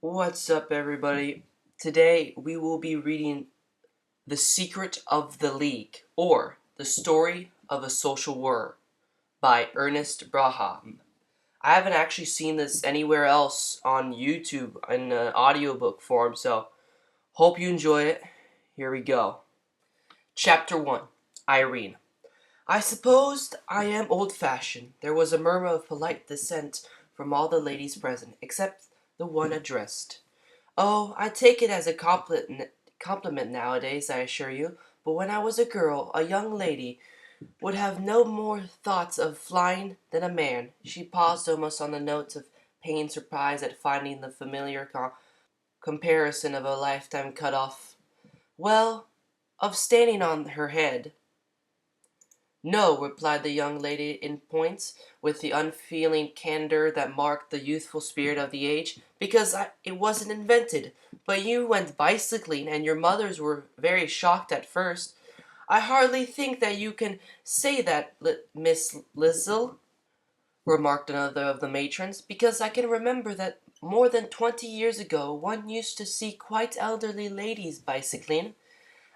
What's up, everybody? Today we will be reading The Secret of the League, or The Story of a Social War by Ernest Braham. I haven't actually seen this anywhere else on YouTube in an audiobook form, so hope you enjoy it. Here we go. Chapter 1. Irene. I supposed I am old-fashioned. There was a murmur of polite dissent from all the ladies present, except the one addressed. Oh, I take it as a compliment nowadays, I assure you, but when I was a girl, a young lady would have no more thoughts of flying than a man. She paused almost on the notes of pained surprise at finding the familiar comparison of a lifetime cut off. Well, of standing on her head. No, replied the young lady in points, with the unfeeling candor that marked the youthful spirit of the age, because it wasn't invented. But you went bicycling, and your mothers were very shocked at first. I hardly think that you can say that, Miss Lizzle, remarked another of the matrons, because I can remember that more than 20 years ago one used to see quite elderly ladies bicycling.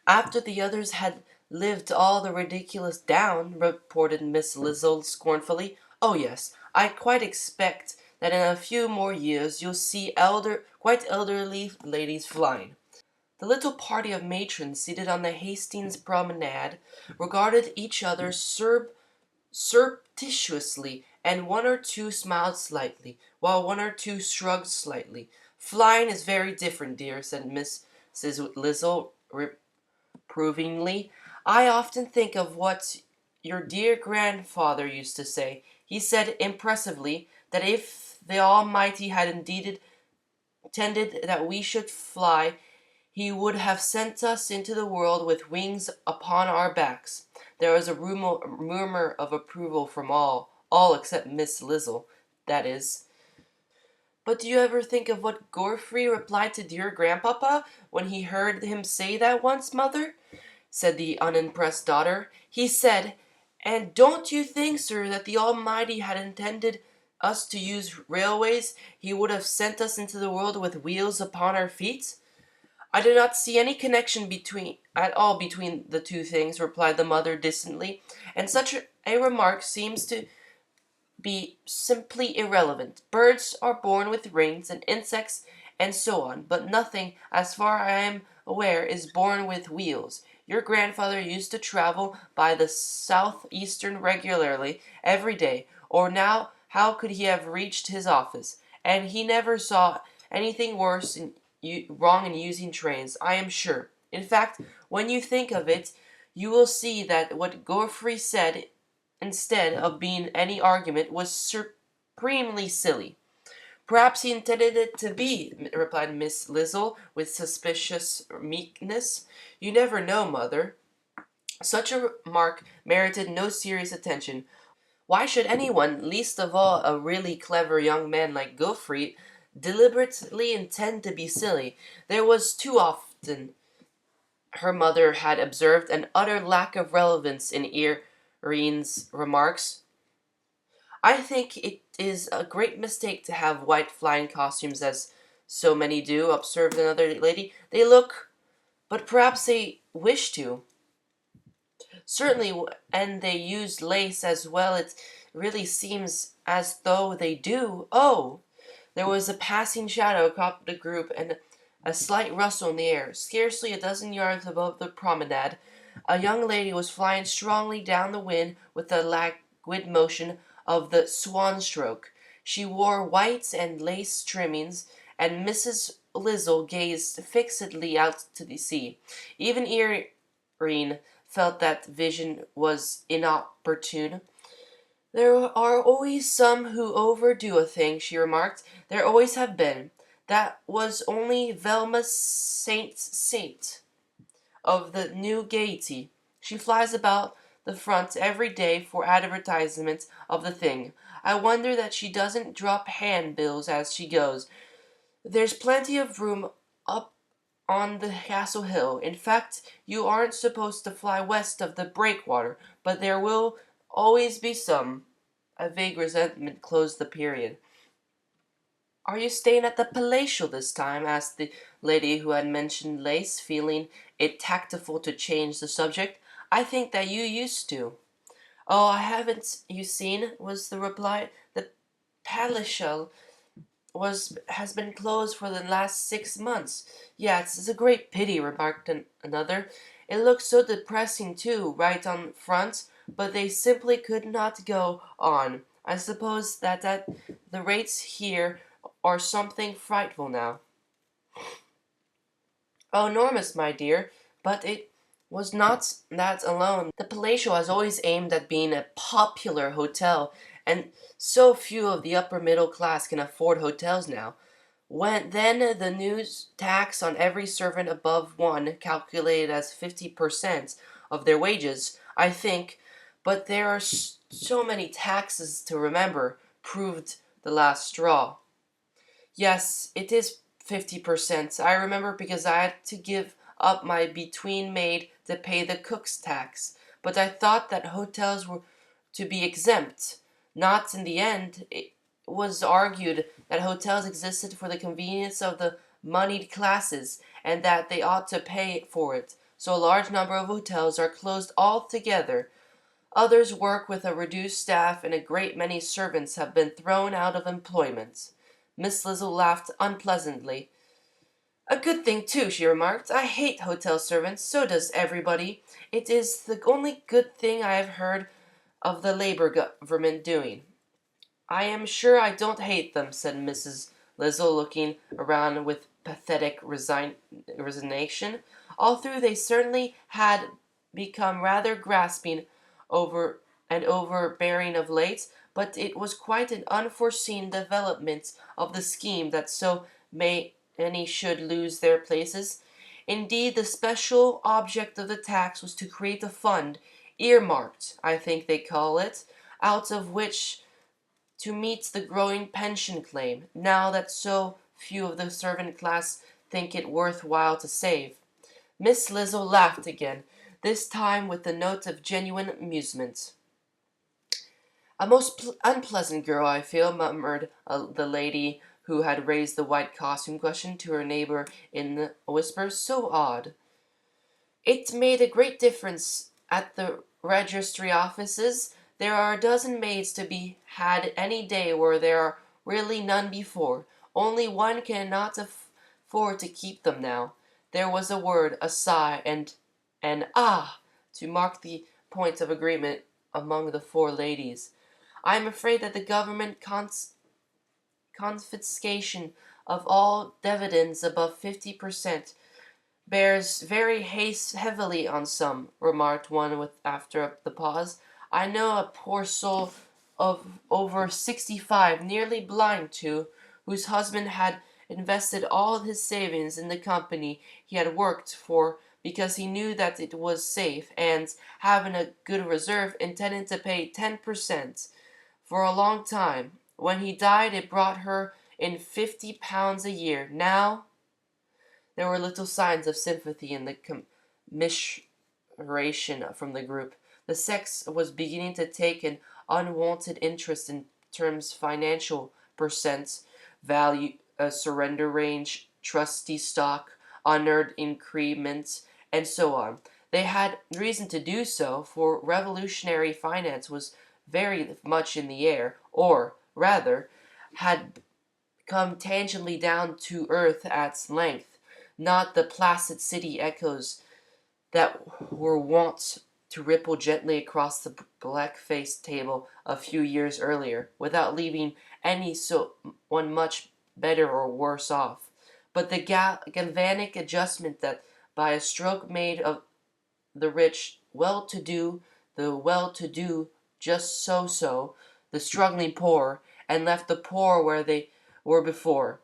After the others had lived all the ridiculous down, reported Miss Lizzle scornfully. Oh yes, I quite expect that in a few more years you'll see quite elderly ladies flying. The little party of matrons seated on the Hastings promenade regarded each other surreptitiously, and one or two smiled slightly, while one or two shrugged slightly. Flying is very different, dear, said Mrs. Lizzle reprovingly. I often think of what your dear grandfather used to say. He said impressively that if the Almighty had indeed intended that we should fly, he would have sent us into the world with wings upon our backs. There was a murmur of approval from all except Miss Lizzle, that is. But do you ever think of what Godfrey replied to dear grandpapa when he heard him say that once, mother? Said the unimpressed daughter. He said, and don't you think, sir, that the Almighty had intended us to use railways, he would have sent us into the world with wheels upon our feet? I do not see any connection between the two things, replied the mother distantly, and such a remark seems to be simply irrelevant. Birds are born with wings, and insects, and so on, but nothing, as far as I am aware, is born with wheels. Your grandfather used to travel by the southeastern regularly every day, or now how could he have reached his office? And he never saw anything wrong in using trains, I am sure. In fact, when you think of it, you will see that what Godfrey said, instead of being any argument, was supremely silly. Perhaps he intended it to be, replied Miss Lizzle with suspicious meekness. You never know, mother. Such a remark merited no serious attention. Why should anyone, least of all a really clever young man like Godfrey, deliberately intend to be silly? There was too often, her mother had observed, an utter lack of relevance in Irene's remarks. I think it is a great mistake to have white flying costumes, as so many do, observed another lady. They look, but perhaps they wish to. Certainly, and they use lace as well. It really seems as though they do. Oh! There was a passing shadow across the group, and a slight rustle in the air. Scarcely a dozen yards above the promenade, a young lady was flying strongly down the wind with the languid motion of the swan stroke. She wore white and lace trimmings, and Mrs. Lizzle gazed fixedly out to the sea. Even Irene felt that vision was inopportune. There are always some who overdo a thing, she remarked. There always have been. That was only Velma Saint of the New Gaiety. She flies about the front every day for advertisements of the thing. I wonder that she doesn't drop handbills as she goes. There's plenty of room up on the castle hill. In fact, you aren't supposed to fly west of the breakwater, but there will always be some. A vague resentment closed the period. Are you staying at the Palatial this time? Asked the lady who had mentioned lace, feeling it tactful to change the subject. I think that you used to. Oh, I haven't, you seen, was the reply. The Palatial has been closed for the last 6 months. Yeah, it's a great pity, remarked another. It looks so depressing too, right on front, but they simply could not go on. I suppose that the rates here are something frightful now. Oh, enormous, my dear, but it was not that alone. The Palatial has always aimed at being a popular hotel, and so few of the upper middle class can afford hotels now. When then the new tax on every servant above one, calculated as 50% of their wages, I think, but there are so many taxes to remember, proved the last straw. Yes, it is 50%. I remember because I had to give up my between maid to pay the cook's tax. But I thought that hotels were to be exempt. Not in the end. It was argued that hotels existed for the convenience of the moneyed classes and that they ought to pay for it. So a large number of hotels are closed altogether. Others work with a reduced staff, and a great many servants have been thrown out of employment. Miss Lizzle laughed unpleasantly. A good thing, too, she remarked. I hate hotel servants. So does everybody. It is the only good thing I have heard of the Labor government doing. I am sure I don't hate them, said Mrs. Lizzle, looking around with pathetic resignation. All through they certainly had become rather grasping over and overbearing of late, but it was quite an unforeseen development of the scheme that so many should lose their places. Indeed, the special object of the tax was to create a fund, earmarked, I think they call it, out of which to meet the growing pension claim, now that so few of the servant class think it worth while to save. Miss Lizzle laughed again, this time with a note of genuine amusement. A most unpleasant girl, I feel, murmured the lady who had raised the white costume question to her neighbor in a whisper. So odd. It made a great difference at the registry offices. There are a dozen maids to be had any day where there are really none before. Only one cannot afford to keep them now. There was a word, a sigh, and an ah to mark the point of agreement among the four ladies. I am afraid that the government confiscation of all dividends above 50% bears very heavily on some, remarked one with after the pause. I know a poor soul of over 65, nearly blind too, whose husband had invested all his savings in the company he had worked for because he knew that it was safe, and, having a good reserve, intended to pay 10% for a long time. When he died, it brought her in £50 a year. Now there were little signs of sympathy in the commiseration from the group. The sex was beginning to take an unwonted interest in terms financial, percents, value, surrender range, trustee stock, unearned increments, and so on. They had reason to do so, for revolutionary finance was very much in the air, or, rather, had come tangentially down to earth at length, not the placid city echoes that were wont to ripple gently across the black-faced table a few years earlier, without leaving any so one much better or worse off, but the galvanic adjustment that, by a stroke made of the rich well-to-do, the well-to-do just so, the struggling poor, and left the poor where they were before.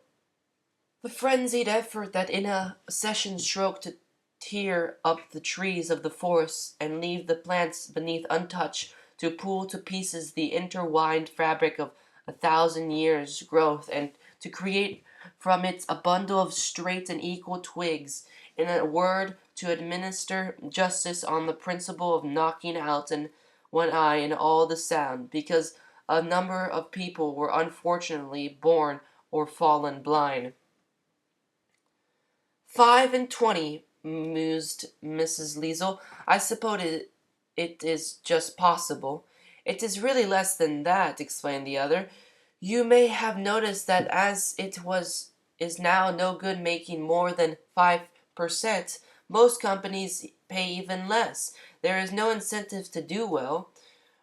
The frenzied effort that in a session stroke to tear up the trees of the forest and leave the plants beneath untouched, to pull to pieces the intertwined fabric of 1,000 years' growth, and to create from it a bundle of straight and equal twigs, in a word, to administer justice on the principle of knocking out in one eye and all the sound, because a number of people were unfortunately born or fallen blind. 25, mused Mrs. Liesel. I suppose it is just possible. It is really less than that, explained the other. You may have noticed that as it is now no good making more than 5%, most companies pay even less. There is no incentive to do well.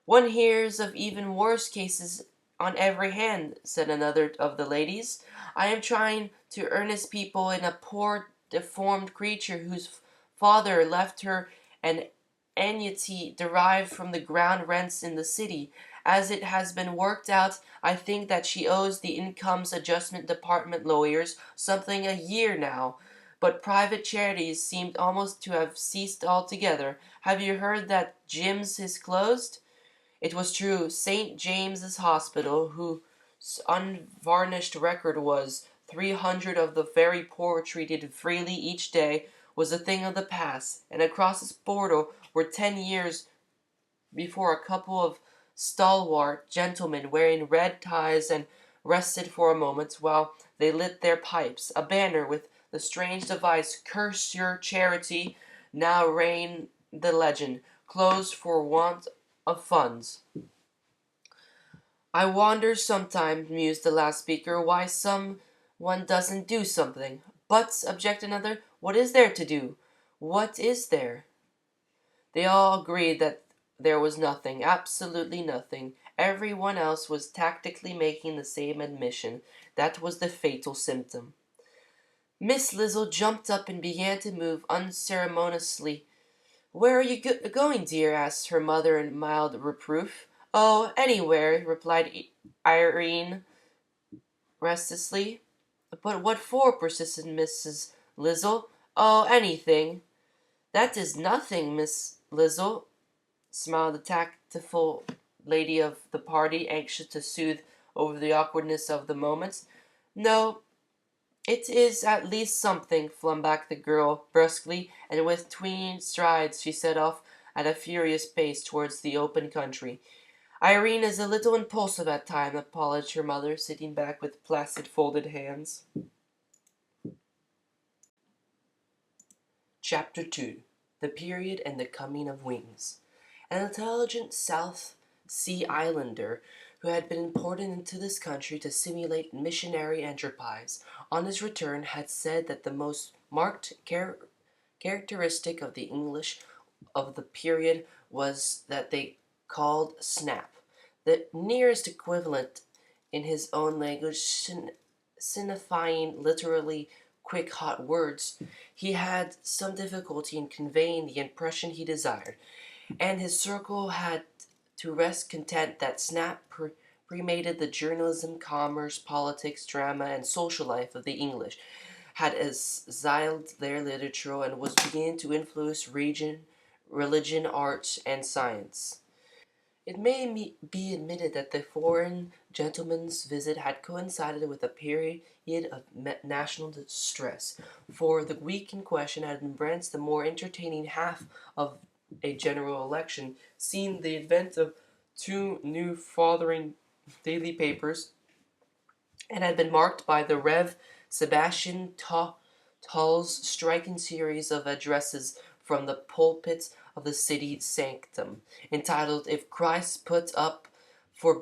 One hears of even worse cases on every hand, said another of the ladies. I am trying to earnest people in a poor deformed creature whose father left her an annuity derived from the ground rents in the city. As it has been worked out, I think that she owes the Incomes Adjustment Department lawyers something a year now. But private charities seem almost to have ceased altogether. Have you heard that Jim's is closed? It was true. St. James's Hospital, whose unvarnished record was 300 of the very poor treated freely each day, was a thing of the past, and across its border were 10 years before a couple of stalwart gentlemen wearing red ties and rested for a moment while they lit their pipes. A banner with the strange device, "Curse your charity," now ran the legend, "Closed for want of funds." I wonder sometimes, mused the last speaker, why some one doesn't do something. But, objected another, what is there to do? What is there? They all agreed that there was nothing, absolutely nothing. Every one else was tactically making the same admission. That was the fatal symptom. Miss Lizzle jumped up and began to move unceremoniously. "Where are you going, dear?" asked her mother in mild reproof. "Oh, anywhere," replied Irene restlessly. "But what for?" persisted Mrs. Lizzle. "Oh, anything." "That is nothing, Miss Lizzle," smiled the tactful lady of the party, anxious to soothe over the awkwardness of the moment. "No, it is at least something," flung back the girl brusquely, and with twinging strides she set off at a furious pace towards the open country. "Irene is a little impulsive at times," apologized her mother, sitting back with placid folded hands. Chapter 2. The Period and the Coming of Wings. An intelligent South Sea Islander who had been imported into this country to simulate missionary enterprise, on his return had said that the most marked characteristic of the English of the period was that they called snap. The nearest equivalent in his own language, signifying literally quick hot words, he had some difficulty in conveying the impression he desired, and his circle had to rest content that snap permeated the journalism, commerce, politics, drama, and social life of the English, had exiled their literature, and was beginning to influence religion, art, and science. It may be admitted that the foreign gentleman's visit had coincided with a period of national distress, for the week in question had embraced the more entertaining half of a general election, seen the advent of two new fathering daily papers, and had been marked by the Rev. Sebastian Tull's striking series of addresses from the pulpit of the city sanctum, entitled "If Christ Put Up for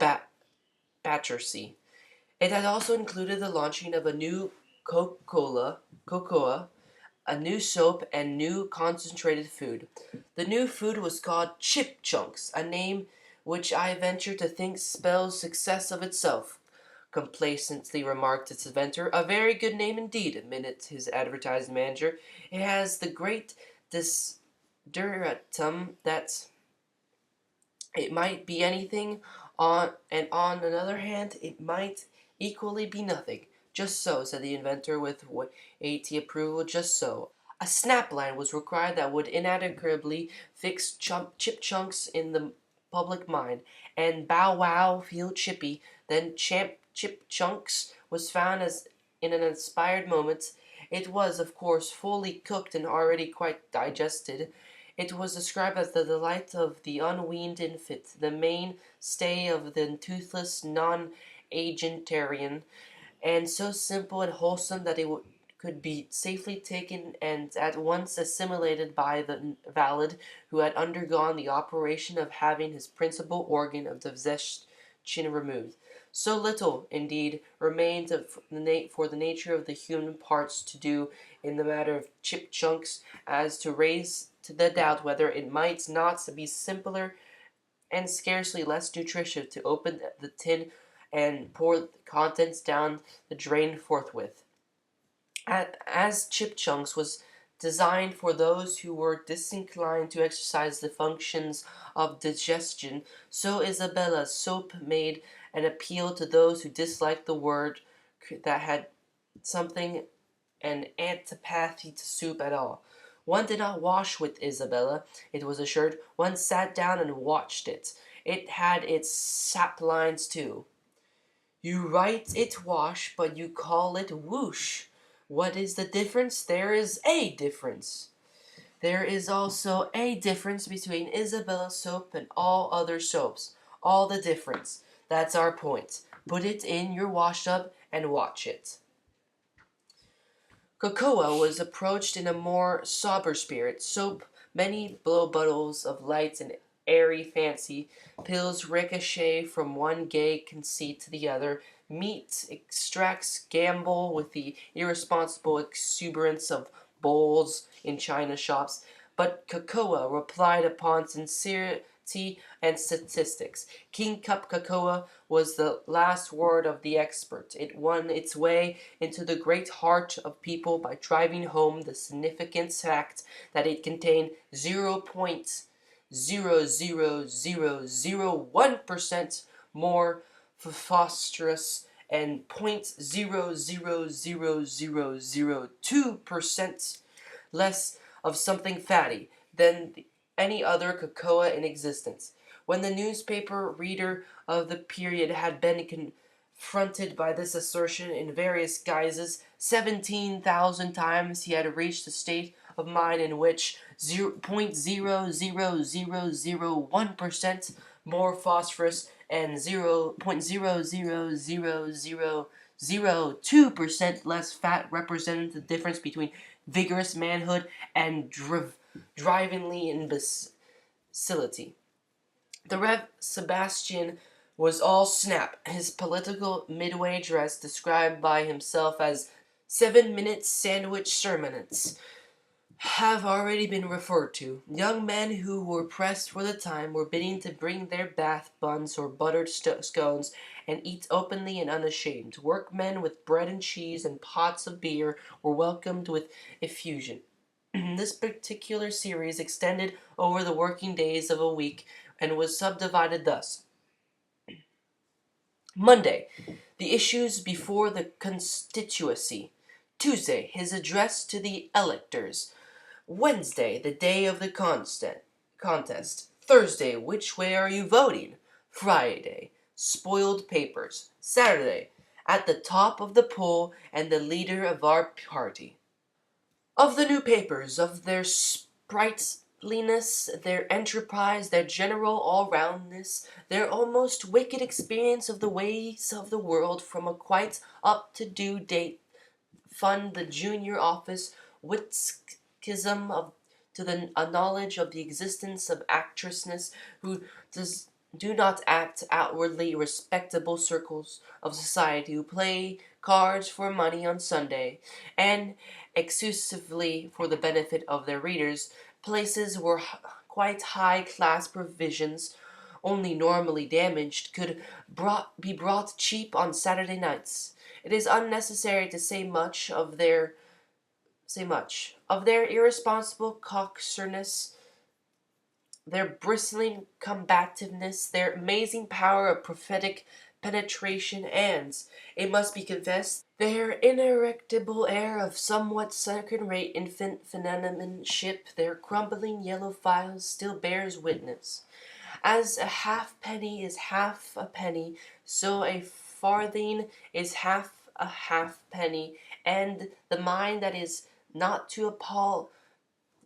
Battersea." It had also included the launching of a new cocoa, a new soap, and new concentrated food. The new food was called Chip Chunks, a name which I venture to think spells success of itself, complacently remarked its inventor. "A very good name indeed," admitted his advertising manager. "It has the great desideratum that it might be anything, and on another hand, it might equally be nothing." "Just so," said the inventor with weighty approval, "just so. A snapline was required that would inadequately fix chip chunks in the public mind, and bow wow feel chippy. Then chip chunks was found as in an inspired moment. It was, of course, fully cooked and already quite digested. It was described as the delight of the unweaned infant, the mainstay of the toothless non-agentarian, and so simple and wholesome that it could be safely taken and at once assimilated by the valid who had undergone the operation of having his principal organ of digestion removed. So little, indeed, remained for the nature of the human parts to do in the matter of chip chunks as to raise to the doubt whether it might not be simpler and scarcely less nutritious to open the tin and pour the contents down the drain forthwith. As Chip Chunks was designed for those who were disinclined to exercise the functions of digestion, so Isabella's soap made an appeal to those who disliked the word that had something an antipathy to soup at all. One did not wash with Isabella, it was assured. One sat down and watched it. It had its saplines too. You write it wash, but you call it whoosh. What is the difference? There is a difference. There is also a difference between Isabella soap and all other soaps. All the difference. That's our point. Put it in your wash tub and watch it. Cocoa was approached in a more sober spirit. Soap, many blow bottles of light and airy fancy, pills ricochet from one gay conceit to the other, meat extracts gambol with the irresponsible exuberance of bowls in china shops, but cocoa replied upon sincerity and statistics. King Cup cocoa was the last word of the expert. It won its way into the great heart of people by driving home the significant fact that it contained 0.00001% more phosphorus and 0.00002% less of something fatty than any other cocoa in existence. When the newspaper reader of the period had been confronted by this assertion in various guises 17,000 times, he had reached a state of mind in which 0.00001% more phosphorus and 0.00002% less fat represented the difference between vigorous manhood and drivingly imbecility. The Rev. Sebastian was all snap, his political midway dress described by himself as 7-minute sandwich sermonettes have already been referred to. Young men who were pressed for the time were bidden to bring their Bath buns or buttered scones and eat openly and unashamed. Workmen with bread and cheese and pots of beer were welcomed with effusion. This particular series extended over the working days of a week and was subdivided thus. Monday, the issues before the constituency. Tuesday, his address to the electors. Wednesday, the day of the contest. Thursday, which way are you voting? Friday, spoiled papers. Saturday, at the top of the poll and the leader of our party. Of the new papers, of their sprightliness, their enterprise, their general all-roundness, their almost wicked experience of the ways of the world from a quite up-to-due date fund the junior office, witticism of to a knowledge of the existence of actresses who do not act outwardly respectable circles of society, who play cards for money on Sunday, and exclusively for the benefit of their readers, places where quite high-class provisions, only normally damaged, could be brought cheap on Saturday nights. It is unnecessary to say much of their irresponsible coxerness, their bristling combativeness, their amazing power of prophetic penetration, and, it must be confessed, their inerectable air of somewhat second-rate infant phenomenship. Their crumbling yellow files still bears witness. As a halfpenny is half a penny, so a farthing is half a halfpenny, and the mind that is not to appall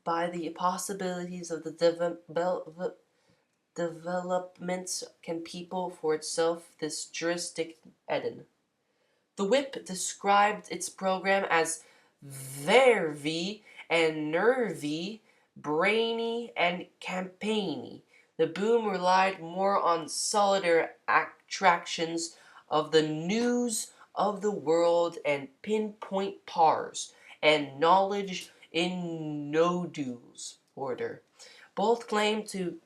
by the possibilities of the developments can people for itself this jurisdict Eden. The whip described its program as vervy and nervy, brainy and campaigny. The boom relied more on solidar attractions of the news of the world and pinpoint pars and knowledge in nodules order. Both claim to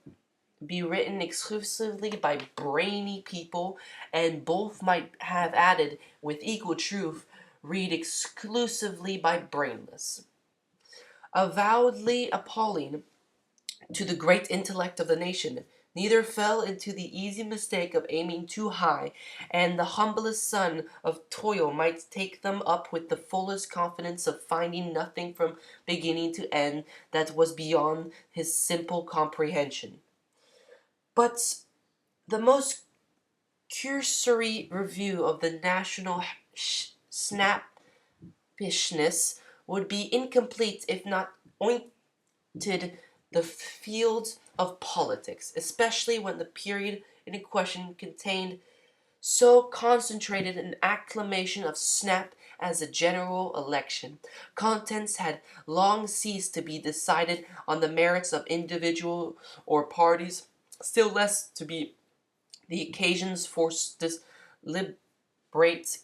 be written exclusively by brainy people, and both might have added, with equal truth, read exclusively by brainless. Avowedly appalling to the great intellect of the nation, neither fell into the easy mistake of aiming too high, and the humblest son of toil might take them up with the fullest confidence of finding nothing from beginning to end that was beyond his simple comprehension. But the most cursory review of the national snappishness would be incomplete if not ointed the field of politics, especially when the period in question contained so concentrated an acclamation of snap as a general election. Contents had long ceased to be decided on the merits of individual or parties, still less to be the occasions for this deliberate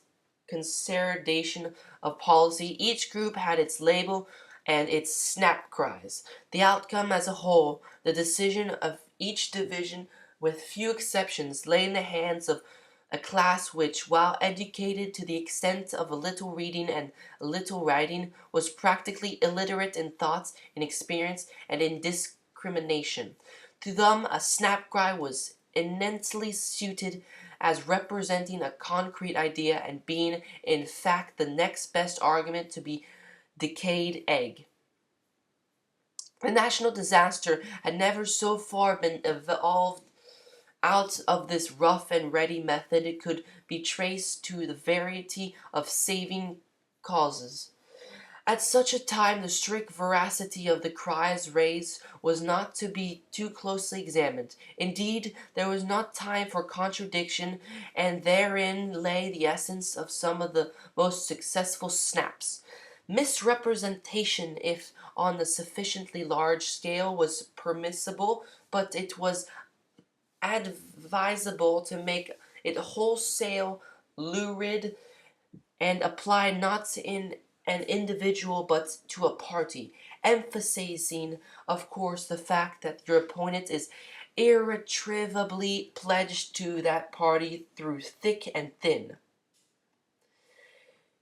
consolidation of policy. Each group had its label and its snap cries. The outcome as a whole, the decision of each division, with few exceptions, lay in the hands of a class which, while educated to the extent of a little reading and a little writing, was practically illiterate in thoughts, in experience, and in discrimination. To them a snap cry was immensely suited as representing a concrete idea and being in fact the next best argument to be decayed egg. The national disaster had never so far been evolved out of this rough and ready method. It could be traced to the variety of saving causes. At such a time the strict veracity of the cries raised was not to be too closely examined. Indeed, there was not time for contradiction, and therein lay the essence of some of the most successful snaps. Misrepresentation, if on a sufficiently large scale, was permissible, but it was advisable to make it wholesale, lurid, and apply not in an individual but to a party, emphasizing, of course, the fact that your opponent is irretrievably pledged to that party through thick and thin.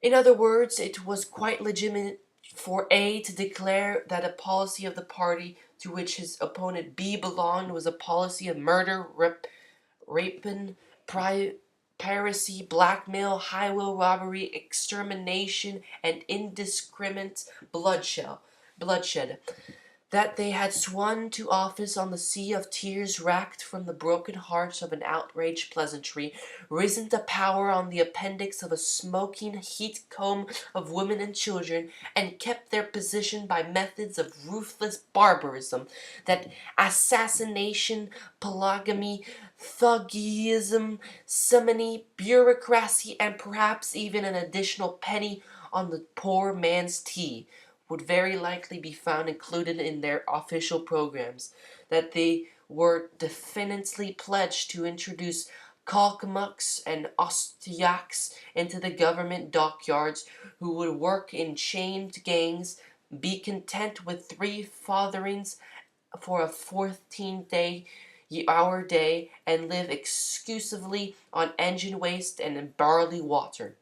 In other words, it was quite legitimate for A to declare that a policy of the party to which his opponent B belonged was a policy of murder, rapine, piracy, blackmail, highway robbery, extermination, and indiscriminate bloodshed. That they had sworn to office on the sea of tears racked from the broken hearts of an outraged pleasantry, risen to power on the appendix of a smoking heat comb of women and children, and kept their position by methods of ruthless barbarism. That assassination, polygamy, thuggism, simony, bureaucracy, and perhaps even an additional penny on the poor man's tea would very likely be found included in their official programs, that they were definitely pledged to introduce Kalkamuks and Ostiaks into the government dockyards, who would work in chained gangs, be content with 3 farthings for a 14-hour day, and live exclusively on engine waste and barley water.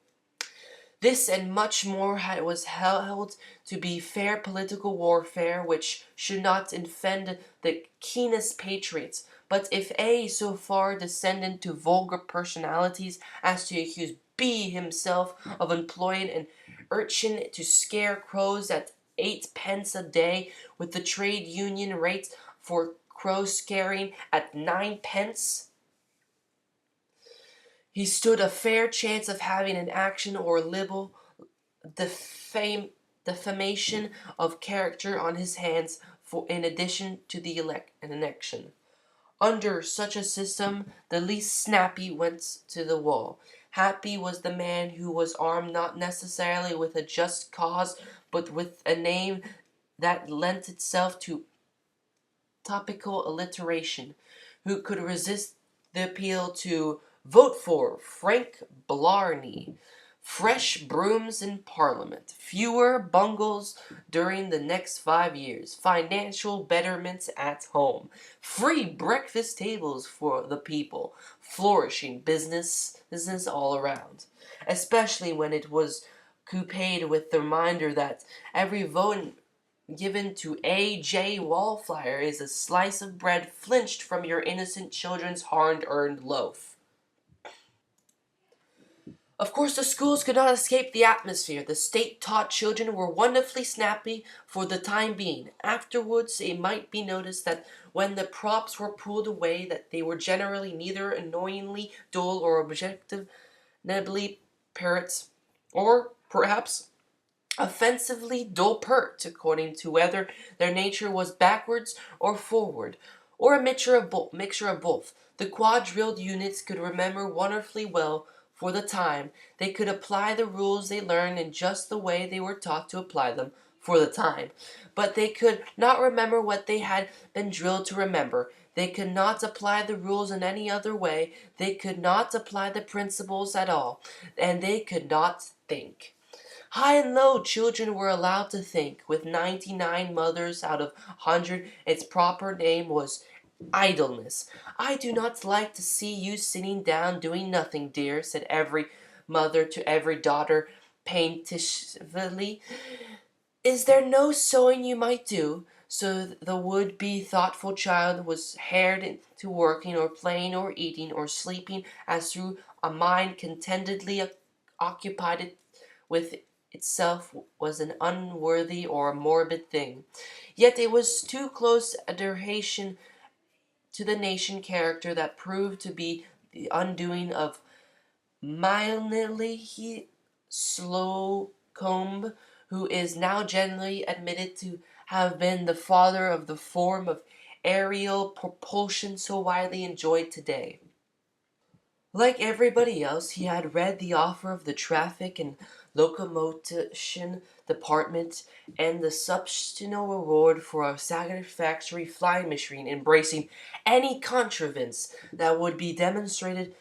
This and much more was held to be fair political warfare, which should not offend the keenest patriots. But if A so far descended to vulgar personalities as to accuse B himself of employing an urchin to scare crows at 8 pence a day, with the trade union rate for crow scaring at 9 pence, he stood a fair chance of having an action or libel defamation of character on his hands for in addition to the election. Under such a system, the least snappy went to the wall. Happy was the man who was armed not necessarily with a just cause, but with a name that lent itself to topical alliteration, who could resist the appeal to vote for Frank Blarney. Fresh brooms in Parliament, fewer bungles during the next 5 years, financial betterments at home, free breakfast tables for the people, flourishing business all around. Especially when it was couped with the reminder that every vote given to A.J. Wallflower is a slice of bread flinched from your innocent children's hard-earned loaf. Of course, the schools could not escape the atmosphere. The state-taught children were wonderfully snappy for the time being. Afterwards, it might be noticed that when the props were pulled away, that they were generally neither annoyingly dull or objectively parrots, or perhaps offensively dull pert, according to whether their nature was backwards or forward, or a mixture of both. The quadrilled units could remember wonderfully well for the time. They could apply the rules they learned in just the way they were taught to apply them for the time. But they could not remember what they had been drilled to remember. They could not apply the rules in any other way. They could not apply the principles at all. And they could not think. High and low, children were allowed to think. With 99 mothers out of 100, its proper name was idleness. I do not like to see you sitting down doing nothing, dear, said every mother to every daughter plaintively. Is there no sewing you might do? So the would-be thoughtful child was harried into working or playing or eating or sleeping as through a mind contentedly occupied with itself was an unworthy or a morbid thing. Yet it was too close adheration to the nation character that proved to be the undoing of mildly Slocombe, who is now generally admitted to have been the father of the form of aerial propulsion so widely enjoyed today. Like everybody else, he had read the offer of the Traffic and Locomotion Department and the substantial reward for a satisfactory flying machine embracing any contrivance that would be demonstrated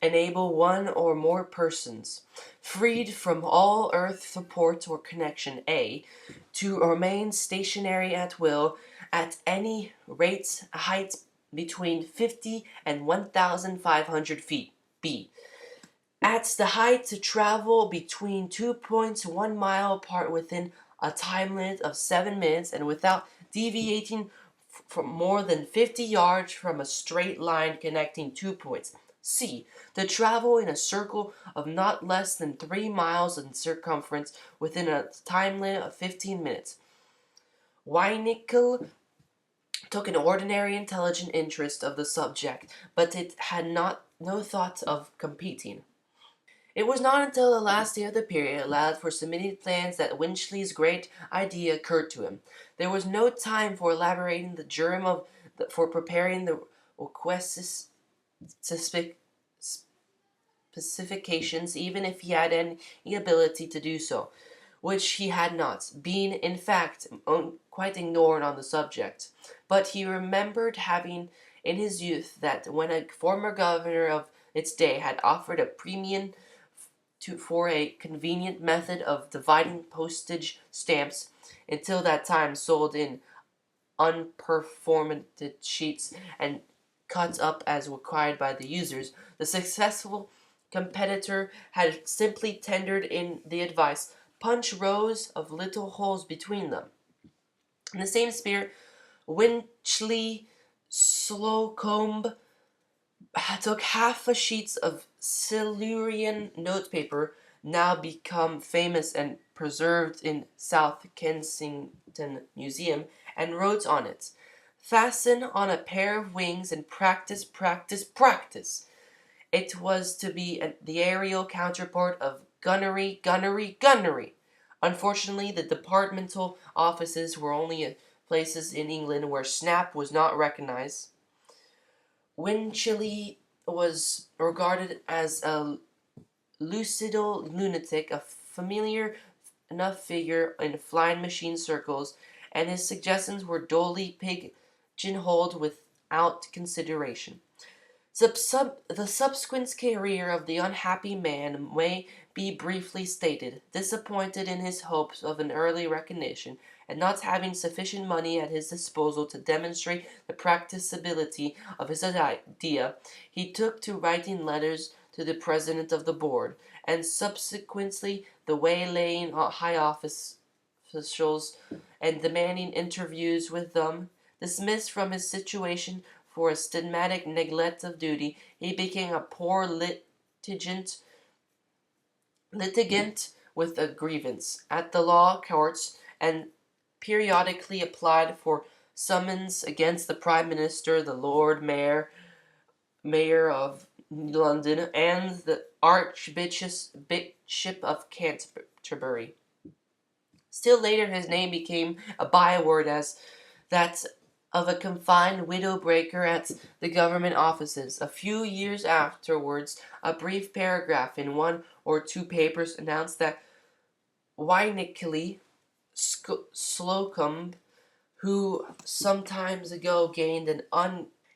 enable one or more persons, freed from all earth support or connection, A, to remain stationary at will at any rate height between 50 and 1,500 feet. B. At the height to travel between 2 points 1 mile apart within a time limit of 7 minutes and without deviating from more than 50 yards from a straight line connecting 2 points. C. To travel in a circle of not less than 3 miles in circumference within a time limit of 15 minutes. Weinickel took an ordinary intelligent interest of the subject, but it had no thought of competing. It was not until the last day of the period allowed for submitting plans that Winchley's great idea occurred to him. There was no time for elaborating the germ for preparing the requests specifications, even if he had any ability to do so, which he had not, being in fact quite ignorant on the subject. But he remembered having in his youth that when a former governor of its day had offered a premium for a convenient method of dividing postage stamps, until that time sold in unperformed sheets and cut up as required by the users, the successful competitor had simply tendered in the advice, punch rows of little holes between them. In the same spirit, Winchley Slocombe took half a sheet of Silurian notepaper, now become famous and preserved in South Kensington Museum, and wrote on it, "Fasten on a pair of wings and practice, practice, practice." It was to be the aerial counterpart of gunnery, gunnery, gunnery. Unfortunately, the departmental offices were only places in England where snap was not recognized. Winchley was regarded as a lucidal lunatic, a familiar enough figure in flying machine circles, and his suggestions were duly pigeonholed without consideration. The subsequent career of the unhappy man may be briefly stated. Disappointed in his hopes of an early recognition, and not having sufficient money at his disposal to demonstrate the practicability of his idea, he took to writing letters to the president of the board, and subsequently the waylaying high officials and demanding interviews with them. Dismissed from his situation for a systematic neglect of duty, he became a poor litigant with a grievance at the law courts, and periodically applied for summons against the Prime Minister, the Lord Mayor of London, and the Archbishop of Canterbury. Still later his name became a byword as that of a confined widow-breaker at the government offices. A few years afterwards, a brief paragraph in one or two papers announced that Wynickley Slocum, who some time ago gained an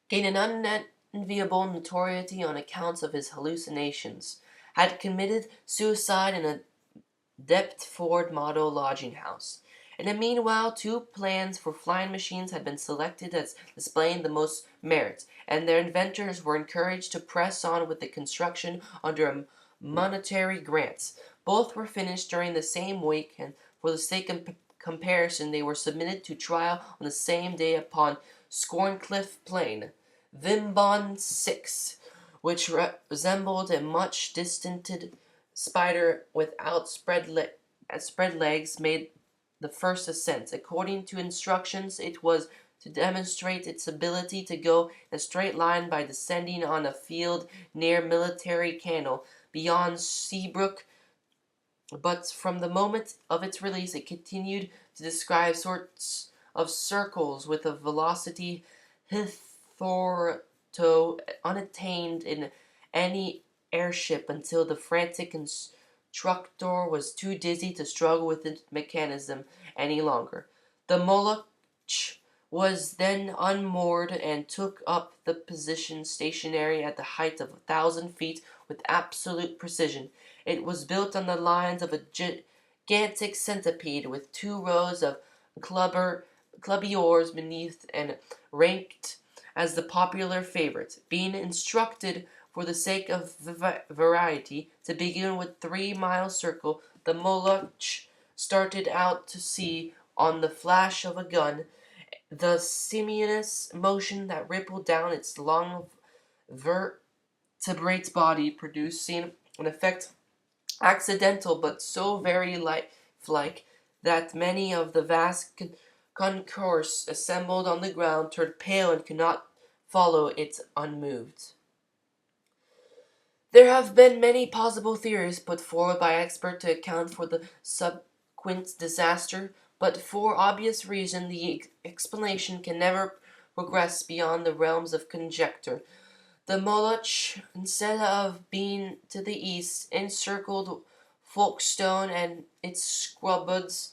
unenviable notoriety on account of his hallucinations, had committed suicide in a Deptford model lodging house. In the meanwhile, two plans for flying machines had been selected as displaying the most merit, and their inventors were encouraged to press on with the construction under a monetary grant. Both were finished during the same week, and for the sake of comparison, they were submitted to trial on the same day upon Scorncliffe Plain. Vimbon 6, which resembled a much distant spider without spread legs, made the first ascent. According to instructions, it was to demonstrate its ability to go in a straight line by descending on a field near Military Canal beyond Seabrook, but from the moment of its release it continued to describe sorts of circles with a velocity hitherto unattained in any airship until the frantic constructor was too dizzy to struggle with its mechanism any longer. The Moloch was then unmoored and took up the position stationary at the height of 1,000 feet with absolute precision. It was built on the lines of a gigantic centipede with 2 rows of clubby oars beneath, and ranked as the popular favorite, being instructed for the sake of variety to begin with 3-mile circle. The Moloch started out to sea on the flash of a gun, the sinuous motion that rippled down its long vertebrate body producing an effect accidental but so very lifelike that many of the vast concourse assembled on the ground turned pale and could not follow it unmoved. There have been many possible theories put forward by experts to account for the subsequent disaster, but for obvious reasons the explanation can never progress beyond the realms of conjecture. The Moloch, instead of being to the east, encircled Folkestone and its scrubbuds,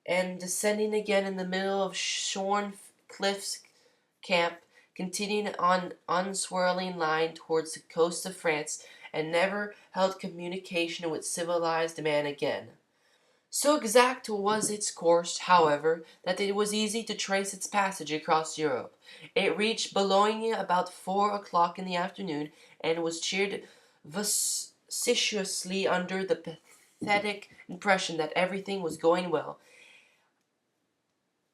and descending again in the middle of Shorncliffe's camp, continuing on unswirling line towards the coast of France, and never held communication with civilized man again. So exact was its course, however, that it was easy to trace its passage across Europe. It reached Bologna about 4 o'clock in the afternoon, and was cheered vociferously under the pathetic impression that everything was going well.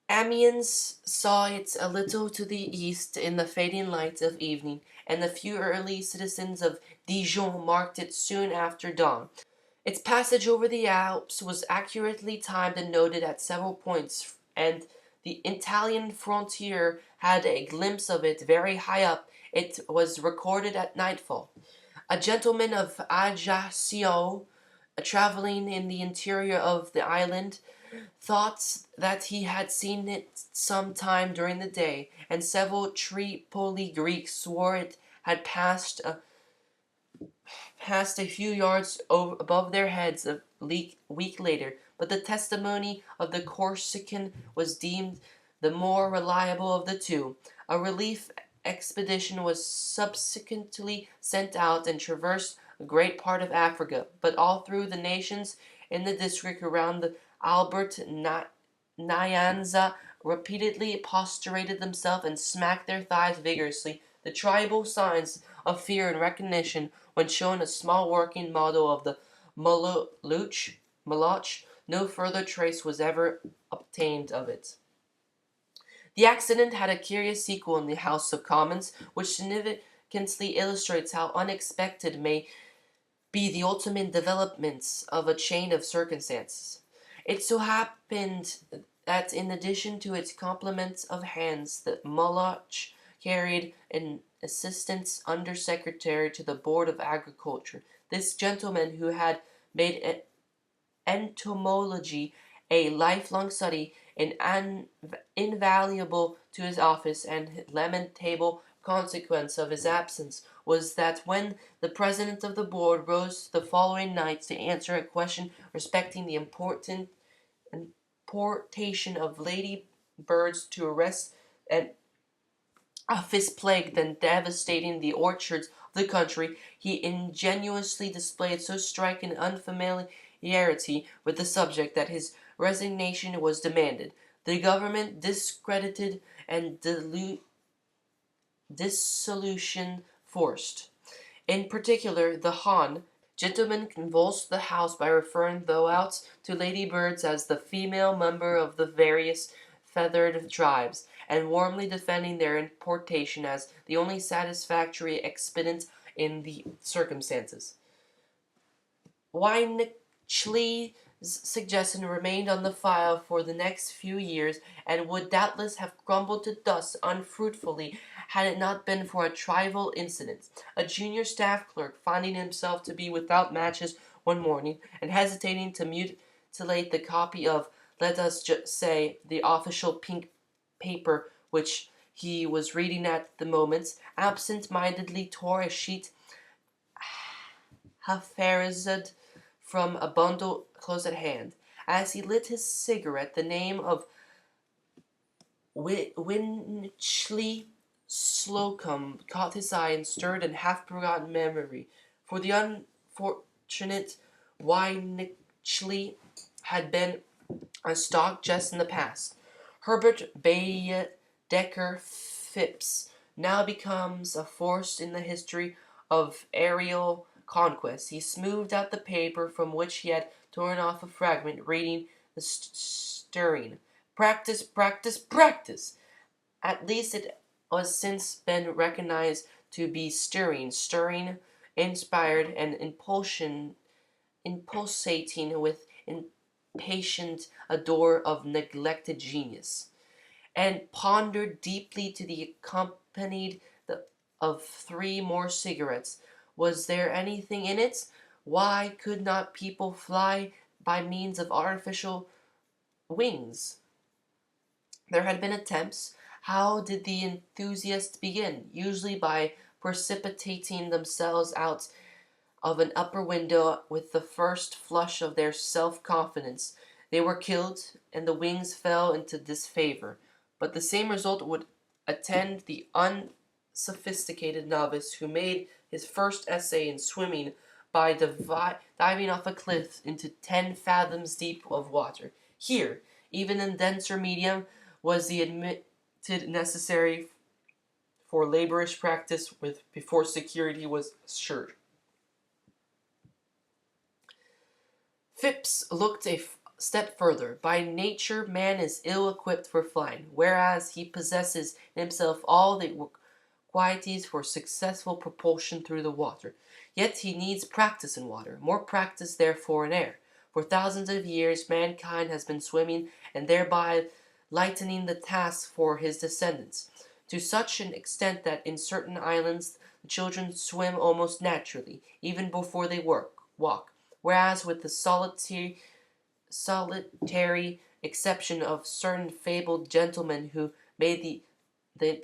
Amiens saw it a little to the east in the fading light of evening, and the few early citizens of Dijon marked it soon after dawn. Its passage over the Alps was accurately timed and noted at several points, and the Italian frontier had a glimpse of it very high up. It was recorded at nightfall. A gentleman of Ajaccio, travelling in the interior of the island, thought that he had seen it some time during the day, and several Tripoli Greeks swore it had passed passed a few yards above their heads a week later, but the testimony of the Corsican was deemed the more reliable of the two. A relief expedition was subsequently sent out and traversed a great part of Africa, but all through the nations in the district around the Albert Nyanza repeatedly prostrated themselves and smacked their thighs vigorously, the tribal signs of fear and recognition when shown a small working model of the Moloch. No further trace was ever obtained of it. The accident had a curious sequel in the House of Commons, which significantly illustrates how unexpected may be the ultimate developments of a chain of circumstances. It so happened that in addition to its complement of hands, the Moloch carried an assistant undersecretary to the Board of Agriculture. This gentleman, who had made entomology a lifelong study, invaluable to his office, and lamentable consequence of his absence was that when the president of the board rose the following night to answer a question respecting the important importation of lady birds to arrest an office plague then devastating the orchards of the country, he ingenuously displayed so striking unfamiliarity with the subject that his resignation was demanded. The government discredited and dissolution forced. In particular, the Han gentleman convulsed the House by referring throughout to ladybirds as the female member of the various feathered tribes, and warmly defending their importation as the only satisfactory expedient in the circumstances. Wynichley's suggestion remained on the file for the next few years, and would doubtless have crumbled to dust unfruitfully had it not been for a trivial incident. A junior staff clerk, finding himself to be without matches one morning, and hesitating to mutilate the copy of, let us say, the official pink paper which he was reading at the moment, absent-mindedly tore a sheet haphazard from a bundle close at hand. As he lit his cigarette, the name of Winchley Slocum caught his eye and stirred an half-forgotten memory. For the unfortunate Winchley had been a stock just in the past. Herbert Baedeker Phipps now becomes a force in the history of aerial conquest. He smoothed out the paper from which he had torn off a fragment, reading the stirring. Practice, practice, practice! At least it has since been recognized to be stirring, inspired, and impulsating with impatient ardor of neglected genius. And pondered deeply to the accompanied of 3 more cigarettes. Was there anything in it? Why could not people fly by means of artificial wings? There had been attempts. How did the enthusiasts begin? Usually by precipitating themselves out of an upper window with the first flush of their self-confidence. They were killed, and the wings fell into disfavor. But the same result would attend the unsophisticated novice who made his first essay in swimming by diving off a cliff into 10 fathoms deep of water. Here, even in denser medium, was the admitted necessary for laborious practice before security was assured. Phipps looked a step further. By nature, man is ill-equipped for flying, whereas he possesses in himself all the qualities for successful propulsion through the water. Yet he needs practice in water, more practice therefore in air. For thousands of years mankind has been swimming, and thereby lightening the task for his descendants, to such an extent that in certain islands the children swim almost naturally, even before they walk, whereas with the solitary exception of certain fabled gentlemen who made the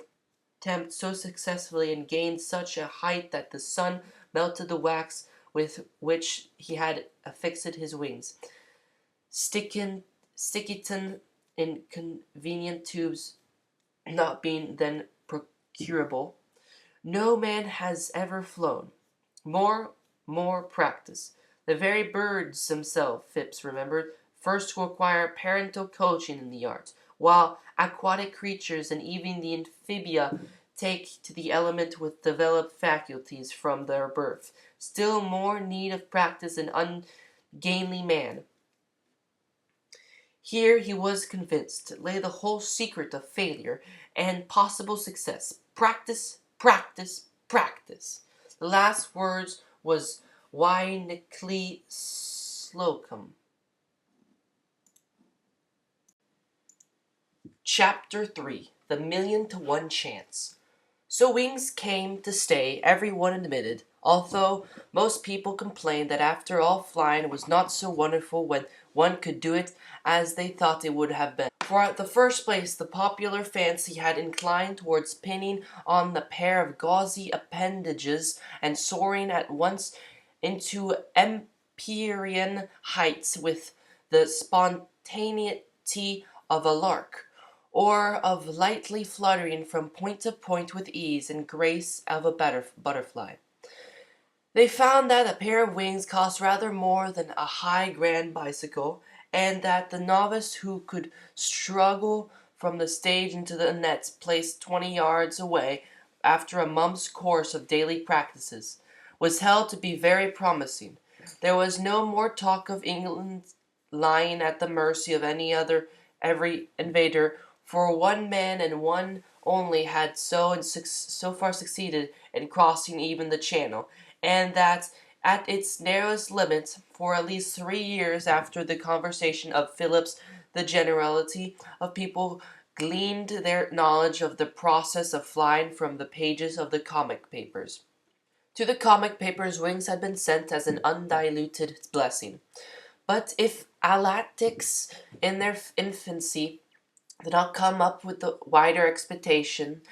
attempt so successfully and gained such a height that the sun melted the wax with which he had affixed his wings, sticking in convenient tubes not being then procurable. No man has ever flown. More practice. The very birds themselves, Phipps remembered, first to acquire parental coaching in the art, while aquatic creatures and even the amphibia take to the element with developed faculties from their birth. Still more need of practice in ungainly man. Here, he was convinced, lay the whole secret of failure and possible success. Practice, practice, practice. The last words was Wynically Slocum. Chapter 3. The 1,000,000 to 1 Chance. So wings came to stay, everyone admitted, although most people complained that after all flying was not so wonderful when one could do it as they thought it would have been. For at the first place the popular fancy had inclined towards pinning on the pair of gauzy appendages and soaring at once into empyrean heights with the spontaneity of a lark, or of lightly fluttering from point to point with ease and grace of a butterfly. They found that a pair of wings cost rather more than a high grand bicycle, and that the novice who could struggle from the stage into the nets placed 20 yards away after a month's course of daily practices was held to be very promising. There was no more talk of England lying at the mercy of every invader, for one man and one only had so far succeeded in crossing even the Channel, and that at its narrowest limits, for at least 3 years after the conversation of Phillips, the generality of people gleaned their knowledge of the process of flying from the pages of the comic papers. To the comic papers wings had been sent as an undiluted blessing. But if Alatics in their infancy did not come up with the wider expectation,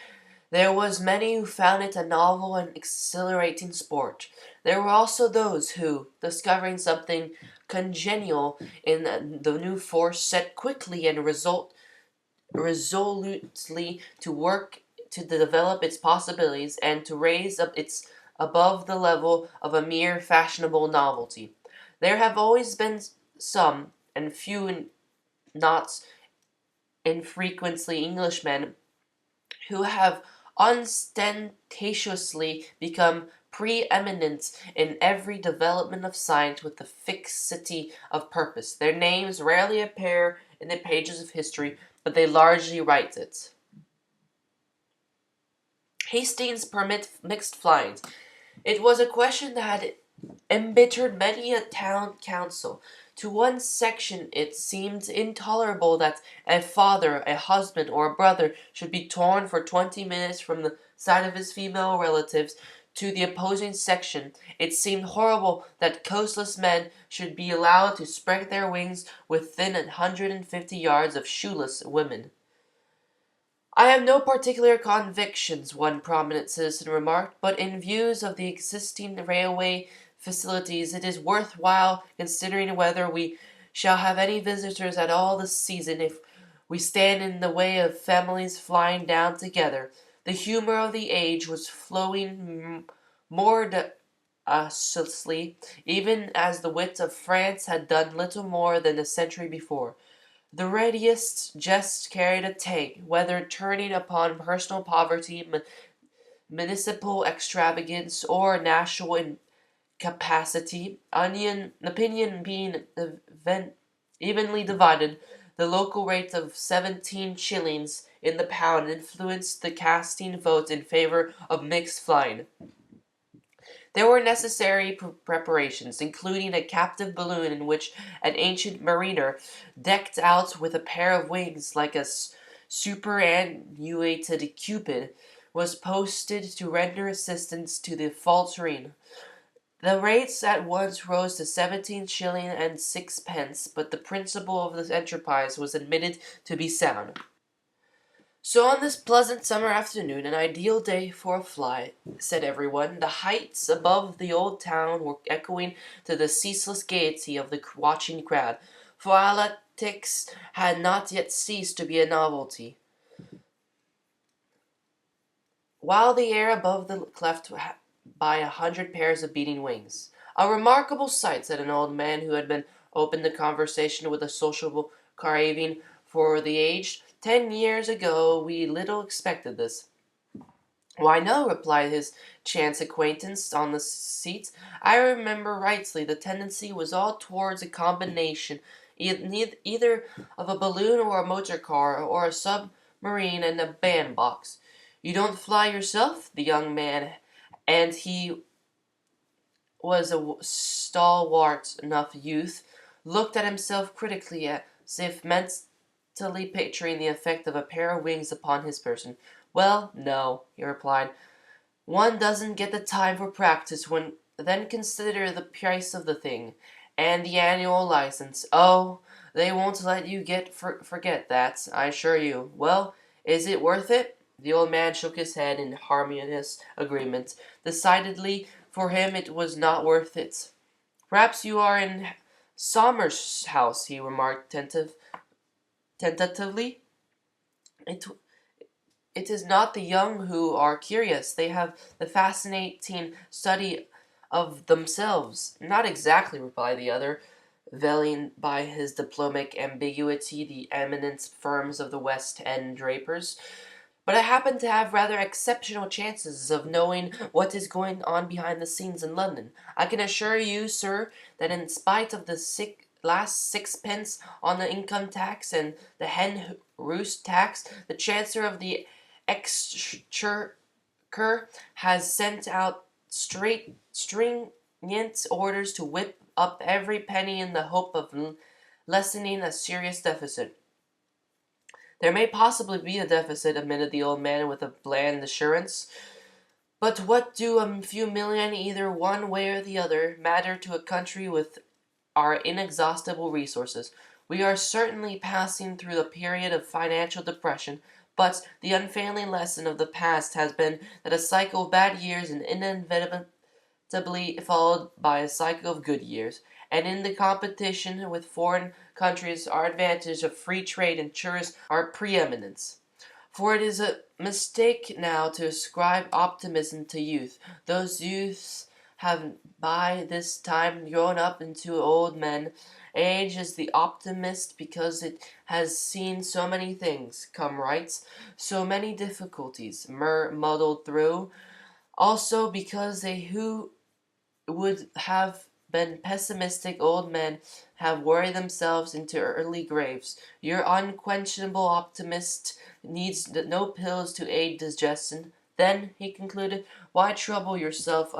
there was many who found it a novel and exhilarating sport. There were also those who, discovering something congenial in the new force, set quickly and resolutely to work to develop its possibilities and to raise up its above the level of a mere fashionable novelty. There have always been some, and few not infrequently Englishmen, who have ostentatiously become preeminent in every development of science with the fixity of purpose. Their names rarely appear in the pages of history, but they largely write it. Hastings permit mixed flying. It was a question that had embittered many a town council. To one section it seemed intolerable that a father, a husband, or a brother should be torn for 20 minutes from the sight of his female relatives. To the opposing section it seemed horrible that coastless men should be allowed to spread their wings within 150 yards of shoeless women. I have no particular convictions, one prominent citizen remarked, but in views of the existing railway facilities, it is worth while considering whether we shall have any visitors at all this season if we stand in the way of families flying down together. The humor of the age was flowing mordaciously, even as the wit of France had done little more than a century before. The readiest jest carried a tang, whether turning upon personal poverty, municipal extravagance, or national incapacity. Opinion being evenly divided, the local rate of 17 shillings in the pound influenced the casting vote in favor of mixed flying. There were necessary preparations, including a captive balloon in which an ancient mariner, decked out with a pair of wings like a superannuated Cupid, was posted to render assistance to the faltering. The rates at once rose to 17 shillings and 6 pence, but the principle of the enterprise was admitted to be sound. So on this pleasant summer afternoon, an ideal day for a fly, said everyone. The heights above the old town were echoing to the ceaseless gaiety of the watching crowd. Politics had not yet ceased to be a novelty, while the air above the cleft by 100 pairs of beating wings. A remarkable sight, said an old man who had been opened the conversation with a sociable craving for the aged. 10 years ago we little expected this. Why, no, replied his chance acquaintance on the seat. I remember rightly, the tendency was all towards a combination, either of a balloon or a motor car, or a submarine and a bandbox. You don't fly yourself? The young man, and he was a stalwart enough youth, looked at himself critically as if mentally picturing the effect of a pair of wings upon his person. Well, no, he replied. One doesn't get the time for practice. When then consider the price of the thing, and the annual license. Oh, they won't let you forget that, I assure you. Well, is it worth it? The old man shook his head in harmonious agreement. Decidedly, for him it was not worth it. Perhaps you are in Somers' house, he remarked tentatively. It It is not the young who are curious. They have the fascinating study of themselves. Not exactly, replied the other, veiling by his diplomatic ambiguity the eminent firms of the West End drapers. But I happen to have rather exceptional chances of knowing what is going on behind the scenes in London. I can assure you, sir, that in spite of the last sixpence on the income tax and the hen roost tax, the Chancellor of the Exchequer has sent out stringent orders to whip up every penny in the hope of lessening a serious deficit. There may possibly be a deficit, admitted the old man with a bland assurance. But what do a few million, either one way or the other, matter to a country with our inexhaustible resources? We are certainly passing through a period of financial depression, but the unfailing lesson of the past has been that a cycle of bad years is inevitably followed by a cycle of good years, and in the competition with foreign countries our advantage of free trade ensures our preeminence. For it is a mistake now to ascribe optimism to youth. Those youths have by this time grown up into old men. Age is the optimist because it has seen so many things come right, so many difficulties muddled through. Also because they who would have been pessimistic old men have worried themselves into early graves. Your unquenchable optimist needs no pills to aid digestion. Then, he concluded, why trouble yourself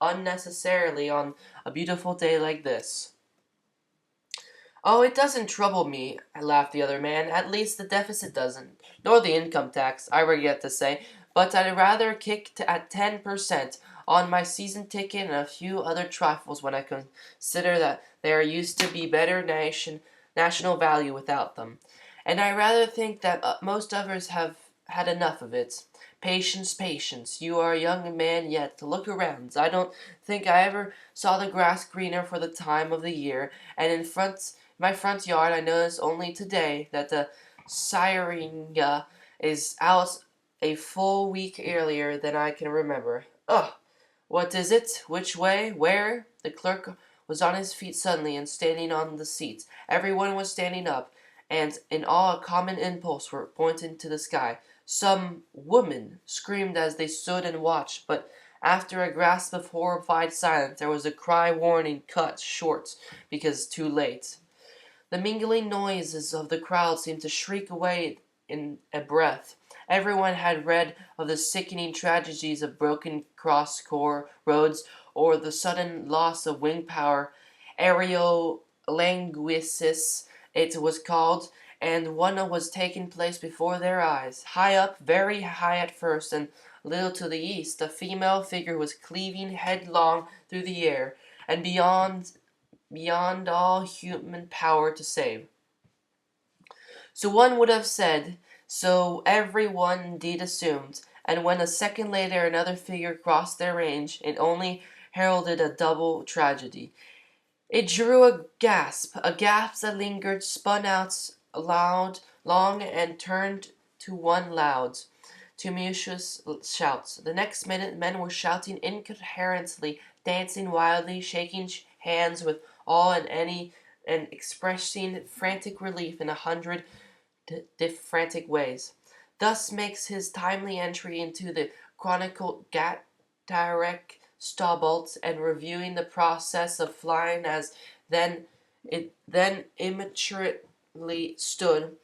unnecessarily on a beautiful day like this? Oh, it doesn't trouble me, laughed the other man. At least the deficit doesn't. Nor the income tax, I regret to say. But I'd rather kick at 10% on my season ticket and a few other trifles when I consider that there used to be better national value without them. And I rather think that most others have had enough of it. Patience, patience. You are a young man yet. Look around. I don't think I ever saw the grass greener for the time of the year, and my front yard I noticed only today that the syringa is out a full week earlier than I can remember. Ugh! What is it? Which way? Where? The clerk was on his feet suddenly and standing on the seat. Everyone was standing up, and in all a common impulse were pointing to the sky. Some woman screamed as they stood and watched, but after a grasp of horrified silence there was a cry warning cut short because too late. The mingling noises of the crowd seemed to shriek away in a breath. Everyone had read of the sickening tragedies of broken cross-core roads or the sudden loss of wing power. Aerolanguisis it was called, and one was taking place before their eyes. High up, very high at first, and a little to the east, a female figure was cleaving headlong through the air, and beyond all human power to save. So one would have said, So everyone indeed assumed, and when a second later another figure crossed their range, it only heralded a double tragedy. It drew a gasp that lingered, spun out loud, long, and turned to one loud, tumultuous shout. The next minute, men were shouting incoherently, dancing wildly, shaking hands with all and any, and expressing frantic relief in 100 frantic ways. Thus makes his timely entry into the Chronicle Tarek Staubolts, and reviewing the process of flying as then immaturely stood.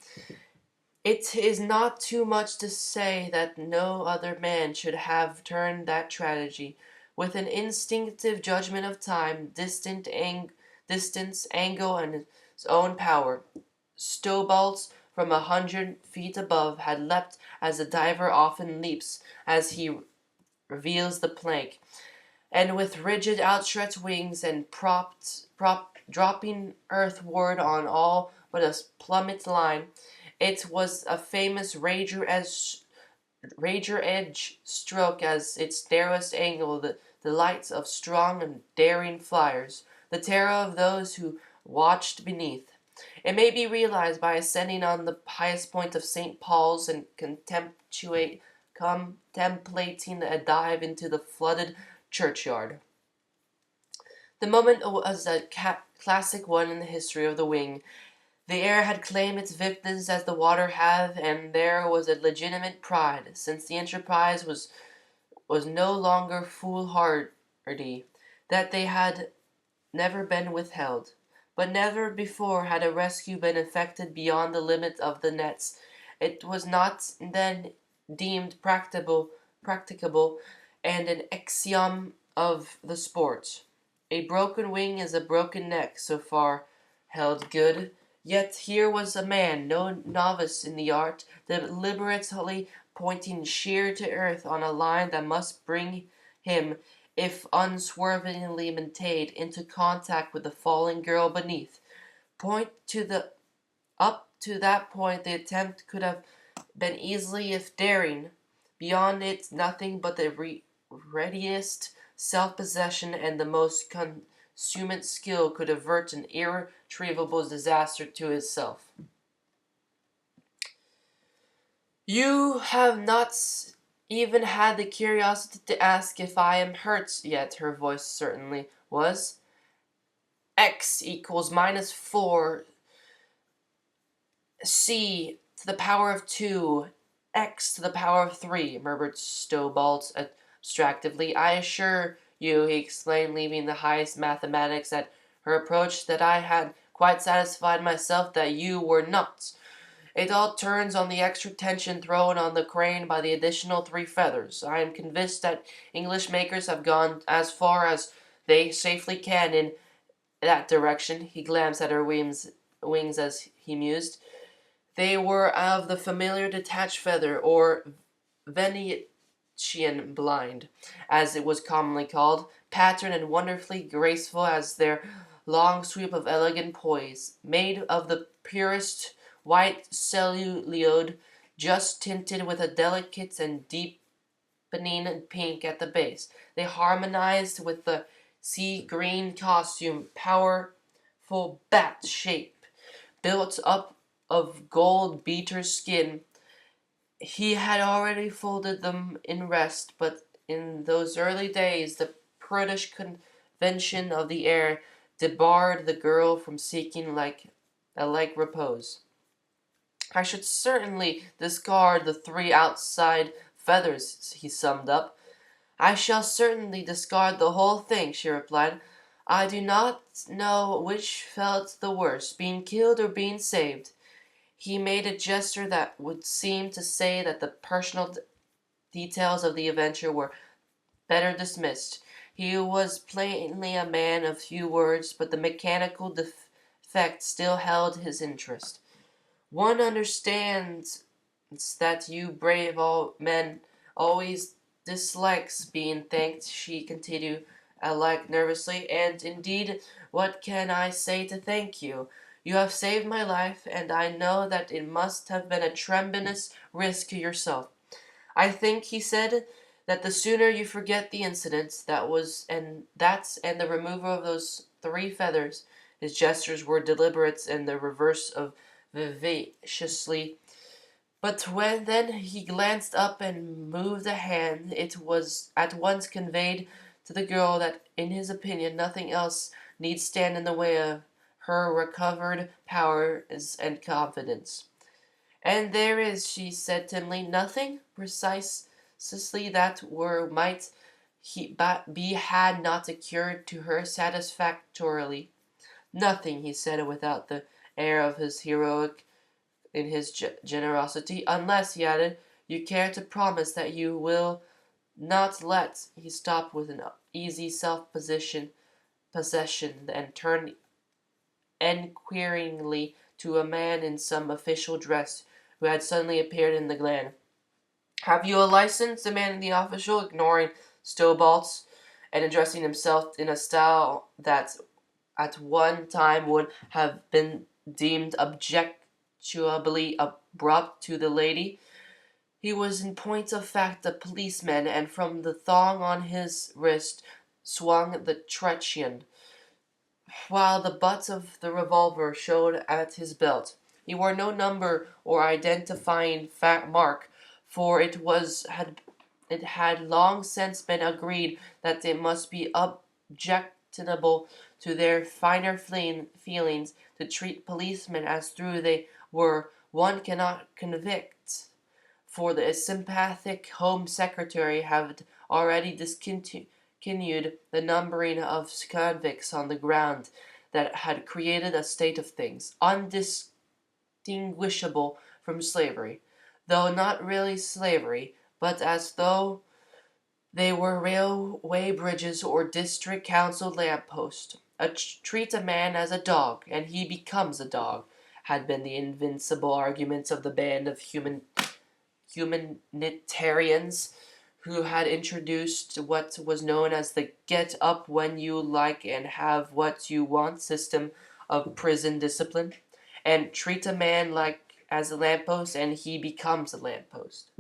It is not too much to say that no other man should have turned that tragedy. With an instinctive judgment of time, distance, angle, and his own power, Stowballs from 100 feet above had leapt as a diver often leaps as he reveals the plank, and with rigid outstretched wings and dropping earthward on all but a plummet line, it was a famous rager edge stroke as its narrowest angle, the delights of strong and daring flyers, the terror of those who watched beneath. It may be realized by ascending on the highest point of St. Paul's and contemplating a dive into the flooded churchyard. The moment was a classic one in the history of the wing. The air had claimed its victims as the water hath, and there was a legitimate pride, since the enterprise was no longer foolhardy, that they had never been withheld. But never before had a rescue been effected beyond the limit of the nets. It was not then deemed practicable, and an axiom of the sport. A broken wing is a broken neck, so far held good. Yet here was a man, no novice in the art, deliberately pointing sheer to earth on a line that must bring him, if unswervingly maintained, into contact with the falling girl beneath. Point to the Up to that point the attempt could have been easily if daring. Beyond it nothing but the readiest self-possession and the most consummate skill could avert an irretrievable disaster to himself. You have not even had the curiosity to ask if I am hurt yet, her voice certainly was. X equals -4 C to the power of 2 X to the power of 3, murmured Stowballs abstractedly. I assure you, he explained, leaving the highest mathematics at her approach, that I had quite satisfied myself that you were not. It all turns on the extra tension thrown on the crane by the additional 3 feathers. I am convinced that English makers have gone as far as they safely can in that direction. He glanced at her wings as he mused. They were of the familiar detached feather, or Venetian blind, as it was commonly called, patterned and wonderfully graceful as their long sweep of elegant poise, made of the purest white celluloid, just tinted with a delicate and deepening pink at the base. They harmonized with the sea green costume, powerful bat shape, built up of gold beater skin. He had already folded them in rest, but in those early days the prudish convention of the air debarred the girl from seeking like repose. I should certainly discard the 3 outside feathers, he summed up. I shall certainly discard the whole thing, she replied. I do not know which felt the worse, being killed or being saved. He made a gesture that would seem to say that the personal details of the adventure were better dismissed. He was plainly a man of few words, but the mechanical defect still held his interest. One understands that you brave men always dislikes being thanked, she continued, like nervously, and indeed, what can I say to thank you? You have saved my life, and I know that it must have been a tremendous risk to yourself. I think," he said, "that the sooner you forget the incident and the removal of those 3 feathers," his gestures were deliberate and the reverse of vivaciously, but when then he glanced up and moved a hand, it was at once conveyed to the girl that in his opinion nothing else need stand in the way of her recovered powers and confidence. "And there is," she said timidly, "nothing precisely that might be had not occurred to her satisfactorily." "Nothing," he said without the air of his heroic in his generosity, "unless," he added, "you care to promise that you will not let—" He stopped with an easy self-possession and turned enquiringly to a man in some official dress who had suddenly appeared in the glen. "Have you a license?" demanded the official, ignoring Stobalt's and addressing himself in a style that at one time would have been deemed objectionably abrupt to the lady. He was in point of fact a policeman, and from the thong on his wrist swung the truncheon, while the butt of the revolver showed at his belt. He wore no number or identifying mark, for it had long since been agreed that it must be objectionable to their finer feelings to treat policemen as though they were one cannot convict, for the sympathetic Home Secretary had already discontinued the numbering of convicts on the ground that had created a state of things undistinguishable from slavery, though not really slavery, but as though they were railway bridges or district council lamp-posts. Treat a man as a dog, and he becomes a dog, had been the invincible arguments of the band of humanitarians who had introduced what was known as the get up when you like and have what you want system of prison discipline, and treat a man like as a lamppost and he becomes a lamppost,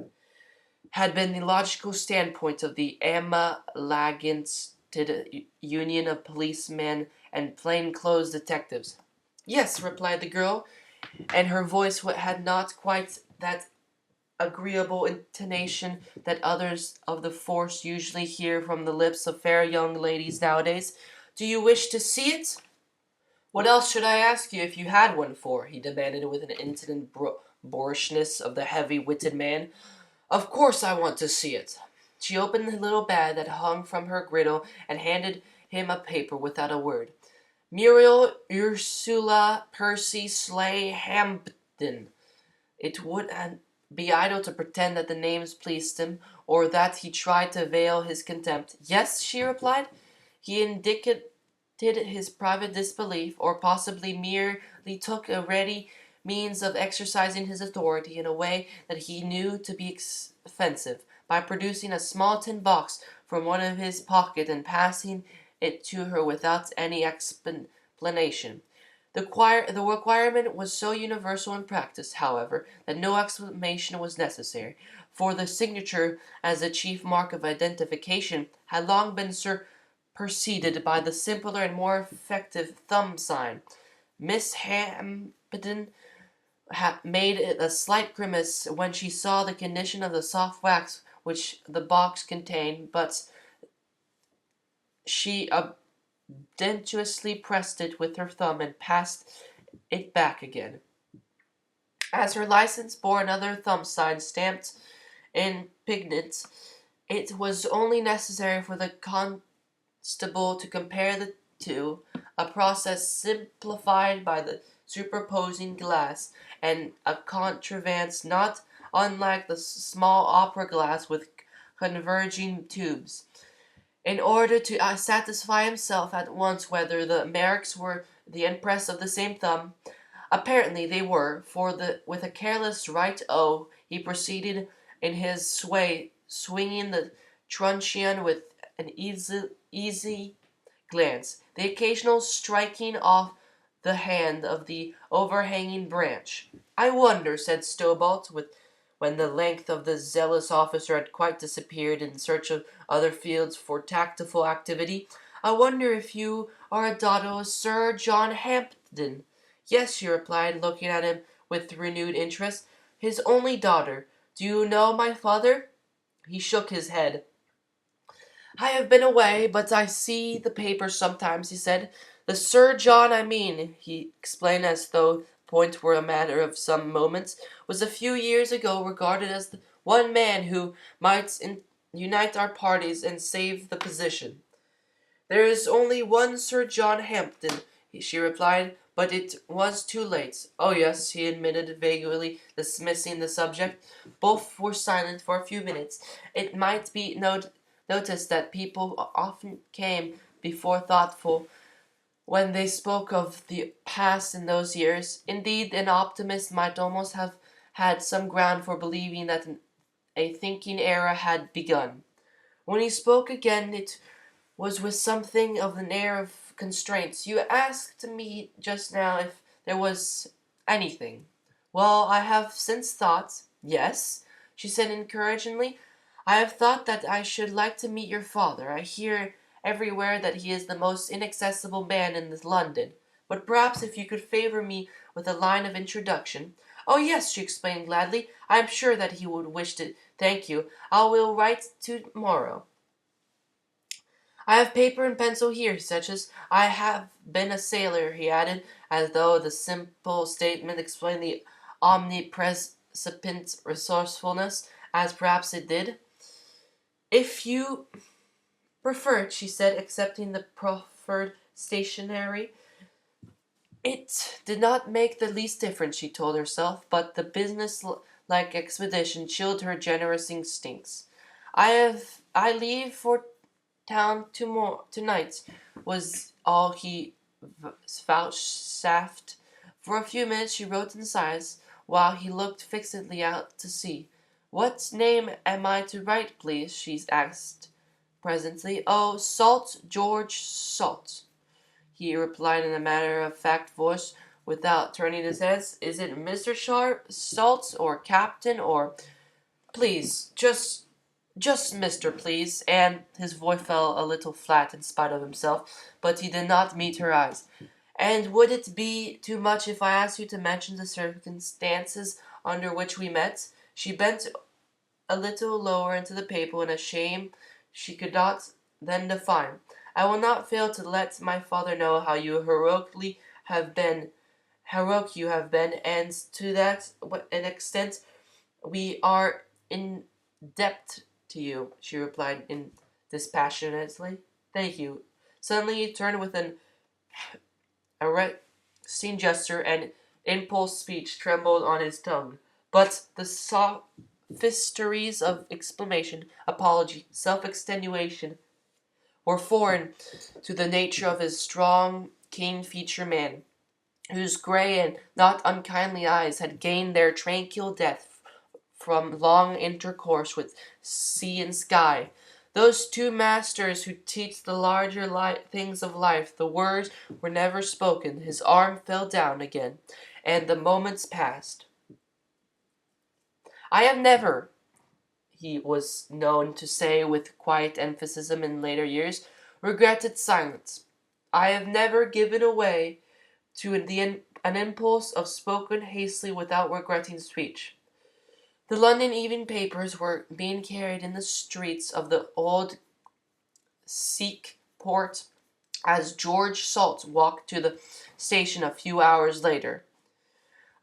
had been the logical standpoint of the amalgamated union of policemen and plainclothes detectives. "Yes," replied the girl, and her voice had not quite that agreeable intonation that others of the force usually hear from the lips of fair young ladies nowadays. "Do you wish to see it?" "What else should I ask you if you had one for?" he demanded with an insolent boorishness of the heavy-witted man. "Of course I want to see it." She opened the little bag that hung from her girdle and handed him a paper without a word. "Muriel Ursula Percy Slay Hampden." It would be idle to pretend that the names pleased him, or that he tried to veil his contempt. "Yes," she replied. He indicated his private disbelief, or possibly merely took a ready means of exercising his authority in a way that he knew to be offensive, by producing a small tin box from one of his pockets and passing it to her without any explanation. The requirement was so universal in practice, however, that no explanation was necessary, for the signature, as the chief mark of identification, had long been preceded by the simpler and more effective thumb sign. Miss Hampden made a slight grimace when she saw the condition of the soft wax which the box contained, but she obsequiously pressed it with her thumb and passed it back again. As her license bore another thumb sign stamped in pigment, it was only necessary for the constable to compare the two, a process simplified by the superposing glass, and a contrivance not unlike the small opera glass with converging tubes, in order to satisfy himself at once whether the marks were the impress of the same thumb. Apparently they were, for with a careless right "O" he proceeded in his sway, swinging the truncheon with an easy glance, the occasional striking off the hand of the overhanging branch. "I wonder," said Stobart, when the length of the zealous officer had quite disappeared in search of other fields for tactful activity, "I wonder if you are a daughter of Sir John Hampden?" "Yes," she replied, looking at him with renewed interest. "His only daughter. Do you know my father?" He shook his head. "I have been away, but I see the papers sometimes," he said. "The Sir John I mean," he explained as though the point were a matter of some moments, "was a few years ago regarded as the one man who might unite our parties and save the position." "There is only one Sir John Hampden," she replied, "but it was too late." "Oh, yes," he admitted, vaguely dismissing the subject. Both were silent for a few minutes. It might be noticed that people often came before thoughtful when they spoke of the past in those years. Indeed, an optimist might almost have had some ground for believing that a thinking era had begun. When he spoke again, it was with something of an air of constraint. "You asked me just now if there was anything." "Well, I have since thought—" "Yes?" she said encouragingly. "I have thought that I should like to meet your father. I hear everywhere that he is the most inaccessible man in London. But perhaps if you could favor me with a line of introduction—" "Oh, yes," she exclaimed gladly. "I am sure that he would wish to thank you. I will write to-morrow. I have paper and pencil here, such as I have been a sailor," he added, as though the simple statement explained the omnipresent resourcefulness, as perhaps it did. "If you prefer it," she said, accepting the proffered stationery. It did not make the least difference, she told herself, but the business-like expedition chilled her generous instincts. "I leave for town tonight," was all he vouchsafed. For a few minutes she wrote in silence, while he looked fixedly out to sea. "What name am I to write, please?" she asked presently. "Oh, Salt, George Salt," he replied in a matter-of-fact voice, without turning his head. "Is it Mr. Salt, or Captain, or—" "Please, just Mr. please," and his voice fell a little flat in spite of himself, but he did not meet her eyes. "And would it be too much if I asked you to mention the circumstances under which we met?" She bent a little lower into the paper in a shame she could not then define. "I will not fail to let my father know how heroic you have been, and to that an extent we are in debt to you," she replied dispassionately. "Thank you." Suddenly he turned with an arresting gesture, and impulse speech trembled on his tongue. But the sophistries of exclamation, apology, self-extenuation were foreign to the nature of his strong, keen-featured man, whose grey and not unkindly eyes had gained their tranquil depth from long intercourse with sea and sky. Those two masters who teach the larger things of life. The words were never spoken. His arm fell down again, and the moments passed. "I have never," he was known to say with quiet emphasis in later years, "regretted silence. I have never given way to an impulse of spoken hastily without regretting speech." The London evening papers were being carried in the streets of the old Sikh port as George Salt walked to the station a few hours later.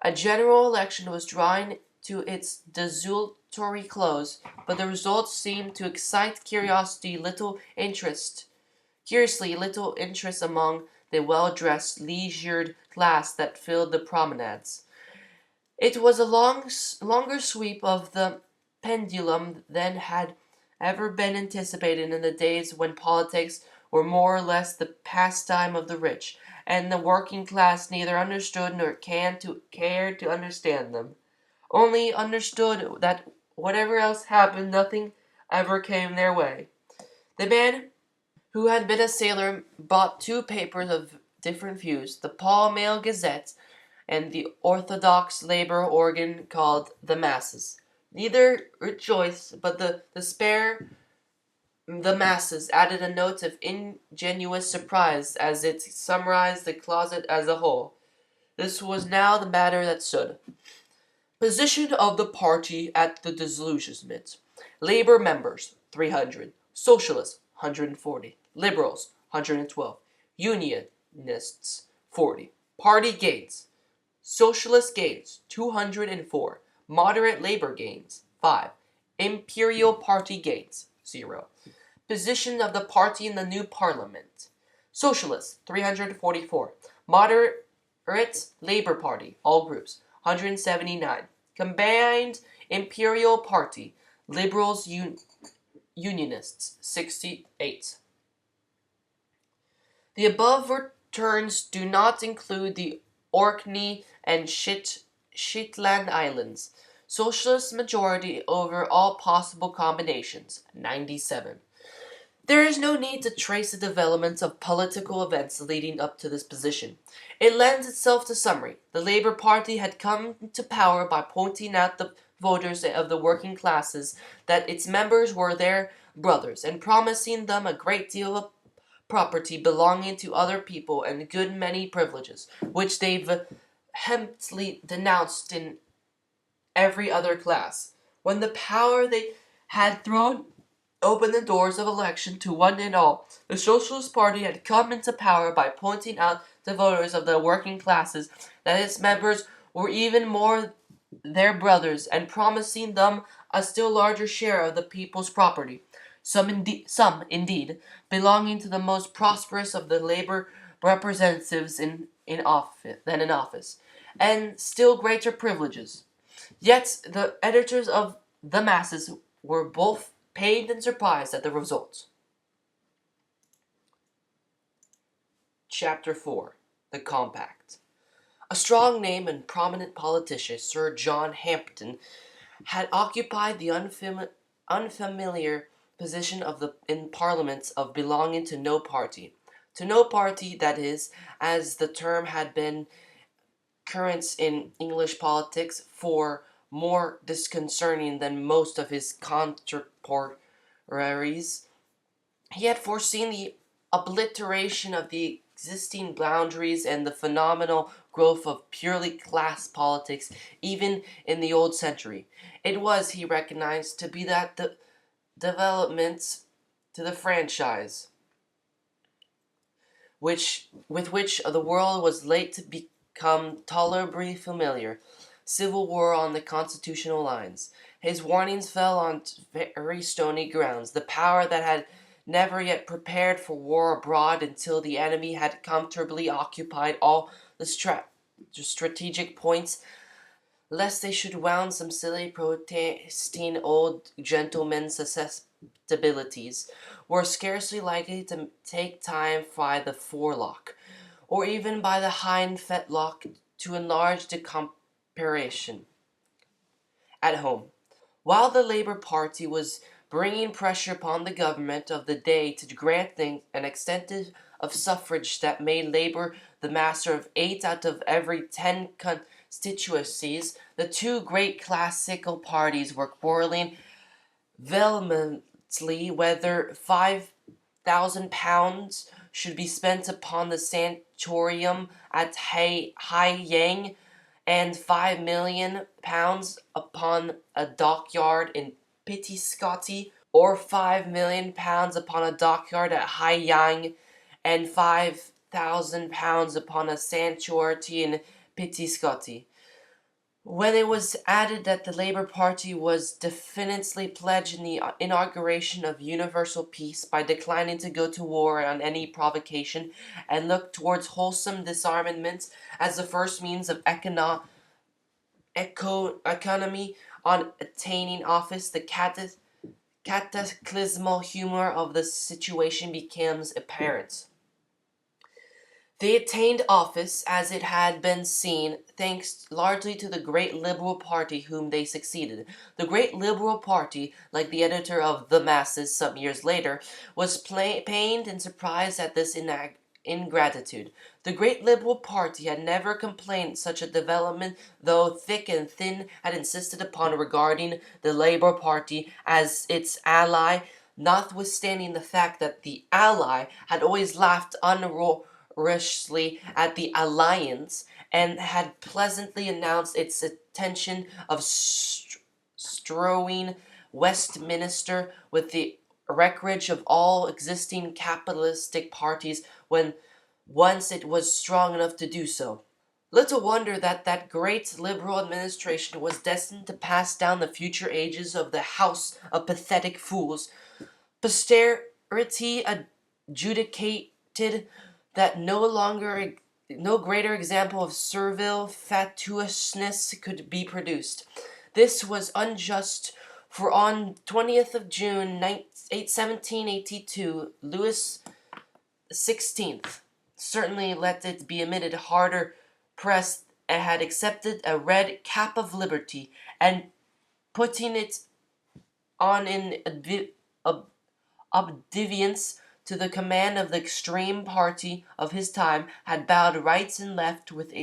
A general election was drawing to its desultory close, but the results seemed to excite curiously little interest among the well-dressed, leisured class that filled the promenades. It was a longer sweep of the pendulum than had ever been anticipated in the days when politics were more or less the pastime of the rich, and the working class neither understood nor cared to understand them. Only understood that whatever else happened, nothing ever came their way. The man who had been a sailor bought two papers of different views, the Pall Mall Gazette and the orthodox labor organ called the Masses. Neither rejoiced, but the Masses added a note of ingenuous surprise as it summarized the closet as a whole. This was now the matter that stood. Position of the party at the disillusionment. Labor members, 300. Socialists, 140. Liberals, 112. Unionists, 40. Party gains. Socialist gains, 204. Moderate labor gains, 5. Imperial Party gains, 0. Position of the party in the new parliament. Socialists, 344. Moderate Labor Party, all groups, 179. Combined Imperial Party, Liberals, Unionists, 68. The above returns do not include the Orkney and Shetland Islands. Socialist majority over all possible combinations, 97. There is no need to trace the developments of political events leading up to this position. It lends itself to summary. The Labour Party had come to power by pointing out the voters of the working classes that its members were their brothers, and promising them a great deal of property belonging to other people and a good many privileges, which they vehemently denounced in every other class. When the power they had thrown open the doors of election to one and all, the Socialist Party had come into power by pointing out to voters of the working classes that its members were even more their brothers, and promising them a still larger share of the people's property, some indeed belonging to the most prosperous of the labor representatives in office, and still greater privileges. Yet the editors of the Masses were both pained and surprised at the results. Chapter 4. The Compact. A strong name and prominent politician, Sir John Hampden, had occupied the unfamiliar position in Parliament of belonging to no party. To no party, that is, as the term had been current in English politics for more disconcerting than most of his contemporaries. He had foreseen the obliteration of the existing boundaries and the phenomenal growth of purely class politics even in the old century. It was, he recognized, to be that the development to the franchise with which the world was late to become tolerably familiar. Civil war on the constitutional lines. His warnings fell on very stony grounds. The power that had never yet prepared for war abroad until the enemy had comfortably occupied all the strategic points, lest they should wound some silly protesting old gentleman's susceptibilities, were scarcely likely to take time by the forelock, or even by the hind fetlock, to enlarge the comparison. At home, while the Labour Party was bringing pressure upon the government of the day to grant an extent of suffrage that made Labour the master of 8 out of every 10 constituencies, the two great classical parties were quarrelling vehemently whether £5,000 should be spent upon the sanatorium at Hai Yang and £5,000,000 upon a dockyard in Pittiscotty, or £5,000,000 upon a dockyard at Hai Yang and £5,000 upon a sanctuary in Pittiscotty. When it was added that the Labour Party was definitely pledged in the inauguration of universal peace by declining to go to war on any provocation, and looked towards wholesome disarmament as the first means of economy on attaining office, the cataclysmal humor of the situation becomes apparent. They attained office, as it had been seen, thanks largely to the great Liberal party whom they succeeded. The great Liberal party, like the editor of The Masses some years later, was pained and surprised at this ingratitude. The great Liberal party had never complained such a development, though thick and thin had insisted upon regarding the Labour Party as its ally, notwithstanding the fact that the ally had always laughed uproariously at the alliance, and had pleasantly announced its intention of strewing Westminster with the wreckage of all existing capitalistic parties when once it was strong enough to do so. Little wonder that great Liberal administration was destined to pass down the future ages of the house of pathetic fools. Posterity adjudicated that no greater example of servile fatuousness could be produced. This was unjust, for on 20th of June 1782, Louis XVI, certainly let it be admitted, harder pressed, had accepted a red cap of liberty, and putting it on in obedience to the command of the extreme party of his time, had bowed right and left with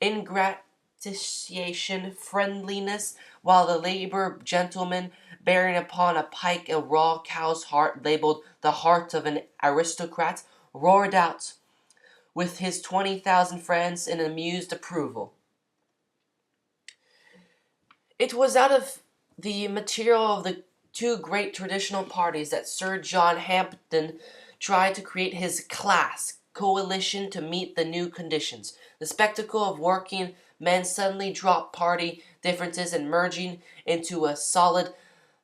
ingratiation friendliness, while the Labour gentleman, bearing upon a pike a raw cow's heart, labelled the heart of an aristocrat, roared out with his 20,000 friends in amused approval. It was out of the material of the two great traditional parties that Sir John Hampden tried to create his class coalition to meet the new conditions. The spectacle of working men suddenly drop party differences and merging into a solid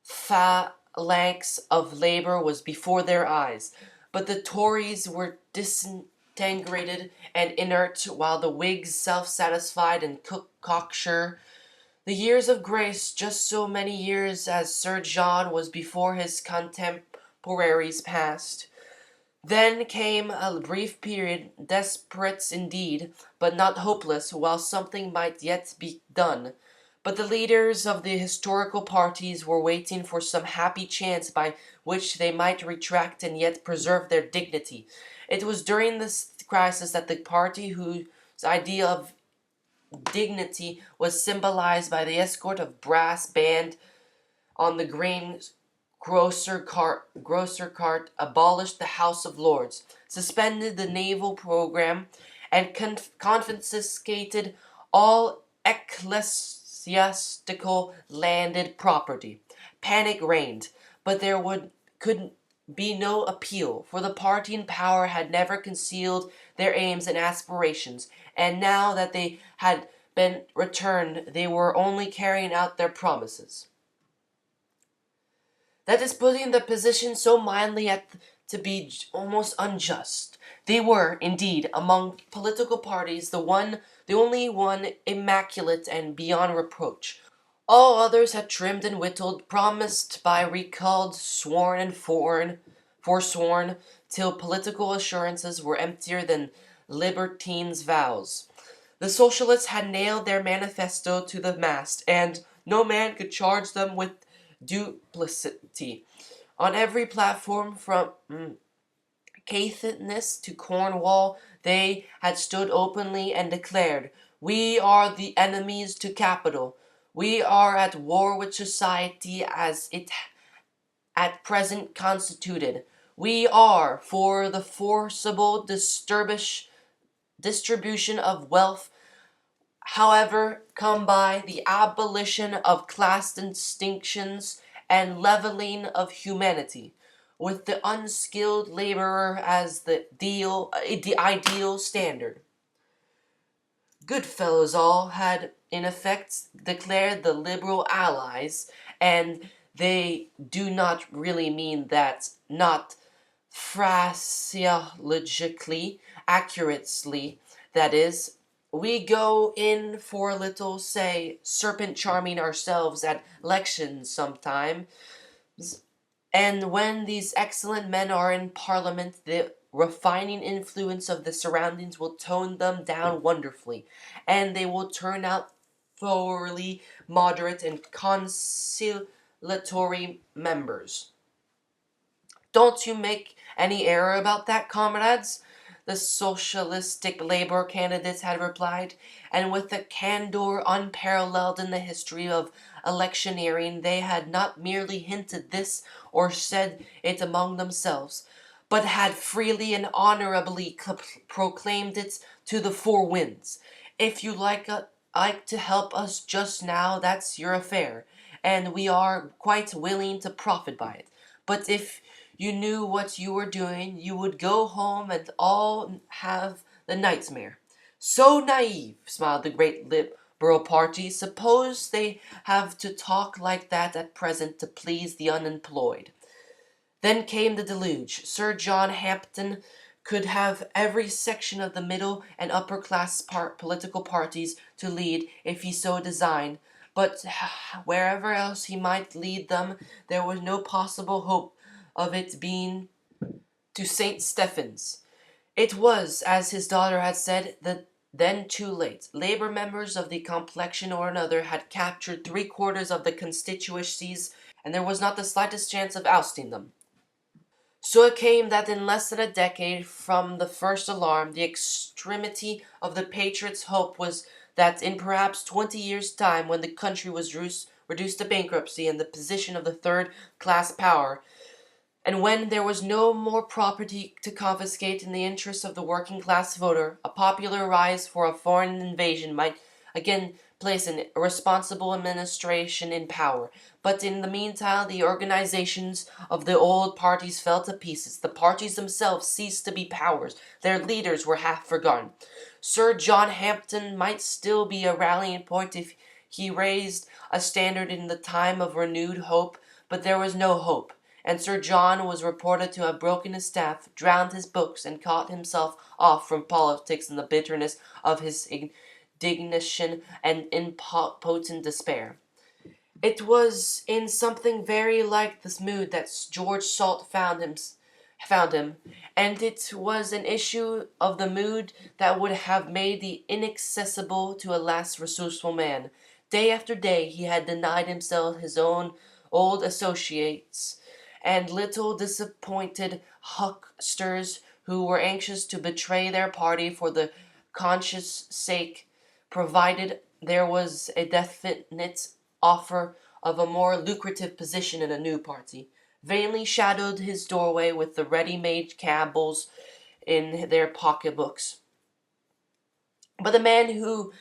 phalanx of labor was before their eyes. But the Tories were disintegrated and inert, while the Whigs, self-satisfied and cocksure. The years of grace, just so many years as Sir John was before his contemporaries passed. Then came a brief period, desperate indeed, but not hopeless, while something might yet be done. But the leaders of the historical parties were waiting for some happy chance by which they might retract and yet preserve their dignity. It was during this crisis that the party whose idea of dignity was symbolized by the escort of brass band on the green grocer cart, abolished the House of Lords, suspended the naval program, and confiscated all ecclesiastical landed property. Panic reigned, but could be no appeal, for the party in power had never concealed their aims and aspirations, and now that they had been returned, they were only carrying out their promises. That is putting the position so mildly to be almost unjust. They were, indeed, among political parties, the only one immaculate and beyond reproach. All others had trimmed and whittled, promised by recalled, sworn and forsworn, till political assurances were emptier than libertines' vows. The Socialists had nailed their manifesto to the mast, and no man could charge them with duplicity. On every platform, from Caithness to Cornwall, they had stood openly and declared, "We are the enemies to capital. We are at war with society as it at present constituted. We are for the forcible distribution of wealth, however come by, the abolition of class distinctions, and leveling of humanity, with the unskilled laborer as the ideal standard." Good fellows all had in effect declared the Liberal allies, and they do not really mean that, not phraseologically accurately, that is. We go in for a little, say, serpent charming ourselves at elections sometimes, and when these excellent men are in Parliament, the refining influence of the surroundings will tone them down wonderfully, and they will turn out thoroughly moderate and conciliatory members. Don't you make any error about that, comrades. the socialistic Labour candidates had replied, and with a candour unparalleled in the history of electioneering, they had not merely hinted this or said it among themselves, but had freely and honorably proclaimed it to the four winds. If you like to help us just now, that's your affair, and we are quite willing to profit by it. But if you knew what you were doing, you would go home and all have the nightmare. So naive, smiled the great Liberal party. Suppose they have to talk like that at present to please the unemployed. Then came the deluge. Sir John Hampden could have every section of the middle and upper class political parties to lead if he so designed, but wherever else he might lead them, there was no possible hope of it being to St. Stephen's. It was, as his daughter had said, then too late. Labour members of the complexion or another had captured 3/4 of the constituencies, and there was not the slightest chance of ousting them. So it came that in less than a decade from the first alarm, the extremity of the patriots' hope was that in perhaps 20 years' time, when the country was reduced to bankruptcy and the position of the third-class power, and when there was no more property to confiscate in the interests of the working-class voter, a popular rise for a foreign invasion might again place an irresponsible administration in power. But in the meantime, the organizations of the old parties fell to pieces. The parties themselves ceased to be powers. Their leaders were half forgotten. Sir John Hampden might still be a rallying point if he raised a standard in the time of renewed hope, but there was no hope, and Sir John was reported to have broken his staff, drowned his books, and cut himself off from politics in the bitterness of his indignation and impotent despair. It was in something very like this mood that George Salt found him, and it was an issue of the mood that would have made the inaccessible to a less resourceful man. Day after day he had denied himself his own old associates, and little disappointed hucksters who were anxious to betray their party for the conscience sake, provided there was a definite offer of a more lucrative position in a new party, vainly shadowed his doorway with the ready-made cabals in their pocketbooks. But the man who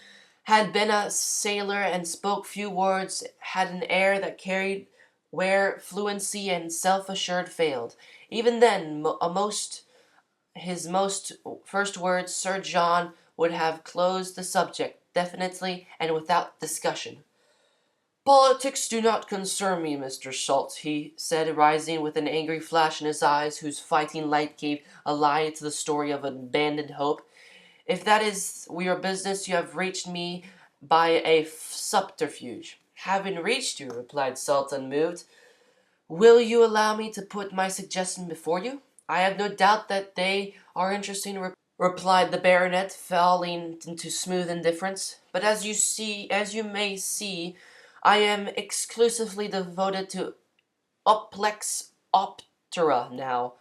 had been a sailor and spoke few words had an air that carried where fluency and self-assured failed. Even then, his most first words, Sir John would have closed the subject definitely and without discussion. Politics do not concern me, Mr. Salt, he said, rising with an angry flash in his eyes, whose fighting light gave a lie to the story of abandoned hope. If that is your business, you have reached me by a subterfuge. Haven't reached you, replied Salt, unmoved. Will you allow me to put my suggestion before you? I have no doubt that they are interesting, replied the baronet, falling into smooth indifference. But as you may see, I am exclusively devoted to Oplex Optera now.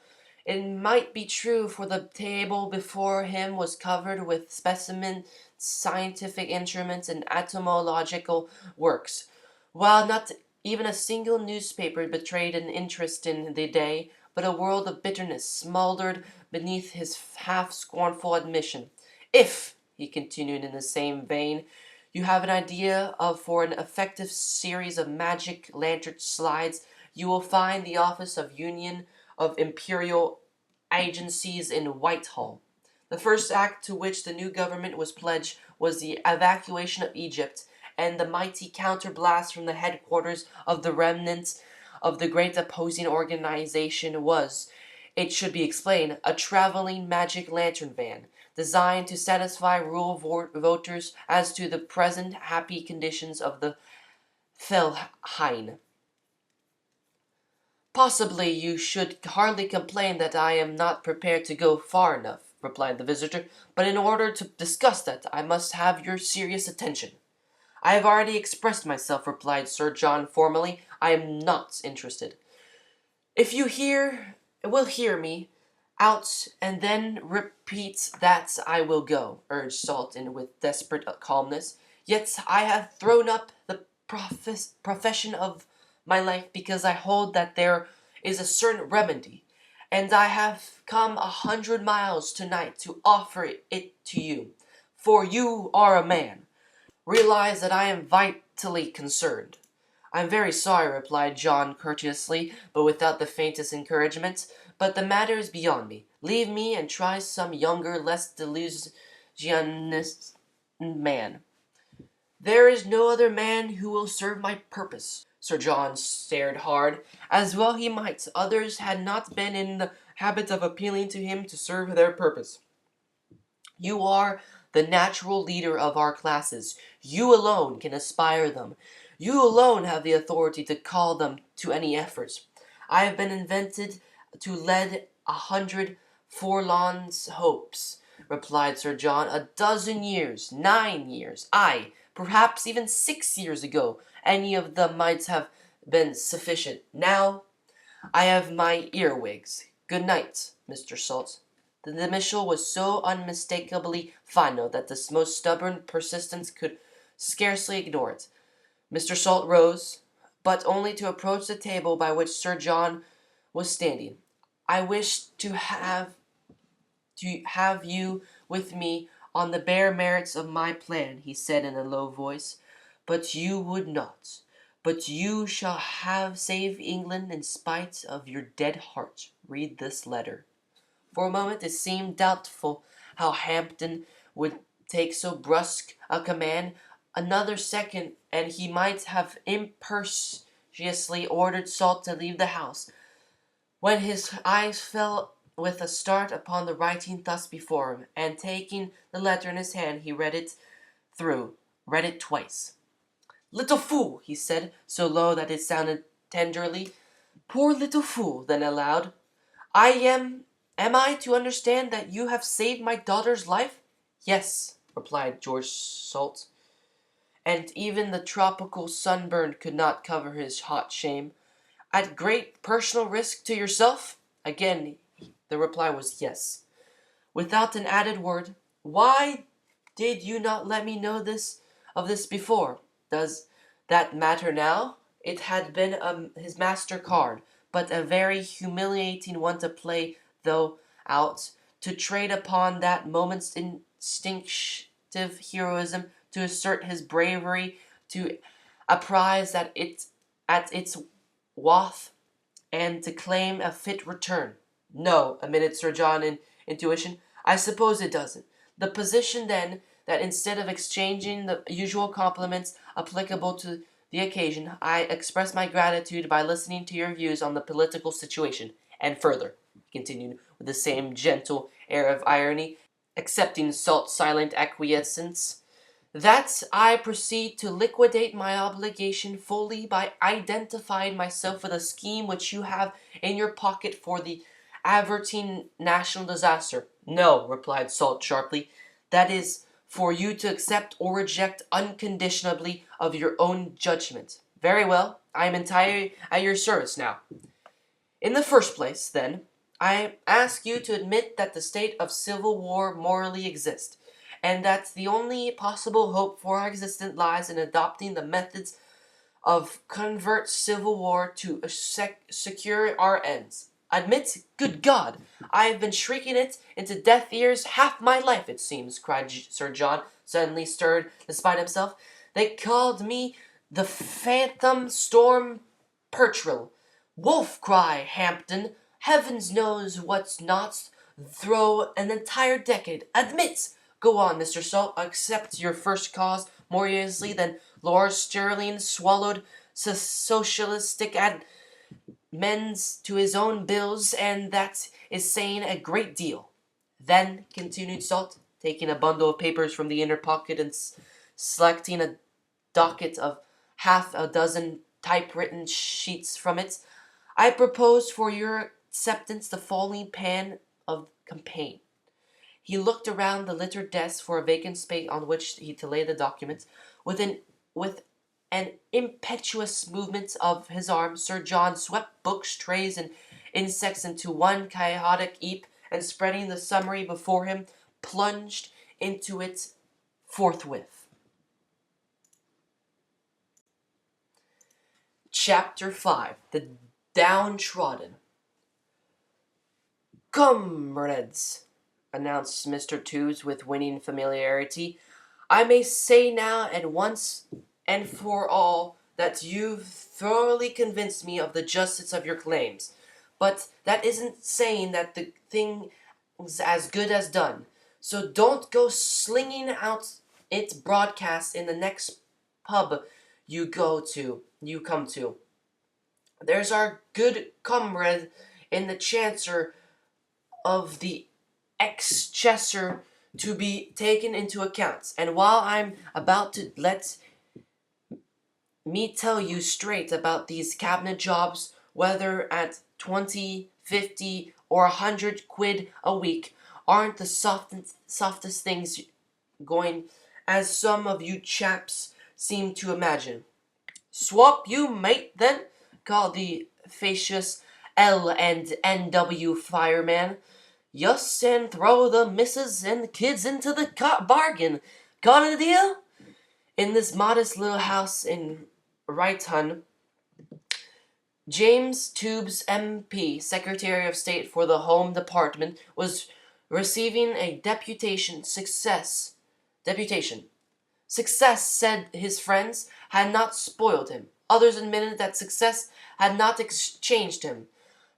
It might be true, for the table before him was covered with specimens, scientific instruments, and entomological works, while not even a single newspaper betrayed an interest in the day, but a world of bitterness smouldered beneath his half-scornful admission. If, he continued in the same vein, you have an idea of for an effective series of magic lantern slides, you will find the office of Union of Imperial Agencies in Whitehall. The first act to which the new government was pledged was the evacuation of Egypt, and the mighty counterblast from the headquarters of the remnants of the great opposing organization was, it should be explained, a traveling magic lantern van, designed to satisfy rural voters as to the present happy conditions of the Felhain. Possibly you should hardly complain that I am not prepared to go far enough, replied the visitor, but in order to discuss that, I must have your serious attention. I have already expressed myself, replied Sir John formally. I am not interested. If you will hear me, out and then repeat that I will go, urged Sultan with desperate calmness. Yet I have thrown up the profession of my life because I hold that there is a certain remedy, and I have come 100 miles tonight to offer it to you, for you are a man. Realize that I am vitally concerned. I am very sorry, replied John courteously, but without the faintest encouragement. But the matter is beyond me. Leave me and try some younger, less delusionist man. There is no other man who will serve my purpose. Sir John stared hard, as well he might. Others had not been in the habit of appealing to him to serve their purpose. You are the natural leader of our classes. You alone can inspire them. You alone have the authority to call them to any efforts. I have been invented to lead 100 forlorn hopes, replied Sir John, 12 years, 9 years, aye, perhaps even 6 years ago. Any of them might have been sufficient. Now I have my earwigs. Good night, Mr. Salt. The dismissal was so unmistakably final that the most stubborn persistence could scarcely ignore it. Mr. Salt rose, but only to approach the table by which Sir John was standing. I wish to have you with me on the bare merits of my plan, he said in a low voice, but you would not. But you shall have save England in spite of your dead heart. Read this letter. For a moment it seemed doubtful how Hampden would take so brusque a command. Another second, and he might have imperiously ordered Salt to leave the house, when his eyes fell with a start upon the writing thus before him, and taking the letter in his hand, he read it through, read it twice. Little fool, he said, so low that it sounded tenderly. Poor little fool, then aloud. Am I to understand that you have saved my daughter's life? Yes, replied George Salt, and even the tropical sunburn could not cover his hot shame. At great personal risk to yourself? Again the reply was yes. Without an added word. Why did you not let me know this before? Does that matter now? It had been his master card, but a very humiliating one to play though out, to trade upon that moment's instinctive heroism, to assert his bravery, to apprise at its worth, and to claim a fit return. No, admitted Sir John in intuition. I suppose it doesn't. The position, then, that instead of exchanging the usual compliments applicable to the occasion, I express my gratitude by listening to your views on the political situation. And further, he continued with the same gentle air of irony, accepting Salt's silent acquiescence, that I proceed to liquidate my obligation fully by identifying myself with a scheme which you have in your pocket for the averting national disaster. No, replied Salt sharply, that is for you to accept or reject unconditionally of your own judgment. Very well, I am entirely at your service now. In the first place, then, I ask you to admit that the state of civil war morally exists, and that the only possible hope for our existence lies in adopting the methods of covert civil war to secure our ends. Admit? Good God! I have been shrieking it into deaf ears half my life, it seems, cried Sir John, suddenly stirred despite himself. They called me the Phantom Storm Petrel. Wolf cry, Hampden. Heavens knows what's not through an entire decade. Admit! Go on, Mr. Salt. Accept your first cause more easily than Lord Stirling swallowed socialistic amends to his own bills, and that is saying a great deal. Then, continued Salt, taking a bundle of papers from the inner pocket and selecting a docket of half a dozen typewritten sheets from it, I propose for your acceptance the following plan of campaign. He looked around the littered desk for a vacant space on which to lay the documents. With an impetuous movement of his arm, Sir John swept books, trays, and insects into one chaotic heap and spreading the summary before him, plunged into it forthwith. Chapter 5. The Downtrodden. "Comrades," announced Mr. Tubes with winning familiarity, "I may say now at once and for all that you've thoroughly convinced me of the justice of your claims. But that isn't saying that the thing's as good as done. So don't go slinging out it broadcast in the next pub you come to. There's our good comrade in the Chancellor of the Exchequer to be taken into account. And while I'm about to let me tell you straight about these cabinet jobs, whether at 20, 50, or 100 quid a week, aren't the softest things going, as some of you chaps seem to imagine." "Swap you, mate, then?" called the facetious L&N.W. fireman. "Yus, and throw the missus and the kids into the bargain. Got a deal?" In this modest little house in Righton, James Tubes, MP, Secretary of State for the Home Department, was receiving a deputation. Success, said his friends, had not spoiled him. Others admitted that success had not exchanged him.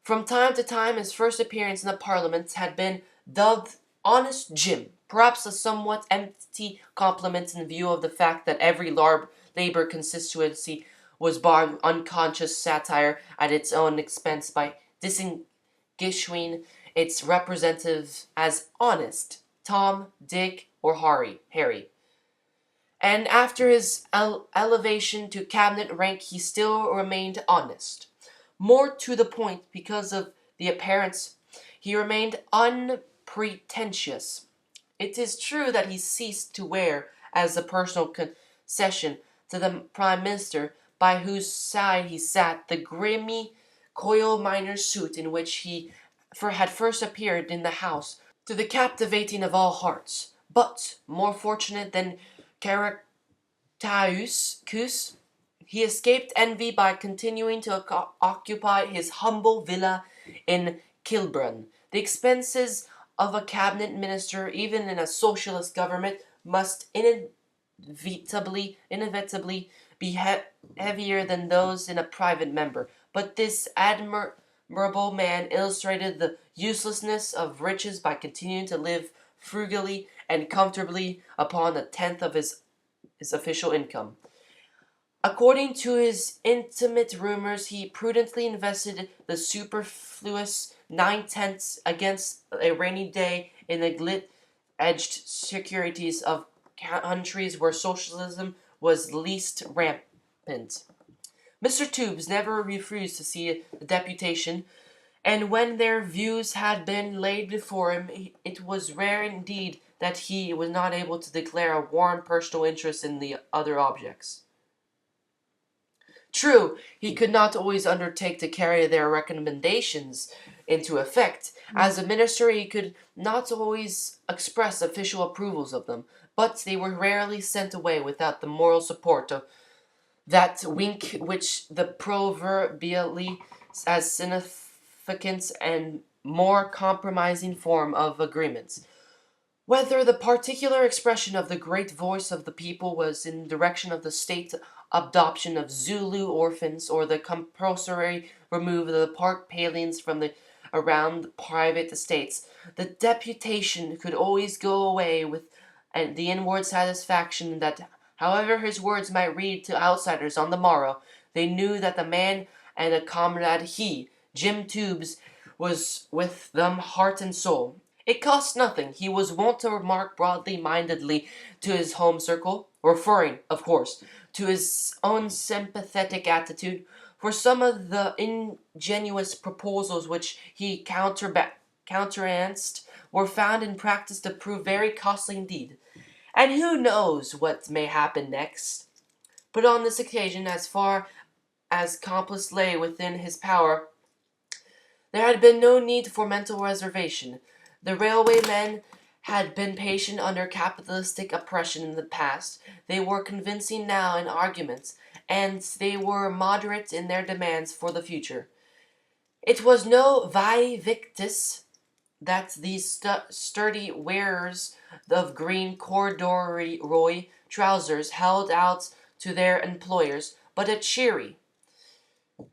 From time to time his first appearance in the Parliament had been dubbed Honest Jim, perhaps a somewhat empty compliment in view of the fact that every Labour constituency was barred unconscious satire at its own expense by distinguishing its representatives as honest, Tom, Dick, or Harry. And after his elevation to cabinet rank he still remained honest. More to the point, because of the appearance, he remained unpretentious. It is true that he ceased to wear, as a personal concession to the Prime Minister by whose side he sat, the grimy coil miner's suit in which he had first appeared in the House, to the captivating of all hearts. But, more fortunate than Caractacus, he escaped envy by continuing to occupy his humble villa in Kilburn. The expenses of a cabinet minister, even in a socialist government, must inevitably be heavier than those in a private member. But this admirable man illustrated the uselessness of riches by continuing to live frugally and comfortably upon a tenth of his official income. According to his intimate rumors, he prudently invested the superfluous 9/10 against a rainy day in the gilt-edged securities of countries where socialism was least rampant. Mr. Tubes never refused to see the deputation, and when their views had been laid before him, it was rare indeed that he was not able to declare a warm personal interest in the other objects. True, he could not always undertake to carry their recommendations into effect. As a minister, he could not always express official approvals of them, but they were rarely sent away without the moral support of that wink which the proverbially as significant and more compromising form of agreements. Whether the particular expression of the great voice of the people was in direction of the state adoption of Zulu orphans, or the compulsory removal of the park palings from the around private estates, the deputation could always go away with the inward satisfaction that, however his words might read to outsiders on the morrow, they knew that the man and a comrade, he, Jim Tubes, was with them heart and soul. It cost nothing, he was wont to remark broadly-mindedly to his home circle, referring, of course, to his own sympathetic attitude, for some of the ingenious proposals which he countenanced were found in practice to prove very costly indeed. And who knows what may happen next? But on this occasion, as far as accomplice lay within his power, there had been no need for mental reservation. The railwaymen had been patient under capitalistic oppression in the past. They were convincing now in arguments, and they were moderate in their demands for the future. It was no vae victis that these sturdy wearers of green corduroy trousers held out to their employers, but a cheery,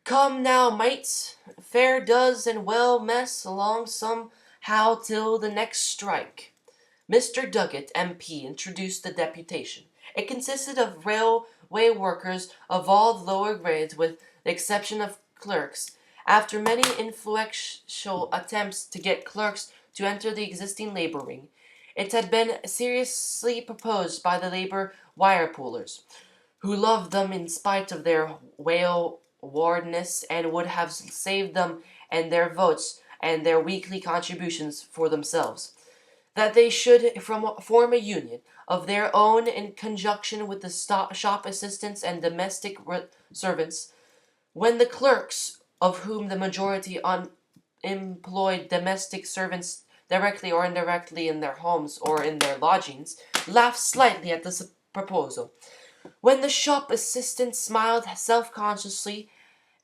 "Come now, mates, fair does and well mess along somehow till the next strike." Mr. Duggett, M.P., introduced the deputation. It consisted of railway workers of all the lower grades, with the exception of clerks. After many influential attempts to get clerks to enter the existing labor ring, it had been seriously proposed by the labor wire pullers, who loved them in spite of their waywardness, and would have saved them and their votes and their weekly contributions for themselves, that they should form a union of their own in conjunction with the shop assistants and domestic servants, when the clerks, of whom the majority employed domestic servants directly or indirectly in their homes or in their lodgings, laughed slightly at this proposal, when the shop assistants smiled self-consciously,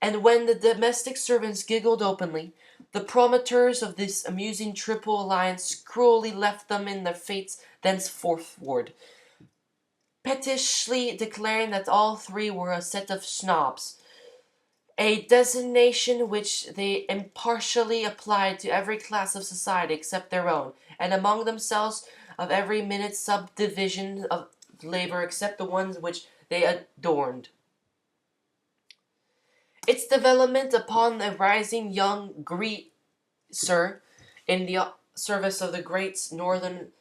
and when the domestic servants giggled openly, the promoters of this amusing triple alliance cruelly left them in their fates thenceforward, pettishly declaring that all three were a set of snobs, a designation which they impartially applied to every class of society except their own, and among themselves of every minute subdivision of labor except the ones which they adorned. Its development upon the rising young greaser in the service of the Great Northern,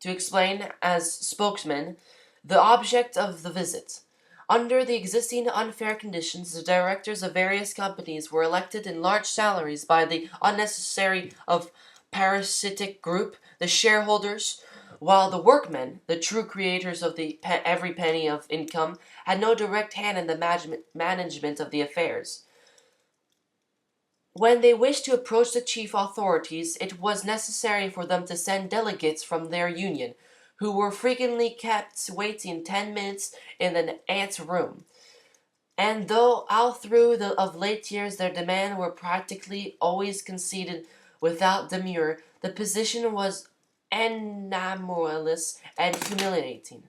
to explain, as spokesman, the object of the visit. Under the existing unfair conditions, the directors of various companies were elected in large salaries by the unnecessary of parasitic group, the shareholders, while the workmen, the true creators of the every penny of income, had no direct hand in the management of the affairs. When they wished to approach the chief authorities, it was necessary for them to send delegates from their union, who were frequently kept waiting 10 minutes in an ante room. And though all through of late years their demands were practically always conceded without demur, the position was anomalous and humiliating.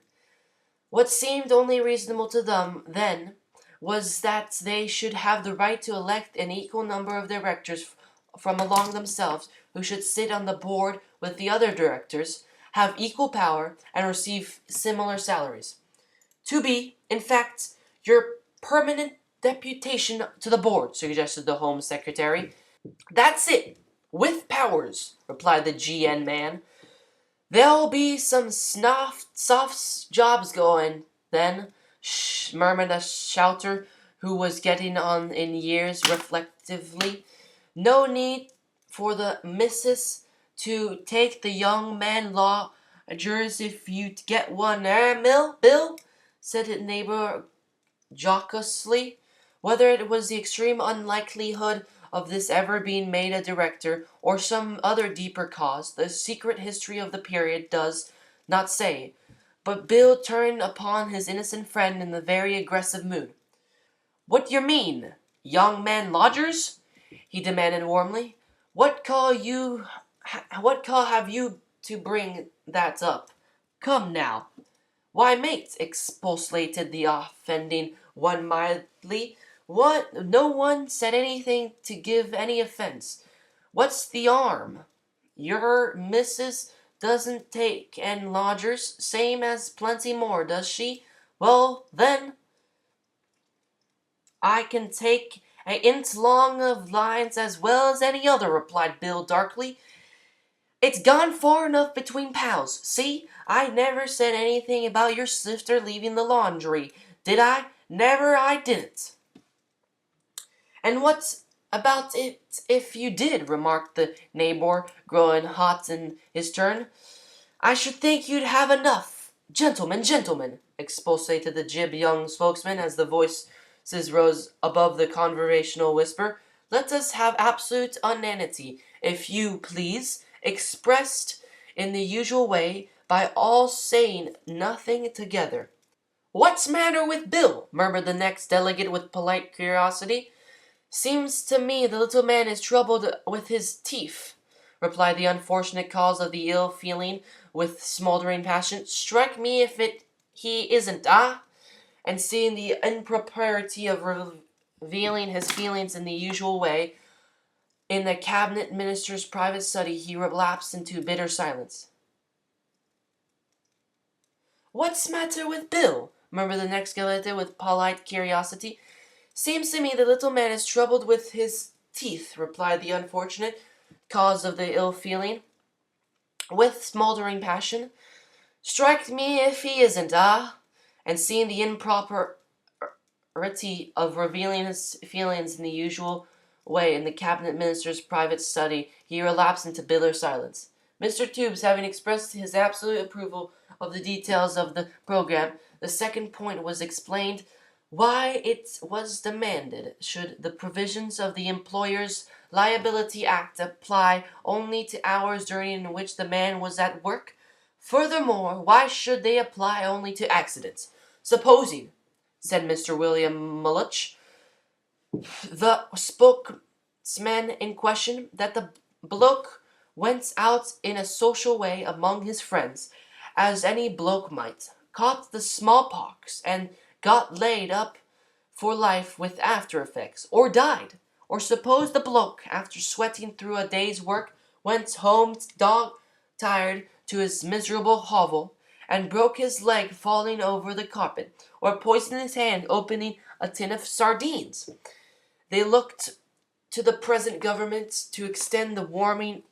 What seemed only reasonable to them then was that they should have the right to elect an equal number of directors from among themselves, who should sit on the board with the other directors, have equal power, and receive similar salaries. To be, in fact, your permanent deputation to the board, suggested the Home Secretary. That's it, with powers, replied the GN man. There'll be some soft jobs going, then, murmured a shouter who was getting on in years, reflectively. No need for the missus to take the young man lodgers if you get one, Bill? Said his neighbor jocosely. Whether it was the extreme unlikelihood of this ever being made a director, or some other deeper cause, the secret history of the period does not say. But Bill turned upon his innocent friend in a very aggressive mood. "What yer mean, young man lodgers?" he demanded warmly. What call have you to bring that up? Come now." "Why, mate," expostulated the offending one mildly, no one said anything to give any offense. What's the harm? Your missus doesn't take in lodgers, same as plenty more, does she? Well, then, I can take a inch long of lines as well as any other," replied Bill darkly. "It's gone far enough between pals. See, I never said anything about your sister leaving the laundry, did I? Never I didn't." "And what about it if you did?" remarked the neighbor, growing hot in his turn. "I should think you'd have enough. Gentlemen, expostulated the jib young spokesman as the voices rose above the conversational whisper. "Let us have absolute unanimity, if you please, expressed in the usual way by all saying nothing together. "What's matter with Bill?" murmured the next delegate with polite curiosity. "Seems to me the little man is troubled with his teeth," replied the unfortunate cause of the ill feeling with smoldering passion. "Strike me if he isn't, ah?" And seeing the impropriety of revealing his feelings in the usual way, in the cabinet minister's private study, he relapsed into bitter silence. "What's matter with Bill?" murmured the next delegate with polite curiosity. "Seems to me the little man is troubled with his teeth," replied the unfortunate cause of the ill feeling, with smoldering passion. "Strike me if he isn't, ah?" And seeing the impropriety of revealing his feelings in the usual way in the cabinet minister's private study, he relapsed into bitter silence. Mr. Tubes having expressed his absolute approval of the details of the program, the second point was explained. Why it was demanded, should the provisions of the Employers' Liability Act apply only to hours during which the man was at work? Furthermore, why should they apply only to accidents? "Supposing," said Mr. William Mulluch, the spokesman in question, "that the bloke went out in a social way among his friends, as any bloke might, caught the smallpox, and got laid up for life with after effects, or died. Or suppose the bloke, after sweating through a day's work, went home dog tired to his miserable hovel, and broke his leg falling over the carpet, or poisoned his hand opening a tin of sardines. They looked to the present government to extend the working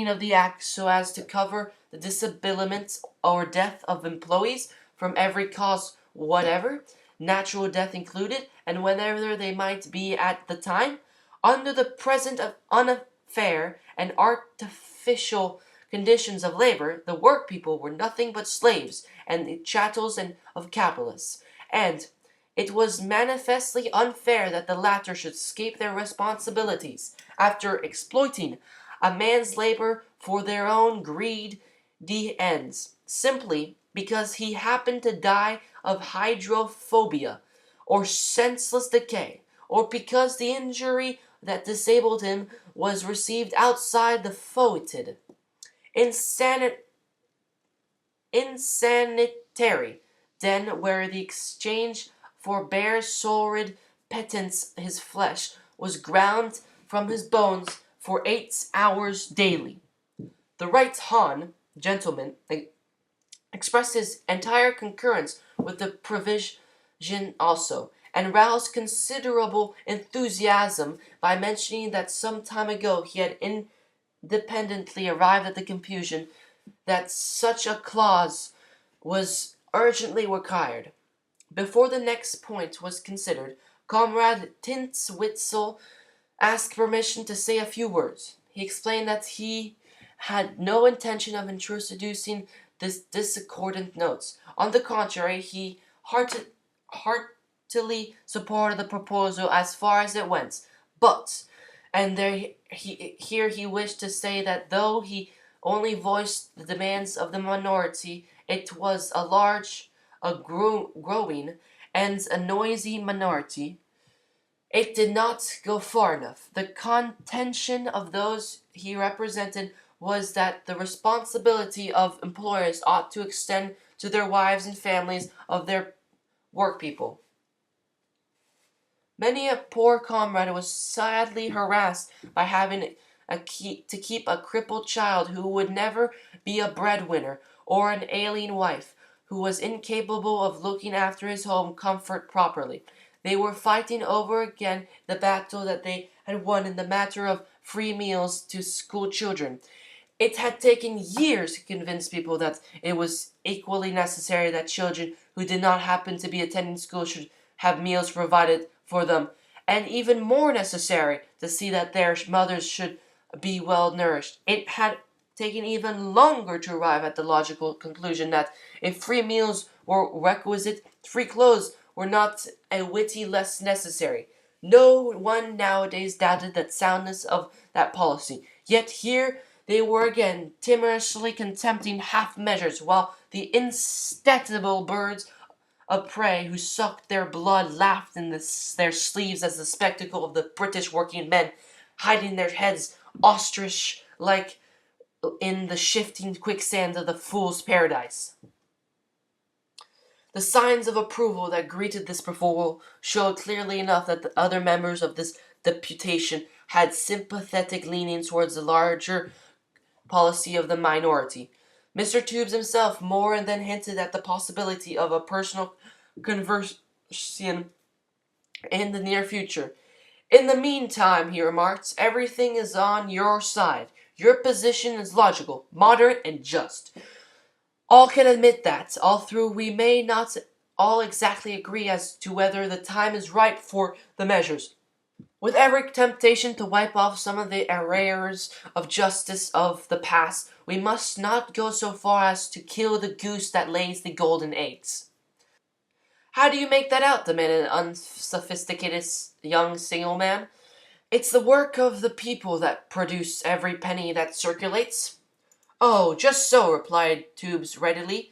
of the act so as to cover the disablement or death of employees from every cause whatever, natural death included, and whenever they might be at the time. Under the present unfair and artificial conditions of labor, the work people were nothing but slaves and the chattels of capitalists, and it was manifestly unfair that the latter should escape their responsibilities after exploiting a man's labor for their own greedy ends, simply because he happened to die of hydrophobia or senseless decay, or because the injury that disabled him was received outside the foetid. Insanitary, then, where the exchange for bare sordid pittance his flesh was ground from his bones for 8 hours daily. The right hon. Gentleman expressed his entire concurrence with the provision also, and roused considerable enthusiasm by mentioning that some time ago he had independently arrived at the conclusion that such a clause was urgently required. Before the next point was considered, Comrade Tintzwitzel asked permission to say a few words. He explained that he had no intention of introducing this discordant notes. On the contrary, he heartily supported the proposal as far as it went. But, and here he wished to say that though he only voiced the demands of the minority, it was a large, growing, and a noisy minority. It did not go far enough. The contention of those he represented was that the responsibility of employers ought to extend to their wives and families of their workpeople. Many a poor comrade was sadly harassed by having to keep a crippled child who would never be a breadwinner, or an ailing wife who was incapable of looking after his home comfort properly. They were fighting over again the battle that they had won in the matter of free meals to school children. It had taken years to convince people that it was equally necessary that children who did not happen to be attending school should have meals provided for them, and even more necessary to see that their mothers should be well nourished. It had taken even longer to arrive at the logical conclusion that if free meals were requisite, free clothes were not a whit less necessary. No one nowadays doubted the soundness of that policy. Yet here they were again, timorously contempting half measures, while the insatiable birds of prey who sucked their blood laughed in their sleeves as the spectacle of the British working men hiding their heads ostrich like in the shifting quicksands of the fool's paradise. The signs of approval that greeted this proposal showed clearly enough that the other members of this deputation had sympathetic leanings towards the larger policy of the minority. Mr. Tubes himself more than hinted at the possibility of a personal conversion in the near future. In the meantime, he remarked, everything is on your side. Your position is logical, moderate, and just. All can admit that, although we may not all exactly agree as to whether the time is ripe for the measures. With every temptation to wipe off some of the errors of justice of the past, we must not go so far as to kill the goose that lays the golden eggs. How do you make that out? Demanded an unsophisticated young single man. It's the work of the people that produce every penny that circulates. Oh, just so, replied Tubes readily.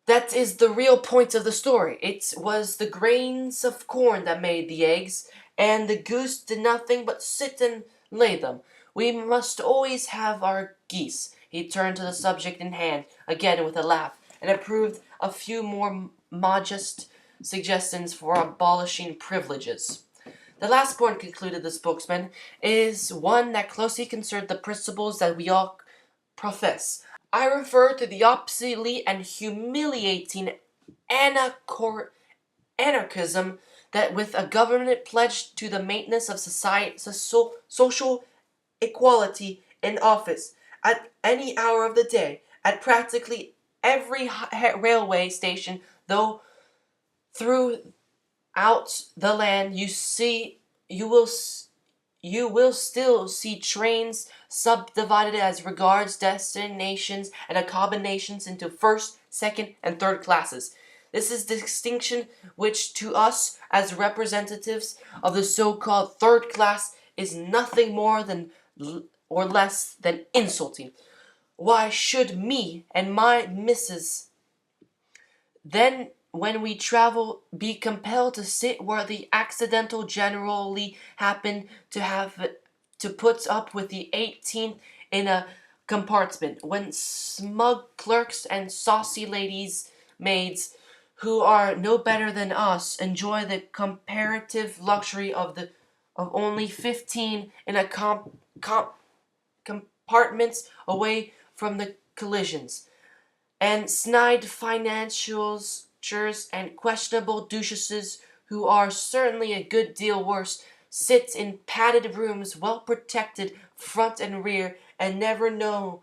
That is the real point of the story. It was the grains of corn that made the eggs, and the goose did nothing but sit and lay them. We must always have our geese. He turned to the subject in hand, again with a laugh, and approved a few more modest suggestions for abolishing privileges. The last point, concluded the spokesman, is one that closely concerns the principles that we all profess. I refer to the obsolete and humiliating anarchism that with a government pledged to the maintenance of social equality in office at any hour of the day, at practically every railway station, though throughout the land you will you will still see trains subdivided as regards destinations and accommodations into first, second, and third classes. This is distinction which to us as representatives of the so-called third class is nothing more than or less than insulting. Why should me and my missus then, when we travel, be compelled to sit where the accidental generally happen to have to put up with the 18th in a compartment, when smug clerks and saucy ladies maids, who are no better than us, enjoy the comparative luxury of only 15 in a compartments away from the collisions, and snide financiers and questionable duchesses, who are certainly a good deal worse, sit in padded rooms well protected front and rear, and never know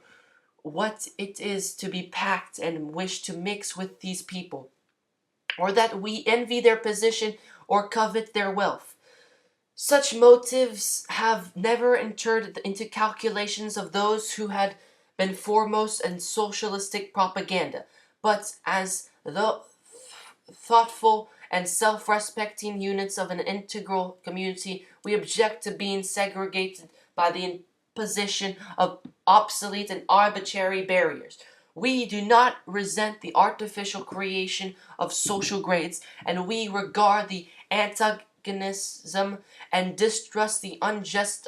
what it is to be packed and wish to mix with these people, or that we envy their position or covet their wealth. Such motives have never entered into calculations of those who had been foremost in socialistic propaganda, but as the thoughtful and self-respecting units of an integral community, we object to being segregated by the imposition of obsolete and arbitrary barriers. We do not resent the artificial creation of social grades, and we regard the antagonism and distrust the unjust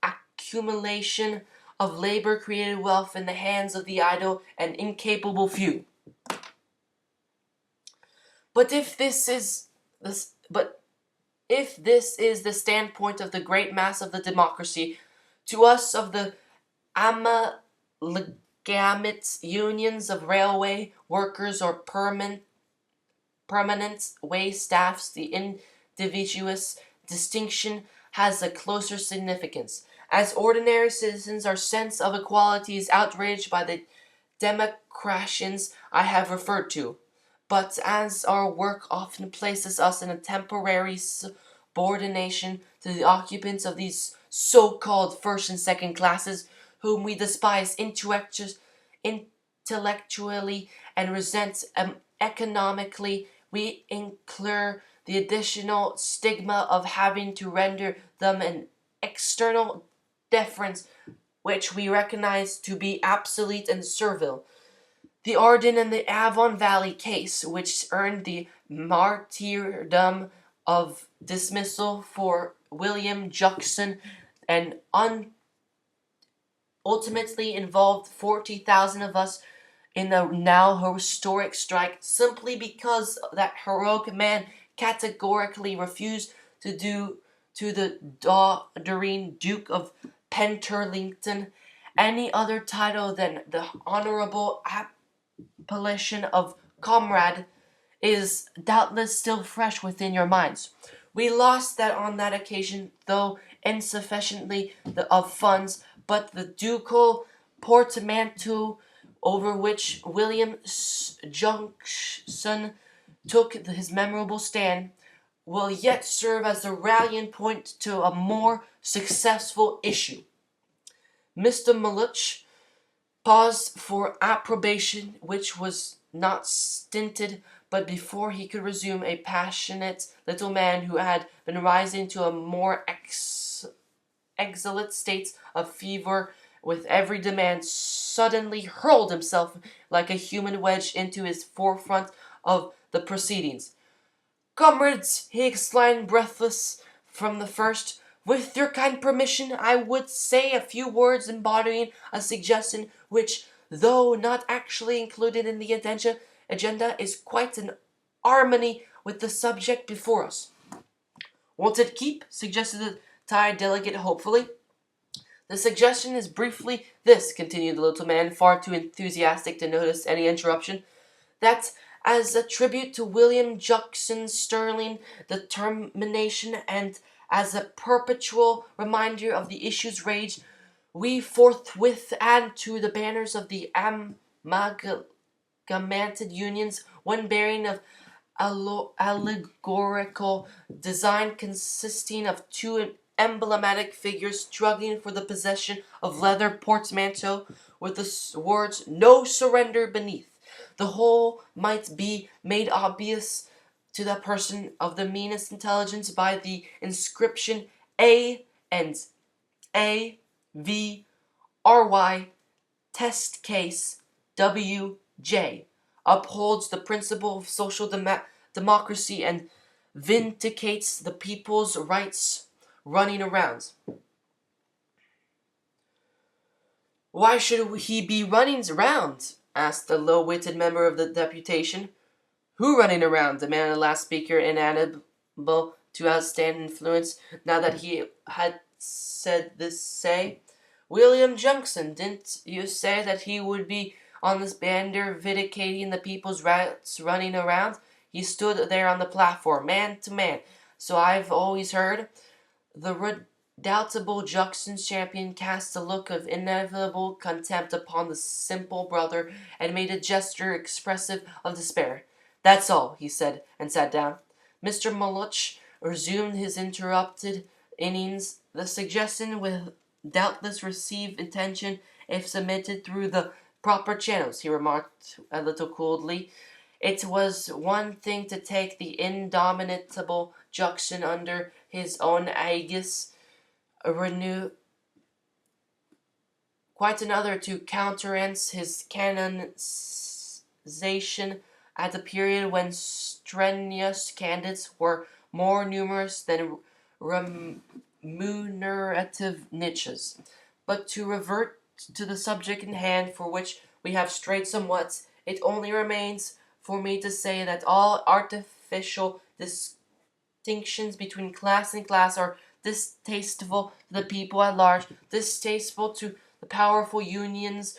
accumulation of labor-created wealth in the hands of the idle and incapable few. But if this is the standpoint of the great mass of the democracy, to us of the amalgamate unions of railway workers or permanent way staffs, the individuous distinction has a closer significance. As ordinary citizens, our sense of equality is outraged by the democrations I have referred to. But as our work often places us in a temporary subordination to the occupants of these so-called first and second classes, whom we despise intellectually and resent economically, we incur the additional stigma of having to render them an external deference which we recognize to be obsolete and servile. The Arden and the Avon Valley case, which earned the martyrdom of dismissal for William Juxon and ultimately involved 40,000 of us in the now historic strike simply because that heroic man categorically refused to do to the doddering Duke of Penterlington any other title than the honorable appellation of comrade, is doubtless still fresh within your minds. We lost that on that occasion, though insufficiently of funds, but the ducal portmanteau over which William Juxon took his memorable stand will yet serve as the rallying point to a more successful issue. Mr. Melluch paused for approbation, which was not stinted, but before he could resume, a passionate little man who had been rising to a more exalted state of fever with every demand suddenly hurled himself like a human wedge into his forefront of the proceedings. "Comrades," he exclaimed, breathless from the first, "with your kind permission, I would say a few words embodying a suggestion which, though not actually included in the agenda, is quite in harmony with the subject before us." "Won't it keep?" suggested the Thai delegate hopefully. "The suggestion is briefly this," continued the little man, far too enthusiastic to notice any interruption, "that as a tribute to William Juxon's sterling determination and as a perpetual reminder of the issues raised, we forthwith add to the banners of the amalgamated unions one bearing of allegorical design consisting of two emblematic figures struggling for the possession of leather portmanteau with the words 'No surrender' beneath. The whole might be made obvious to the person of the meanest intelligence by the inscription A and AVRY test case WJ upholds the principle of social democracy and vindicates the people's rights running around." "Why should he be running around?" asked the low-witted member of the deputation. "Who running around?" demanded the last speaker, inaudible to outstand influence, now that he had said this. "Say, William Juxon, didn't you say that he would be on this banner vindicating the people's rights running around? He stood there on the platform, man to man, so I've always heard." The redoubtable Juxon's champion cast a look of inevitable contempt upon the simple brother and made a gesture expressive of despair. "That's all," he said, and sat down. Mr. Melluch resumed his interrupted innings. "The suggestion will doubtless receive attention if submitted through the proper channels," he remarked a little coldly. It was one thing to take the indomitable Juxon under his own aegis, quite another to countenance his canonization at a period when strenuous candidates were more numerous than remunerative niches. But to revert to the subject in hand, for which we have strayed somewhat, it only remains for me to say that all artificial distinctions between class and class are distasteful to the people at large, distasteful to the powerful unions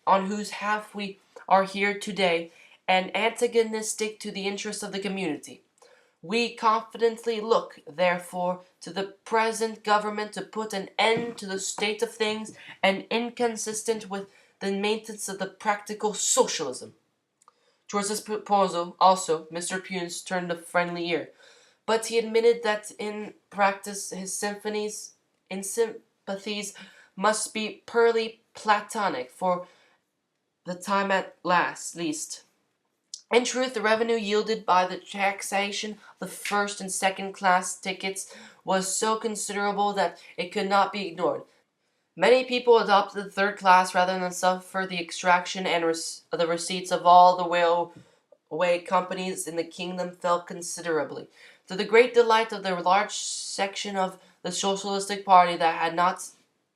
on whose half we are here today, and antagonistic to the interests of the community. We confidently look, therefore, to the present government to put an end to the state of things and inconsistent with the maintenance of the practical socialism. Towards this proposal, also, Mr. Punes turned a friendly ear, but he admitted that in practice his sympathies must be purely platonic for the time at least. In truth, the revenue yielded by the taxation of the first and second class tickets was so considerable that it could not be ignored. Many people adopted the third class rather than suffer the extraction and the receipts of all the railway companies in the kingdom fell considerably, to the great delight of the large section of the Socialistic Party that had not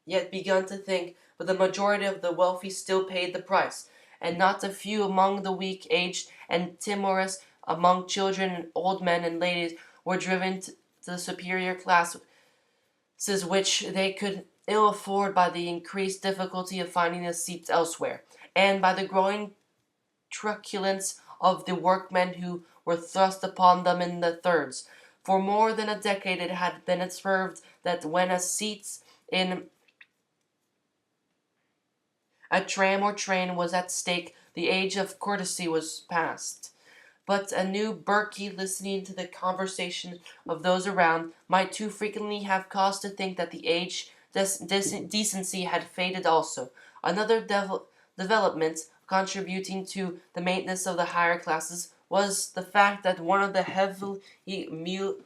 yet begun to think, but the majority of the wealthy still paid the price, and not a few among the weak, aged, and timorous, among children and old men and ladies, were driven to the superior classes which they could ill afford by the increased difficulty of finding a seat elsewhere, and by the growing truculence of the workmen who were thrust upon them in the thirds. For more than a decade it had been observed that when a seat in a tram or train was at stake, the age of courtesy was past. But a new Berkey, listening to the conversation of those around, might too frequently have cause to think that the age decency had faded also. Another development contributing to the maintenance of the higher classes was the fact that one of the heavily mutilated,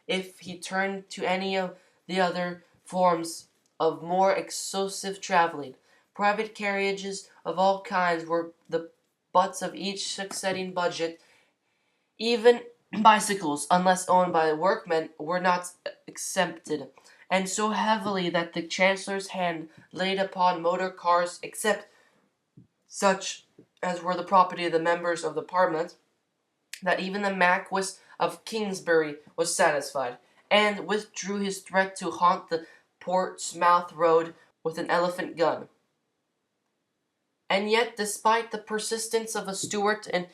if he turned to any of the other forms of more exclusive travelling, private carriages of all kinds were the butts of each succeeding budget. Even bicycles, unless owned by workmen, were not exempted, and so heavily that the Chancellor's hand laid upon motor cars, except such as were the property of the members of the Parliament, that even the Marquis of Kingsbury was satisfied, and withdrew his threat to haunt the Portsmouth road with an elephant gun. And yet, despite the persistence of a Stuart in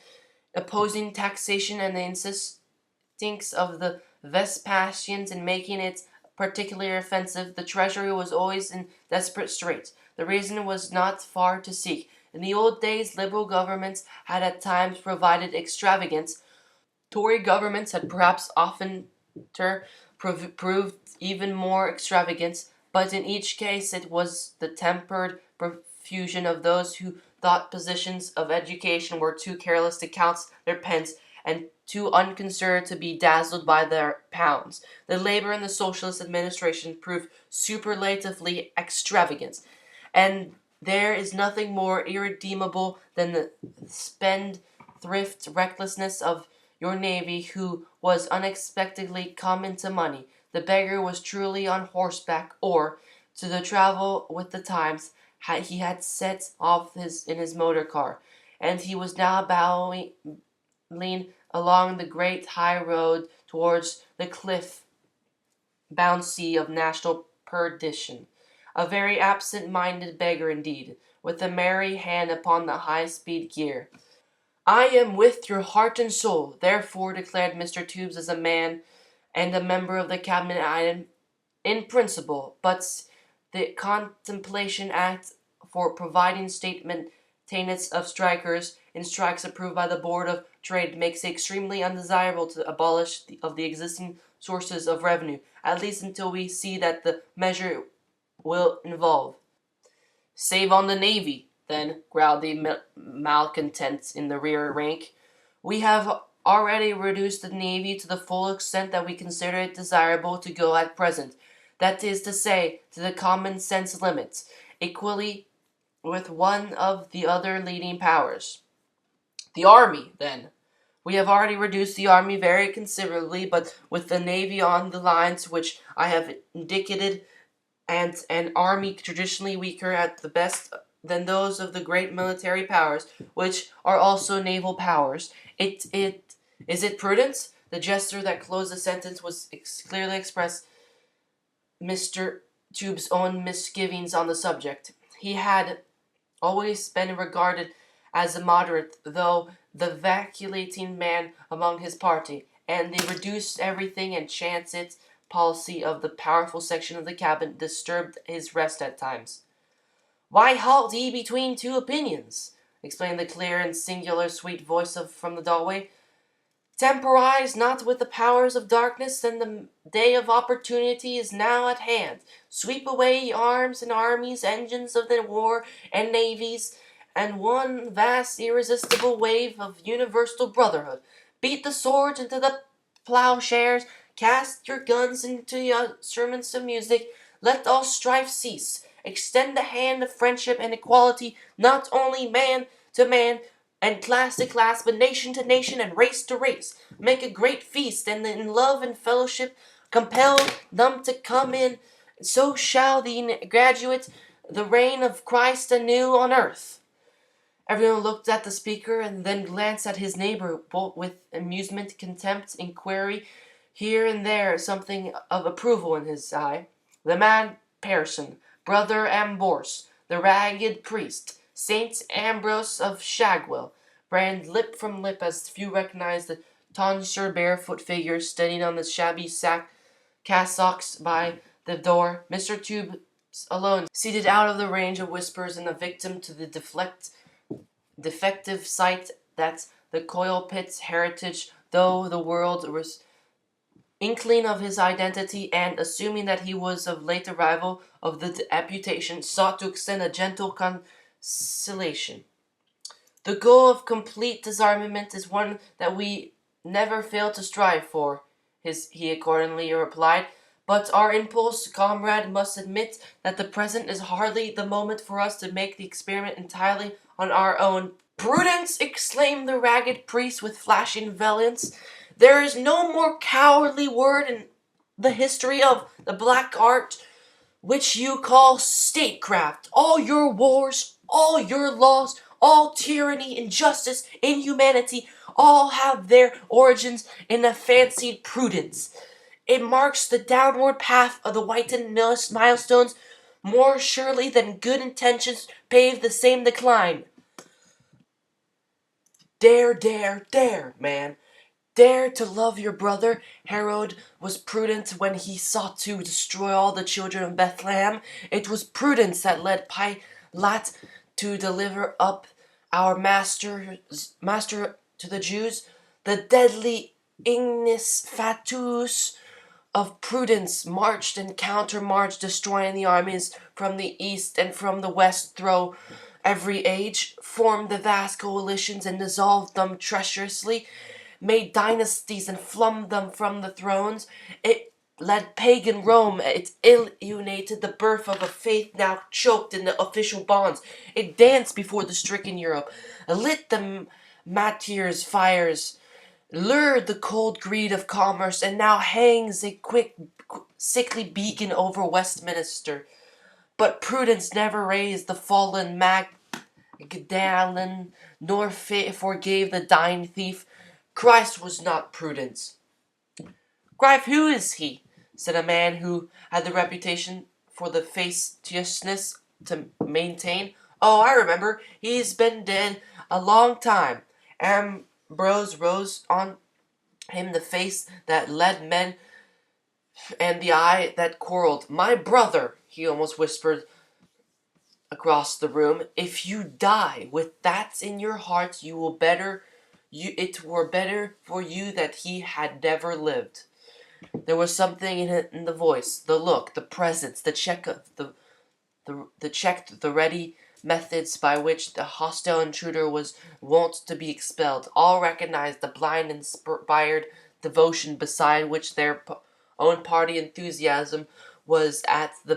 opposing taxation and the insistings of the Vespasians in making it particularly offensive, the Treasury was always in desperate straits. The reason was not far to seek. In the old days, liberal governments had at times provided extravagance. Tory governments had perhaps oftener proved even more extravagant, but in each case it was the tempered profusion of those who thought positions of education were too careless to count their pence and too unconcerned to be dazzled by their pounds. The Labour and the Socialist administration proved superlatively extravagant, and there is nothing more irredeemable than the spendthrift recklessness of your navy, who was unexpectedly come into money. The beggar was truly on horseback, or, to the travel with the times, he had set off in his motor car, and he was now bowling along the great high road towards the cliff-bound sea of national perdition. A very absent-minded beggar indeed, with a merry hand upon the high-speed gear. "I am with your heart and soul, therefore," declared Mr. Tubes, "as a man and a member of the cabinet. I am in principle, but the Contemplation Act for providing state maintenance of strikers in strikes approved by the Board of Trade makes it extremely undesirable to abolish the existing sources of revenue, at least until we see that the measure will involve." "Save on the Navy, then," growled the malcontents in the rear rank. "We have already reduced the Navy to the full extent that we consider it desirable to go at present, that is to say, to the common sense limits, equally with one of the other leading powers." "The Army, then." "We have already reduced the Army very considerably, but with the Navy on the lines which I have indicated, and an army traditionally weaker at the best than those of the great military powers, which are also naval powers, is it prudent?" The gesture that closed the sentence was clearly expressed Mr. Tube's own misgivings on the subject. He had always been regarded as a moderate, though the vacillating man among his party, and the reduced everything and chance it policy of the powerful section of the cabinet disturbed his rest at times. "Why halt ye between two opinions?" explained the clear and singular sweet voice from the doorway. "Temporize not with the powers of darkness, and the day of opportunity is now at hand. Sweep away arms and armies, engines of the war and navies, and one vast irresistible wave of universal brotherhood. Beat the swords into the plowshares, cast your guns into your instruments of music, let all strife cease. Extend the hand of friendship and equality, not only man to man, and class to class, but nation to nation, and race to race. Make a great feast, and in love and fellowship compel them to come in. So shall the graduate the reign of Christ anew on earth. Everyone looked at the speaker and then glanced at his neighbor, both with amusement, contempt, inquiry, here and there something of approval in his eye. The man Pearson, brother Ambrose, the ragged priest, Saint Ambrose of Shagwell, ran lip from lip as few recognized the tonsure barefoot figure standing on the shabby cassocks by the door. Mr. Tube alone, seated out of the range of whispers and a victim to the defective sight that the coil pit's heritage, though the world was inkling of his identity, and assuming that he was of late arrival of the deputation, sought to extend a gentle conciliation. The goal of complete disarmament is one that we never fail to strive for, he accordingly replied. But our impulse, comrade, must admit that the present is hardly the moment for us to make the experiment entirely on our own. Prudence! Exclaimed the ragged priest with flashing valiance. There is no more cowardly word in the history of the black art which you call statecraft. All your wars, all your laws, all tyranny, injustice, inhumanity, all have their origins in a fancied prudence. It marks the downward path of the whitened milestones more surely than good intentions pave the same decline. Dare, man. Dare to love your brother. Herod was prudent when he sought to destroy all the children of Bethlehem. It was prudence that led Pilate to deliver up our master to the Jews. The deadly ignis fatuus of prudence marched and countermarched, destroying the armies from the east and from the west through every age, formed the vast coalitions and dissolved them treacherously, made dynasties and flung them from the thrones. It led pagan Rome. It illuminated the birth of a faith now choked in the official bonds. It danced before the stricken Europe, lit the martyrs' fires, lured the cold greed of commerce, and now hangs a quick, sickly beacon over Westminster. But prudence never raised the fallen Magdalene, nor forgave the dying thief. Christ was not prudence. Gripe, who is he? Said a man who had the reputation for the facetiousness to maintain. Oh, I remember. He's been dead a long time. Ambrose rose on him the face that led men and the eye that quarreled. My brother, he almost whispered across the room, if you die with that in your heart, it were better for you that he had never lived. There was something in the voice, the look, the presence, the ready methods by which the hostile intruder was wont to be expelled. All recognized the blind inspired devotion beside which their own party enthusiasm was at the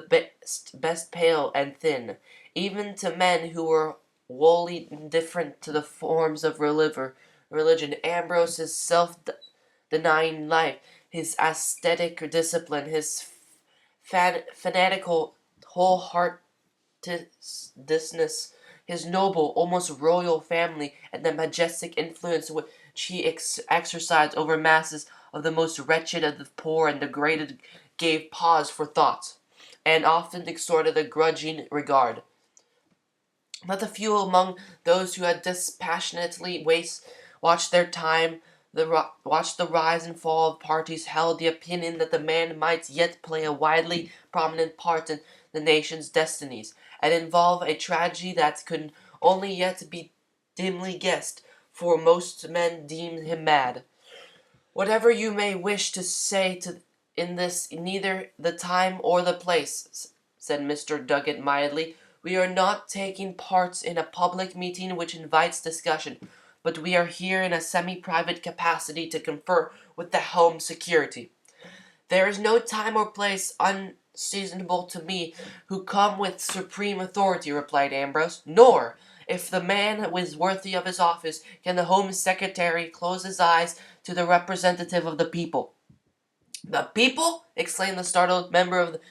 best pale and thin. Even to men who were wholly indifferent to the forms of religion, Ambrose's self-denying life, his ascetic discipline, his fanatical wholeheartedness, his noble, almost royal family, and the majestic influence which he exercised over masses of the most wretched of the poor and degraded gave pause for thought, and often extorted a grudging regard. Not a few among those who had dispassionately watched their time, watched the rise and fall of parties, held the opinion that the man might yet play a widely prominent part in the nation's destinies, and involve a tragedy that could only yet be dimly guessed, for most men deemed him mad. Whatever you may wish to say in this, neither the time or the place, said Mr. Duggett mildly, We are not taking part in a public meeting which invites discussion, but we are here in a semi-private capacity to confer with the Home Security. There is no time or place unseasonable to me who come with supreme authority, replied Ambrose. Nor, if the man is worthy of his office, can the Home Secretary close his eyes to the representative of the people. The people? Exclaimed the startled member of the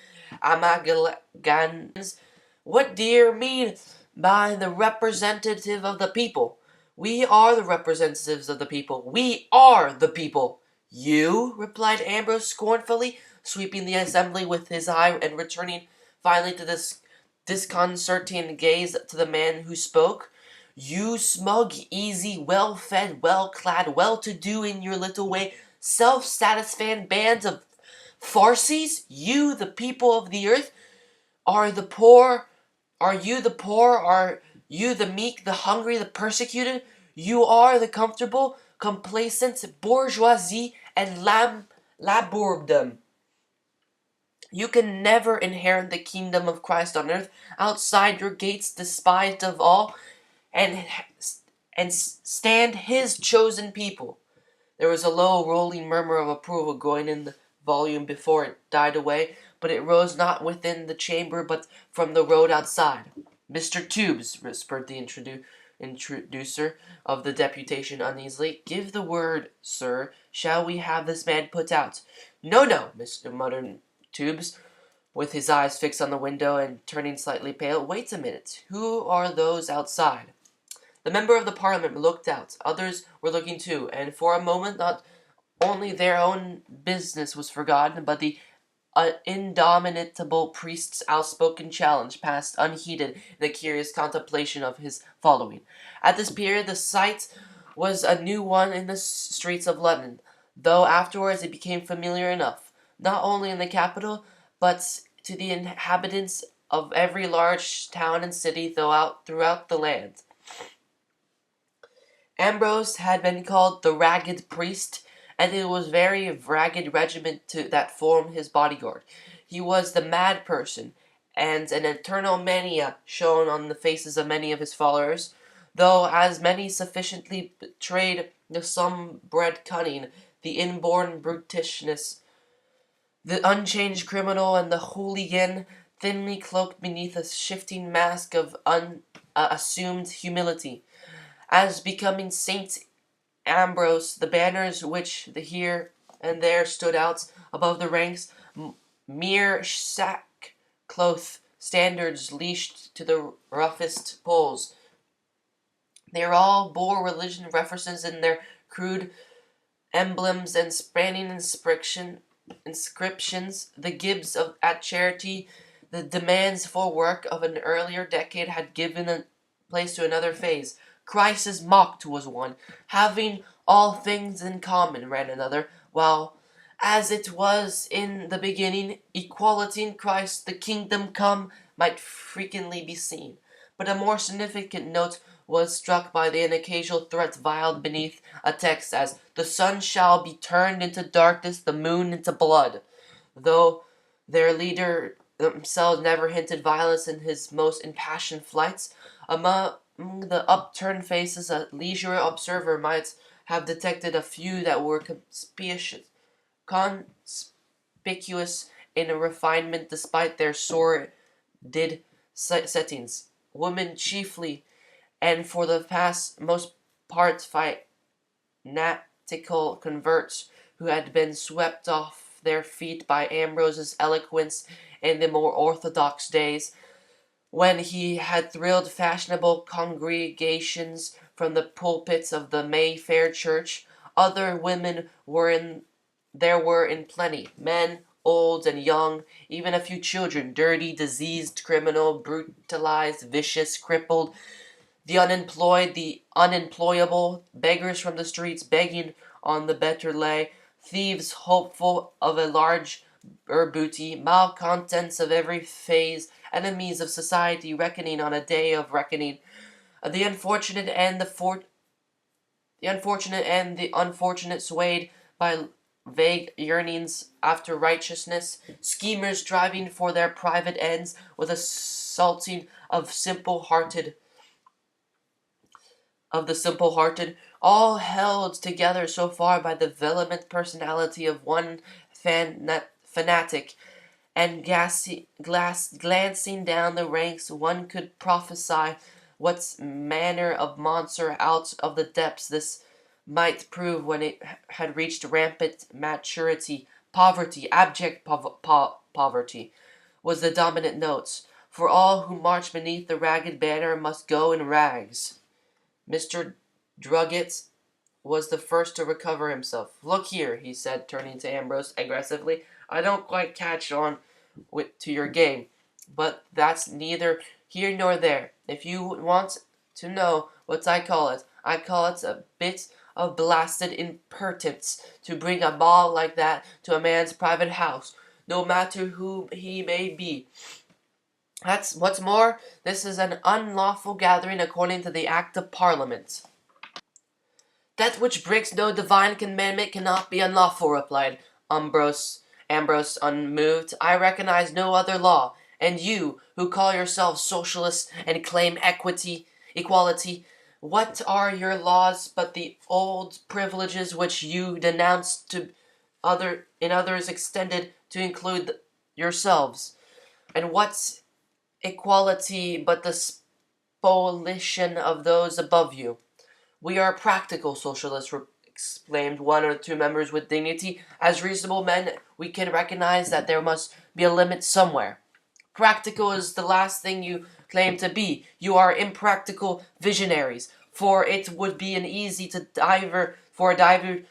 Amagans. What do you mean by the representative of the people? We are the representatives of the people. We are the people. You? Replied Ambrose scornfully, sweeping the assembly with his eye and returning finally to this disconcerting gaze to the man who spoke. You smug, easy, well-fed, well-clad, well-to-do in your little way, self-satisfied band of Farsees? You, the people of the earth, are the poor? Are you the poor? Are you the meek, the hungry, the persecuted? You are the comfortable, complacent bourgeoisie and labordom. You can never inherit the kingdom of Christ on earth outside your gates, despised of all, and stand his chosen people. There was a low, rolling murmur of approval growing in the volume before it died away, but it rose not within the chamber, but from the road outside. Mr. Tubes, whispered the introducer of the deputation uneasily, give the word, sir. Shall we have this man put out? No, no, muttered Tubes, with his eyes fixed on the window and turning slightly pale. Wait a minute. Who are those outside? The member of the Parliament looked out. Others were looking too, and for a moment not only their own business was forgotten, but the indomitable priest's outspoken challenge passed unheeded in the curious contemplation of his following. At this period, the sight was a new one in the streets of London, though afterwards it became familiar enough, not only in the capital, but to the inhabitants of every large town and city throughout the land. Ambrose had been called the Ragged Priest, and it was very ragged regiment that formed his bodyguard. He was the mad person, and an eternal mania shone on the faces of many of his followers, though as many sufficiently betrayed the some-bred cunning, the inborn brutishness, the unchanged criminal, and the hooligan, thinly cloaked beneath a shifting mask of assumed humility. As becoming Saint Ambrose, the banners which here and there stood out above the ranks, mere sackcloth standards leashed to the roughest poles. They all bore religion references in their crude emblems and spanning inscriptions. The gibes at charity, the demands for work of an earlier decade had given a place to another phase. Christ is mocked was one. Having all things in common ran another, while, as it was in the beginning, equality in Christ, the kingdom come, might frequently be seen. But a more significant note was struck by the occasional threat veiled beneath a text as, the sun shall be turned into darkness, the moon into blood. Though their leader themselves never hinted violence in his most impassioned flights, among the upturned faces a leisure observer might have detected a few that were conspicuous in a refinement despite their sordid settings. Women chiefly, and for the most part fanatical converts who had been swept off their feet by Ambrose's eloquence in the more orthodox days, when he had thrilled fashionable congregations from the pulpits of the Mayfair Church. Other women were in plenty, men, old and young, even a few children, dirty, diseased, criminal, brutalized, vicious, crippled, the unemployed, the unemployable, beggars from the streets begging on the better lay, thieves hopeful of a larger booty, malcontents of every phase, enemies of society reckoning on a day of reckoning, the unfortunate and the unfortunate swayed by vague yearnings after righteousness, schemers striving for their private ends with a insulting of the simple-hearted, all held together so far by the vehement personality of one fanatic, and glancing down the ranks one could prophesy what manner of monster out of the depths this might prove when it had reached rampant maturity. Poverty, abject poverty, was the dominant note, for all who march beneath the ragged banner must go in rags. Mr. Druggett was the first to recover himself. "Look here," he said, turning to Ambrose aggressively, "I don't quite catch on to your game, but that's neither here nor there. If you want to know what I call it a bit of blasted impertinence to bring a ball like that to a man's private house, no matter who he may be. That's what's more, this is an unlawful gathering according to the Act of Parliament." "That which breaks no divine commandment cannot be unlawful," replied Ambrose unmoved. "I recognize no other law, and you, who call yourselves socialists and claim equality, what are your laws but the old privileges which you denounce in others extended to include yourselves? And what equality but the spoliation of those above you?" "We are practical socialists," exclaimed one or two members with dignity. "As reasonable men, we can recognize that there must be a limit somewhere." "Practical is the last thing you claim to be. You are impractical visionaries, for it would be an easy for a diver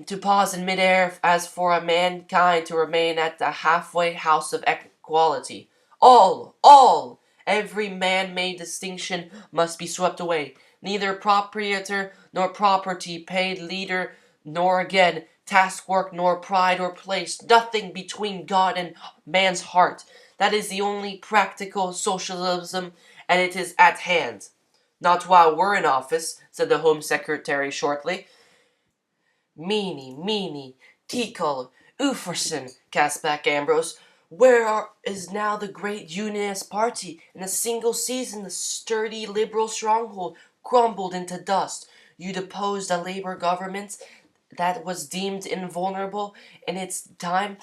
to pause in midair as for a mankind to remain at the halfway house of equality. All! Every man-made distinction must be swept away. Neither proprietor nor property, paid leader nor again, task work nor pride or place, nothing between God and man's heart. That is the only practical socialism, and it is at hand." "Not while we're in office," said the Home Secretary shortly. "Meeny, Tickle, Ufferson," cast back Ambrose. "Where is now the great Unionist party? In a single season the sturdy Liberal stronghold crumbled into dust. You deposed a Labour government that was deemed invulnerable in its time.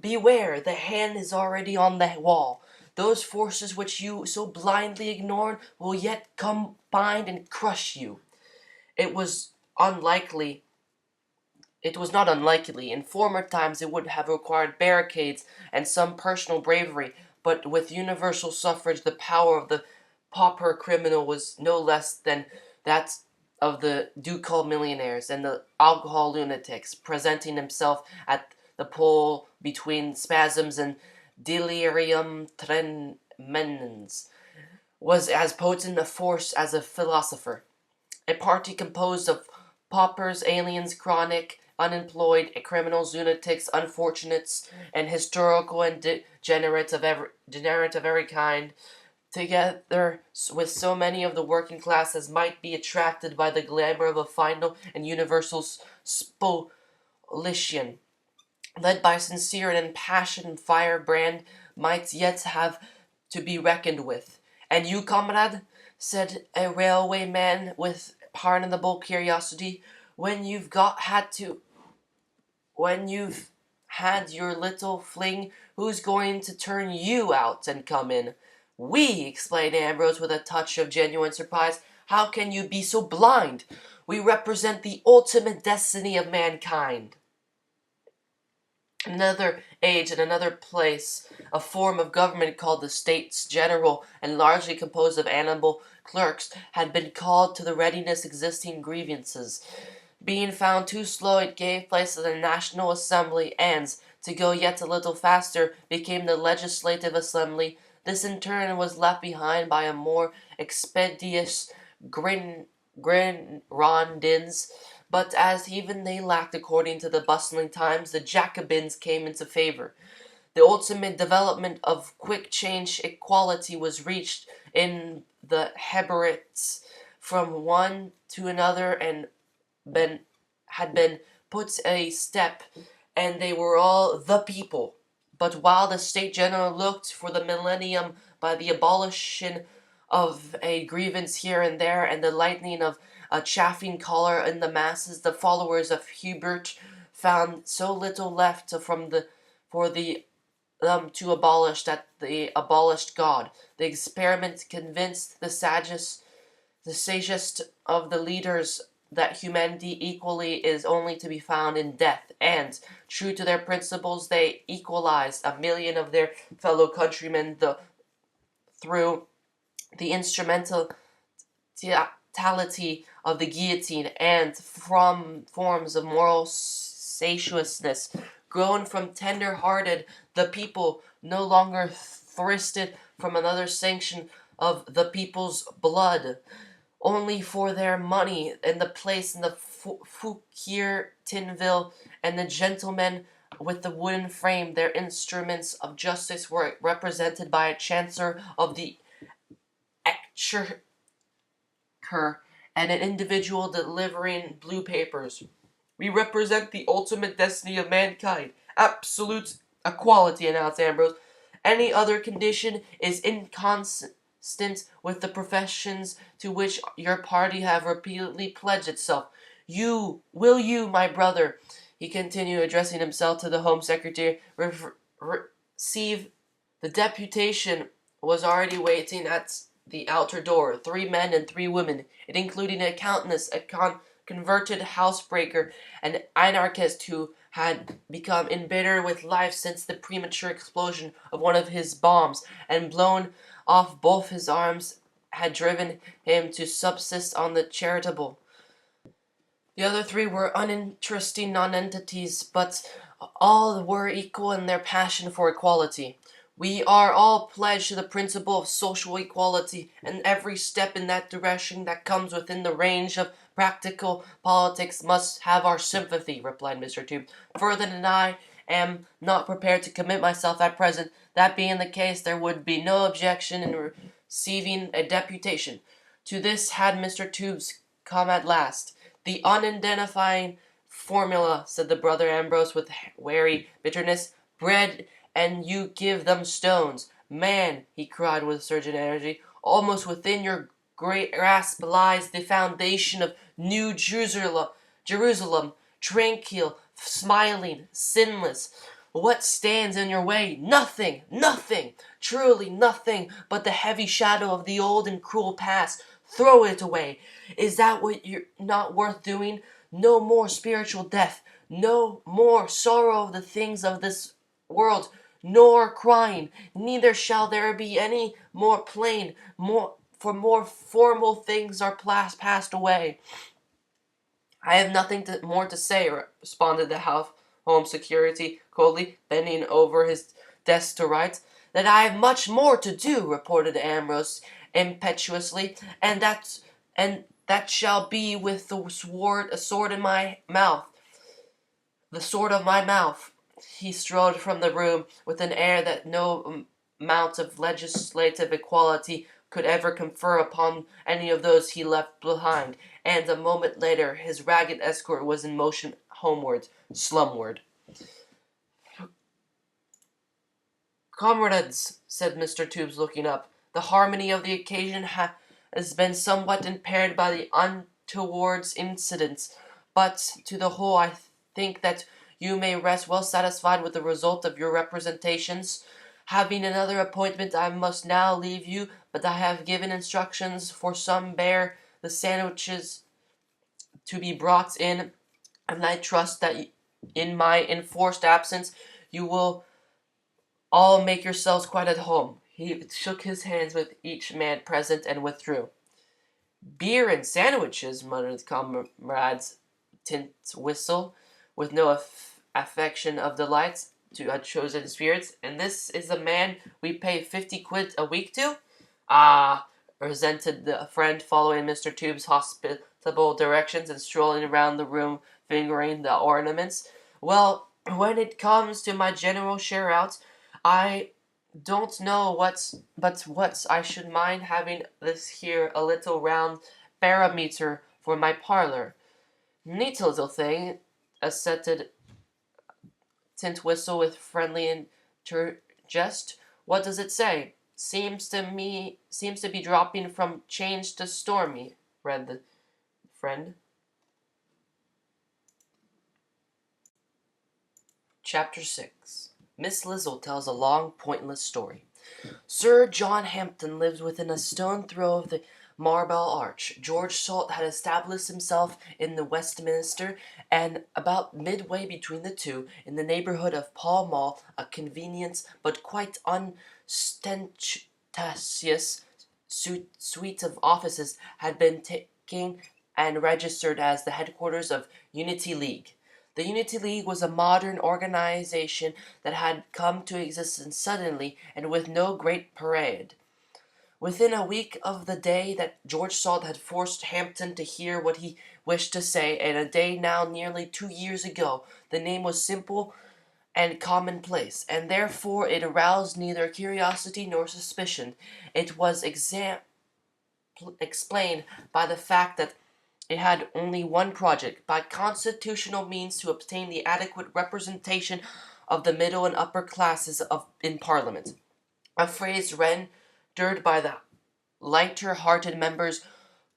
Beware, the hand is already on the wall. Those forces which you so blindly ignored will yet combine and crush you." It was not unlikely. In former times it would have required barricades and some personal bravery, but with universal suffrage the power of the pauper criminal was no less than that of the ducal millionaires and the alcohol lunatics. Presenting himself at the poll between spasms and delirium tremens was as potent a force as a philosopher. A party composed of paupers, aliens, chronic, unemployed, criminals, lunatics, unfortunates, and historical and degenerate of every kind, together with so many of the working class as might be attracted by the glamour of a final and universal spoliation, led by sincere and impassioned firebrand, might yet have to be reckoned with. "And you, comrade," said a railway man with pardonable curiosity, when you've had your little fling, who's going to turn you out and come in?" "We!" exclaimed Ambrose with a touch of genuine surprise. "How can you be so blind? We represent the ultimate destiny of mankind." In another age and another place, a form of government called the States General, and largely composed of animal clerks, had been called to the readiness existing grievances. Being found too slow, it gave place to the National Assembly, and, to go yet a little faster, became the Legislative Assembly. This in turn was left behind by a more expeditious Girondins, but as even they lacked according to the bustling times, the Jacobins came into favor. The ultimate development of quick change equality was reached in the Hebrides from one to another, and had been put a step, and they were all the people. But while the State General looked for the millennium by the abolition of a grievance here and there and the lightening of a chaffing collar in the masses, the followers of Hubert found so little left for the to abolish that they abolished God. The experiment convinced the sagest of the leaders that humanity equally is only to be found in death, and, true to their principles, they equalized 1,000,000 of their fellow countrymen through the instrumentality of the guillotine, and from forms of moral satiousness grown from tender-hearted, the people no longer thirsted from another sanction of the people's blood, only for their money, and the place in the Fouquier Tinville, and the gentlemen with the wooden frame, their instruments of justice, were represented by a chancellor of the exchequer and an individual delivering blue papers. We represent the ultimate destiny of mankind. Absolute equality, announced Ambrose. Any other condition is inconsistent with the professions to which your party have repeatedly pledged itself. Will you, my brother, he continued, addressing himself to the Home Secretary, receive the deputation was already waiting at the outer door, 3 men and 3 women, it including a countess, a converted housebreaker, an anarchist who had become embittered with life since the premature explosion of one of his bombs, and blown off both his arms, had driven him to subsist on the charitable. The other 3 were uninteresting nonentities, but all were equal in their passion for equality. We are all pledged to the principle of social equality, and every step in that direction that comes within the range of practical politics must have our sympathy, replied Mr. Tube. Further than I am not prepared to commit myself at present. That being the case, there would be no objection in receiving a deputation. To this had Mr. Tubes come at last. The unidentifying formula, said the brother Ambrose with wary bitterness. Bread, and you give them stones. Man, he cried with surging energy, almost within your great grasp lies the foundation of New Jerusalem, tranquil, smiling, sinless. What stands in your way? Nothing, nothing, truly nothing but the heavy shadow of the old and cruel past. Throw it away. Is that what you're not worth doing? No more spiritual death, no more sorrow of the things of this world, nor crying, neither shall there be any more plain, for more formal things are passed away. I have nothing more to say, responded the Home Secretary coldly, bending over his desk to write. That I have much more to do, reported Ambrose impetuously, and that shall be with the sword in my mouth. The sword of my mouth. He strode from the room with an air that no amount of legislative equality could ever confer upon any of those he left behind, and a moment later his ragged escort was in motion homeward, slumward. Comrades, said Mr. Tubes, looking up, the harmony of the occasion has been somewhat impaired by the untoward incidents, but to the whole I think that you may rest well satisfied with the result of your representations. Having another appointment, I must now leave you, but I have given instructions for some the sandwiches to be brought in, and I trust that in my enforced absence you will all make yourselves quite at home. He shook his hands with each man present and withdrew. Beer and sandwiches, muttered comrades Whistle, with no affection of delight to a chosen spirits. And this is the man we pay 50 quid a week to? Ah, resented the friend, following Mr. Tube's hospitable directions and strolling around the room fingering the ornaments. Well, when it comes to my general share out, I don't know what I should mind having this here a little round barometer for my parlor. Neat little thing, assented Tintwhistle with friendly Just what does it say? Seems to be dropping from change to stormy, read the friend. Chapter 6. Miss Lizzle tells a long, pointless story. Sir John Hampden lived within a stone throw of the Marble Arch. George Salt had established himself in the Westminster, and about midway between the two, in the neighbourhood of Pall Mall, a convenient but quite unostentatious suite of offices had been taken and registered as the headquarters of Unity League. The Unity League was a modern organization that had come to existence suddenly and with no great parade. Within a week of the day that George Salt had forced Hampton to hear what he wished to say, and a day now nearly 2 years ago, the name was simple and commonplace, and therefore it aroused neither curiosity nor suspicion. It was explained by the fact that it had only one project, by constitutional means to obtain the adequate representation of the middle and upper classes in Parliament, a phrase rendered by the lighter-hearted members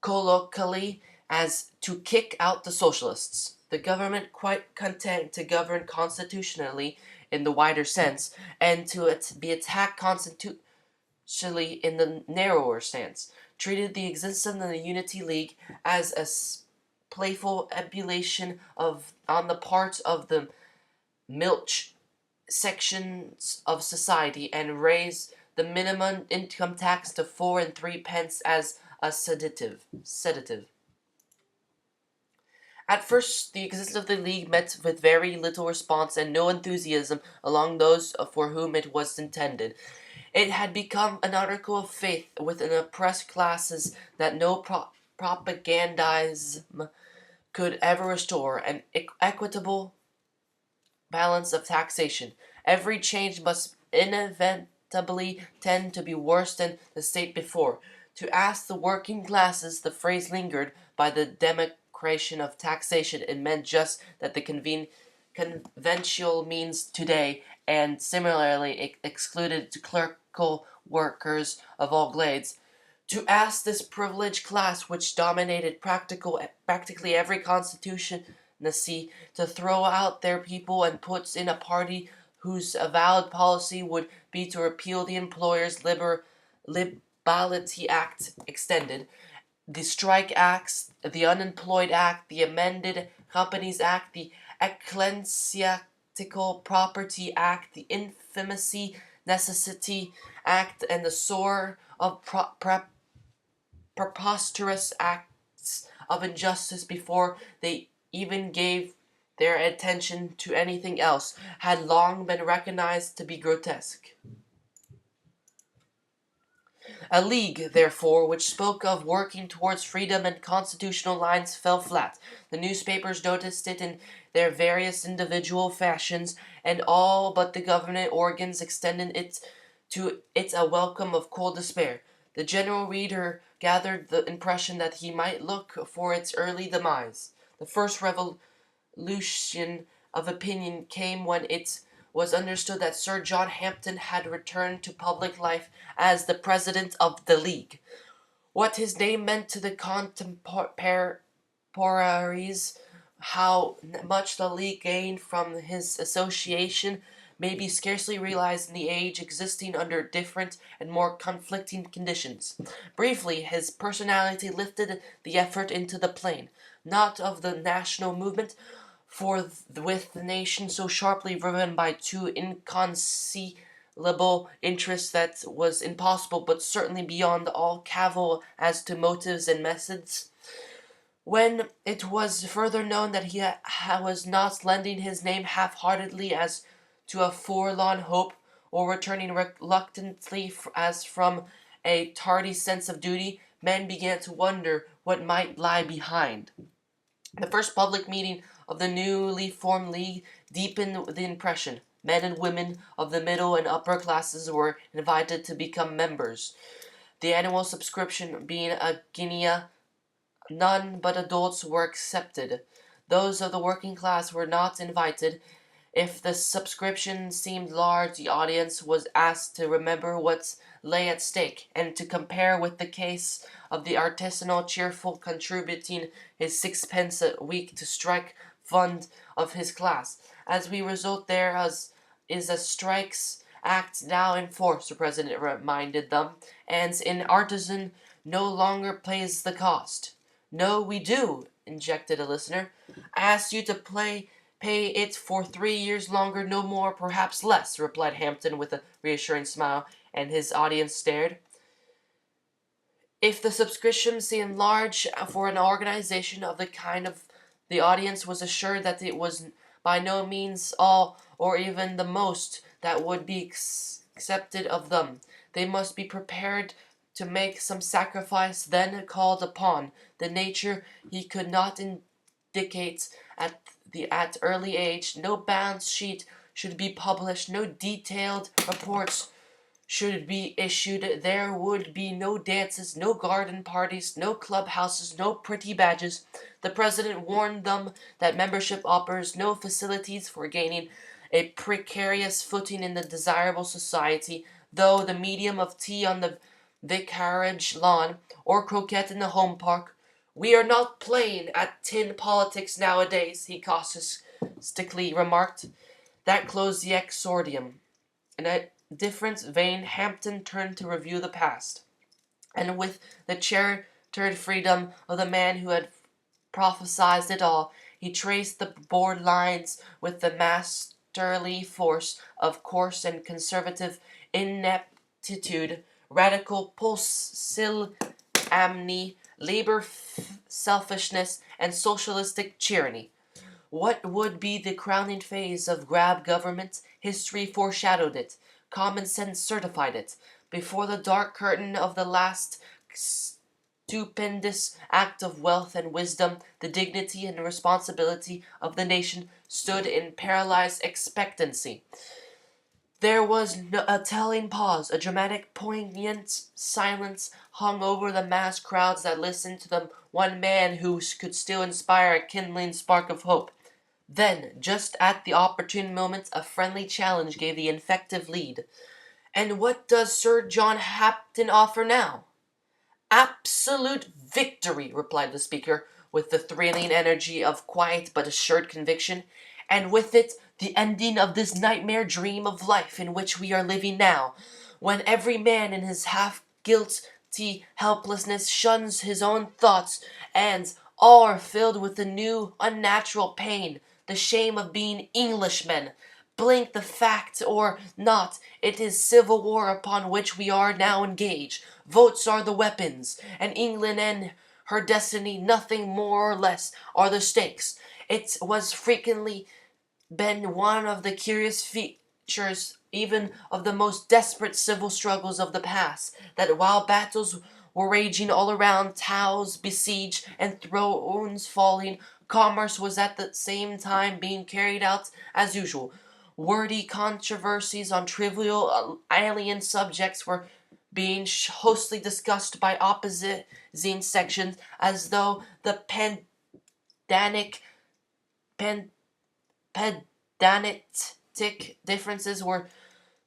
colloquially as to kick out the socialists. The government quite content to govern constitutionally in the wider sense, and to be attacked constitutionally in the narrower sense, treated the existence of the Unity League as a playful ebullition on the part of the milch sections of society, and raised the minimum income tax to 4 3 pence as a sedative. At first, the existence of the League met with very little response and no enthusiasm among those for whom it was intended. It had become an article of faith within oppressed classes that no propagandism could ever restore an equitable balance of taxation. Every change must inevitably tend to be worse than the state before. To ask the working classes, the phrase lingered by the democration of taxation. It meant just that the conventional means today, and similarly it excluded clerical workers of all grades. To ask this privileged class, which dominated practically every constituency, to throw out their people and put in a party whose avowed policy would be to repeal the Employers' Liberality Act extended, the Strike Acts, the Unemployed Act, the Amended Companies Act, the Ecclesiastical Property Act, the Infamous Necessity Act, and the sore of preposterous acts of injustice before they even gave their attention to anything else, had long been recognized to be grotesque. A league, therefore, which spoke of working towards freedom and constitutional lines fell flat. The newspapers noticed it in their various individual fashions, and all but the government organs extended it a welcome of cold despair. The general reader gathered the impression that he might look for its early demise. The first revolution of opinion came when it was understood that Sir John Hampden had returned to public life as the president of the League. What his name meant to the contemporaries, how much the League gained from his association, may be scarcely realized in the age existing under different and more conflicting conditions. Briefly, his personality lifted the effort into the plane, not of the national movement, for with the nation so sharply driven by two inconceivable interests that was impossible, but certainly beyond all cavil as to motives and methods. When it was further known that he was not lending his name half-heartedly as to a forlorn hope, or returning reluctantly as from a tardy sense of duty, men began to wonder what might lie behind. The first public meeting of the newly formed League deepened the impression. Men and women of the middle and upper classes were invited to become members. The annual subscription being a guinea, none but adults were accepted. Those of the working class were not invited, If the subscription seemed large, the audience was asked to remember what lay at stake and to compare with the case of the artisanal cheerful contributing his sixpence a week to strike fund of his class. As we result there is a strikes act now in force, the president reminded them, and an artisan no longer pays the cost. No, we do, injected a listener. I asked you to pay it for 3 years longer, no more, perhaps less, replied Hampton with a reassuring smile, and his audience stared. If the subscription seemed large for an organization of the kind of the audience was assured that it was by no means all or even the most that would be accepted of them. They must be prepared to make some sacrifice then called upon. The nature he could not indicate at early age. No balance sheet should be published, no detailed reports should be issued. There would be no dances, no garden parties, no clubhouses, no pretty badges. The president warned them that membership offers no facilities for gaining a precarious footing in the desirable society, though the medium of tea on the vicarage lawn or croquet in the home park. We are not playing at tin politics nowadays, he caustically remarked. That closed the exordium. In a different vein, Hampton turned to review the past, and with the chartered freedom of the man who had prophesied it all, he traced the board lines with the masterly force of coarse and conservative ineptitude, radical pusillanimity, labor selfishness, and socialistic tyranny. What would be the crowning phase of grab government? History foreshadowed it. Common sense certified it. Before the dark curtain of the last stupendous act of wealth and wisdom, the dignity and responsibility of the nation stood in paralyzed expectancy. There was a telling pause, a dramatic, poignant silence hung over the massed crowds that listened to the one man who could still inspire a kindling spark of hope. Then, just at the opportune moment, a friendly challenge gave the effective lead. And what does Sir John Hampden offer now? Absolute victory, replied the speaker, with the thrilling energy of quiet but assured conviction, and with it the ending of this nightmare dream of life in which we are living now, when every man in his half-guilty helplessness shuns his own thoughts, and all are filled with the new unnatural pain, the shame of being Englishmen. Blink the fact or not, it is civil war upon which we are now engaged. Votes are the weapons, and England and her destiny, nothing more or less, are the stakes. It was frequently been one of the curious features even of the most desperate civil struggles of the past, that while battles were raging all around, towns besieged, and thrones falling, commerce was at the same time being carried out as usual. Wordy controversies on trivial alien subjects were being hostily discussed by opposing sections, as though the pedantic pedantic differences were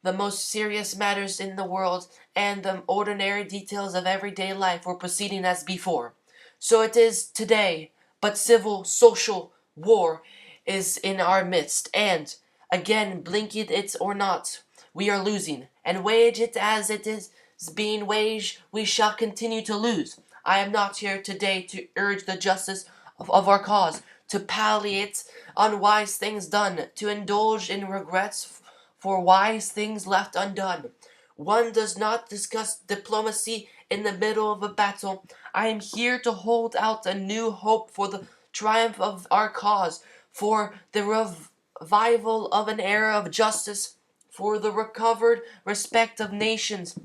the most serious matters in the world, and the ordinary details of everyday life were proceeding as before. So it is today, but civil, social war is in our midst, and, again, blink it or not, we are losing, and wage it as it is being waged, we shall continue to lose. I am not here today to urge the justice of our cause, to palliate unwise things done, to indulge in regrets for wise things left undone. One does not discuss diplomacy in the middle of a battle. I am here to hold out a new hope for the triumph of our cause, for the revival of an era of justice, for the recovered respect of nations.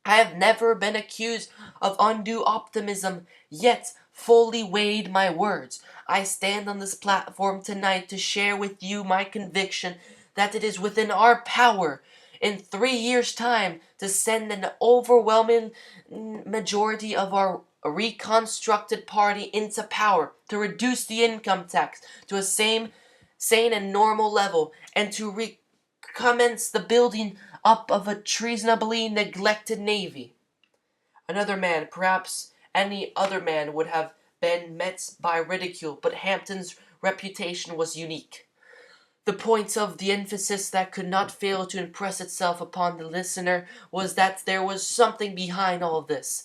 I have never been accused of undue optimism, yet fully weighed my words. I stand on this platform tonight to share with you my conviction that it is within our power, in 3 years' time, to send an overwhelming majority of our reconstructed party into power, to reduce the income tax to a same sane and normal level, and to recommence the building up of a treasonably neglected navy. Another man, perhaps any other man, would have been met by ridicule, but Hampton's reputation was unique. The point of the emphasis that could not fail to impress itself upon the listener was that there was something behind all this.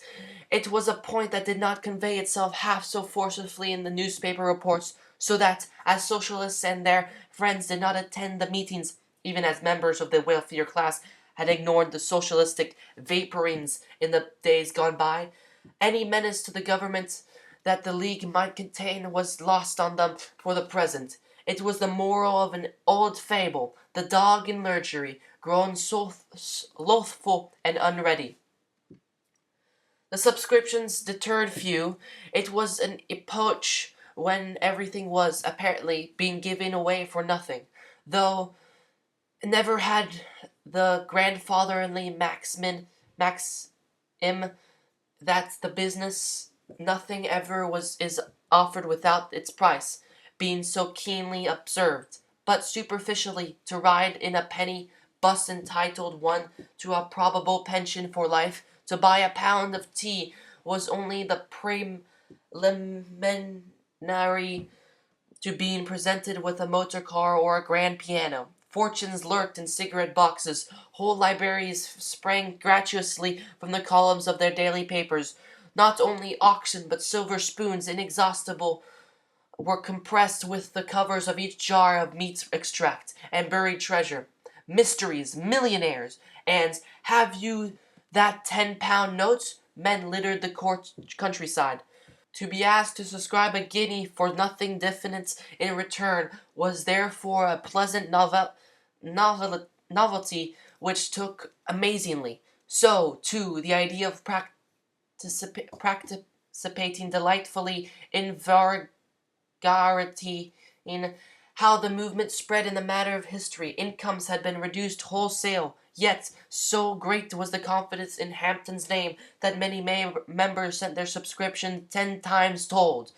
It was a point that did not convey itself half so forcibly in the newspaper reports, so that, as socialists and their friends did not attend the meetings, even as members of the wealthier class had ignored the socialistic vaporings in the days gone by, any menace to the government that the League might contain was lost on them for the present. It was the moral of an old fable, the dog in luxury, grown slothful and unready. The subscriptions deterred few. It was an epoch when everything was, apparently, being given away for nothing, though never had the grandfatherly maxim that the business nothing ever is offered without its price, being so keenly observed, but superficially to ride in a penny bus entitled one to a probable pension for life, to buy a pound of tea was only the preliminary to being presented with a motor car or a grand piano. Fortunes lurked in cigarette boxes. Whole libraries sprang gratuitously from the columns of their daily papers. Not only auction, but silver spoons, inexhaustible, were compressed with the covers of each jar of meat extract and buried treasure. Mysteries, millionaires, and have you that £10 note? Men littered the countryside. To be asked to subscribe a guinea for nothing definite in return was therefore a pleasant novelty which took amazingly. So, too, the idea of participating delightfully in vulgarity, in how the movement spread in the matter of history. Incomes had been reduced wholesale, yet so great was the confidence in Hampton's name that many members sent their subscription 10 times told.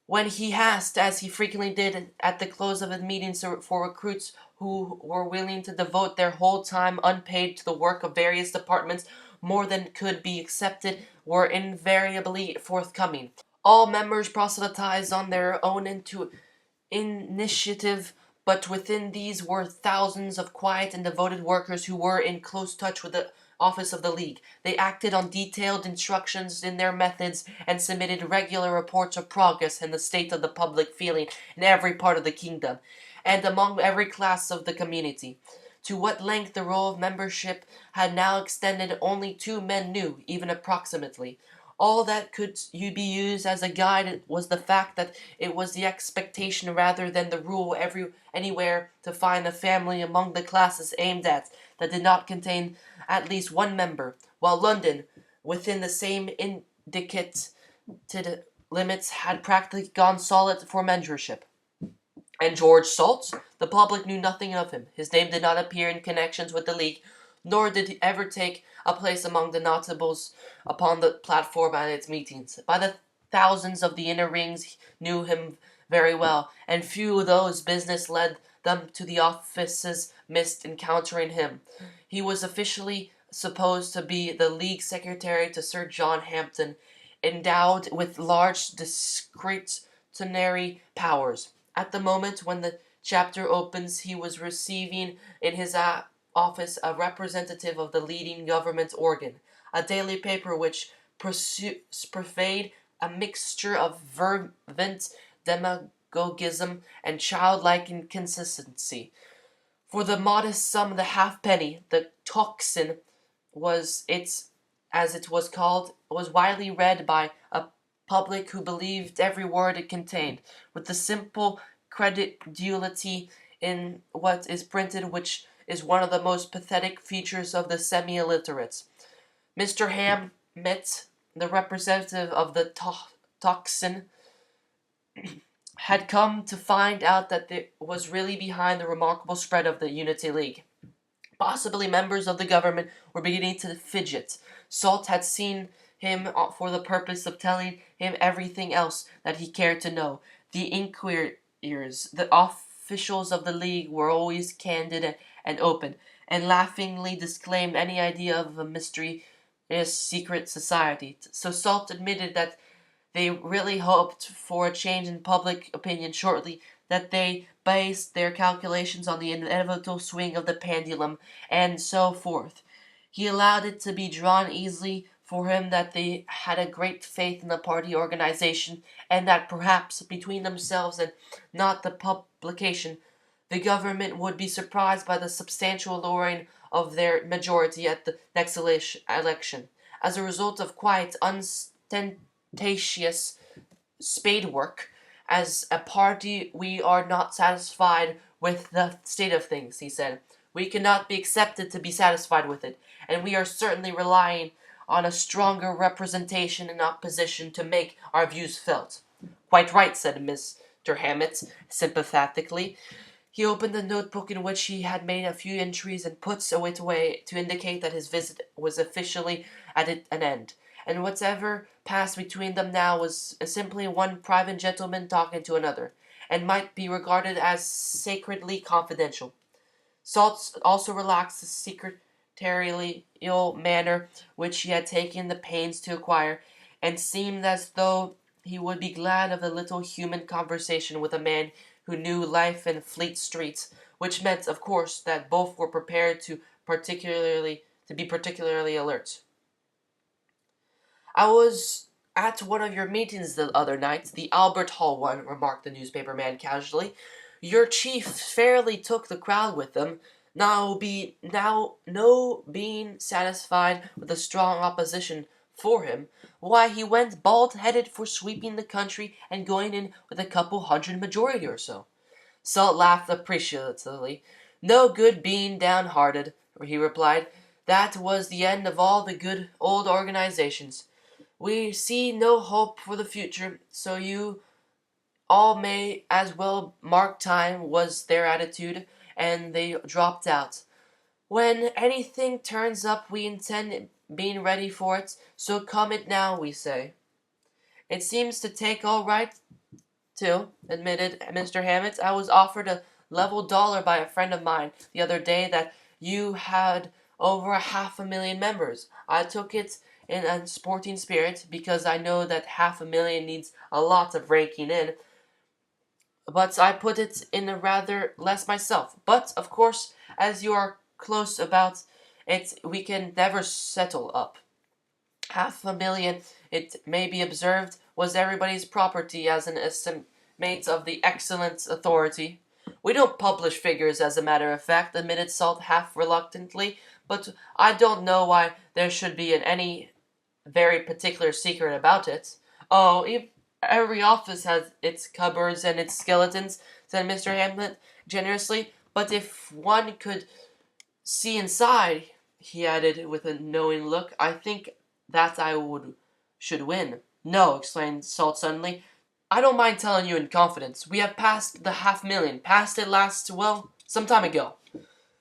When he asked, as he frequently did at the close of his meetings, for recruits who were willing to devote their whole time unpaid to the work of various departments, more than could be accepted were invariably forthcoming. All members proselytized on their own initiative, but within these were thousands of quiet and devoted workers who were in close touch with the office of the League. They acted on detailed instructions in their methods and submitted regular reports of progress in the state of the public feeling in every part of the kingdom, and among every class of the community. To what length the roll of membership had now extended only 2 men knew, even approximately. All that could be used as a guide was the fact that it was the expectation rather than the rule anywhere to find a family among the classes aimed at that did not contain at least 1 member, while London, within the same indicated limits, had practically gone solid for membership. And George Salt? The public knew nothing of him. His name did not appear in connections with the League, nor did he ever take a place among the notables upon the platform at its meetings. By the thousands of the inner rings knew him very well, and few of those business led them to the offices missed encountering him. He was officially supposed to be the League secretary to Sir John Hampden, endowed with large discretionary powers. At the moment when the chapter opens, he was receiving in his office a representative of the leading government organ, a daily paper which purveyed a mixture of fervent demagogism and childlike inconsistency. For the modest sum of the halfpenny, the Tocsin as it was called, was widely read by a public who believed every word it contained, with the simple credulity in what is printed, which is one of the most pathetic features of the semi-illiterates. Mr. Hammett, the representative of the Tocsin, had come to find out that it was really behind the remarkable spread of the Unity League. Possibly members of the government were beginning to fidget. Salt had seen him for the purpose of telling him everything else that he cared to know. The inquirers, the officials of the League were always candid and open, and laughingly disclaimed any idea of a mysterious secret society. So Salt admitted that they really hoped for a change in public opinion shortly, that they based their calculations on the inevitable swing of the pendulum, and so forth. He allowed it to be drawn easily for him that they had a great faith in the party organization, and that perhaps between themselves and not the publication, the government would be surprised by the substantial lowering of their majority at the next election, as a result of quite unostentatious spade work. As a party, we are not satisfied with the state of things, he said. We cannot be accepted to be satisfied with it, and we are certainly relying on a stronger representation in opposition to make our views felt. Quite right, said Mr. Hammett sympathetically. He opened the notebook in which he had made a few entries and put it away to indicate that his visit was officially at an end, and whatever passed between them now was simply one private gentleman talking to another, and might be regarded as sacredly confidential. Salt also relaxed the secretarial manner which he had taken the pains to acquire, and seemed as though he would be glad of a little human conversation with a man who knew life in Fleet Street, which meant, of course, that both were prepared to be particularly alert. I was at one of your meetings the other night, the Albert Hall one, remarked the newspaper man casually. Your chief fairly took the crowd with him. Now no being satisfied with the strong opposition for him, why he went bald-headed for sweeping the country and going in with a couple hundred majority or so. Salt laughed appreciatively. No good being downhearted, he replied. That was the end of all the good old organizations. We see no hope for the future, so you all may as well mark time, was their attitude, and they dropped out. When anything turns up, we intend being ready for it, so come it now, we say. It seems to take all right, too, admitted Mr. Hammett. I was offered a level dollar by a friend of mine the other day that you had over 500,000 members. I took it in a sporting spirit because I know that 500,000 needs a lot of raking in, but I put it in a rather less myself. But, of course, as you are close about it, we can never settle up. 500,000, it may be observed, was everybody's property as an estimate of the excellent authority. We don't publish figures, as a matter of fact, admitted Salt half reluctantly, but I don't know why there should be any very particular secret about it. Oh, every office has its cupboards and its skeletons, said Mr. Hamlet generously, but if one could see inside, he added with a knowing look, I think that should win. No, exclaimed Salt suddenly. I don't mind telling you in confidence. We have passed the 500,000. Passed it some time ago.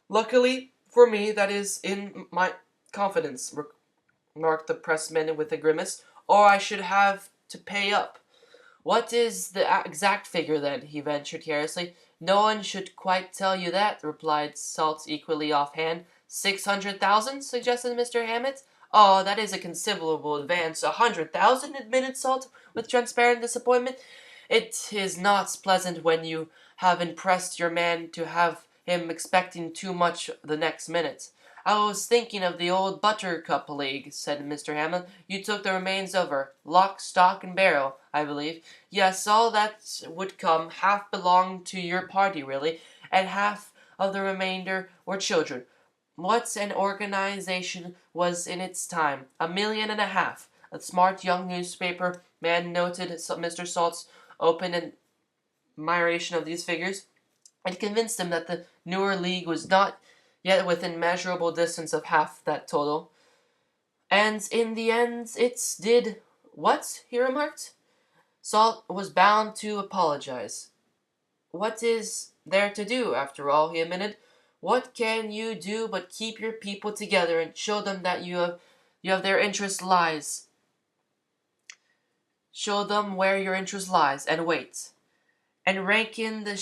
Luckily for me, that is in my confidence, remarked the pressman with a grimace, or I should have to pay up. What is the exact figure, then? He ventured carelessly. No one should quite tell you that, replied Salt equally offhand. 600,000? suggested Mr. Hammett. Oh, that is a considerable advance. 100,000? admitted Salt with transparent disappointment. It is not pleasant when you have impressed your man to have him expecting too much the next minute. I was thinking of the old Buttercup League, said Mr. Hammond. You took the remains over, lock, stock, and barrel, I believe. Yes, all that would come. Half belonged to your party, really, and half of the remainder were children. What an organization was in its time. 1.5 million. A smart young newspaper man noted Mr. Salt's open admiration of these figures, and convinced him that the newer league was not yet within measurable distance of half that total. And in the end it did what? He remarked. Salt was bound to apologize. What is there to do, after all? He admitted. What can you do but keep your people together and show them that you have their interest lies? Show them where your interest lies, and wait. And rank in the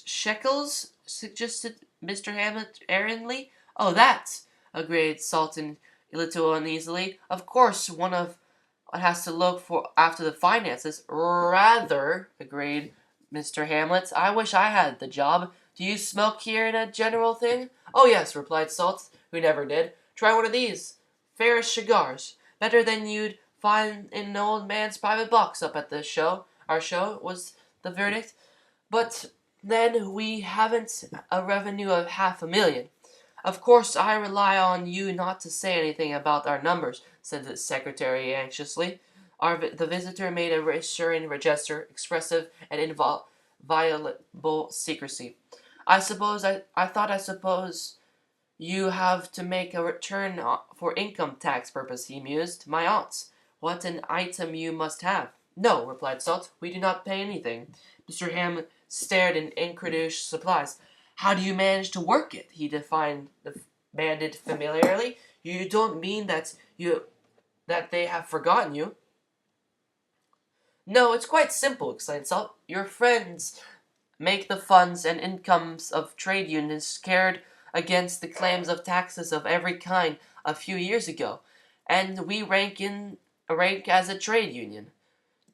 shekels? Suggested Mr. Hamlet errantly. Oh, that, agreed Sultan a little uneasily. Of course, one of has to look for after the finances. Rather, agreed Mr. Hamlet. I wish I had the job. Do you smoke here in a general thing? Oh, yes, replied Salt, who never did. Try one of these. Fair cigars. Better than you'd find in an old man's private box up at the show. Our show, was the verdict. But then we haven't a revenue of 500,000. Of course, I rely on you not to say anything about our numbers, said the secretary anxiously. The visitor made a reassuring gesture, expressive and inviolable secrecy. I suppose you have to make a return for income tax purpose, he mused. My aunts. What an item you must have. No, replied Salt. We do not pay anything. Mr. Ham stared in incredulous surprise. How do you manage to work it? He demanded familiarly. You don't mean that they have forgotten you? No, it's quite simple, exclaimed Salt. Your friends make the funds and incomes of trade unions scared against the claims of taxes of every kind a few years ago, and we rank as a trade union.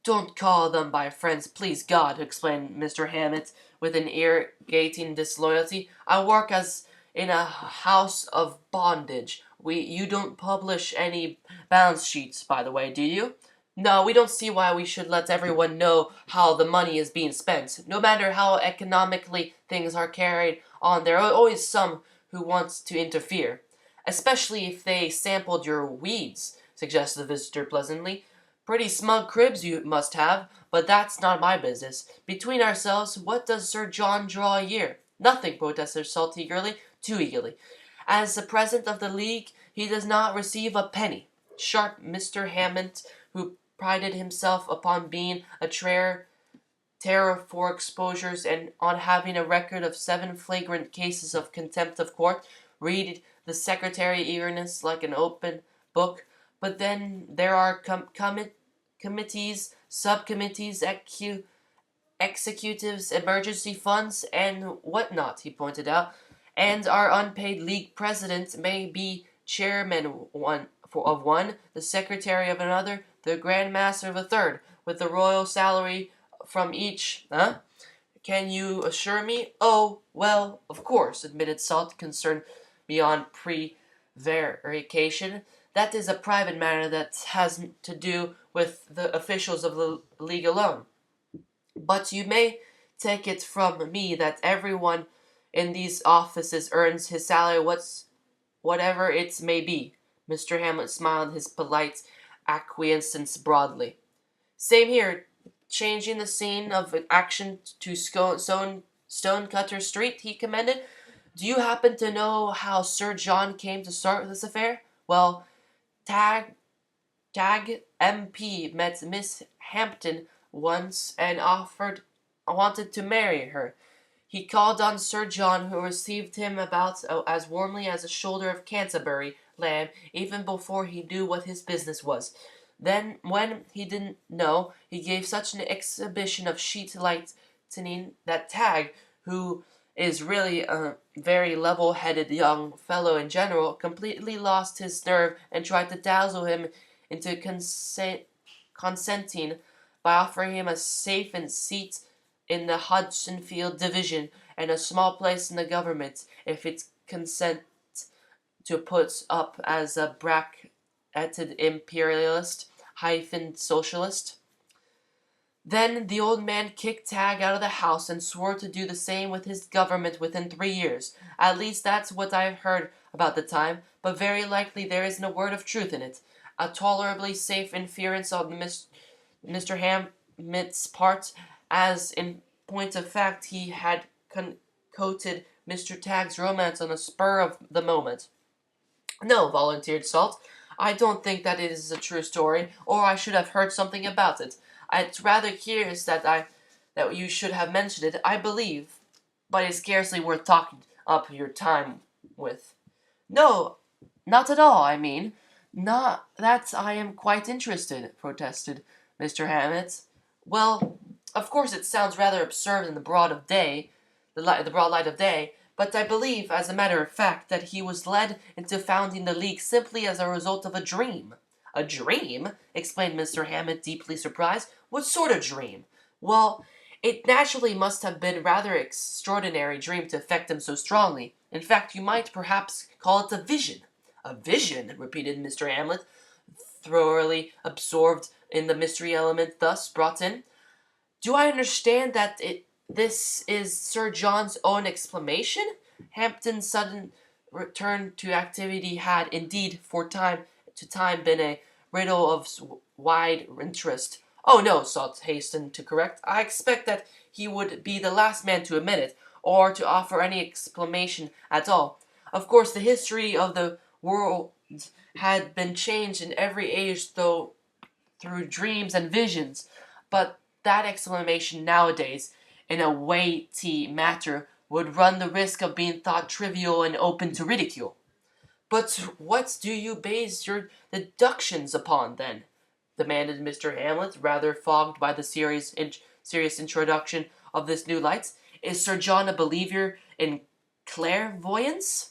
Don't call them by friends, please God, explained Mr. Hammett with an irritating disloyalty. I work as in a house of bondage. You don't publish any balance sheets, by the way, do you? No, we don't see why we should let everyone know how the money is being spent. No matter how economically things are carried on, there are always some who want to interfere. Especially if they sampled your weeds, suggested the visitor pleasantly. Pretty smug cribs you must have, but that's not my business. Between ourselves, what does Sir John draw a year? Nothing, protested Salt eagerly, too eagerly. As the president of the league, he does not receive a penny. Sharp Mr. Hammond, who prided himself upon being a terror for exposures and on having a record of 7 flagrant cases of contempt of court, read the secretary eagerness like an open book. But then there are committees, subcommittees, executives, emergency funds, and whatnot, he pointed out. And our unpaid league president may be chairman of one, the secretary of another, the grand master of a third, with the royal salary from each. Huh? Can you assure me? Oh, well, of course, admitted Salt, concerned beyond prevarication. That is a private matter that has to do with the officials of the league alone. But you may take it from me that everyone in these offices earns his salary whatever it may be. Mr. Hamlet smiled his polite acquiescence broadly. Same here. Changing the scene of action to Stonecutter Street, he commended. Do you happen to know how Sir John came to start this affair? Well, Tag MP met Miss Hampton once and wanted to marry her. He called on Sir John, who received him about as warmly as a shoulder of Canterbury lamb, even before he knew what his business was. Then, when he didn't know, he gave such an exhibition of sheet lightning that Tag, who is really a very level-headed young fellow in general, completely lost his nerve and tried to dazzle him into consenting by offering him a safe and seat in the Hudson Field Division and a small place in the government if it consent to put up as a bracketed imperialist hyphen socialist. Then the old man kicked Tag out of the house and swore to do the same with his government within 3 years. At least that's what I've heard about the time, but very likely there isn't a word of truth in it. A tolerably safe inference on Mr. Hammett's part, as in point of fact he had coated Mr. Tag's romance on the spur of the moment. No, volunteered Salt. I don't think that it is a true story, or I should have heard something about it. It's rather curious that you should have mentioned it, I believe, but it's scarcely worth talking up your time with. No, not at all, I mean. Not that I am quite interested, protested Mr. Hammett. Well, of course it sounds rather absurd in the broad of day. the broad light of day, but I believe, as a matter of fact, that he was led into founding the League simply as a result of a dream. A dream? Exclaimed Mr. Hammond, deeply surprised. What sort of dream? Well, it naturally must have been a rather extraordinary dream to affect him so strongly. In fact, you might perhaps call it a vision. A vision? Repeated Mr. Hamlet, thoroughly absorbed in the mystery element thus brought in. Do I understand that this is Sir John's own exclamation? Hampton's sudden return to activity had indeed, for time to time, been a riddle of wide interest. Oh no, Salt hastened to correct. I expect that he would be the last man to admit it, or to offer any explanation at all. Of course, the history of the world had been changed in every age, though through dreams and visions, but that explanation nowadays, in a weighty matter, would run the risk of being thought trivial and open to ridicule. But what do you base your deductions upon, then? Demanded Mr. Hamlet, rather fogged by the serious introduction of this new light. Is Sir John a believer in clairvoyance?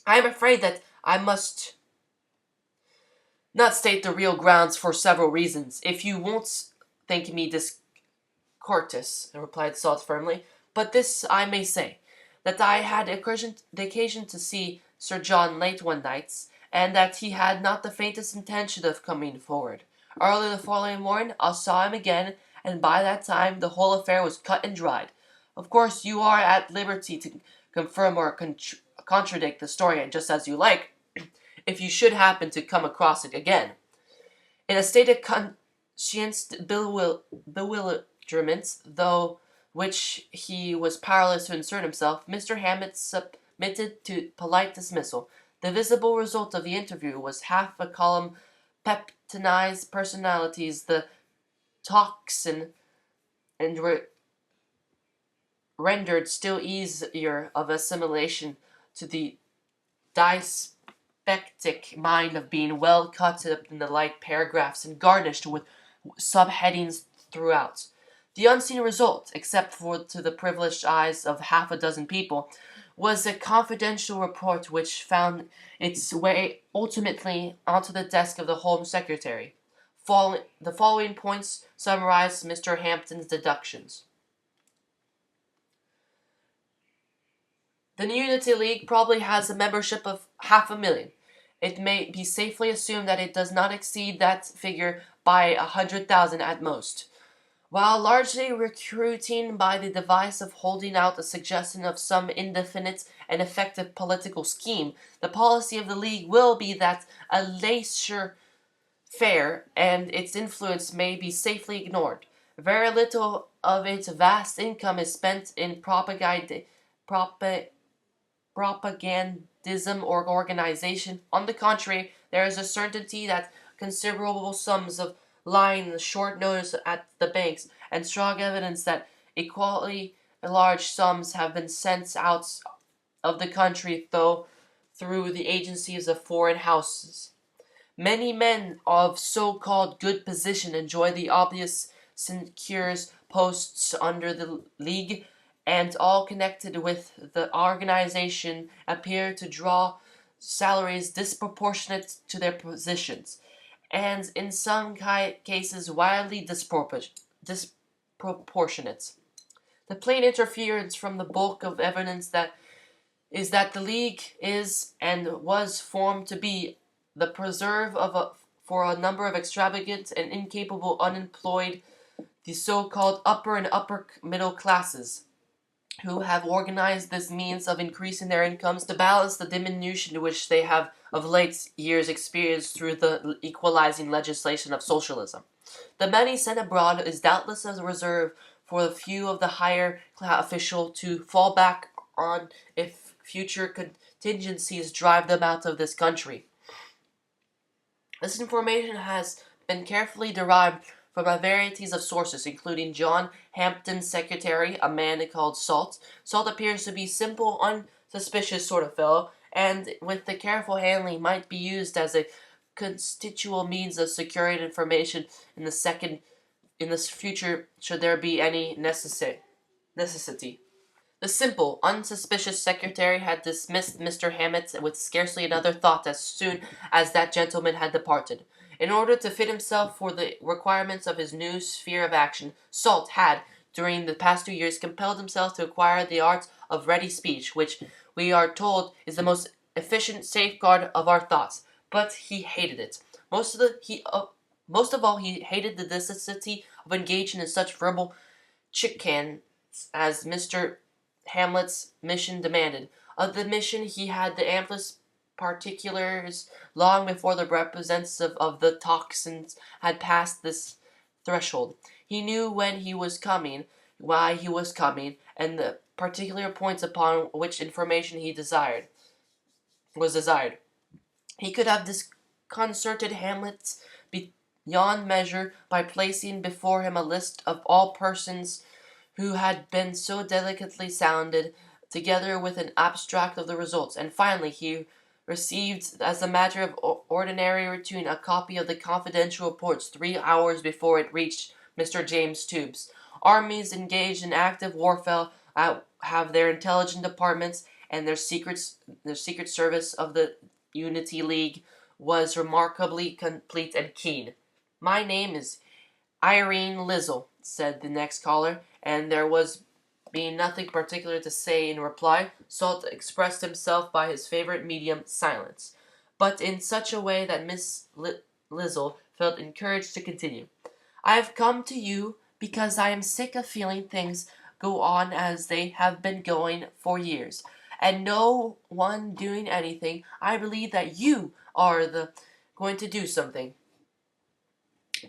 I am afraid that I must not state the real grounds for several reasons. If you won't think me discourteous, replied Salt firmly, but this I may say, that I had the occasion to see Sir John late one night, and that he had not the faintest intention of coming forward. Early the following morning I saw him again, and by that time the whole affair was cut and dried. Of course you are at liberty to confirm or contradict the story just as you like, if you should happen to come across it again. In a state of conscious bewilderment, though which he was powerless to insert himself, Mr. Hammond submitted to polite dismissal. The visible result of the interview was half a column peptonized personalities, the toxin, and rendered still easier of assimilation to the dyspeptic mind of being well cut up in the light paragraphs and garnished with subheadings throughout. The unseen result, except for to the privileged eyes of half a dozen people, was a confidential report which found its way ultimately onto the desk of the Home Secretary. The following points summarize Mr. Hampton's deductions. The Unity League probably has a membership of 500,000. It may be safely assumed that it does not exceed that figure by 100,000 at most. While largely recruiting by the device of holding out a suggestion of some indefinite and effective political scheme, the policy of the League will be that a laissez-faire and its influence may be safely ignored. Very little of its vast income is spent in propagandism or organization. On the contrary, there is a certainty that considerable sums of lying short notice at the banks, and strong evidence that equally large sums have been sent out of the country through the agencies of foreign houses. Many men of so-called good position enjoy the obvious sinecures posts under the League, and all connected with the organization appear to draw salaries disproportionate to their positions, and in some cases wildly disproportionate. The plain inference from the bulk of evidence that is that the League is and was formed to be the preserve for a number of extravagant and incapable unemployed, the so-called upper and upper middle classes, who have organized this means of increasing their incomes to balance the diminution which they have of late years experienced through the equalizing legislation of socialism. The money sent abroad is doubtless a reserve for the few of the higher class official to fall back on if future contingencies drive them out of this country. This information has been carefully derived from a varieties of sources, including John Hampton's secretary, a man called Salt. Salt appears to be simple, unsuspicious sort of fellow, and with the careful handling might be used as a constitutional means of securing information in the future should there be any necessity. The simple, unsuspicious secretary had dismissed Mr. Hammett with scarcely another thought as soon as that gentleman had departed. In order to fit himself for the requirements of his new sphere of action, Salt had, during the past 2 years, compelled himself to acquire the art of ready speech, which we are told is the most efficient safeguard of our thoughts. But he hated it. Most of all, he hated the necessity of engaging in such verbal chicanes as Mr. Hamlet's mission demanded. Of the mission he had the amplest particulars long before the representative of the toxins had passed this threshold. He knew when he was coming, why he was coming, and the particular points upon which information he desired. He could have disconcerted Hamlet beyond measure by placing before him a list of all persons who had been so delicately sounded, together with an abstract of the results, and finally he received, as a matter of ordinary routine, a copy of the confidential reports 3 hours before it reached Mr. James Tubes. Armies engaged in active warfare have their intelligence departments, and their secret service of the Unity League was remarkably complete and keen. "My name is Irene Lizzle," said the next caller, and there was being nothing particular to say in reply, Salt expressed himself by his favorite medium, silence, but in such a way that Miss Lizzle felt encouraged to continue. "I have come to you because I am sick of feeling things go on as they have been going for years, and no one doing anything. I believe that you are going to do something."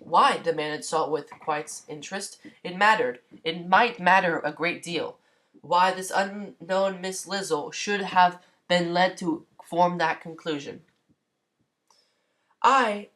"Why?" demanded Salt with quiet interest. It mattered. It might matter a great deal. Why this unknown Miss Lizzle should have been led to form that conclusion. "I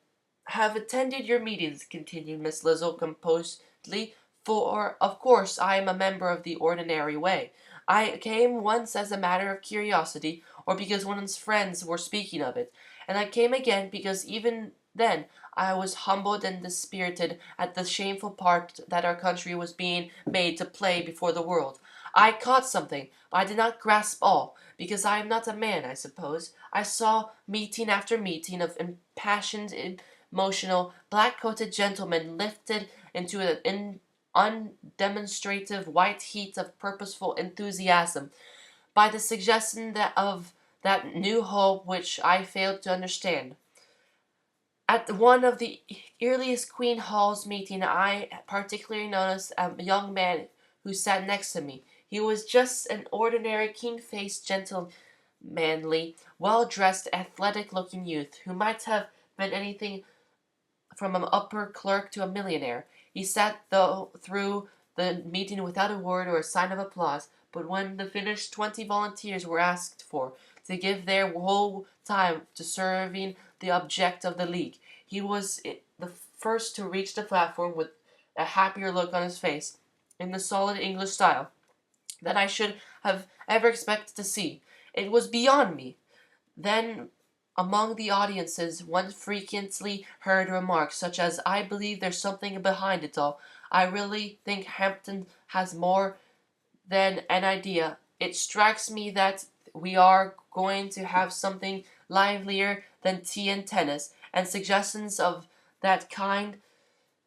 have attended your meetings," continued Miss Lizzle composedly, "for of course I am a member of the ordinary way. I came once as a matter of curiosity, or because one's friends were speaking of it, and I came again because even then I was humbled and dispirited at the shameful part that our country was being made to play before the world. I caught something, but I did not grasp all, because I am not a man, I suppose. I saw meeting after meeting of impassioned, emotional, black-coated gentlemen lifted into an undemonstrative white heat of purposeful enthusiasm by the suggestion of that new hope which I failed to understand. At one of the earliest Queen Hall's meeting I particularly noticed a young man who sat next to me. He was just an ordinary keen-faced, gentlemanly, well-dressed, athletic-looking youth, who might have been anything from an upper clerk to a millionaire. He sat through the meeting without a word or a sign of applause, but when the finished 20 volunteers were asked for to give their whole time to serving the object of the league, he was the first to reach the platform with a happier look on his face, in the solid English style, than I should have ever expected to see. It was beyond me. Then among the audiences one frequently heard remarks such as, "I believe there's something behind it all. I really think Hampton has more than an idea. It strikes me that we are going to have something livelier than tea and tennis," and suggestions of that kind.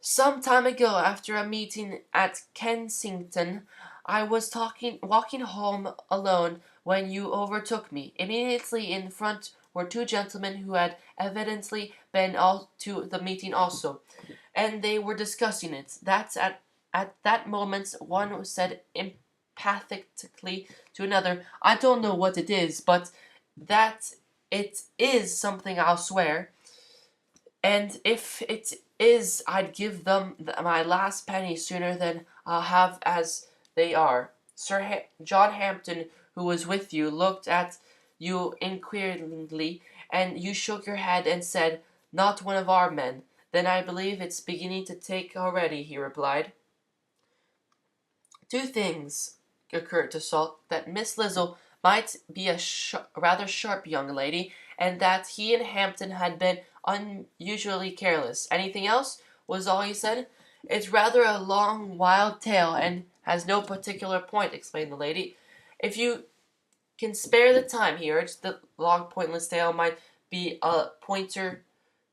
"Some time ago, after a meeting at Kensington, I was walking home alone when you overtook me. Immediately in front were two gentlemen who had evidently been to the meeting also, and they were discussing it. At that moment one said emphatically to another, 'I don't know what it is, but that it is something, I'll swear. And if it is, I'd give them my last penny sooner than I'll have as they are.' John Hampton, who was with you, looked at you inquiringly, and you shook your head and said, 'Not one of our men.' 'Then I believe it's beginning to take already,' he replied. Two things occurred to Salt: that Miss Lizzle might be a rather sharp young lady, and that he and Hampton had been unusually careless. "Anything else?" was all he said. "It's rather a long, wild tale, and has no particular point," explained the lady. If you can spare the time, he urged, the long, pointless tale might be a pointer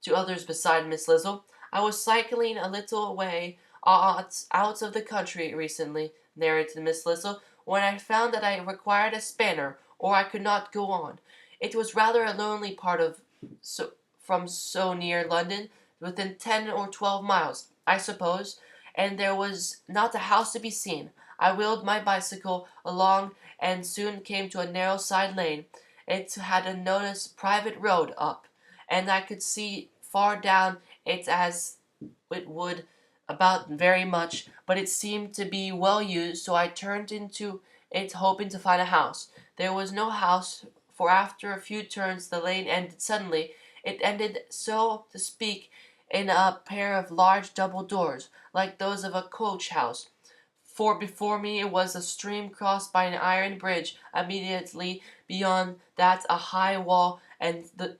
to others beside Miss Lizzle. I was cycling a little way out of the country recently, narrated Miss Lizzle, when I found that I required a spanner, or I could not go on. It was rather a lonely part of from so near London, within 10 or 12 miles, I suppose, and there was not a house to be seen. I wheeled my bicycle along and soon came to a narrow side lane. It had a noticed private road up, and I could see far down it as it would about very much, but it seemed to be well used, so I turned into it hoping to find a house. There was no house, for after a few turns the lane ended suddenly. It ended, so to speak, in a pair of large double doors, like those of a coach house. For before me was a stream crossed by an iron bridge, immediately beyond that a high wall and the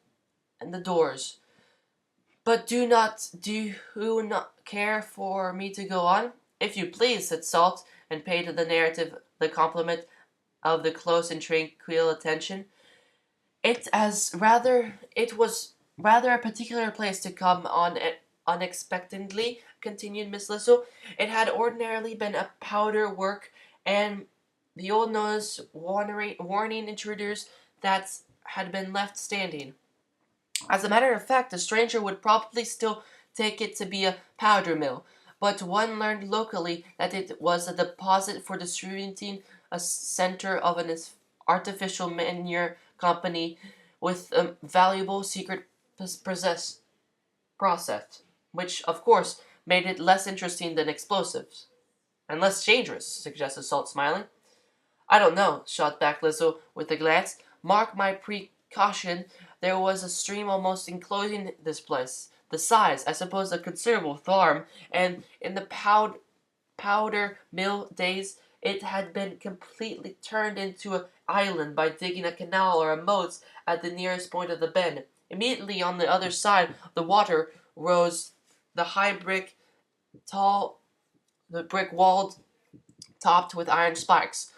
doors. But do you not care for me to go on? If you please, said Salt, and paid the narrative the compliment of the close and tranquil attention. It was rather a particular place to come on unexpectedly, continued Miss Listle. It had ordinarily been a powder work, and the old notice warning intruders that had been left standing. As a matter of fact, the stranger would probably still take it to be a powder mill, but one learned locally that it was a deposit for distributing a center of an artificial manure company with a valuable secret process, which, of course, made it less interesting than explosives. And less dangerous, suggested Salt, smiling. I don't know, shot back Lizzo with a glance. Mark my precaution. There was a stream almost enclosing this place. The size, I suppose, a considerable farm, and in the powder mill days it had been completely turned into an island by digging a canal or a moat at the nearest point of the bend. Immediately on the other side of the water rose the high tall, the brick walled, topped with iron spikes.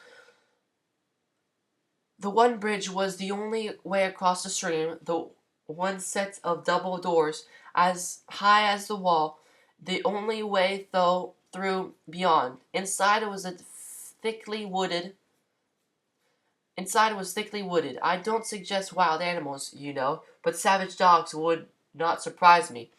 The one bridge was the only way across the stream, the one set of double doors, as high as the wall, the only way through beyond. Inside it was thickly wooded. I don't suggest wild animals, you know, but savage dogs would not surprise me.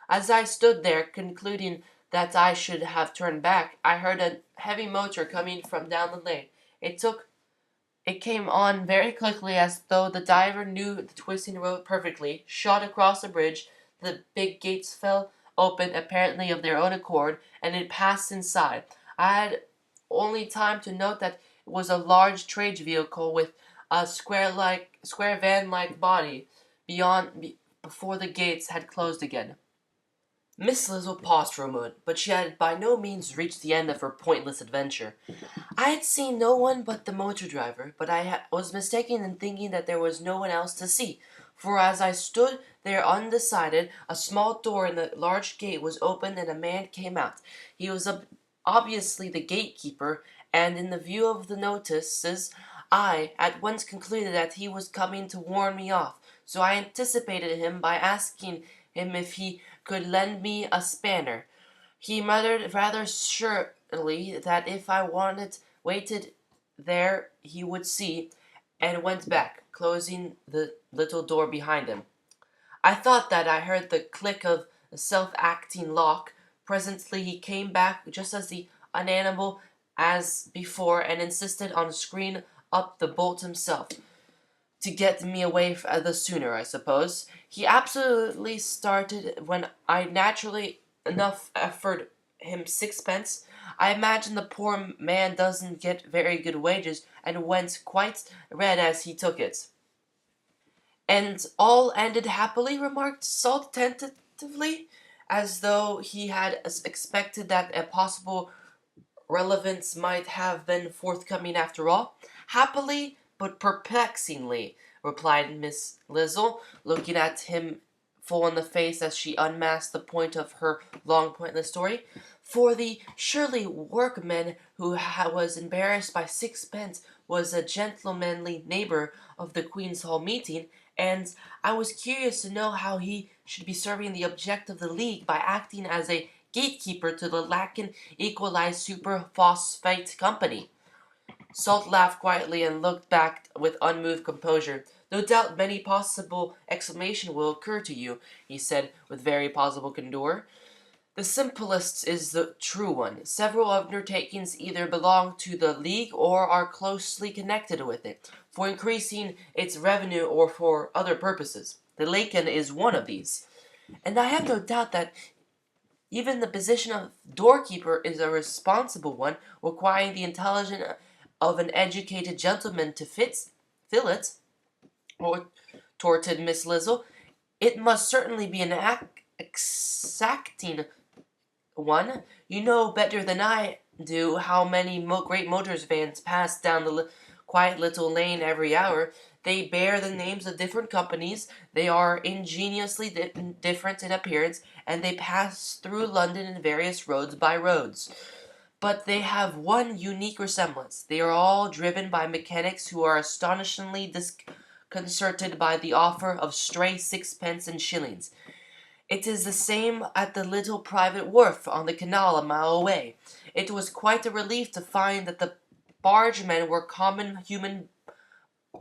As I stood there, concluding that I should have turned back, I heard a heavy motor coming from down the lane. It came on very quickly, as though the driver knew the twisting road perfectly, shot across the bridge, the big gates fell open apparently of their own accord, and it passed inside. I had only time to note that it was a large trade vehicle with a square van-like body before the gates had closed again. Miss Lizzle paused for a moment, but she had by no means reached the end of her pointless adventure. I had seen no one but the motor driver, but was mistaken in thinking that there was no one else to see, for as I stood there undecided, a small door in the large gate was opened and a man came out. He was obviously the gatekeeper, and in the view of the notices, I at once concluded that he was coming to warn me off, so I anticipated him by asking him if he could lend me a spanner. He muttered rather surely that if I waited there he would see, and went back, closing the little door behind him. I thought that I heard the click of a self-acting lock. Presently he came back just as the unanimal as before, and insisted on screwing up the bolt himself, to get me away the sooner, I suppose. He absolutely started when I naturally enough offered him sixpence. I imagine the poor man doesn't get very good wages, and went quite red as he took it. And all ended happily, remarked Salt tentatively, as though he had expected that a possible relevance might have been forthcoming after all. Happily, but perplexingly, replied Miss Lizzle, looking at him full in the face as she unmasked the point of her long pointless story. For the surely workman who was embarrassed by sixpence was a gentlemanly neighbor of the Queen's Hall meeting, and I was curious to know how he should be serving the object of the League by acting as a gatekeeper to the Lacan Equalized Superphosphate Company. Salt laughed quietly and looked back with unmoved composure. No doubt many possible explanations will occur to you, he said with very possible candor. The simplest is the true one. Several undertakings either belong to the League or are closely connected with it, for increasing its revenue or for other purposes. The Lacan is one of these. And I have no doubt that even the position of doorkeeper is a responsible one, requiring the intelligence of an educated gentleman to fill it, or retorted Miss Lizzle. It must certainly be an exacting one. You know better than I do how many great motors vans pass down the quiet little lane every hour. They bear the names of different companies. They are ingeniously different in appearance, and they pass through London in various roads by roads. But they have one unique resemblance. They are all driven by mechanics who are astonishingly disconcerted by the offer of stray sixpence and shillings. It is the same at the little private wharf on the canal a mile away. It was quite a relief to find that the bargemen were common human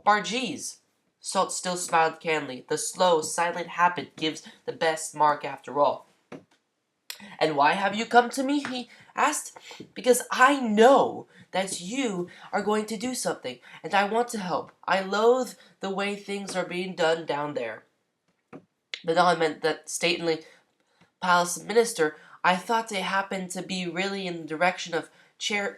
bargees. Salt still smiled candidly. The slow, silent habit gives the best mark after all. And why have you come to me? He asked. Because I know that you are going to do something, and I want to help. I loathe the way things are being done down there. The Don meant that stately palace minister. I thought they happened to be really in the direction of Charing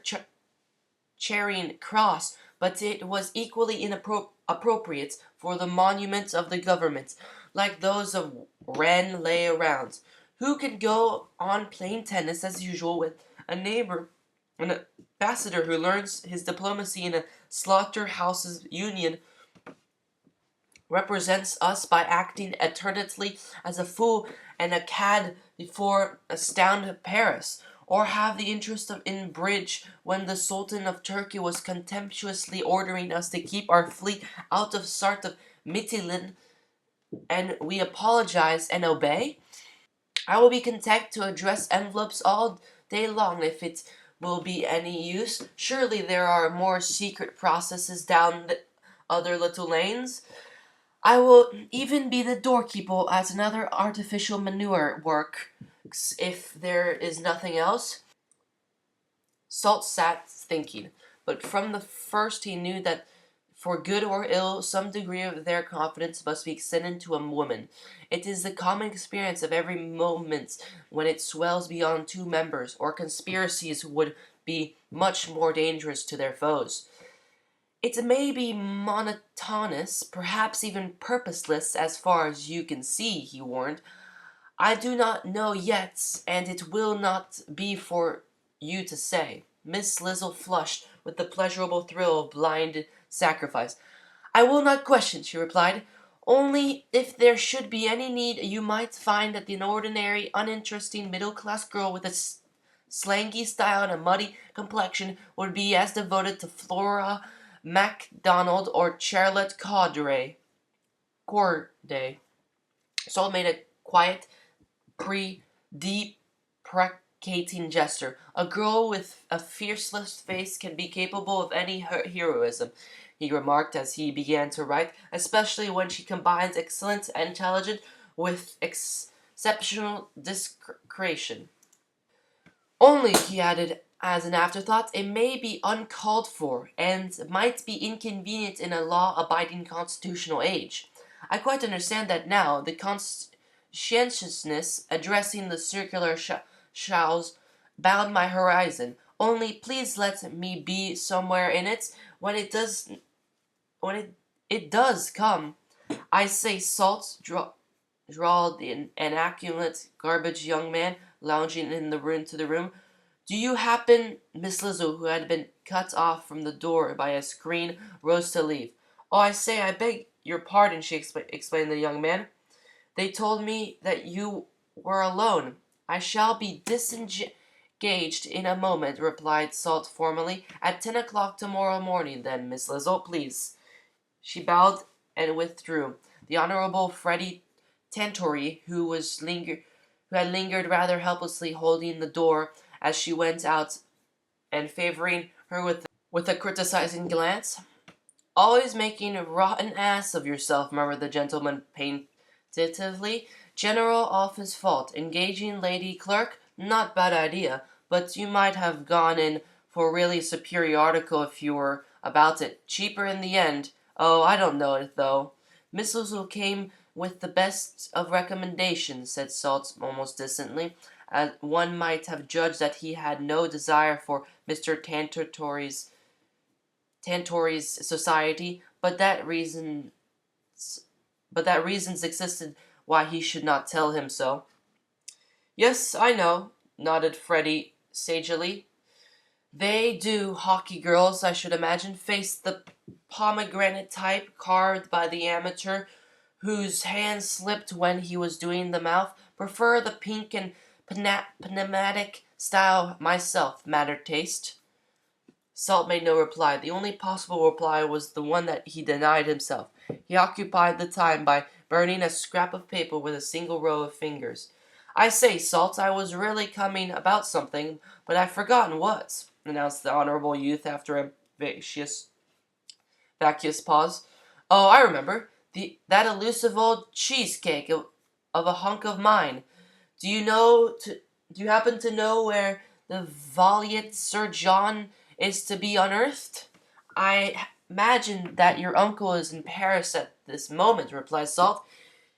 Cross, but it was equally inappropriate for the monuments of the government, like those of Wren lay around. Who can go on playing tennis as usual with a neighbor, an ambassador who learns his diplomacy in a slaughterhouse's union, represents us by acting alternately as a fool and a cad before astounded Paris, or have the interest in bridge when the Sultan of Turkey was contemptuously ordering us to keep our fleet out of sight of Mytilene, and we apologize and obey? I will be content to address envelopes all day long if it will be any use. Surely there are more secret processes down the other little lanes. I will even be the doorkeeper at another artificial manure works if there is nothing else. Salt sat thinking, but from the first he knew that for good or ill some degree of their confidence must be extended to a woman. It is the common experience of every moment when it swells beyond two members, or conspiracies would be much more dangerous to their foes. It may be monotonous, perhaps even purposeless as far as you can see, he warned. I do not know yet, and it will not be for you to say. Miss Lizzle flushed with the pleasurable thrill of blind sacrifice. I will not question, she replied. Only if there should be any need, you might find that an ordinary, uninteresting middle-class girl with a slangy style and a muddy complexion would be as devoted to Flora MacDonald or Charlotte Corday. Saul made a quiet, deprecating gesture. A girl with a fierceless face can be capable of any heroism, he remarked as he began to write, especially when she combines excellent intelligence with exceptional discretion. Only, he added as an afterthought, it may be uncalled for, and might be inconvenient in a law-abiding constitutional age. I quite understand that now. The conscientiousness addressing the circular shalls bound my horizon. Only please let me be somewhere in it when it does come. I say, Salt, drawled an inaccurate garbage young man lounging in the room to the room. Do you happen, Miss Lizzle, who had been cut off from the door by a screen, rose to leave. Oh, I say, I beg your pardon, she explained the young man. They told me that you were alone. I shall be engaged in a moment," replied Salt formally. "At 10 o'clock tomorrow morning, then, Miss Lizzle, please." She bowed and withdrew. The Honorable Freddie Tantory, who had lingered rather helplessly holding the door as she went out and favoring her with a criticizing glance. "Always making a rotten ass of yourself," murmured the gentleman plaintively. "General off his fault. Engaging lady clerk? Not bad idea, but you might have gone in for a really superior article if you were about it. Cheaper in the end. Oh, I don't know it, though." "Miss Lizzle came with the best of recommendations," said Salt almost distantly. One might have judged that he had no desire for Mr. Tantory's society, but that reasons existed why he should not tell him so. "Yes, I know," nodded Freddie sagely. "They do. Hockey girls, I should imagine, face the pomegranate type carved by the amateur whose hand slipped when he was doing the mouth. Prefer the pink and pneumatic style myself. Matter taste." Salt made no reply. The only possible reply was the one that he denied himself. He occupied the time by burning a scrap of paper with a single row of fingers. "I say, Salt, I was really coming about something, but I've forgotten what," announced the honorable youth after a vacuous pause. "Oh, I remember. That elusive old cheesecake of a hunk of mine. Do you happen to know where the valiant Sir John is to be unearthed?" "I imagine that your uncle is in Paris at this moment," replied Salt.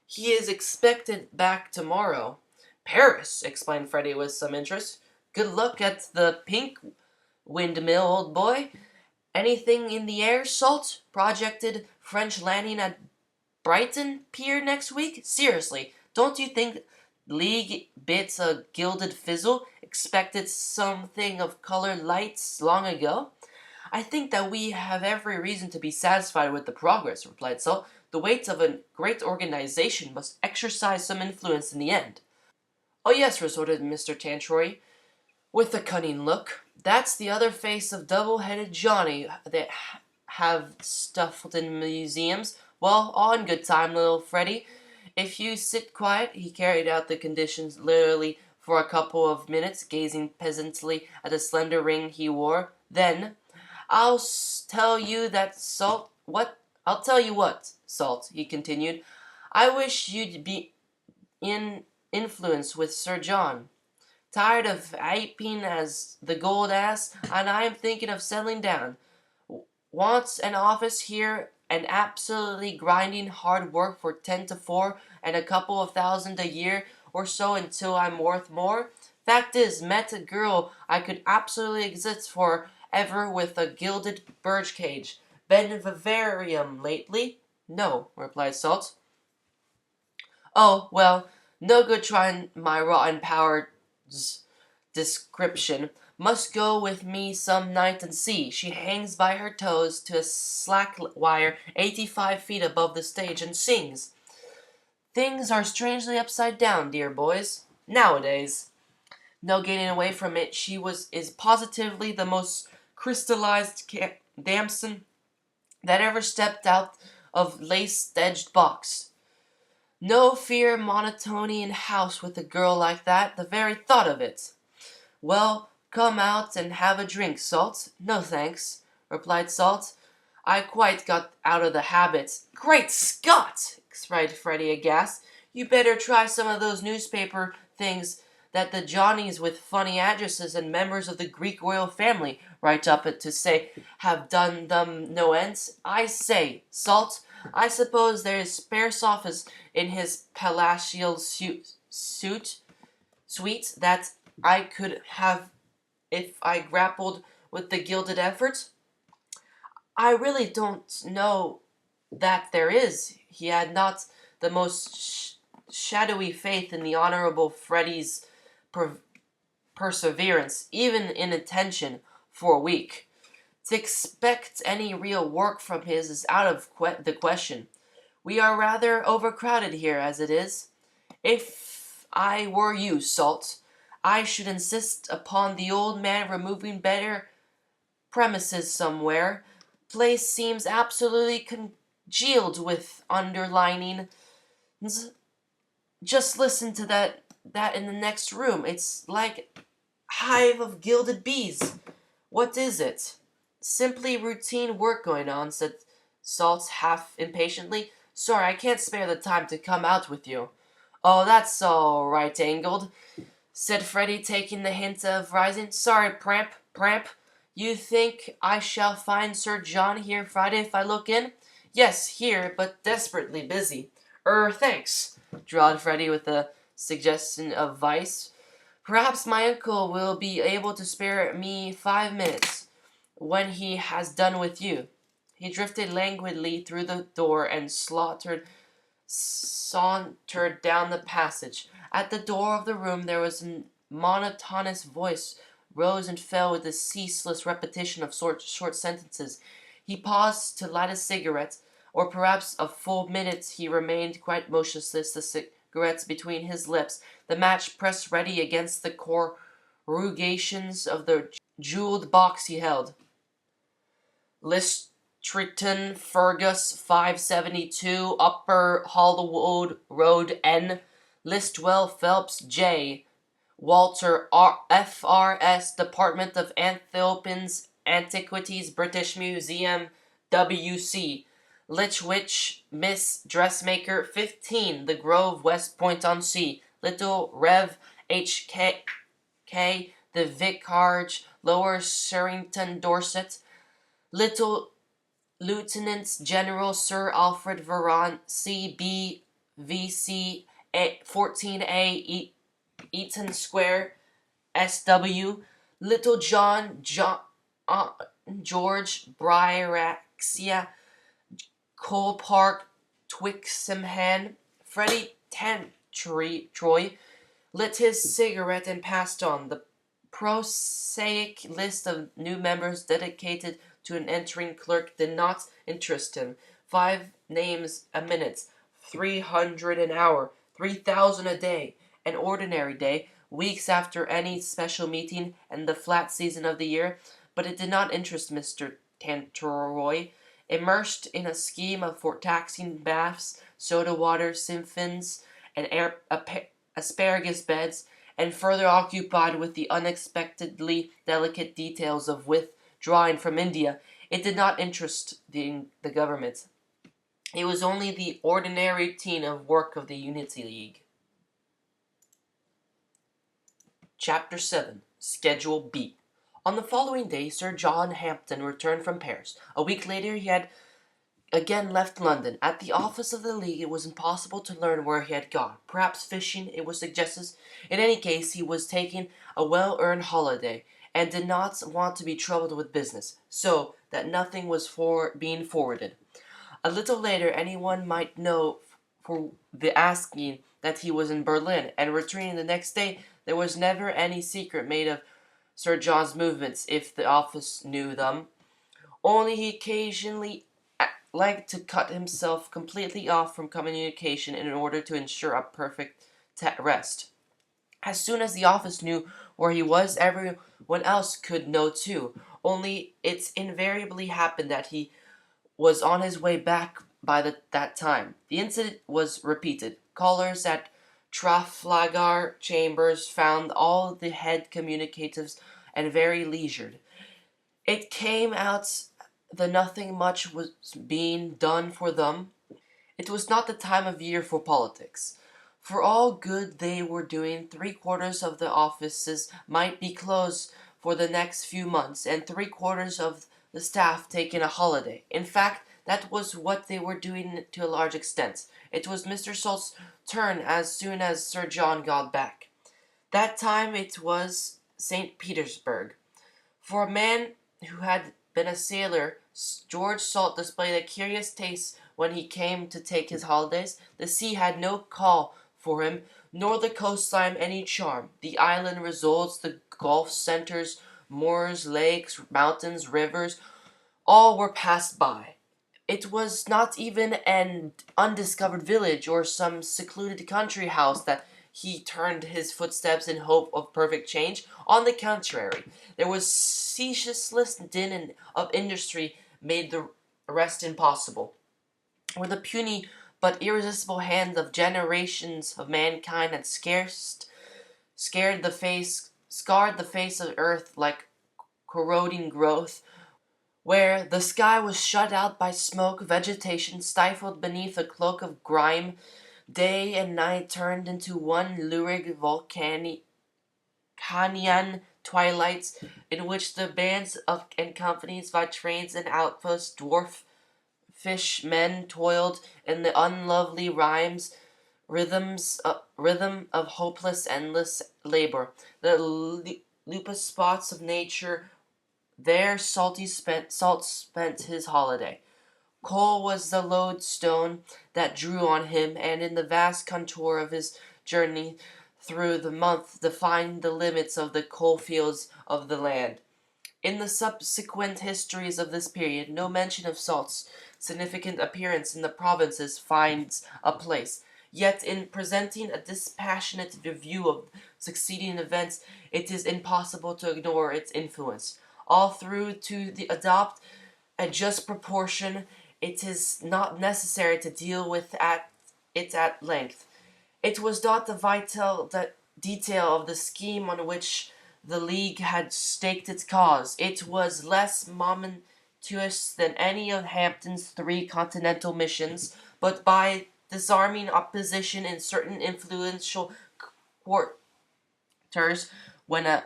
"He is expected back tomorrow." "Paris!" exclaimed Freddie with some interest. "Good luck at the Pink Windmill, old boy. Anything in the air, Salt? Projected French landing at Brighton Pier next week? Seriously, don't you think League bits a gilded fizzle? Expected something of colored lights long ago?" "I think that we have every reason to be satisfied with the progress," replied Salt. "The weight of a great organization must exercise some influence in the end." "Oh yes," resorted Mr. Tantroy, with a cunning look. "That's the other face of double-headed Johnny they have stuffed in museums. Well, all in good time, little Freddie. If you sit quiet." He carried out the conditions literally for a couple of minutes, gazing peasantly at the slender ring he wore. "Then tell you that I'll tell you what, Salt," he continued. "I wish you'd be in influence with Sir John. Tired of aping as the gold ass, and I am thinking of settling down. Wants an office here and absolutely grinding hard work for 10 to 4 and a couple of thousand a year or so until I'm worth more. Fact is, met a girl I could absolutely exist for ever with a gilded birdcage. Been vivarium lately?" "No," replied Salt. "Oh, well, no good trying my rotten powers description. Must go with me some night and see. She hangs by her toes to a slack wire 85 feet above the stage and sings. Things are strangely upside down, dear boys, nowadays. No getting away from it. Is positively the most crystallized damson that ever stepped out of lace-edged box. No fear monotony in house with a girl like that. The very thought of it." "Well, come out and have a drink, Salt." "No, thanks," replied Salt. "I quite got out of the habit." "Great Scott!" cried Freddie aghast. "You better try some of those newspaper things that the Johnnies with funny addresses and members of the Greek royal family write up to say have done them no end. I say, Salt, I suppose there is spare office in his palatial suite that I could have if I grappled with the gilded effort?" "I really don't know that there is." He had not the most shadowy faith in the Honorable Freddie's perseverance, even in attention, for a week. To expect any real work from his is out of the question. "We are rather overcrowded here as it is. If I were you, Salt, I should insist upon the old man removing better premises somewhere. Place seems absolutely congealed with underlinings. Just listen to that in the next room. It's like a hive of gilded bees. What is it? Simply routine work going on, said Salts half impatiently. Sorry, I can't spare the time to come out with you. Oh, that's all right, Angled, said Freddie, taking the hint of rising. Sorry, Pramp. You think I shall find Sir John here Friday if I look in? Yes, here, but desperately busy. Thanks, drawled Freddie with a suggestion of vice. Perhaps my uncle will be able to spare me 5 minutes when he has done with you. He drifted languidly through the door and sauntered down the passage. At the door of the room there was a monotonous voice, rose and fell with a ceaseless repetition of short sentences. He paused to light a cigarette, or perhaps a full minute he remained quite motionless, the cigarettes between his lips, the match pressed ready against the corrugations of the jeweled box he held. Listriton, Fergus, 572, Upper Hollywood Road, N. Listwell Phelps, J. Walter, FRS, Department of Ethiopians Antiquities, British Museum, WC. Litchwich, Miss Dressmaker, 15, The Grove, West Point on Sea. Little Rev, HK, The Vicarage, Lower Surrington, Dorset. Little Lieutenant General Sir Alfred Vaughan, CB, VC, 14A, Eaton Square, SW. Little George Bryaxia, Cole Park, Twixamhan. Freddie Troy lit his cigarette and passed on. The prosaic list of new members dedicated to an entering clerk did not interest him. 5 names a minute, 300 an hour, 3,000 a day, an ordinary day, weeks after any special meeting, and the flat season of the year. But it did not interest Mr. Tantroy. Immersed in a scheme for taxing baths, soda water siphons, and asparagus beds, and further occupied with the unexpectedly delicate details of withdrawing from India, it did not interest the government. It was only the ordinary routine of work of the Unity League. Chapter 7. Schedule B. On the following day, Sir John Hampden returned from Paris. A week later, he had again left London. At the office of the League, it was impossible to learn where he had gone. Perhaps fishing, it was suggested. In any case, he was taking a well-earned holiday, and did not want to be troubled with business, so that nothing was being forwarded. A little later, anyone might know for the asking that he was in Berlin, and returning the next day. There was never any secret made of Sir John's movements, if the office knew them. Only he occasionally liked to cut himself completely off from communication in order to ensure a perfect rest. As soon as the office knew where he was, everyone else could know too. Only it invariably happened that he was on his way back by that time. The incident was repeated. Callers at Trafalgar Chambers found all the head communicatives and very leisured. It came out that nothing much was being done for them. It was not the time of year for politics. For all good they were doing, 3/4 of the offices might be closed for the next few months, and 3/4 of the staff taking a holiday. In fact, that was what they were doing to a large extent. It was Mr. Salt's turn as soon as Sir John got back. That time it was St. Petersburg. For a man who had been a sailor, George Salt displayed a curious taste when he came to take his holidays. The sea had no call for him, nor the coastline any charm. The island resorts, the Gulf centers, moors, lakes, mountains, rivers, all were passed by. It was not even an undiscovered village or some secluded country house that he turned his footsteps in hope of perfect change. On the contrary, there was ceaseless din of industry made the rest impossible. Where the puny but irresistible hands of generations of mankind had scarred the face of earth like corroding growth, where the sky was shut out by smoke, vegetation stifled beneath a cloak of grime, day and night turned into one lurid Canyan twilights, in which the bands of and companies by trains and outposts, dwarfish men toiled in the unlovely rhythm of hopeless, endless labor. The lupus spots of nature there salt spent his holiday. Coal was the lodestone that drew on him, and in the vast contour of his journey through the month defined the limits of the coal fields of the land. In the subsequent histories of this period, no mention of salt's significant appearance in the provinces finds a place. Yet, in presenting a dispassionate review of succeeding events, it is impossible to ignore its influence. All through to adopt a just proportion, it is not necessary to deal with it at length. It was not the vital detail of the scheme on which the League had staked its cause. It was less momentous than any of Hampton's three continental missions, but by disarming opposition in certain influential quarters, when a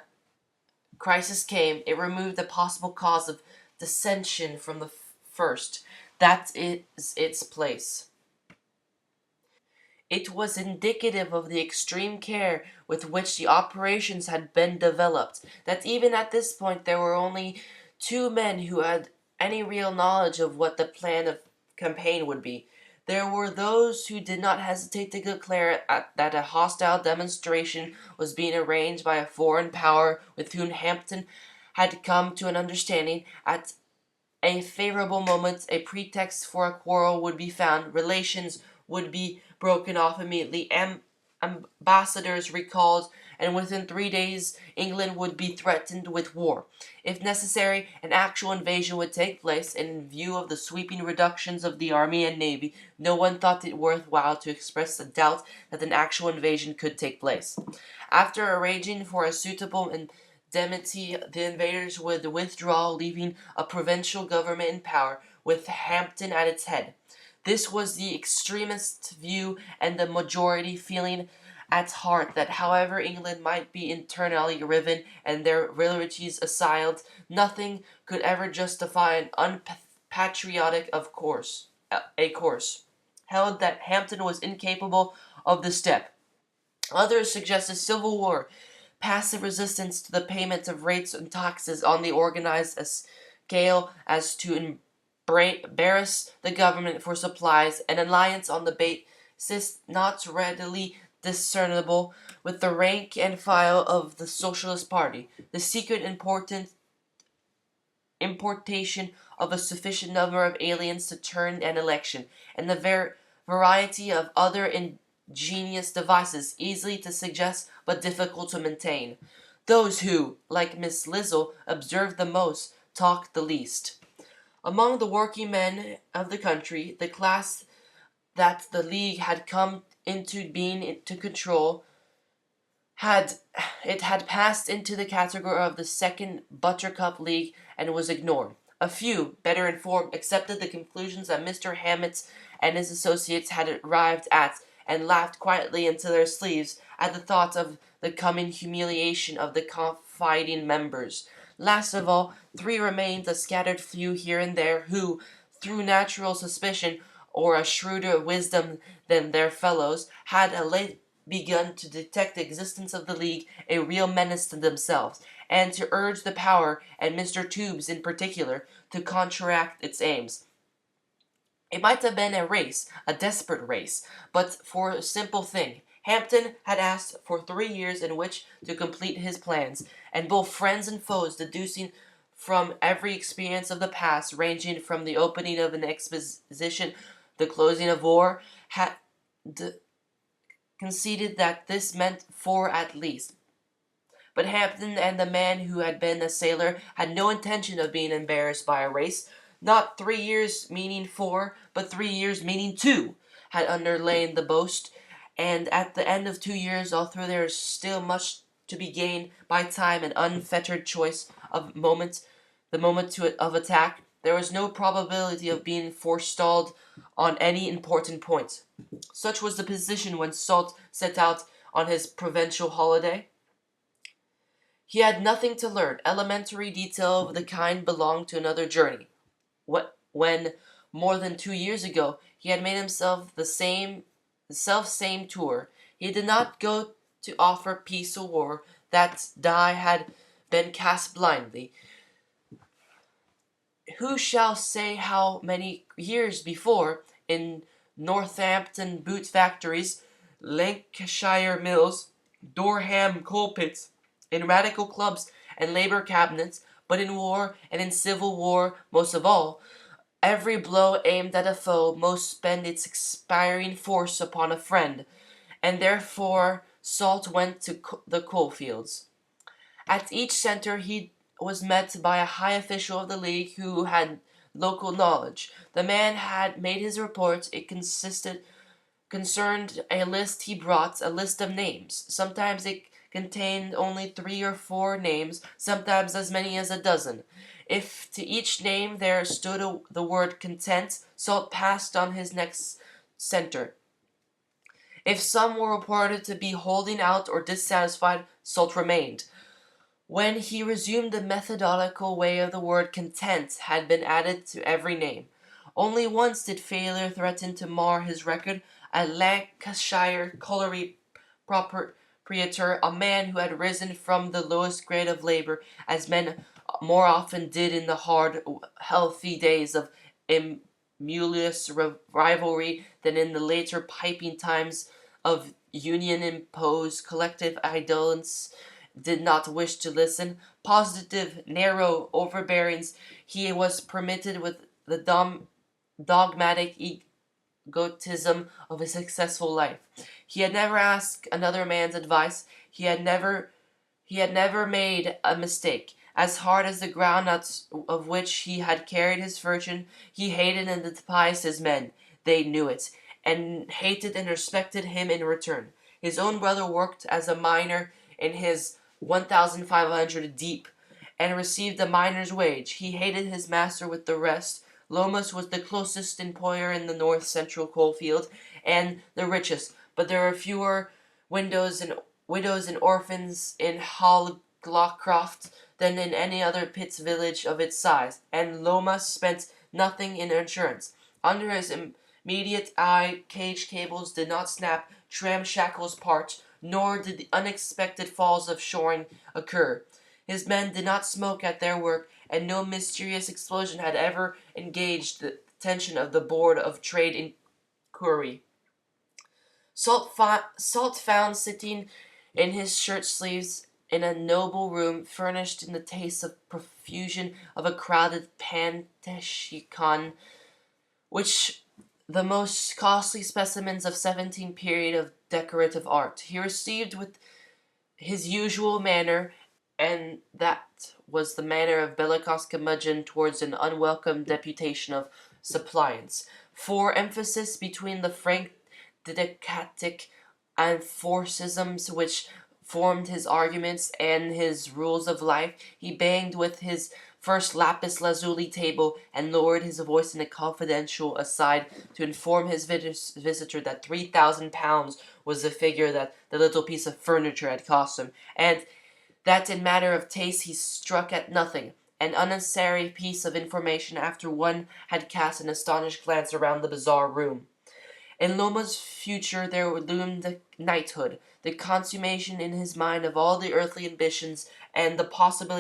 crisis came, it removed the possible cause of dissension from the first. That is its place. It was indicative of the extreme care with which the operations had been developed, that even at this point there were only two men who had any real knowledge of what the plan of campaign would be. There were those who did not hesitate to declare that a hostile demonstration was being arranged by a foreign power with whom Hampton had come to an understanding. At a favorable moment, a pretext for a quarrel would be found, relations would be broken off immediately, ambassadors recalled, and within 3 days England would be threatened with war. If necessary, an actual invasion would take place, and in view of the sweeping reductions of the army and navy, no one thought it worth while to express a doubt that an actual invasion could take place. After arranging for a suitable indemnity, the invaders would withdraw, leaving a provincial government in power, with Hampton at its head. This was the extremist view, and the majority feeling at heart that however England might be internally riven and their liberties assailed, nothing could ever justify an unpatriotic course, held that Hampton was incapable of the step. Others suggested civil war, passive resistance to the payment of rates and taxes on the organized scale as to embarrass the government for supplies, an alliance on the basis not readily discernible with the rank and file of the Socialist Party, the secret importation of a sufficient number of aliens to turn an election, and the variety of other ingenious devices easily to suggest but difficult to maintain. Those who, like Miss Lizzle, observed the most, talked the least. Among the working men of the country, the class that the League had come into being to control had passed into the category of the Second Buttercup League and was ignored. A few, better informed, accepted the conclusions that Mr. Hammett and his associates had arrived at, and laughed quietly into their sleeves at the thought of the coming humiliation of the confiding members. Last of all, three remained, a scattered few here and there, who, through natural suspicion or a shrewder wisdom than their fellows, had late begun to detect the existence of the League a real menace to themselves, and to urge the power, and Mr. Tubes in particular, to counteract its aims. It might have been a race, a desperate race, but for a simple thing. Hampton had asked for 3 years in which to complete his plans, and both friends and foes, deducing from every experience of the past, ranging from the opening of an exposition, the closing of war, had conceded that this meant 4 at least. But Hampton and the man who had been a sailor had no intention of being embarrassed by a race. Not 3 years meaning 4, but 3 years meaning 2 had underlain the boast, and at the end of 2 years, although there is still much to be gained by time and unfettered choice of the moment of attack, there was no probability of being forestalled on any important point. Such was the position when Salt set out on his provincial holiday. He had nothing to learn. Elementary detail of the kind belonged to another journey. When, more than 2 years ago, he had made himself the self-same tour, he did not go to offer peace or war. That die had been cast blindly. Who shall say how many years before, in Northampton boot factories, Lancashire mills, Dorham coal pits, in radical clubs and labor cabinets, but in war and in civil war most of all, every blow aimed at a foe most spend its expiring force upon a friend, and therefore Salt went to the coal fields. At each center he was met by a high official of the league who had local knowledge. The man had made his report. It concerned a list he brought, a list of names. Sometimes it contained only 3 or 4 names, sometimes as many as a dozen. If to each name there stood the word content, Salt passed on his next center. If some were reported to be holding out or dissatisfied, Salt remained. When he resumed, the methodical way of the word content had been added to every name. Only once did failure threaten to mar his record. A Lancashire colliery proprietor, a man who had risen from the lowest grade of labor, as men more often did in the hard, healthy days of emulous rivalry than in the later piping times of union-imposed collective indolence, did not wish to listen. Positive, narrow overbearings, he was permitted with the dogmatic egotism of a successful life. He had never asked another man's advice. He had never made a mistake. As hard as the ground of which he had carried his fortune, he hated and despised his men. They knew it, and hated and respected him in return. His own brother worked as a miner in his 1,500 deep, and received a miner's wage. He hated his master with the rest. Lomas was the closest employer in the north central coal field, and the richest, but there were fewer widows and orphans in Hallglockcroft than in any other Pitts village of its size, and Lomas spent nothing in insurance. Under his immediate eye, cage cables did not snap, tram shackles part, nor did the unexpected falls of shoring occur. His men did not smoke at their work, and no mysterious explosion had ever engaged the attention of the Board of Trade Inquiry. Salt found sitting in his shirt sleeves in a noble room, furnished in the taste of profusion of a crowded Pantechnicon, which the most costly specimens of 17th period of decorative art. He received with his usual manner, and that was the manner of bellicose curmudgeon towards an unwelcome deputation of suppliants. For emphasis between the frank didactic aphorisms which formed his arguments and his rules of life, he banged with his first lapis lazuli table and lowered his voice in a confidential aside to inform his visitor that £3,000 was the figure that the little piece of furniture had cost him, and that in matter of taste he struck at nothing. An unnecessary piece of information after one had cast an astonished glance around the bizarre room. In Loma's future there loomed the knighthood, the consummation in his mind of all the earthly ambitions, and the possible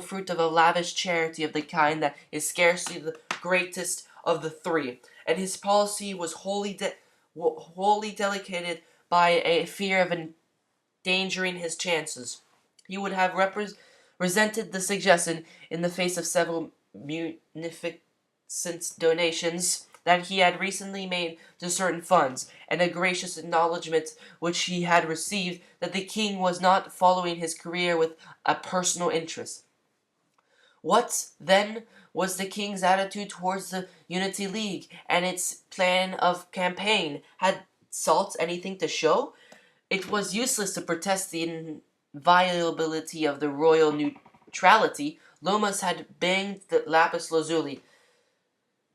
fruit of a lavish charity of the kind that is scarcely the greatest of the three. And his policy was wholly delegated by a fear of endangering his chances. He would have resented the suggestion in the face of several munificent donations that he had recently made to certain funds, and a gracious acknowledgment which he had received that the king was not following his career with a personal interest. What, then, was the king's attitude towards the Unity League and its plan of campaign? Had Salt anything to show? It was useless to protest the inviolability of the royal neutrality. Lomas had banged the lapis lazuli.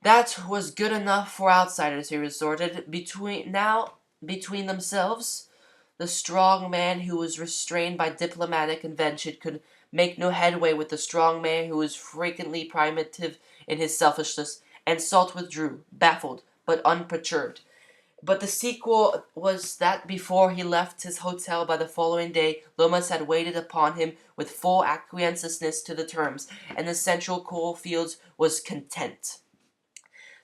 That was good enough for outsiders, he resorted. Between themselves, the strong man who was restrained by diplomatic convention could make no headway with the strong man who was frequently primitive in his selfishness, and Salt withdrew, baffled but unperturbed. But the sequel was that before he left his hotel by the following day, Lomas had waited upon him with full acquiescence to the terms, and the central coal fields was content.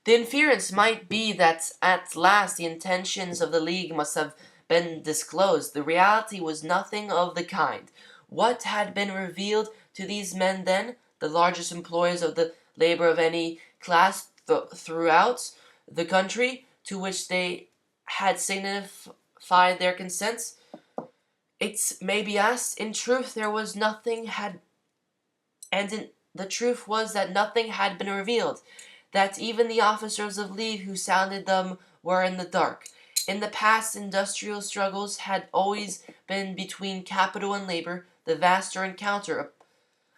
The inference might be that at last the intentions of the League must have been disclosed. The reality was nothing of the kind. What had been revealed to these men then, the largest employers of the labor of any class throughout the country, to which they had signified their consents? It may be asked. In truth, there was nothing had, and the truth was that nothing had been revealed, that even the officers of league who sounded them were in the dark. In the past, industrial struggles had always been between capital and labor. The vaster encounter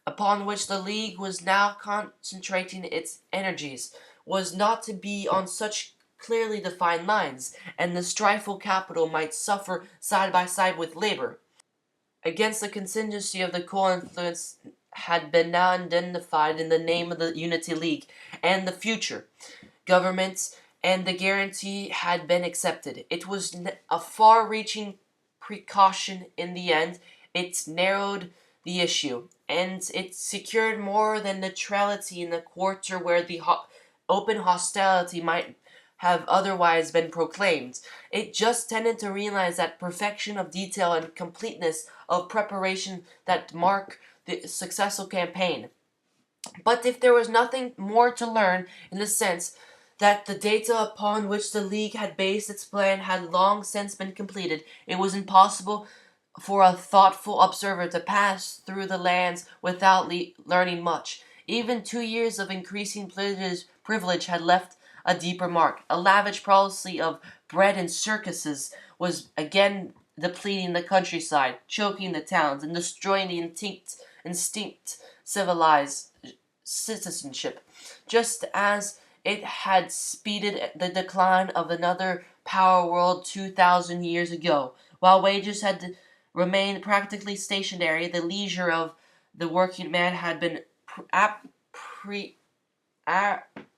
upon which the League was now concentrating its energies was not to be on such clearly defined lines, and the strifeful capital might suffer side by side with labor. Against the contingency of the coal influence had been now identified in the name of the Unity League, and the future governments and the guarantee had been accepted. It was a far-reaching precaution in the end. It narrowed the issue, and it secured more than neutrality in the quarter where the open hostility might have otherwise been proclaimed. It just tended to realize that perfection of detail and completeness of preparation that mark the successful campaign. But if there was nothing more to learn, in the sense that the data upon which the League had based its plan had long since been completed, it was impossible for a thoughtful observer to pass through the lands without learning much. Even 2 years of increasing privilege had left a deeper mark. A lavish policy of bread and circuses was again depleting the countryside, choking the towns, and destroying the instinct civilized citizenship, just as it had speeded the decline of another power world 2,000 years ago. While wages had remained practically stationary, the leisure of the working man had been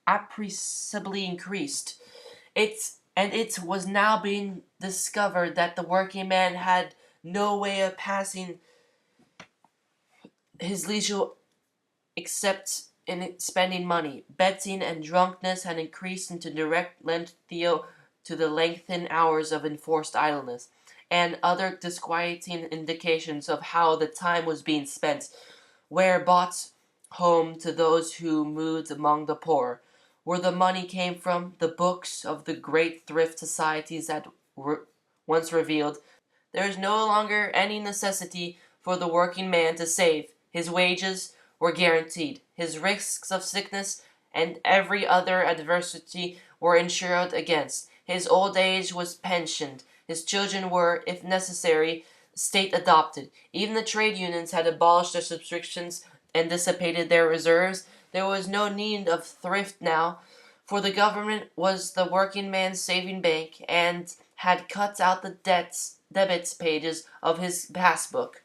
appreciably increased. It was now being discovered that the working man had no way of passing his leisure except in spending money. Betting and drunkenness had increased into direct lengthy to the lengthened hours of enforced idleness, and other disquieting indications of how the time was being spent, were brought home to those who moved among the poor. Where the money came from, the books of the great thrift societies that were once revealed, there is no longer any necessity for the working man to save. His wages were guaranteed. His risks of sickness and every other adversity were insured against. His old age was pensioned. His children were, if necessary, state adopted. Even the trade unions had abolished their subscriptions and dissipated their reserves. There was no need of thrift now, for the government was the working man's saving bank, and had cut out the debits pages of his passbook.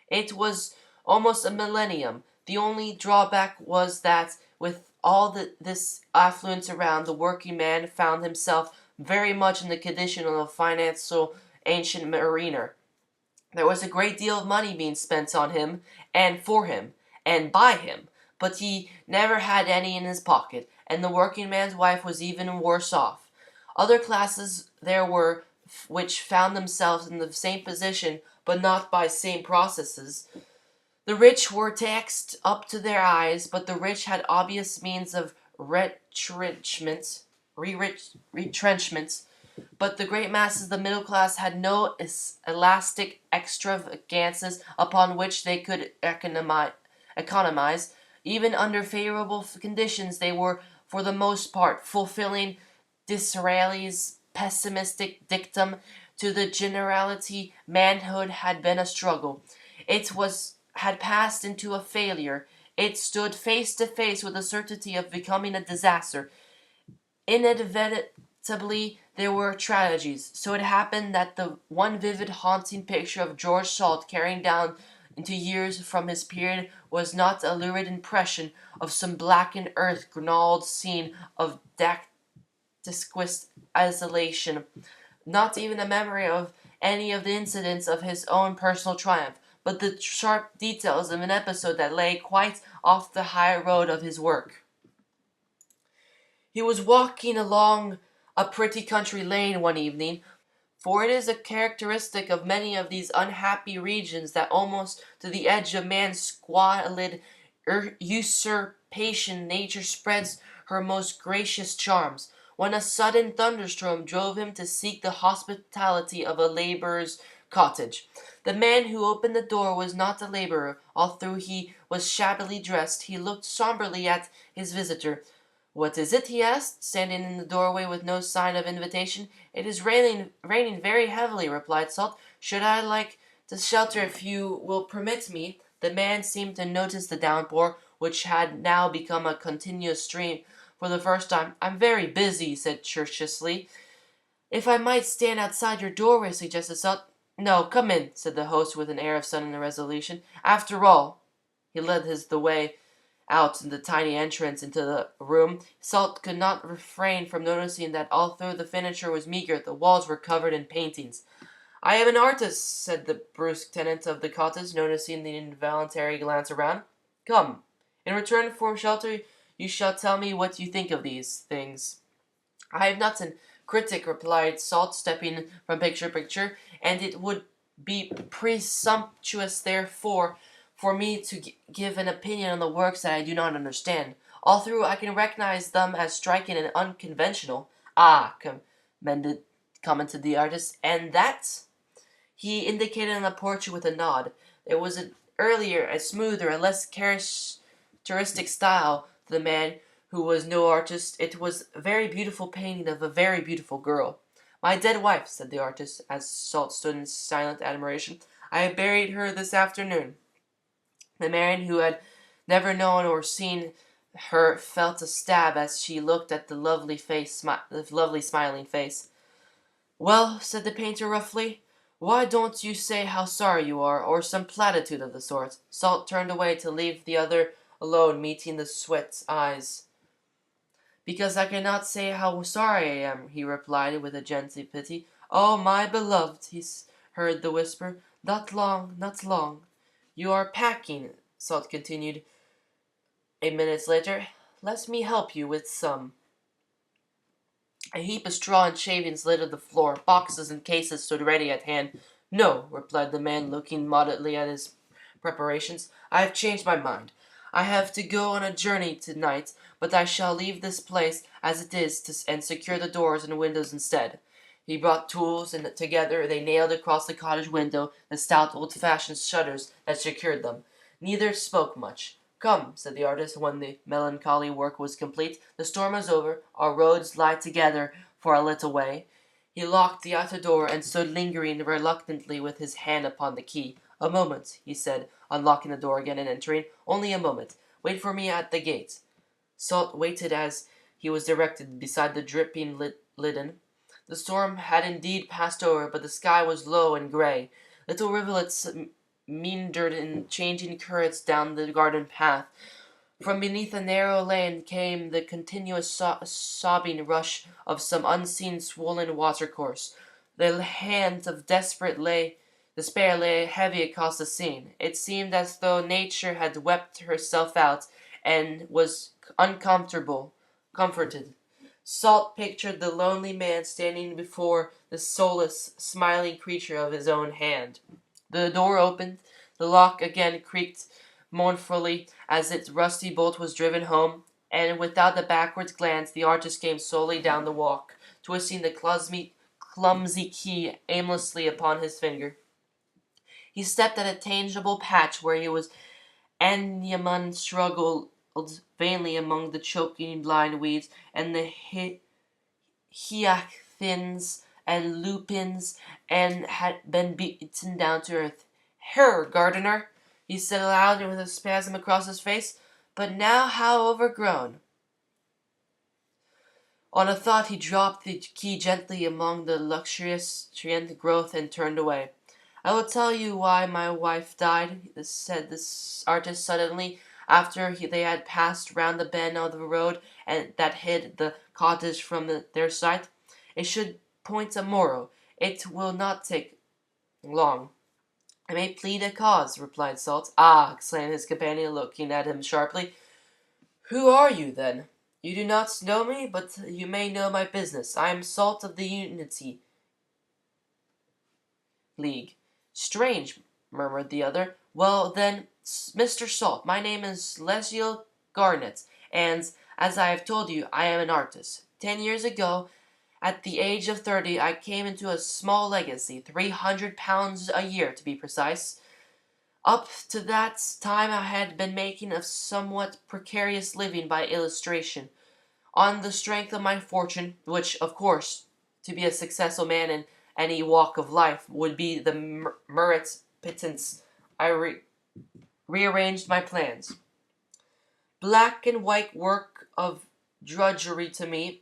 It was almost a millennium. The only drawback was that, with all this affluence around, the working man found himself very much in the condition of a financial ancient mariner. There was a great deal of money being spent on him, and for him, and by him, but he never had any in his pocket, and the working man's wife was even worse off. Other classes there were which found themselves in the same position, but not by same processes. The rich were taxed up to their eyes, but the rich had obvious means of retrenchment. retrenchments, but the great masses of the middle class had no elastic extravagances upon which they could economize. Even under favorable conditions, they were, for the most part, fulfilling Disraeli's pessimistic dictum to the generality. Manhood had been a struggle. It had passed into a failure. It stood face to face with the certainty of becoming a disaster. Inevitably, there were tragedies. So it happened that the one vivid, haunting picture of George Salt carrying down into years from his period was not a lurid impression of some blackened earth gnawed scene of dactyquist isolation, not even a memory of any of the incidents of his own personal triumph, but the sharp details of an episode that lay quite off the high road of his work. He was walking along a pretty country lane one evening, for it is a characteristic of many of these unhappy regions that almost to the edge of man's squalid usurpation nature spreads her most gracious charms, when a sudden thunderstorm drove him to seek the hospitality of a laborer's cottage. The man who opened the door was not a laborer. Although he was shabbily dressed, he looked somberly at his visitor. "What is it?" he asked, standing in the doorway with no sign of invitation. "It is raining very heavily," replied Salt. "Should I like to shelter if you will permit me?" The man seemed to notice the downpour, which had now become a continuous stream for the first time. "I'm very busy," he said churchishly. "If I might stand outside your doorway," suggested Salt. "No, come in," said the host with an air of sudden resolution. "After all," he led the way out in the tiny entrance into the room. Salt could not refrain from noticing that although the furniture was meager, the walls were covered in paintings. "I am an artist," said the brusque tenant of the cottage, noticing the involuntary glance around. "Come. In return for shelter, you shall tell me what you think of these things." "I am not a critic," replied Salt, stepping from picture to picture, "and it would be presumptuous, therefore, for me to give an opinion on the works that I do not understand. Although I can recognize them as striking and unconventional." "Ah," commented the artist, "and that?" He indicated on the portrait with a nod. There was an earlier, a smoother, a less characteristic style to the man who was no artist. It was a very beautiful painting of a very beautiful girl. "My dead wife," said the artist, as Salt stood in silent admiration. "I buried her this afternoon." The man, who had never known or seen her, felt a stab as she looked at the lovely smiling face. "Well," said the painter roughly, "why don't you say how sorry you are, or some platitude of the sort?" Salt turned away to leave the other alone, meeting the sweat eyes. "Because I cannot say how sorry I am," he replied with a gentle pity. "Oh, my beloved," he heard the whisper, "not long, not long." "You are packing," Salt continued a minute later. "Let me help you with some." A heap of straw and shavings littered the floor. Boxes and cases stood ready at hand. "No," replied the man, looking modestly at his preparations. "I have changed my mind. I have to go on a journey to-night, but I shall leave this place as it is and secure the doors and windows instead." He brought tools, and together they nailed across the cottage window the stout old-fashioned shutters that secured them. Neither spoke much. "Come," said the artist, when the melancholy work was complete. "The storm is over. Our roads lie together for a little way." He locked the outer door and stood lingering reluctantly with his hand upon the key. "A moment," he said, unlocking the door again and entering. "Only a moment. Wait for me at the gate." Salt waited as he was directed, beside the dripping linen. The storm had indeed passed over, but the sky was low and gray. Little rivulets meandered in changing currents down the garden path. From beneath a narrow lane came the continuous sobbing rush of some unseen swollen watercourse. The hand of despair lay heavy across the scene. It seemed as though nature had wept herself out and was comforted. Salt pictured the lonely man standing before the soulless, smiling creature of his own hand. The door opened. The lock again creaked mournfully as its rusty bolt was driven home, and without a backward glance, the artist came slowly down the walk, twisting the clumsy key aimlessly upon his finger. He stepped at a tangible patch where he was Anyaman struggled vainly among the choking blind weeds, and the hyacinths and lupins, and had been beaten down to earth. "Her, gardener," he said aloud and with a spasm across his face, "but now how overgrown." On a thought he dropped the key gently among the luxuriant growth and turned away. "I will tell you why my wife died," said this artist suddenly, after they had passed round the bend of the road that hid the cottage from their sight. "It should point a moral. It will not take long." "I may plead a cause," replied Salt. "Ah!" exclaimed his companion, looking at him sharply. "Who are you, then?" "You do not know me, but you may know my business. I am Salt of the Unity League." "Strange," murmured the other. "Well, then, Mr. Salt, my name is Leslie Garnett, and, as I have told you, I am an artist. 10 years ago, at the age of 30, I came into a small legacy, £300 a year to be precise. Up to that time I had been making a somewhat precarious living by illustration. On the strength of my fortune, which, of course, to be a successful man in any walk of life would be the merit pittance, I rearranged my plans. Black and white work of drudgery to me,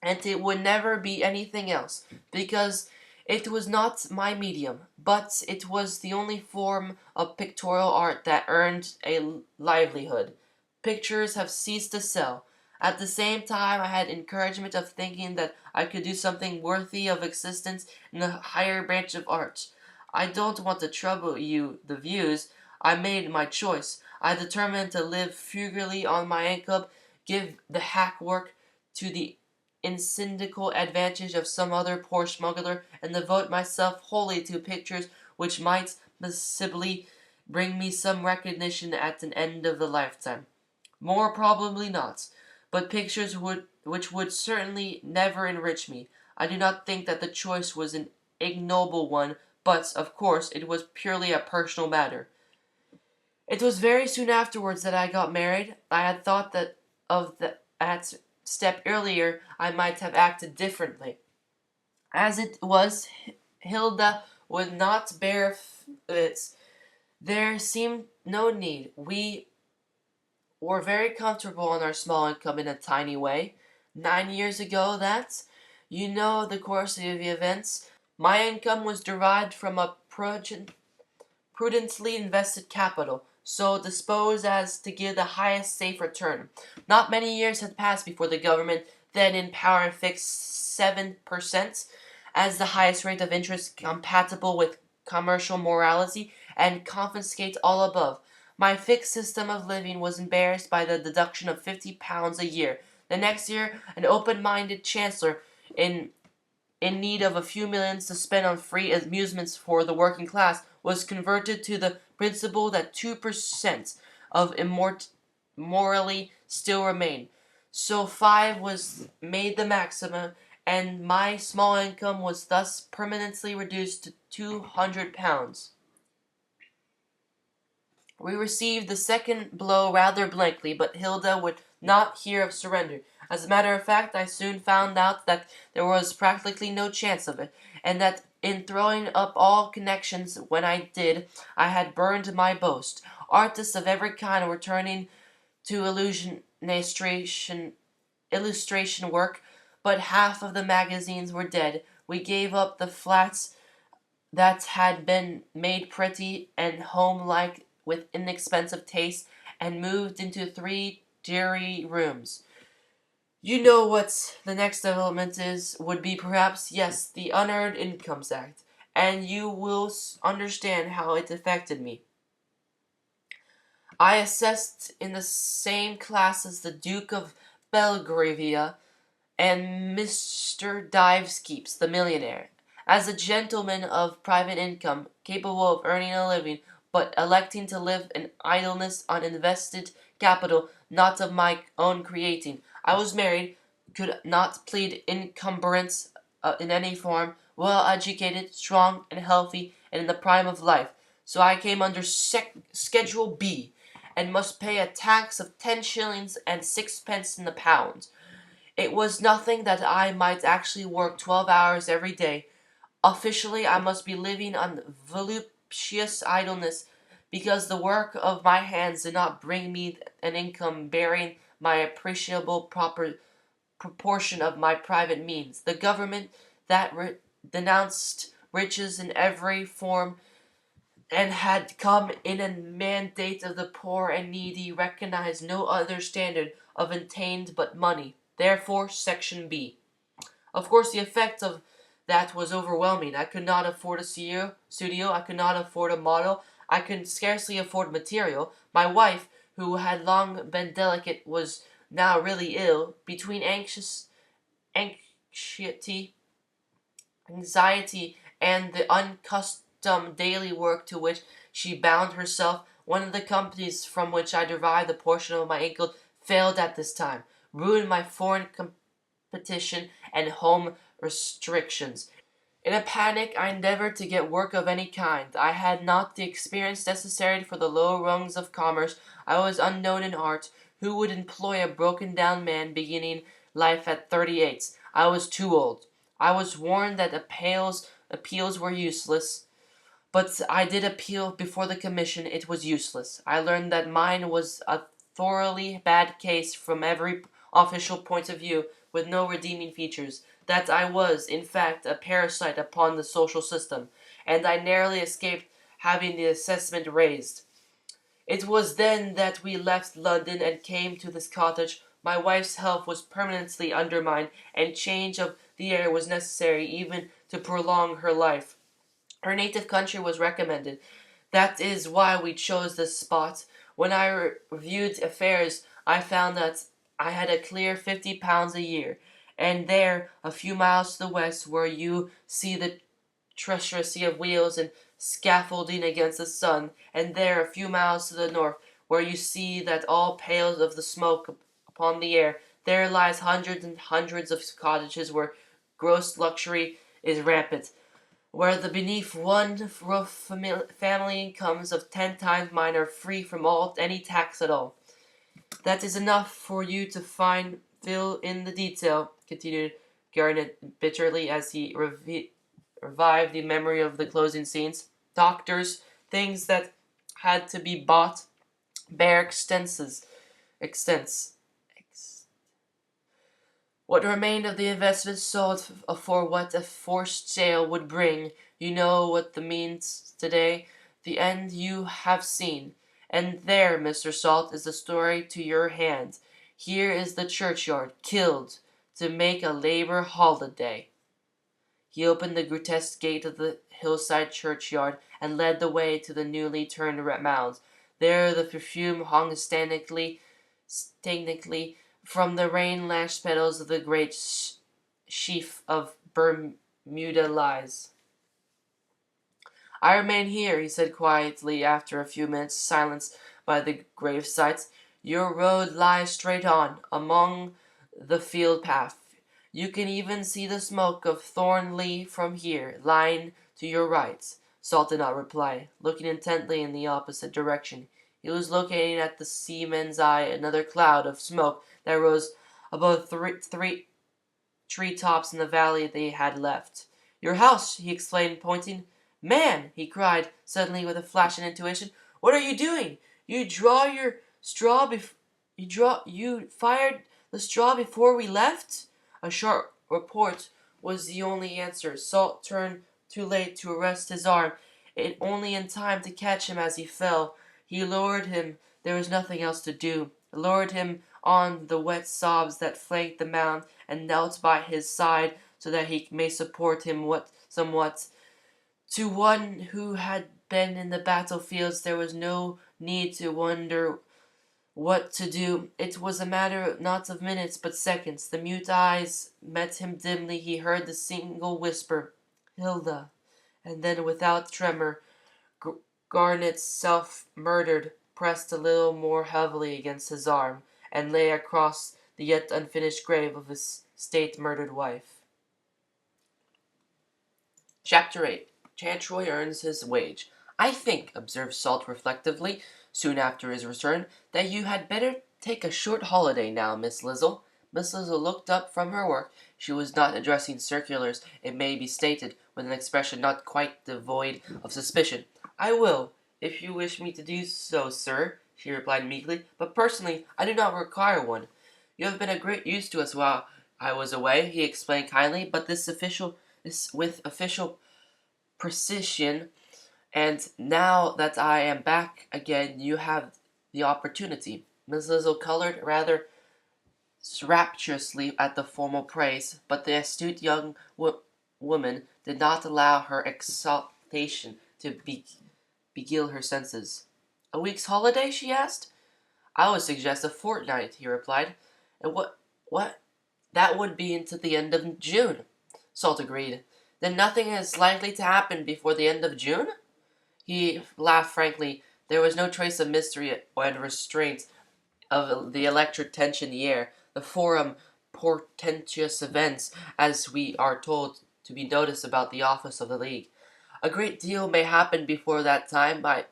and it would never be anything else, because it was not my medium, but it was the only form of pictorial art that earned a livelihood. Pictures have ceased to sell. At the same time, I had encouragement of thinking that I could do something worthy of existence in the higher branch of art. I don't want to trouble you the views. I made my choice. I determined to live frugally on my income, give the hack work to the incidental advantage of some other poor smuggler, and devote myself wholly to pictures which might possibly bring me some recognition at an end of the lifetime. More probably not, but pictures which would certainly never enrich me. I do not think that the choice was an ignoble one, but, of course, it was purely a personal matter. It was very soon afterwards that I got married. I had thought that step earlier I might have acted differently. As it was, Hilda would not bear it. There seemed no need. We were very comfortable on our small income in a tiny way. 9 years ago, that, you know the course of the events. My income was derived from a prudently invested capital, so disposed as to give the highest safe return. Not many years had passed before the government, then in power, fixed 7% as the highest rate of interest compatible with commercial morality, and confiscate all above. My fixed system of living was embarrassed by the deduction of £50 a year. The next year, an open-minded chancellor, in need of a few millions to spend on free amusements for the working class, was converted to the principle that 2% of morally still remained. So 5 was made the maximum, and my small income was thus permanently reduced to £200. We received the second blow rather blankly, but Hilda would not hear of surrender. As a matter of fact, I soon found out that there was practically no chance of it, and that in throwing up all connections when I did, I had burned my boast. Artists of every kind were turning to illustration work, but half of the magazines were dead. We gave up the flats that had been made pretty and home-like with inexpensive taste, and moved into 3 dreary rooms. You know what the next development would be perhaps, yes, the Unearned Incomes Act, and you will understand how it affected me. I assessed in the same class as the Duke of Belgravia and Mr. Diveskeeps, the millionaire. As a gentleman of private income, capable of earning a living, but electing to live in idleness on invested capital not of my own creating. I was married, could not plead encumbrance in any form, well educated, strong, and healthy, and in the prime of life. So I came under Schedule B, and must pay a tax of 10 shillings and sixpence in the pound. It was nothing that I might actually work 12 hours every day. Officially, I must be living on voluptuous idleness, because the work of my hands did not bring me an income bearing my appreciable proportion of my private means. The government that denounced riches in every form and had come in a mandate of the poor and needy, recognized no other standard of attained but money. Therefore, Section B. Of course, the effect of that was overwhelming. I could not afford a studio. I could not afford a model. I could scarcely afford material. My wife, who had long been delicate, was now really ill. Between anxiety, and the unaccustomed daily work to which she bound herself, one of the companies from which I derived a portion of my income failed at this time, ruined my foreign competition and home restrictions. In a panic, I endeavored to get work of any kind. I had not the experience necessary for the lower rungs of commerce. I was unknown in art. Who would employ a broken-down man beginning life at 38? I was too old. I was warned that appeals were useless, but I did appeal before the commission. It was useless. I learned that mine was a thoroughly bad case from every official point of view, with no redeeming features, that I was, in fact, a parasite upon the social system, and I narrowly escaped having the assessment raised. It was then that we left London and came to this cottage. My wife's health was permanently undermined, and change of the air was necessary even to prolong her life. Her native country was recommended. That is why we chose this spot. When I reviewed affairs, I found that I had a clear £50 a year, and there, a few miles to the west, where you see the treachery of wheels and scaffolding against the sun, and there, a few miles to the north, where you see that all pales of the smoke upon the air, there lies hundreds and hundreds of cottages where gross luxury is rampant, where the beneath one roof family incomes of 10 times mine are free from any tax at all. That is enough for you to fill in the detail, continued Garnet bitterly as he revived the memory of the closing scenes. Doctors, things that had to be bought, bare extents. What remained of the investment sold for what a forced sale would bring. You know what the means today. The end you have seen. And there, Mr. Salt, is the story to your hand. Here is the churchyard, killed to make a labor holiday. He opened the grotesque gate of the hillside churchyard and led the way to the newly turned mound. There the perfume hung stagnantly from the rain-lashed petals of the great sheaf of Bermuda lies. I remain here, he said quietly after a few minutes' silence by the grave sites. Your road lies straight on, among the field path. You can even see the smoke of Thornley from here, lying to your right. Salt did not reply, looking intently in the opposite direction. He was looking at the seaman's eye, another cloud of smoke that rose above three tree tops in the valley they had left. Your house, he exclaimed, pointing. Man, he cried suddenly with a flash of intuition, what are you doing? You draw your straw you fired the straw before we left? A sharp report was the only answer. Salt turned too late to arrest his arm, only in time to catch him as he fell. He lowered him. There was nothing else to do. Lowered him on the wet sobs that flanked the mound, and knelt by his side so that he may support him somewhat. To one who had been in the battlefields, there was no need to wonder what to do. It was a matter not of minutes but seconds. The mute eyes met him dimly. He heard the single whisper, Hilda, and then without tremor, Garnet, self-murdered, pressed a little more heavily against his arm, and lay across the yet unfinished grave of his state-murdered wife. Chapter 8. Chantroy earns his wage. "I think," observed Salt reflectively, soon after his return, "that you had better take a short holiday now, Miss Lizzle." Miss Lizzle looked up from her work. She was not addressing circulars, it may be stated, with an expression not quite devoid of suspicion. "I will, if you wish me to do so, sir," she replied meekly, "but personally I do not require one. You have been a great use to us while I was away," he explained kindly, "but this with official precision, and now that I am back again you have the opportunity." Miss Lizzle colored rather rapturously at the formal praise, but the astute young woman did not allow her exaltation to beguile her senses. "A week's holiday?" she asked. "I would suggest a fortnight," he replied. "And what? That would be into the end of June." Salt agreed. "Then nothing is likely to happen before the end of June?" He laughed frankly. There was no trace of mystery and restraint, of the electric tension in the air, the forum portentous events, as we are told to be noticed about the office of the League. "A great deal may happen before that time, but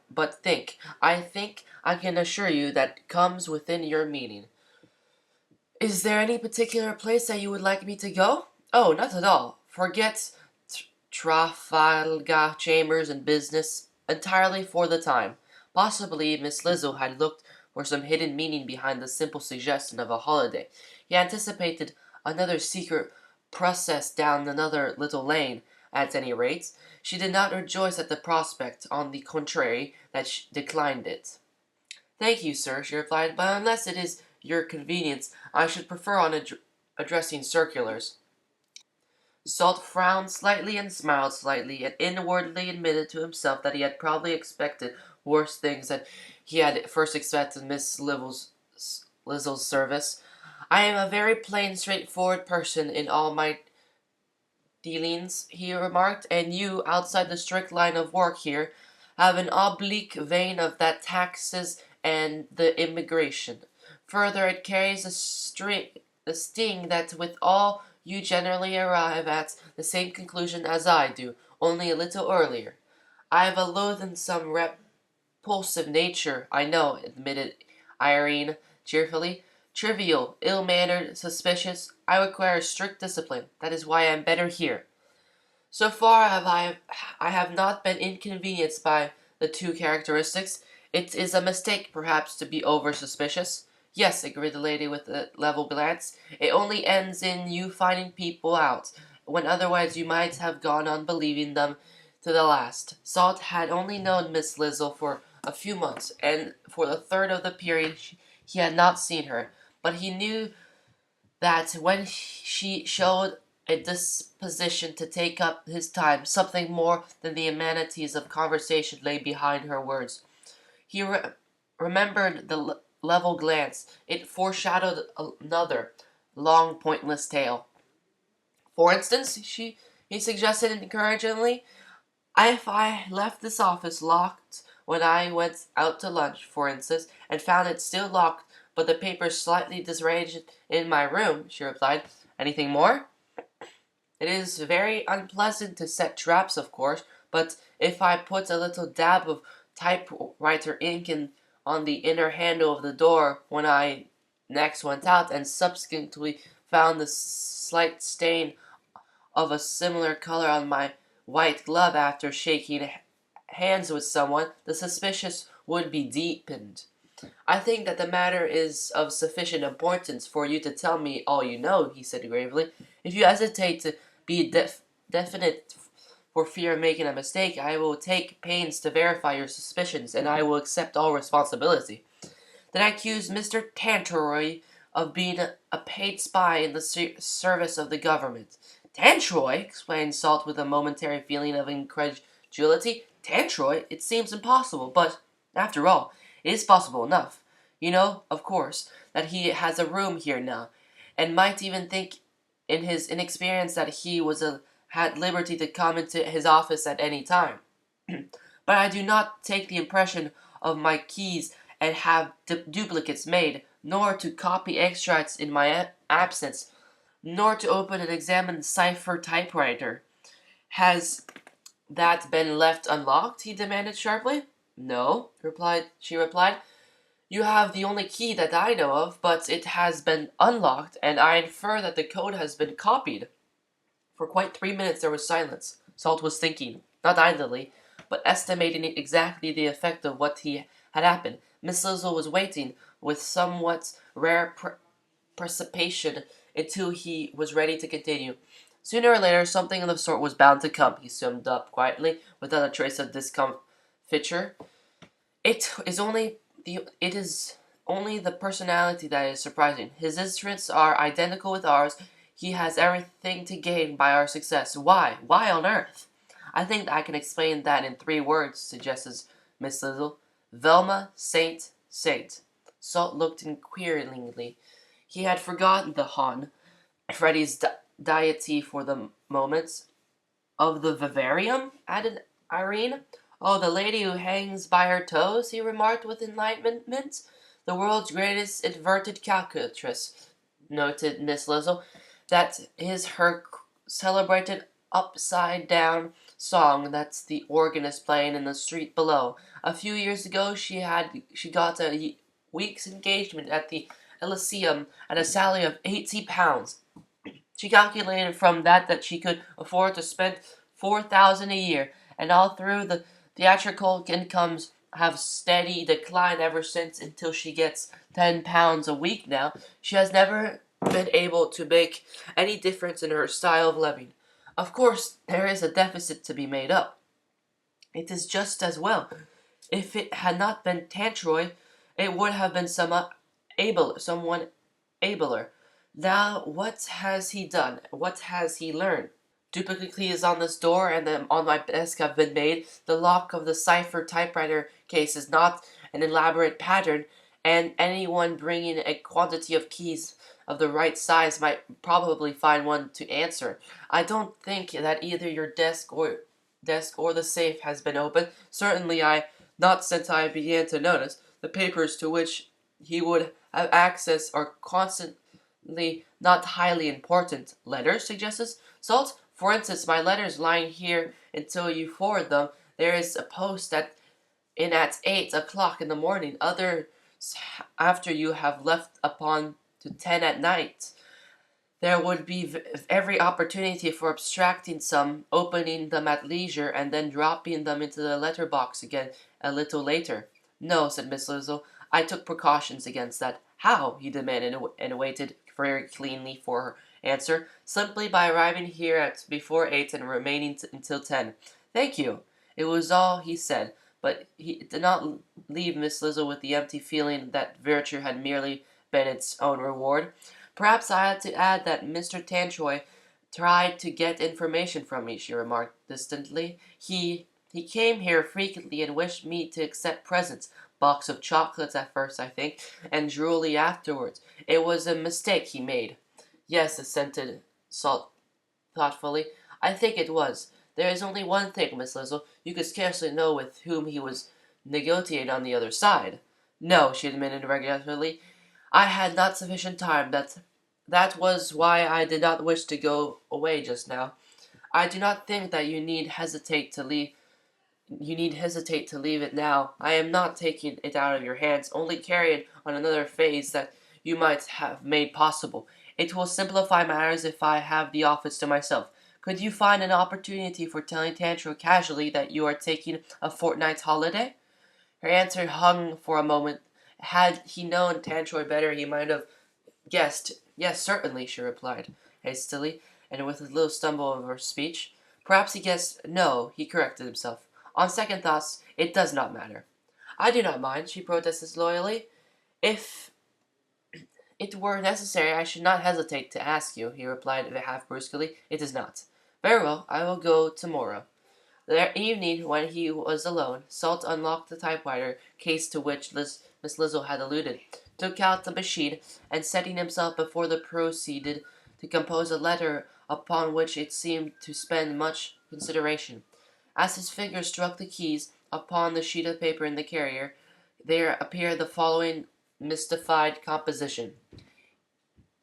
I think I can assure you that comes within your meaning." "Is there any particular place that you would like me to go?" "Oh, not at all. Forget Trafalgar Chambers and business entirely for the time." Possibly Miss Lizzle had looked for some hidden meaning behind the simple suggestion of a holiday. He anticipated another secret process down another little lane. At any rate, she did not rejoice at the prospect. On the contrary, that she declined it. "Thank you, sir," she replied, "but unless it is your convenience, I should prefer on addressing circulars." Salt frowned slightly and smiled slightly, and inwardly admitted to himself that he had probably expected worse things than he had at first expected Miss Lizzle's service. "I am a very plain, straightforward person in all my dealings," he remarked, "and you, outside the strict line of work here, have an oblique vein of that taxes and the immigration. Further, it carries the sting that with all you generally arrive at the same conclusion as I do, only a little earlier." "I have a loathsome repulsive nature, I know," admitted Irene cheerfully. "Trivial, ill-mannered, suspicious. I require strict discipline. That is why I am better here." "So far I have not been inconvenienced by the two characteristics. It is a mistake, perhaps, to be over-suspicious." "Yes," agreed the lady with a level glance. "It only ends in you finding people out, when otherwise you might have gone on believing them to the last." Salt had only known Miss Lizzle for a few months, and for the third of the period he had not seen her, but he knew that when she showed a disposition to take up his time, something more than the amenities of conversation lay behind her words. He remembered the level glance. It foreshadowed another long, pointless tale. "For instance," he suggested encouragingly, "if I left this office locked when I went out to lunch, for instance, and found it still locked, but the papers slightly disarranged in my room," she replied. "Anything more?" "It is very unpleasant to set traps, of course, but if I put a little dab of typewriter ink on the inner handle of the door when I next went out, and subsequently found the slight stain of a similar color on my white glove after shaking hands with someone, the suspicion would be deepened. I think that the matter is of sufficient importance for you to tell me all you know," he said gravely. "If you hesitate to be definite for fear of making a mistake, I will take pains to verify your suspicions, and I will accept all responsibility." "Then I accuse Mr. Tantroy of being a paid spy in the service of the government." "Tantroy!" exclaimed Salt with a momentary feeling of incredulity. "Tantroy! It seems impossible, but, after all, it is possible enough. You know, of course, that he has a room here now, and might even think in his inexperience that he was had liberty to come into his office at any time." But I do not take the impression of my keys and have duplicates made, nor to copy extracts in my absence, nor to open and examine the cipher typewriter. Has that been left unlocked? He demanded sharply. No, she replied. You have the only key that I know of, but it has been unlocked, and I infer that the code has been copied. For quite 3 minutes there was silence. Salt was thinking, not idly, but estimating exactly the effect of what had happened. Miss Lizzle was waiting, with somewhat rare precipitation, until he was ready to continue. Sooner or later, something of the sort was bound to come, he summed up quietly, without a trace of discomfiture. It is only the personality that is surprising. His interests are identical with ours. He has everything to gain by our success. Why? Why on earth? I think I can explain that in 3 words, suggests Miss Lizzle. Velma, Saint, Saint. Salt looked inquiringly. He had forgotten the Hon, Freddy's deity for the moment. Of the vivarium? Added Irene. Oh, the lady who hangs by her toes, he remarked with enlightenment. The world's greatest inverted calculatress, noted Miss Lizzle. That is her celebrated upside down song that's the organist playing in the street below. A few years ago she got a week's engagement at the Elysium at a salary of £80. She calculated from that she could afford to spend 4,000 a year, and all through the theatrical incomes have steady decline ever since until she gets £10 a week now. She has never been able to make any difference in her style of living. Of course, there is a deficit to be made up. It is just as well. If it had not been Tantroy, it would have been someone abler. Now, what has he done? What has he learned? Duplicate keys on this door and on my desk have been made. The lock of the cipher typewriter case is not an elaborate pattern, and anyone bringing a quantity of keys of the right size might probably find one to answer. I don't think that either your desk or the safe has been opened. Certainly not since I began to notice. The papers to which he would have access are constantly not highly important. Letters, suggests Salt? For instance, my letters lying here until you forward them. There is a post at 8 o'clock in the morning, others after you have left upon to 10 at night. There would be every opportunity for abstracting some, opening them at leisure, and then dropping them into the letter box again a little later. No, said Miss Lizzle, I took precautions against that. How? He demanded, and waited very cleanly for her answer. Simply by arriving here at before 8 and remaining until 10. Thank you. It was all he said, but he did not leave Miss Lizzle with the empty feeling that virtue had merely been its own reward. Perhaps I ought to add that Mr. Tantroy tried to get information from me, she remarked distantly. He came here frequently and wished me to accept presents. Box of chocolates at first, I think, and drooly afterwards. It was a mistake he made. Yes, assented Salt thoughtfully. I think it was. There is only one thing, Miss Lizzle. You could scarcely know with whom he was negotiating on the other side. No, she admitted regularly. I had not sufficient time. That was why I did not wish to go away just now. I do not think that you need hesitate to leave it now. I am not taking it out of your hands, only carrying on another phase that you might have made possible. It will simplify matters if I have the office to myself. Could you find an opportunity for telling Tantro casually that you are taking a fortnight's holiday? Her answer hung for a moment. Had he known Tantroy better, he might have guessed. Yes, certainly, she replied, hastily, and with a little stumble of her speech. Perhaps he guessed no, he corrected himself. On second thoughts, it does not matter. I do not mind, she protested loyally. If it were necessary, I should not hesitate to ask you, he replied half brusquely. It is not. Very well, I will go tomorrow. That evening, when he was alone, Salt unlocked the typewriter case to which Miss Lizzle had alluded, took out the machine, and setting himself before the proceeded to compose a letter upon which it seemed to spend much consideration. As his fingers struck the keys, upon the sheet of paper in the carrier, there appeared the following mystified composition: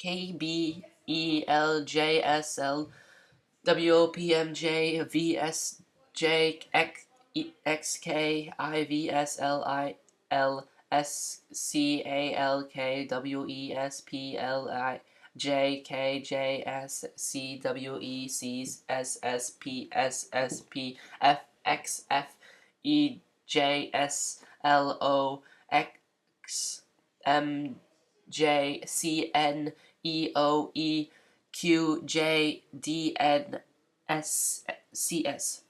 QJDNSCS.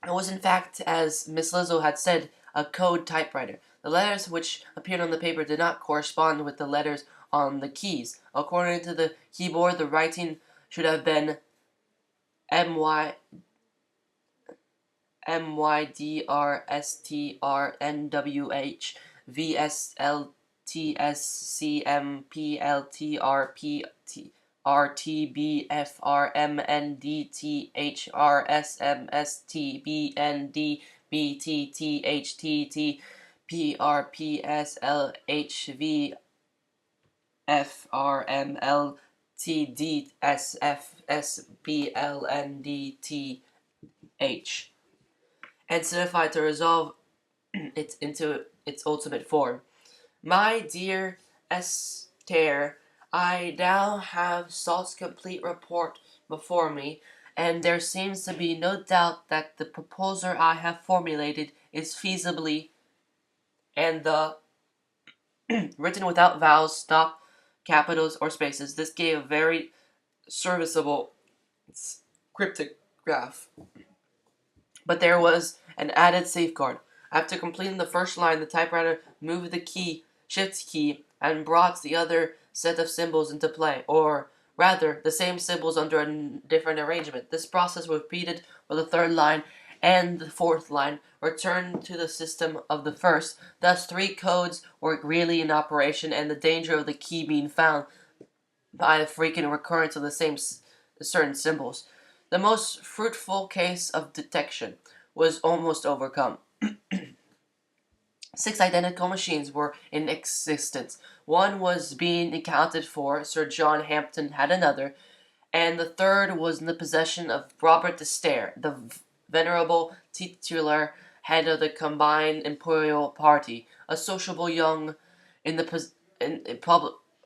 It was, in fact, as Miss Lizzle had said, a code typewriter. The letters which appeared on the paper did not correspond with the letters on the keys. According to the keyboard, the writing should have been MYDRSTRNWH and certified to resolve it into its ultimate form. My dear Esther, I now have Salt's complete report before me, and there seems to be no doubt that the proposal I have formulated is feasibly, and the written without vowels, stop, capitals, or spaces. This gave a very serviceable cryptograph. But there was an added safeguard. After completing the first line, the typewriter moved the shift key, and brought the other set of symbols into play, or rather, the same symbols under a different arrangement. This process was repeated for the third line, and the fourth line returned to the system of the first. Thus, 3 codes were really in operation, and the danger of the key being found by the frequent recurrence of the same certain symbols. The most fruitful case of detection was almost overcome. 6 identical machines were in existence. One was being accounted for, Sir John Hampden had another, and the third was in the possession of Robert de Stair, the venerable titular head of the combined imperial party, a sociable young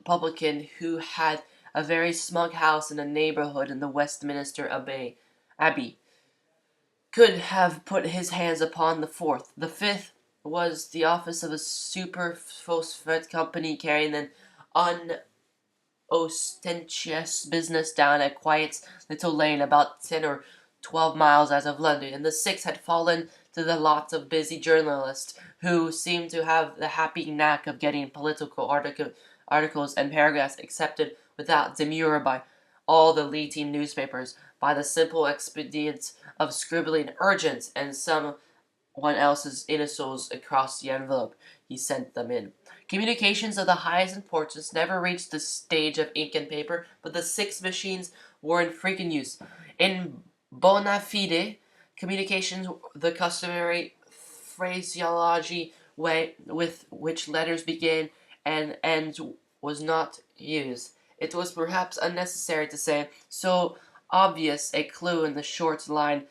publican who had a very smug house in a neighborhood in the Westminster Abbey. Could have put his hands upon the fourth. The fifth was the office of a superphosphate company carrying an unostentatious business down a quiet little lane about 10 or 12 miles out of London, and the sixth had fallen to the lot of busy journalists who seemed to have the happy knack of getting political articles and paragraphs accepted without demur by all the leading newspapers, by the simple expedient of scribbling urgent and someone else's initials across the envelope he sent them in. Communications of the highest importance never reached the stage of ink and paper, but the 6 machines were in frequent use. In bona fide communications, the customary phraseology way with which letters begin and end was not used. It was perhaps unnecessary to say so obvious a clue in the short line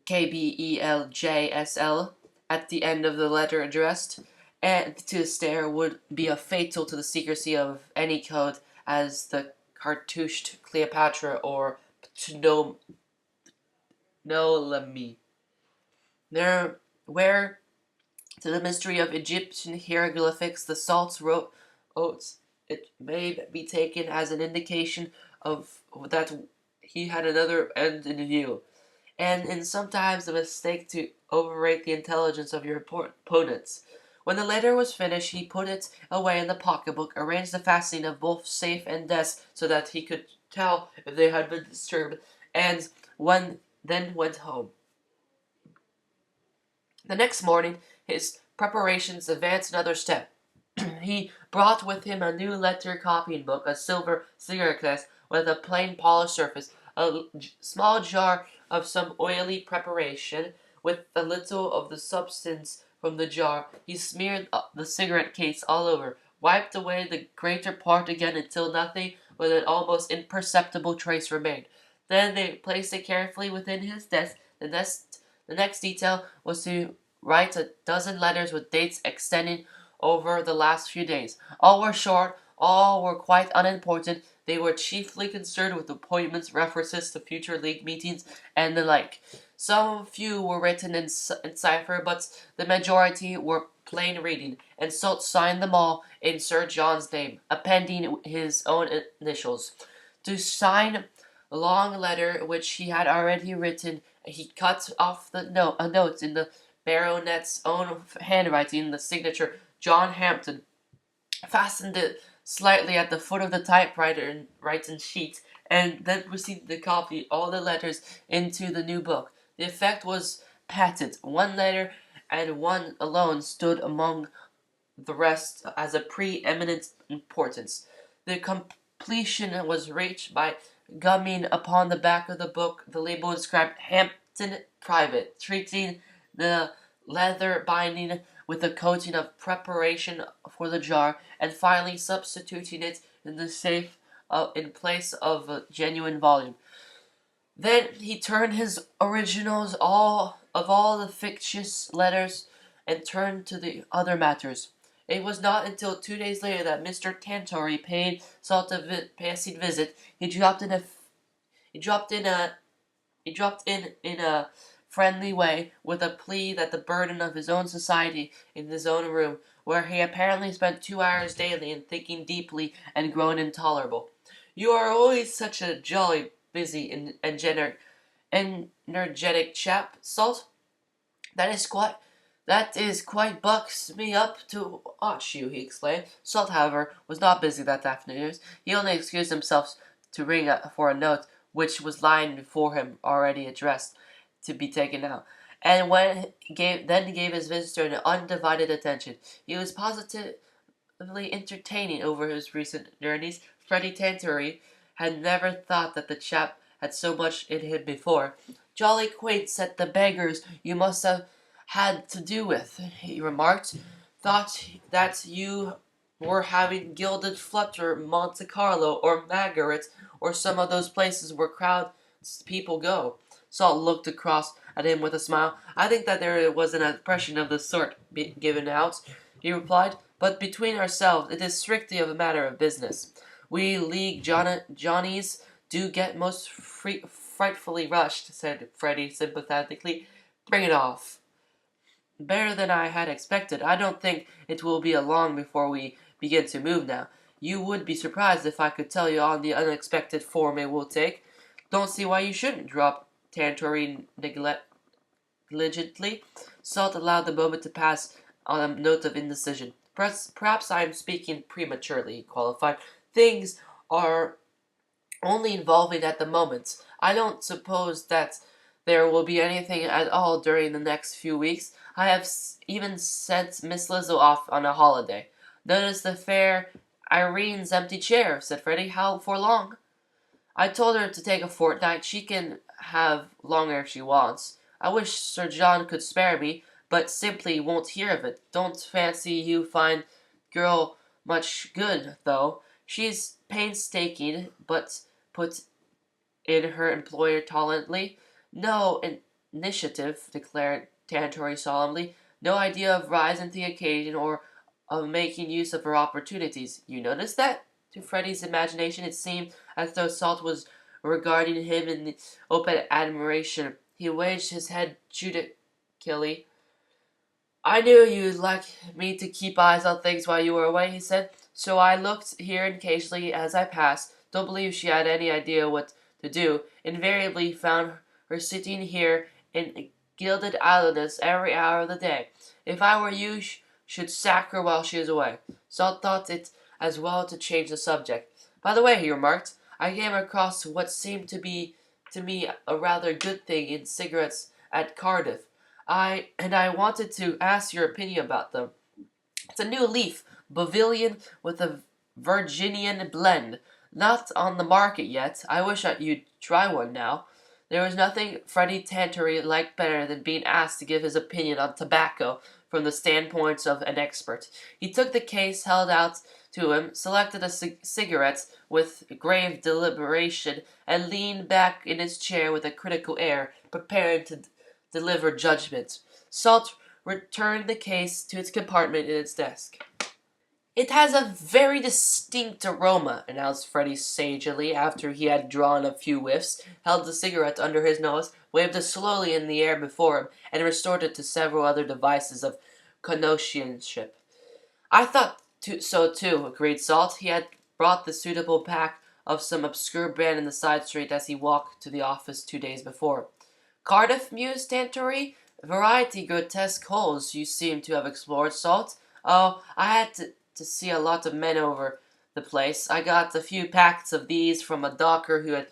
KBELJSL at the end of the letter addressed and to Stair would be a fatal to the secrecy of any code, as the cartouched Cleopatra or Ptolemy. There, where to the mystery of Egyptian hieroglyphics, the Salts wrote oaths, it may be taken as an indication of that he had another end in view, and in sometimes a mistake to overrate the intelligence of your opponents. When the letter was finished, he put it away in the pocketbook, arranged the fastening of both safe and desk so that he could tell if they had been disturbed, and then went home. The next morning, his preparations advanced another step. He brought with him a new letter copying book, a silver cigarette case with a plain polished surface, a small jar of some oily preparation With a little of the substance from the jar, he smeared the cigarette case all over, wiped away the greater part again until nothing but an almost imperceptible trace remained. Then they placed it carefully within his desk. The next detail was to write a dozen letters with dates extending over the last few days. All were short, all were quite unimportant. They were chiefly concerned with appointments, references to future league meetings, and the like. Some few were written in cipher, but the majority were plain reading, and Salt signed them all in Sir John's name, appending his own initials. To sign a long letter which he had already written, he cut off a note in the baronet's own handwriting, the signature John Hampton, fastened it slightly at the foot of the typewriter and writing sheet, and then proceeded to copy all the letters into the new book. The effect was patent. One letter, and one alone, stood among the rest as a pre-eminent importance. The completion was reached by gumming upon the back of the book the label inscribed Hampton Private, treating the leather binding with a coating of preparation for the jar, and finally substituting it in the safe in place of a genuine volume. Then he turned his originals all the fictitious letters and turned to the other matters. It was not until 2 days later that Mr. Tantori paid Salt a passing visit. He dropped in a he dropped in a friendly way, with a plea that the burden of his own society in his own room, where he apparently spent 2 hours daily in thinking deeply, and grown intolerable. You are always such a jolly, busy, and energetic chap, Salt. That is quite bucks me up to watch you, he exclaimed. Salt, however, was not busy that afternoon. He only excused himself to ring for a note which was lying before him, already addressed, to be taken out, and then gave his visitor an undivided attention. He was positively entertaining over his recent journeys. Freddie Tantori had never thought that the chap had so much in him before. Jolly quaint set the beggars you must have had to do with, he remarked. Thought that you were having gilded flutter Monte Carlo or Margaret or some of those places where crowds people go. Salt looked across at him with a smile. I think that there was an impression of the sort given out, he replied, but between ourselves it is strictly a matter of business. We league Johnnies do get most frightfully rushed, said Freddie sympathetically. Bring it off. Better than I had expected. I don't think it will be long before we begin to move now. You would be surprised if I could tell you on the unexpected form it will take. Don't see why you shouldn't, dropped Tantori negligently. Salt allowed the moment to pass on a note of indecision. Perhaps I am speaking prematurely, he qualified. Things are only evolving at the moment. I don't suppose that there will be anything at all during the next few weeks. I have even sent Miss Lizzle off on a holiday. Notice the fair Irene's empty chair, said Freddie. How for long? I told her to take a fortnight. She can have longer if she wants. I wish Sir John could spare me, but simply won't hear of it. Don't fancy you find girl much good, though. She's painstaking, but put in her employer tolerantly. No initiative, declared Tantori solemnly. No idea of rising to the occasion or of making use of her opportunities. You notice that? To Freddie's imagination, it seemed as though Salt was regarding him in open admiration. He waged his head judicially. I knew you'd like me to keep eyes on things while you were away, he said, so I looked here occasionally as I passed. Don't believe she had any idea what to do. Invariably found her sitting here in gilded idleness every hour of the day. If I were you, should sack her while she is away. Salt thought it as well to change the subject. By the way, he remarked, I came across what seemed to me a rather good thing in cigarettes at Cardiff. I wanted to ask your opinion about them. It's a new leaf, Bavilion with a Virginian blend. Not on the market yet. I wish you'd try one now. There was nothing Freddie Tantery liked better than being asked to give his opinion on tobacco from the standpoint of an expert. He took the case held out to him, selected a cigarette with grave deliberation, and leaned back in his chair with a critical air, preparing to deliver judgment. Salt returned the case to its compartment in its desk. "It has a very distinct aroma," announced Freddie sagely, after he had drawn a few whiffs, held the cigarette under his nose, waved it slowly in the air before him, and restored it to several other devices of connoisseurship. "I thought so too," agreed Salt. He had bought the suitable pack of some obscure brand in the side street as he walked to the office 2 days before. "Cardiff?" mused Tantory. "Variety grotesque holes you seem to have explored, Salt." "Oh, I had to see a lot of men over the place. I got a few packets of these from a docker who had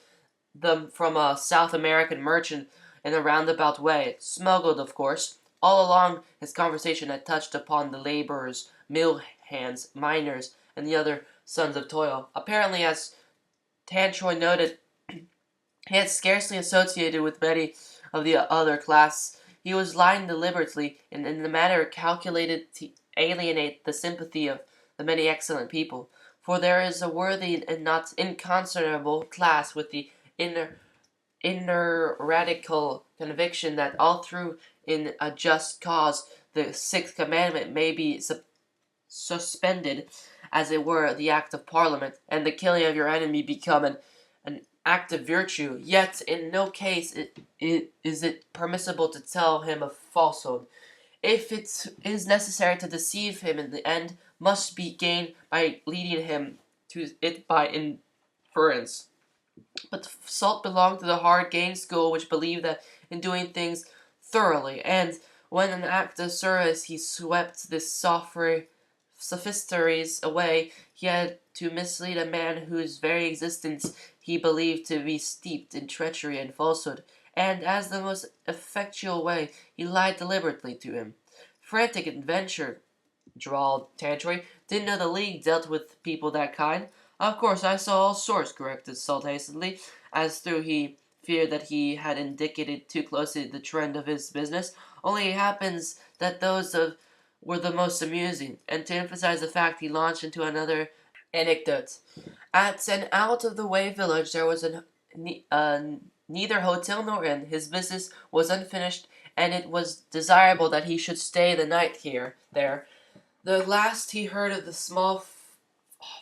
them from a South American merchant in a roundabout way. Smuggled, of course." All along his conversation had touched upon the laborers, mill hands, miners, and the other sons of toil. Apparently, as Tantroy noted, he had scarcely associated with many of the other class. He was lying deliberately in a manner calculated to alienate the sympathy of the many excellent people. For there is a worthy and not inconcernable class with the inner radical conviction that all through in a just cause the sixth commandment may be suspended, as it were, the act of Parliament, and the killing of your enemy become an act of virtue. Yet in no case is it permissible to tell him a falsehood. If it is necessary to deceive him, in the end must be gained by leading him to it by inference. But Salt belonged to the hard gain school, which believed that in doing things thoroughly, and when an act of service he swept the sophistries away, he had to mislead a man whose very existence he believed to be steeped in treachery and falsehood, and as the most effectual way he lied deliberately to him. "Frantic adventure," drawled Tantry. "Didn't know the League dealt with people that kind." "Of course, I saw all sorts," corrected Salt hastily, as though he feared that he had indicated too closely the trend of his business. "Only it happens that those were the most amusing." And to emphasize the fact, he launched into another anecdote. At an out-of-the-way village there was neither hotel nor inn. His business was unfinished, and it was desirable that he should stay the night there. The last he heard of the small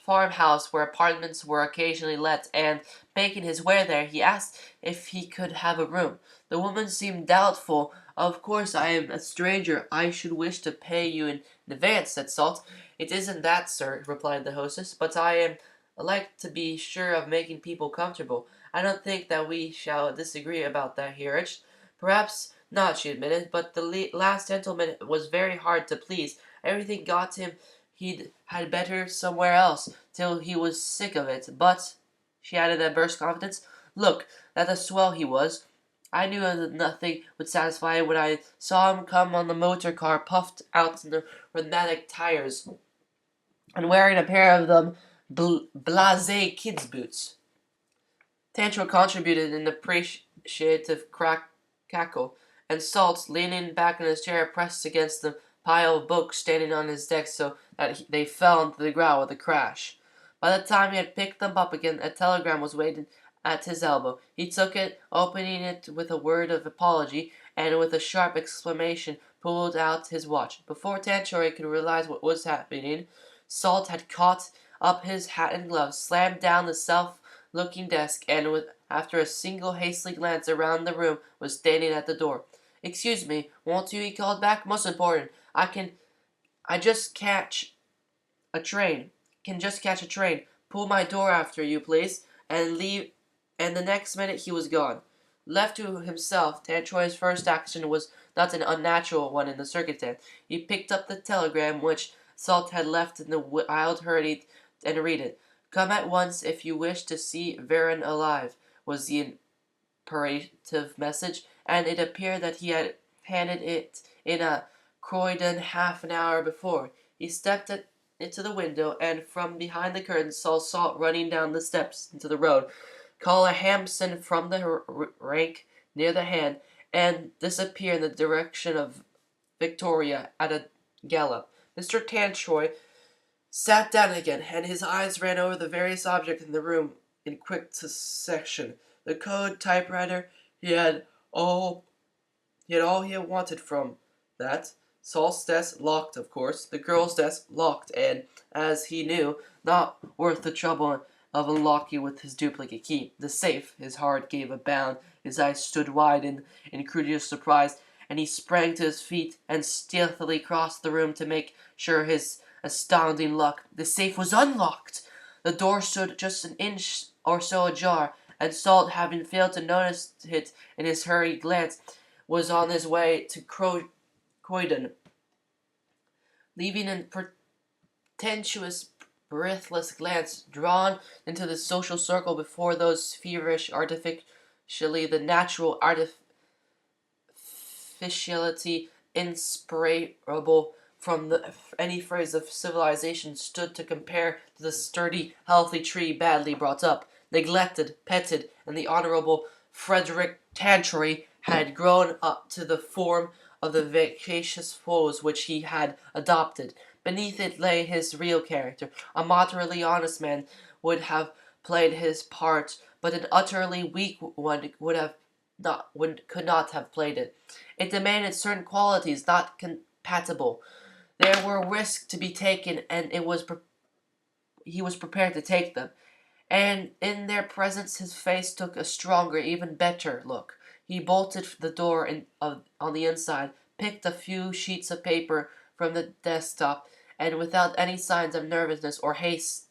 farmhouse where apartments were occasionally let, and, making his way there, he asked if he could have a room. The woman seemed doubtful. "Of course, I am a stranger. I should wish to pay you in advance," said Salt. "It isn't that, sir," replied the hostess, "but I like to be sure of making people comfortable. I don't think that we shall disagree about that," he urged. "Perhaps not," she admitted, "but the last gentleman was very hard to please. Everything got him he'd had better somewhere else, till he was sick of it. But," she added in burst confidence, "look, that a swell he was. I knew that nothing would satisfy him when I saw him come on the motor car, puffed out in the rheumatic tires, and wearing a pair of them blasé kids' boots." Tantra contributed an appreciative cackle, and Salt, leaning back in his chair, pressed against the pile of books standing on his desk so that they fell into the ground with a crash. By the time he had picked them up again, a telegram was waiting at his elbow. He took it, opening it with a word of apology, and with a sharp exclamation pulled out his watch. Before Tanchoy could realize what was happening, Salt had caught up his hat and gloves, slammed down the self-looking desk, and after a single hasty glance around the room, was standing at the door. "Excuse me, won't you?" he called back. "Most important. I just catch a train. Can just catch a train. Pull my door after you, please." And leave. And the next minute he was gone. Left to himself, Tantroy's first action was not an unnatural one in the circumstance. He picked up the telegram which Salt had left in the wild hurry, and read it. "Come at once if you wish to see Varen alive," was the imperative message, and it appeared that he had handed it in a Croydon half an hour before. He stepped into the window, and from behind the curtain saw Salt running down the steps into the road, call a Hampson from the rank near the hand, and disappear in the direction of Victoria at a gallop. Mr. Tantroy sat down again, and his eyes ran over the various objects in the room in quick succession. The code typewriter, he had all he had wanted from that. Salt's desk locked, of course. The girl's desk locked, and, as he knew, not worth the trouble of unlocking with his duplicate key. The safe. His heart gave a bound. His eyes stood wide in incredulous surprise, and he sprang to his feet and stealthily crossed the room to make sure his astounding luck. The safe was unlocked! The door stood just an inch or so ajar, and Salt, having failed to notice it in his hurried glance, was on his way to Croydon, leaving a pretentious, breathless glance drawn into the social circle before those feverish, artificially the natural artificiality inseparable from any phrase of civilization stood to compare to the sturdy, healthy tree badly brought up, neglected, petted, and the Honorable Frederick Tantroy had grown up to the form of the vicious foes which he had adopted. Beneath it lay his real character. A moderately honest man would have played his part, but an utterly weak one could not have played it. It demanded certain qualities not compatible. There were risks to be taken, and he was prepared to take them. And in their presence his face took a stronger, even better look. He bolted the door on the inside, picked a few sheets of paper from the desktop, and without any signs of nervousness or haste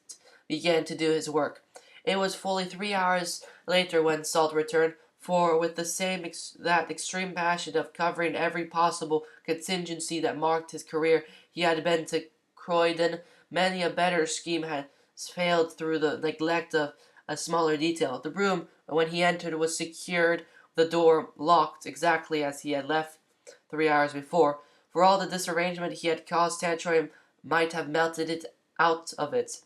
began to do his work. It was fully 3 hours later when Salt returned, for with the same that extreme passion of covering every possible contingency that marked his career, he had been to Croydon. Many a better scheme had failed through the neglect of a smaller detail. The room, when he entered, was secured, the door locked exactly as he had left 3 hours before. For all the disarrangement he had caused, Tantroy might have melted it out of it.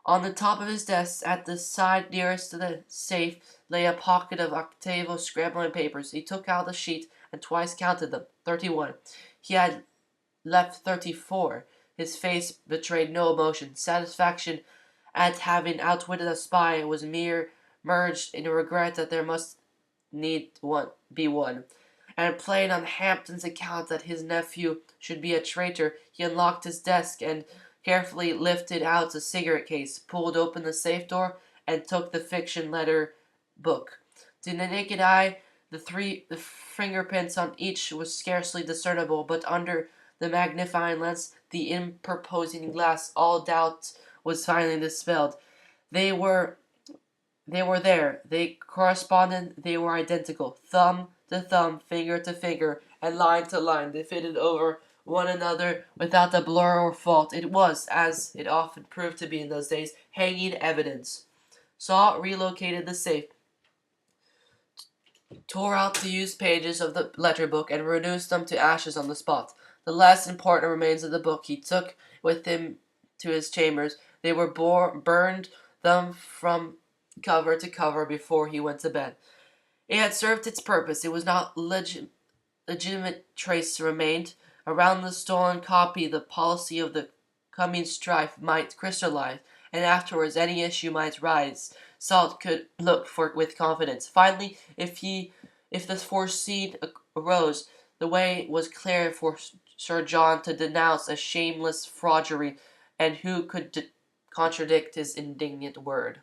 On the top of his desk, at the side nearest to the safe, lay a pocket of octavo scrambling papers. He took out a sheet and twice counted them. 31. He had left 34. His face betrayed no emotion. Satisfaction at having outwitted a spy was merged in a regret that there must be one. And playing on Hampton's account that his nephew should be a traitor, he unlocked his desk and carefully lifted out a cigarette case, pulled open the safe door, and took the fiction letter book. To the naked eye, the fingerprints on each was scarcely discernible, but under the magnifying lens, the imposing glass, all doubt was finally dispelled. They were there. They corresponded. They were identical. Thumb to thumb, finger to finger, and line to line. They fitted over one another without a blur or fault. It was, as it often proved to be in those days, hanging evidence. Saw relocated the safe, tore out the used pages of the letter book, and reduced them to ashes on the spot. The last important remains of the book he took with him to his chambers. They were burned them from cover to cover before he went to bed. It had served its purpose. It was not legitimate trace remained. Around the stolen copy, the policy of the coming strife might crystallize, and afterwards any issue might rise. Salt could look for it with confidence. Finally, if the foreseen arose, the way was clear for Sir John to denounce a shameless fraudery, and who could contradict his indignant word?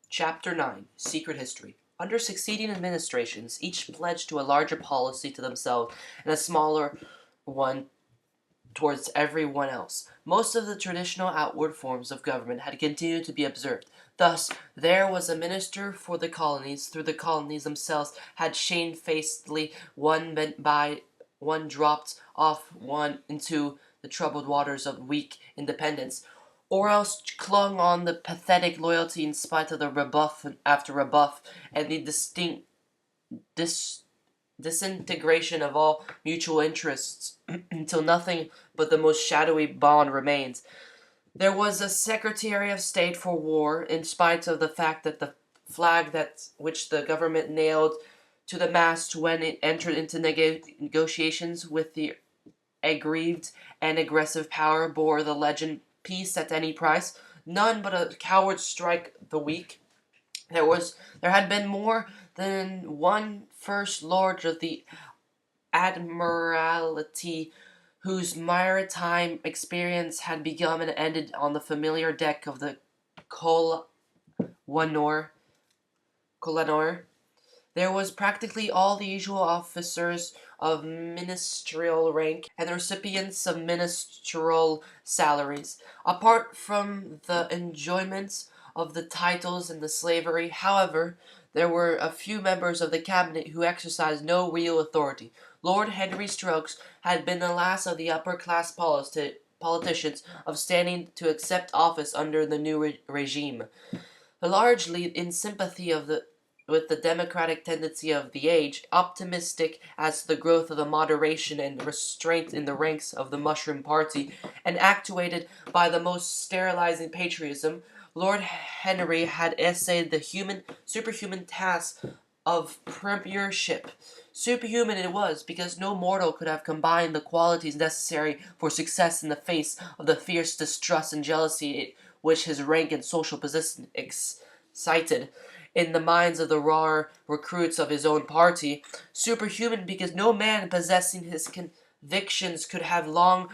Chapter 9. Secret History. Under succeeding administrations, each pledged to a larger policy to themselves and a smaller one towards everyone else. Most of the traditional outward forms of government had continued to be observed. Thus, there was a minister for the colonies. Through the colonies themselves had shamefacedly one by one dropped off one into the troubled waters of weak independence, or else clung on the pathetic loyalty in spite of the rebuff after rebuff and the disintegration of all mutual interests until nothing but the most shadowy bond remains. There was a Secretary of State for War, in spite of the fact that the flag that which the government nailed to the mast when it entered into negotiations with the aggrieved and aggressive power bore the legend "Peace at any price." None but a coward strike the weak. There had been more than one First Lord of the Admiralty whose maritime experience had begun and ended on the familiar deck of the Colonor. There was practically all the usual officers of ministerial rank and the recipients of ministerial salaries. Apart from the enjoyments of the titles and the slavery, however, there were a few members of the cabinet who exercised no real authority. Lord Henry Stokes had been the last of the upper class politicians of standing to accept office under the new regime. Largely in sympathy with the democratic tendency of the age, optimistic as to the growth of the moderation and restraint in the ranks of the Mushroom Party, and actuated by the most sterilizing patriotism, Lord Henry had essayed the superhuman task of premiership. Superhuman it was, because no mortal could have combined the qualities necessary for success in the face of the fierce distrust and jealousy which his rank and social position excited in the minds of the raw recruits of his own party. Superhuman because no man possessing his convictions could have long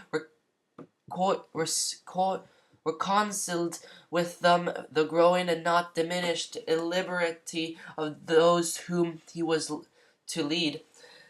reconciled with them the growing and not diminished illiberty of those whom he was to lead.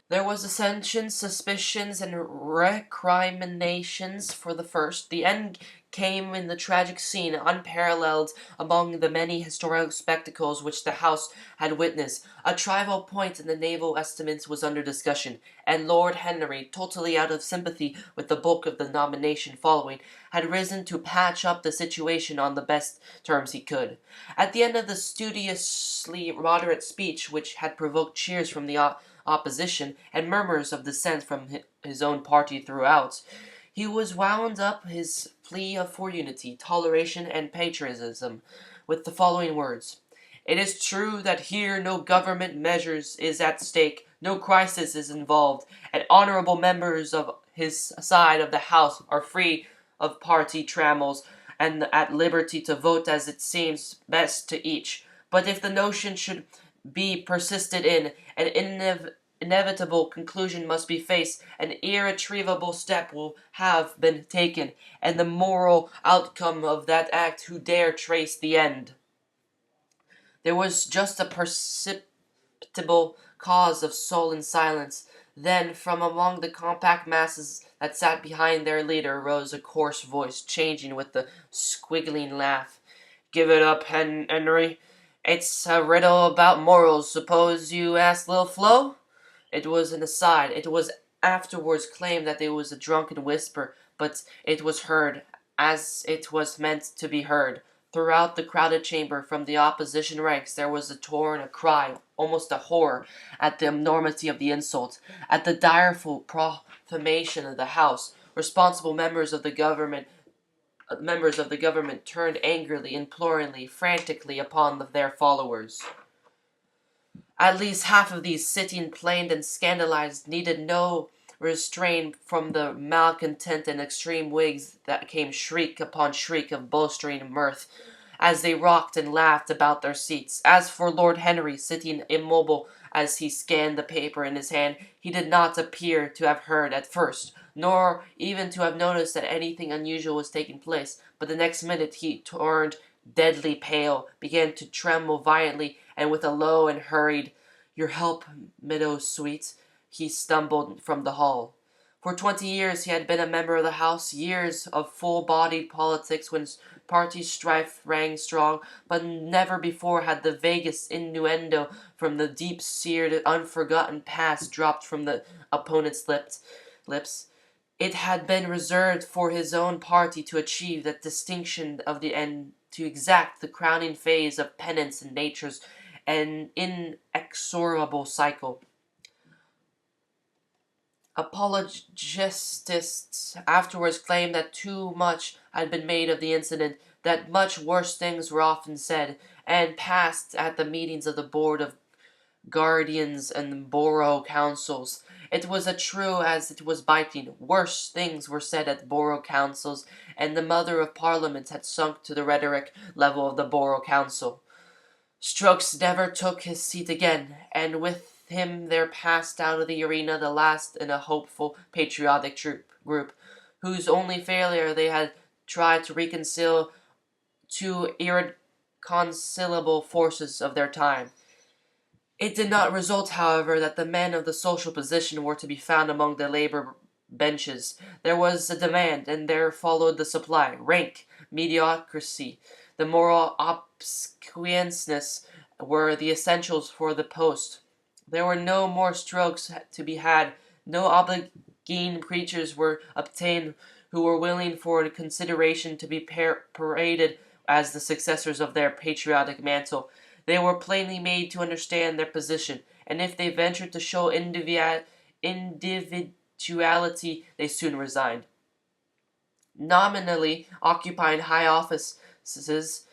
There was ascensions, suspicions, and recriminations for the first. The end came in the tragic scene, unparalleled among the many historical spectacles which the House had witnessed. A trivial point in the naval estimates was under discussion, and Lord Henry, totally out of sympathy with the bulk of the nomination following, had risen to patch up the situation on the best terms he could. At the end of the studiously moderate speech, which had provoked cheers from the opposition and murmurs of dissent from his own party throughout, he was wound up his plea for unity, toleration, and patriotism with the following words: "It is true that here no government measures is at stake, no crisis is involved, and honorable members of his side of the House are free of party trammels and at liberty to vote as it seems best to each. But if the notion should be persisted in, an inevitable conclusion must be faced, an irretrievable step will have been taken, and the moral outcome of that act who dare trace the end?" There was just a perceptible cause of sullen silence. Then, from among the compact masses that sat behind their leader, rose a coarse voice, changing with the squiggling laugh. "Give it up, Henry. It's a riddle about morals. Suppose you ask Lil Flo?" It was an aside. It was afterwards claimed that it was a drunken whisper, but it was heard, as it was meant to be heard. Throughout the crowded chamber, from the opposition ranks, there was a cry, almost a horror, at the enormity of the insult, at the direful profanation of the House. Responsible members of the government turned angrily, imploringly, frantically upon their followers. At least half of these, sitting plained and scandalized, needed no restraint from the malcontent and extreme Whigs that came shriek upon shriek of bolstering mirth, as they rocked and laughed about their seats. As for Lord Henry, sitting immobile as he scanned the paper in his hand, he did not appear to have heard at first, nor even to have noticed that anything unusual was taking place, but the next minute he turned deadly pale, began to tremble violently, and with a low and hurried "Your help, Meadow Sweet," he stumbled from the hall. For 20 years he had been a member of the House, years of full-bodied politics when party strife rang strong, but never before had the vaguest innuendo from the deep-seared, unforgotten past dropped from the opponent's lips. It had been reserved for his own party to achieve that distinction of the end, to exact the crowning phase of penance in nature's an inexorable cycle. Apologists afterwards claimed that too much had been made of the incident, that much worse things were often said and passed at the meetings of the Board of Guardians and borough councils. It was as true as it was biting. Worse things were said at borough councils, and the Mother of Parliament had sunk to the rhetoric level of the borough council. Strokes never took his seat again, and with him there passed out of the arena the last in a hopeful, patriotic group, whose only failure they had tried to reconcile two irreconcilable forces of their time. It did not result, however, that the men of the social position were to be found among the labor benches. There was a demand, and there followed the supply. Rank, mediocrity, the moral obsequiousness were the essentials for the post. There were no more strokes to be had. No obliging preachers were obtained who were willing for consideration to be paraded as the successors of their patriotic mantle. They were plainly made to understand their position, and if they ventured to show individuality, they soon resigned. Nominally occupying high offices,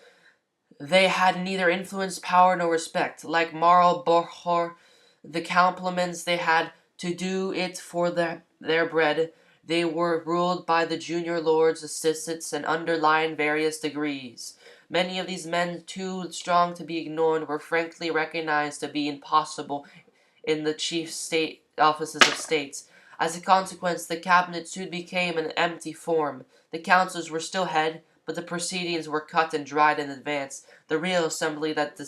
they had neither influence, power, nor respect. Like Marl Borchor, the compliments they had to do it for their bread. They were ruled by the junior lords, assistants, and underlying various degrees. Many of these men, too strong to be ignored, were frankly recognized to be impossible in the chief state offices of states. As a consequence, the cabinet soon became an empty form. The councils were still held, but the proceedings were cut and dried in advance. The real assembly that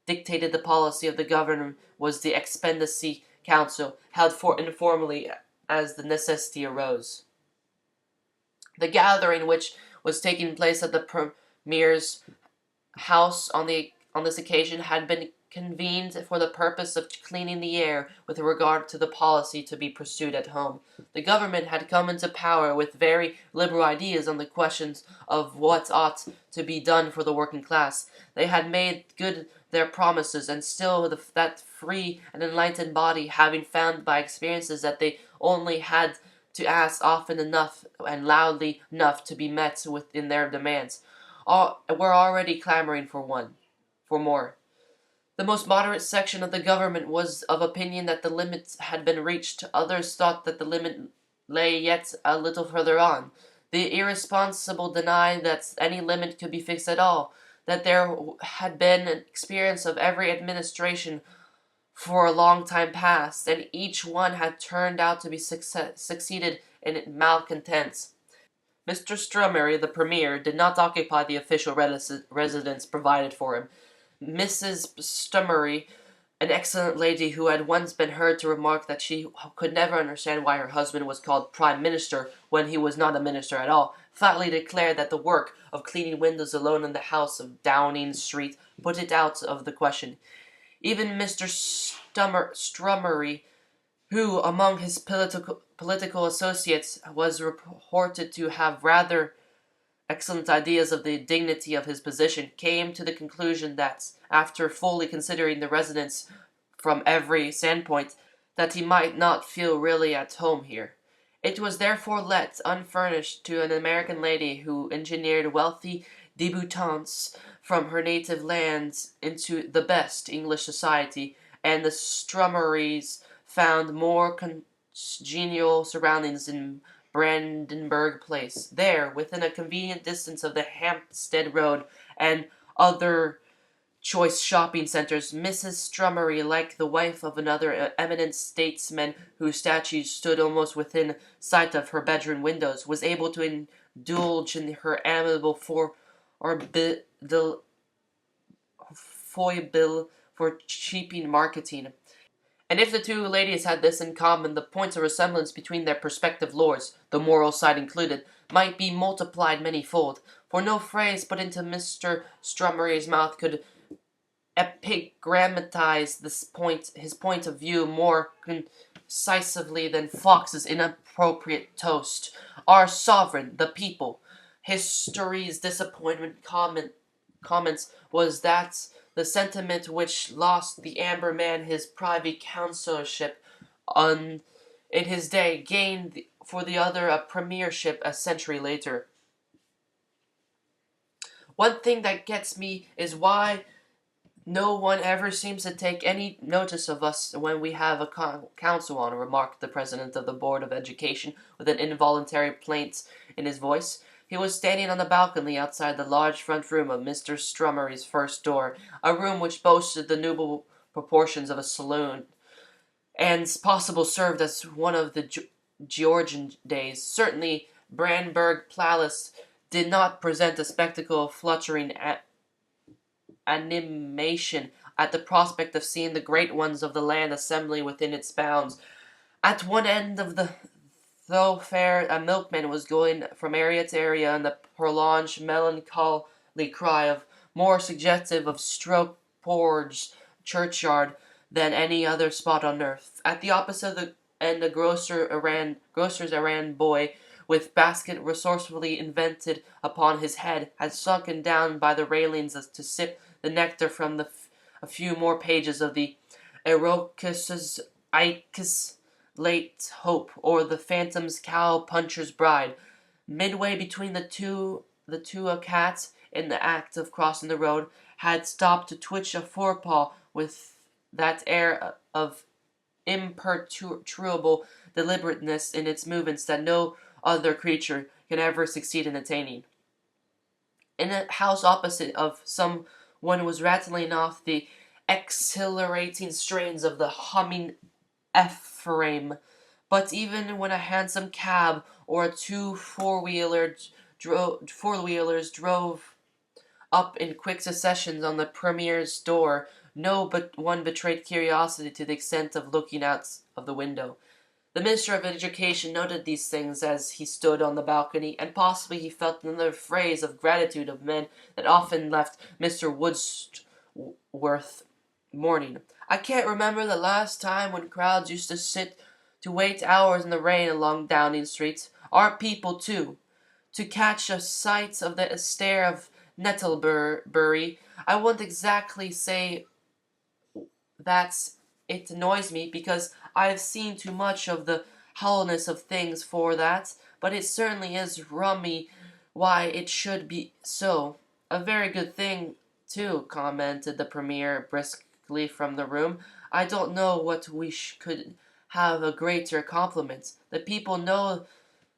dictated the policy of the government was the Expendicy Council, held informally as the necessity arose. The gathering, which was taking place at the Premier's house on this occasion, had been convened for the purpose of cleaning the air with regard to the policy to be pursued at home. The government had come into power with very liberal ideas on the questions of what ought to be done for the working class. They had made good their promises, and still that free and enlightened body, having found by experiences that they only had to ask often enough and loudly enough to be met with in their demands, were already clamoring for more. The most moderate section of the government was of opinion that the limit had been reached. Others thought that the limit lay yet a little further on. The irresponsible denied that any limit could be fixed at all, that there had been an experience of every administration for a long time past, and each one had turned out to be succeeded in malcontents. Mr. Strummery, the Premier, did not occupy the official residence provided for him. Mrs. Stummery, an excellent lady who had once been heard to remark that she could never understand why her husband was called Prime Minister when he was not a minister at all, flatly declared that the work of cleaning windows alone in the house of Downing Street put it out of the question. Even Mr. Strummery, who among his political associates was reported to have rather excellent ideas of the dignity of his position, came to the conclusion that, after fully considering the residence from every standpoint, that he might not feel really at home here. It was therefore let unfurnished to an American lady who engineered wealthy debutantes from her native lands into the best English society, and the Strummerys found more congenial surroundings in Brandenburg Place. There, within a convenient distance of the Hampstead Road and other choice shopping centers, Mrs. Strummery, like the wife of another eminent statesman whose statue stood almost within sight of her bedroom windows, was able to indulge in her amiable foible for cheaping marketing. And if the two ladies had this in common, the points of resemblance between their prospective lords, the moral side included, might be multiplied many-fold, for no phrase put into Mr. Strummery's mouth could epigrammatize his point of view more concisely than Fox's inappropriate toast. Our sovereign, the people. History's disappointment comments was that the sentiment which lost the Amber Man his privy councillorship in his day, gained for the other a premiership a century later. One thing that gets me is why no one ever seems to take any notice of us when we have a council on, remarked the president of the Board of Education with an involuntary plaint in his voice. He was standing on the balcony outside the large front room of Mr. Strummery's first door, a room which boasted the noble proportions of a saloon, and possible served as one of the Georgian days. Certainly, Brandenburg Palace did not present a spectacle of fluttering animation at the prospect of seeing the great ones of the land assembling within its bounds. At one end of the thoroughfare a milkman was going from area to area, and the prolonged melancholy cry of more suggestive of Stokeporge churchyard than any other spot on earth. At the opposite end a grocer's errand boy with basket resourcefully invented upon his head had sunken down by the railings to sip the nectar from a few more pages of the Erochus's Icus Late Hope, or the Phantom's Cow Puncher's Bride. Midway between the two a cat, in the act of crossing the road, had stopped to twitch a forepaw with that air of imperturbable deliberateness in its movements that no other creature can ever succeed in attaining. In a house opposite of some one was rattling off the exhilarating strains of the humming Ephraim. But even when a hansom cab or two four-wheelers drove up in quick succession on the Premier's door, no but one betrayed curiosity to the extent of looking out of the window. The Minister of Education noted these things as he stood on the balcony, and possibly he felt another phrase of gratitude of men that often left Mr. Wordsworth mourning. I can't remember the last time when crowds used to sit to wait hours in the rain along Downing Street. Our people, too, to catch a sight of the stair of Nettlebury. I won't exactly say that it annoys me, because I have seen too much of the hollowness of things for that, but it certainly is rummy why it should be so. A very good thing, too, commented the Premier briskly from the room. I don't know what we could have a greater compliment. The people know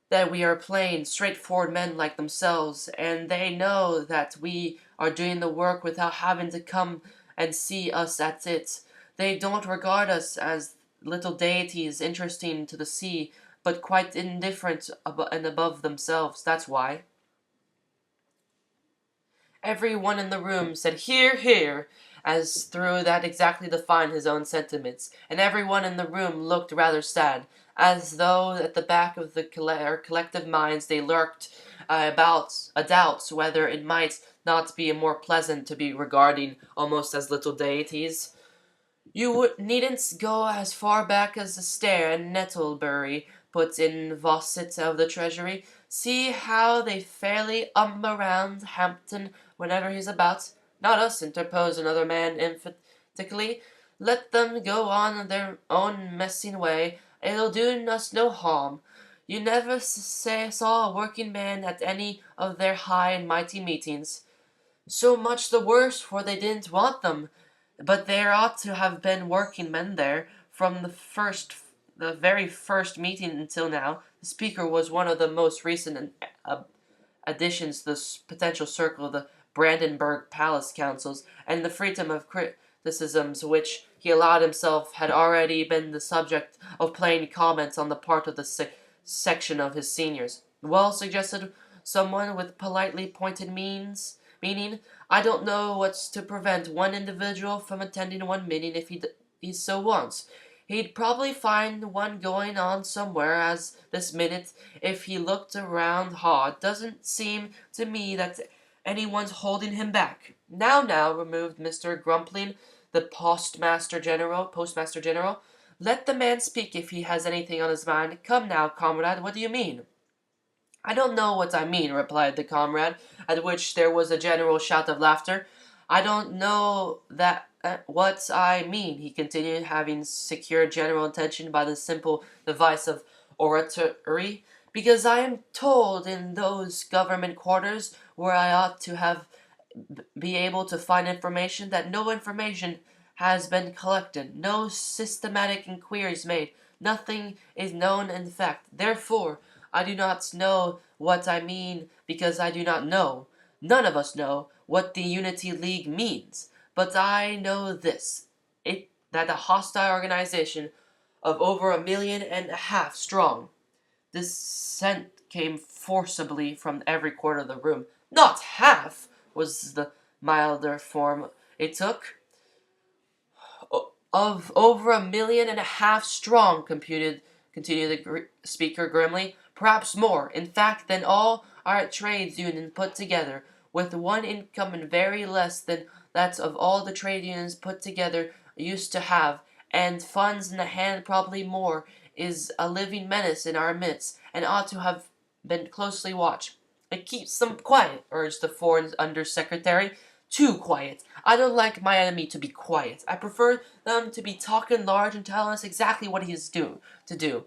that we are plain, straightforward men like themselves, and they know that we are doing the work without having to come and see us at it. They don't regard us as little deities interesting to the sea, but quite indifferent and above themselves. That's why. Every one in the room said, "Hear, hear," as though that exactly defined his own sentiments, and every one in the room looked rather sad, as though at the back of the collective minds they lurked about a doubt whether it might not be more pleasant to be regarding almost as little deities. You needn't go as far back as the stair and Nettlebury, put in Fawcett of the Treasury. See how they fairly around Hampton whenever he's about. Not us, interposed another man emphatically. Let them go on their own messing way. It'll do us no harm. You never saw a working man at any of their high and mighty meetings. So much the worse, for they didn't want them. But there ought to have been working men there from the very first meeting until now. The speaker was one of the most recent additions to the potential circle of the Brandenburg Palace Councils, and the freedom of criticisms which he allowed himself had already been the subject of plain comments on the part of the section of his seniors. Well, suggested someone with politely pointed meaning, I don't know what's to prevent one individual from attending one meeting if he so wants. He'd probably find one going on somewhere as this minute if he looked around hard. Doesn't seem to me that anyone's holding him back. Now, removed Mr. Grumpling, the Postmaster General. Let the man speak if he has anything on his mind. Come now, comrade, what do you mean? I don't know what I mean, replied the comrade, at which there was a general shout of laughter. I don't know that what I mean, he continued, having secured general attention by the simple device of oratory, because I am told in those government quarters where I ought to have be able to find information that no information has been collected, no systematic inquiries made, nothing is known in fact. Therefore, I do not know what I mean because I do not know. None of us know what the Unity League means, but I know this that a hostile organization of over 1.5 million strong. This scent came forcibly from every corner of the room. Not half was the milder form it took. Of over 1.5 million strong, continued the speaker grimly. Perhaps more, in fact, than all our trades unions put together, with one income and very less than that of all the trade unions put together used to have, and funds in the hand probably more, is a living menace in our midst, and ought to have been closely watched. It keeps them quiet, urged the foreign undersecretary. Too quiet. I don't like my enemy to be quiet. I prefer them to be talking large and telling us exactly what he is to do.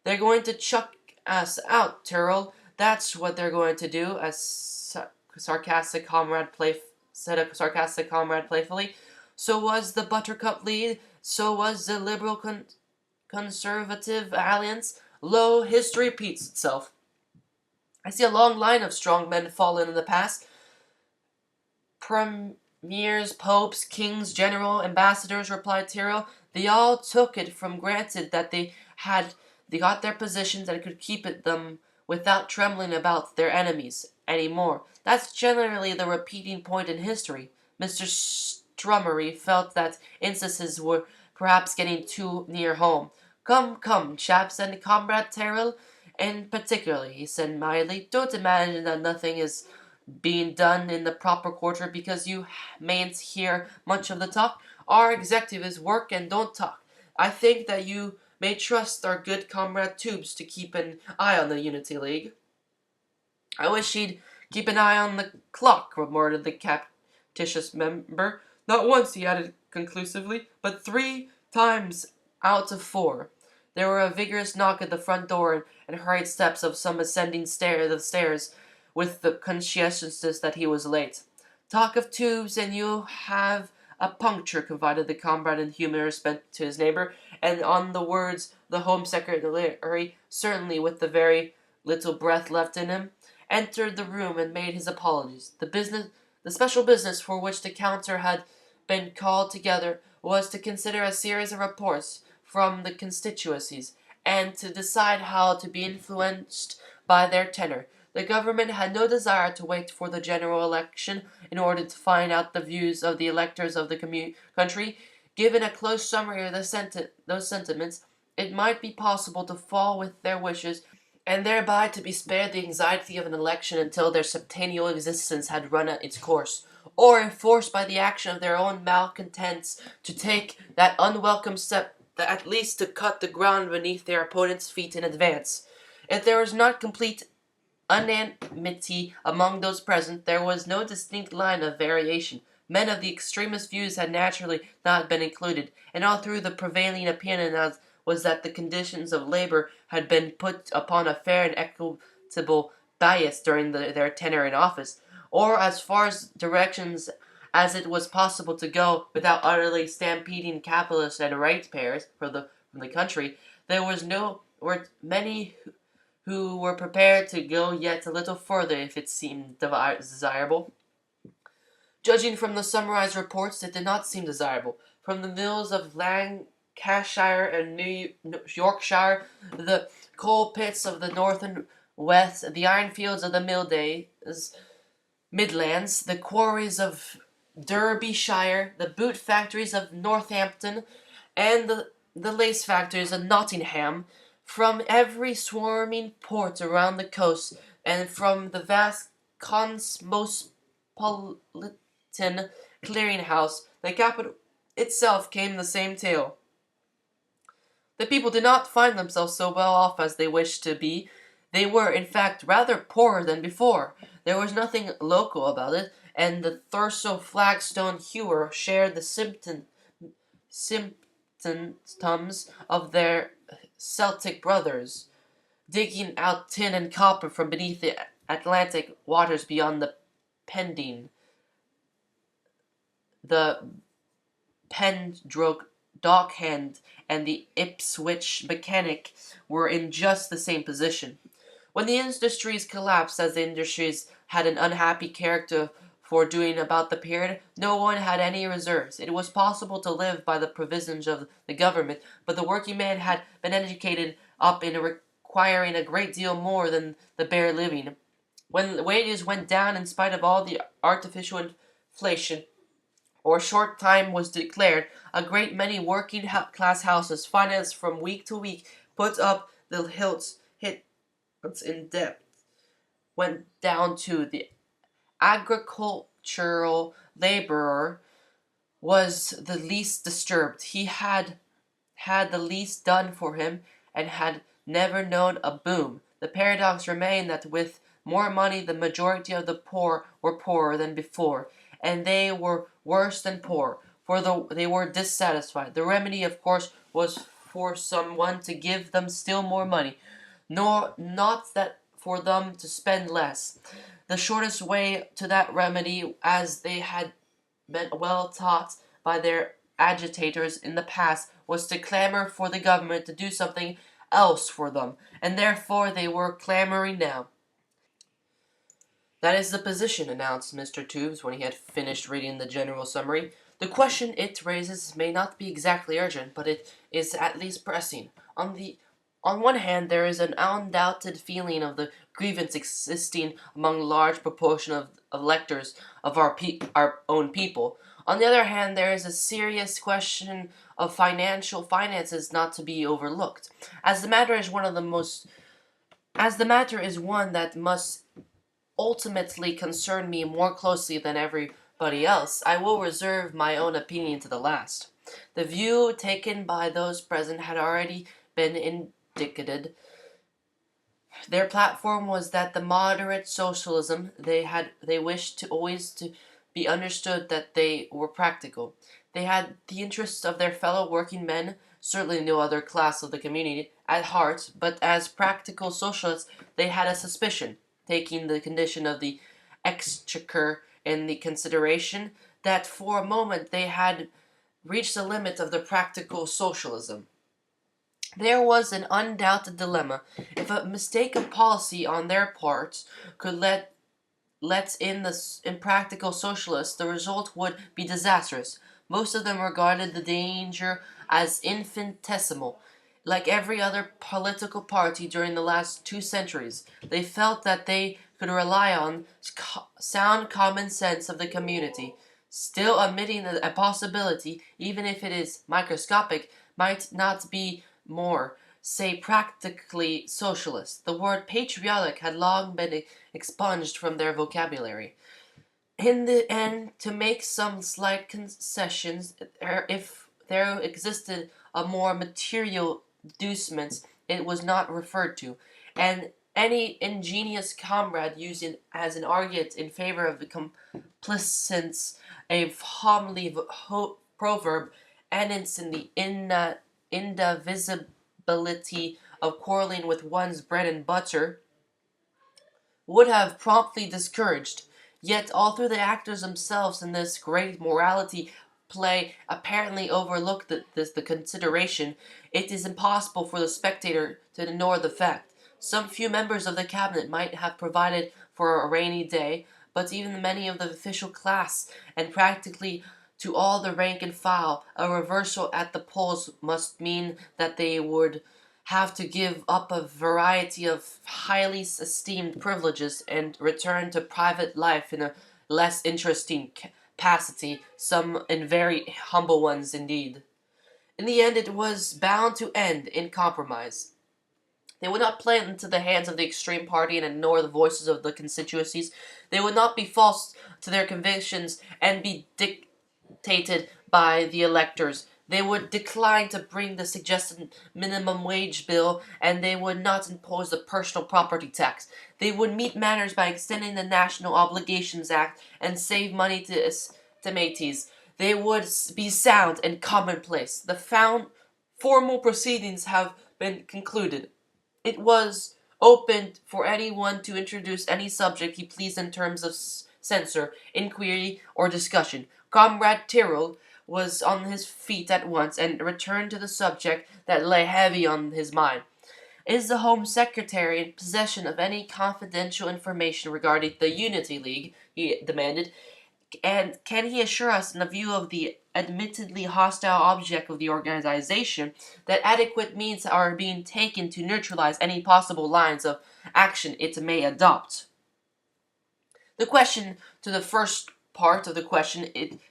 They're going to chuck us out, Tyrrell. That's what they're going to do, said a sarcastic comrade playfully. So was the Buttercup League. So was the Liberal Conservative Alliance. Lo, history repeats itself. I see a long line of strong men fallen in the past. Premiers, popes, kings, general, ambassadors, replied Tyrrell. They all took it for granted that they got their positions and could keep them without trembling about their enemies any more. That's generally the repeating point in history. Mr. Strummery felt that instances were perhaps getting too near home. Come, come, chaps, and Comrade Tyrrell in particular, he said mildly, don't imagine that nothing is being done in the proper quarter because you mayn't hear much of the talk. Our executives work and don't talk. I think that you may trust our good comrade Tubes to keep an eye on the Unity League. I wish he'd keep an eye on the clock, retorted the captious member. Not once, he added conclusively, but 3 times out of 4. There were a vigorous knock at the front door and hurried steps of some ascending the stairs, with the consciousness that he was late. Talk of tubes, and you'll have a puncture, confided the comrade in humorous bent to his neighbor, and on the words the Home Secretary, certainly with the very little breath left in him, entered the room and made his apologies. The special business for which the Council had been called together was to consider a series of reports from the constituencies, and to decide how to be influenced by their tenor. The government had no desire to wait for the general election in order to find out the views of the electors of the country. Given a close summary of those sentiments, it might be possible to fall with their wishes, and thereby to be spared the anxiety of an election until their septennial existence had run its course, or if forced by the action of their own malcontents to take that unwelcome step, that at least to cut the ground beneath their opponents' feet in advance. If there was not complete unanimity among those present, there was no distinct line of variation. Men of the extremest views had naturally not been included, and all through the prevailing opinion was that the conditions of labor had been put upon a fair and equitable bias during their tenure in office, or as far as directions as it was possible to go without utterly stampeding capitalists and ratepayers from the country. There were many who were prepared to go yet a little further if it seemed desirable. Judging from the summarized reports, it did not seem desirable. From the mills of Lancashire and Yorkshire, the coal pits of the north and west, the iron fields of the Midlands, the quarries of Derbyshire, the boot factories of Northampton, and the lace factories of Nottingham, from every swarming port around the coast, and from the vast cosmopolitan clearinghouse, the capital itself, came the same tale. The people did not find themselves so well off as they wished to be. They were, in fact, rather poorer than before. There was nothing local about it, and the Thurso flagstone hewer shared the symptoms of their Celtic brothers, digging out tin and copper from beneath the Atlantic waters beyond the Pendine. The Pendroke dockhand and the Ipswich mechanic were in just the same position. When the industries collapsed, as the industries had an unhappy character for doing about the period, no one had any reserves. It was possible to live by the provisions of the government, but the working man had been educated up in requiring a great deal more than the bare living. When wages went down in spite of all the artificial inflation, or short time was declared, a great many working class houses, financed from week to week, put up the hilts in debt, went down to the agricultural laborer was the least disturbed. He had the least done for him, and had never known a boom. The paradox remained that with more money the majority of the poor were poorer than before, and they were worse than poor, for they were dissatisfied. The remedy, of course, was for someone to give them still more money, nor not that for them to spend less. The shortest way to that remedy, as they had been well taught by their agitators in the past, was to clamor for the government to do something else for them, and therefore they were clamoring now. That is the position, announced Mr. Tubes when he had finished reading the general summary. The question it raises may not be exactly urgent, but it is at least pressing. On one hand, there is an undoubted feeling of the grievance existing among a large proportion of electors of our own people. On the other hand, there is a serious question of finances not to be overlooked. As the matter is one that must ultimately concern me more closely than everybody else, I will reserve my own opinion to the last. The view taken by those present had already been indicated. Their platform was that the moderate socialism they wished to always to be understood that they were practical. They had the interests of their fellow working men, certainly no other class of the community, at heart, but as practical socialists they had a suspicion, taking the condition of the exchequer in the consideration, that for a moment they had reached the limit of the practical socialism. There was an undoubted dilemma. If a mistake of policy on their part could let in the impractical socialists, the result would be disastrous. Most of them regarded the danger as infinitesimal. Like every other political party during the last 2 centuries, they felt that they could rely on sound common sense of the community. Still, admitting a possibility, even if it is microscopic, might not be more, say, practically socialist. The word patriotic had long been expunged from their vocabulary. In the end, to make some slight concessions, if there existed a more material inducement, it was not referred to, and any ingenious comrade used it as an argument in favor of the complacence, a homely proverb, and in the indivisibility of quarreling with one's bread and butter, would have promptly discouraged. Yet all through the actors themselves in this great morality play apparently overlook the consideration. It is impossible for the spectator to ignore the fact. Some few members of the cabinet might have provided for a rainy day, but even many of the official class, and practically to all the rank and file, a reversal at the polls must mean that they would have to give up a variety of highly esteemed privileges and return to private life in a less interesting capacity, some in very humble ones indeed. In the end, it was bound to end in compromise. They would not play into the hands of the extreme party and ignore the voices of the constituencies. They would not be false to their convictions and be dictated by the electors. They would decline to bring the suggested minimum wage bill, and they would not impose the personal property tax. They would meet matters by extending the National Obligations Act and save money to estimatees. They would be sound and commonplace. The formal proceedings have been concluded. It was opened for anyone to introduce any subject he pleased in terms of censure, inquiry, or discussion. Comrade Tyrrell was on his feet at once and returned to the subject that lay heavy on his mind. Is the Home Secretary in possession of any confidential information regarding the Unity League? He demanded. And can he assure us, in the view of the admittedly hostile object of the organization, that adequate means are being taken to neutralize any possible lines of action it may adopt? The question to the first part of the question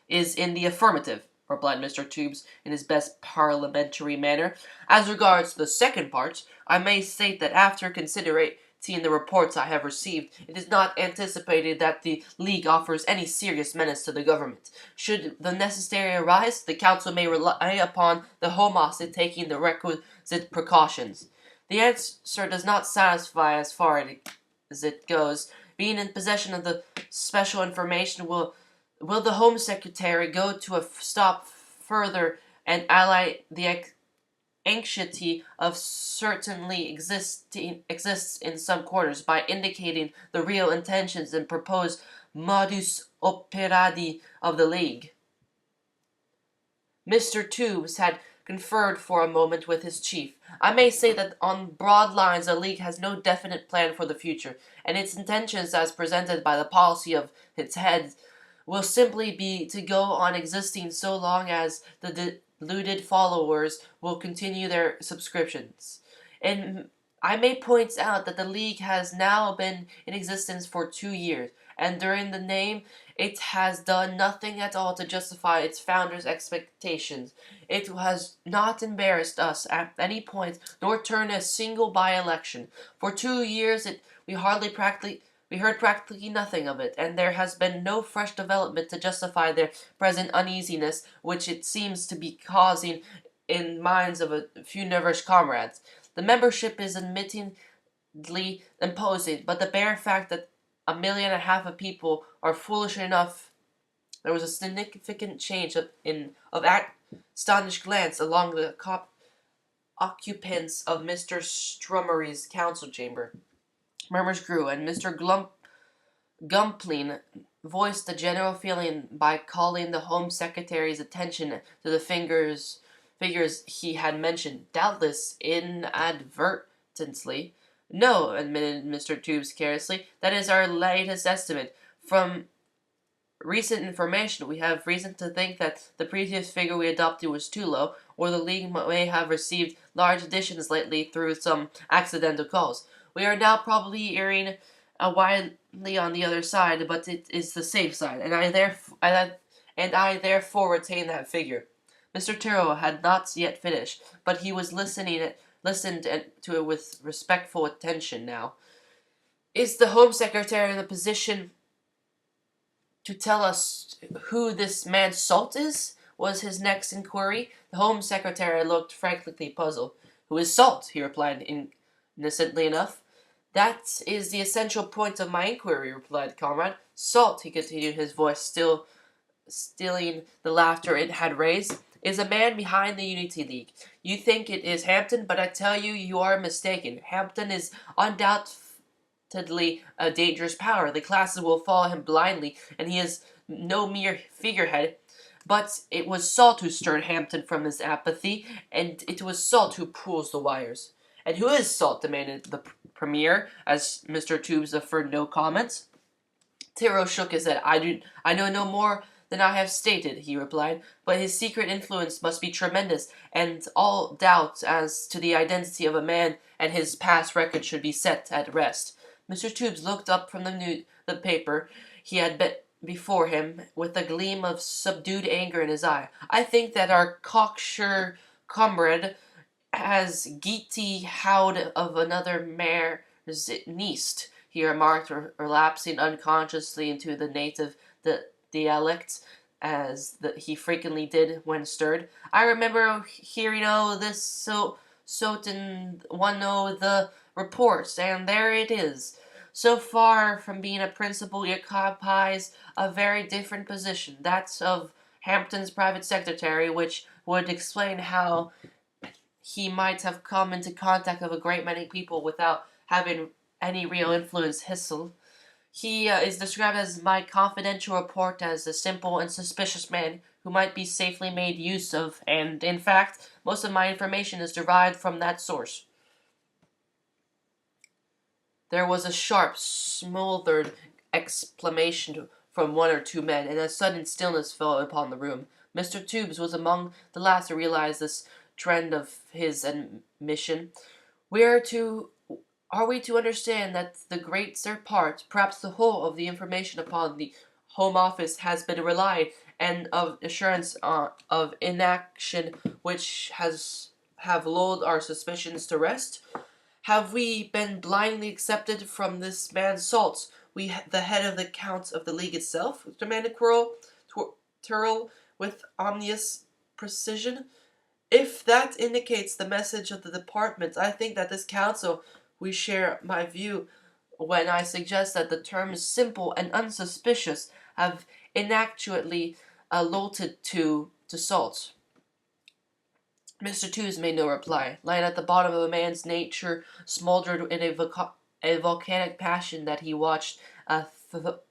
is in the affirmative, replied Mr. Tubes in his best parliamentary manner. As regards the second part, I may state that after considering the reports I have received, it is not anticipated that the League offers any serious menace to the government. Should the necessity arise, the Council may rely upon the Home Office taking the requisite precautions. The answer does not satisfy as far as it goes. Being in possession of the special information, will the Home Secretary go to a stop further and ally the anxiety of certainly exists in some quarters by indicating the real intentions and proposed modus operandi of the League? Mr. Tubes had conferred for a moment with his chief. I may say that on broad lines the League has no definite plan for the future, and its intentions as presented by the policy of its heads will simply be to go on existing so long as the deluded followers will continue their subscriptions. And I may point out that the League has now been in existence for 2 years, and during the name it has done nothing at all to justify its founders' expectations. It has not embarrassed us at any point, nor turned a single by-election. For 2 years we heard practically nothing of it, and there has been no fresh development to justify their present uneasiness, which it seems to be causing in minds of a few nervous comrades. The membership is admittedly imposing, but the bare fact that 1.5 million of people are foolish enough. There was a significant change of astonished glance along the occupants of Mr. Strummery's council chamber. Murmurs grew, and Mr. Gumpling voiced the general feeling by calling the Home Secretary's attention to the figures he had mentioned, doubtless inadvertently. No, admitted Mr. Tubes carelessly. That is our latest estimate. From recent information, we have reason to think that the previous figure we adopted was too low, or the League may have received large additions lately through some accidental calls. We are now probably erring widely on the other side, but it is the safe side, and I therefore retain that figure. Mr. Tyrrell had not yet finished, but he was listened to it with respectful attention now. Is the Home Secretary in a position to tell us who this man Salt is? Was his next inquiry. The Home Secretary looked frankly puzzled. Who is Salt? He replied innocently enough. That is the essential point of my inquiry, replied the comrade. Salt, he continued, his voice still stilling the laughter it had raised, is a man behind the Unity League. You think it is Hampton, but I tell you, you are mistaken. Hampton is undoubtedly a dangerous power. The classes will follow him blindly, and he is no mere figurehead. But it was Salt who stirred Hampton from his apathy, and it was Salt who pulls the wires. And who is Salt? Demanded the Premier, as Mr. Tubes offered no comments. Tyrrell shook his head. I know no more than I have stated, he replied, but his secret influence must be tremendous, and all doubt as to the identity of a man and his past record should be set at rest. Mr. Tubes looked up from the paper he had before him with a gleam of subdued anger in his eye. I think that our cocksure comrade has Geety Howd of another mare's neist, he remarked, relapsing unconsciously into the native dialect. he frequently did when stirred. I remember hearing, "Oh, this so one know the reports, and there it is." So far from being a principal, he occupies a very different position, that of Hampton's private secretary, which would explain how he might have come into contact with a great many people without having any real influence himself. He is described as my confidential report as a simple and suspicious man who might be safely made use of, and in fact, most of my information is derived from that source. There was a sharp, smothered exclamation from one or two men, and a sudden stillness fell upon the room. Mr. Tubes was among the last to realize this trend of his admission. We are to Are we to understand that the greater part, perhaps the whole, of the information upon the Home Office has been relied, and of assurance of inaction which have lulled our suspicions to rest? Have we been blindly accepted from this man's salts? The head of the Count of the League itself? Demanded Turrell with ominous precision. If that indicates the message of the department, I think that this council we share my view when I suggest that the terms simple and unsuspicious have inaccurately alluded to salt. Mr. Tooze made no reply. Lying at the bottom of a man's nature smoldered in a volcanic passion that he watched,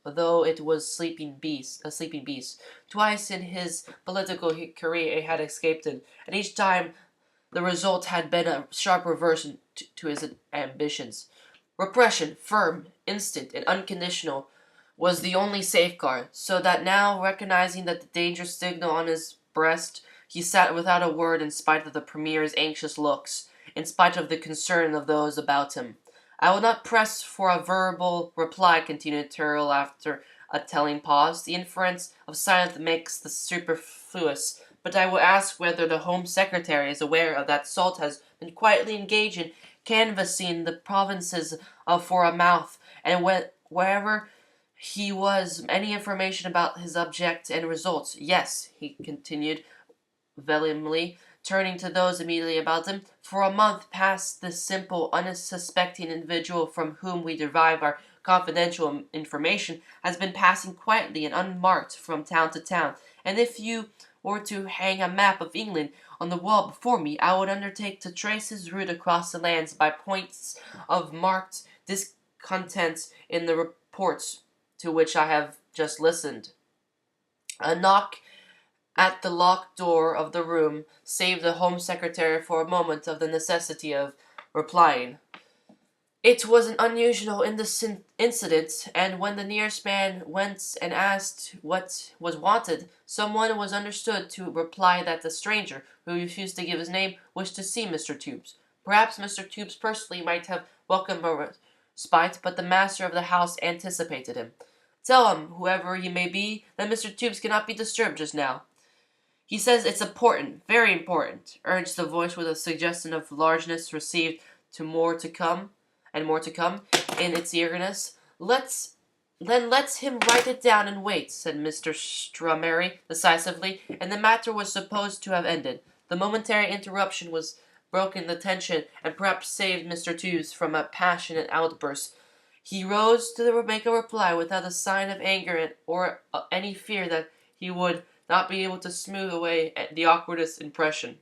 though it was a sleeping beast. Twice in his political career it had escaped him, and each time the result had been a sharp reversion to his ambitions. Repression, firm, instant, and unconditional, was the only safeguard, so that now, recognizing that the danger signal on his breast, he sat without a word in spite of the Premier's anxious looks, in spite of the concern of those about him. "I will not press for a verbal reply," continued Tyrrell after a telling pause. "The inference of silence makes the superfluous. But I will ask whether the Home Secretary is aware of that Salt has been quietly engaged in canvassing the provinces for a mouth, and wherever he was, any information about his object and results." "Yes," he continued vehemently, turning to those immediately about him. "For a month past this simple, unsuspecting individual from whom we derive our confidential information has been passing quietly and unmarked from town to town, and if you were to hang a map of England on the wall before me, I would undertake to trace his route across the lands by points of marked discontent in the reports to which I have just listened." A knock at the locked door of the room saved the Home Secretary for a moment of the necessity of replying. It was an unusual incident, and when the nearest man went and asked what was wanted, someone was understood to reply that the stranger, who refused to give his name, wished to see Mr. Tubes. Perhaps Mr. Tubes personally might have welcomed a respite, but the master of the house anticipated him. "Tell him, whoever he may be, that Mr. Tubes cannot be disturbed just now. He says it's important, very important," urged the voice with a suggestion of largeness received to more to come, in its eagerness. Let's him write it down and wait," said Mr. Stramery decisively, and the matter was supposed to have ended. The momentary interruption was broken the tension, and perhaps saved Mr. Tubes from a passionate outburst. He rose to make a reply without a sign of anger or any fear that he would not be able to smooth away the awkwardest impression.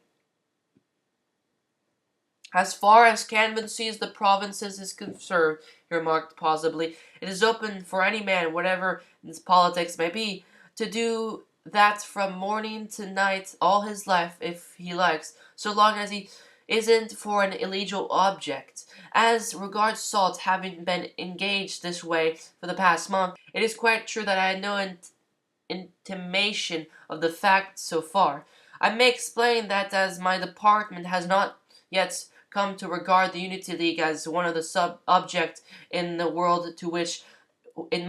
"As far as canvassing the provinces is concerned," he remarked plausibly, "it is open for any man, whatever his politics may be, to do that from morning to night all his life if he likes, so long as he isn't for an illegal object. As regards Salt having been engaged this way for the past month, it is quite true that I had no intimation of the fact so far. I may explain that as my department has not yet come to regard the Unity League as one of the sub-objects in the world to which it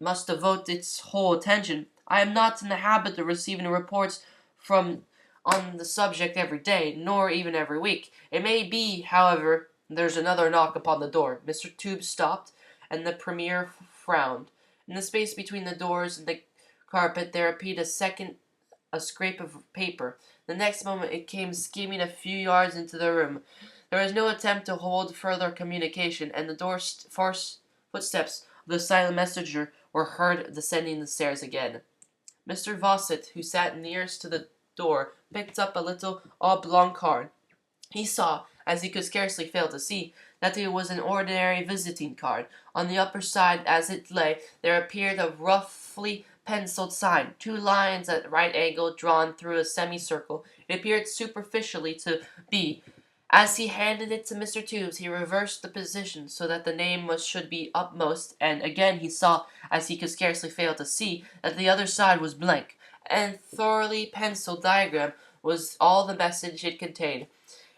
must devote its whole attention. I am not in the habit of receiving reports from on the subject every day, nor even every week. It may be, however, there's another knock upon the door." Mr. Tubes stopped, and the Premier frowned. In the space between the doors and the carpet there appeared a scrape of paper. The next moment it came skimming a few yards into the room. There was no attempt to hold further communication, and the footsteps of the silent messenger were heard descending the stairs again. Mr. Fawcett, who sat nearest to the door, picked up a little oblong card. He saw, as he could scarcely fail to see, that it was an ordinary visiting card. On the upper side, as it lay, there appeared a roughly penciled sign, two lines at right angle drawn through a semicircle. It appeared superficially to be. As he handed it to Mr. Toombs, he reversed the position so that the name should be upmost, and again he saw, as he could scarcely fail to see, that the other side was blank, and thoroughly penciled diagram was all the message it contained.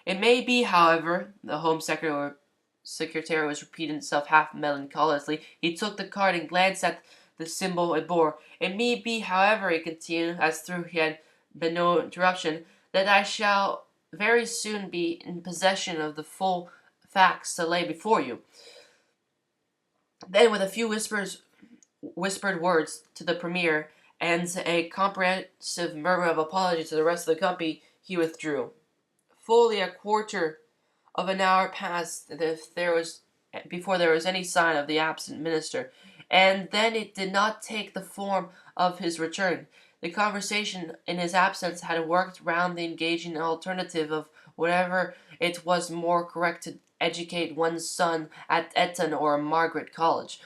It may be, however, the Home Secretary was repeating himself half melancholically. He took the card and glanced at the symbol it bore. It may be, however, he continued, as through he had been no interruption, that I shall very soon be in possession of the full facts to lay before you. Then, with a few whispered words to the Premier, and a comprehensive murmur of apology to the rest of the company, he withdrew. Fully a quarter of an hour passed before there was any sign of the absent minister, and then it did not take the form of his return. The conversation in his absence had worked round the engaging alternative of whatever it was more correct to educate one's son at Eton or Margaret College.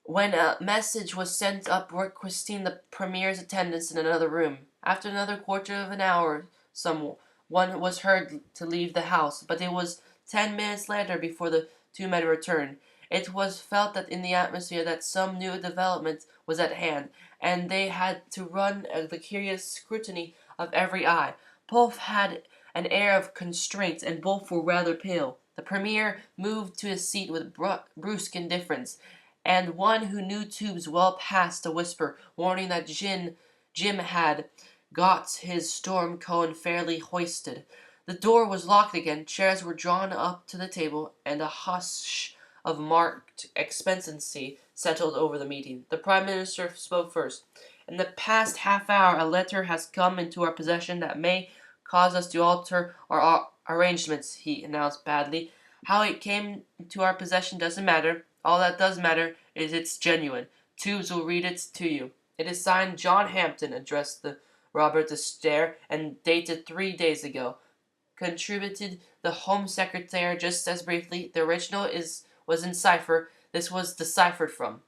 When a message was sent up requesting the Premier's attendance in another room, after another quarter of an hour, someone was heard to leave the house, but it was 10 minutes later before the two men returned. It was felt that in the atmosphere that some new development was at hand, and they had to run the curious scrutiny of every eye. Both had an air of constraint, and both were rather pale. The Premier moved to his seat with brusque indifference, and one who knew Tubes well passed a whisper, warning that Jim had got his storm cone fairly hoisted. The door was locked again, chairs were drawn up to the table, and a hush of marked expectancy settled over the meeting. The Prime Minister spoke first. In the past half hour a letter has come into our possession that may cause us to alter our arrangements, he announced badly. How it came into our possession doesn't matter. All that does matter is it's genuine. Tubes will read it to you. It is signed John Hampden, addressed the Robert Stair, and dated 3 days ago. Contributed the Home Secretary just as briefly. The original was in cipher. This was deciphered from.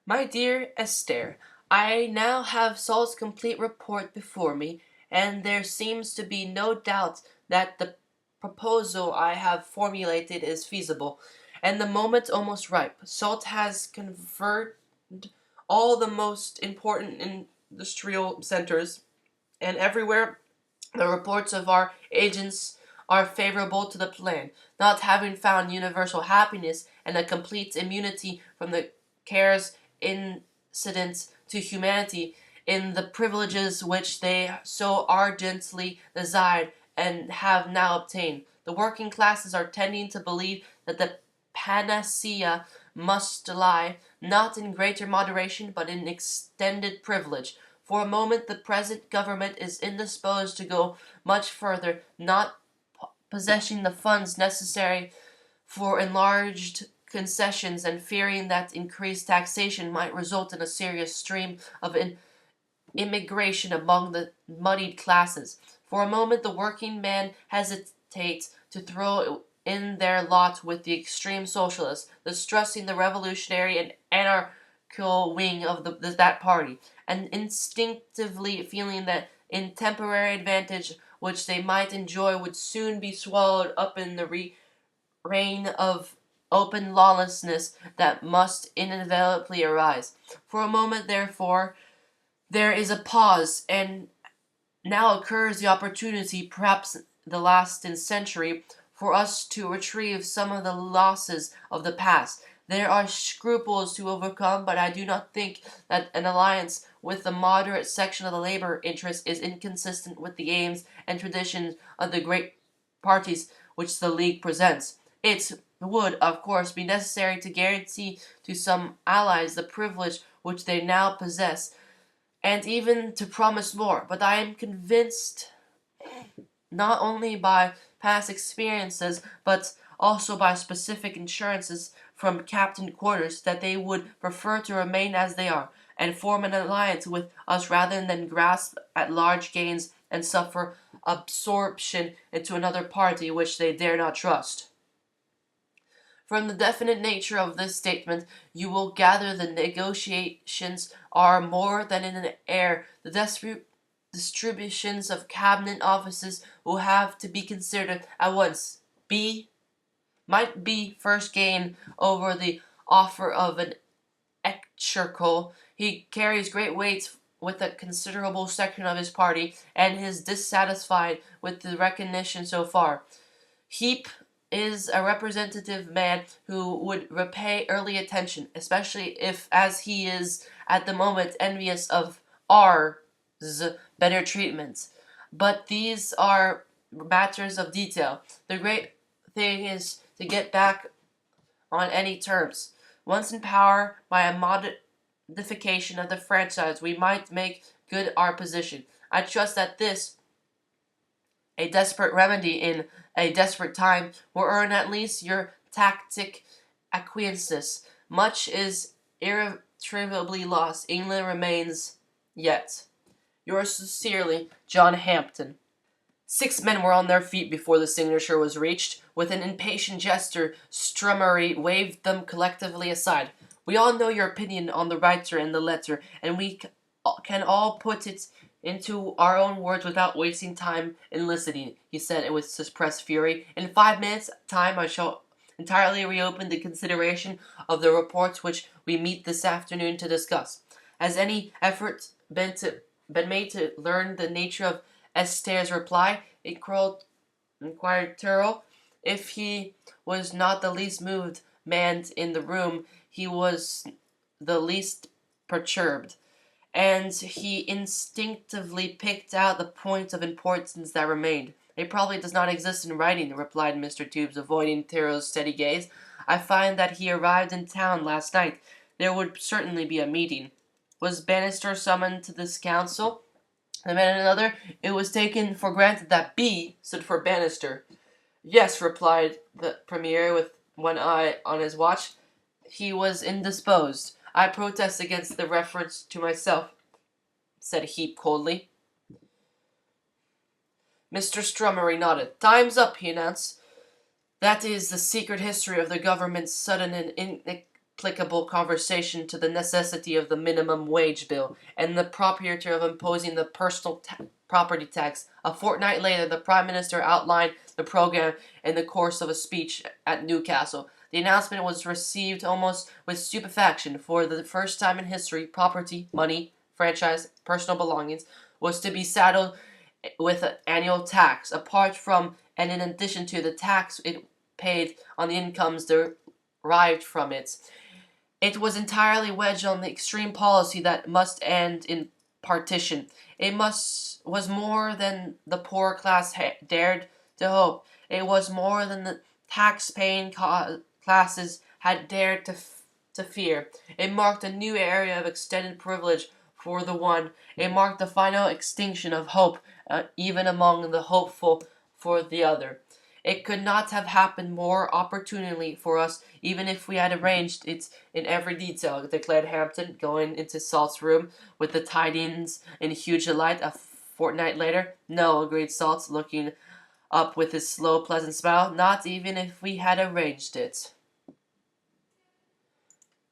My dear Esther, I now have Saul's complete report before me, and there seems to be no doubt that the proposal I have formulated is feasible, and the moment almost ripe. Salt has converted all the most important industrial centers, and everywhere the reports of our agents are favorable to the plan. Not having found universal happiness and a complete immunity from the cares incident to humanity in the privileges which they so ardently desired and have now obtained, the working classes are tending to believe that the panacea must lie, not in greater moderation, but in extended privilege. For a moment the present government is indisposed to go much further, not possessing the funds necessary for enlarged concessions, and fearing that increased taxation might result in a serious stream of immigration among the moneyed classes. For a moment the working man hesitates to throw in their lot with the extreme socialists, distrusting the revolutionary and anarchical wing of that party, and instinctively feeling that in temporary advantage which they might enjoy would soon be swallowed up in the reign of open lawlessness that must inevitably arise. For a moment, therefore, there is a pause, and now occurs the opportunity, perhaps the last in century, for us to retrieve some of the losses of the past. There are scruples to overcome, but I do not think that an alliance with the moderate section of the labor interest is inconsistent with the aims and traditions of the great parties which the League presents. It would, of course, be necessary to guarantee to some allies the privilege which they now possess, and even to promise more. But I am convinced, not only by past experiences, but also by specific assurances from Captain Quarters, that they would prefer to remain as they are, and form an alliance with us rather than grasp at large gains and suffer absorption into another party which they dare not trust. From the definite nature of this statement, you will gather the negotiations are more than in the air. The distributions of cabinet offices will have to be considered at once. B might be first gain over the offer of an exchequer. He carries great weight with a considerable section of his party, and is dissatisfied with the recognition so far. Heap is a representative man who would repay early attention, especially if, as he is at the moment, envious of R's better treatment. But these are matters of detail. The great thing is to get back on any terms. Once in power, by a modification of the franchise, we might make good our position. I trust that this, a desperate remedy in a desperate time, will earn at least your tactic acquiescence. Much is irretrievably lost. England remains yet. Yours sincerely, John Hampden. 6 men were on their feet before the signature was reached. With an impatient gesture, Strummery waved them collectively aside. We all know your opinion on the writer and the letter, and we can all put it into our own words without wasting time in listening, he said with suppressed fury. In 5 minutes' time I shall entirely reopen the consideration of the reports which we meet this afternoon to discuss. Has any effort been made to learn the nature of Esther's reply? Inquired Turrell. If he was not the least moved man in the room, he was the least perturbed, and he instinctively picked out the points of importance that remained. It probably does not exist in writing, replied Mr. Tubes, avoiding Turrell's steady gaze. I find that he arrived in town last night. There would certainly be a meeting. Was Bannister summoned to this council? And then another, it was taken for granted that B stood for Bannister. Yes, replied the Premier with one eye on his watch. He was indisposed. I protest against the reference to myself, said Heap coldly. Mr. Strummery nodded. Time's up, he announced. That is the secret history of the government's sudden and inexplicable conversion to the necessity of the minimum wage bill, and the propriety of imposing the personal property tax. A fortnight later, the Prime Minister outlined the program in the course of a speech at Newcastle. The announcement was received almost with stupefaction. For the first time in history, property, money, franchise, personal belongings, was to be saddled with an annual tax, apart from and in addition to the tax it paid on the incomes derived from it. It was entirely wedged on the extreme policy that must end in partition. It was more than the poor class dared to hope. It was more than the tax-paying classes had dared to fear. It marked a new area of extended privilege for the one. It marked the final extinction of hope, even among the hopeful, for the other. It could not have happened more opportunely for us, even if we had arranged it in every detail, declared Hampden, going into Salt's room with the tidings in huge delight a fortnight later. No, agreed Salt, looking up with his slow, pleasant smile, not even if we had arranged it.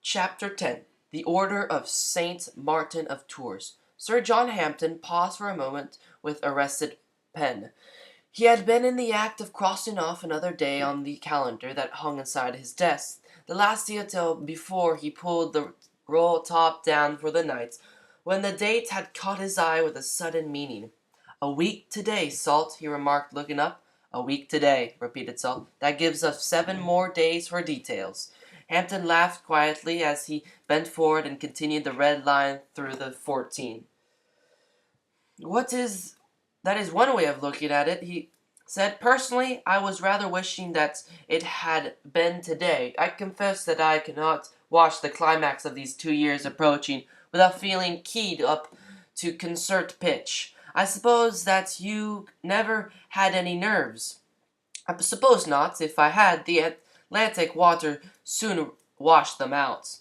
Chapter 10. The Order of Saint Martin of Tours. Sir John Hampden paused for a moment with arrested pen. He had been in the act of crossing off another day on the calendar that hung inside his desk, the last detail before he pulled the roll top down for the night, when the date had caught his eye with a sudden meaning. A week today, Salt, he remarked, looking up. A week today, repeated Salt. That gives us 7 more days for details. Hampden laughed quietly as he bent forward and continued the red line through the 14. That is one way of looking at it, he said. Personally, I was rather wishing that it had been today. I confess that I cannot watch the climax of these 2 years approaching without feeling keyed up to concert pitch. I suppose that you never had any nerves. I suppose not. If I had, the Atlantic water soon washed them out.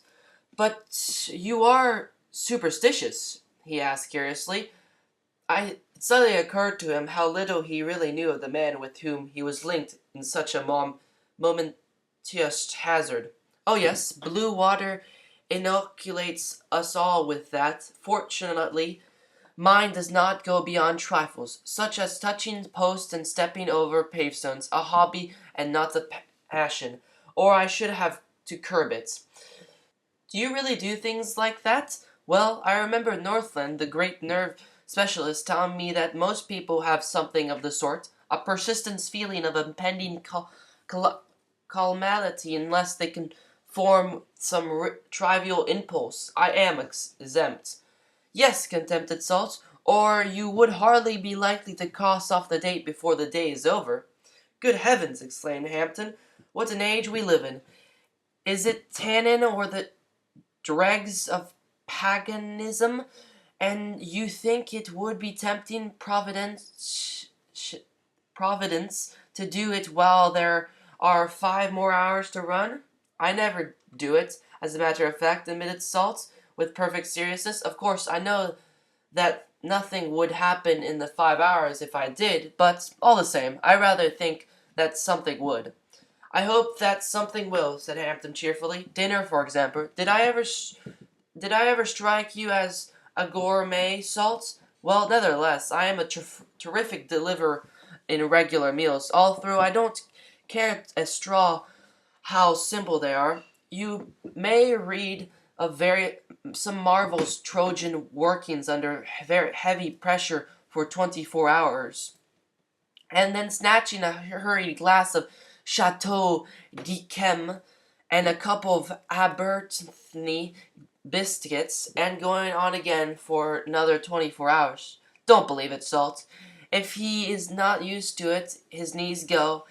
But you are superstitious? He asked curiously. It suddenly occurred to him how little he really knew of the man with whom he was linked in such a momentous hazard. Oh yes, blue water inoculates us all with that. Fortunately, mine does not go beyond trifles, such as touching posts and stepping over pavestones, a hobby and not a passion, or I should have to curb it. Do you really do things like that? Well, I remember Northland, the great nerve specialist, telling me that most people have something of the sort, a persistent feeling of impending calamity unless they can form some trivial impulse. I am exempt. Yes, contempted Salt, or you would hardly be likely to cross off the date before the day is over. Good heavens, exclaimed Hampton, what an age we live in. Is it tannin or the dregs of paganism, and you think it would be tempting Providence to do it while there are 5 more hours to run? I never do it, as a matter of fact, admitted Salt, with perfect seriousness. Of course, I know that nothing would happen in the 5 hours if I did, but all the same, I rather think that something would. I hope that something will, said Hampton cheerfully. Dinner, for example. Did I ever strike you as a gourmet, Salt? Well, nevertheless, I am a terrific deliverer in regular meals. All through, I don't care a straw how simple they are. You may read of some marvelous Trojan workings under very heavy pressure for 24 hours, and then snatching a hurried glass of Chateau d'Yquem and a couple of Abertny biscuits, and going on again for another 24 hours. Don't believe it, Salt. If he is not used to it, his knees go.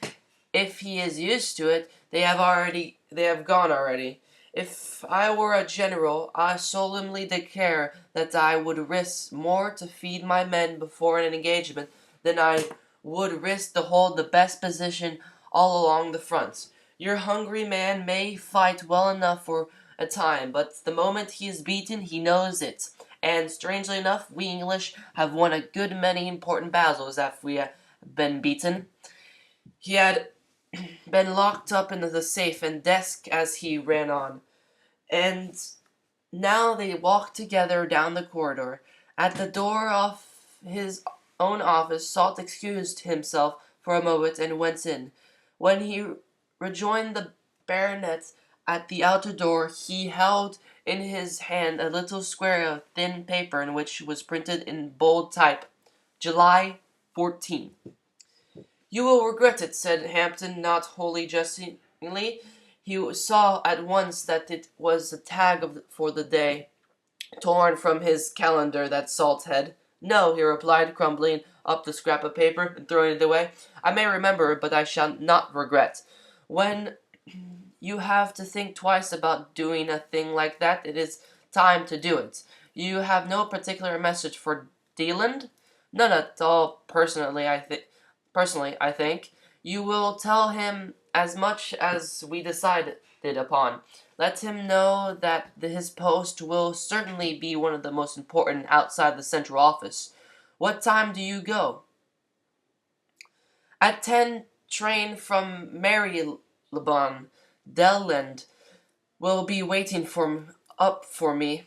If he is used to it, they have gone already. If I were a general, I solemnly declare that I would risk more to feed my men before an engagement than I would risk to hold the best position all along the front. Your hungry man may fight well enough for a time, but the moment he is beaten, he knows it. And strangely enough, we English have won a good many important battles after we have been beaten. He had been locked up in the safe and desk as he ran on, and now they walked together down the corridor. At the door of his own office, Salt excused himself for a moment and went in. When he rejoined the baronet at the outer door, he held in his hand a little square of thin paper in which was printed in bold type, July 14. You will regret it, said Hampton, not wholly jestingly. He saw at once that it was a tag for the day, torn from his calendar that Salt had. No, he replied, crumpling up the scrap of paper and throwing it away. I may remember, but I shall not regret. When you have to think twice about doing a thing like that, it is time to do it. You have no particular message for Deland? None at all, personally, I think. You will tell him as much as we decided upon. Let him know that his post will certainly be one of the most important outside the central office. What time do you go? At 10, train from Marylebone. Delland will be waiting up for me.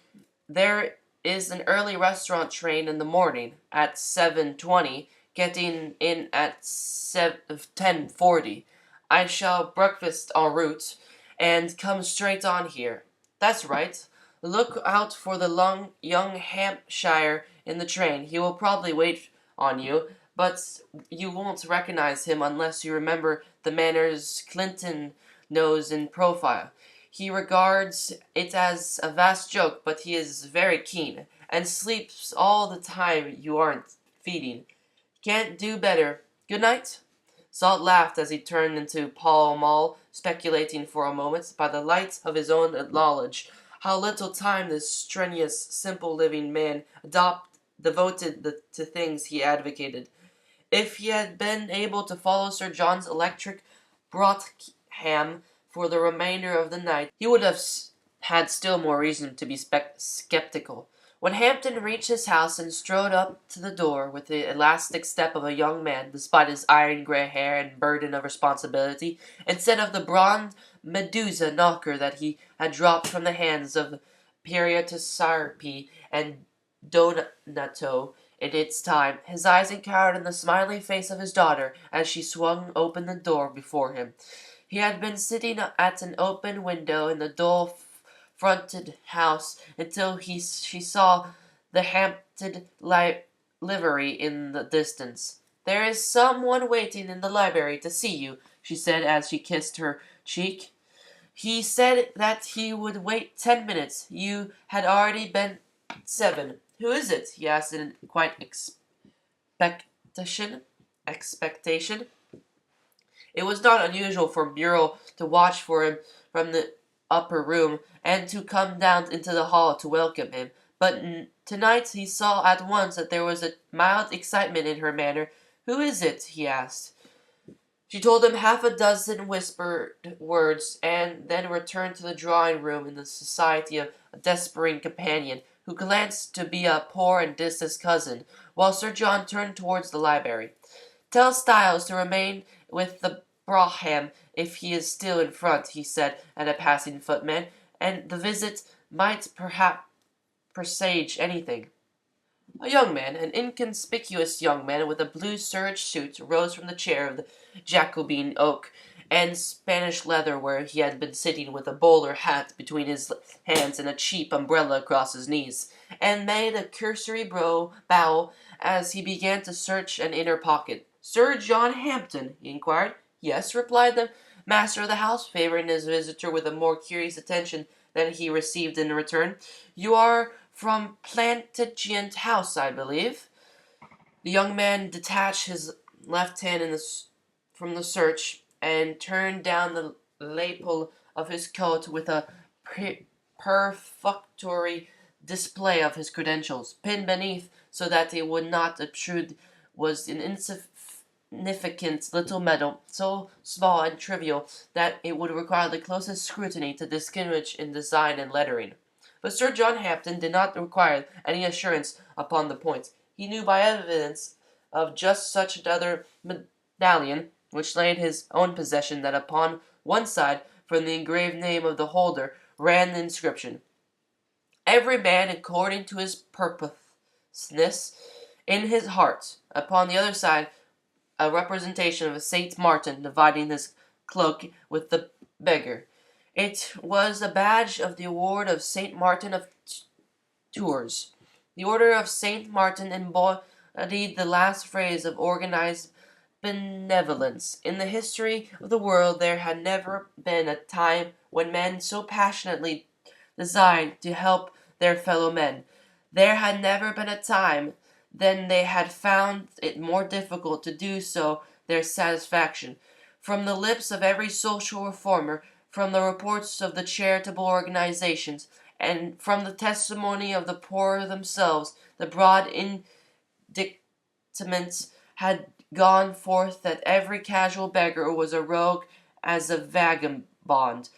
There is an early restaurant train in the morning at 7:20, getting in at 10:40. I shall breakfast en route and come straight on here. That's right. Look out for the young Hampshire in the train. He will probably wait on you, but you won't recognize him unless you remember the manners Clinton knows in profile. He regards it as a vast joke, but he is very keen, and sleeps all the time you aren't feeding. Can't do better. Good night. Salt laughed as he turned into Pall Mall, speculating for a moment, by the light of his own knowledge, how little time this strenuous, simple living man to things he advocated. If he had been able to follow Sir John's electric brougham for the remainder of the night, he would have had still more reason to be skeptical. When Hampden reached his house and strode up to the door with the elastic step of a young man, despite his iron gray hair and burden of responsibility, instead of the bronze Medusa knocker that he had dropped from the hands of Sarpi and Donato in its time, his eyes encountered in the smiling face of his daughter as she swung open the door before him. He had been sitting at an open window in the dull-fronted house until she saw the Hampton livery in the distance. "There is some one waiting in the library to see you," she said as she kissed her cheek. "He said that he would wait 10 minutes. You had already been 7. Who is it?" he asked in quiet expectation. It was not unusual for Muriel to watch for him from the upper room, and to come down into the hall to welcome him. But tonight he saw at once that there was a mild excitement in her manner. "Who is it?" he asked. She told him half a dozen whispered words, and then returned to the drawing-room in the society of a despairing companion, who glanced to be a poor and distant cousin, while Sir John turned towards the library. "Tell Styles to remain with the brougham if he is still in front," he said at a passing footman, and the visit might perhaps presage anything. A young man, an inconspicuous young man with a blue serge suit, rose from the chair of the Jacobean oak and Spanish leather where he had been sitting with a bowler hat between his hands and a cheap umbrella across his knees, and made a cursory bow as he began to search an inner pocket. "Sir John Hampden?" he inquired. "Yes," replied the master of the house, favoring his visitor with a more curious attention than he received in return. "You are from Plantagenet House, I believe." The young man detached his left hand from the search and turned down the lapel of his coat with a perfunctory display of his credentials. Pinned beneath, so that it would not obtrude, was an insignificant little medal, so small and trivial that it would require the closest scrutiny to distinguish in design and lettering. But Sir John Hampden did not require any assurance upon the point. He knew by evidence of just such another medallion, which lay in his own possession, that upon one side, from the engraved name of the holder, ran the inscription, "Every man according to his purposeness in his heart." Upon the other side, a representation of Saint Martin dividing his cloak with the beggar. It was a badge of the award of Saint Martin of Tours. The order of Saint Martin embodied the last phrase of organized benevolence. In the history of the world there had never been a time when men so passionately desired to help their fellow men. There had never been a time then they had found it more difficult to do so their satisfaction. From the lips of every social reformer, from the reports of the charitable organizations, and from the testimony of the poor themselves, the broad indictment had gone forth that every casual beggar was a rogue as a vagabond.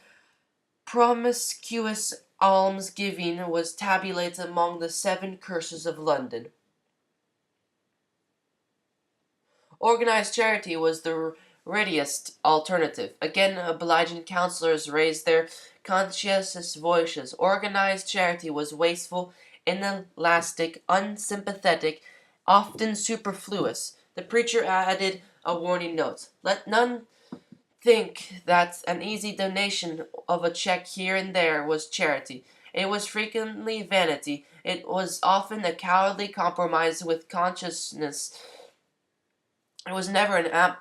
Promiscuous alms-giving was tabulated among the 7 curses of London. Organized charity was the readiest alternative. Again, obliging councillors raised their conscientious voices. Organized charity was wasteful, inelastic, unsympathetic, often superfluous. The preacher added a warning note. "Let none think that an easy donation of a check here and there was charity. It was frequently vanity. It was often a cowardly compromise with consciousness. It was never an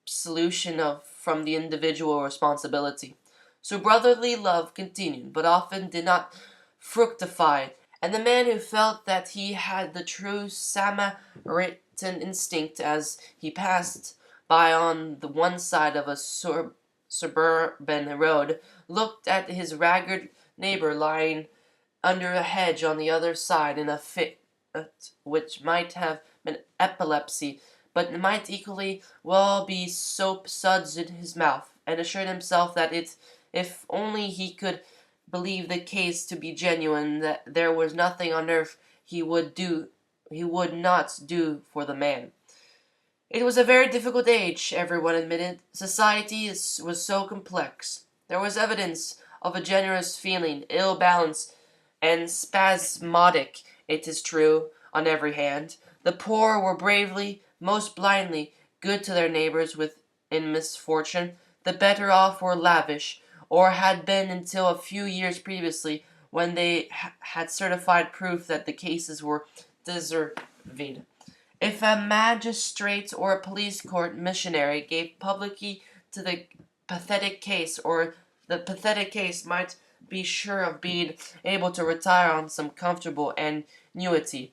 absolution from the individual responsibility." So brotherly love continued, but often did not fructify, and the man who felt that he had the true Samaritan instinct as he passed by on the one side of a suburban road looked at his ragged neighbor lying under a hedge on the other side in a fit which might have been epilepsy, but might equally well be soap suds in his mouth, and assured himself that if only he could believe the case to be genuine, that there was nothing on earth he would not do for the man. It was a very difficult age, everyone admitted. Society was so complex. There was evidence of a generous feeling, ill balanced and spasmodic, it is true, on every hand. The poor were bravely, most blindly, good to their neighbors in misfortune. The better off were lavish, or had been until a few years previously, when they had certified proof that the cases were deserving. If a magistrate or a police court missionary gave publicity to the pathetic case, or the pathetic case might be sure of being able to retire on some comfortable annuity.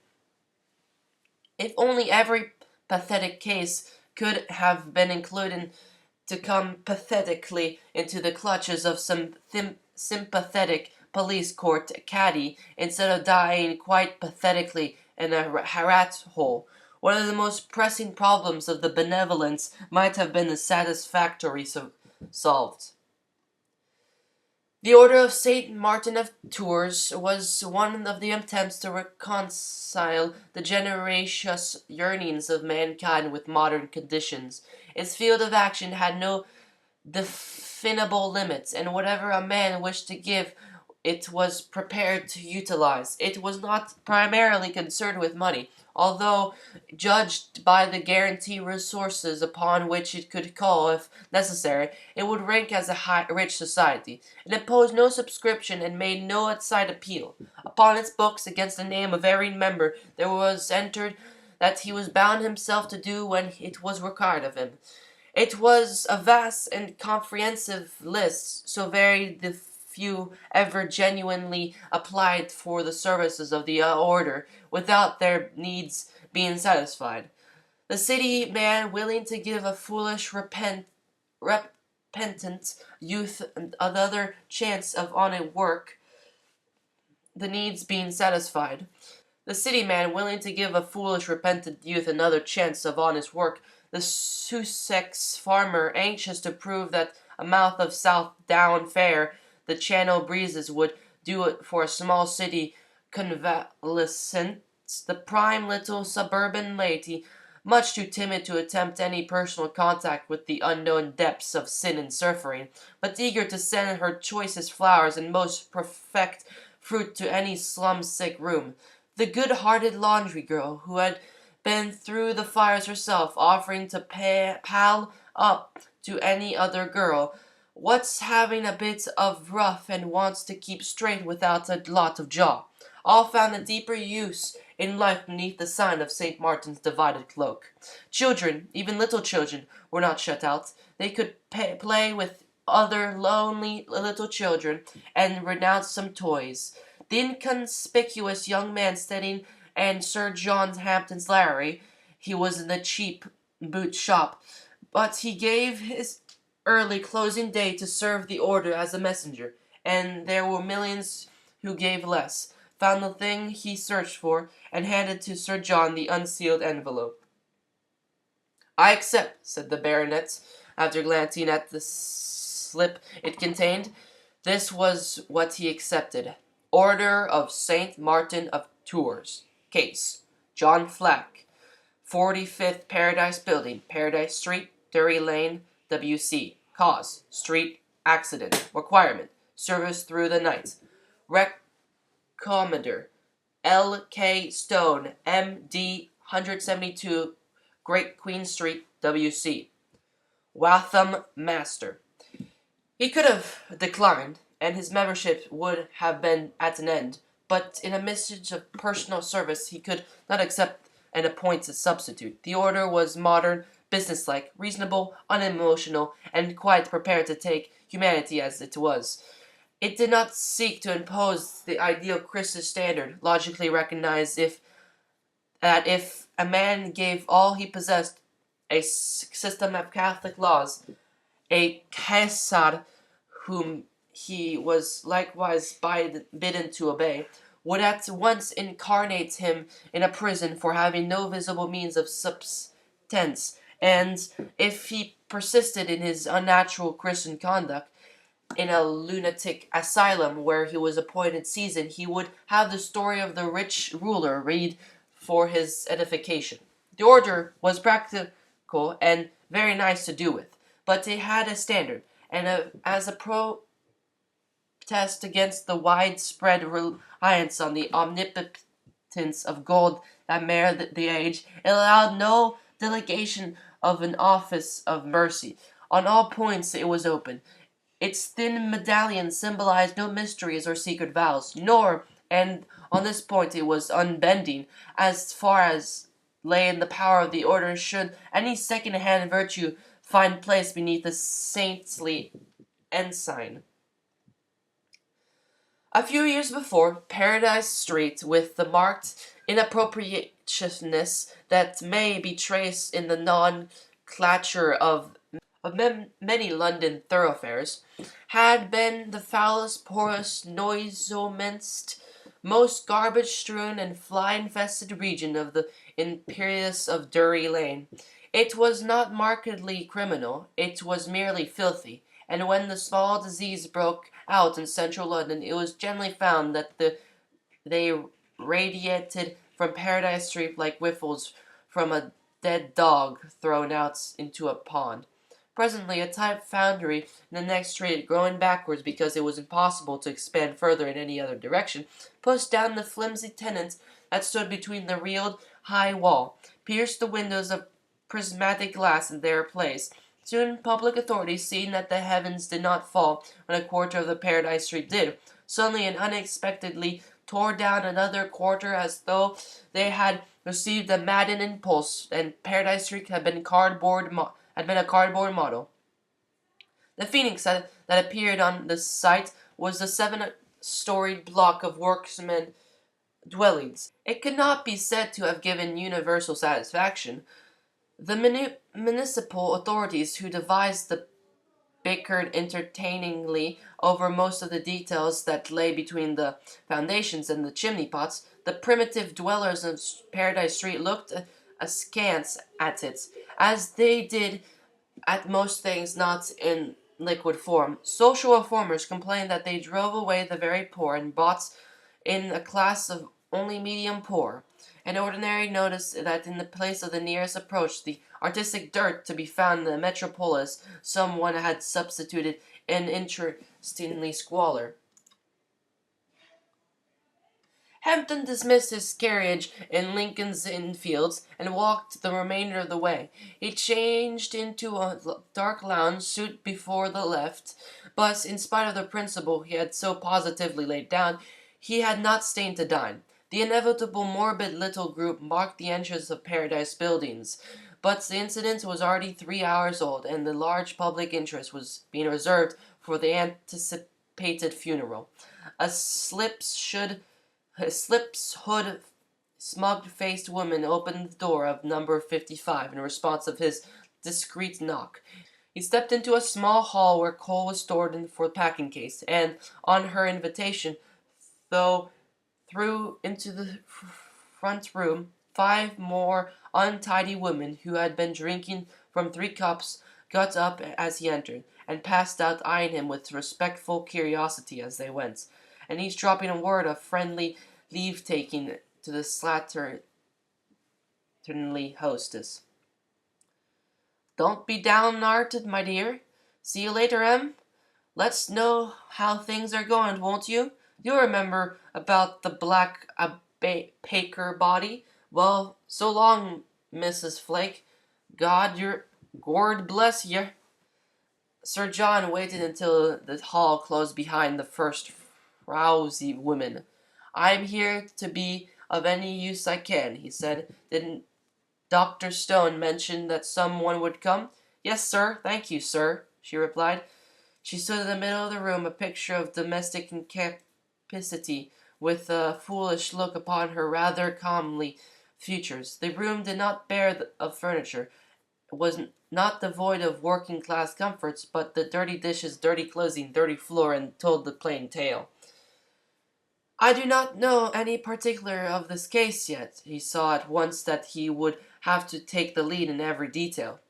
If only every pathetic case could have been included to come pathetically into the clutches of some sympathetic police court caddy instead of dying quite pathetically in a rat hole. One of the most pressing problems of the benevolence might have been satisfactorily solved. The Order of St. Martin of Tours was one of the attempts to reconcile the generous yearnings of mankind with modern conditions. Its field of action had no definable limits, and whatever a man wished to give, it was prepared to utilize. It was not primarily concerned with money, although, judged by the guaranteed resources upon which it could call if necessary, it would rank as a rich society. It imposed no subscription and made no outside appeal. Upon its books, against the name of every member, there was entered that he was bound himself to do when it was required of him. It was a vast and comprehensive list, so very the few ever genuinely applied for the services of the order without their needs being satisfied. The city man willing to give a foolish repentant youth another chance of on a work, the needs being satisfied. The city man willing to give a foolish repentant youth another chance of honest work. The Sussex farmer anxious to prove that a mouth of South Down fair the Channel breezes would do it for a small city convalescent. The prime little suburban lady, much too timid to attempt any personal contact with the unknown depths of sin and suffering, but eager to send her choicest flowers and most perfect fruit to any slum-sick room. The good-hearted laundry girl, who had been through the fires herself, offering to pal up to any other girl, what's having a bit of rough and wants to keep straight without a lot of jaw. All found a deeper use in life beneath the sign of St. Martin's divided cloak. Children, even little children, were not shut out. They could play with other lonely little children and renounce some toys. The inconspicuous young man studying and Sir John Hampton's Larry, he was in the cheap boot shop, but he gave his early closing day to serve the order as a messenger, and there were millions who gave less, found the thing he searched for, and handed to Sir John the unsealed envelope. "I accept," said the baronet, after glancing at the slip it contained. This was what he accepted. Order of St. Martin of Tours. Case: John Flack, 45th Paradise Building, Paradise Street, Drury Lane, W.C. Cause: street accident. Requirement: service through the night. Recommender: L.K. Stone, M.D., 172 Great Queen Street, W.C. Watham Master. He could have declined, and his membership would have been at an end, but in a message of personal service he could not accept and appoint a substitute. The order was modern, businesslike, reasonable, unemotional, and quite prepared to take humanity as it was. It did not seek to impose the ideal Christian standard, logically recognized that if a man gave all he possessed a system of Catholic laws, a Caesar whom he was likewise bidden to obey, would at once incarnate him in a prison for having no visible means of subsistence, and if he persisted in his unnatural Christian conduct, in a lunatic asylum where he was appointed season, he would have the story of the rich ruler read for his edification. The order was practical and very nice to do with, but it had a standard, and as a protest against the widespread reliance on the omnipotence of gold that marred the age, it allowed no delegation of an office of mercy. On all points it was open. Its thin medallion symbolized no mysteries or secret vows, nor, and on this point it was unbending, as far as lay in the power of the order, should any second-hand virtue find place beneath the saintly ensign. A few years before, Paradise Street, with the marked inappropriateness that may be traced in the nomenclature of many London thoroughfares, had been the foulest, poorest, noisomest, most garbage-strewn and fly-infested region of the imperious of Drury Lane. It was not markedly criminal, it was merely filthy, and when the small disease broke out in central London, it was generally found that they radiated from Paradise Street like whiffles from a dead dog thrown out into a pond. Presently, a type foundry in the next street, growing backwards because it was impossible to expand further in any other direction, pushed down the flimsy tenons that stood between the reeled high wall, pierced the windows of prismatic glass in their place. Soon public authorities, seeing that the heavens did not fall when a quarter of the Paradise Street did, suddenly and unexpectedly tore down another quarter as though they had received a maddened impulse, and Paradise Street had been a cardboard model. The phoenix that appeared on the site was the seven-storied block of workmen dwellings. It could not be said to have given universal satisfaction. The municipal authorities who devised the bickered entertainingly over most of the details that lay between the foundations and the chimney pots. The primitive dwellers of Paradise Street looked askance at it, as they did at most things not in liquid form. Social reformers complained that they drove away the very poor and brought in a class of only medium poor. An ordinary noticed that in the place of the nearest approach, the artistic dirt to be found in the metropolis, someone had substituted an interestingly squalor. Hampton dismissed his carriage in Lincoln's Inn Fields and walked the remainder of the way. He changed into a dark lounge suit before the left, but in spite of the principle he had so positively laid down, he had not stayed to dine. The inevitable morbid little group marked the entrance of Paradise Buildings, but the incident was already 3 hours old, and the large public interest was being reserved for the anticipated funeral. A slip's-hood, smug-faced woman opened the door of number 55 in response of his discreet knock. He stepped into a small hall where coal was stored in for the packing case, and, on her invitation, threw into the front room 5 more untidy women who had been drinking from 3 cups, got up as he entered, and passed out, eyeing him with respectful curiosity as they went, and each dropping a word of friendly leave-taking to the slatternly hostess. "Don't be downhearted, my dear. See you later, Em. Let's know how things are going, won't you? You'll remember about the black Paker body. Well, so long, Mrs. Flake. Gord bless ye." Sir John waited until the hall closed behind the first frowsy woman. "I'm here to be of any use I can," he said. "Didn't Dr. Stone mention that some one would come?" "Yes, sir. Thank you, sir," she replied. She stood in the middle of the room, a picture of domestic incapacity, with a foolish look upon her rather comely features. The room did not bear of furniture. It was not devoid of working-class comforts, but the dirty dishes, dirty clothing, dirty floor, and told the plain tale. I do not know any particular of this case yet. He saw at once that he would have to take the lead in every detail.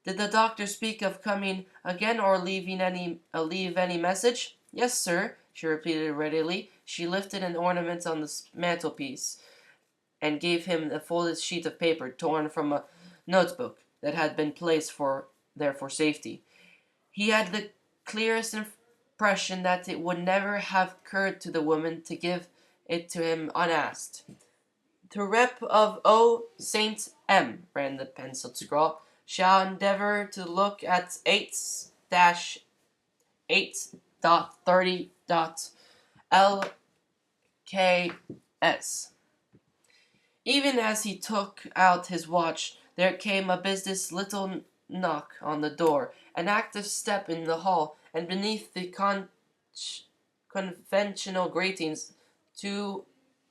Did the doctor speak of coming again or leave any message? Yes, sir, she repeated readily. She lifted an ornament on the mantelpiece and gave him a folded sheet of paper torn from a notebook that had been placed there for safety. He had the clearest impression that it would never have occurred to the woman to give it to him unasked. To Rep of O. Saint M, ran the penciled scrawl, shall endeavor to look at 8-8.30.LKS. Even as he took out his watch, there came a business little knock on the door, an active step in the hall, and beneath the conventional greetings, two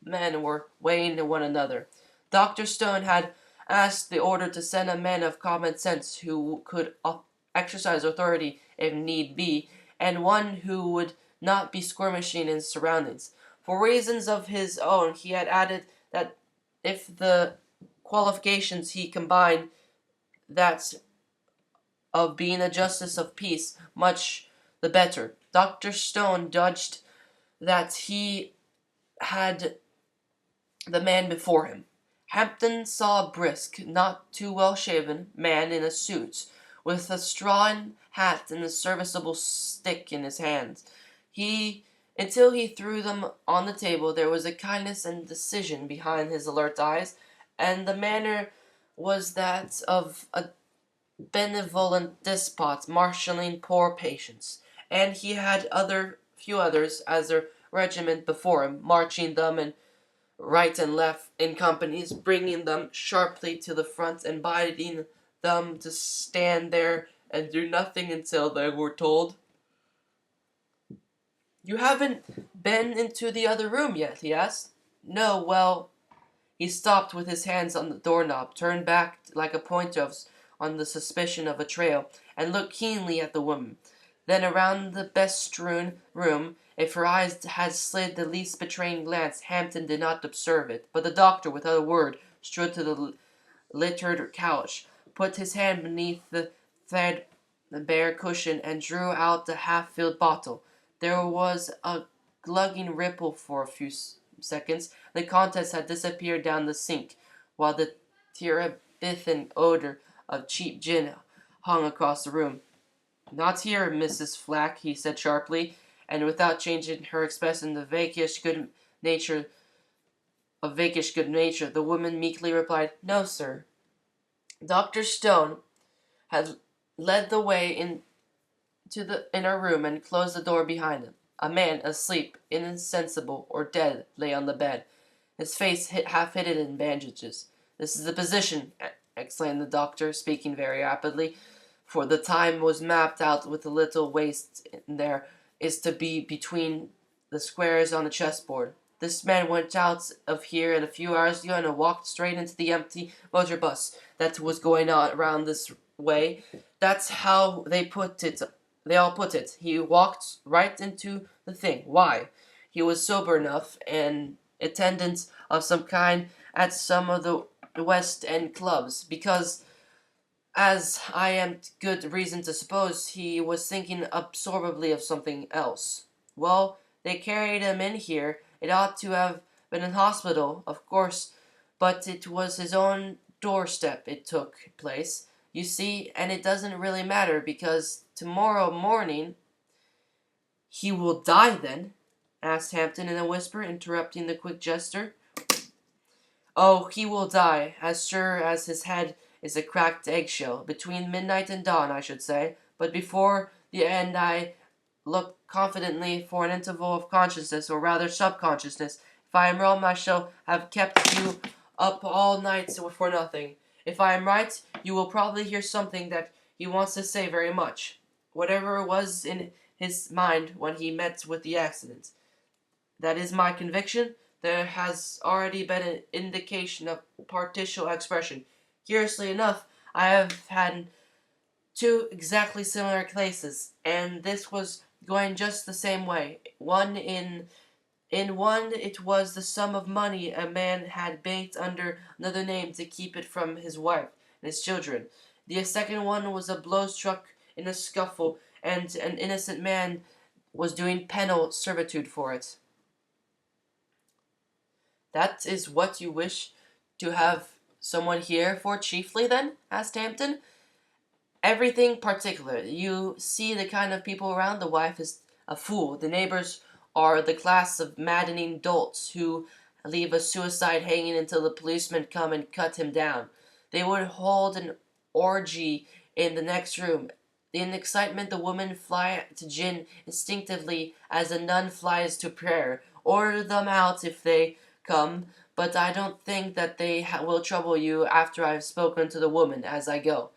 men were weighing one another. Dr. Stone had asked the order to send a man of common sense who could exercise authority if need be, and one who would not be skirmishing in surroundings. For reasons of his own, he had added that if the qualifications he combined, that of being a justice of peace, much the better. Dr. Stone judged that he had the man before him. Hampton saw a brisk, not too well-shaven man in a suit, with a straw hat and a serviceable stick in his hands. Until he threw them on the table, there was a kindness and decision behind his alert eyes, and the manner was that of a benevolent despot marshalling poor patients. And he had few others as a regiment before him, marching them and right and left in companies, bringing them sharply to the front and bidding them to stand there and do nothing until they were told. You haven't been into the other room yet, he asked. No, well, he stopped with his hands on the doorknob, turned back like a pointer on the suspicion of a trail, and looked keenly at the woman. Then around the best-strewn room. If her eyes had slid the least betraying glance, Hampton did not observe it. But the doctor, without a word, strode to the littered couch, put his hand beneath the bare cushion, and drew out the half-filled bottle. There was a glugging ripple for a few seconds. The contents had disappeared down the sink, while the terebinth odor of cheap gin hung across the room. Not here, Mrs. Flack, he said sharply, and without changing her expression of vakish good nature, the woman meekly replied, No, sir. Dr. Stone had led the way into the inner room and closed the door behind him. A man, asleep, insensible, or dead, lay on the bed, his face half hidden in bandages. This is the position, exclaimed the doctor, speaking very rapidly, for the time was mapped out with a little waste in there is to be between the squares on the chessboard. This man went out of here a few hours ago and walked straight into the empty motor bus that was going on around this way. That's how they put it. They all put it. He walked right into the thing. Why? He was sober enough, and attendant of some kind at some of the West End clubs, because, as I am good reason to suppose, he was thinking absorbedly of something else. Well, they carried him in here. It ought to have been in hospital, of course, but it was his own doorstep it took place, you see, and it doesn't really matter, because tomorrow morning— He will die, then? Asked Hampton in a whisper, interrupting the quick jester. Oh, he will die, as sure as his head is a cracked eggshell, between midnight and dawn, I should say, but before the end I look confidently for an interval of consciousness, or rather subconsciousness. If I am wrong, I shall have kept you up all night for nothing. If I am right, you will probably hear something that he wants to say very much, whatever was in his mind when he met with the accident. That is my conviction. There has already been an indication of partial expression. Curiously enough, I have had two exactly similar cases, and this was going just the same way. One in In one it was the sum of money a man had banked under another name to keep it from his wife and his children. The second one was a blow struck in a scuffle, and an innocent man was doing penal servitude for it. That is what you wish to have someone here for chiefly, then? Asked Hampton. Everything particular. You see the kind of people around. The wife is a fool. The neighbors are the class of maddening dolts who leave a suicide hanging until the policemen come and cut him down. They would hold an orgy in the next room. In excitement, the women fly to gin instinctively as a nun flies to prayer. Order them out if they come, but I don't think that they will trouble you after I've spoken to the woman as I go.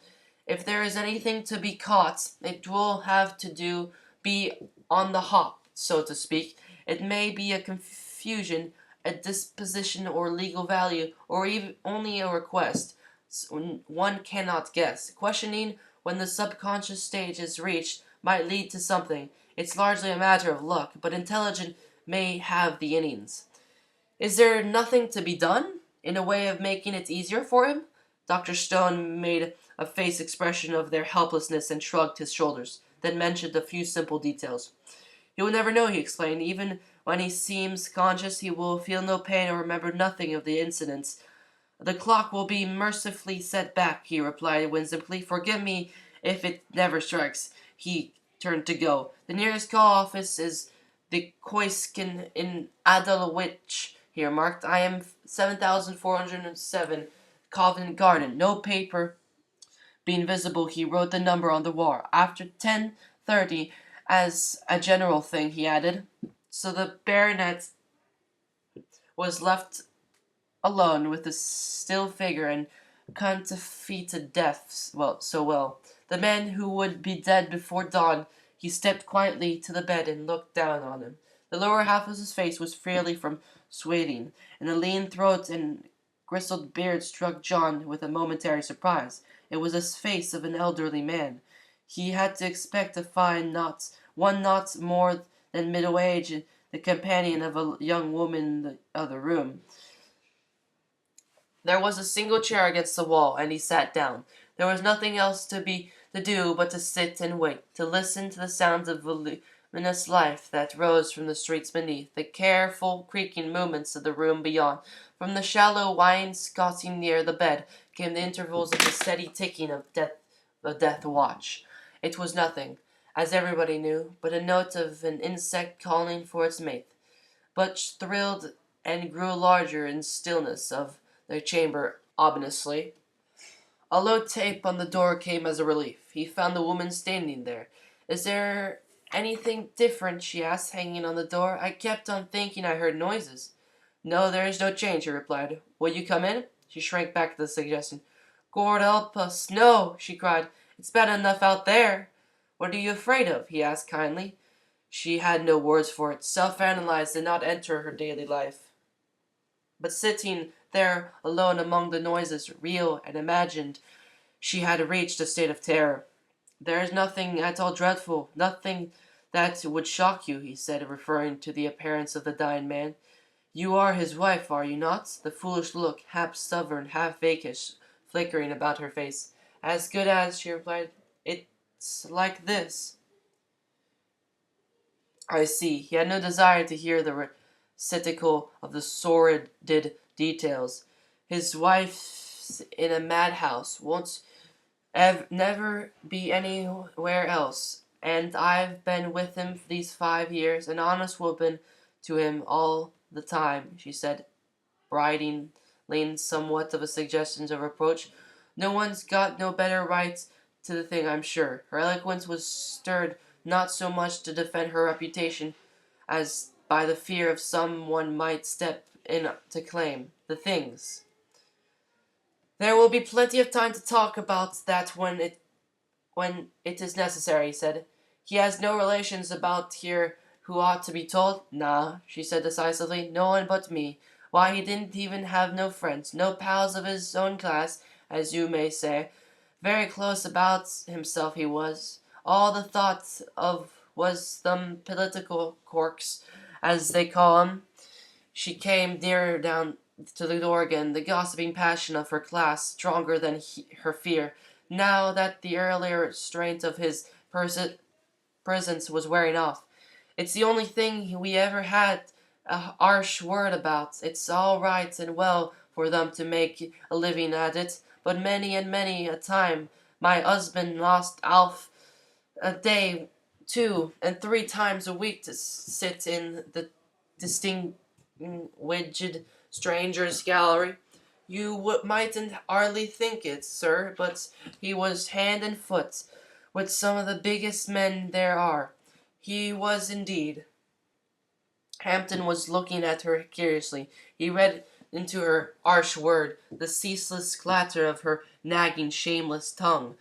If there is anything to be caught, it will have to be on the hop, so to speak. It may be a confusion, a disposition or legal value, or even only a request. One cannot guess. Questioning when the subconscious stage is reached might lead to something. It's largely a matter of luck, but intelligence may have the innings. Is there nothing to be done in a way of making it easier for him? Dr. Stone made a face expression of their helplessness and shrugged his shoulders, then mentioned a few simple details. He will never know, he explained. Even when he seems conscious, he will feel no pain or remember nothing of the incidents. The clock will be mercifully set back, he replied whimsically. Forgive me if it never strikes. He turned to go. The nearest call office is the Koiskin in Adalwich, he remarked. I am 7407 Covent Garden. No paper being visible, he wrote the number on the wall. After 10:30, as a general thing, he added. So the baronet was left alone with the still figure and counterfeited death well. The man who would be dead before dawn. He stepped quietly to the bed and looked down on him. The lower half of his face was freely from sweating, and the lean throat and grizzled beard struck John with a momentary surprise. It was the face of an elderly man. He had to expect to find one not more than middle age, the companion of a young woman in the other room. There was a single chair against the wall, and he sat down. There was nothing else to do but to sit and wait, to listen to the sounds of voluminous life that rose from the streets beneath, the careful creaking movements of the room beyond. From the shallow wainscoting near the bed came the intervals of the steady ticking of death watch. It was nothing, as everybody knew, but a note of an insect calling for its mate. But thrilled and grew larger in stillness of the chamber ominously. A low tape on the door came as a relief. He found the woman standing there. Is there anything different? She asked, hanging on the door. I kept on thinking I heard noises. No, there is no change, he replied. Will you come in? She shrank back at the suggestion. Gord help us. No, she cried. It's bad enough out there. What are you afraid of? He asked kindly. She had no words for it. Self-analyze did not enter her daily life. But sitting there alone among the noises, real and imagined, she had reached a state of terror. There is nothing at all dreadful, nothing that would shock you, he said, referring to the appearance of the dying man. You are his wife, are you not? The foolish look, half stubborn, half vacuous, flickering about her face. As good as, she replied. It's like this. I see. He had no desire to hear the recital of the sordid details. His wife's in a madhouse, won't never be anywhere else, and I've been with him these 5 years, an honest woman to him all the time, she said, bridling somewhat of a suggestion of reproach. No one's got no better right to the thing, I'm sure. Her eloquence was stirred not so much to defend her reputation as by the fear of some one might step in to claim the things. There will be plenty of time to talk about that when it is necessary, he said. He has no relations about here who ought to be told? Nah, she said decisively. No one but me. Why, he didn't even have no friends, no pals of his own class, as you may say. Very close about himself he was. All the thought of was them political corks, as they call him. She came nearer down to the door again, the gossiping passion of her class stronger than her fear, now that the earlier restraint of his presence was wearing off. It's the only thing we ever had a harsh word about. It's all right and well for them to make a living at it, but many and many a time my husband lost Alf a day, 2 and 3 times a week to sit in the distinguished strangers' gallery. You mightn't hardly think it, sir, but he was hand and foot with some of the biggest men there are. He was indeed. Hampton was looking at her curiously. He read into her harsh word the ceaseless clatter of her nagging, shameless tongue.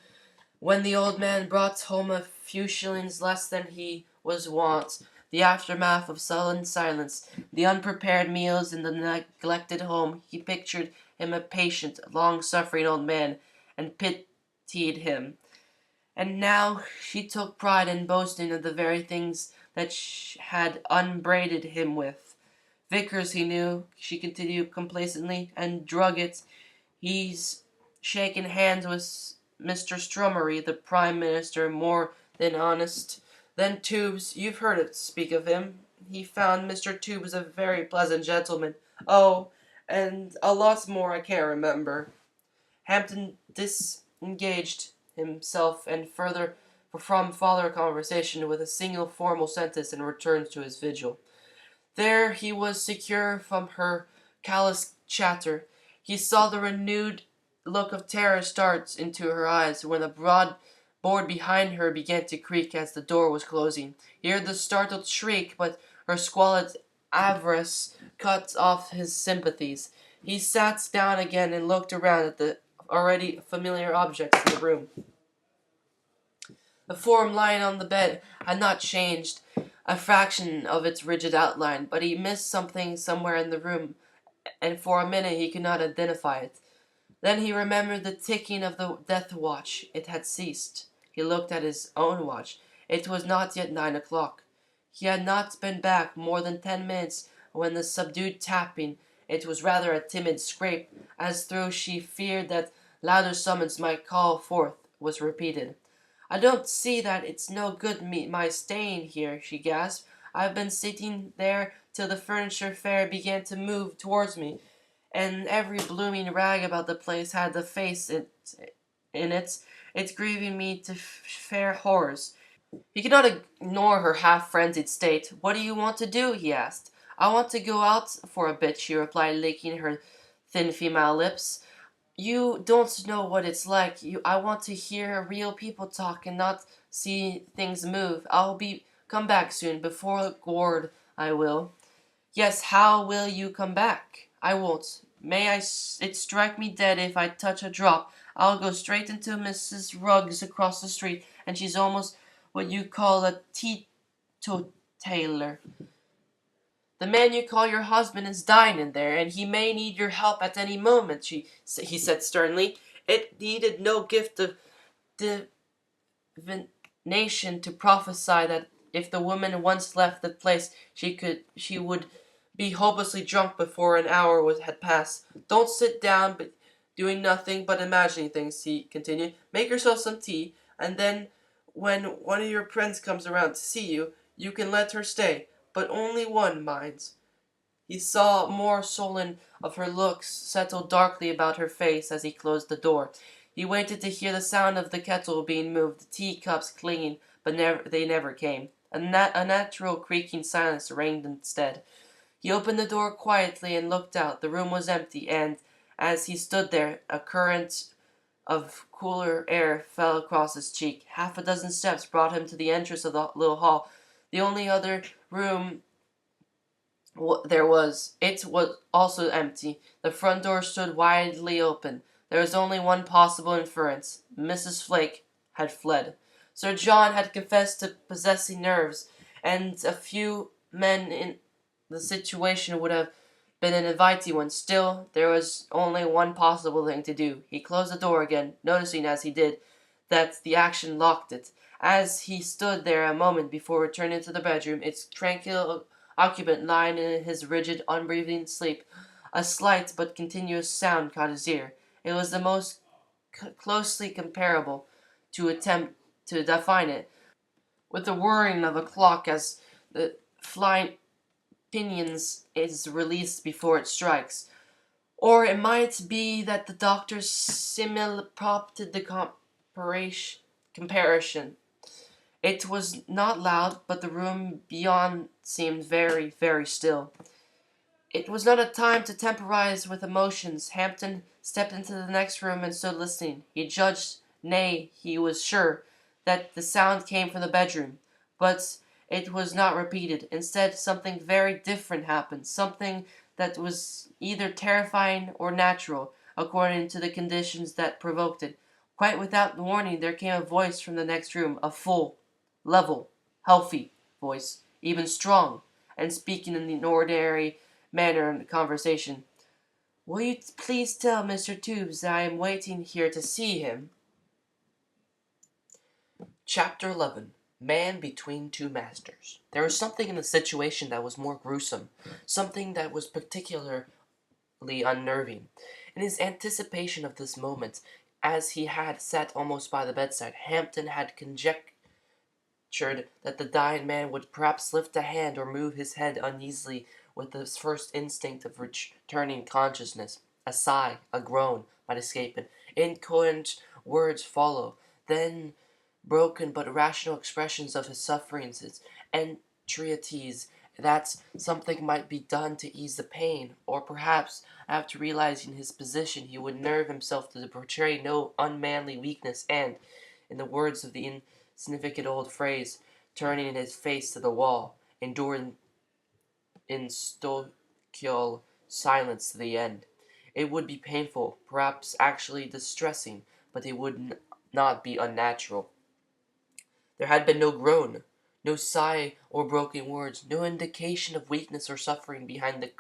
When the old man brought home a few shillings less than he was wont, the aftermath of sullen silence, the unprepared meals in the neglected home, he pictured him a patient, long-suffering old man, and pitied him. And now she took pride in boasting of the very things that had upbraided him with. Vickers, he knew, she continued complacently, and Druggett. He's shaken hands with Mr. Strummery, the Prime Minister, more than honest. Then Tubes, you've heard it speak of him. He found Mr. Tubes a very pleasant gentleman. Oh, and a lot more I can't remember. Hampton disengaged himself and from further conversation with a single formal sentence and returned to his vigil. There he was secure from her callous chatter. He saw the renewed look of terror start into her eyes when the broad board behind her began to creak as the door was closing. He heard the startled shriek, but her squalid avarice cut off his sympathies. He sat down again and looked around at the already familiar objects in the room. The form lying on the bed had not changed a fraction of its rigid outline, but he missed something somewhere in the room, and for a minute he could not identify it. Then he remembered the ticking of the death watch. It had ceased. He looked at his own watch. It was not yet 9 o'clock. He had not been back more than 10 minutes when the subdued tapping, it was rather a timid scrape, as though she feared that louder summons might call forth, was repeated. I don't see that it's no good my staying here, she gasped. I've been sitting there till the furniture fair began to move towards me, and every blooming rag about the place had the face in it. It's grieving me to fair horrors. He could not ignore her half-frenzied state. What do you want to do? He asked. I want to go out for a bit, she replied, licking her thin female lips. You don't know what it's like. I want to hear real people talk and not see things move. Come back soon, before Gord, I will. Yes, how will you come back? I won't. It strike me dead if I touch a drop. I'll go straight into Mrs. Ruggs across the street, and she's almost what you call a teetotaler. The man you call your husband is dying in there, and he may need your help at any moment, he said sternly. It needed no gift of divination to prophesy that if the woman once left the place, she would be hopelessly drunk before an hour had passed. Don't sit down doing nothing but imagining things, he continued. Make yourself some tea, and then when one of your friends comes around to see you, you can let her stay. But only one, mind. He saw more sullen of her looks settle darkly about her face as he closed the door. He waited to hear the sound of the kettle being moved, the teacups clanging, but they never came. A natural creaking silence reigned instead. He opened the door quietly and looked out. The room was empty, and as he stood there, a current of cooler air fell across his cheek. Half a dozen steps brought him to the entrance of the little hall. The only other room there was. It was also empty. The front door stood widely open. There was only one possible inference. Mrs. Flake had fled. Sir John had confessed to possessing nerves, and a few men in the situation would have been an inviting one. Still, there was only one possible thing to do. He closed the door again, noticing as he did that the action locked it. As he stood there a moment before returning to the bedroom, its tranquil occupant lying in his rigid, unbreathing sleep. A slight but continuous sound caught his ear. It was the most closely comparable to attempt to define it, with the whirring of a clock as the flying pinions is released before it strikes. Or it might be that the doctor's simile prompted the comparison. It was not loud, but the room beyond seemed very, very still. It was not a time to temporize with emotions. Hampton stepped into the next room and stood listening. He judged, nay, he was sure, that the sound came from the bedroom. But it was not repeated. Instead, something very different happened, something that was either terrifying or natural, according to the conditions that provoked it. Quite without warning, there came a voice from the next room, a full, level, healthy voice, even strong, and speaking in the ordinary manner in the conversation. "Will you please tell Mr. Tubes that I am waiting here to see him?" Chapter 11. Man Between Two Masters. There was something in the situation that was more gruesome, something that was particularly unnerving. In his anticipation of this moment, as he had sat almost by the bedside, Hampton had conjectured that the dying man would perhaps lift a hand or move his head uneasily with the first instinct of returning consciousness. A sigh, a groan, might escape him. Incoherent words follow. Then broken but rational expressions of his sufferings, his entreaties that something might be done to ease the pain, or perhaps, after realizing his position, he would nerve himself to betray no unmanly weakness, and, in the words of the insignificant old phrase, turning his face to the wall, enduring in stoical silence to the end. It would be painful, perhaps actually distressing, but it would not be unnatural. There had been no groan, no sigh or broken words, no indication of weakness or suffering behind the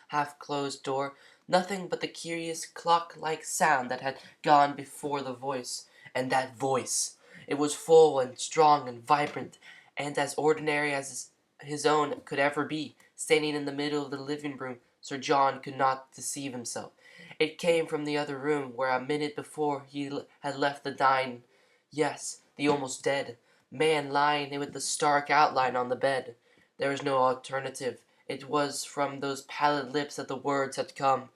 half-closed door, nothing but the curious clock-like sound that had gone before the voice. And that voice! It was full and strong and vibrant, and as ordinary as his own could ever be. Standing in the middle of the living-room, Sir John could not deceive himself. It came from the other room, where a minute before he had left the dying, yes, the almost dead, man lying with the stark outline on the bed. There was no alternative. It was from those pallid lips that the words had come.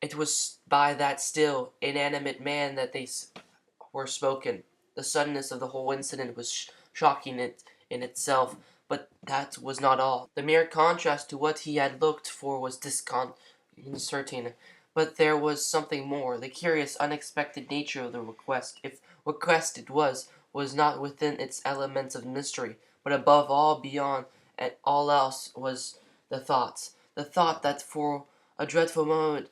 It was by that still, inanimate man that they were spoken. The suddenness of the whole incident was shocking in itself, but that was not all. The mere contrast to what he had looked for was disconcerting. But there was something more. The curious, unexpected nature of the request, if request it was not within its elements of mystery, but above all, beyond and all else, was the thought that for a dreadful moment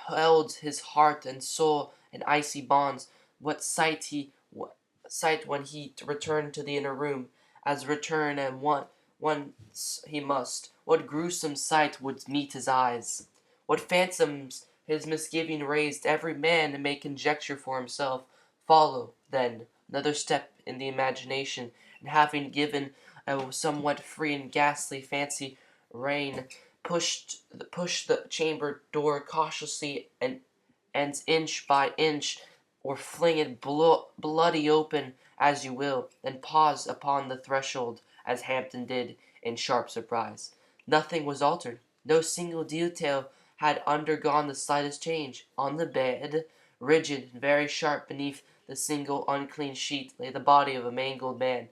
held his heart and soul in icy bonds. What sight when he returned to the inner room, as return and once he must. What gruesome sight would meet his eyes? What phantoms his misgiving raised, every man may conjecture for himself. Follow, then, another step in the imagination, and having given a somewhat free and ghastly fancy rein, pushed the chamber door cautiously and inch by inch, or fling it bloody open as you will, then pause upon the threshold, as Hampton did, in sharp surprise. Nothing was altered. No single detail had undergone the slightest change. On the bed, rigid and very sharp beneath the single unclean sheet, lay the body of a mangled man.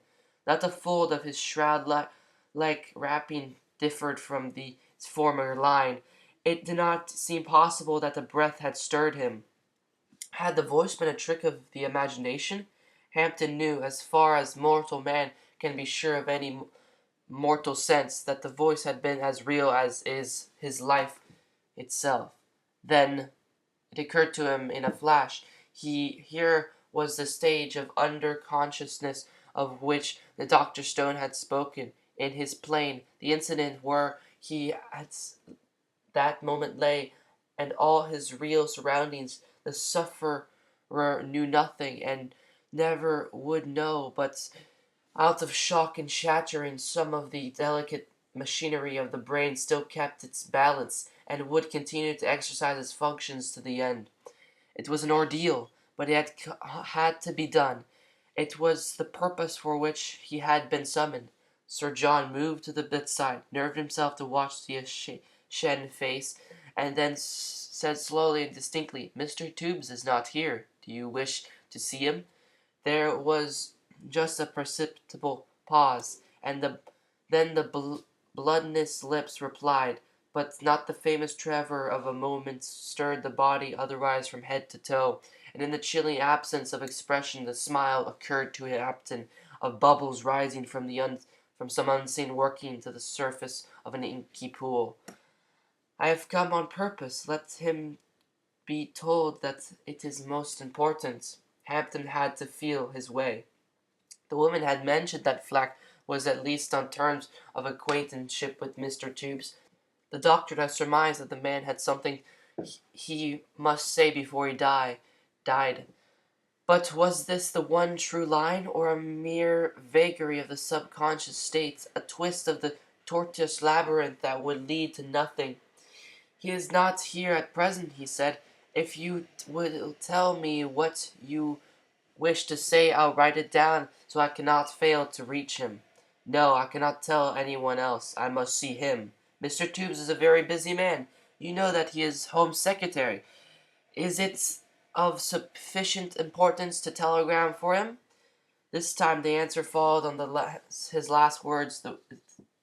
Not a fold of his shroud-like wrapping differed from its former line. It did not seem possible that the breath had stirred him. Had the voice been a trick of the imagination? Hampton knew, as far as mortal man can be sure of any mortal sense, that the voice had been as real as is his life itself. Then it occurred to him in a flash. Here was the stage of under-consciousness of which the Dr. Stone had spoken in his plane, the incident where he at that moment lay, and all his real surroundings. The sufferer knew nothing, and never would know, but out of shock and shattering some of the delicate machinery of the brain still kept its balance and would continue to exercise its functions to the end. It was an ordeal, but it had to be done. It was the purpose for which he had been summoned. Sir John moved to the bedside, nerved himself to watch the ashen face, and then said slowly and distinctly, "Mr. Tubes is not here. Do you wish to see him?" There was just a perceptible pause, and then the bloodless lips replied, but not the famous tremor of a moment stirred the body otherwise from head to toe, and in the chilly absence of expression the smile occurred to Hampton of bubbles rising from from some unseen working to the surface of an inky pool. "I have come on purpose. Let him be told that it is most important." Hampton had to feel his way. The woman had mentioned that Flack was at least on terms of acquaintanceship with Mr. Tubes. The doctor had surmised that the man had something he must say before he died. But was this the one true line, or a mere vagary of the subconscious states, a twist of the tortuous labyrinth that would lead to nothing? "He is not here at present," he said. "If you will tell me what you wish to say, I'll write it down so I cannot fail to reach him." "No, I cannot tell anyone else. I must see him. Mr. Tubes is a very busy man. You know that he is Home Secretary. Is it of sufficient importance to telegram for him?" This time the answer followed on his last words with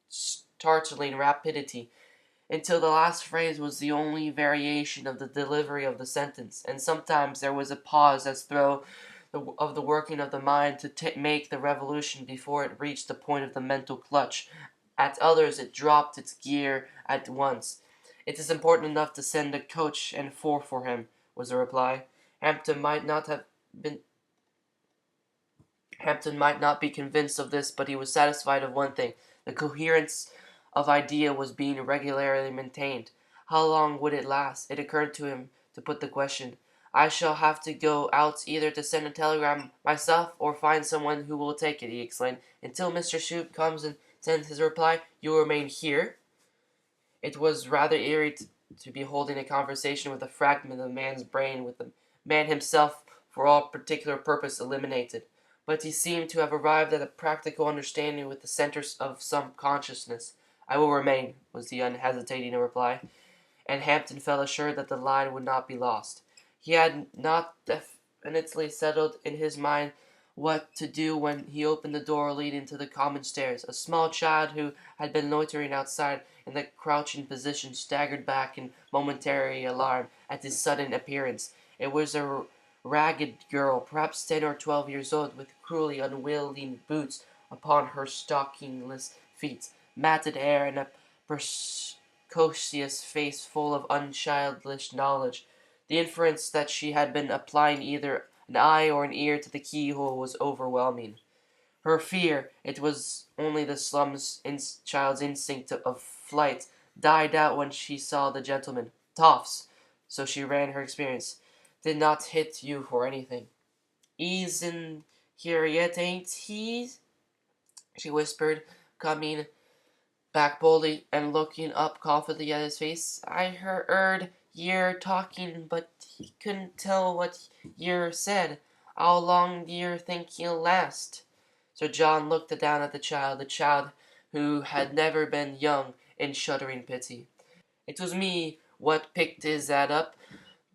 startling rapidity, until the last phrase was the only variation of the delivery of the sentence, and sometimes there was a pause as though of the working of the mind to make the revolution before it reached the point of the mental clutch. At others it dropped its gear at once. "It is important enough to send a coach and four for him," was the reply. Hampton might not have been Hampton might not be convinced of this, but he was satisfied of one thing: the coherence of idea was being regularly maintained. How long would it last? It occurred to him to put the question. "I shall have to go out either to send a telegram myself or find someone who will take it," he explained. "Until Mr. Shoup comes and sends his reply, you will remain here?" It was rather eerie to be holding a conversation with a fragment of the man's brain, with the man himself for all particular purpose eliminated. But he seemed to have arrived at a practical understanding with the centres of some consciousness. "I will remain," was the unhesitating reply, and Hampton felt assured that the line would not be lost. He had not definitely settled in his mind what to do when he opened the door leading to the common stairs. A small child who had been loitering outside in the crouching position staggered back in momentary alarm at his sudden appearance. It was a ragged girl, perhaps 10 or 12 years old, with cruelly unwieldy boots upon her stockingless feet, matted hair, and a precocious face full of unchildish knowledge. The inference that she had been applying either an eye or an ear to the keyhole was overwhelming. Her fear, it was only the slum's child's instinct of flight, died out when she saw the gentleman. "Toffs," so she ran her experience, "did not hit you for anything." "He's in here yet, ain't he?" she whispered, coming back boldly and looking up confidently at his face. "I heard yer talking, but he couldn't tell what yer said. How long do yer think he'll last?" Sir John looked down at the child who had never been young, in shuddering pity. "It was me what picked his ad up,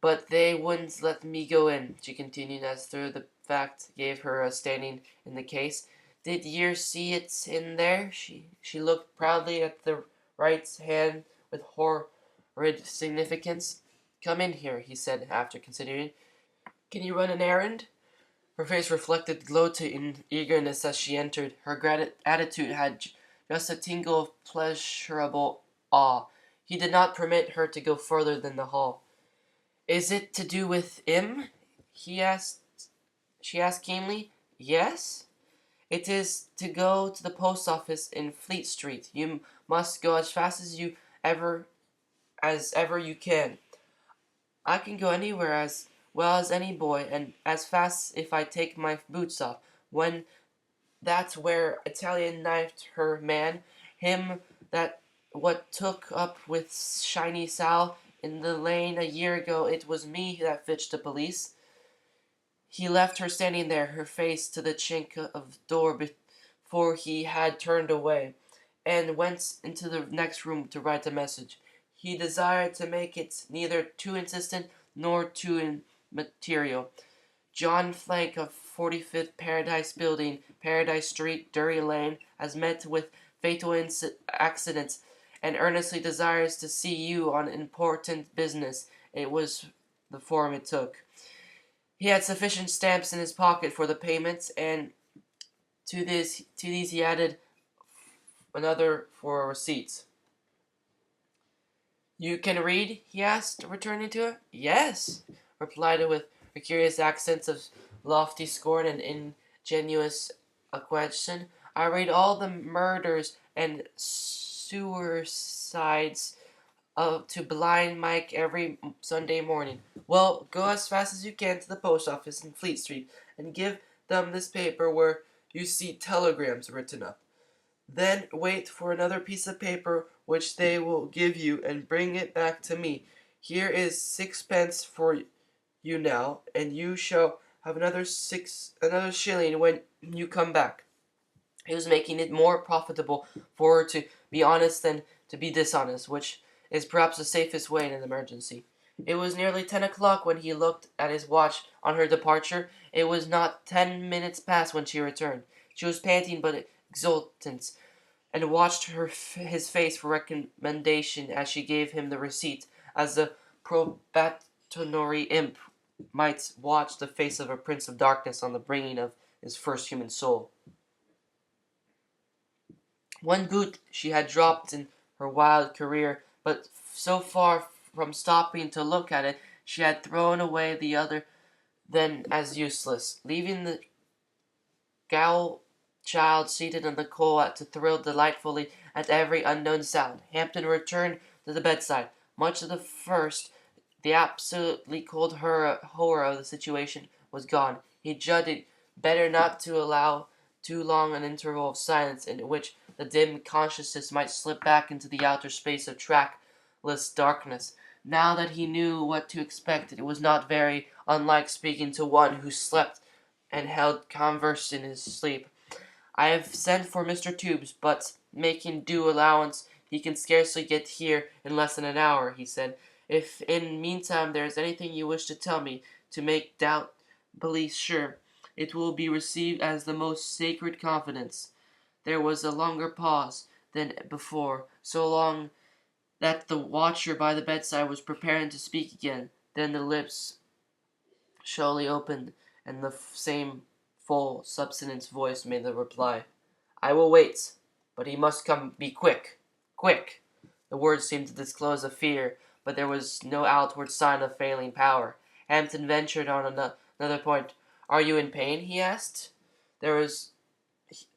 but they wouldn't let me go in," she continued, as though the fact gave her a standing in the case. "Did yer see it in there?" She looked proudly at the right hand with horrid significance. "Come in here," he said, after considering. "Can you run an errand?" Her face reflected gloating eagerness as she entered. Her attitude had just a tingle of pleasurable awe. He did not permit her to go further than the hall. "Is it to do with him?" She asked keenly. "Yes?" "It is to go to the post office in Fleet Street. You must go as fast as ever you can." "I can go anywhere as well as any boy, and as fast if I take my boots off. When that's where Italian knifed her man, him that what took up with Shiny Sal in the lane a year ago. It was me that fetched the police. He left her standing there, her face to the chink of the door before he had turned away, and went into the next room to write the message. He desired to make it neither too insistent nor too immaterial. John Flank of 45th Paradise Building, Paradise Street, Drury Lane, has met with fatal accidents and earnestly desires to see you on important business. It was the form it took. He had sufficient stamps in his pocket for the payments, and to these he added another for receipts. "You can read?" he asked, returning to her. "Yes," replied it with her curious accents of lofty scorn and ingenuous question. "I read all the murders and suicides to Blind Mike every Sunday morning." "Well, go as fast as you can to the post office in Fleet Street and give them this paper where you see telegrams written up. Then wait for another piece of paper which they will give you and bring it back to me. Here is sixpence for you now, and you shall have another shilling when you come back." He was making it more profitable for her to be honest than to be dishonest, which is perhaps the safest way in an emergency. It was nearly 10 o'clock when he looked at his watch on her departure. It was not 10 minutes past when she returned. She was panting but exultant, and watched his face for recommendation as she gave him the receipt, as the probationary imp might watch the face of a prince of darkness on the bringing of his first human soul. One boot she had dropped in her wild career, but so far from stopping to look at it, she had thrown away the other then as useless, leaving the gal child seated on the coal to thrill delightfully at every unknown sound. Hampton returned to the bedside. Much of the first, the absolutely cold horror of the situation was gone. He judged it better not to allow too long an interval of silence in which the dim consciousness might slip back into the outer space of trackless darkness. Now that he knew what to expect, it was not very unlike speaking to one who slept and held converse in his sleep. "I have sent for Mr. Tubes, but, making due allowance, he can scarcely get here in less than an hour," he said. "If in meantime there is anything you wish to tell me to make doubly sure, it will be received as the most sacred confidence." There was a longer pause than before, so long that the watcher by the bedside was preparing to speak again. Then the lips slowly opened, and the same full, subsident voice made the reply. "I will wait, but he must be quick. Quick!" The words seemed to disclose a fear, but there was no outward sign of failing power. Hampton ventured on another point. "Are you in pain?" he asked.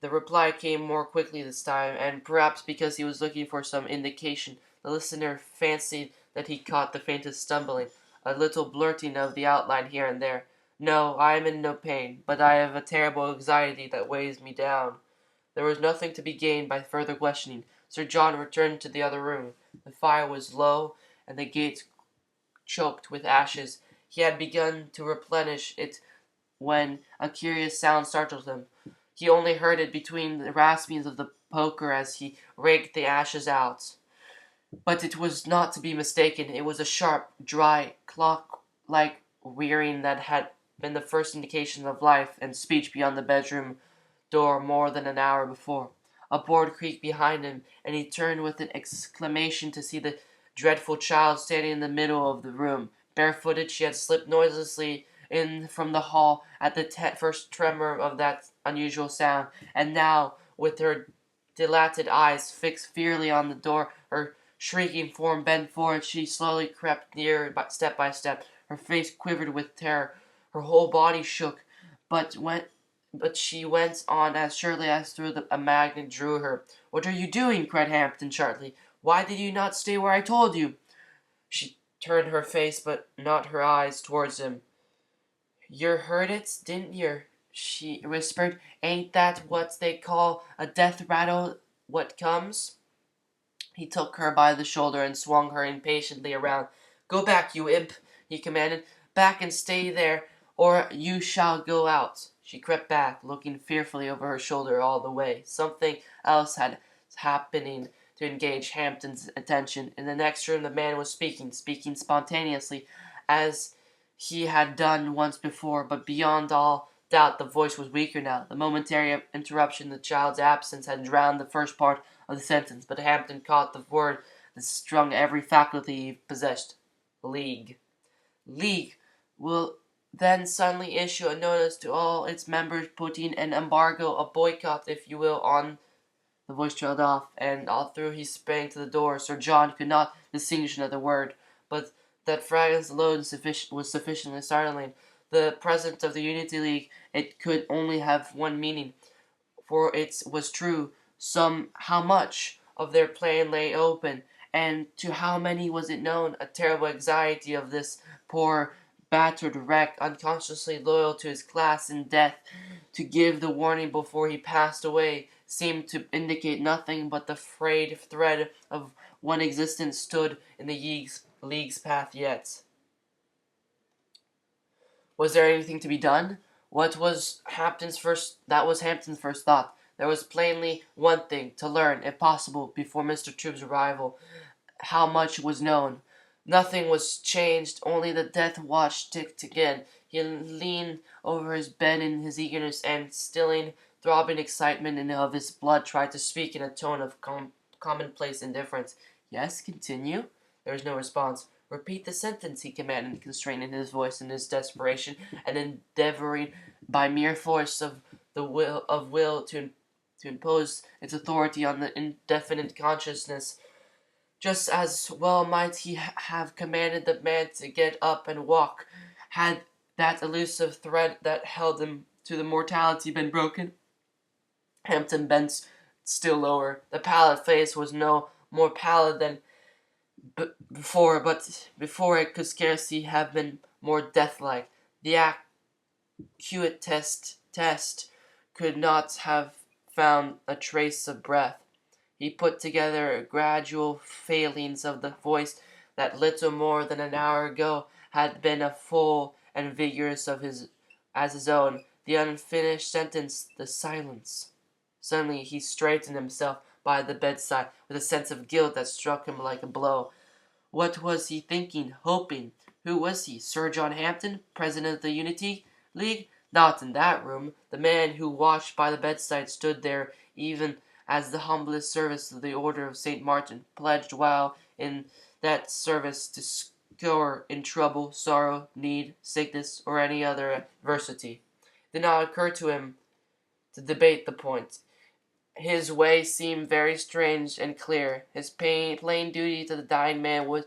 The reply came more quickly this time, and perhaps because he was looking for some indication, the listener fancied that he caught the faintest stumbling, a little blurting of the outline here and there. "No, I am in no pain, but I have a terrible anxiety that weighs me down." There was nothing to be gained by further questioning. Sir John returned to the other room. The fire was low, and the grate choked with ashes. He had begun to replenish it when a curious sound startled him. He only heard it between the raspings of the poker as he raked the ashes out. But it was not to be mistaken. It was a sharp, dry, clock-like whirring that had been the first indication of life and speech beyond the bedroom door more than an hour before. A board creaked behind him, and he turned with an exclamation to see the dreadful child standing in the middle of the room. Barefooted, she had slipped noiselessly in from the hall at the first tremor of that unusual sound, and now, with her dilated eyes fixed fiercely on the door, her shrieking form bent forward, she slowly crept nearer step by step. Her face quivered with terror, her whole body shook, but she went on as surely as through a magnet drew her. "What are you doing?" cried Hampton sharply. "Why did you not stay where I told you?" She turned her face, but not her eyes, towards him. "Yer heard it, didn't yer?" she whispered. "Ain't that what they call a death rattle what comes?" He took her by the shoulder and swung her impatiently around. "Go back, you imp," he commanded. "Back and stay there, or you shall go out." She crept back, looking fearfully over her shoulder all the way. Something else had happening to engage Hampton's attention. In the next room the man was speaking spontaneously, as he had done once before, but beyond all doubt the voice was weaker now. The momentary interruption, the child's absence, had drowned the first part of the sentence, but Hampton caught the word that strung every faculty he possessed. League. League will then suddenly issue a notice to all its members putting an embargo, a boycott, if you will, on. The voice trailed off, and all through he sprang to the door. Sir John could not distinguish another word, but that fragments alone was sufficiently startling. The president of the Unity League, it could only have one meaning, for it was true. How much of their plan lay open, and to how many was it known? A terrible anxiety of this poor battered wreck, unconsciously loyal to his class in death, to give the warning before he passed away, seemed to indicate nothing but the frayed thread of one existence stood in the league's path yet. Was there anything to be done? That was Hampton's first thought. There was plainly one thing to learn, if possible, before Mr. Tube's arrival. How much was known? Nothing was changed, only the death watch ticked again. He leaned over his bed in his eagerness, and stilling throbbing excitement of his blood, tried to speak in a tone of commonplace indifference. "Yes, continue." There was no response. "Repeat the sentence," he commanded, constraining his voice in his desperation, and endeavoring by mere force of will to impose its authority on the indefinite consciousness. Just as well might he have commanded the man to get up and walk, had that elusive thread that held him to the mortality been broken. Hampton bent still lower. The pallid face was no more pallid than before, but before it could scarcely have been more deathlike. The acute test could not have found a trace of breath. He put together gradual failings of the voice that little more than an hour ago had been as full and vigorous as his own. The unfinished sentence, the silence. Suddenly he straightened himself by the bedside with a sense of guilt that struck him like a blow. What was he thinking, hoping? Who was he? Sir John Hampton, president of the Unity League? Not in that room. The man who watched by the bedside stood there even as the humblest service of the Order of St. Martin, pledged while in that service to succor in trouble, sorrow, need, sickness, or any other adversity. It did not occur to him to debate the point. His way seemed very strange and clear. His plain duty to the dying man was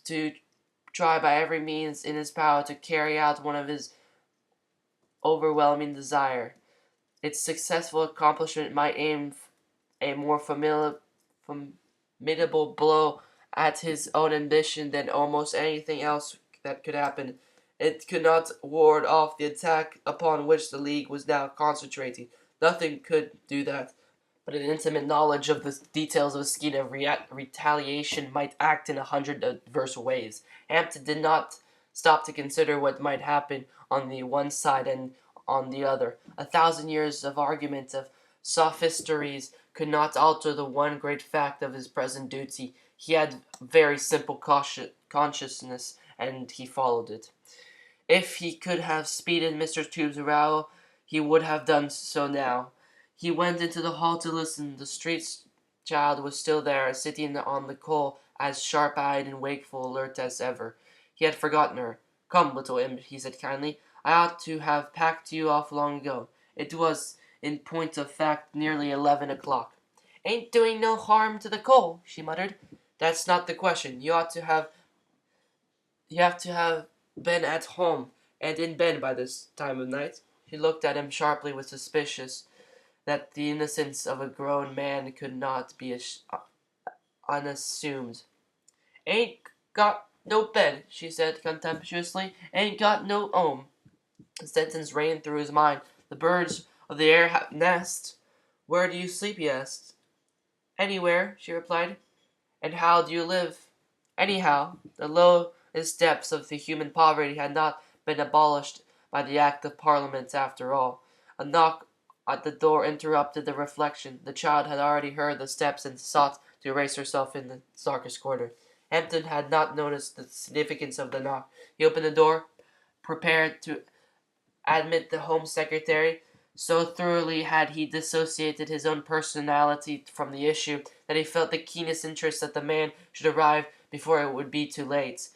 to try by every means in his power to carry out one of his overwhelming desire. Its successful accomplishment might aim a more formidable blow at his own ambition than almost anything else that could happen. It could not ward off the attack upon which the League was now concentrating. Nothing could do that. But an intimate knowledge of the details of a scheme of retaliation might act in 100 adverse ways. Hampton did not stop to consider what might happen on the one side and on the other. 1,000 years of argument, of sophistries, could not alter the one great fact of his present duty. He had very simple consciousness, and he followed it. If he could have speeded Mr. Tube's arrival, he would have done so now. He went into the hall to listen. The street child was still there, sitting on the coal, as sharp-eyed and wakeful, alert as ever. He had forgotten her. "Come, little imp," he said kindly. "I ought to have packed you off long ago." It was, in point of fact, nearly 11 o'clock. "Ain't doing no harm to the coal," she muttered. "That's not the question. You have to have been at home and in bed by this time of night." She looked at him sharply with suspicious that the innocence of a grown man could not be unassumed. "Ain't got no bed," she said contemptuously. "Ain't got no 'ome." The sentence ran through his mind. "The birds of the air nest." "Where do you sleep?" he asked. "Anywhere," she replied. And how do you live? Anyhow, the lowest depths of the human poverty had not been abolished by the Act of Parliament after all. A knock at the door interrupted the reflection. The child had already heard the steps and sought to erase herself in the darkest corner. Hampton had not noticed the significance of the knock. He opened the door, prepared to admit the Home Secretary. So thoroughly had he dissociated his own personality from the issue that he felt the keenest interest that the man should arrive before it would be too late.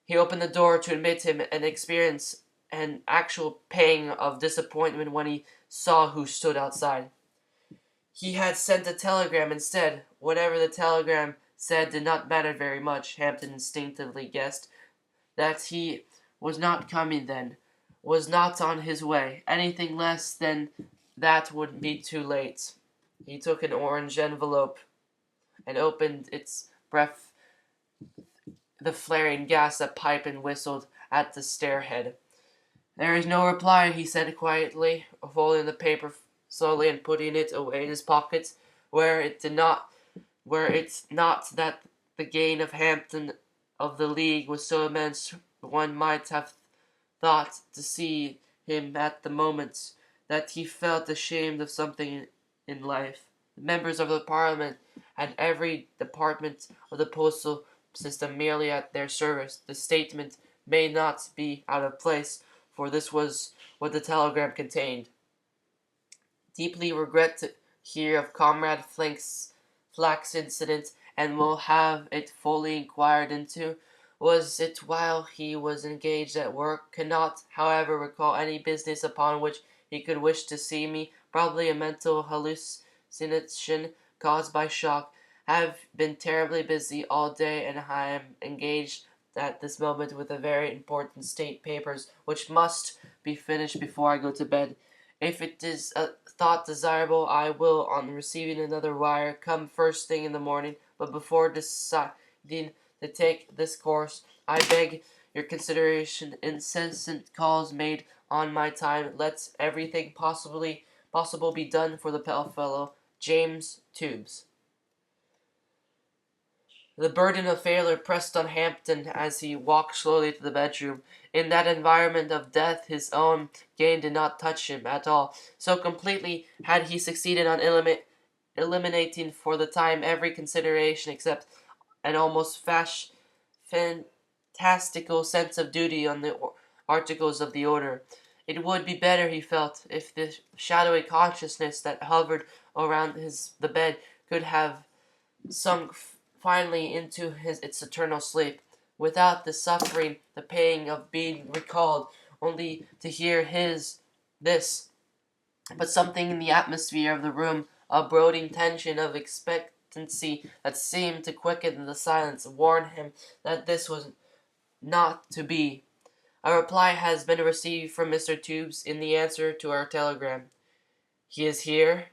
He opened the door to admit him and experienced an actual pang of disappointment when he saw who stood outside. He had sent a telegram instead. Whatever the telegram said did not matter very much. Hampton instinctively guessed that he was not coming then, was not on his way. Anything less than that would be too late. He took an orange envelope and opened its breath, the flaring gas that piped and whistled at the stairhead. There is no reply, he said quietly, folding the paper slowly and putting it away in his pocket, where it's not that the gain of Hampton of the League was so immense one might have thought to see him at the moment that he felt ashamed of something in life. The members of the Parliament had every department of the postal system merely at their service. The statement may not be out of place, for this was what the telegram contained. Deeply regret to hear of Comrade Flack's incident, and will have it fully inquired into. Was it while he was engaged at work? Cannot, however, recall any business upon which he could wish to see me. Probably a mental hallucination caused by shock. Have been terribly busy all day, and I am engaged at this moment with a very important state papers, which must be finished before I go to bed. If it is thought desirable, I will, on receiving another wire, come first thing in the morning. But before deciding to take this course, I beg your consideration. Incessant calls made on my time. Let everything possible be done for the fellow. James Tubes. The burden of failure pressed on Hampton as he walked slowly to the bedroom. In that environment of death, his own gain did not touch him at all. So completely had he succeeded on eliminating for the time every consideration except an almost fantastical sense of duty on the articles of the order. It would be better, he felt, if the shadowy consciousness that hovered around the bed could have sunk finally into its eternal sleep, without the suffering, the pain of being recalled, only to hear this. But something in the atmosphere of the room, a brooding tension of expectancy that seemed to quicken the silence, warned him that this was not to be. A reply has been received from Mr. Tubes in the answer to our telegram. He is here.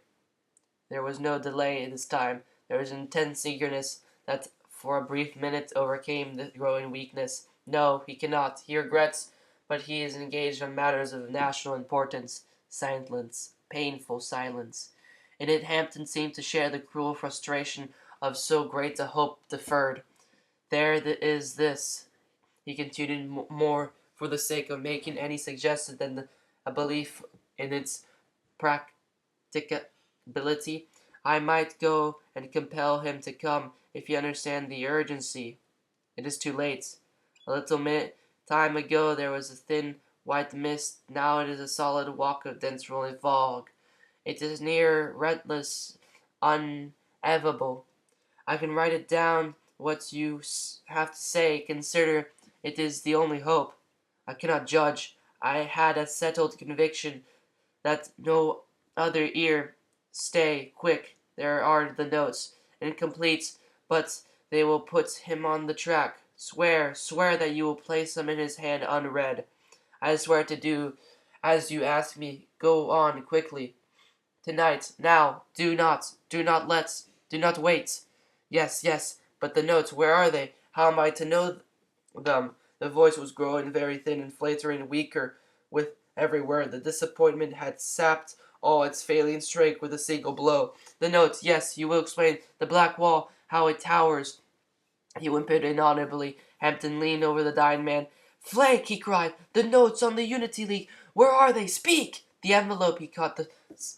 There was no delay this time. There was intense eagerness that for a brief minute overcame the growing weakness. No, he cannot. He regrets, but he is engaged on matters of national importance. Silence. Painful silence. In it Hampton seemed to share the cruel frustration of so great a hope deferred. There is this, he continued more for the sake of making any suggestion than a belief in its practicability. I might go and compel him to come, if you understand the urgency. It is too late. A little time ago there was a thin white mist, now it is a solid walk of dense rolling fog. It is near, relentless, unevable. I can write it down what you have to say. Consider it is the only hope. I cannot judge. I had a settled conviction that no other ear. Stay, quick. There are the notes. Incomplete, but they will put him on the track. Swear that you will place them in his hand unread. I swear to do as you ask me. Go on quickly. Tonight, now, do not wait. Yes, but the notes, where are they? How am I to know them? The voice was growing very thin and faltering weaker with every word. The disappointment had sapped all its failing strength with a single blow. The notes, yes, you will explain. The black wall, how it towers. He whimpered inaudibly. Hampton leaned over the dying man. "Flake!" he cried. "The notes on the Unity League! Where are they? Speak!" "The envelope," he caught the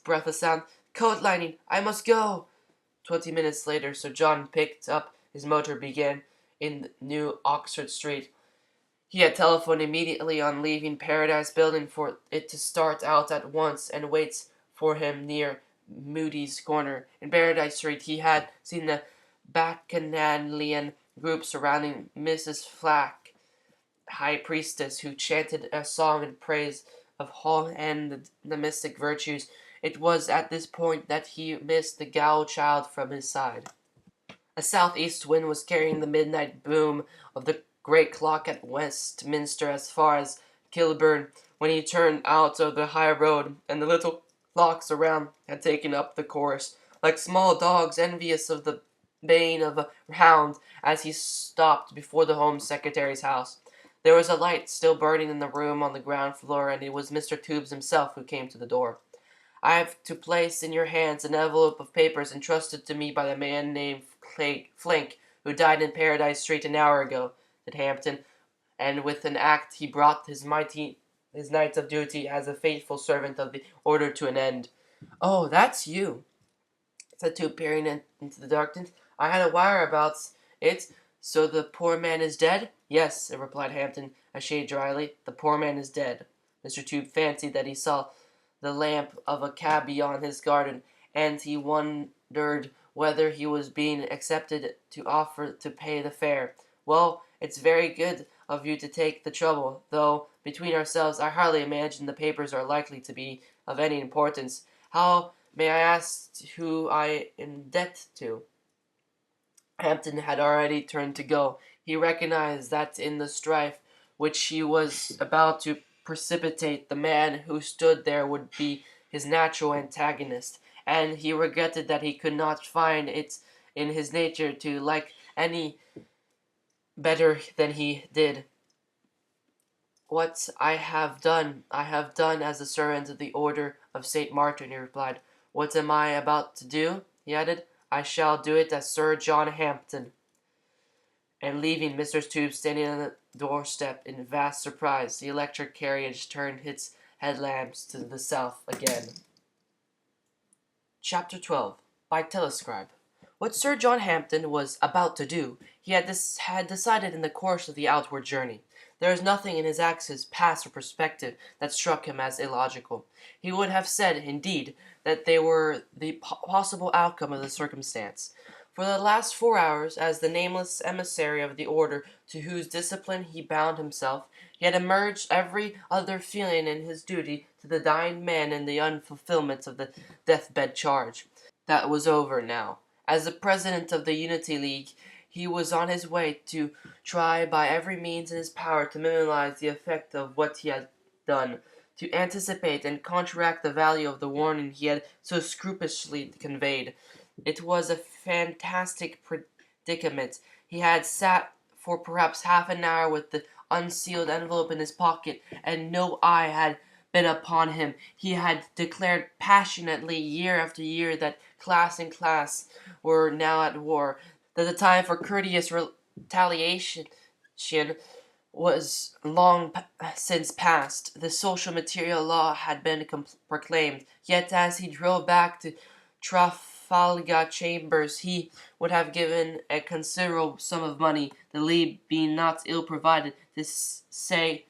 breathless sound. "Coat lining. I must go." 20 minutes later, Sir John picked up his motor began in New Oxford Street. He had telephoned immediately on leaving Paradise Building for it to start out at once and wait for him near Moody's Corner. In Paradise Street he had seen the bacchanalian group surrounding Mrs. Flack, high priestess, who chanted a song in praise of Hall and the mystic virtues. It was at this point that he missed the gal child from his side. A southeast wind was carrying the midnight boom of the great clock at Westminster as far as Kilburn when he turned out of the high road, and the little flocks around had taken up the chorus, like small dogs envious of the baying of a hound, as he stopped before the Home Secretary's house. There was a light still burning in the room on the ground floor, and it was Mr. Toombs himself who came to the door. "I have to place in your hands an envelope of papers entrusted to me by the man named Flink, who died in Paradise Street an hour ago," said Hampton, and with an act he brought his night of duty as a faithful servant of the order to an end. "Oh, that's you," said Tube, peering into the darkness. "I had a wire about it. So the poor man is dead?" "Yes," replied Hampton, a shade dryly. "The poor man is dead." Mr. Tube fancied that he saw the lamp of a cab beyond his garden, and he wondered whether he was being accepted to offer to pay the fare. "Well, it's very good of you to take the trouble, though, between ourselves, I hardly imagine the papers are likely to be of any importance. How, may I ask, who I am in debt to?" Hampton had already turned to go. He recognized that in the strife which he was about to precipitate, the man who stood there would be his natural antagonist, and he regretted that he could not find it in his nature to like any better than he did. "What I have done as a servant of the Order of St. Martin," he replied. "What am I about to do?" he added. "I shall do it as Sir John Hampden." And leaving Mr. Toombs standing on the doorstep in vast surprise, the electric carriage turned its headlamps to the south again. Chapter 12. By Telescribe. What Sir John Hampden was about to do, he had decided in the course of the outward journey. There was nothing in his acts, past or prospective, that struck him as illogical. He would have said, indeed, that they were the possible outcome of the circumstance. For the last 4 hours, as the nameless emissary of the order to whose discipline he bound himself, he had emerged every other feeling in his duty to the dying man in the unfulfillment of the deathbed charge. That was over now. As the president of the Unity League, he was on his way to try by every means in his power to minimize the effect of what he had done, to anticipate and counteract the value of the warning he had so scrupulously conveyed. It was a fantastic predicament. He had sat for perhaps half an hour with the unsealed envelope in his pocket, and no eye had been upon him. He had declared passionately year after year that class and class were now at war, that the time for courteous retaliation was long since past. The social material law had been proclaimed. Yet as he drove back to Trafalgar Chambers, he would have given a considerable sum of money, the League being not ill provided, to say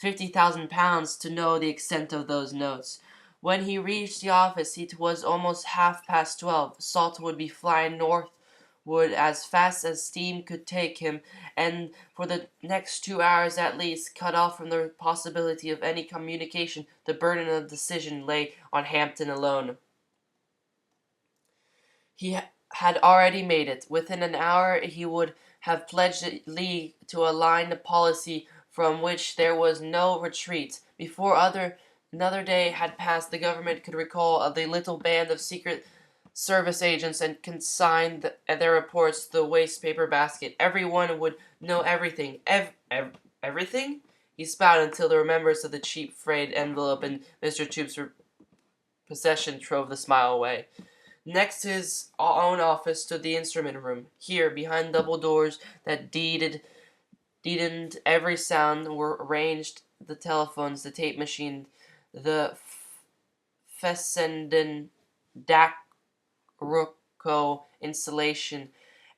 £50,000, to know the extent of those notes. When he reached the office it was almost 12:30. Salt would be flying northward as fast as steam could take him, and for the next 2 hours at least, cut off from the possibility of any communication, the burden of decision lay on Hampton alone. He had already made it. Within an hour he would have pledged the League to a line of policy from which there was no retreat. Before another day had passed, the government could recall the little band of secret service agents and consign their reports to the waste paper basket. Everyone would know everything. Everything? He spat until the remembrance of the cheap frayed envelope in Mr. Toombs' possession drove the smile away. Next to his own office stood the instrument room. Here, behind double doors that deadened every sound, were arranged the telephones, the tape machine, the Fessenden Dacroco installation,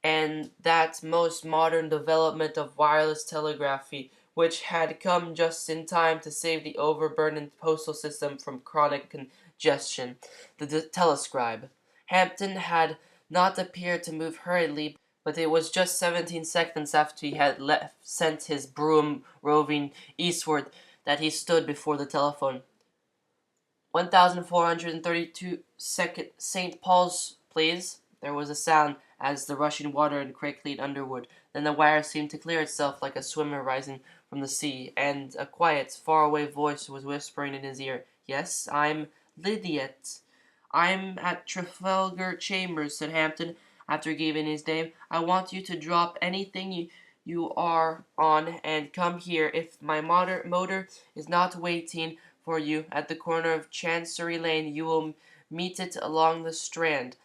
and that most modern development of wireless telegraphy, which had come just in time to save the overburdened postal system from chronic congestion, the telescribe. Hampton had not appeared to move hurriedly, but it was just 17 seconds after he had sent his brougham roving eastward that he stood before the telephone. 1432 St. Paul's, please. There was a sound as the rushing water and crackling underwood. Then the wire seemed to clear itself like a swimmer rising from the sea, and a quiet, far-away voice was whispering in his ear. Yes, I'm Lydiate. I'm at Trafalgar Chambers, said Hampton, after giving his name. I want you to drop anything you are on and come here. If my motor is not waiting for you at the corner of Chancery Lane, you will meet it along the Strand.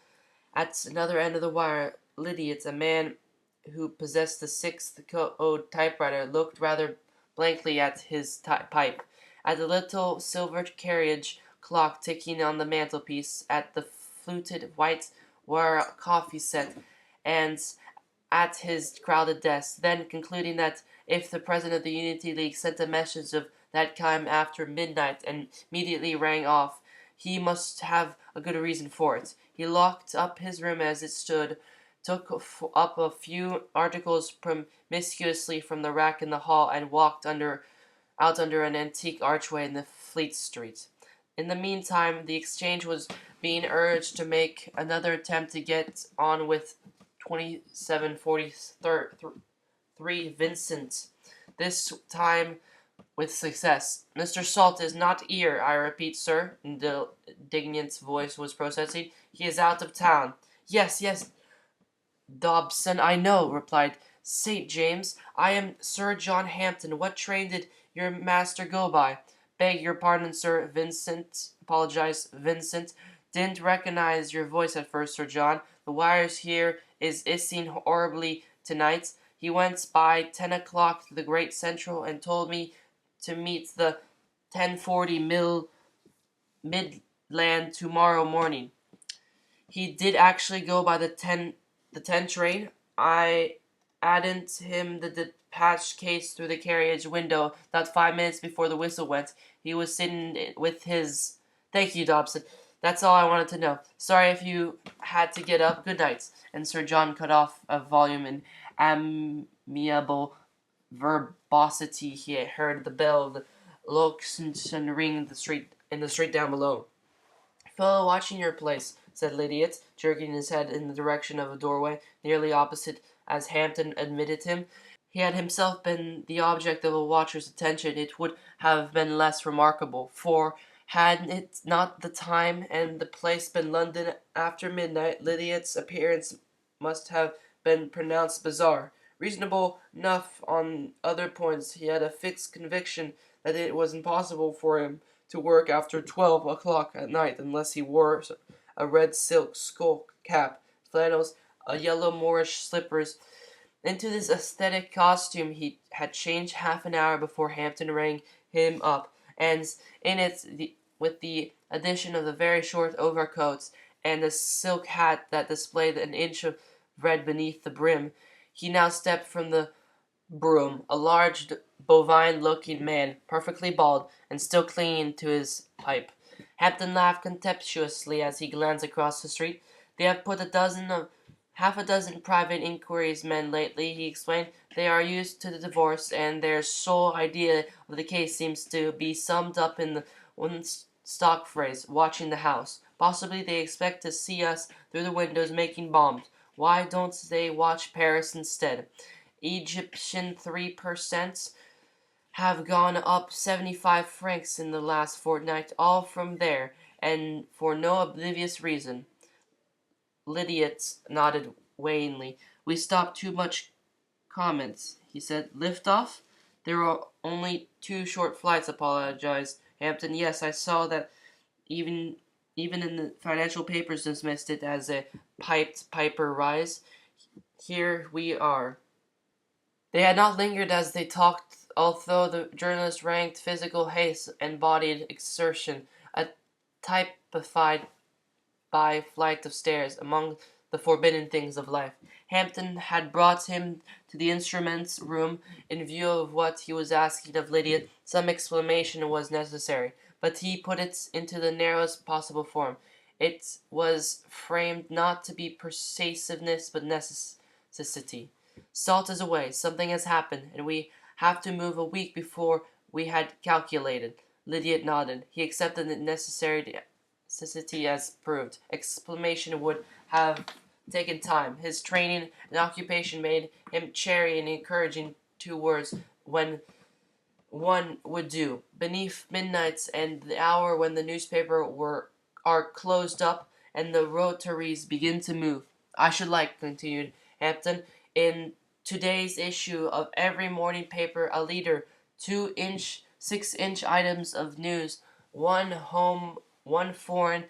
At another end of the wire, Lydiate, a man who possessed the sixth code typewriter, looked rather blankly at his pipe, at the little silver carriage clock ticking on the mantelpiece, at the fluted white wire coffee set, and at his crowded desk, then concluding that if the president of the Unity League sent a message of that kind after midnight and immediately rang off, he must have a good reason for it. He locked up his room as it stood, took up a few articles promiscuously from the rack in the hall, and walked out under an antique archway in the Fleet Street. In the meantime, the exchange was being urged to make another attempt to get on with 2743 Vincent, this time with success. Mr. Salt is not here, I repeat, sir, the indignant voice was protesting. He is out of town. Yes, Dobson, I know, replied St. James. I am Sir John Hampton. What train did your master go by? Beg your pardon, sir, Vincent, apologized Vincent. Didn't recognize your voice at first, Sir John. The wires here is hissing horribly tonight. He went by 10 o'clock to the Great Central and told me to meet the 10:40 Midland tomorrow morning. He did actually go by the 10 train. I added him the dispatch case through the carriage window not 5 minutes before the whistle went. He was sitting with his. Thank you, Dobson. That's all I wanted to know. Sorry if you had to get up. Good night. And Sir John cut off a volume in amiable verbosity. He had heard the bell of the Loxington ring in the street down below. Fellow watching your place, said Lydiate, jerking his head in the direction of a doorway nearly opposite as Hampton admitted him. He had himself been the object of a watcher's attention. It would have been less remarkable, for had it not the time and the place been London after midnight, Lydiate's appearance must have been pronounced bizarre. Reasonable enough on other points, he had a fixed conviction that it was impossible for him to work after 12 o'clock at night unless he wore a red silk skull cap, flannels, a yellow Moorish slippers. Into this aesthetic costume he had changed half an hour before Hampton rang him up, and in it, with the addition of the very short overcoats and a silk hat that displayed an inch of red beneath the brim, he now stepped from the brougham, a large, bovine-looking man, perfectly bald, and still clinging to his pipe. Hampton laughed contemptuously as he glanced across the street. They have put half a dozen private inquiries men lately, he explained. They are used to the divorce, and their sole idea of the case seems to be summed up in the one stock phrase, watching the house. Possibly they expect to see us through the windows making bombs. Why don't they watch Paris instead? Egyptian 3% have gone up 75 francs in the last fortnight, all from there, and for no oblivious reason. Lydiate nodded wanly. We stopped too much comments, he said. Lift off? There are only 2 short flights, apologized Hampton. Yes, I saw that even Even in the financial papers dismissed it as a piped piper rise. Here we are. They had not lingered as they talked, although the journalist ranked physical haste and bodied exertion a typified by flight of stairs among the forbidden things of life. Hampton had brought him to the instruments room in view of what he was asking of Lydia. Some explanation was necessary, but he put it into the narrowest possible form. It was framed not to be persuasiveness but necessity. Salt is away, something has happened, and we have to move a week before we had calculated. Lydia nodded. He accepted the necessity as proved. Explanation would have taken time. His training and occupation made him chary and encouraging 2 words when one would do. Beneath midnight and the hour when the newspaper are closed up and the rotaries begin to move. I should like, continued Hampton, in today's issue of every morning paper a leader, 2-inch, 6-inch items of news, one home, one foreign,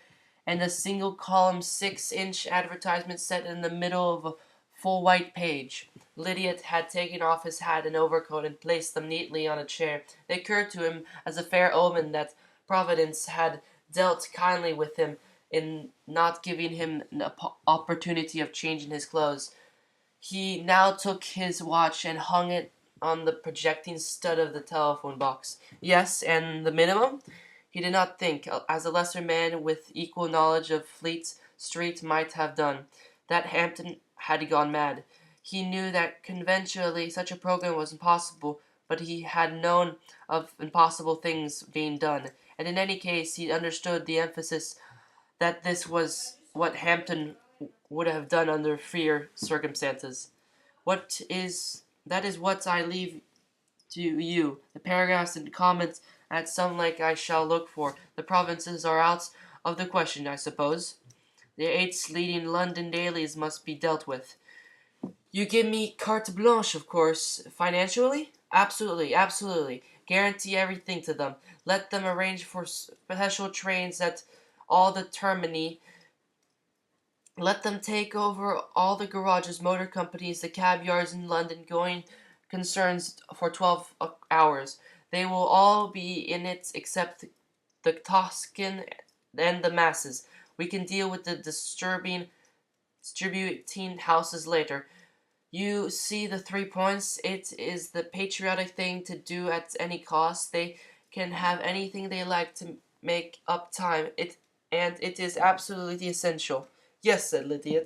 and a single column 6-inch advertisement set in the middle of a full white page. Lydia had taken off his hat and overcoat and placed them neatly on a chair. It occurred to him as a fair omen that Providence had dealt kindly with him in not giving him an opportunity of changing his clothes. He now took his watch and hung it on the projecting stud of the telephone box. Yes, and the minimum? He did not think, as a lesser man with equal knowledge of Fleet Street might have done, that Hampton had gone mad. He knew that conventionally such a program was impossible, but he had known of impossible things being done, and in any case he understood the emphasis that this was what Hampton would have done under freer circumstances. That is what I leave to you. The paragraphs and comments at some length I shall look for. The provinces are out of the question, I suppose. The 8 leading London dailies must be dealt with. You give me carte blanche, of course. Financially? Absolutely, absolutely. Guarantee everything to them. Let them arrange for special trains at all the termini. Let them take over all the garages, motor companies, the cab yards in London, going concerns for 12 hours. They will all be in it except the Toscan and the masses. We can deal with the distributing houses later. You see the 3 points. It is the patriotic thing to do at any cost. They can have anything they like to make up time. It is absolutely essential. Yes, said Lydia.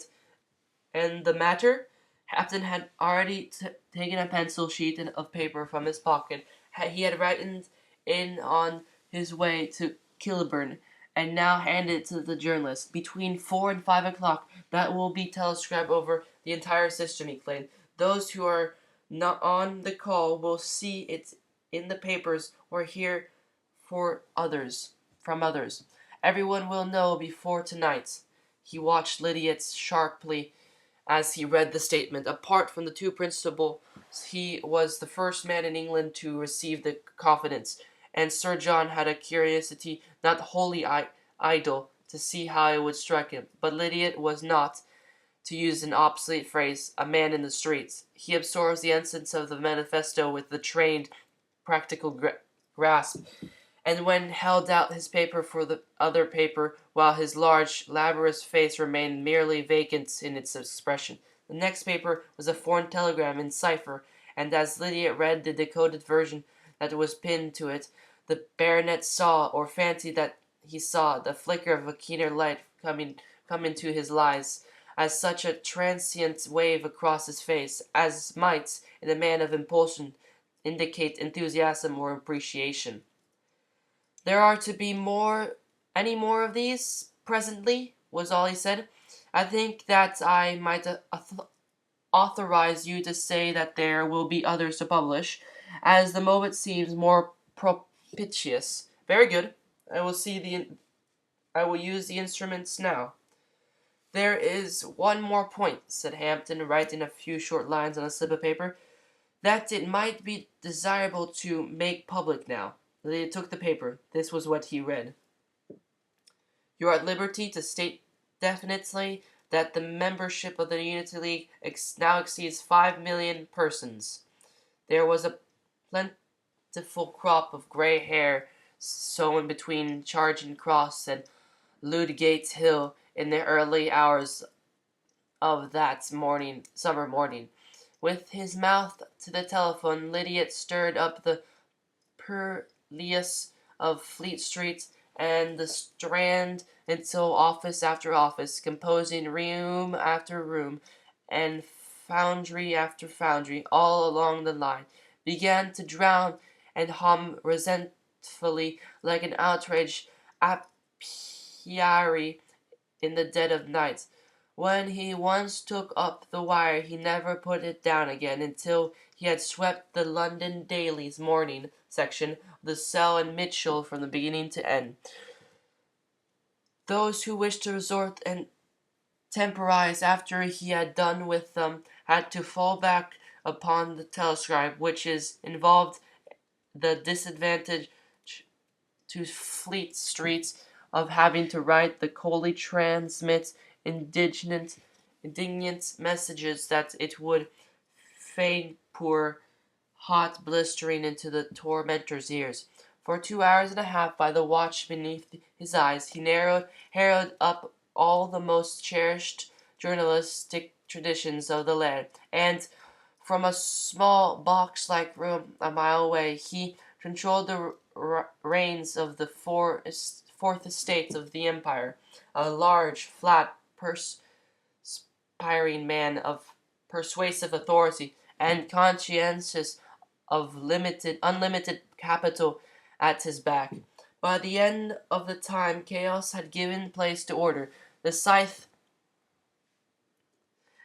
And the matter? Hampton had already taken a pencil sheet of paper from his pocket. He had written in on his way to Kilburn, and now handed it to the journalist. Between 4 and 5 o'clock, that will be telegraphed over the entire system, he claimed. Those who are not on the call will see it in the papers or hear from others. Everyone will know before tonight. He watched Lydia sharply as he read the statement. Apart from the 2 principals, he was the first man in England to receive the confidence, and Sir John had a curiosity not wholly idle to see how it would strike him. But Lydia was not, to use an obsolete phrase, a man in the streets. He absorbs the essence of the manifesto with the trained, practical grasp, and when held out his paper for the other paper, while his large, laborious face remained merely vacant in its expression. The next paper was a foreign telegram in cipher, and as Lydia read the decoded version that was pinned to it, the baronet saw, or fancied that he saw, the flicker of a keener light come into his eyes, as such a transient wave across his face, as might, in a man of impulsion, indicate enthusiasm or appreciation. There are to be any more of these presently, was all he said. I think that I might authorize you to say that there will be others to publish, as the moment seems more propitious. Very good. I will use the instruments now. There is one more point, said Hampton, writing a few short lines on a slip of paper, that it might be desirable to make public now. Lydia took the paper. This was what he read. You are at liberty to state definitely that the membership of the Unity League now exceeds 5 million persons. There was a plentiful crop of gray hair sown between Charing Cross and Ludgate Hill in the early hours of that summer morning. With his mouth to the telephone, Lydiate stirred up the purlieus of Fleet Street and the Strand until office after office, composing room after room, and foundry after foundry, all along the line, began to drown and hum resentfully like an outraged apiary in the dead of night. When he once took up the wire he never put it down again until he had swept the London Daily's morning section, the Cell and Mitchell from the beginning to end. Those who wished to resort and temporize after he had done with them had to fall back upon the telescribe, which is involved the disadvantage to Fleet Street of having to write the coldly transmit indignant messages that it would fain pour hot blistering into the tormentor's ears. For 2 hours and a half, by the watch beneath his eyes, he harrowed up all the most cherished journalistic traditions of the land, and from a small box-like room a mile away, he controlled the reins of the fourth estate of the empire, a large, flat, perspiring man of persuasive authority, and conscientious of unlimited capital at his back. By the end of the time chaos had given place to order. The scythe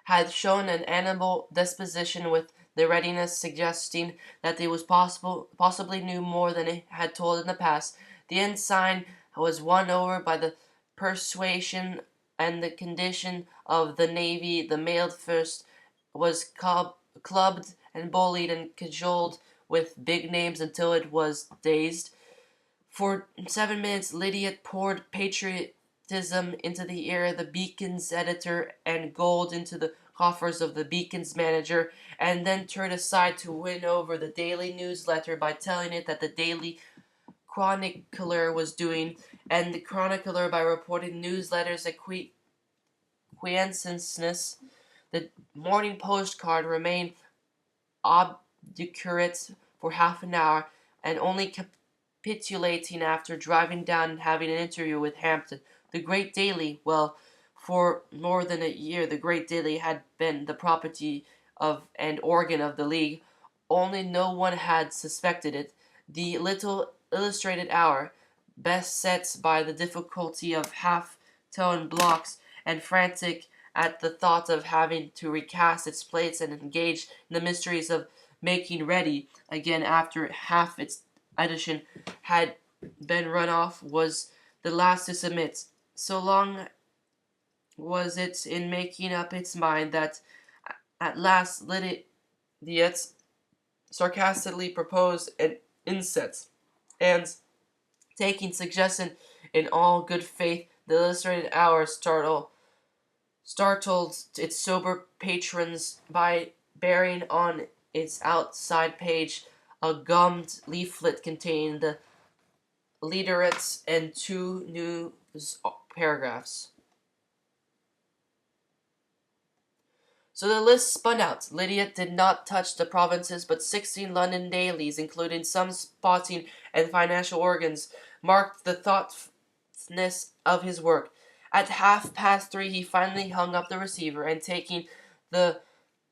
had shown an animal disposition with the readiness suggesting that it was possibly knew more than it had told in the past. The ensign was won over by the persuasion and the condition of the navy. The mailed first was clubbed and bullied and cajoled with big names until it was dazed. For 7 minutes Lydiate poured patriotism into the ear of the Beacon's editor and gold into the coffers of the Beacon's manager, and then turned aside to win over the Daily Newsletter by telling it that the Daily Chronicler was doing, and the Chronicler by reporting Newsletter's acquiescence. The Morning Postcard remained obdurate for half an hour, and only capitulating after driving down and having an interview with Hampton. The Great Daily, well, for more than a year the Great Daily had been the property of and organ of the League, only no one had suspected it. The little Illustrated Hour, beset by the difficulty of half-tone blocks, and frantic at the thought of having to recast its plates and engage in the mysteries of making ready again after half its edition had been run off, was the last to submit. So long was it in making up its mind that at last Lydiate sarcastically proposed an inset, and taking suggestion in all good faith, the Illustrated Hour startled its sober patrons by bearing on its outside page a gummed leaflet containing the leaderettes and 2 news paragraphs. So the list spun out. Lydiate did not touch the provinces, but 16 London dailies, including some sporting and financial organs, marked the thoughtfulness of his work. At 3:30 he finally hung up the receiver, and taking the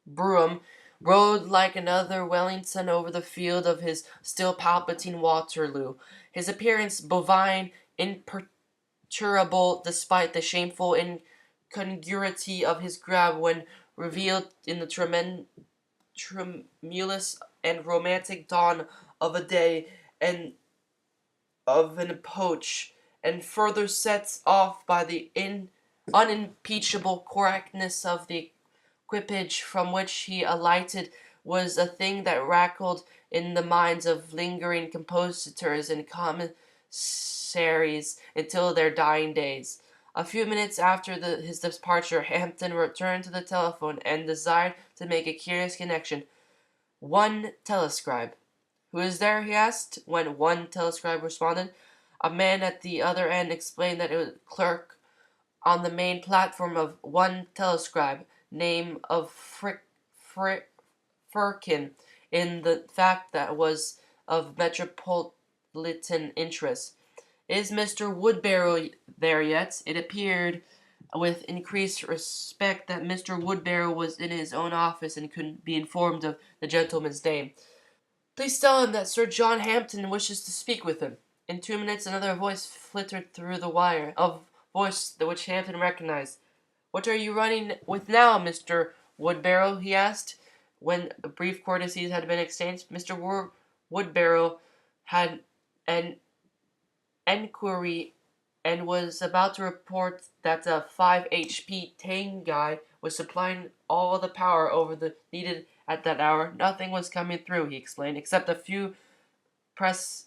brougham, rode like another Wellington over the field of his still palpitating Waterloo. His appearance bovine, imperturbable despite the shameful incongruity of his grab when revealed in the tremulous and romantic dawn of a day and of an epoch, and further set off by the unimpeachable correctness of the equipage from which he alighted, was a thing that rankled in the minds of lingering compositors and series until their dying days. A few minutes after his departure, Hampton returned to the telephone and desired to make a curious connection. One telescribe. Who is there? He asked. When one telescribe responded, a man at the other end explained that it was a clerk on the main platform of one telescribe, name of Firkin, in the fact that was of metropolitan interest. Is Mr. Woodbarrow there yet? It appeared with increased respect that Mr. Woodbarrow was in his own office and could be informed of the gentleman's name. Please tell him that Sir John Hampton wishes to speak with him. In 2 minutes another voice flittered through the wire, a voice which Hampton recognized. What are you running with now, Mr. Woodbarrow? He asked, when brief courtesies had been exchanged. Mr. Woodbarrow had an enquiry and was about to report that a 5 HP Tangai was supplying all the power over the needed at that hour. Nothing was coming through, he explained, except a few press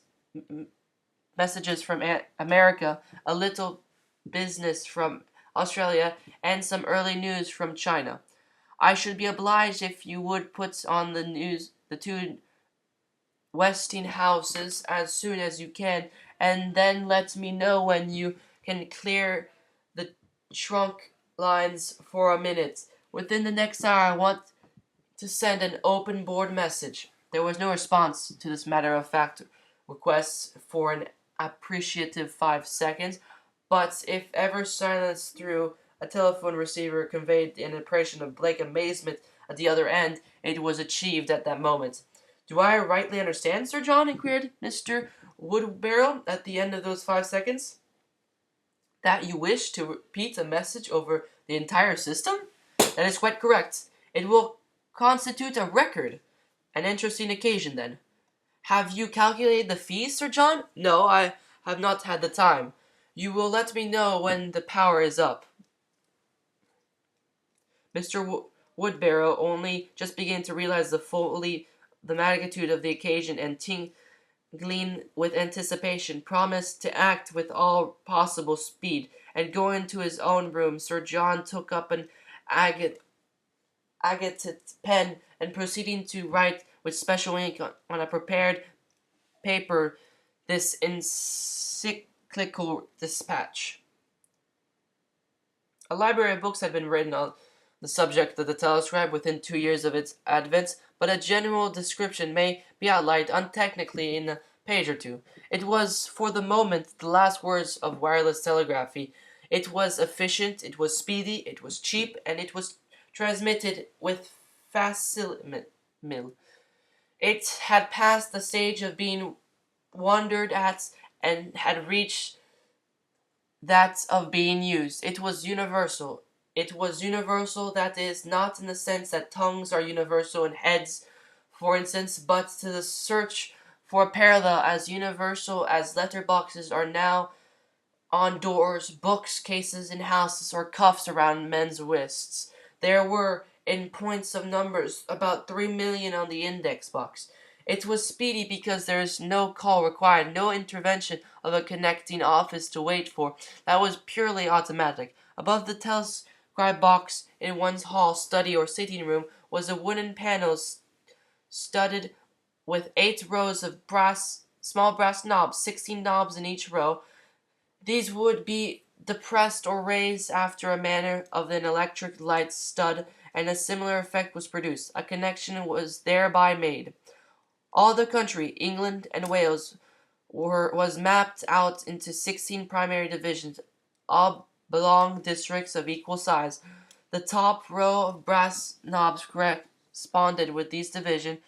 messages from America, a little business from Australia, and some early news from China. I should be obliged if you would put on the news the two Westinghouses as soon as you can, and then let me know when you can clear the trunk lines for a minute. Within the next hour I want to send an open board message. There was no response to this matter-of-fact request for an appreciative 5 seconds, but if ever silence through a telephone receiver conveyed an impression of blank amazement at the other end, it was achieved at that moment. Do I rightly understand, Sir John? Inquired Mr. Woodbarrow at the end of those 5 seconds. That you wish to repeat a message over the entire system? That is quite correct. It will constitute a record. An interesting occasion, then. Have you calculated the fees, Sir John? No, I have not had the time. You will let me know when the power is up. Mr. Woodbarrow only just began to realize the magnitude of the occasion, and tingling with anticipation, promised to act with all possible speed. And going to his own room, Sir John took up an agate pen and proceeding to write with special ink on a prepared paper this encyclical dispatch. A library of books had been written on the subject of the telescribe within 2 years of its advent, but a general description may be outlined untechnically in a page or two. It was, for the moment, the last words of wireless telegraphy. It was efficient, it was speedy, it was cheap, and it was transmitted with facility. It had passed the stage of being wondered at and had reached that of being used. It was universal. It was universal, that is, not in the sense that tongues are universal in heads, for instance, but to the search for a parallel as universal as letterboxes are now on doors, books, cases in houses, or cuffs around men's wrists. There were, in points of numbers, about 3 million on the index box. It was speedy because there is no call required, no intervention of a connecting office to wait for. That was purely automatic. Above the telescribe box in one's hall, study, or sitting room was a wooden panel studded with 8 rows of small brass knobs, 16 knobs in each row. These would be depressed or raised after a manner of an electric light stud, and a similar effect was produced. A connection was thereby made. All the country, England and Wales, was mapped out into 16 primary divisions, oblong districts of equal size. The top row of brass knobs corresponded with these divisions,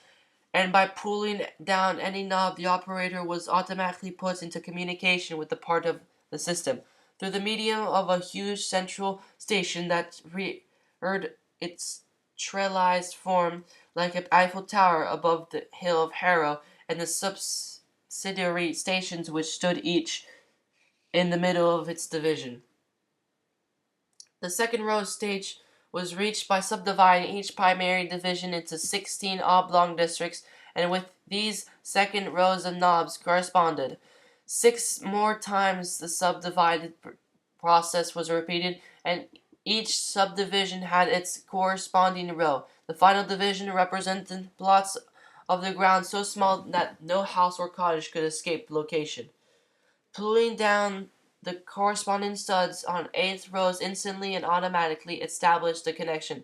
and by pulling down any knob, the operator was automatically put into communication with the part of the system through the medium of a huge central station that reared its trellised form like an Eiffel Tower above the hill of Harrow, and the subsidiary stations which stood each in the middle of its division. The second row stage was reached by subdividing each primary division into 16 oblong districts, and with these second rows of knobs corresponded. 6 more times the subdivided process was repeated, and each subdivision had its corresponding row. The final division represented plots of the ground so small that no house or cottage could escape location. Pulling down the corresponding studs on eighth rows instantly and automatically established the connection.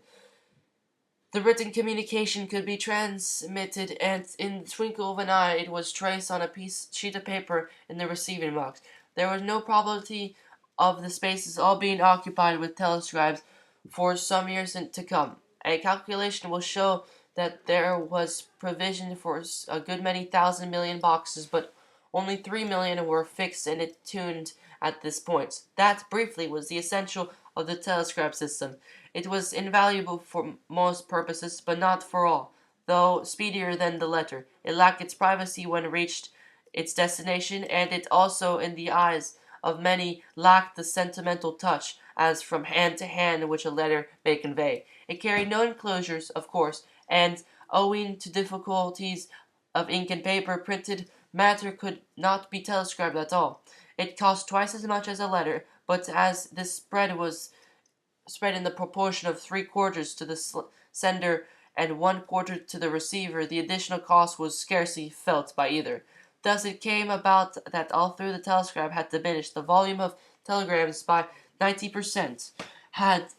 The written communication could be transmitted, and in the twinkle of an eye it was traced on a sheet of paper in the receiving box. There was no probability of the spaces all being occupied with telescribes for some years to come. A calculation will show that there was provision for a good many thousand million boxes, but only 3 million were fixed and attuned at this point. That, briefly, was the essential of the telescribe system. It was invaluable for most purposes, but not for all. Though speedier than the letter, it lacked its privacy when it reached its destination, and it also, in the eyes of many, lacked the sentimental touch, as from hand to hand, which a letter may convey. It carried no enclosures, of course, and, owing to difficulties of ink and paper, printed matter could not be telescribed at all. It cost twice as much as a letter, but as this spread in the proportion of 3/4 to the sender and 1/4 to the receiver, the additional cost was scarcely felt by either. Thus it came about that although the telescribe had diminished the volume of telegrams by 90%, had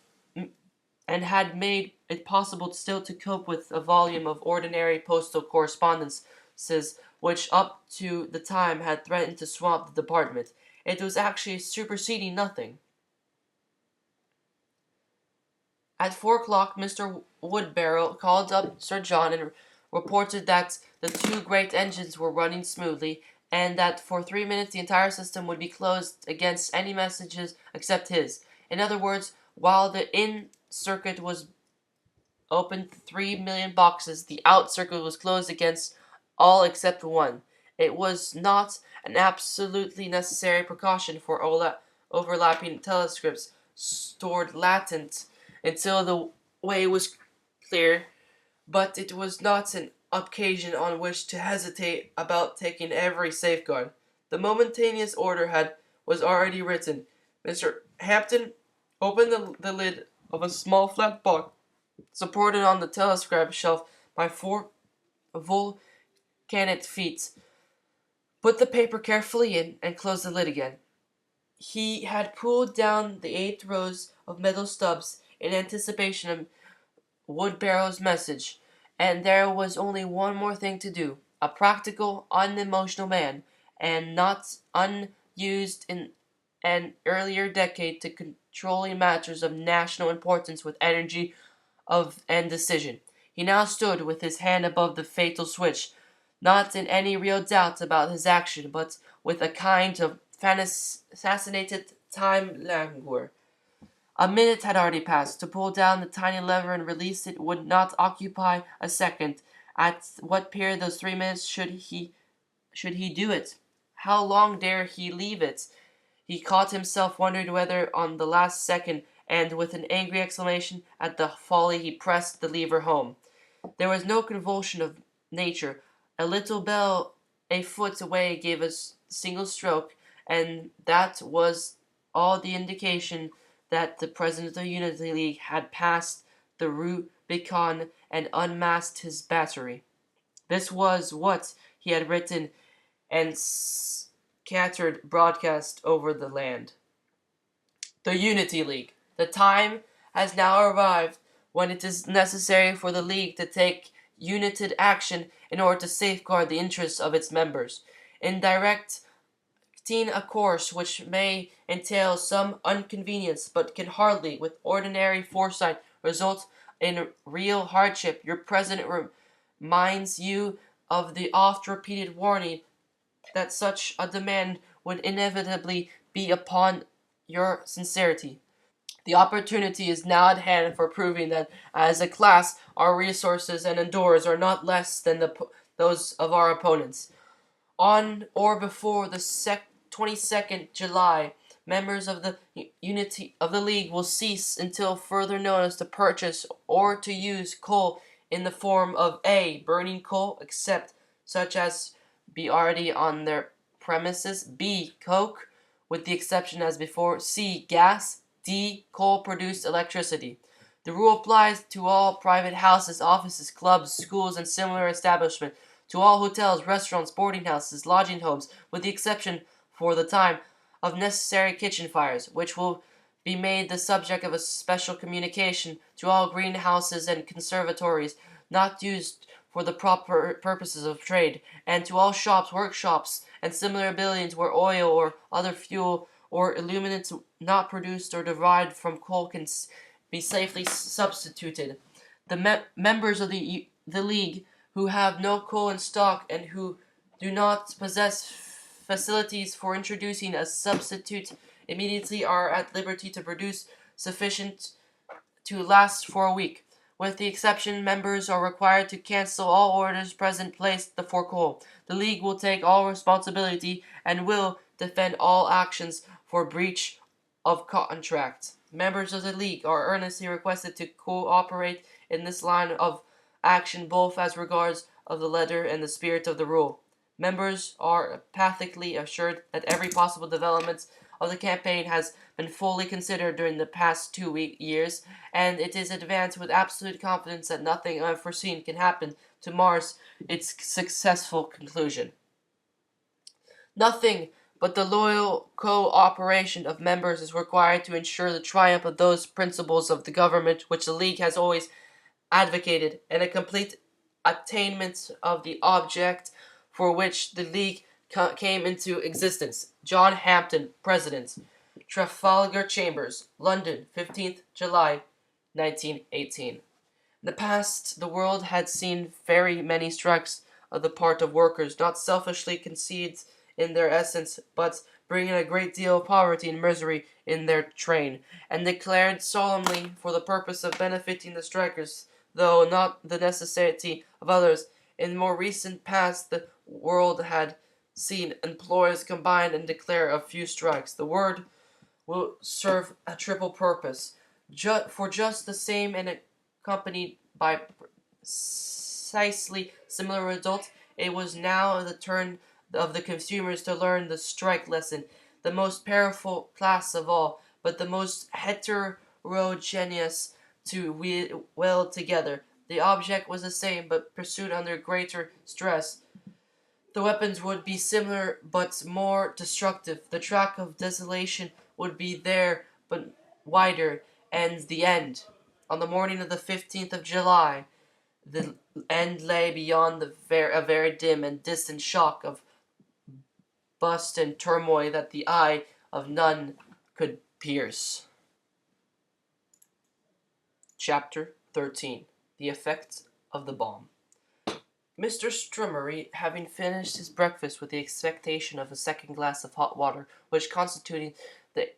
had made it possible still to cope with a volume of ordinary postal correspondences which up to the time had threatened to swamp the department. It was actually superseding nothing. At 4 o'clock, Mr. Woodbarrow called up Sir John and reported that the two great engines were running smoothly, and that for 3 minutes the entire system would be closed against any messages except his. In other words, while the in circuit was open 3 million boxes, the out circuit was closed against all except one. It was not an absolutely necessary precaution for overlapping telescripts stored latent until the way was clear, but it was not an occasion on which to hesitate about taking every safeguard. The momentaneous order was already written. Mr. Hampton opened the lid of a small flat box supported on the telescribe shelf by four volcanite feet, put the paper carefully in, and closed the lid again. He had pulled down the 8 rows of metal stubs in anticipation of Woodbarrow's message, and there was only one more thing to do. A practical, unemotional man, and not unused in an earlier decade to controlling matters of national importance with energy and decision. He now stood with his hand above the fatal switch, not in any real doubt about his action, but with a kind of fascinated time languor. A minute had already passed. To pull down the tiny lever and release it would not occupy a second. At what period those 3 minutes should he do it? How long dare he leave it? He caught himself wondering whether on the last second, and with an angry exclamation at the folly he pressed the lever home. There was no convulsion of nature. A little bell a foot away gave a single stroke, and that was all the indication that the president of the Unity League had passed the Rubicon and unmasked his battery. This was what he had written and scattered broadcast over the land. The Unity League. The time has now arrived when it is necessary for the League to take united action in order to safeguard the interests of its members. In directing a course which may entail some inconvenience, but can hardly, with ordinary foresight, result in real hardship, your president reminds you of the oft-repeated warning that such a demand would inevitably be upon your sincerity. The opportunity is now at hand for proving that, as a class, our resources and endures are not less than those of our opponents. On or before the 22nd July, members of the Unity of the League will cease until further notice to purchase or to use coal in the form of burning coal, except such as be already on their premises. B. Coke, with the exception as before. C. Gas. D. Coal-produced electricity. The rule applies to all private houses, offices, clubs, schools, and similar establishments, to all hotels, restaurants, boarding houses, lodging homes, with the exception, for the time, of necessary kitchen fires, which will be made the subject of a special communication, to all greenhouses and conservatories not used for the proper purposes of trade, and to all shops, workshops, and similar buildings where oil or other fuel or illuminants not produced or derived from coal can be safely substituted. The members of the League who have no coal in stock and who do not possess facilities for introducing a substitute immediately are at liberty to produce sufficient to last for a week. With the exception, members are required to cancel all orders present placed before coal. The League will take all responsibility and will defend all actions for breach of contract. Members of the League are earnestly requested to cooperate in this line of action both as regards of the letter and the spirit of the rule. Members are emphatically assured that every possible development of the campaign has been fully considered during the past 2 years, and it is advanced with absolute confidence that nothing unforeseen can happen to mar its successful conclusion. Nothing but the loyal co-operation of members is required to ensure the triumph of those principles of the government which the League has always advocated, and a complete attainment of the object for which the League came into existence. John Hampden, President. Trafalgar Chambers, London, 15th July, 1918. In the past, the world had seen very many strikes on the part of workers, not selfishly conceived in their essence, but bringing a great deal of poverty and misery in their train, and declared solemnly for the purpose of benefiting the strikers, though not the necessity of others. In more recent past, the world had seen employers combine and declare a few strikes. The word will serve a triple purpose. For just the same and accompanied by precisely similar results, it was now the turn of the consumers to learn the strike lesson, the most powerful class of all, but the most heterogeneous to weld together. The object was the same, but pursued under greater stress. The weapons would be similar, but more destructive. The track of desolation would be there, but wider, and the end. On the morning of the 15th of July, the end lay beyond a very dim and distant shock of bust and turmoil that the eye of none could pierce. Chapter 13. The Effects of the Bomb. Mr. Strummery, having finished his breakfast with the expectation of a second glass of hot water, which constituted the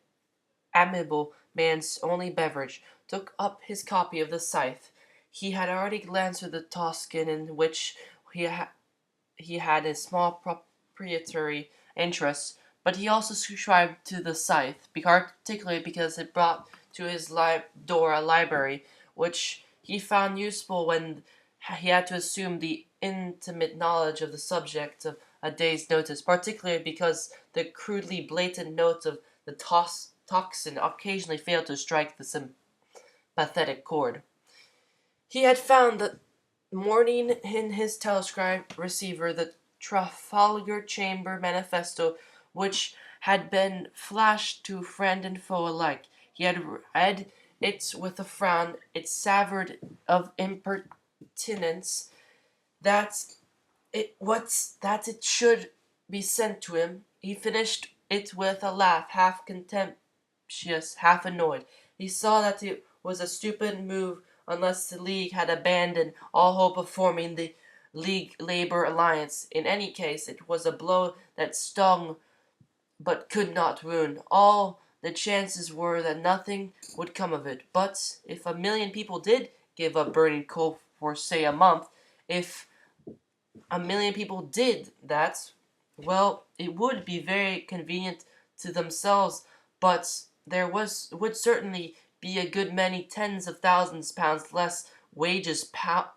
amiable man's only beverage, took up his copy of the Scythe. He had already glanced at the Toscan, in which he had a small proprietary interest, but he also subscribed to the Scythe, particularly because it brought to his door a library, which he found useful when he had to assume the intimate knowledge of the subject of a day's notice, particularly because the crudely blatant notes of the tocsin occasionally failed to strike the sympathetic chord. He had found that morning in his telescribe receiver the Trafalgar Chamber manifesto, which had been flashed to friend and foe alike. He had read it with a frown. It savored of impertinence that it should be sent to him. He finished it with a laugh, half contemptuous, half annoyed. He saw that it was a stupid move unless the League had abandoned all hope of forming the League Labor Alliance. In any case, it was a blow that stung but could not ruin. All the chances were that nothing would come of it. But if 1,000,000 people did give up burning coal for, say, a month, if 1,000,000 people did that, well, it would be very convenient to themselves, but there would certainly be a good many tens of thousands pounds less wages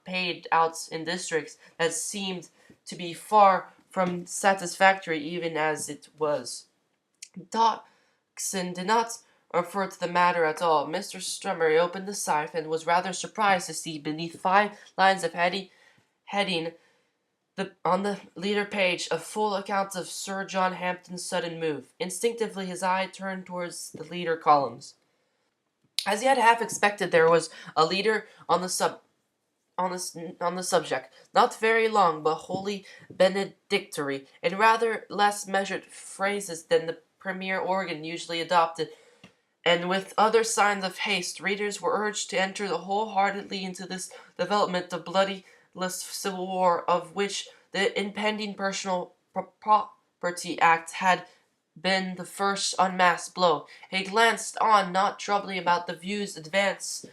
paid out in districts that seemed to be far from satisfactory even as it was. Dawson did not refer to the matter at all. Mr. Strummery opened the scythe and was rather surprised to see beneath 5 lines of heading on the leader page a full account of Sir John Hampton's sudden move. Instinctively his eye turned towards the leader columns. As he had half expected, there was a leader on the subject, not very long, but wholly benedictory, in rather less measured phrases than the premier organ usually adopted, and with other signs of haste, readers were urged to enter wholeheartedly into this development of bloodiless civil war, of which the impending Personal Property Act had been the first unmasked blow. He glanced on, not troubling about the views advanced,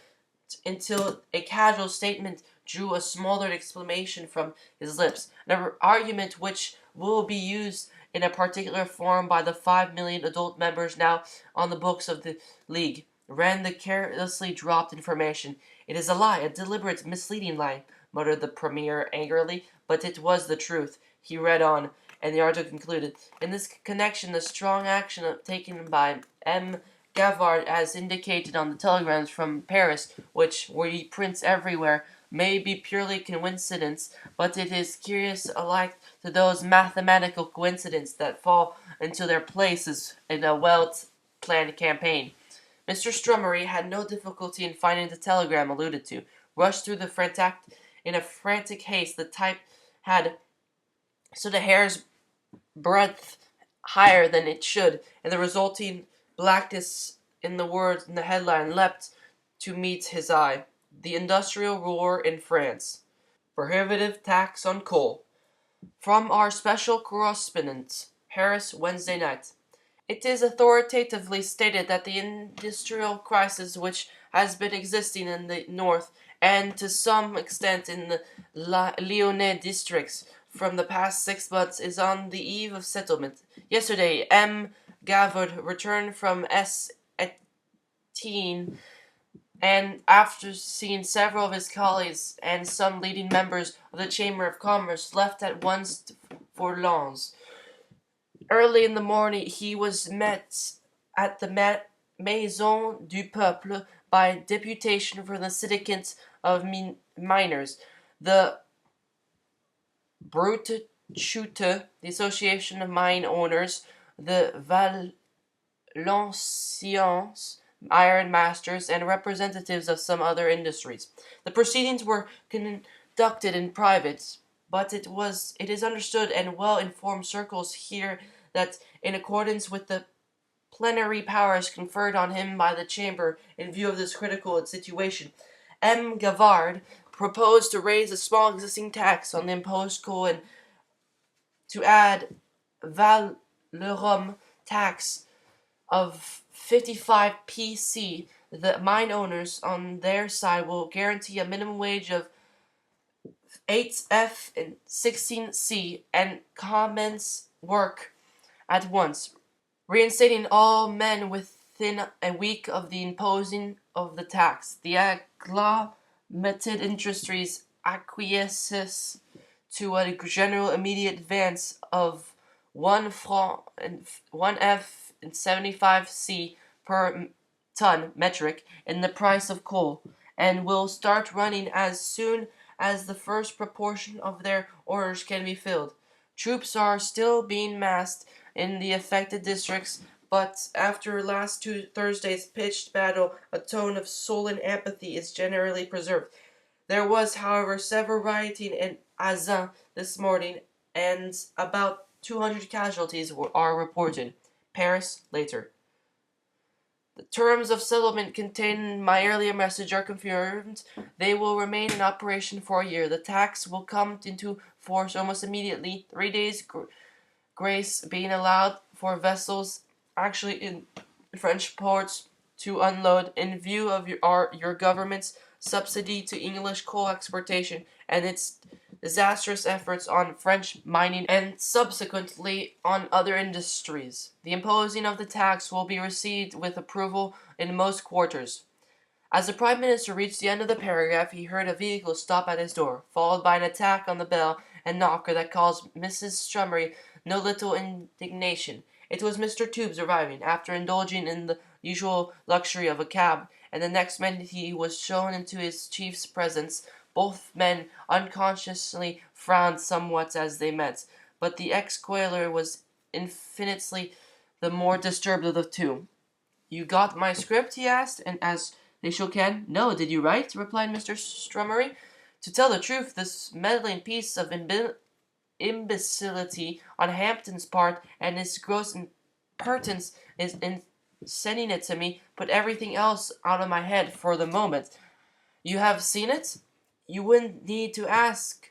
until a casual statement drew a smothered exclamation from his lips. An argument which will be used in a particular form by the 5 million adult members now on the books of the League, ran the carelessly dropped information. It is a lie, a deliberate, misleading lie, muttered the Premier angrily, but it was the truth. He read on, and the article concluded, in this connection, the strong action taken by M. Gavard, as indicated on the telegrams from Paris, which we print everywhere, may be purely coincidence, but it is curious alike to those mathematical coincidences that fall into their places in a well-planned campaign. Mr. Strummery had no difficulty in finding the telegram alluded to. Rushed through in a frantic haste, the type had stood a hair's breadth higher than it should, and the resulting blackness in the words in the headline leapt to meet his eye. The industrial roar in France. Prohibitive tax on coal. From our special correspondent, Paris, Wednesday night. It is authoritatively stated that the industrial crisis which has been existing in the north and to some extent in the Lyonnais districts from the past 6 months is on the eve of settlement. Yesterday, M. Gavard returned from Etienne, and after seeing several of his colleagues and some leading members of the Chamber of Commerce, left at once for Lens. Early in the morning he was met at the Maison du Peuple by deputation from the syndicate of miners, the Brute Shooter, the Association of Mine Owners, the Valenciennes iron masters, and representatives of some other industries. The proceedings were conducted in private, but it is understood in well-informed circles here that, in accordance with the plenary powers conferred on him by the Chamber in view of this critical situation, M. Gavard proposed to raise a small existing tax on the imposed coal and to add Valerum tax of 55 PC. The mine owners on their side will guarantee a minimum wage of 8F and 16C and commence work at once, reinstating all men within a week of the imposing of the tax. The agglomerated industries acquiesces to a general immediate advance of 1 franc and 1F and 75C per ton metric in the price of coal, and will start running as soon as the first proportion of their orders can be filled. Troops are still being massed in the affected districts, but after last Thursday's pitched battle, a tone of sullen apathy is generally preserved. There was, however, severe rioting in Azan this morning, and about 200 casualties are reported. Paris, later. The terms of settlement contained in my earlier message are confirmed. They will remain in operation for a year. The tax will come into force almost immediately, 3 days grace being allowed for vessels actually in French ports to unload in view of your government's subsidy to English coal exportation and its disastrous efforts on French mining and subsequently on other industries. The imposing of the tax will be received with approval in most quarters. As the Prime Minister reached the end of the paragraph, he heard a vehicle stop at his door, followed by an attack on the bell and knocker that caused Mrs. Strummery no little indignation. It was Mr. Tubes arriving, after indulging in the usual luxury of a cab, and the next minute he was shown into his chief's presence. Both men unconsciously frowned somewhat as they met, but the ex-coiler was infinitely the more disturbed of the two. "You got my script?" he asked, and as they shook hands. "No, did you write?" replied Mr. Strummery. "To tell the truth, this meddling piece of imbecility on Hampton's part, and his gross impertinence in sending it to me, put everything else out of my head for the moment." "You have seen it?" "You wouldn't need to ask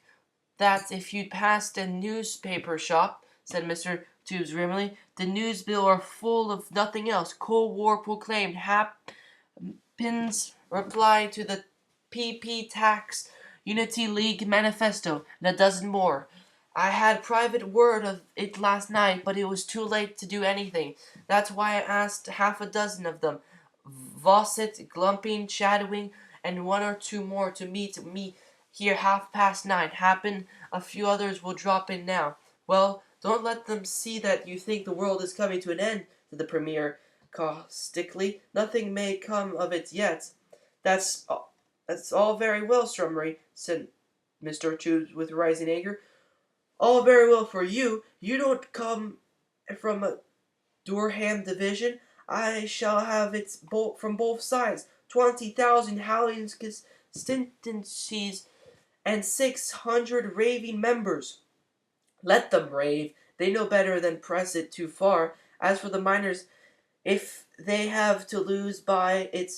that if you'd passed a newspaper shop," said Mr. Tubes grimly. "The newsbill are full of nothing else. Cold War proclaimed. Hampton's reply to the PP tax, Unity League manifesto, and a dozen more. I had private word of it last night, but it was too late to do anything. That's why I asked half a dozen of them, Vosset, Glumping, Shadowing, and one or two more to meet me here 9:30. Happen a few others will drop in now." "Well, don't let them see that you think the world is coming to an end," said the Premier caustically. "Nothing may come of it yet." That's all very well, Strummery," said Mr. Tubes with rising anger. "All very well for you. You don't come from a Durham division. I shall have it from both sides. 20,000 howling constituencies and 600 raving members. Let them rave. They know better than press it too far. As for the miners, if they have to lose by it,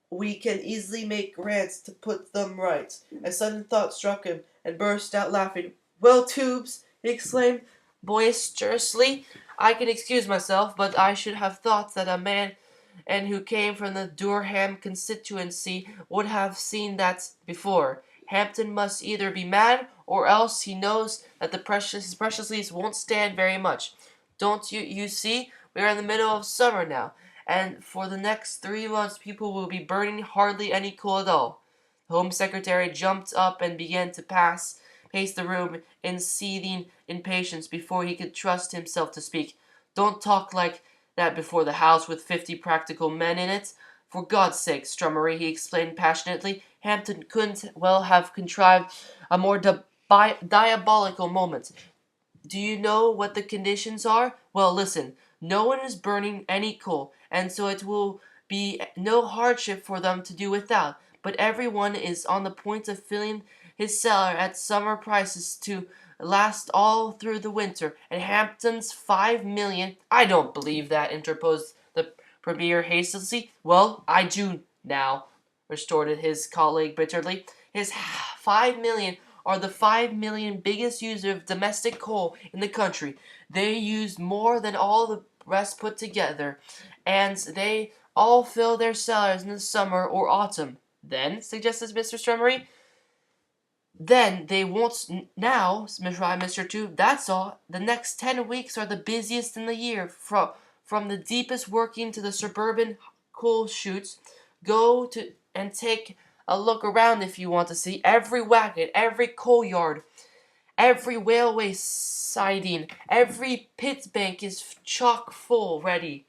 we can easily make grants to put them right." A sudden thought struck him, and burst out laughing. "Well, Tubes," he exclaimed boisterously, "I can excuse myself, but I should have thought that a man and who came from the Durham constituency would have seen that before. Hampton must either be mad, or else he knows that his precious leaves won't stand very much. Don't you see? We are in the middle of summer now, and for the next 3 months people will be burning hardly any coal at all." The Home Secretary jumped up and began to pace the room in seething impatience before he could trust himself to speak. "Don't talk like that before the House with 50 practical men in it. For God's sake, Strummery," he explained passionately, "Hampton couldn't well have contrived a more diabolical moment. Do you know what the conditions are? Well, listen. No one is burning any coal, and so it will be no hardship for them to do without. But every one is on the point of filling his cellar at summer prices to last all through the winter, and Hampton's 5 million—" "I don't believe that," interposed the Premier hastily. "Well, I do now," retorted his colleague bitterly. "His 5 million are the 5 million biggest users of domestic coal in the country. They use more than all the rest put together, and they all fill their cellars in the summer or autumn." "Then," suggested Mr. Strummery. "Then they won't now," replied Mr. Tube. "That's all. The next 10 weeks are the busiest in the year, from the deepest working to the suburban coal chutes. Go to and take a look around if you want to see. Every wagon, every coal yard, every railway siding, every pit bank is chock full ready.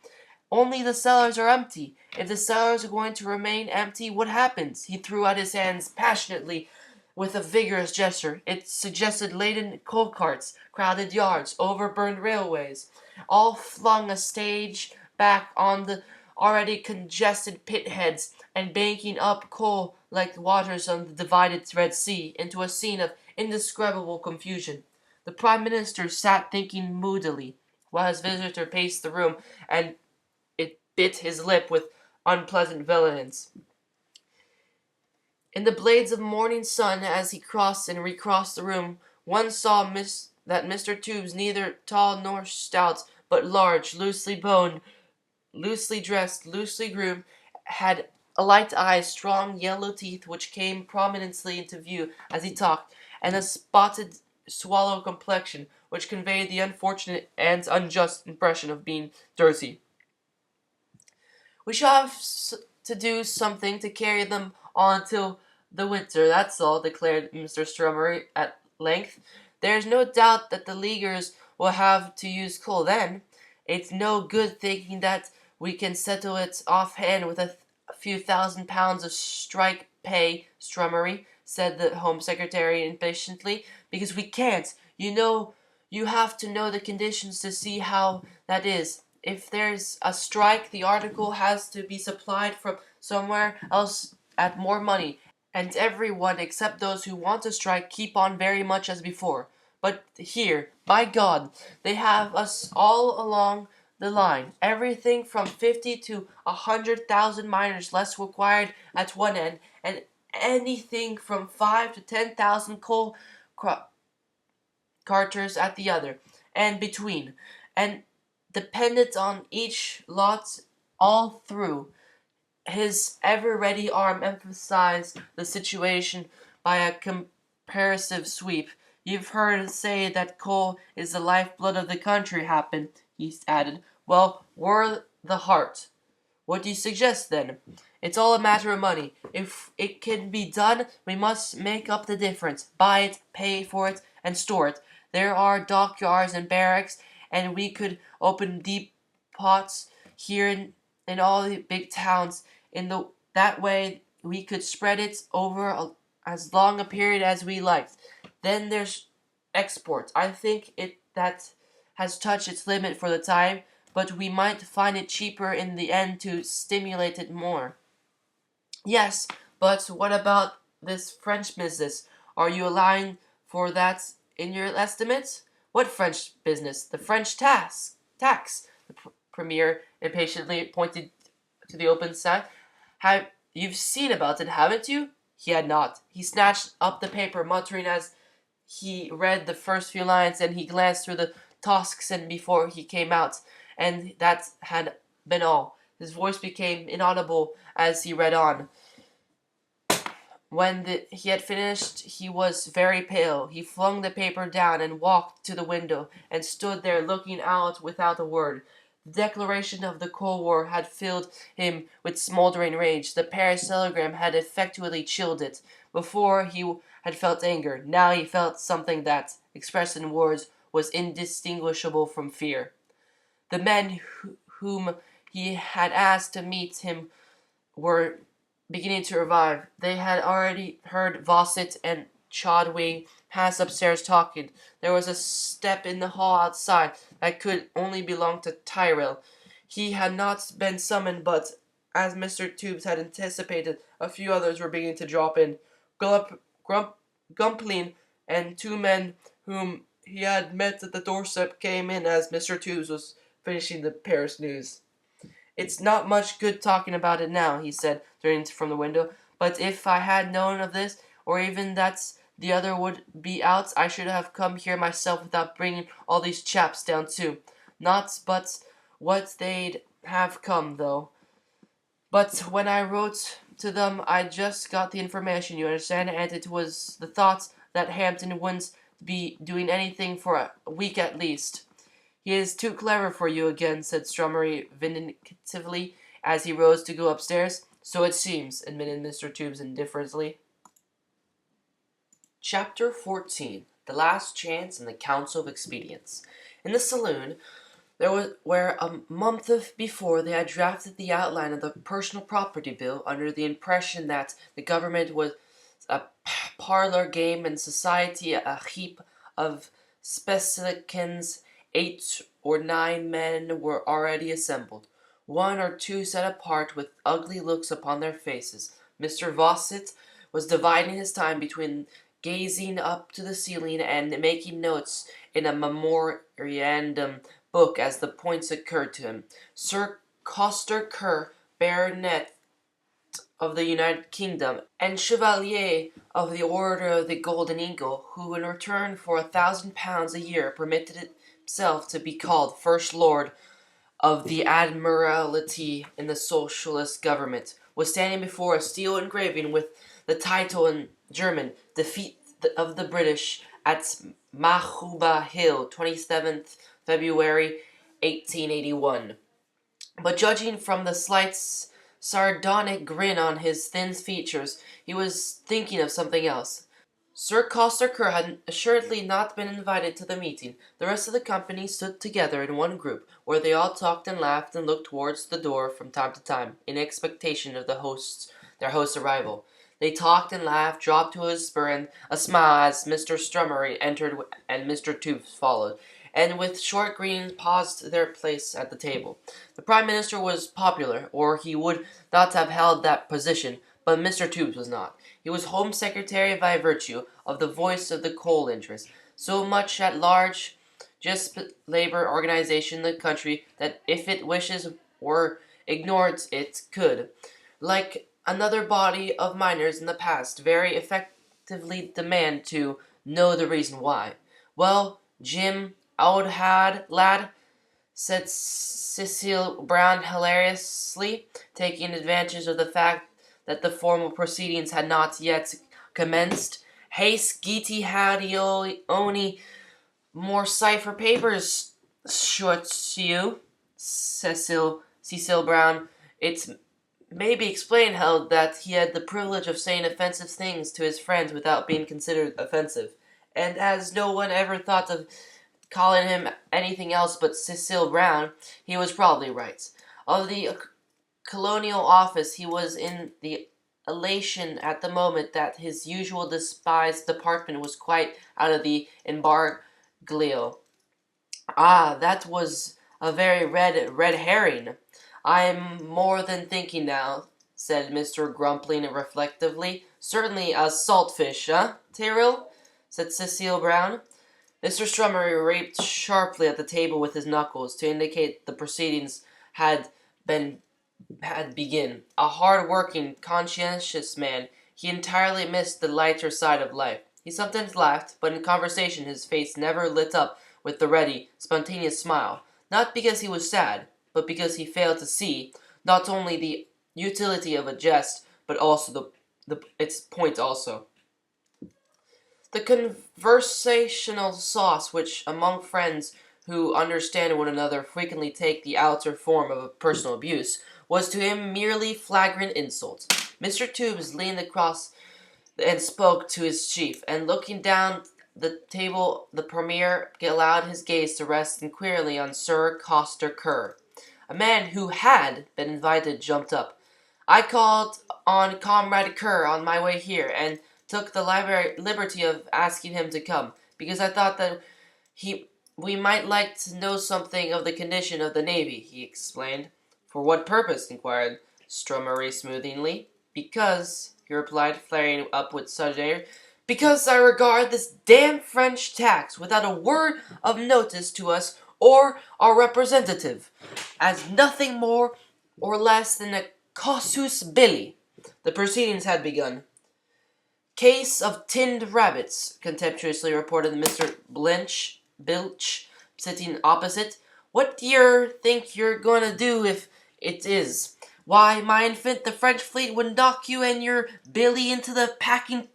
Only the cellars are empty. If the cellars are going to remain empty, what happens?" He threw out his hands passionately with a vigorous gesture. It suggested laden coal carts, crowded yards, overburned railways, all flung a stage back on the already congested pit heads, and banking up coal like waters on the divided Red Sea into a scene of indescribable confusion. The Prime Minister sat thinking moodily, while his visitor paced the room, and it bit his lip with unpleasant violence. In the blades of morning sun, as he crossed and recrossed the room, one saw that Mr. Tubes, neither tall nor stout, but large, loosely boned, loosely dressed, loosely groomed, had light eyes, strong yellow teeth which came prominently into view as he talked, and a spotted swallow complexion which conveyed the unfortunate and unjust impression of being dirty. "We shall have to do something to carry them on till the winter, that's all," declared Mr. Strummery at length. There's no doubt that the Leaguers will have to use coal then. It's no good thinking that we can settle it offhand with a few £1,000 of strike pay, Strummery, said the Home Secretary impatiently, because we can't. You know, you have to know the conditions to see how that is. If there's a strike, the article has to be supplied from somewhere else at more money, and everyone except those who want to strike keep on very much as before. But here, by God, they have us all along the line. Everything from 50 to 100,000 miners less required at one end, and anything from 5 to 10,000 coal carters at the other, and between, and dependent on each lot all through. His ever-ready arm emphasized the situation by a comparative sweep. You've heard say that coal is the lifeblood of the country, Happen, he added. Well, we're the heart. What do you suggest, then? It's all a matter of money. If it can be done, we must make up the difference. Buy it, pay for it, and store it. There are dockyards and barracks, and we could open deep pots here in all the big towns. That way, we could spread it over as long a period as we liked. Then there's export. I think it that has touched its limit for the time, but we might find it cheaper in the end to stimulate it more. Yes, but what about this French business? Are you allowing for that in your estimates? What French business? The French tax. The premier impatiently pointed to the open sign. Have you've seen about it, haven't you? He had not. He snatched up the paper, muttering as he read the first few lines, and he glanced through the Toscan before he came out, and that had been all. His voice became inaudible as he read on. When he had finished, he was very pale. He flung the paper down and walked to the window, and stood there looking out without a word. The declaration of the Cold War had filled him with smoldering rage. The Paris telegram had effectually chilled it. Before he had felt anger. Now he felt something that, expressed in words, was indistinguishable from fear. The men whom he had asked to meet him were beginning to revive. They had already heard Vosset and Chodwing pass upstairs talking. There was a step in the hall outside that could only belong to Tyrrell. He had not been summoned, but, as Mr. Tubes had anticipated, a few others were beginning to drop in. Gumplin and two men whom he had met at the doorstep came in as Mr. Tubes was finishing the Paris news. It's not much good talking about it now, he said, turning from the window, but if I had known of this, or even that the other would be out, I should have come here myself without bringing all these chaps down too. Not but what they'd have come, though. But when I wrote to them, I just got the information, you understand, and it was the thought that Hampton wouldn't be doing anything for a week at least. He is too clever for you again, said Strummery vindictively, as he rose to go upstairs. So it seems, admitted Mr. Tubes indifferently. Chapter 14. The Last Chance and the Council of Expedients. In the saloon, where a month before they had drafted the outline of the Personal Property Bill under the impression that the government was a parlor game and society a heap of specimens, 8 or 9 men were already assembled. 1 or 2 sat apart with ugly looks upon their faces. Mr. Vosset was dividing his time between gazing up to the ceiling and making notes in a memorandum book as the points occurred to him. Sir Coster Kerr, Baronet of the United Kingdom, and Chevalier of the Order of the Golden Eagle, who in return for £1,000 a year permitted himself to be called First Lord of the Admiralty in the Socialist government, was standing before a steel engraving with the title in German, Defeat of the British at Mahuba Hill, 27th February 1881. But judging from the slight sardonic grin on his thin features, he was thinking of something else. Sir Coster Kerr had assuredly not been invited to the meeting. The rest of the company stood together in one group, where they all talked and laughed and looked towards the door from time to time, in expectation of their host's arrival. They talked and laughed, dropped to a whisper and a smile as Mr. Strummery entered and Mr. Toops followed, and with short greetings paused their place at the table. The Prime Minister was popular, or he would not have held that position, but Mr. Toops was not. He was Home Secretary by virtue of the voice of the coal interest, so much at large just labor organization in the country that if it wishes were ignored it could, like another body of miners in the past, very effectively demand to know the reason why. Well, Jim, old lad, said Cecil Brown hilariously, taking advantage of the fact that the formal proceedings had not yet commenced. Hey, Skeety, howdy, only more cipher papers, shoots you, Cecil Brown. It's may be explained how that he had the privilege of saying offensive things to his friends without being considered offensive, and as no one ever thought of calling him anything else but Cecil Brown, he was probably right. Of the colonial office, he was in the elation at the moment that his usual despised department was quite out of the embarglio. Ah, that was a very red herring. I'm more than thinking now, said Mr. Grumpling reflectively. Certainly a saltfish, Tyrrell? Said Cecil Brown. Mr. Strummery rapped sharply at the table with his knuckles to indicate the proceedings had begun. A hard-working, conscientious man, he entirely missed the lighter side of life. He sometimes laughed, but in conversation his face never lit up with the ready, spontaneous smile, not because he was sad, but because he failed to see not only the utility of a jest, but also its point also. The conversational sauce which, among friends who understand one another, frequently take the outer form of personal abuse, was to him merely flagrant insult. Mr. Toombs leaned across and spoke to his chief, and looking down the table, the Premier allowed his gaze to rest inquiringly on Sir Coster Kerr. A man who had been invited jumped up. I called on Comrade Kerr on my way here, and took the liberty of asking him to come, because I thought that we might like to know something of the condition of the Navy, he explained. For what purpose? Inquired Strummery smoothly. Because, he replied, flaring up with sudden air, because I regard this damn French tax, without a word of notice to us or our representative, as nothing more or less than a casus belli. The proceedings had begun. Case of tinned rabbits, contemptuously reported Mr. Bilch, sitting opposite. What d'yer think you're going to do if it is? Why, my infant, the French fleet would knock you and your Billy into the packing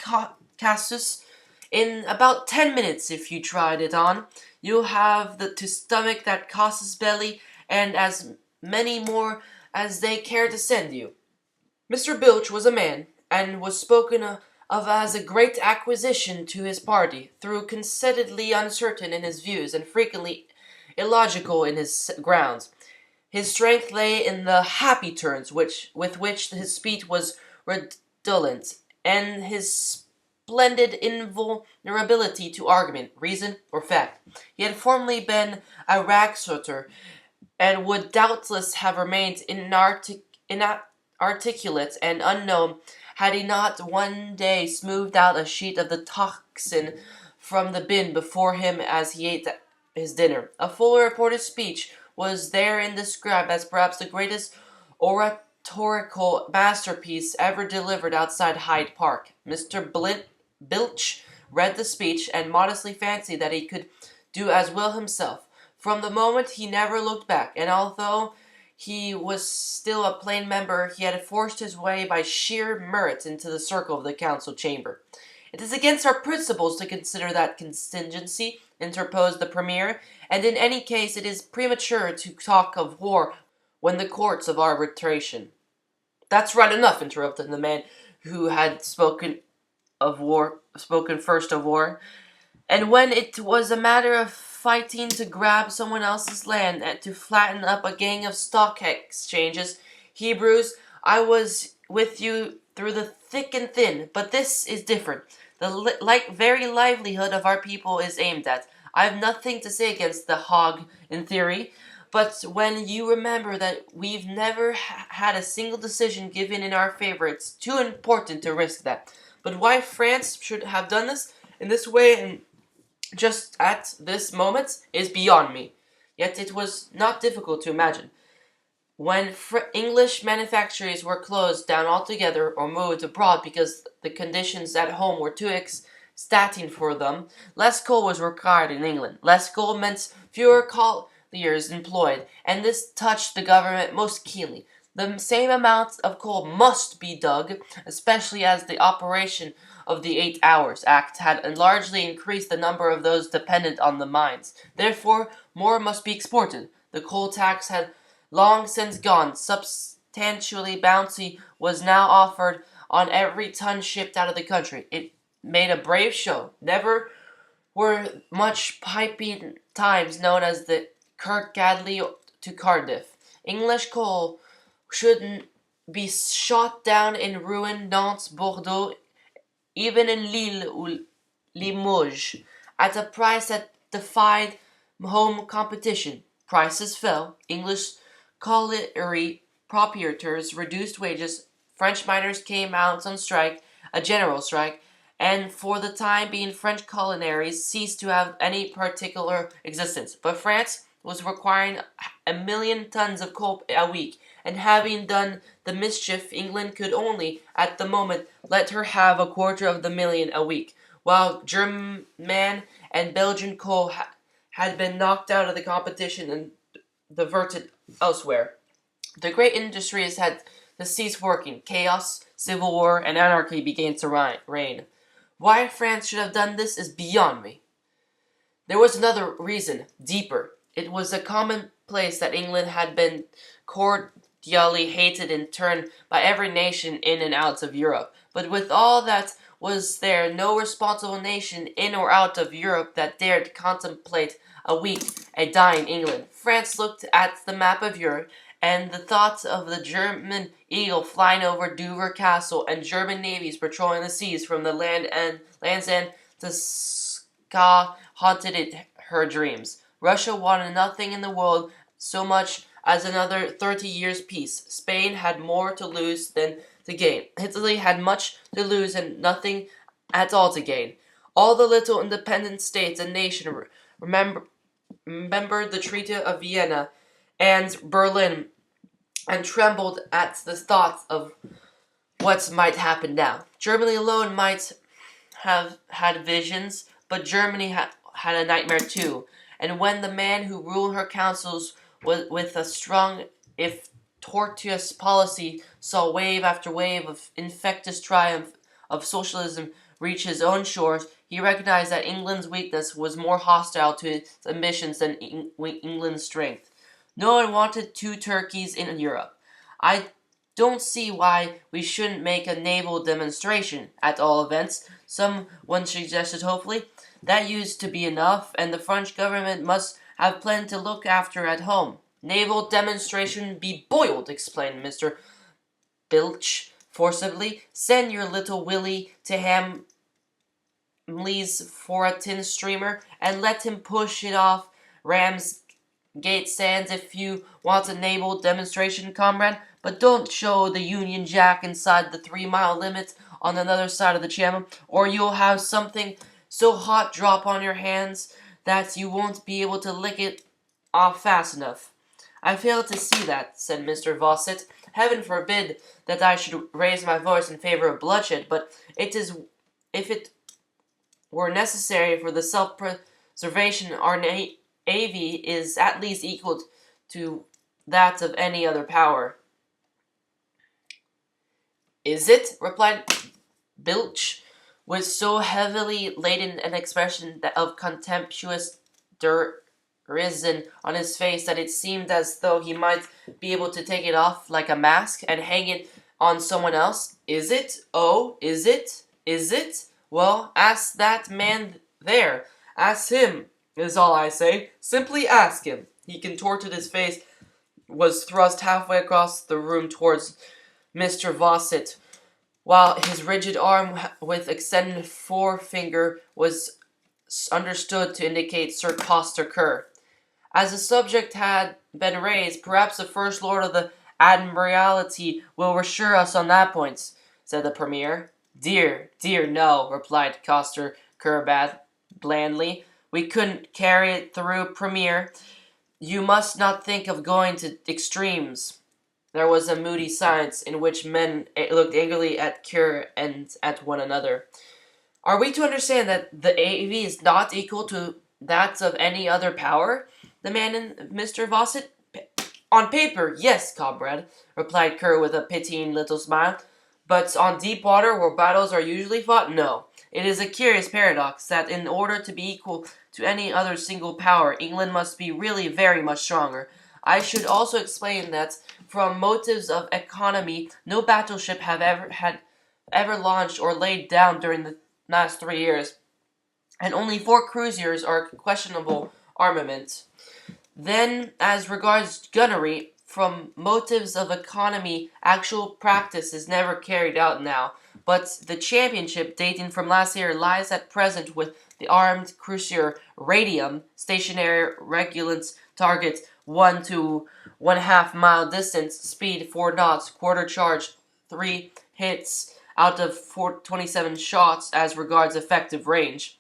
casus in about 10 minutes if you tried it on. You'll have to stomach that casus belli and as many more as they care to send you. Mr. Bilch was a man, and was spoken of as a great acquisition to his party, though conceitedly uncertain in his views and frequently illogical in his grounds. His strength lay in the happy turns with which his speech was redolent, and his splendid invulnerability to argument, reason, or fact. He had formerly been a ragsorter, and would doubtless have remained inarticulate and unknown had he not one day smoothed out a sheet of the toxin from the bin before him as he ate his dinner. A full reported speech was therein described as perhaps the greatest oratorical masterpiece ever delivered outside Hyde Park. Mr. Bilch read the speech, and modestly fancied that he could do as well himself. From the moment he never looked back, and although he was still a plain member, he had forced his way by sheer merit into the circle of the council chamber. It is against our principles to consider that contingency, interposed the Premier, and in any case it is premature to talk of war when the courts of arbitration. That's right enough, interrupted the man who had spoken of war, spoken first of war. And when it was a matter of fighting to grab someone else's land and to flatten up a gang of stock exchanges, Hebrews, I was with you through the thick and thin, but this is different. The very livelihood of our people is aimed at. I have nothing to say against the hog in theory, but when you remember that we've never had a single decision given in our favor, it's too important to risk that. But why France should have done this in this way and just at this moment is beyond me. Yet it was not difficult to imagine. When English manufactories were closed down altogether or moved abroad because the conditions at home were too extating for them, less coal was required in England. Less coal meant fewer colliers employed, and this touched the government most keenly. The same amount of coal must be dug, especially as the operation of the 8 Hours Act had largely increased the number of those dependent on the mines. Therefore, more must be exported. The coal tax had long since gone. Substantially bounty was now offered on every ton shipped out of the country. It made a brave show. Never were much piping times known as the Kirkcaldy to Cardiff. English coal should be shot down in Rouen, Nantes, Bordeaux, even in Lille or Limoges, at a price that defied home competition. Prices fell. English colliery proprietors reduced wages. French miners came out on strike, a general strike, and for the time being French collieries ceased to have any particular existence. But France was requiring 1,000,000 tons of coal a week, and having done the mischief, England could only, at the moment, let her have 250,000 a week, while German and Belgian coal had been knocked out of the competition and diverted elsewhere. The great industries had to cease working. Chaos, civil war, and anarchy began to reign. Why France should have done this is beyond me. There was another reason, deeper. It was a commonplace that England had been cordially hated in turn by every nation in and out of Europe. But with all that, was there no responsible nation in or out of Europe that dared contemplate a weak, a dying England? France looked at the map of Europe, and the thought of the German eagle flying over Dover Castle and German navies patrolling the seas from the Land's End to Ska haunted her dreams. Russia wanted nothing in the world so much as another 30 years' peace. Spain had more to lose than to gain. Italy had much to lose and nothing at all to gain. All the little independent states and nations remembered the Treaty of Vienna and Berlin and trembled at the thought of what might happen now. Germany alone might have had visions, but Germany had a nightmare too. And when the man who ruled her councils with a strong, if tortuous policy, saw wave after wave of infectious triumph of socialism reach his own shores, he recognized that England's weakness was more hostile to its ambitions than England's strength. No one wanted two Turkeys in Europe. I don't see why we shouldn't make a naval demonstration, at all events, someone suggested hopefully. That used to be enough, and the French government must have plenty to look after at home. Naval demonstration be boiled, explained Mr. Bilch forcibly. Send your little Willie to Hamleys for a tin streamer, and let him push it off Ramsgate Sands if you want a naval demonstration, comrade. But don't show the Union Jack inside the 3-mile limit on another side of the channel, or you'll have something so hot drop on your hands that you won't be able to lick it off fast enough. I fail to see that, said Mr. Fawcett. Heaven forbid that I should raise my voice in favor of bloodshed, but if it were necessary for the self-preservation, our navy is at least equal to that of any other power. Is it? Replied Bilch, with so heavily laden an expression of contemptuous derision on his face that it seemed as though he might be able to take it off like a mask and hang it on someone else. Is it? Oh, is it? Is it? Well, ask that man there. Ask him, is all I say. Simply ask him. He contorted his face, was thrust halfway across the room towards Mr. Fawcett, while his rigid arm with extended forefinger was understood to indicate Sir Coster Kerr. As the subject had been raised, perhaps the First Lord of the Admiralty will reassure us on that point, said the Premier. Dear, dear, no, replied Coster Kerr blandly. We couldn't carry it through, Premier. You must not think of going to extremes. There was a moody silence in which men looked angrily at Kerr and at one another. Are we to understand that the Navy is not equal to that of any other power? Demanded Mr. Fawcett. On paper, yes, comrade, replied Kerr with a pitying little smile. But on deep water, where battles are usually fought, no. It is a curious paradox that in order to be equal to any other single power, England must be really very much stronger. I should also explain that, from motives of economy, no battleship had ever launched or laid down during the last 3 years, and only 4 cruisers are questionable armament. Then, as regards gunnery, from motives of economy, actual practice is never carried out now, but the championship dating from last year lies at present with the armed cruiser Radium, stationary regulance target 1 to 1/2 mile distance, speed 4 knots, quarter charge, 3 hits out of 27 shots as regards effective range.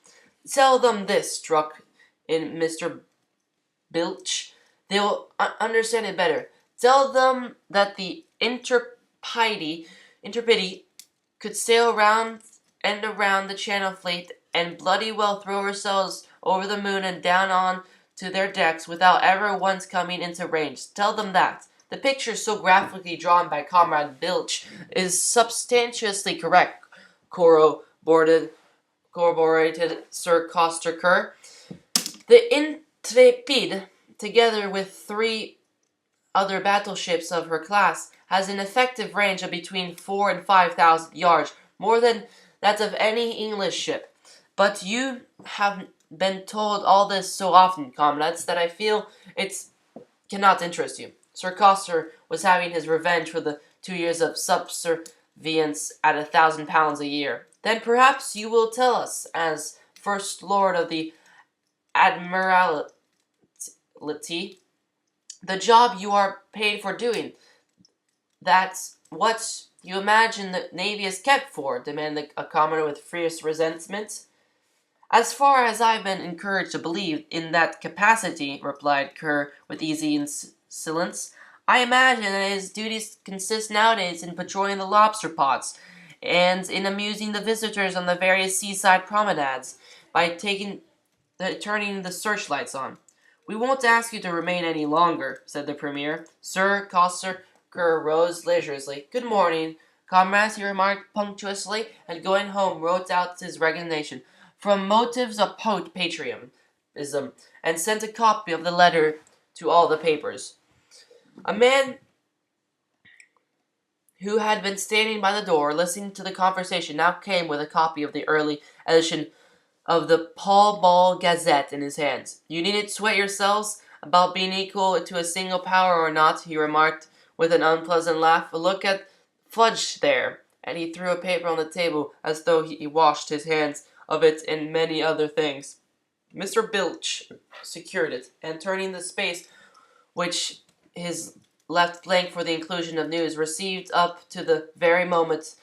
Tell them this, struck in Mr. Bilch. They'll understand it better. Tell them that the Intrepidity could sail round and around the Channel Fleet and bloody well throw ourselves over the moon and down on to their decks without ever once coming into range. Tell them that. The picture so graphically drawn by Comrade Bilch is substantially correct, corroborated Sir Coster Kerr. The Intrepid, together with 3 other battleships of her class, has an effective range of between 4,000 and 5,000 yards, more than that of any English ship. But you have been told all this so often, comrades, that I feel it cannot interest you. Sir Coster was having his revenge for the 2 years of subservience at £1,000 a year. Then perhaps you will tell us, as First Lord of the Admiralty, the job you are paid for doing. That's what you imagine the Navy is kept for, demanded a commoner with fierce resentment. As far as I've been encouraged to believe in that capacity, replied Kerr with easy insolence, I imagine that his duties consist nowadays in patrolling the lobster pots, and in amusing the visitors on the various seaside promenades, by turning the searchlights on. We won't ask you to remain any longer, said the Premier. Sir Coster Kerr rose leisurely. Good morning, comrades, he remarked punctiliously, and going home wrote out his resignation from motives of patriotism, and sent a copy of the letter to all the papers. A man who had been standing by the door listening to the conversation now came with a copy of the early edition of the Pall Mall Gazette in his hands. You needn't sweat yourselves about being equal to a single power or not, he remarked with an unpleasant laugh. Look at Fudge there, and he threw a paper on the table as though he washed his hands of it and many other things. Mr. Bilch secured it, and turning the space which his left blank for the inclusion of news received up to the very moment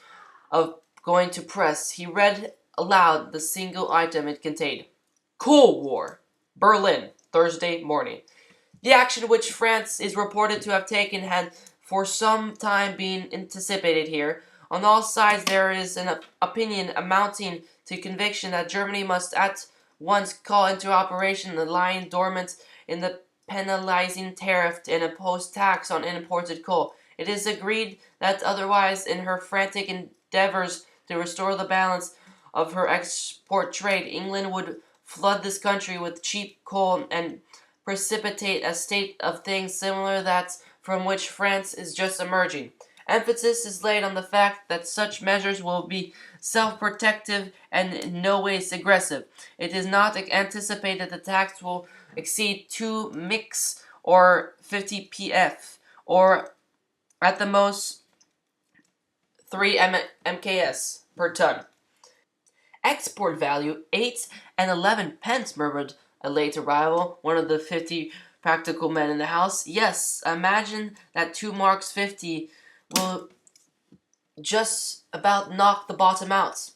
of going to press, he read aloud the single item it contained. Cold War, Berlin, Thursday morning. The action which France is reported to have taken had for some time been anticipated here. On all sides there is an opinion amounting to conviction that Germany must at once call into operation the lying dormant in the penalizing tariff and impose tax on imported coal. It is agreed that otherwise, in her frantic endeavors to restore the balance of her export trade, England would flood this country with cheap coal and precipitate a state of things similar to that from which France is just emerging. Emphasis is laid on the fact that such measures will be self-protective and in no ways aggressive. It is not anticipated the tax will exceed 2 mix or 50 pf, or at the most 3 mks per ton. Export value 8 and 11 pence, murmured a late arrival, one of the 50 practical men in the house. Yes, imagine that 2 marks 50 will just about knock the bottom out.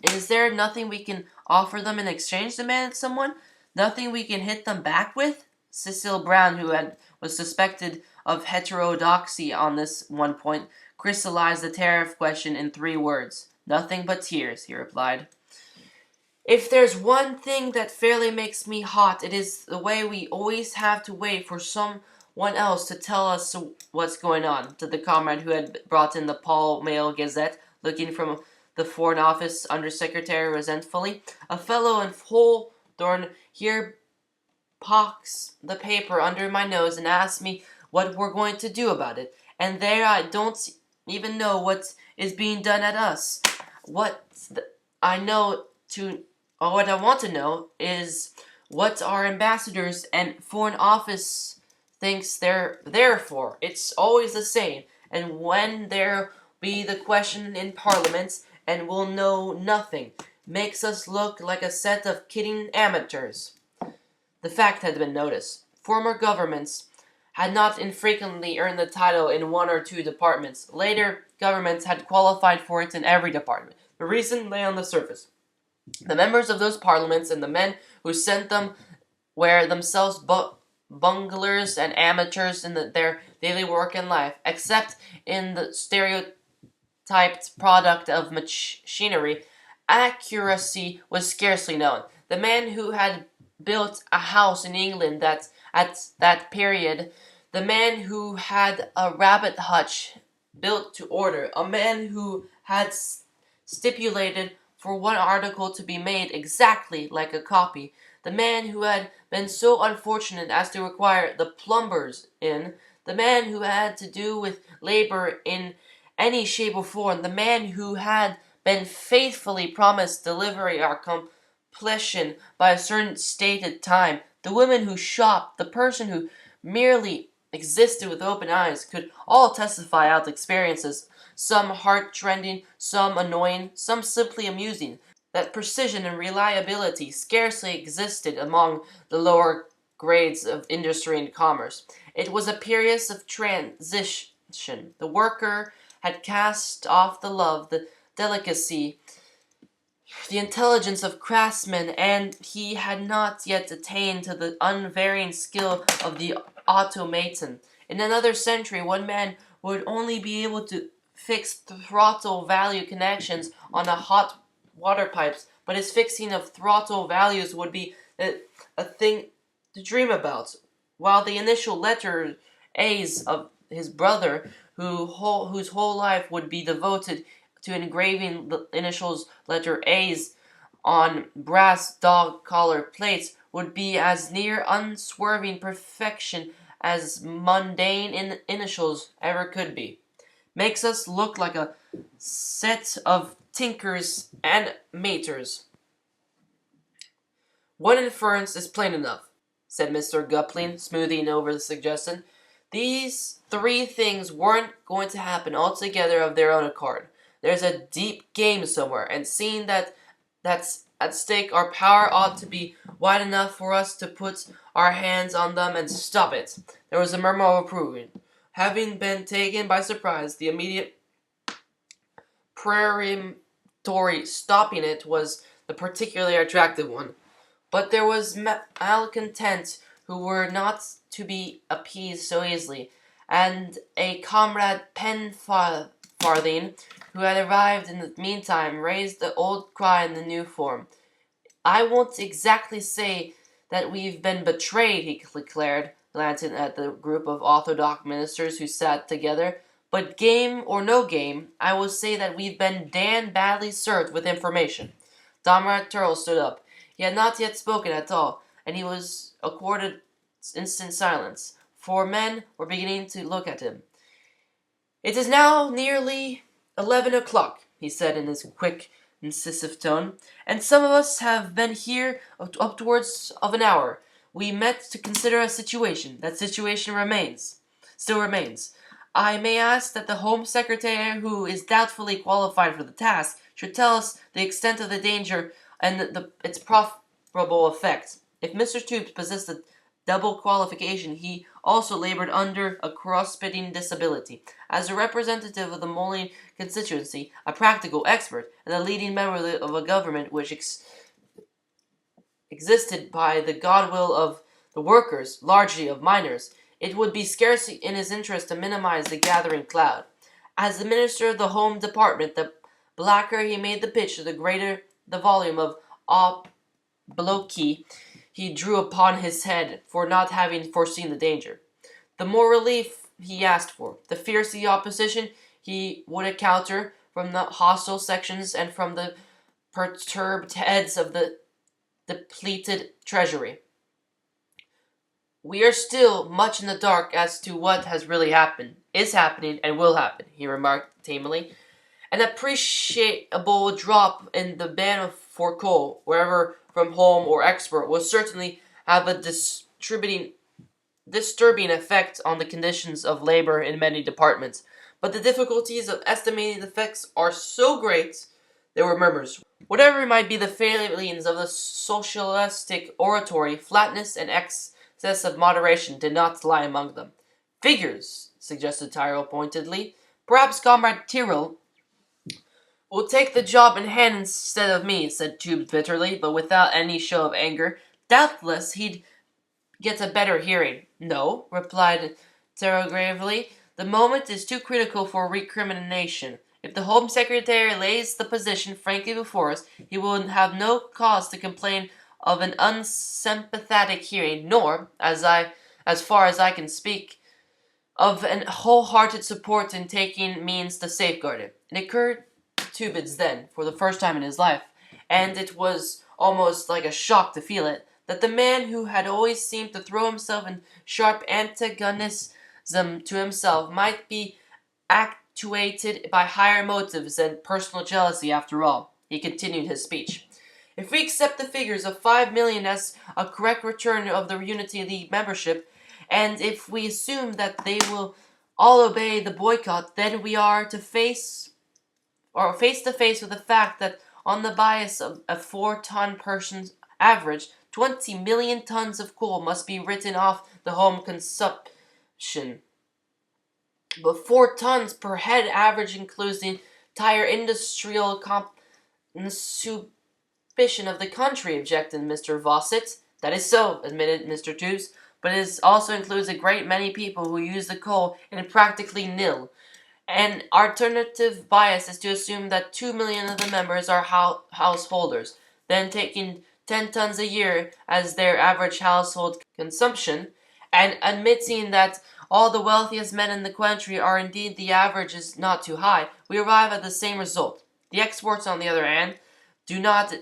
Is there nothing we can offer them in exchange, demanded someone? Nothing we can hit them back with? Cecil Brown, who was suspected of heterodoxy on this one point, crystallized the tariff question in 3 words. Nothing but tears, he replied. If there's one thing that fairly makes me hot, it is the way we always have to wait for someone else to tell us what's going on, said the comrade who had brought in the Pall Mall Gazette, looking from the Foreign Office Undersecretary resentfully. A fellow in Holborn here pocks the paper under my nose and asks me what we're going to do about it. And there I don't even know what is being done at us. I know to what I want to know is what our ambassadors and foreign office thinks they're there for. It's always the same. And when there be the question in Parliament and we'll know nothing, makes us look like a set of kidding amateurs. The fact had been noticed. Former governments had not infrequently earned the title in 1 or 2 departments. Later governments had qualified for it in every department. The reason lay on the surface. The members of those parliaments and the men who sent them were themselves bunglers and amateurs in their daily work and life, except in the stereotyped product of machinery. Accuracy was scarcely known. The man who had built a house in England at that period, the man who had a rabbit hutch built to order, a man who had stipulated for one article to be made exactly like a copy, the man who had been so unfortunate as to require the plumbers in, the man who had to do with labor in any shape or form, the man who had been faithfully promised delivery or completion by a certain stated time, the woman who shopped, the person who merely existed with open eyes, could all testify out experiences, some heart-rending, some annoying, some simply amusing, that precision and reliability scarcely existed among the lower grades of industry and commerce. It was a period of transition. The worker had cast off the love, the delicacy, the intelligence of craftsmen, and he had not yet attained to the unvarying skill of the automaton. In another century, one man would only be able to fix throttle value connections on a hot water pipes, but his fixing of throttle values would be a thing to dream about. While the initial letter A's of his brother, whose whole life would be devoted to engraving the initials letter A's on brass dog collar plates, would be as near unswerving perfection as mundane initials ever could be. Makes us look like a set of tinkers and maters. One inference is plain enough, said Mr. Gupling, smoothing over the suggestion. These 3 things weren't going to happen altogether of their own accord. There's a deep game somewhere, and seeing that that's at stake, our power ought to be wide enough for us to put our hands on them and stop it. There was a murmur of approval. Having been taken by surprise, the immediate peremptory stopping it was the particularly attractive one. But there was malcontent who were not to be appeased so easily, and a comrade Penfarthing, who had arrived in the meantime, raised the old cry in the new form. I won't exactly say that we've been betrayed, he declared, glancing at the group of orthodox ministers who sat together, but game or no game, I will say that we've been damned badly served with information. Domrat Turtle stood up. He had not yet spoken at all, and he was accorded instant silence. 4 men were beginning to look at him. It is now nearly 11 o'clock, he said in his quick, incisive tone, and some of us have been here upwards of an hour. We met to consider a situation. That situation still remains. I may ask that the Home Secretary, who is doubtfully qualified for the task, should tell us the extent of the danger and its probable effects. If Mr. Tubes possessed a double qualification, he also labored under a cross-spitting disability. As a representative of the Moline constituency, a practical expert, and a leading member of a government which existed by the goodwill of the workers, largely of miners, it would be scarcely in his interest to minimize the gathering cloud. As the Minister of the Home Department, the blacker he made the pitch, the greater the volume of obloquy he drew upon his head for not having foreseen the danger. The more relief he asked for, the fiercer the opposition he would encounter from the hostile sections and from the perturbed heads of the depleted treasury. We are still much in the dark as to what has really happened, is happening, and will happen, he remarked tamely. An appreciable drop in the ban for coal, wherever from home or export, will certainly have a disturbing effect on the conditions of labor in many departments. But the difficulties of estimating the effects are so great, there were murmurs. Whatever might be the failings of the socialistic oratory, flatness and excess of moderation did not lie among them. Figures, suggested Tyrrell pointedly. Perhaps Comrade Tyrrell will take the job in hand instead of me, said Tubes bitterly, but without any show of anger. Doubtless he'd get a better hearing. No, replied Tyrrell gravely. The moment is too critical for recrimination. If the Home Secretary lays the position frankly before us, he will have no cause to complain of an unsympathetic hearing, nor, as far as I can speak, of an wholehearted support in taking means to safeguard it. It occurred to Tubes then, for the first time in his life, and it was almost like a shock to feel it, that the man who had always seemed to throw himself in sharp antagonism to himself might be actuated by higher motives than personal jealousy after all. He continued his speech. If we accept the figures of 5 million as a correct return of the Unity League membership, and if we assume that they will all obey the boycott, then we are face to face with the fact that on the bias of a 4-ton person's average, 20 million tons of coal must be written off the home consumption. But 4 tons per head average includes the entire industrial consumption of the country, objected Mr. Fawcett. That is so, admitted Mr. Tubes, but it also includes a great many people who use the coal and practically nil. An alternative bias is to assume that 2 million of the members are householders, then taking 10 tons a year as their average household consumption, and admitting that all the wealthiest men in the country are indeed the average is not too high, we arrive at the same result. The exports, on the other hand, do not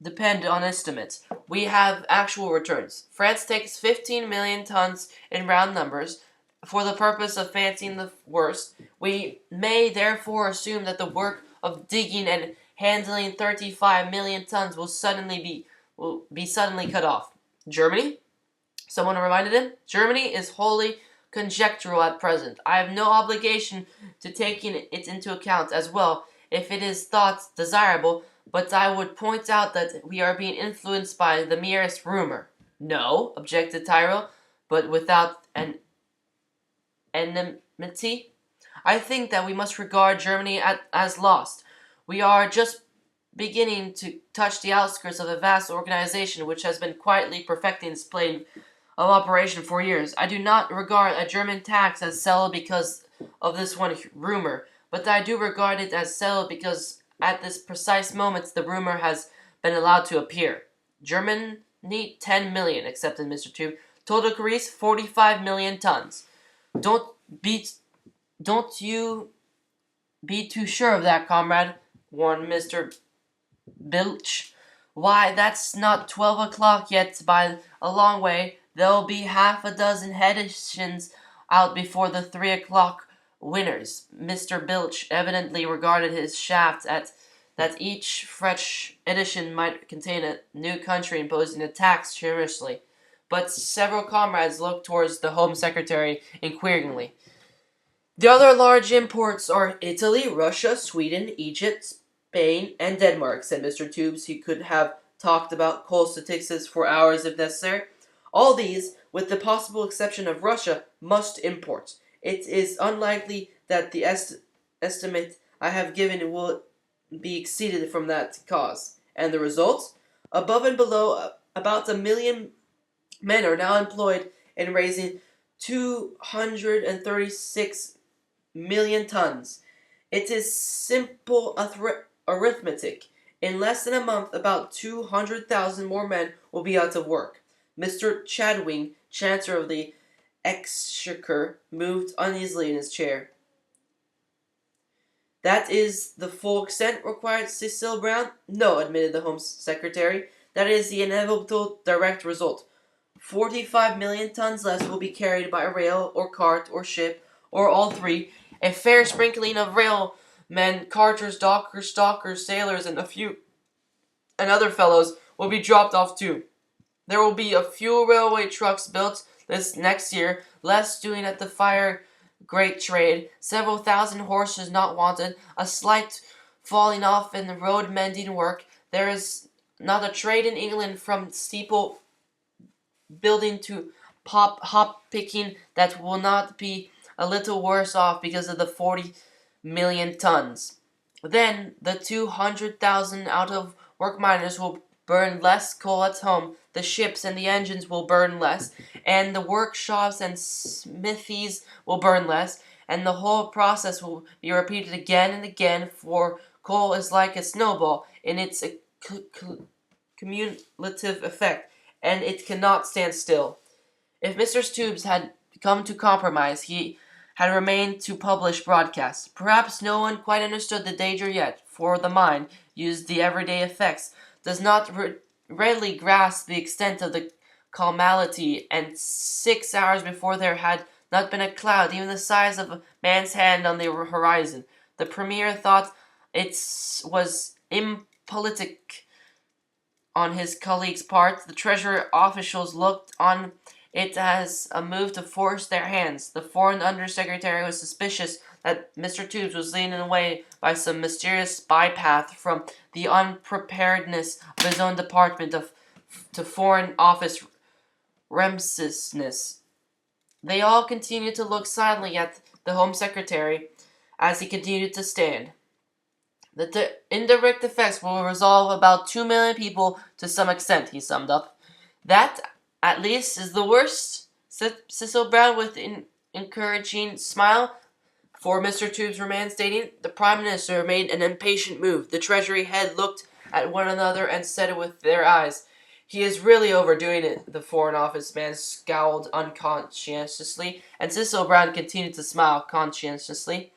depend on estimates. We have actual returns. France takes 15 million tons in round numbers. For the purpose of fancying the worst, we may therefore assume that the work of digging and handling 35 million tons will be suddenly cut off. Germany? Someone reminded him. Germany is wholly conjectural at present. I have no obligation to taking it into account as well if it is thought desirable, but I would point out that we are being influenced by the merest rumor. No, objected Tyrrell, but without an enmity. I think that we must regard Germany as lost. We are just beginning to touch the outskirts of a vast organization which has been quietly perfecting its plan of operation for years. I do not regard a German tax as settled because of this one rumor, but I do regard it as settled because at this precise moment the rumor has been allowed to appear. Germany 10 million, accepted Mr. Tube. Total Greece 45 million tons. Don't you be too sure of that, comrade, warned Mr. Bilch. Why, that's not 12 o'clock yet by a long way. There'll be half a dozen editions out before the 3 o'clock winners. Mr. Bilch evidently regarded his shaft at that each fresh edition might contain a new country imposing a tax seriously. But several comrades looked towards the Home Secretary inquiringly. The other large imports are Italy, Russia, Sweden, Egypt, Spain, and Denmark, said Mr. Tubes. He could have talked about coal statistics for hours if necessary. All these, with the possible exception of Russia, must import. It is unlikely that the estimate I have given will be exceeded from that cause. And the result? Above and below, about 1 million men are now employed in raising 236 million tons. It is simple arithmetic. In less than a month, about 200,000 more men will be out of work. Mr. Chadwing, Chancellor of the Exchequer, moved uneasily in his chair. That is the full extent, required Cecil Brown? No, admitted the Home Secretary. That is the inevitable direct result. 45 million tons less will be carried by rail or cart or ship, or all three. A fair sprinkling of railmen, carters, dockers, stockers, sailors, and other fellows will be dropped off too. There will be a few railway trucks built this next year, less doing at the fire great trade, several thousand horses not wanted, a slight falling off in the road mending work. There is not a trade in England from steeple building to hop picking that will not be a little worse off because of the 40 million tons. Then the 200,000 out of work miners will burn less coal at home, the ships and the engines will burn less, and the workshops and smithies will burn less, and the whole process will be repeated again and again, for coal is like a snowball in its cumulative effect, and it cannot stand still. If Mr. Tubes had come to compromise, he had remained to publish broadcasts. Perhaps no one quite understood the danger yet, for the mind, used the everyday effects, does not readily grasp the extent of the calamity, and 6 hours before there had not been a cloud, even the size of a man's hand, on the horizon. The Premier thought it was impolitic on his colleague's part. The Treasury officials looked on it as a move to force their hands. The Foreign Under-Secretary was suspicious that Mr. Tubes was leading away by some mysterious bypath from the unpreparedness of his own department to Foreign Office remissness. They all continued to look silently at the Home Secretary as he continued to stand. The indirect effects will resolve about 2 million people to some extent, he summed up. That, at least, is the worst, said Cecil Brown with an encouraging smile. For Mr. Tubes remained, stating, the Prime Minister made an impatient move. The Treasury head looked at one another and said it with their eyes. He is really overdoing it, the Foreign Office man scowled unconscientiously, and Cecil Brown continued to smile conscientiously.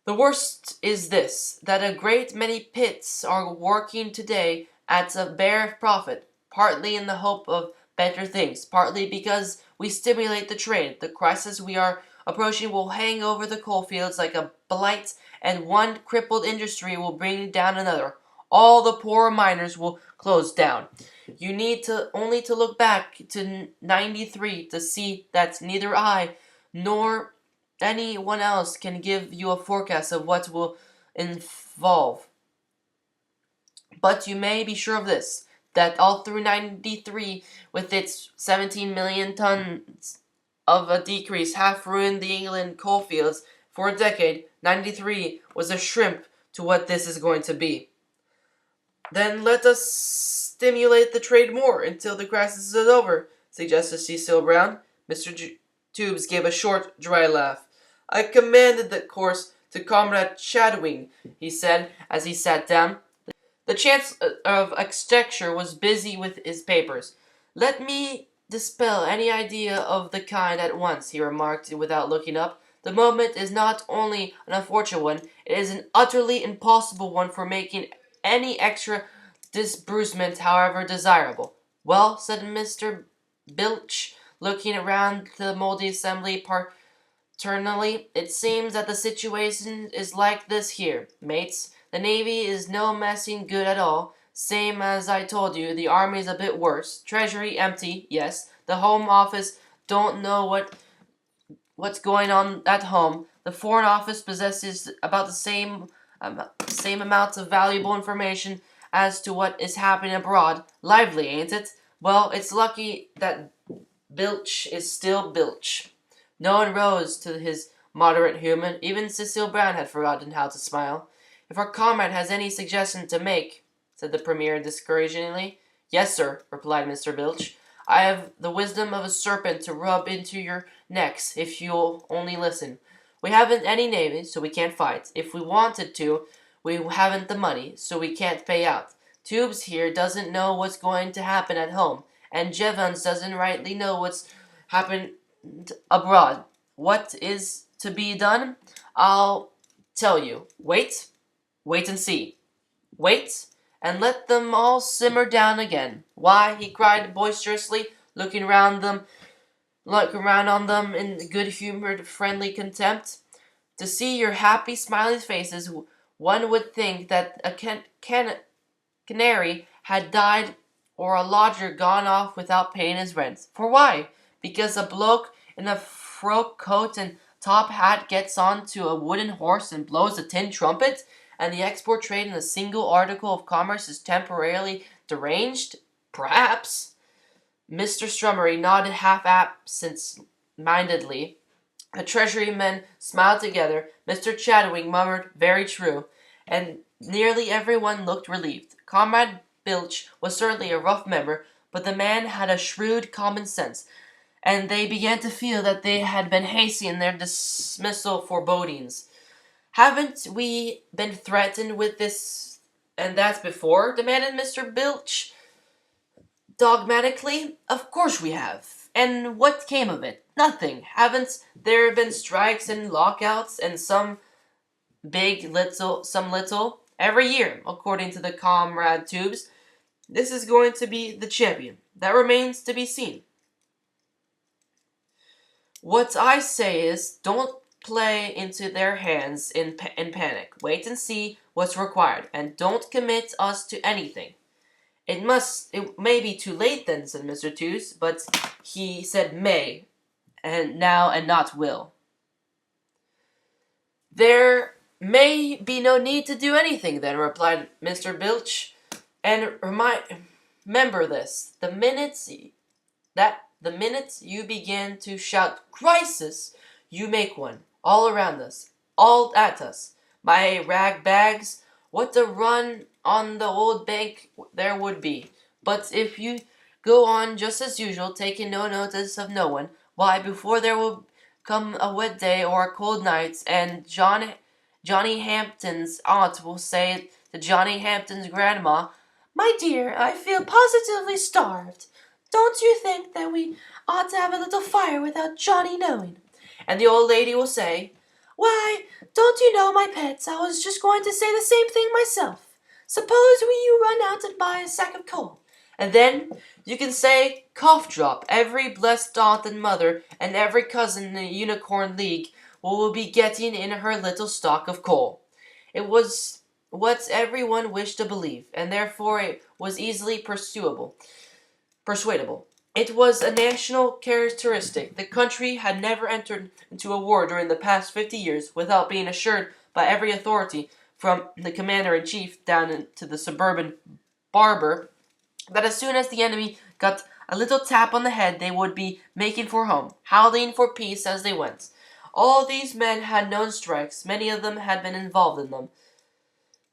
The worst is this, that a great many pits are working today at a bare profit, partly in the hope of better things, partly because we stimulate the trade. The crisis we are approaching will hang over the coalfields like a blight, and one crippled industry will bring down another. All the poor miners will close down. You need only to look back to '93 to see that neither I nor anyone else can give you a forecast of what will involve. But you may be sure of this, that all through '93, with its 17 million tons of a decrease, half ruined the England coalfields for a decade. '93 was a shrimp to what this is going to be. Then let us stimulate the trade more until the crisis is over, suggested Cecil Brown. Mr. Tubes gave a short, dry laugh. I commanded that course to Comrade Chadwing, he said, as he sat down. The Chancellor of Exchequer was busy with his papers. Let me dispel any idea of the kind at once, he remarked without looking up. The moment is not only an unfortunate one, it is an utterly impossible one for making any extra disbursement, however desirable. Well, said Mr. Bilch, looking around the mouldy assembly, Eternally, it seems that the situation is like this here, mates. The Navy is no messing good at all. Same as I told you, the Army's a bit worse. Treasury empty, yes. The Home Office don't know what's going on at home. The Foreign Office possesses about the same amounts of valuable information as to what is happening abroad. Lively, ain't it? Well, it's lucky that Bilch is still Bilch. No one rose to his moderate humour. Even Cecile Brown had forgotten how to smile. If our comrade has any suggestion to make, said the Premier discouragingly. Yes, sir, replied Mr. Bilch. I have the wisdom of a serpent to rub into your necks if you'll only listen. We haven't any navy, so we can't fight. If we wanted to, we haven't the money, so we can't pay out. Tubes here doesn't know what's going to happen at home, and Jevons doesn't rightly know what's happened abroad. What is to be done? I'll tell you. Wait, wait and see. Wait, and let them all simmer down again. Why, he cried boisterously, looking round on them in good-humored, friendly contempt. To see your happy, smiling faces, one would think that a canary had died or a lodger gone off without paying his rent. For why? Because a bloke in a frock coat and top hat gets on to a wooden horse and blows a tin trumpet, and the export trade in a single article of commerce is temporarily deranged? Perhaps. Mr. Strummery nodded half absent-mindedly. The Treasury men smiled together. Mr. Chadwick murmured, "Very true," and nearly everyone looked relieved. Comrade Bilch was certainly a rough member, but the man had a shrewd common sense, and they began to feel that they had been hasty in their dismissal forebodings. "Haven't we been threatened with this and that before?" demanded Mr. Bilch dogmatically. "Of course we have. And what came of it? Nothing. Haven't there been strikes and lockouts and some big, some little? Every year, according to the comrade Tubes. This is going to be the champion. That remains to be seen. What I say is, don't play into their hands in panic. Wait and see what's required, and don't commit us to anything." It may be too late then, said Mr. Tooze, but he said may, and now and not will. "There may be no need to do anything then," replied Mr. Bilch, "and remember this, the minute you begin to shout crisis, you make one, all around us, all at us. My rag bags, what a run on the old bank there would be. But if you go on just as usual, taking no notice of no one, why, before there will come a wet day or a cold night, and Johnny Hampton's aunt will say to Johnny Hampton's grandma, 'My dear, I feel positively starved. Don't you think that we ought to have a little fire without Johnny knowing?' And the old lady will say, 'Why, don't you know, my pets, I was just going to say the same thing myself. Suppose you run out and buy a sack of coal.' And then you can say, 'Cough drop, every blessed aunt and mother and every cousin in the Unicorn League will be getting in her little stock of coal.' It was what everyone wished to believe, and therefore it was easily persuadable. It was a national characteristic. The country had never entered into a war during the past 50 years without being assured by every authority, from the commander-in-chief down to the suburban barber, that as soon as the enemy got a little tap on the head they would be making for home, howling for peace as they went. All these men had known strikes. Many of them had been involved in them.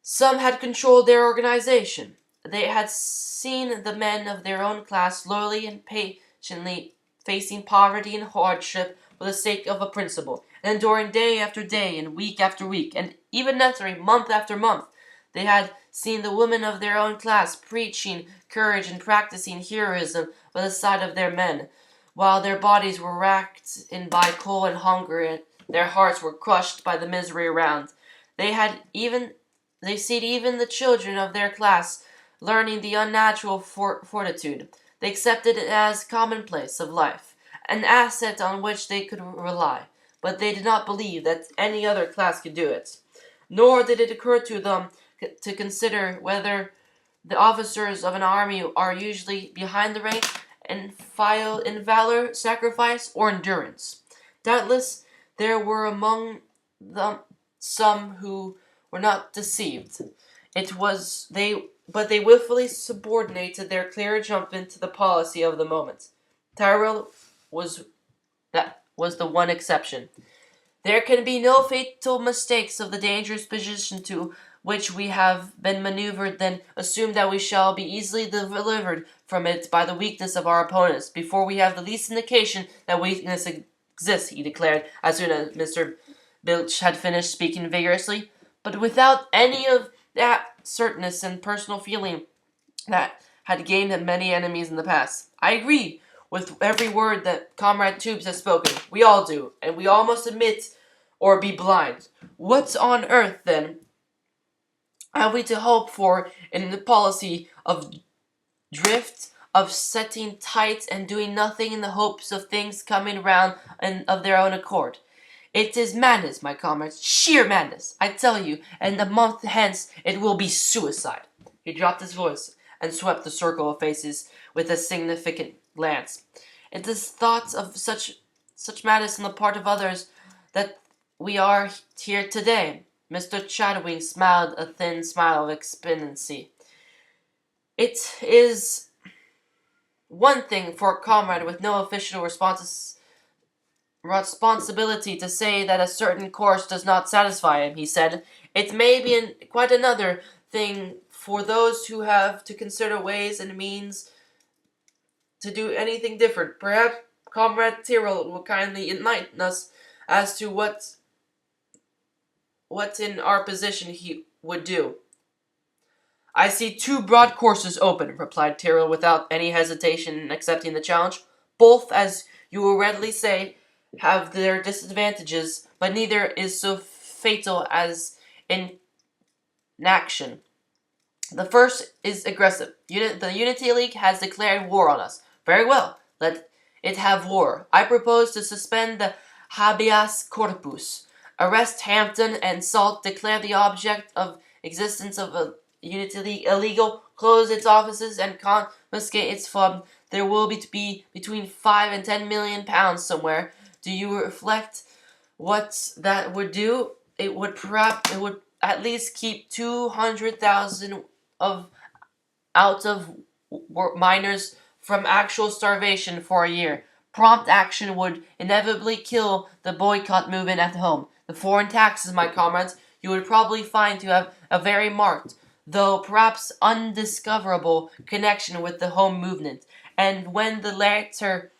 Some had controlled their organization. They had seen the men of their own class slowly and patiently facing poverty and hardship for the sake of a principle, and enduring day after day and week after week, and even necessary month after month. They had seen the women of their own class preaching courage and practicing heroism by the side of their men, while their bodies were racked in by cold and hunger, and their hearts were crushed by the misery around. They seen even the children of their class learning the unnatural fortitude. They accepted it as commonplace of life, an asset on which they could rely. but they did not believe that any other class could do it. Nor did it occur to them to consider whether the officers of an army are usually behind the rank and file in valor, sacrifice, or endurance. Doubtless, there were among them some who were not deceived. But they willfully subordinated their clear judgment to the policy of the moment. Tyrrell was that was the one exception. There can be no fatal mistakes of the dangerous position to which we have been maneuvered, then assume that we shall be easily delivered from it by the weakness of our opponents, before we have the least indication that weakness exists, he declared, as soon as Mr. Bilch had finished speaking vigorously, but without any of that certainty and personal feeling that had gained him many enemies in the past. I agree with every word that Comrade Tubes has spoken. We all do, and we all must admit or be blind. What on earth, then, have we to hope for in the policy of drift, of setting tight and doing nothing in the hopes of things coming round and of their own accord? It is madness, my comrades, sheer madness, I tell you, and a month hence it will be suicide. He dropped his voice and swept the circle of faces with a significant glance. It is thoughts of such madness on the part of others that we are here today. Mr. Chadwing smiled a thin smile of expectancy. It is one thing for a comrade with no official responsibility to say that a certain course does not satisfy him, he said. It may be quite another thing for those who have to consider ways and means to do anything different. Perhaps Comrade Tyrrell will kindly enlighten us as to what in our position he would do. I see two broad courses open, replied Tyrrell without any hesitation in accepting the challenge. Both, as you will readily say, have their disadvantages, but neither is so fatal as inaction. The first is aggressive. The Unity League has declared war on us. Very well, let it have war. I propose to suspend the habeas corpus, arrest Hampton and Salt, declare the object of existence of a Unity League illegal, close its offices, and confiscate its fund. There will be between 5 and 10 million pounds somewhere. Do you reflect what that would do? It would at least keep 200,000 out of miners from actual starvation for a year. Prompt action would inevitably kill the boycott movement at home. The foreign taxes, my comrades, you would probably find to have a very marked, though perhaps undiscoverable, connection with the home movement, and when the latter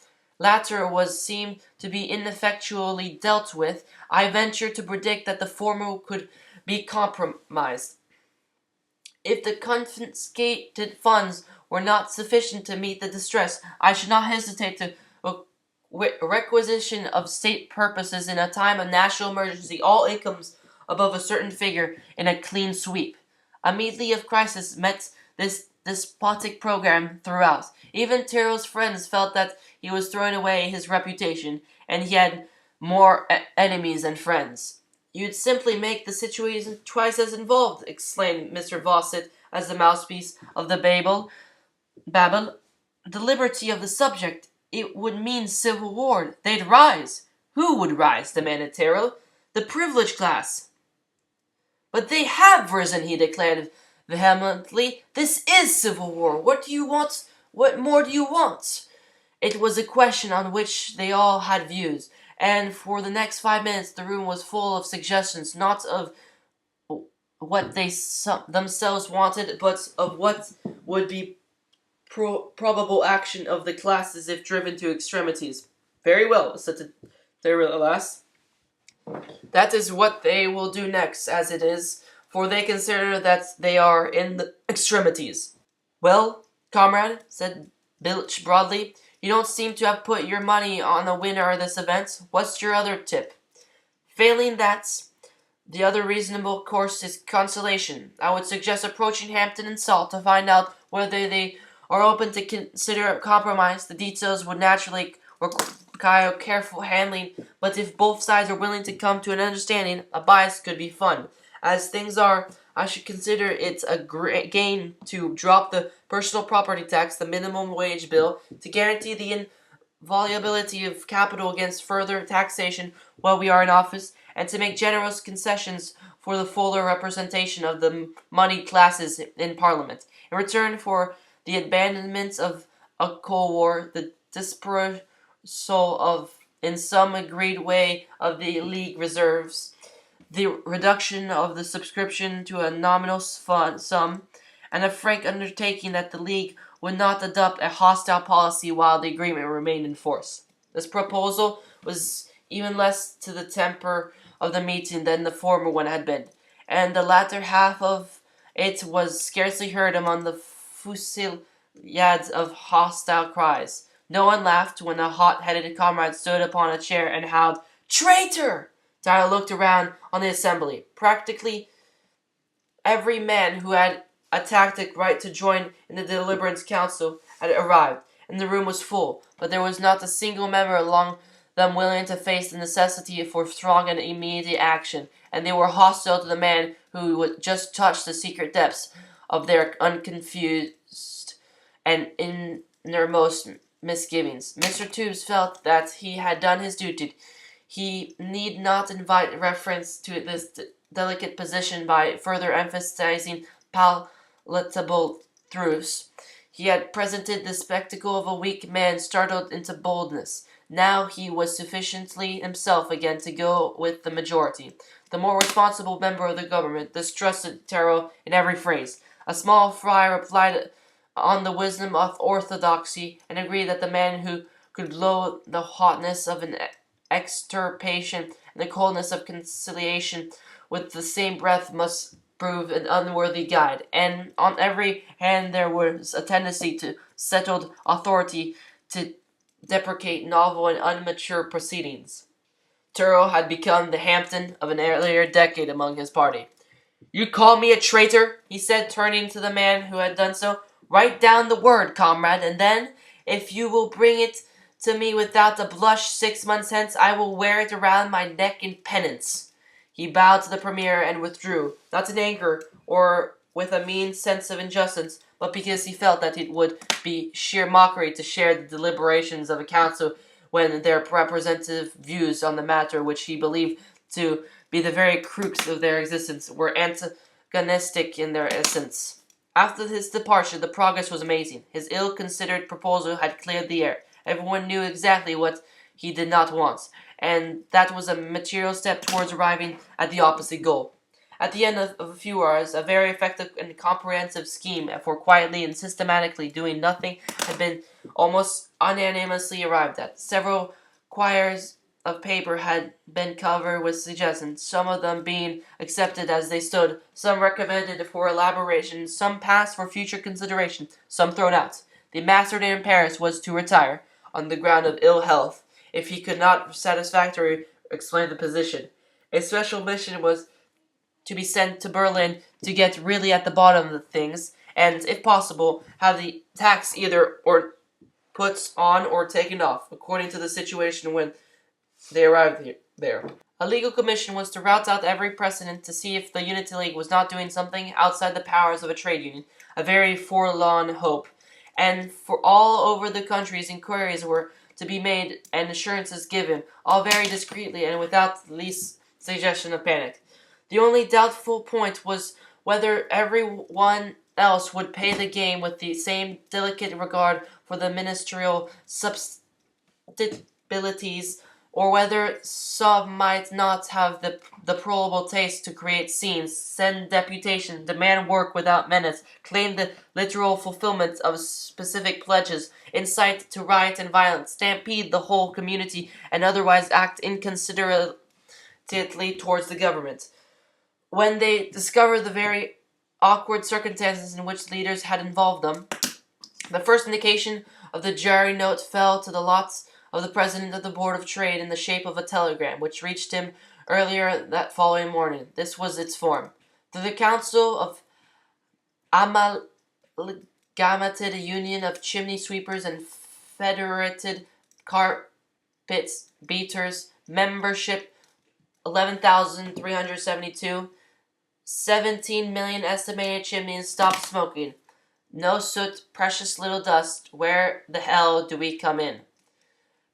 was seemed to be ineffectually dealt with, I venture to predict that the former could be compromised. If the confiscated funds were not sufficient to meet the distress, I should not hesitate to requisition of state purposes in a time of national emergency all incomes above a certain figure in a clean sweep. Immediately of crisis met this despotic program throughout. Even Tyrrell's friends felt that he was throwing away his reputation, and he had more enemies than friends. You'd simply make the situation twice as involved, exclaimed Mr. Fawcett as the mouthpiece of the Babel. The liberty of the subject, it would mean civil war. They'd rise. Who would rise? Demanded Tyrrell. The privileged class. But they have risen, he declared vehemently. This is civil war. What do you want? What more do you want? It was a question on which they all had views, and for the next 5 minutes the room was full of suggestions, not of what they themselves wanted, but of what would be probable action of the classes if driven to extremities. Very well, said Tyrrell at last. That is what they will do next, as it is, for they consider that they are in the extremities. Well, comrade, said Bilch broadly, you don't seem to have put your money on the winner of this event. What's your other tip? Failing that, the other reasonable course is consolation. I would suggest approaching Hampton and Salt to find out whether they are open to consider a compromise. The details would naturally require careful handling, but if both sides are willing to come to an understanding, a bias could be fun. As things are, I should consider it a great gain to drop the personal property tax, the minimum wage bill, to guarantee the inviolability of capital against further taxation while we are in office, and to make generous concessions for the fuller representation of the moneyed classes in Parliament. In return for the abandonment of a coal war, the dispersal of, in some agreed way, of the League reserves, the reduction of the subscription to a nominal sum, and a frank undertaking that the League would not adopt a hostile policy while the agreement remained in force. This proposal was even less to the temper of the meeting than the former one had been, and the latter half of it was scarcely heard among the fusillades of hostile cries. No one laughed when a hot-headed comrade stood upon a chair and howled, "Traitor!" Tyler looked around on the assembly. Practically every man who had a tacit right to join in the deliberance council had arrived, and the room was full, but there was not a single member among them willing to face the necessity for strong and immediate action, and they were hostile to the man who would just touch the secret depths of their unconfused and innermost misgivings. Mr. Tubes felt that he had done his duty. He need not invite reference to this delicate position by further emphasizing palatable truths. He had presented the spectacle of a weak man startled into boldness. Now he was sufficiently himself again to go with the majority. The more responsible member of the government distrusted Terrell in every phrase. A small fry replied on the wisdom of orthodoxy, and agreed that the man who could loathe the hotness of an extirpation and the coldness of conciliation with the same breath must prove an unworthy guide, and on every hand there was a tendency to settled authority to deprecate novel and unmature proceedings. Turrell had become the Hampden of an earlier decade among his party. "You call me a traitor?" he said, turning to the man who had done so. "Write down the word, comrade, and then, if you will bring it to me without a blush 6 months hence, I will wear it around my neck in penance." He bowed to the Premier and withdrew, not in anger or with a mean sense of injustice, but because he felt that it would be sheer mockery to share the deliberations of a council when their representative views on the matter, which he believed to be the very crux of their existence, were antagonistic in their essence. After his departure, the progress was amazing. His ill-considered proposal had cleared the air. Everyone knew exactly what he did not want, and that was a material step towards arriving at the opposite goal. At the end of a few hours, a very effective and comprehensive scheme for quietly and systematically doing nothing had been almost unanimously arrived at. Several quires of paper had been covered with suggestions, some of them being accepted as they stood, some recommended for elaboration, some passed for future consideration, some thrown out. The master in Paris was to retire, on the ground of ill health, if he could not satisfactorily explain the position. A special mission was to be sent to Berlin to get really at the bottom of the things, and, if possible, have the tax either or put on or taken off, according to the situation when they arrived there. A legal commission was to rout out every precedent to see if the Unity League was not doing something outside the powers of a trade union, a very forlorn hope, and for all over the countries inquiries were to be made and assurances given, all very discreetly and without the least suggestion of panic. The only doubtful point was whether everyone else would pay the game with the same delicate regard for the ministerial susceptibilities, or whether some might not have the probable taste to create scenes, send deputations, demand work without menace, claim the literal fulfillment of specific pledges, incite to riot and violence, stampede the whole community, and otherwise act inconsiderately towards the government. When they discovered the very awkward circumstances in which leaders had involved them, the first indication of the jury note fell to the lots of the president of the Board of Trade in the shape of a telegram, which reached him earlier that following morning. This was its form: "To the Council of Amalgamated Union of Chimney Sweepers and Federated beaters, membership 11,372, 17 million estimated chimneys stopped smoking. No soot, precious little dust. Where the hell do we come in?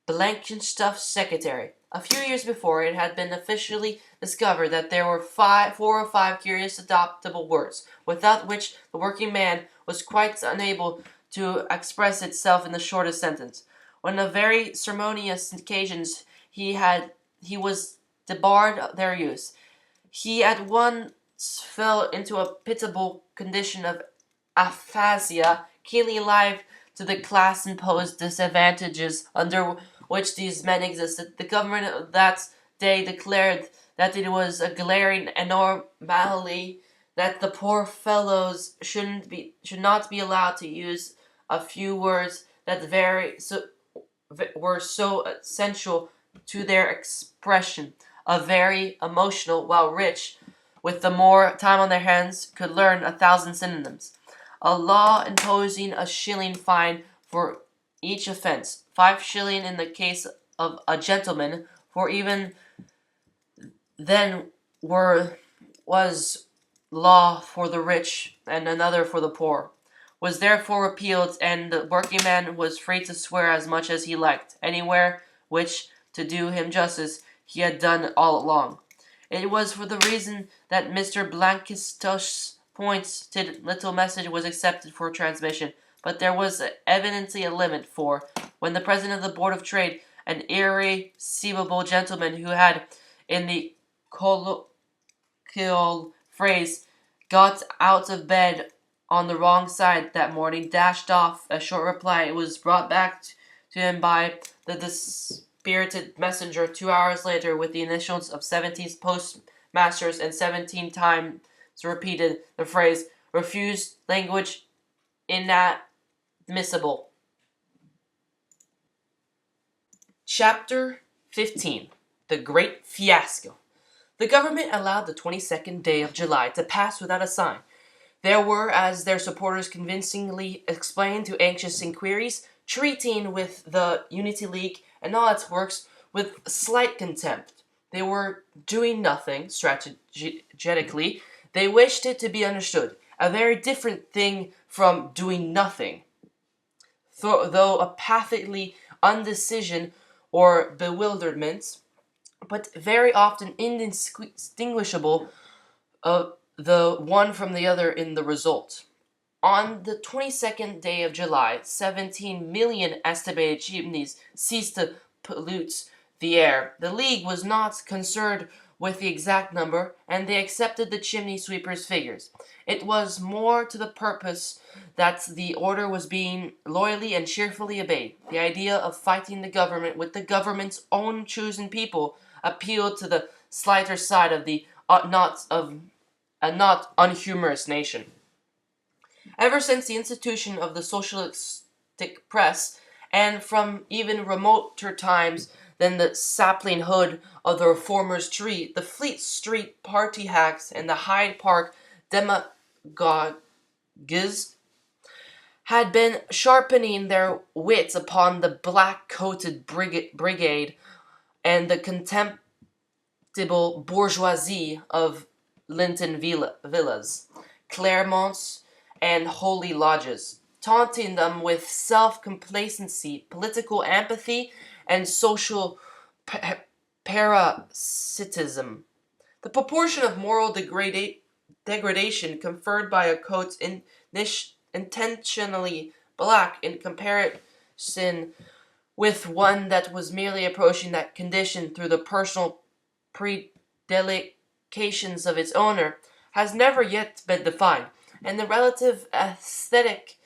Blankenstuff's secretary. A few years before, it had been officially discovered that there were 4 or 5 curious adoptable words, without which the working man was quite unable to express itself in the shortest sentence. On a very ceremonious occasions, he was debarred their use. He at once fell into a pitiable condition of aphasia, keenly alive to the class-imposed disadvantages under which these men existed. The government of that day declared that it was a glaring anomaly that the poor fellows should not be allowed to use a few words that were so essential to their expression, a very emotional, while rich, with the more time on their hands, could learn 1,000 synonyms. A law imposing a shilling fine for each offense, 5 shillings in the case of a gentleman, for even then was law for the rich and another for the poor, was therefore repealed, and the working man was free to swear as much as he liked, anywhere, which, to do him justice, he had done all along. It was for the reason that Mr. Blankenstuff's pointed little message was accepted for transmission, but there was evidently a limit, for, when the president of the Board of Trade, an irascible gentleman who had, in the colloquial phrase, got out of bed on the wrong side that morning, dashed off a short reply, it was brought back to him by the dispirited messenger 2 hours later with the initials of 17 postmasters, and 17 times repeated the phrase, refused language inadmissible. Chapter 15. The Great Fiasco. The government allowed the 22nd day of July to pass without a sign. There were, as their supporters convincingly explained to anxious inquiries, treating with the Unity League and all its works with slight contempt. They were doing nothing, strategically. They wished it to be understood. A very different thing from doing nothing. Though apathically undecision or bewilderment, but very often indistinguishable the one from the other in the result. On the 22nd day of July, 17 million estimated chimneys ceased to pollute the air. The League was not concerned with the exact number, and they accepted the chimney sweeper's figures. It was more to the purpose that the order was being loyally and cheerfully obeyed. The idea of fighting the government with the government's own chosen people appealed to the slighter side of the not unhumorous nation. Ever since the institution of the socialistic press, and from even remoter times than the sapling hood of the reformer's tree, the Fleet Street party hacks and the Hyde Park demagogues had been sharpening their wits upon the black-coated brigade and the contemptible bourgeoisie of Linton villas, Claremonts, and holy lodges, taunting them with self-complacency, political apathy, and social parasitism. The proportion of moral degradation conferred by a coat intentionally black in comparison with one that was merely approaching that condition through the personal predelications of its owner has never yet been defined, and the relative aesthetic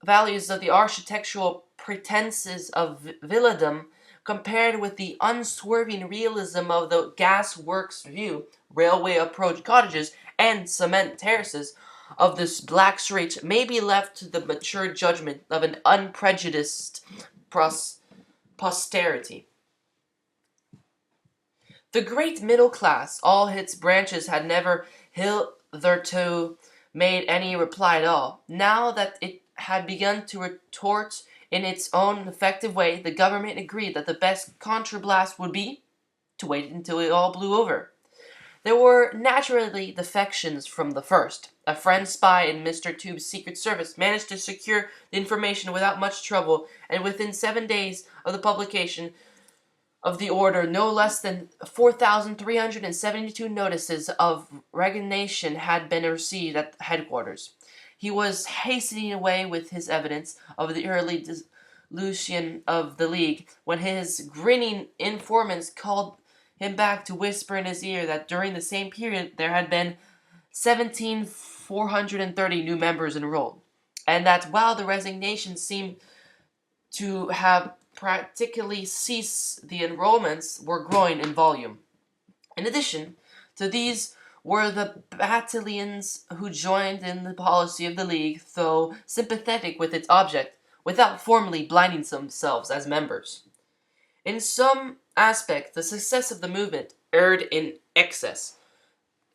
values of the architectural pretenses of villadom compared with the unswerving realism of the gas-works view, railway approach cottages, and cement terraces of this black street may be left to the mature judgment of an unprejudiced posterity. The great middle class, all its branches, had never hitherto made any reply at all. Now that it had begun to retort In its own effective way, the government agreed that the best contrablast would be to wait until it all blew over. There were naturally defections from the first. A friend spy in Mr. Tube's Secret Service managed to secure the information without much trouble, and within 7 days of the publication of the order, no less than 4,372 notices of resignation had been received at headquarters. He was hastening away with his evidence of the early dissolution of the League when his grinning informants called him back to whisper in his ear that during the same period there had been 17,430 new members enrolled, and that while the resignation seemed to have practically ceased, the enrollments were growing in volume. In addition to these were the battalions who joined in the policy of the League, though sympathetic with its object, without formally blinding themselves as members. In some aspects, the success of the movement erred in excess.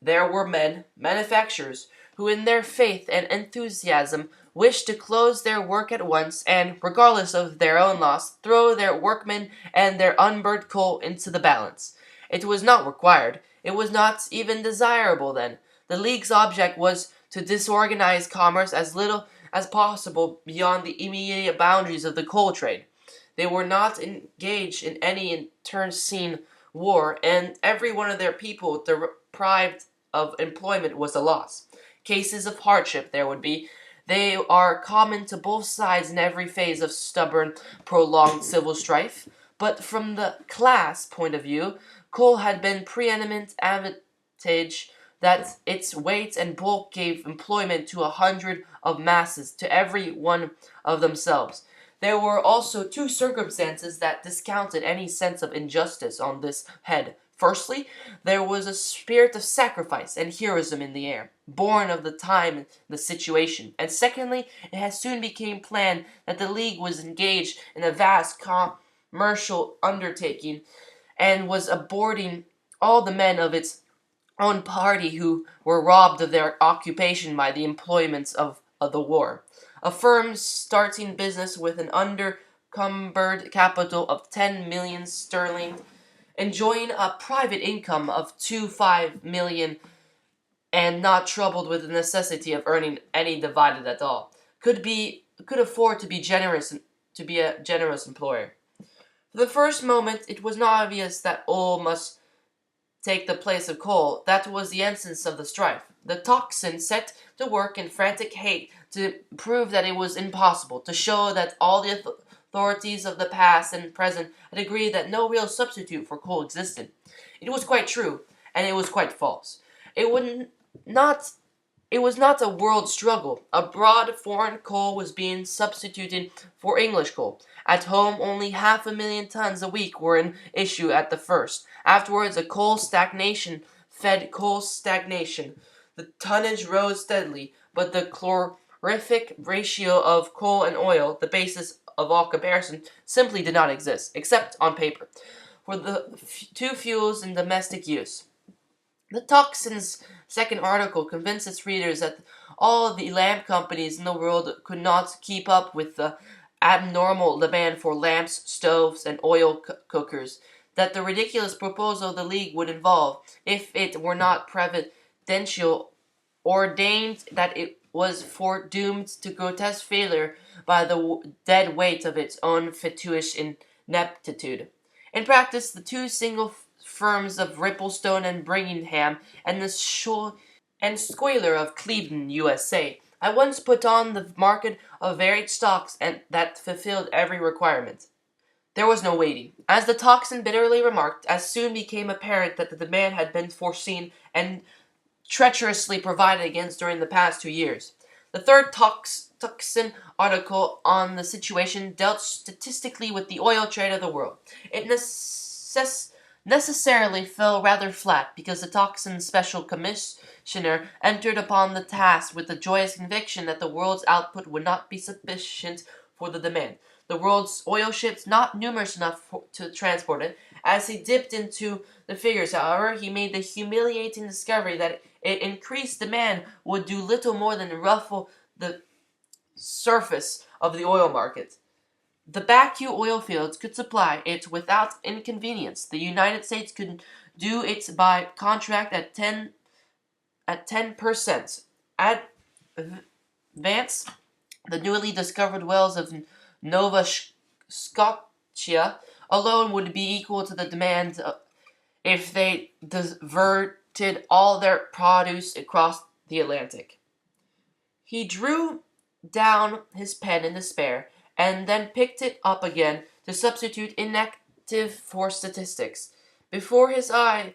There were men, manufacturers, who in their faith and enthusiasm wished to close their work at once and, regardless of their own loss, throw their workmen and their unburned coal into the balance. It was not required. It was not even desirable then. The League's object was to disorganize commerce as little as possible beyond the immediate boundaries of the coal trade. They were not engaged in any internecine war, and every one of their people deprived of employment was a loss. Cases of hardship there would be. They are common to both sides in every phase of stubborn, prolonged civil strife. But from the class point of view, coal had been preeminent advantage that its weight and bulk gave employment to 100 of masses, to every one of themselves. There were also two circumstances that discounted any sense of injustice on this head. Firstly, there was a spirit of sacrifice and heroism in the air, born of the time and the situation. And secondly, it had soon become plain that the League was engaged in a vast commercial undertaking and was aborting all the men of its own party who were robbed of their occupation by the employments of the war. A firm starting business with an unencumbered capital of 10 million sterling, enjoying a private income of 2.5 million, and not troubled with the necessity of earning any dividend at all, could afford to be a generous employer. For the first moment, it was not obvious that oil must take the place of coal. That was the essence of the strife. The Tocsin set to work in frantic hate to prove that it was impossible, to show that all the authorities of the past and present had agreed that no real substitute for coal existed. It was quite true, and it was quite false. Not it was not a world struggle. Abroad, foreign coal was being substituted for English coal. At home, only 500,000 tons a week were in issue at the first. Afterwards, a coal stagnation fed coal stagnation. The tonnage rose steadily, but the calorific ratio of coal and oil, the basis of all comparison, simply did not exist, except on paper, for the two fuels in domestic use. The Tocsin's second article convinced its readers that all the lamp companies in the world could not keep up with the abnormal demand for lamps, stoves, and oil cookers that the ridiculous proposal of the League would involve, if it were not providential, ordained that it was foredoomed to grotesque failure by the dead weight of its own fatuous ineptitude. In practice, the two single firms of Ripplestone and Birmingham and the Squaler of Cleveland, USA, at once put on the market of varied stocks and that fulfilled every requirement. There was no waiting. As the Tocsin bitterly remarked, as soon became apparent that the demand had been foreseen and treacherously provided against during the past 2 years. The third Tocsin article on the situation dealt statistically with the oil trade of the world. It necessarily fell rather flat, because the Tocsin special commissioner entered upon the task with the joyous conviction that the world's output would not be sufficient for the demand. The world's oil ships not numerous enough to transport it. As he dipped into the figures, however, he made the humiliating discovery that an increased demand would do little more than ruffle the surface of the oil market. The Baku oil fields could supply it without inconvenience. The United States could do it by contract at 10%. Advance the newly discovered wells of Nova Scotia alone would be equal to the demand if they diverted all their produce across the Atlantic. He drew down his pen in despair, and then picked it up again to substitute inactive for statistics. Before his eyes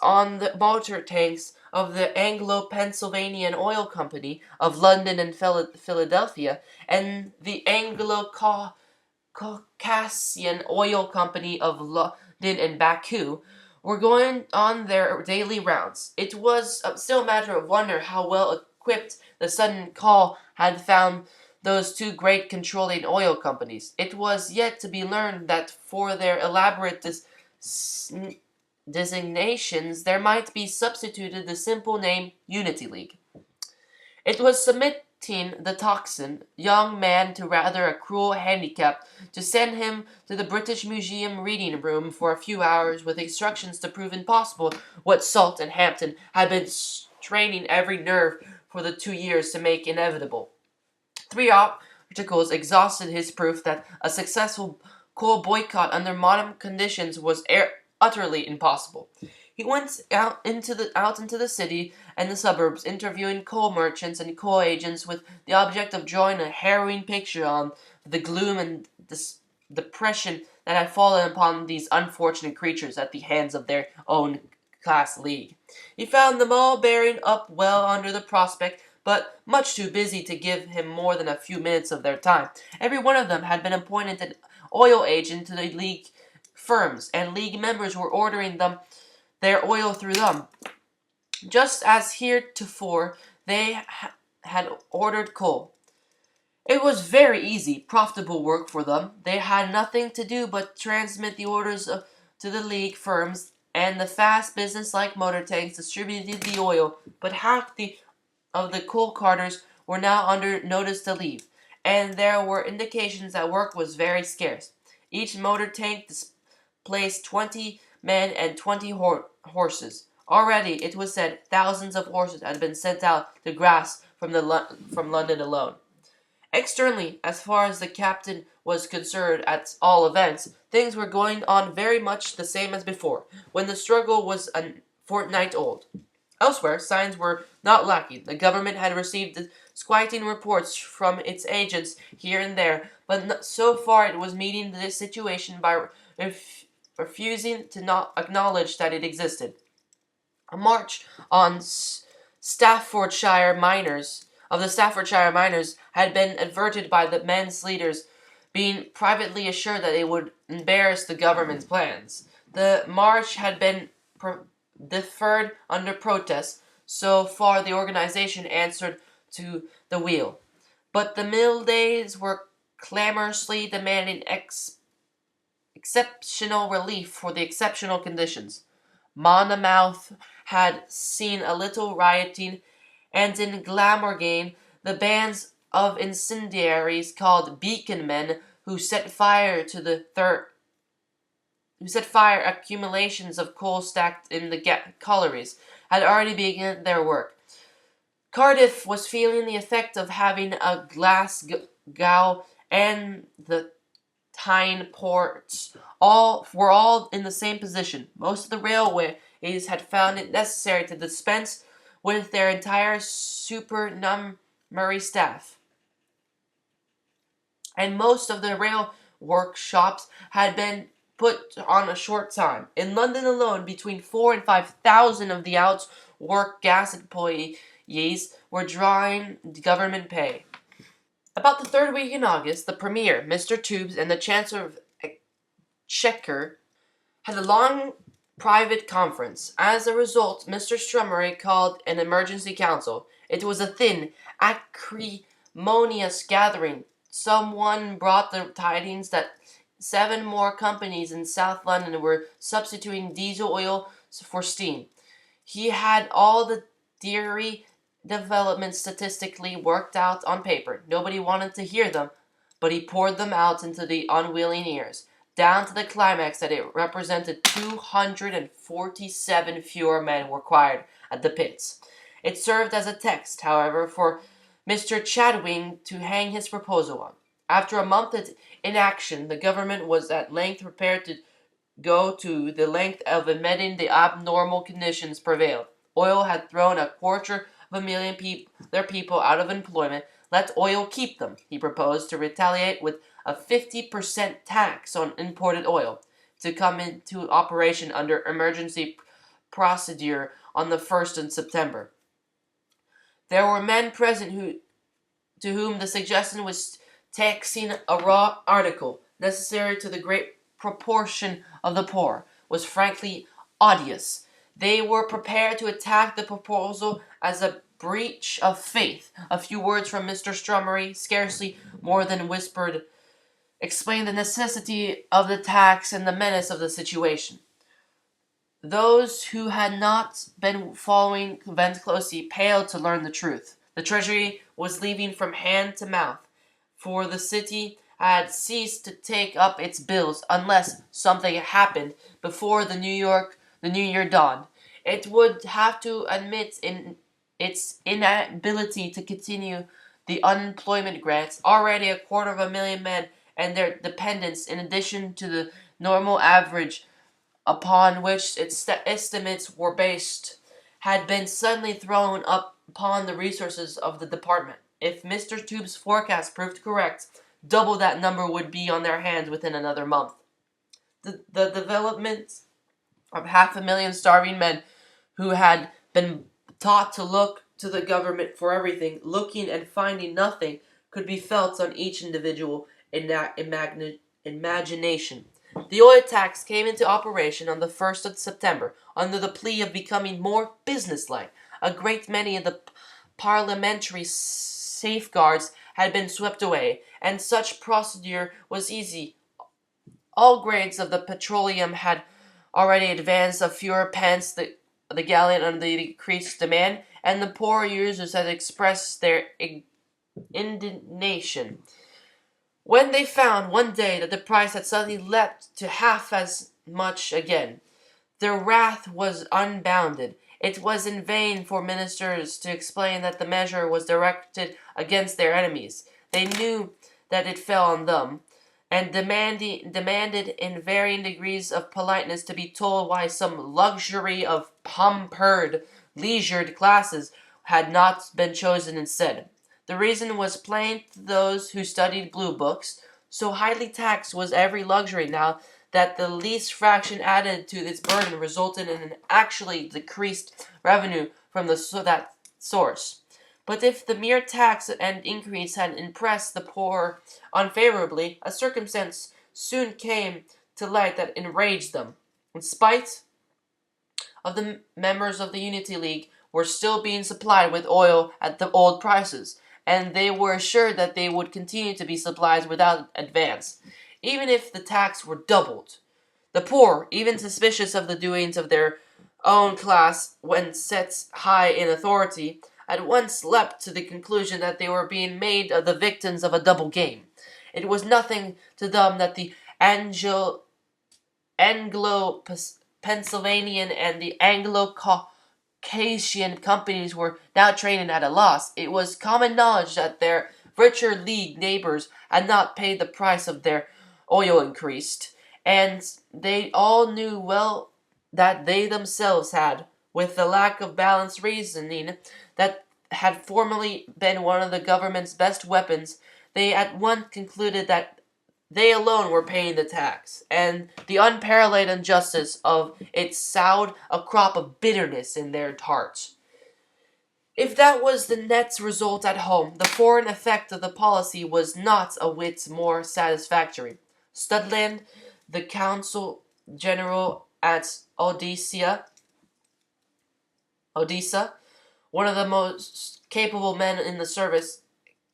on the motor tanks of the Anglo-Pennsylvanian Oil Company of London and Philadelphia, and the Anglo-Caucasian Oil Company of London and Baku, were going on their daily rounds. It was still a matter of wonder how well equipped the sudden call had found those two great controlling oil companies. It was yet to be learned that for their elaborate designations there might be substituted the simple name Unity League. It was submitting the Toxin young man to rather a cruel handicap to send him to the British Museum reading room for a few hours with instructions to prove impossible what Salt and Hampton had been straining every nerve for the 2 years to make inevitable. 3 articles exhausted his proof that a successful coal boycott under modern conditions was utterly impossible. He went out into the city and the suburbs, interviewing coal merchants and coal agents with the object of drawing a harrowing picture on the gloom and depression that had fallen upon these unfortunate creatures at the hands of their own class league. He found them all bearing up well under the prospect, but much too busy to give him more than a few minutes of their time. Every one of them had been appointed an oil agent to the league firms, and league members were ordering them their oil through them, just as heretofore they had ordered coal. It was very easy, profitable work for them. They had nothing to do but transmit the orders to the league firms, and the fast business-like motor tanks distributed the oil. But half of the coal carters were now under notice to leave, and there were indications that work was very scarce. Each motor tank displaced 20 men and 20 horses. Already, it was said, thousands of horses had been sent out to grass from London alone. Externally, as far as the captain was concerned, at all events, things were going on very much the same as before, when the struggle was a fortnight old. Elsewhere, signs were not lacking. The government had received disquieting reports from its agents here and there, but so far it was meeting this situation by refusing to not acknowledge that it existed. A march on Staffordshire miners of the Staffordshire miners had been averted by the men's leaders being privately assured that it would embarrass the government's plans. The march had been deferred under protest. So far the organization answered to the wheel. But the mill days were clamorously demanding exceptional relief for the exceptional conditions. Monmouth had seen a little rioting, and in Glamorgan the bands of incendiaries called beacon men who set fire accumulations of coal stacked in the collieries had already begun their work. Cardiff was feeling the effect of having a Glasgow and the Tyne ports were all in the same position. Most of the railways had found it necessary to dispense with their entire supernumerary staff, and most of the rail workshops had been put on a short time. In London alone, between 4,000 and 5,000 of the outworked gas employees were drawing government pay. About the third week in August, the Premier, Mr. Tubes, and the Chancellor of Exchequer had a long private conference. As a result, Mr. Strummery called an emergency council. It was a thin, acrimonious gathering. Someone brought the tidings that 7 more companies in South London were substituting diesel oil for steam. He had all the dairy developments statistically worked out on paper. Nobody wanted to hear them, but he poured them out into the unwilling ears, down to the climax that it represented 247 fewer men were required at the pits. It served as a text, however, for Mr. Chadwing to hang his proposal on. After a month of inaction, the government was at length prepared to go to the length of admitting the abnormal conditions prevailed. Oil had thrown 250,000 their people out of employment. Let oil keep them, he proposed, to retaliate with a 50% tax on imported oil, to come into operation under emergency procedure on the 1st of September. There were men present to whom the suggestion was taxing a raw article, necessary to the great proportion of the poor, was frankly odious. They were prepared to attack the proposal as a breach of faith. A few words from Mr. Strummery, scarcely more than whispered, explained the necessity of the tax and the menace of the situation. Those who had not been following events closely paled to learn the truth. The treasury was leaving from hand to mouth, for the city had ceased to take up its bills unless something happened before the New Year dawned. It would have to admit in its inability to continue the unemployment grants, already 250,000 men and their dependents, in addition to the normal average upon which its estimates were based, had been suddenly thrown up upon the resources of the department. If Mr. Tube's forecast proved correct, double that number would be on their hands within another month. The development of 500,000 starving men who had been taught to look to the government for everything, looking and finding nothing, could be felt on each individual imagination. The oil tax came into operation on the 1st of September, under the plea of becoming more businesslike. A great many of the parliamentary safeguards had been swept away, and such procedure was easy. All grades of the petroleum had already advanced a fewer pence the gallon under the decreased demand, and the poor users had expressed their indignation when they found one day that the price had suddenly leapt to half as much again. Their wrath was unbounded. It was in vain for ministers to explain that the measure was directed against their enemies. They knew that it fell on them, and demanded in varying degrees of politeness to be told why some luxury of pampered, leisured classes had not been chosen instead. The reason was plain to those who studied blue books. So highly taxed was every luxury now that the least fraction added to its burden resulted in an actually decreased revenue from that source. But if the mere tax and increase had impressed the poor unfavorably, a circumstance soon came to light that enraged them. In spite of the members of the Unity League were still being supplied with oil at the old prices, and they were assured that they would continue to be supplied without advance, even if the tax were doubled. The poor, even suspicious of the doings of their own class when set high in authority, at once leapt to the conclusion that they were being made the victims of a double game. It was nothing to them that the Anglo-Pennsylvanian and the Anglo-Caucasian companies were now trading at a loss. It was common knowledge that their richer league neighbors had not paid the price of their oil increased, and they all knew well that they themselves had, with the lack of balanced reasoning that had formerly been one of the government's best weapons, they at once concluded that they alone were paying the tax, and the unparalleled injustice of it sowed a crop of bitterness in their hearts. If that was the net result at home, the foreign effect of the policy was not a whit more satisfactory. Studland, the consul general at Odessa, one of the most capable men in the service,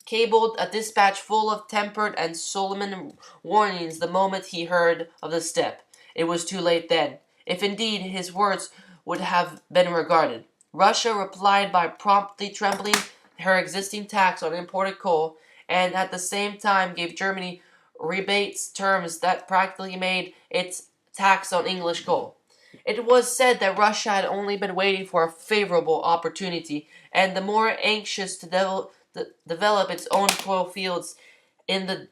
cabled a dispatch full of tempered and solemn warnings the moment he heard of the step. It was too late then, if indeed his words would have been regarded. Russia replied by promptly tripling her existing tax on imported coal, and at the same time gave Germany rebates terms that practically made its tax on English coal. It was said that Russia had only been waiting for a favorable opportunity, and the more anxious to develop its own coal fields in the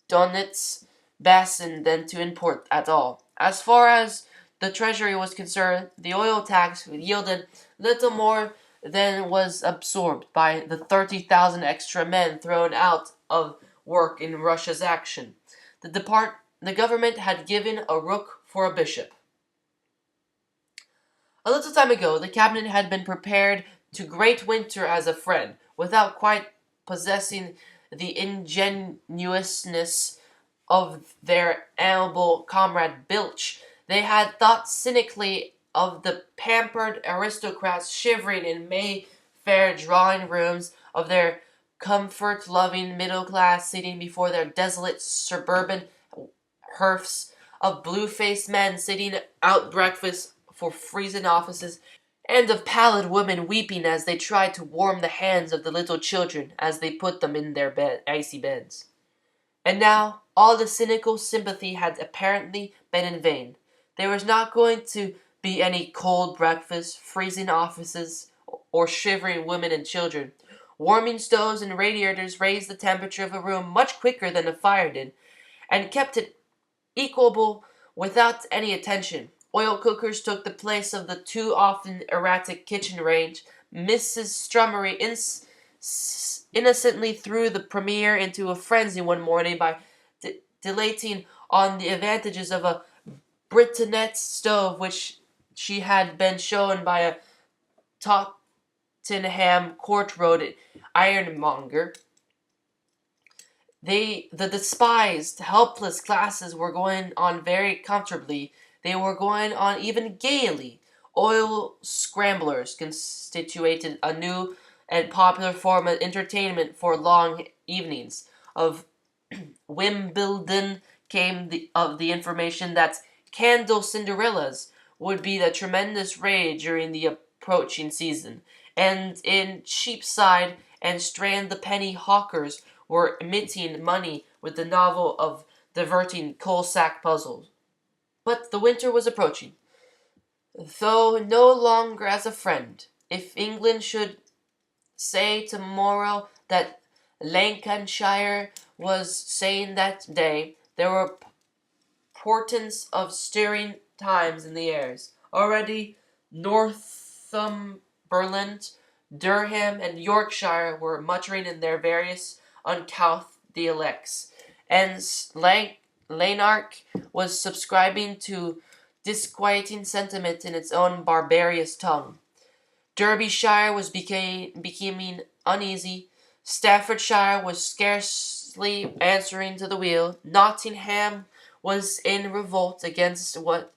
Donetsk basin than to import at all. As far as the treasury was concerned, the oil tax yielded little more than was absorbed by the 30,000 extra men thrown out of work in Russia's action. The government had given a rook for a bishop. A little time ago, the cabinet had been prepared to great winter as a friend, without quite possessing the ingenuousness of their amiable comrade Bilch. They had thought cynically of the pampered aristocrats shivering in Mayfair drawing rooms, of their comfort-loving middle class sitting before their desolate suburban hearths, of blue-faced men sitting out breakfast for freezing offices, and of pallid women weeping as they tried to warm the hands of the little children as they put them in their icy beds. And now all the cynical sympathy had apparently been in vain. There was not going to be any cold breakfast, freezing offices, or shivering women and children. Warming stoves and radiators raised the temperature of a room much quicker than a fire did, and kept it equable without any attention. Oil cookers took the place of the too often erratic kitchen range. Mrs. Strummery innocently threw the Premier into a frenzy one morning by dilating on the advantages of a Britannet stove which she had been shown by a Tottenham Court Road ironmonger. The despised, helpless classes were going on very comfortably. They were going on even gaily. Oil scramblers constituted a new and popular form of entertainment for long evenings. Of Wimbledon came the information that candle Cinderellas would be the tremendous rage during the approaching season, and in Cheapside and Strand the penny hawkers were emitting money with the novel of diverting coal-sack puzzles. But the winter was approaching, though no longer as a friend. If England should say tomorrow that Lancashire was saying that day, there were portents of stirring times in the airs. Already Northumberland, Durham, and Yorkshire were muttering in their various uncouth dialects, and Lanark was subscribing to disquieting sentiment in its own barbarous tongue. Derbyshire was becoming uneasy. Staffordshire was scarcely answering to the wheel. Nottingham was in revolt against what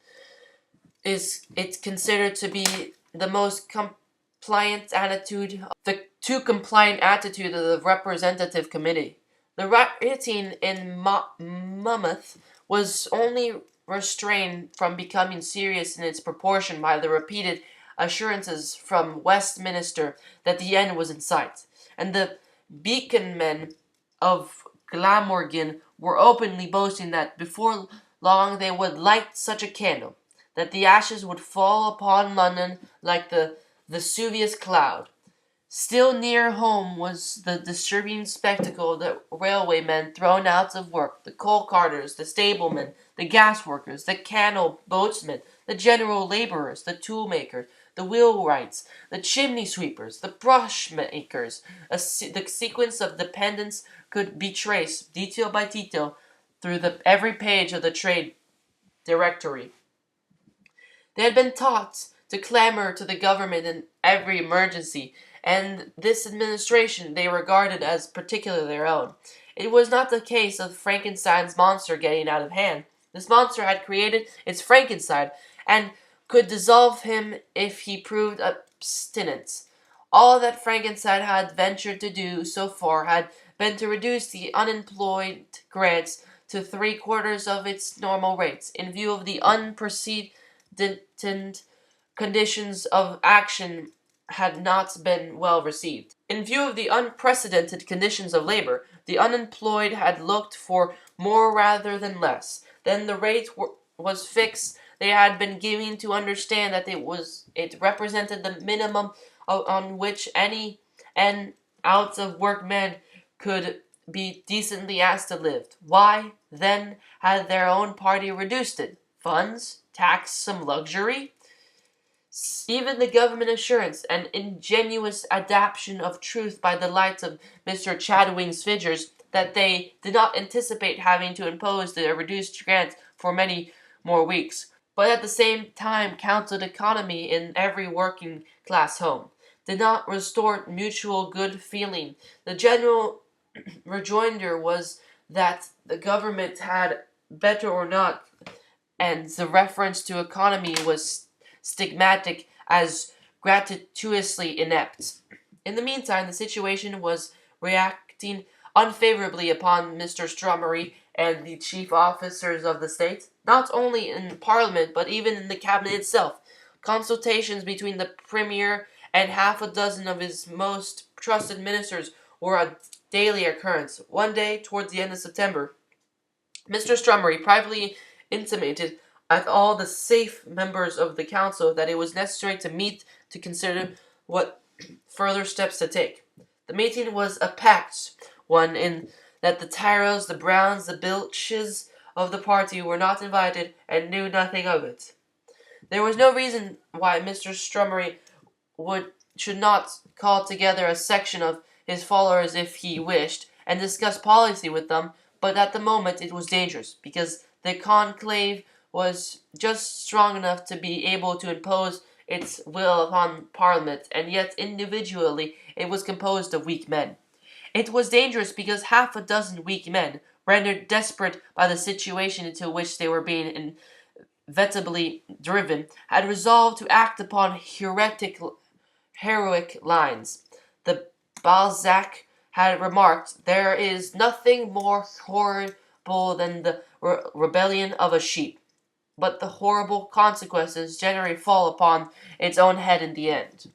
is it considered to be the most compliant attitude, the too compliant attitude of the representative committee. The rioting in Monmouth was only restrained from becoming serious in its proportion by the repeated assurances from Westminster that the end was in sight, and the beacon men of Glamorgan were openly boasting that before long they would light such a candle that the ashes would fall upon London like the Vesuvius cloud. Still nearer home was the disturbing spectacle of the railwaymen thrown out of work, the coal carters, the stablemen, the gas workers, the canal boatsmen, the general labourers, the tool makers, the wheelwrights, the chimney sweepers, the brush makers. The sequence of dependents could be traced, detail by detail, through every page of the trade directory. They had been taught to clamor to the government in every emergency, and this administration they regarded as particularly their own. It was not the case of Frankenstein's monster getting out of hand. This monster had created its Frankenstein, and could dissolve him if he proved obstinate. All that Frankenstein had ventured to do so far had been to reduce the unemployed grants to 3/4 of its normal rates, in view of the unprecedented conditions of action had not been well received. In view of the unprecedented conditions of labor, the unemployed had looked for more rather than less. Then the was fixed. They had been given to understand that it represented the minimum on which any and out of work men could be decently asked to live. Why, then, had their own party reduced it? Funds? Tax some luxury? Even the government assurance and ingenuous adaptation of truth by the light of Mr. Chadwing's figures that they did not anticipate having to impose the reduced grant for many more weeks, but at the same time counseled economy in every working class home, did not restore mutual good feeling. The general rejoinder was that the government had better or not, and the reference to economy was stigmatic as gratuitously inept. In the meantime, the situation was reacting unfavorably upon Mr. Strummery and the chief officers of the state, not only in Parliament but even in the cabinet itself. Consultations between the Premier and half a dozen of his most trusted ministers were a daily occurrence. One day, towards the end of September, Mr. Strummery privately intimated at all the safe members of the council that it was necessary to meet to consider what further steps to take. The meeting was a packed one in that the Tyrrells, the Browns, the Bilches of the party were not invited and knew nothing of it. There was no reason why Mr. Strummery should not call together a section of his followers if he wished, and discuss policy with them, but at the moment it was dangerous, because the conclave was just strong enough to be able to impose its will upon Parliament, and yet individually it was composed of weak men. It was dangerous because half a dozen weak men, rendered desperate by the situation into which they were being inevitably driven, had resolved to act upon heroic lines. The Balzac had remarked, "There is nothing more horrible than the rebellion of a sheep, but the horrible consequences generally fall upon its own head in the end."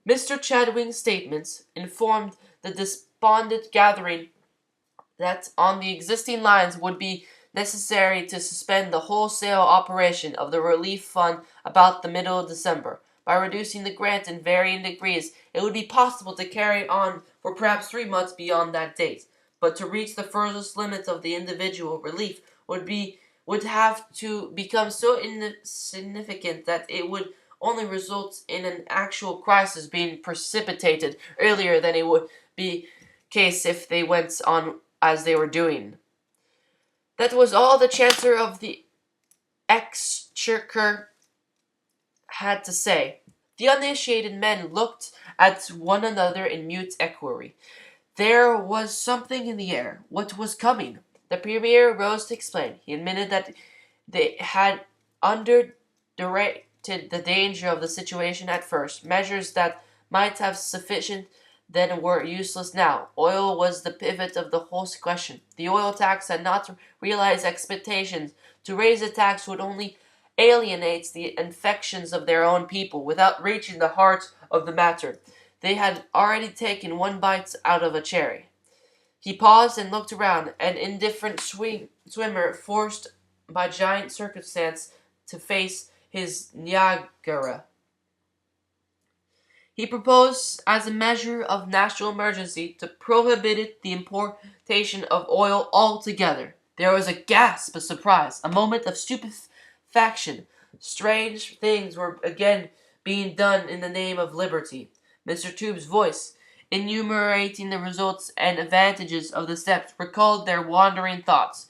Mr. Chadwing's statements informed the despondent gathering that on the existing lines would be necessary to suspend the wholesale operation of the relief fund about the middle of December. By reducing the grant in varying degrees, it would be possible to carry on for perhaps 3 months beyond that date, but to reach the furthest limits of the individual relief would have to become so insignificant that it would only result in an actual crisis being precipitated earlier than it would be case if they went on as they were doing. That was all the Chancellor of the Exchequer had to say. The uninitiated men looked at one another in mute inquiry. There was something in the air. What was coming? The Premier rose to explain. He admitted that they had underrated the danger of the situation at first. Measures that might have sufficient then were useless now. Oil was the pivot of the whole question. The oil tax had not realized expectations. To raise the tax would only alienate the affections of their own people without reaching the heart of the matter. They had already taken one bite out of a cherry. He paused and looked around, an indifferent swimmer forced by giant circumstance to face his Niagara. He proposed, as a measure of national emergency, to prohibit the importation of oil altogether. There was a gasp of surprise, a moment of stupefaction. Strange things were again being done in the name of liberty. Mr. Tube's voice, enumerating the results and advantages of the steps, recalled their wandering thoughts.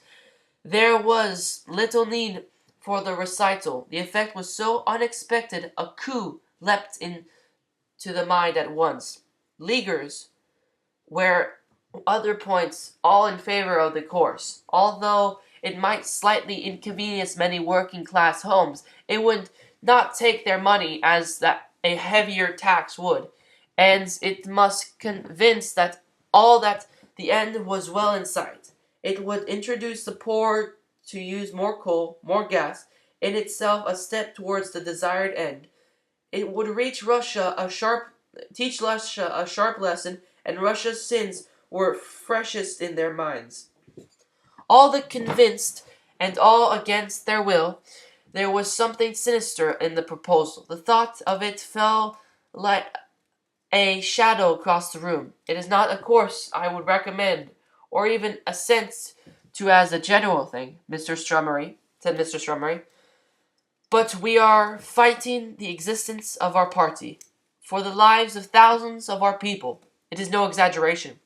There was little need for the recital. The effect was so unexpected, a coup leapt into the mind at once. Leaguers were other points all in favor of the course. Although it might slightly inconvenience many working-class homes, it would not take their money as that a heavier tax would, and it must convince that all that the end was well in sight. It would introduce the poor to use more coal, more gas, in itself a step towards the desired end. It would reach Russia a sharp teach Russia a sharp lesson, and Russia's sins were freshest in their minds. All the convinced, and all against their will, there was something sinister in the proposal. The thought of it fell like a shadow across the room. It is not a course I would recommend, or even assent to as a general thing, said Mr. Strummery. But we are fighting the existence of our party, for the lives of thousands of our people. It is no exaggeration.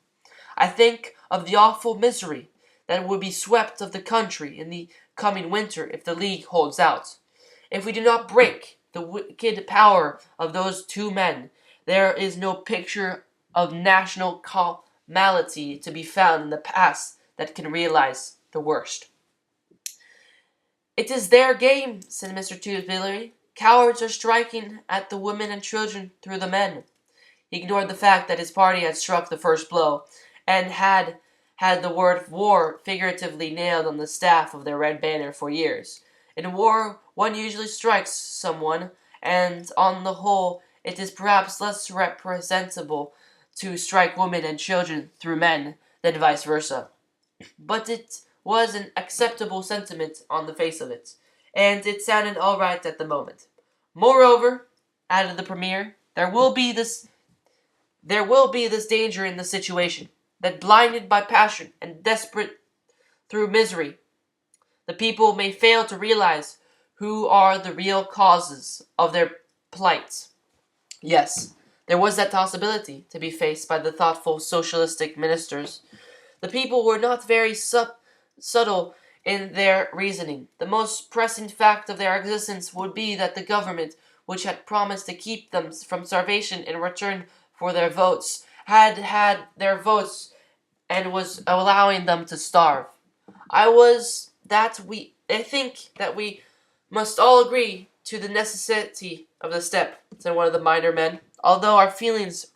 I think of the awful misery that would be swept of the country in the coming winter if the League holds out. If we do not break the wicked power of those two men, there is no picture of national calamity to be found in the past that can realize the worst. It is their game, said Mr. Tewksbury. Cowards are striking at the women and children through the men. He ignored the fact that his party had struck the first blow, and had the word war figuratively nailed on the staff of their red banner for years. In war, one usually strikes someone, and on the whole, it is perhaps less reprehensible to strike women and children through men than vice versa. But it was an acceptable sentiment on the face of it, and it sounded all right at the moment. Moreover, added the Premier, there will be this danger in the situation, that blinded by passion and desperate through misery, the people may fail to realize who are the real causes of their plight. Yes, there was that possibility to be faced by the thoughtful socialistic ministers. The people were not very subtle in their reasoning. The most pressing fact of their existence would be that the government, which had promised to keep them from starvation in return for their votes, had their votes and was allowing them to starve. I think that we must all agree to the necessity of the step, said one of the minor men, although our feelings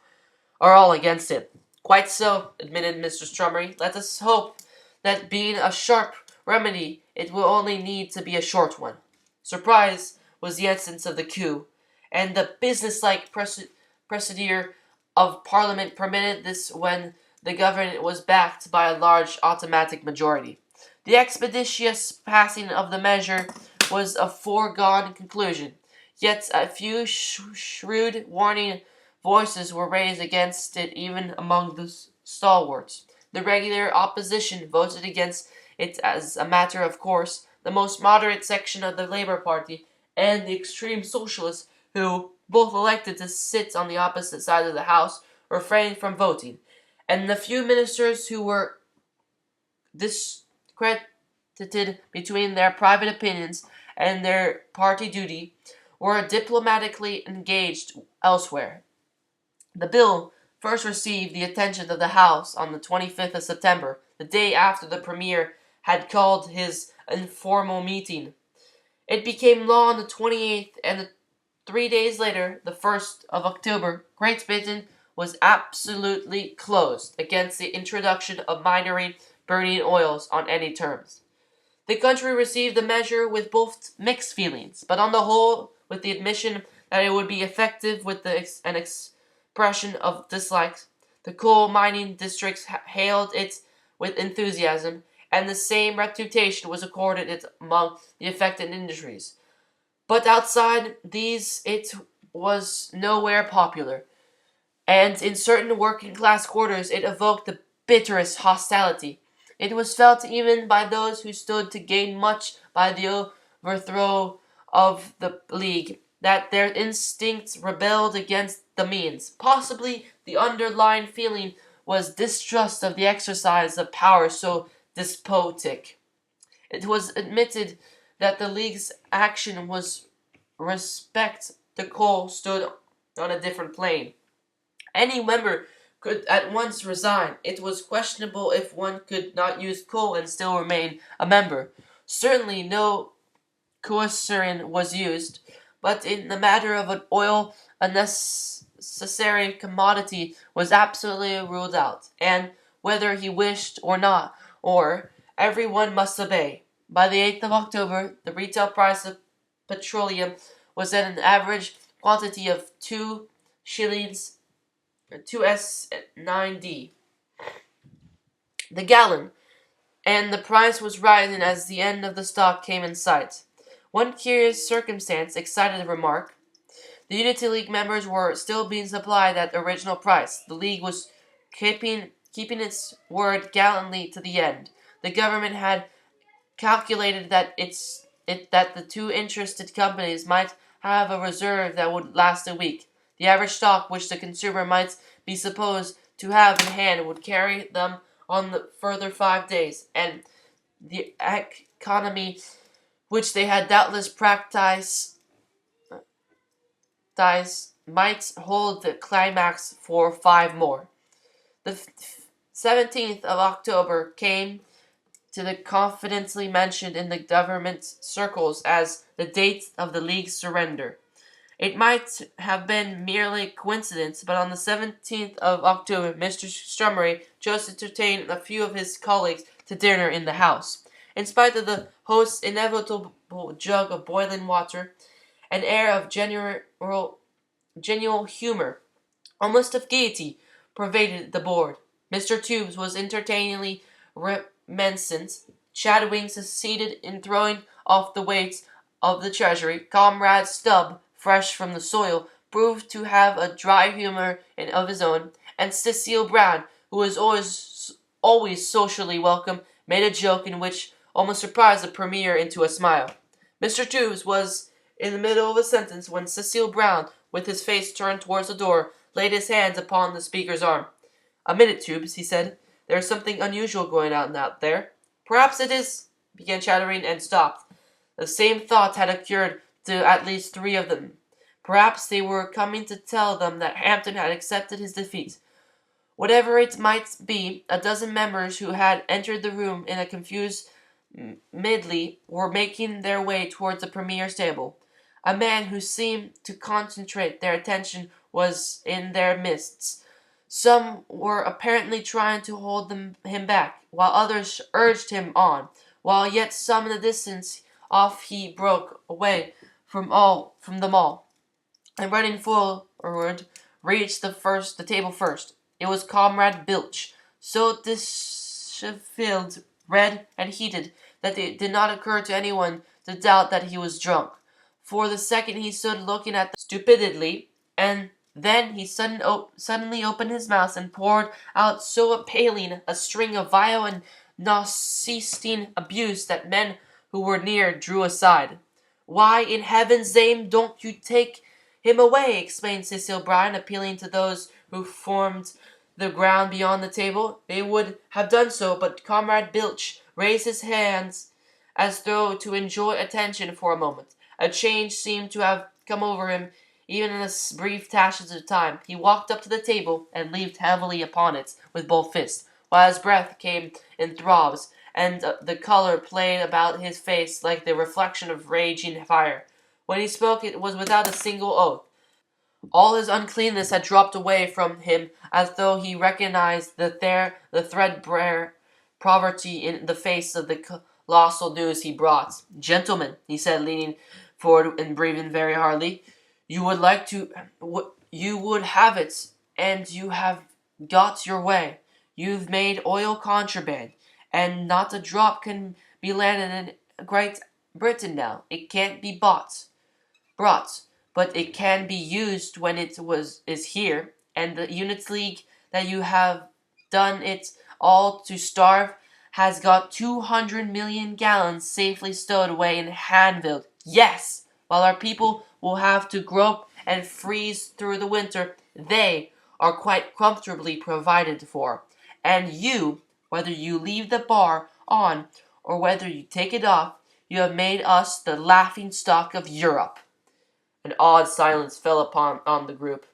are all against it. Quite so, admitted Mr. Strummery. Let us hope that being a sharp remedy, it will only need to be a short one. Surprise was the essence of the coup, and the businesslike procedure of Parliament permitted this when the government was backed by a large automatic majority. The expeditious passing of the measure was a foregone conclusion, yet a few shrewd warning voices were raised against it even among the stalwarts. The regular opposition voted against it as a matter of course. The most moderate section of the Labour Party and the extreme Socialists, who both elected to sit on the opposite side of the House, refrained from voting, and the few ministers who were discredited between their private opinions and their party duty were diplomatically engaged elsewhere. The bill first received the attention of the House on the 25th of September, the day after the Premier had called his informal meeting. It became law on the 28th, and 3 days later, the 1st of October, Great Britain was absolutely closed against the introduction of mining burning oils on any terms. The country received the measure with both mixed feelings, but on the whole, with the admission that it would be effective with an expression of dislike. The coal mining districts hailed it with enthusiasm, and the same reputation was accorded it among the affected industries. But outside these it was nowhere popular, and in certain working-class quarters it evoked the bitterest hostility. It was felt even by those who stood to gain much by the overthrow of the League, that their instincts rebelled against the means. Possibly the underlying feeling was distrust of the exercise of power so despotic. It was admitted that the League's action was respect to coal stood on a different plane. Any member could at once resign. It was questionable if one could not use coal and still remain a member. Certainly no coercion was used, but in the matter of an oil, a necessary commodity was absolutely ruled out, and whether he wished or not, or everyone must obey. By the 8th of October, the retail price of petroleum was at an average quantity of 2 shillings 2S9D. The gallon, and the price was rising as the end of the stock came in sight. One curious circumstance excited a remark. The Unity League members were still being supplied at the original price. The League was keeping its word gallantly to the end. The government had calculated that that the two interested companies might have a reserve that would last a week. The average stock which the consumer might be supposed to have in hand would carry them on the further 5 days, and the economy which they had doubtless practiced might hold the climax for 5 more. The 17th of October came to the confidently mentioned in the government circles as the date of the League's surrender. It might have been merely coincidence, but on the 17th of October, Mr. Strummery chose to entertain a few of his colleagues to dinner in the house. In spite of the host's inevitable jug of boiling water, an air of genuine humor, almost of gaiety, pervaded the board. Mr. Tubes was entertainingly reminiscent. Chadwing succeeded in throwing off the weights of the treasury. Comrade Stubb, fresh from the soil, proved to have a dry humor of his own, and Cecile Brown, who was always socially welcome, made a joke in which almost surprised the Premier into a smile. Mr. Tubes was in the middle of a sentence when Cecile Brown, with his face turned towards the door, laid his hands upon the speaker's arm. "A minute, Tubes," he said. "There is something unusual going on out there." "Perhaps it is," began Chattering, and stopped. The same thought had occurred to at least 3 of them. Perhaps they were coming to tell them that Hampton had accepted his defeat. Whatever it might be, a dozen members who had entered the room in a confused medley were making their way towards the Premier's table. A man who seemed to concentrate their attention was in their midst. Some were apparently trying to hold him back, while others urged him on, while yet some in the distance off he broke away from them all, and running forward reached the table first. It was Comrade Bilch, so disheveled, red, and heated that it did not occur to anyone to doubt that he was drunk. For the second he stood looking at them stupidly, and then he suddenly opened his mouth and poured out so appalling a string of vile and nauseating abuse that men who were near drew aside. "Why, in heaven's name, don't you take him away?" exclaimed Cecil Bryan, appealing to those who formed the ground beyond the table. They would have done so, but Comrade Bilch raised his hands as though to enjoin attention for a moment. A change seemed to have come over him, even in a brief dashes of time. He walked up to the table and leaped heavily upon it with both fists, while his breath came in throbs, and the color played about his face like the reflection of raging fire. When he spoke, it was without a single oath. All his uncleanness had dropped away from him, as though he recognized the threadbare poverty in the face of the colossal news he brought. "Gentlemen," he said, leaning forward and breathing very hardly, "you would have it, and you have got your way. You've made oil contraband, and not a drop can be landed in Great Britain now. It can't be brought, but it can be used when is here, and the Unit League that you have done it all to starve has got 200 million gallons safely stowed away in Hanville. Yes, while our people will have to grope and freeze through the winter, they are quite comfortably provided for. And you, whether you leave the bar on or whether you take it off, you have made us the laughing stock of Europe." An odd silence fell on the group.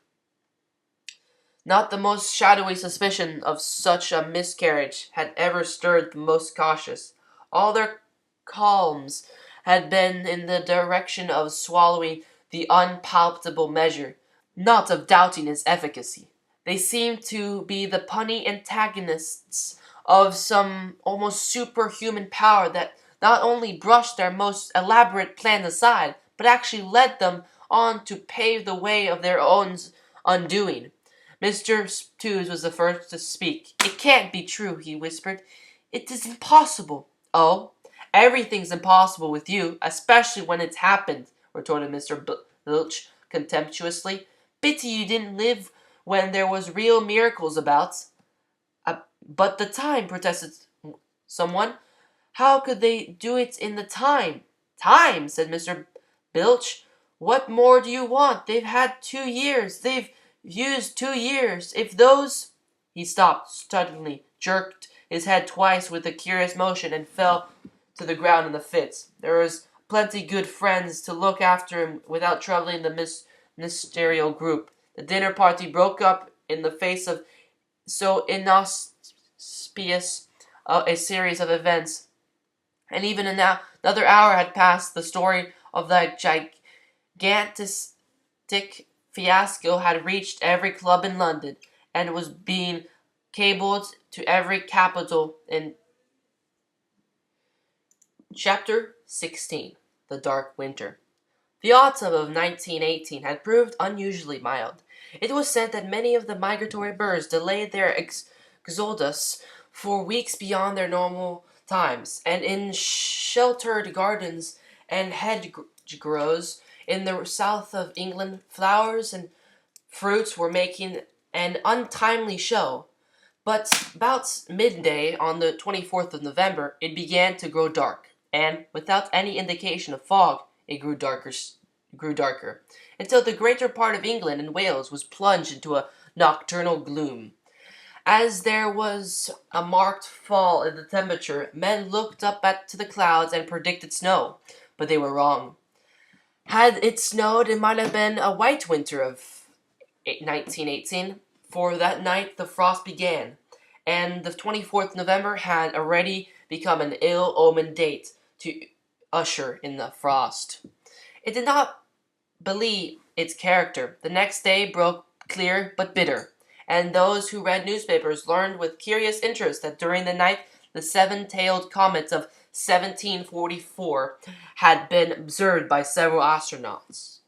Not the most shadowy suspicion of such a miscarriage had ever stirred the most cautious. All their calms had been in the direction of swallowing the unpalatable measure, not of doubting its efficacy. They seemed to be the puny antagonists of some almost superhuman power that not only brushed their most elaborate plans aside, but actually led them on to pave the way of their own undoing. Mr. Tewes was the first to speak. "It can't be true," he whispered. "It is impossible." "Oh, everything's impossible with you, especially when it's happened," retorted Mr. Bilch contemptuously. "Pity you didn't live when there was real miracles about." "But the time," protested someone. "How could they do it in the time?" "Time," said Mr. Bilch. "What more do you want? They've had 2 years. They've used 2 years. If those—" He stopped suddenly, jerked his head twice with a curious motion, and fell to the ground in a fit. There was plenty good friends to look after him without troubling the ministerial group. The dinner party broke up in the face of so inauspicious a series of events, and even another hour had passed. The story of that gigantic fiasco had reached every club in London, and was being cabled to every capital in Chapter 16. The Dark Winter. The autumn of 1918 had proved unusually mild. It was said that many of the migratory birds delayed their exodus for weeks beyond their normal times, and in sheltered gardens and hedgerows in the south of England, flowers and fruits were making an untimely show. But about midday on the 24th of November, it began to grow dark, and, without any indication of fog, it grew darker, until the greater part of England and Wales was plunged into a nocturnal gloom. As there was a marked fall in the temperature, men looked up to the clouds and predicted snow, but they were wrong. Had it snowed, it might have been a white winter of 1918, for that night the frost began, and the 24th November had already become an ill-omened date to usher in the frost. It did not believe its character. The next day broke clear but bitter, and those who read newspapers learned with curious interest that during the night the seven-tailed comet of 1744 had been observed by several astronomers.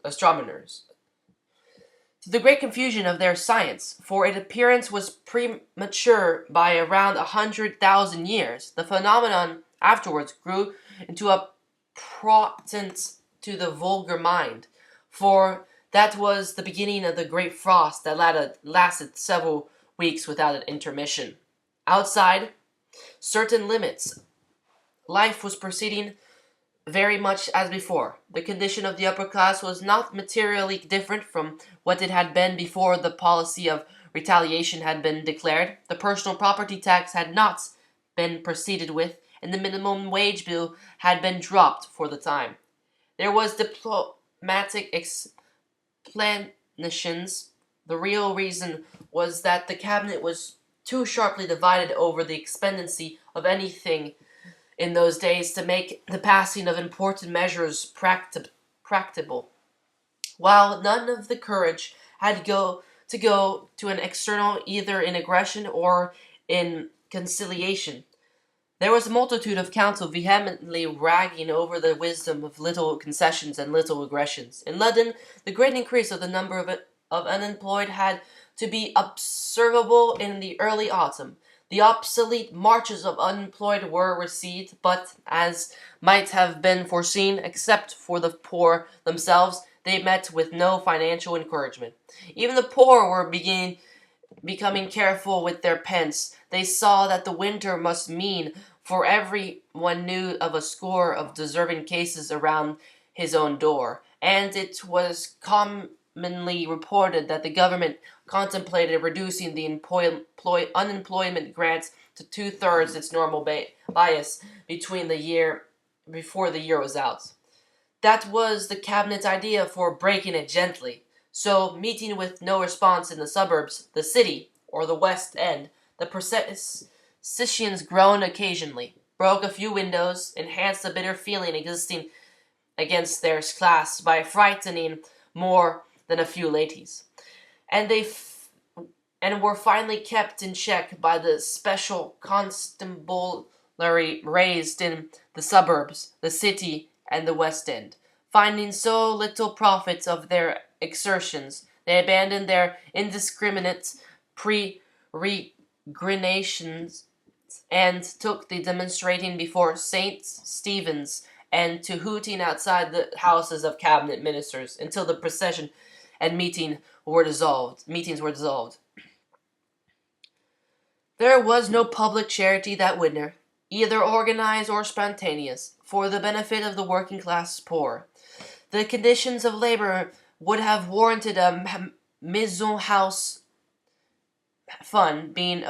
To the great confusion of their science, for its appearance was premature by around 100,000 years, the phenomenon afterwards grew into a portent to the vulgar mind, for that was the beginning of the great frost that lasted several weeks without an intermission. Outside certain limits, life was proceeding very much as before. The condition of the upper class was not materially different from what it had been before the policy of retaliation had been declared. The personal property tax had not been proceeded with, and the minimum wage bill had been dropped for the time. There was diplomatic explanations. The real reason was that the cabinet was too sharply divided over the expediency of anything in those days to make the passing of important measures practicable, while none of the courage had go to an external either in aggression or in conciliation. There was a multitude of counsel vehemently ragging over the wisdom of little concessions and little aggressions. In London, the great increase of the number of unemployed had to be observable in the early autumn. The obsolete marches of unemployed were received, but, as might have been foreseen, except for the poor themselves, they met with no financial encouragement. Even the poor were becoming careful with their pence. They saw that the winter must mean, for every one knew of a score of deserving cases around his own door, and it was commonly reported that the government contemplated reducing the unemployment grants to two-thirds its normal bias before the year was out. That was the cabinet's idea for breaking it gently. So, meeting with no response in the suburbs, the city, or the West End, the processions groaned occasionally, broke a few windows, enhanced the bitter feeling existing against their class by frightening more than a few ladies, and were finally kept in check by the special constabulary raised in the suburbs, the city, and the West End. Finding so little profit of their exertions, they abandoned their indiscriminate peregrinations and took the demonstrating before St. Stephen's and to hooting outside the houses of cabinet ministers until the procession and meetings were dissolved. There was no public charity that winter, either organized or spontaneous, for the benefit of the working class poor. The conditions of labor would have warranted a Maison House fund being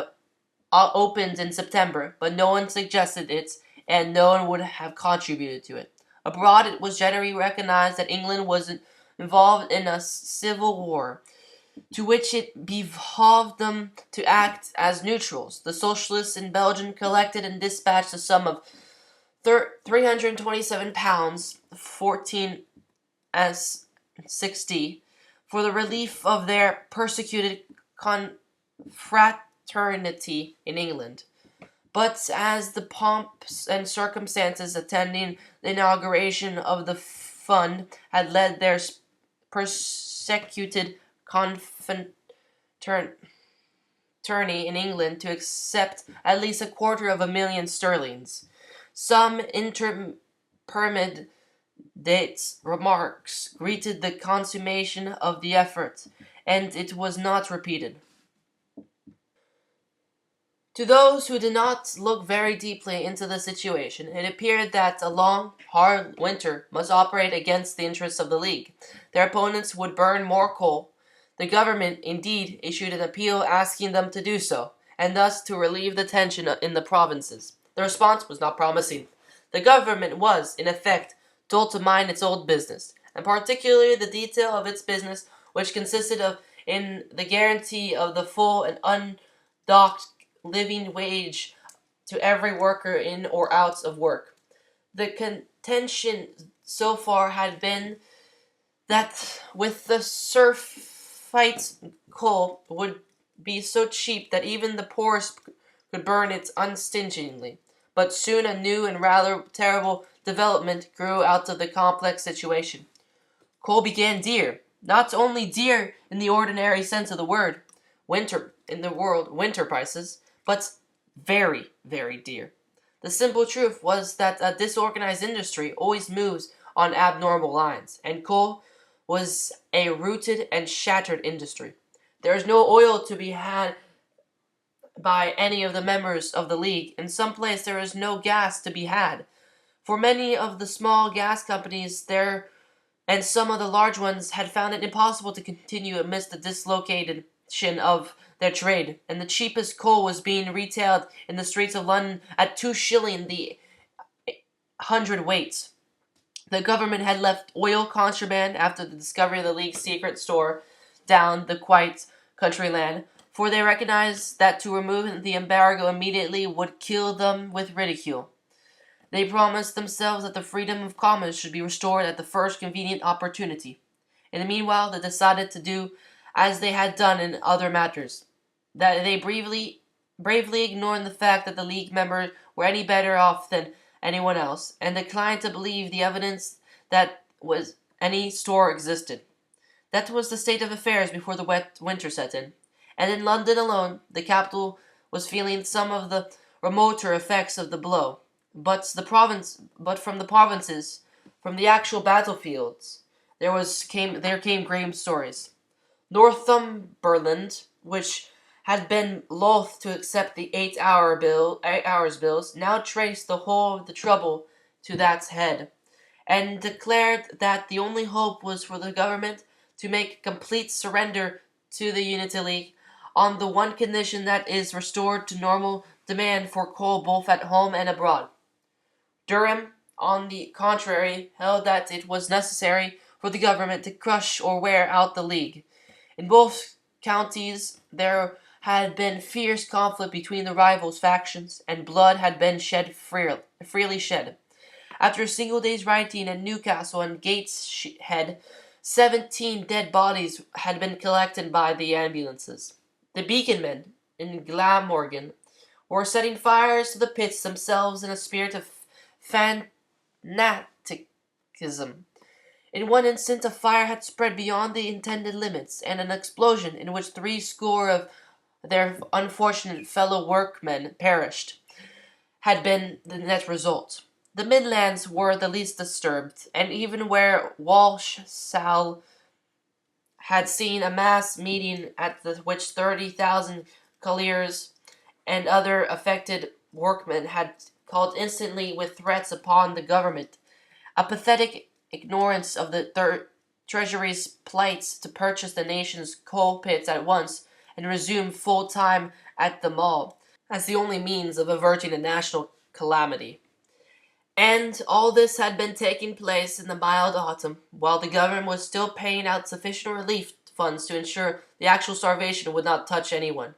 opened in September, but no one suggested it, and no one would have contributed to it. Abroad, it was generally recognized that England was involved in a civil war, to which it behoved them to act as neutrals. The socialists in Belgium collected and dispatched a sum of £327, 14 as 60, for the relief of their persecuted confraternity in England. But as the pomps and circumstances attending the inauguration of the fund had led their persecuted confraternity in England to accept at least £250,000 sterlings, some interpermit Date's remarks greeted the consummation of the effort, and it was not repeated. To those who did not look very deeply into the situation, it appeared that a long, hard winter must operate against the interests of the League. Their opponents would burn more coal. The government, indeed, issued an appeal asking them to do so, and thus to relieve the tension in the provinces. The response was not promising. The government was, in effect, told to mind its old business, and particularly the detail of its business, which consisted in the guarantee of the full and undocked living wage to every worker in or out of work. The contention so far had been that with the surfeit coal would be so cheap that even the poorest could burn it unstingingly. But soon a new and rather terrible development grew out of the complex situation. Coal began dear, not only dear in the ordinary sense of the word, winter prices, but very, very dear. The simple truth was that a disorganized industry always moves on abnormal lines, and coal was a rooted and shattered industry. There is no oil to be had by any of the members of the League. In some place there is no gas to be had. For many of the small gas companies there and some of the large ones had found it impossible to continue amidst the dislocation of their trade, and the cheapest coal was being retailed in the streets of London at 2 shillings the hundredweight. The government had left oil contraband after the discovery of the League's secret store down the quiet country land, for they recognized that to remove the embargo immediately would kill them with ridicule. They promised themselves that the freedom of commerce should be restored at the first convenient opportunity. In the meanwhile, they decided to do as they had done in other matters, that they bravely ignored the fact that the League members were any better off than anyone else, and declined to believe the evidence that any store existed. That was the state of affairs before the wet winter set in, and in London alone, the capital was feeling some of the remoter effects of the blow. But from the provinces, from the actual battlefields, there came grave stories. Northumberland, which had been loath to accept the 8 hours bills, now traced the whole of the trouble to that head, and declared that the only hope was for the government to make complete surrender to the Unity League on the one condition that is restored to normal demand for coal both at home and abroad. Durham, on the contrary, held that it was necessary for the government to crush or wear out the League. In both counties there had been fierce conflict between the rivals factions, and blood had been freely shed. After a single day's riding at Newcastle and Gateshead, 17 dead bodies had been collected by the ambulances. The beacon men in Glamorgan were setting fires to the pits themselves in a spirit of fanaticism. In one instant a fire had spread beyond the intended limits, and an explosion in which 70 of their unfortunate fellow workmen perished, had been the net result. The Midlands were the least disturbed, and even where Walsall had seen a mass meeting at which 30,000 colliers and other affected workmen had called instantly with threats upon the government, a pathetic ignorance of the Treasury's plights to purchase the nation's coal pits at once and resume full time at the mall, as the only means of averting a national calamity. And all this had been taking place in the mild autumn, while the government was still paying out sufficient relief funds to ensure the actual starvation would not touch anyone.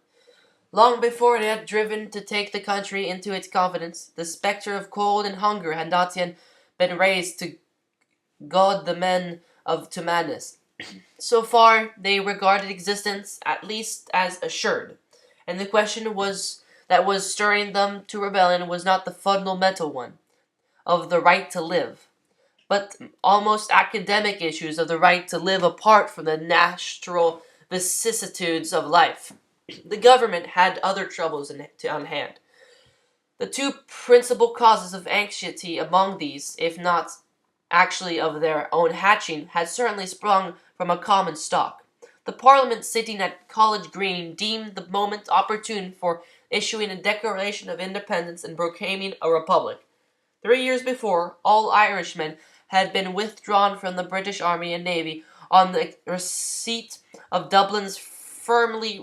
Long before it had driven to take the country into its confidence, the spectre of cold and hunger had not yet been raised to goad the men to madness. So far, they regarded existence at least as assured, and the question that was stirring them to rebellion was not the fundamental one of the right to live, but almost academic issues of the right to live apart from the natural vicissitudes of life. The government had other troubles on hand. The two principal causes of anxiety among these, if not actually of their own hatching, had certainly sprung from a common stock. The Parliament sitting at College Green deemed the moment opportune for issuing a Declaration of Independence and proclaiming a republic. 3 years before, all Irishmen had been withdrawn from the British Army and Navy on the receipt of Dublin's firmly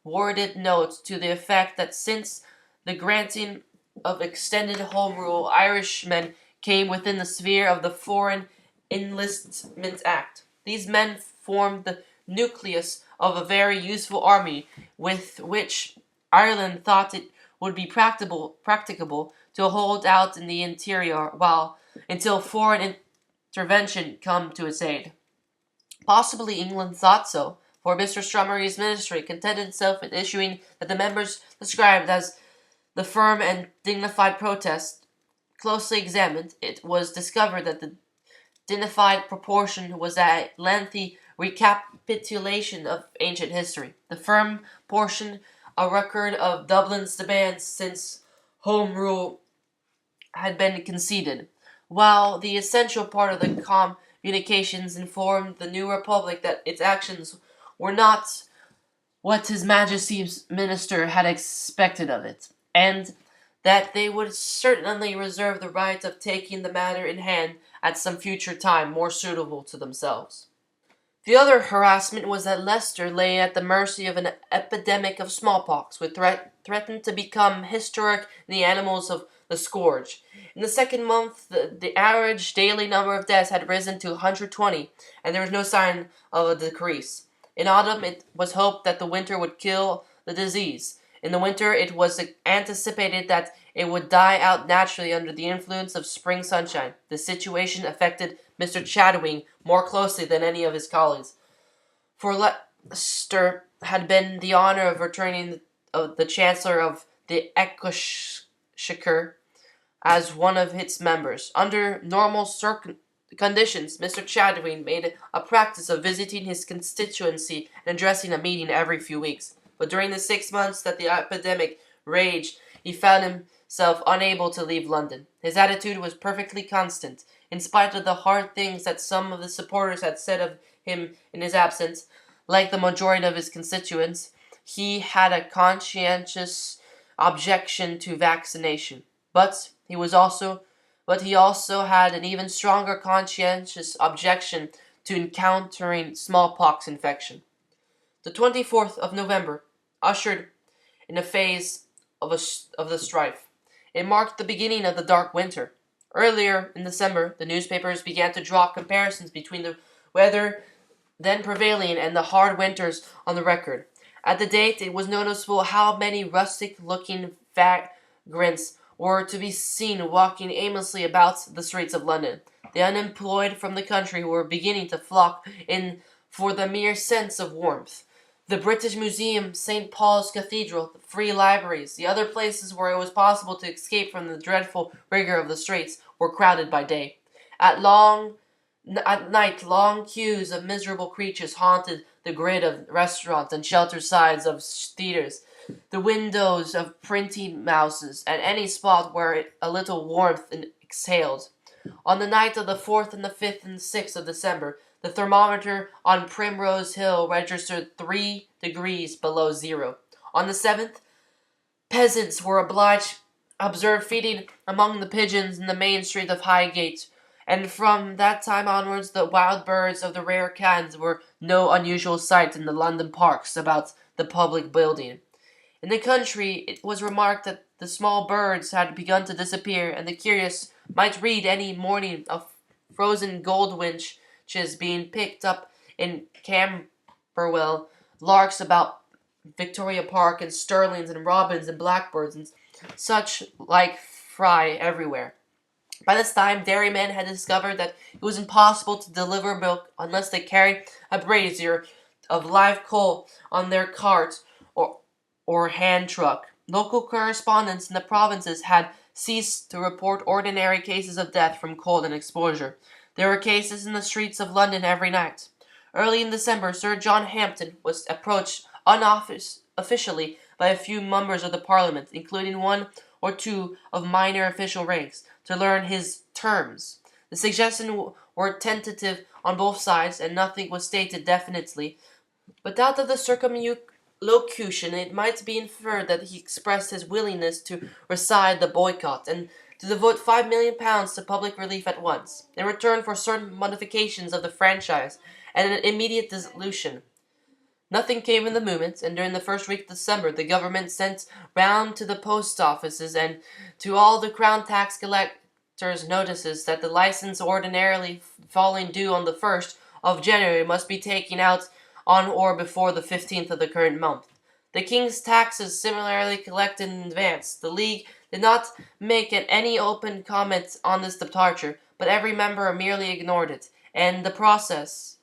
worded note to the effect that since the granting of extended Home Rule, Irishmen came within the sphere of the Foreign Enlistment Act. These men formed the nucleus of a very useful army with which Ireland thought it would be practicable to hold out in the interior until foreign intervention come to its aid. Possibly England thought so, for Mr. Strummery's ministry contented itself with issuing that the members described as the firm and dignified protest. Closely examined, it was discovered that the dignified proportion was a lengthy recapitulation of ancient history. The firm portion, a record of Dublin's demands since Home Rule had been conceded, while the essential part of the communications informed the new republic that its actions were not what His Majesty's minister had expected of it, and that they would certainly reserve the right of taking the matter in hand at some future time more suitable to themselves. The other harassment was that Leicester lay at the mercy of an epidemic of smallpox, which threatened to become historic in the annals of the scourge. In the second month, the average daily number of deaths had risen to 120, and there was no sign of a decrease. In autumn, it was hoped that the winter would kill the disease. In the winter, it was anticipated that it would die out naturally under the influence of spring sunshine. The situation affected Mr. Chadwing more closely than any of his colleagues, for Leicester had been the honor of returning the Chancellor of the Exchequer as one of its members. Under normal conditions, Mr. Chadwing made a practice of visiting his constituency and addressing a meeting every few weeks. But during the 6 months that the epidemic raged, he found himself unable to leave London. His attitude was perfectly constant. In spite of the hard things that some of the supporters had said of him in his absence, like the majority of his constituents, he had a conscientious objection to vaccination. But he also had an even stronger conscientious objection to encountering smallpox infection. The 24th of November ushered in a phase of the strife. It marked the beginning of the dark winter. Earlier in December, the newspapers began to draw comparisons between the weather then prevailing and the hard winters on the record. At the date, it was noticeable how many rustic-looking vagrants were to be seen walking aimlessly about the streets of London. The unemployed from the country were beginning to flock in for the mere sense of warmth. The British Museum, St. Paul's Cathedral, the free libraries, the other places where it was possible to escape from the dreadful rigor of the streets, were crowded by day. At long At night, long queues of miserable creatures haunted the grid of restaurants and sheltered sides of theaters, the windows of printing houses, and any spot where a little warmth exhaled. On the night of the 4th and the 5th and 6th of December, the thermometer on Primrose Hill registered 3 degrees below zero. On the 7th, peasants were observed feeding among the pigeons in the main street of Highgate, and from that time onwards the wild birds of the rare kinds were no unusual sight in the London parks about the public building. In the country it was remarked that the small birds had begun to disappear, and the curious might read any morning of frozen goldfinches being picked up in Camberwell, larks about Victoria Park, and sterlings and robins and blackbirds and such like fry everywhere. By this time, dairymen had discovered that it was impossible to deliver milk unless they carried a brazier of live coal on their cart or hand truck. Local correspondents in the provinces had ceased to report ordinary cases of death from cold and exposure. There were cases in the streets of London every night. Early in December, Sir John Hampden was approached unofficially by a few members of the Parliament, including one or two of minor official ranks, to learn his terms. The suggestions were tentative on both sides, and nothing was stated definitely, but out of the circumlocution it might be inferred that he expressed his willingness to rescind the boycott, and to devote £5 million to public relief at once, in return for certain modifications of the franchise and an immediate dissolution. Nothing came in the movement, and during the first week of December the government sent round to the post offices and to all the crown tax collectors notices that the license ordinarily falling due on the 1st of January must be taken out on or before the 15th of the current month. The king's taxes similarly collected in advance. The League did not make any open comment on this departure, but every member merely ignored it, and the process.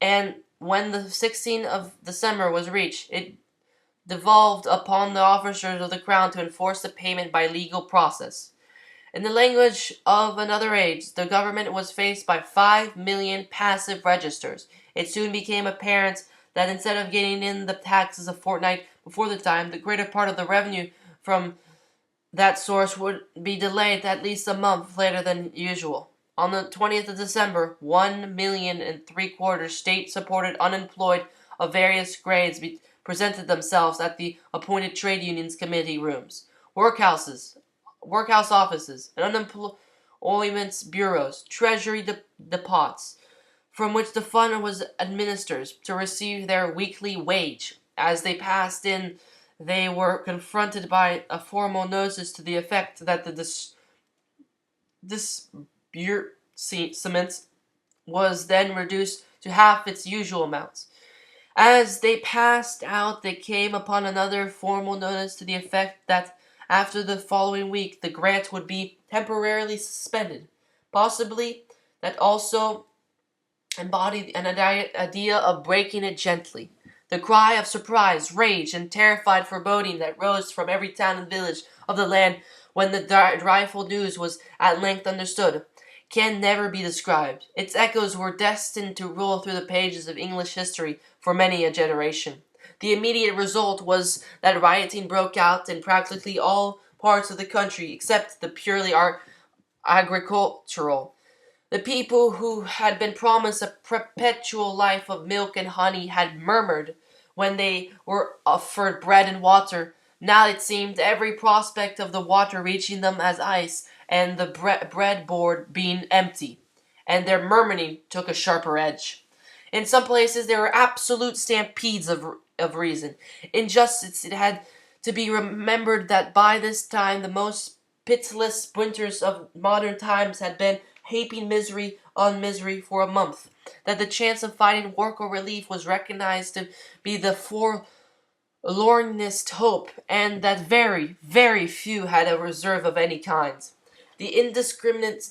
And when the 16th of December was reached, it devolved upon the officers of the crown to enforce the payment by legal process. In the language of another age, the government was faced by 5 million passive registers. It soon became apparent that instead of getting in the taxes a fortnight before the time, the greater part of the revenue from that source would be delayed at least a month later than usual. On the 20th of December, 1,350,000 state-supported unemployed of various grades presented themselves at the appointed trade unions committee rooms, workhouse offices, and unemployment bureaus, treasury depots, from which the fund was administered, to receive their weekly wage. As they passed in, they were confronted by a formal notice to the effect that the disbursement was then reduced to half its usual amount. As they passed out, they came upon another formal notice to the effect that after the following week the grant would be temporarily suspended. Possibly that also embodied an idea of breaking it gently. The cry of surprise, rage, and terrified foreboding that rose from every town and village of the land when the dreadful news was at length understood can never be described. Its echoes were destined to roll through the pages of English history for many a generation. The immediate result was that rioting broke out in practically all parts of the country except the purely agricultural. The people who had been promised a perpetual life of milk and honey had murmured when they were offered bread and water. Now it seemed every prospect of the water reaching them as ice, and the breadboard being empty, and their murmuring took a sharper edge. In some places there were absolute stampedes of reason. Injustice, it had to be remembered that by this time the most pitiless winters of modern times had been heaping misery on misery for a month, that the chance of finding work or relief was recognized to be the forlornest hope, and that very, very few had a reserve of any kind. The indiscriminate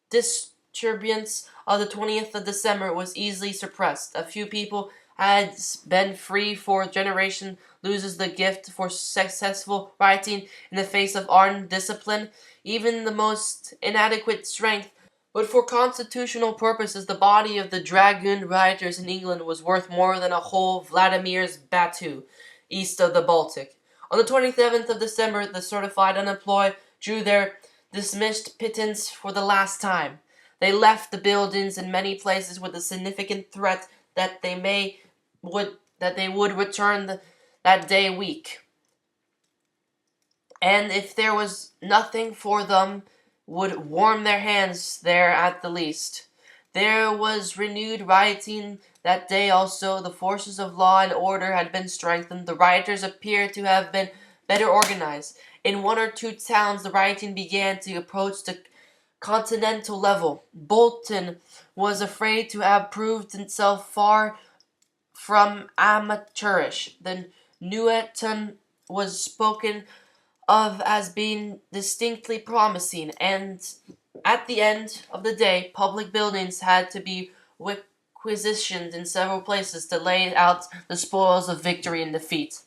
disturbance of the 20th of December was easily suppressed. A few people had been free for a generation loses the gift for successful writing in the face of ardent discipline. Even the most inadequate strength But for constitutional purposes, the body of the dragoon rioters in England was worth more than a whole Vladimir's Batu, east of the Baltic. On the 27th of December, the certified unemployed drew their dismissed pittance for the last time. They left the buildings in many places with the significant threat that they would return that day week, and if there was nothing for them, would warm their hands there at the least. There was renewed rioting that day also. The forces of law and order had been strengthened. The rioters appeared to have been better organized. In one or two towns, the rioting began to approach the continental level. Bolton was afraid to have proved itself far from amateurish. The Nueton was spoken of as being distinctly promising, and at the end of the day, public buildings had to be requisitioned in several places to lay out the spoils of victory and defeat.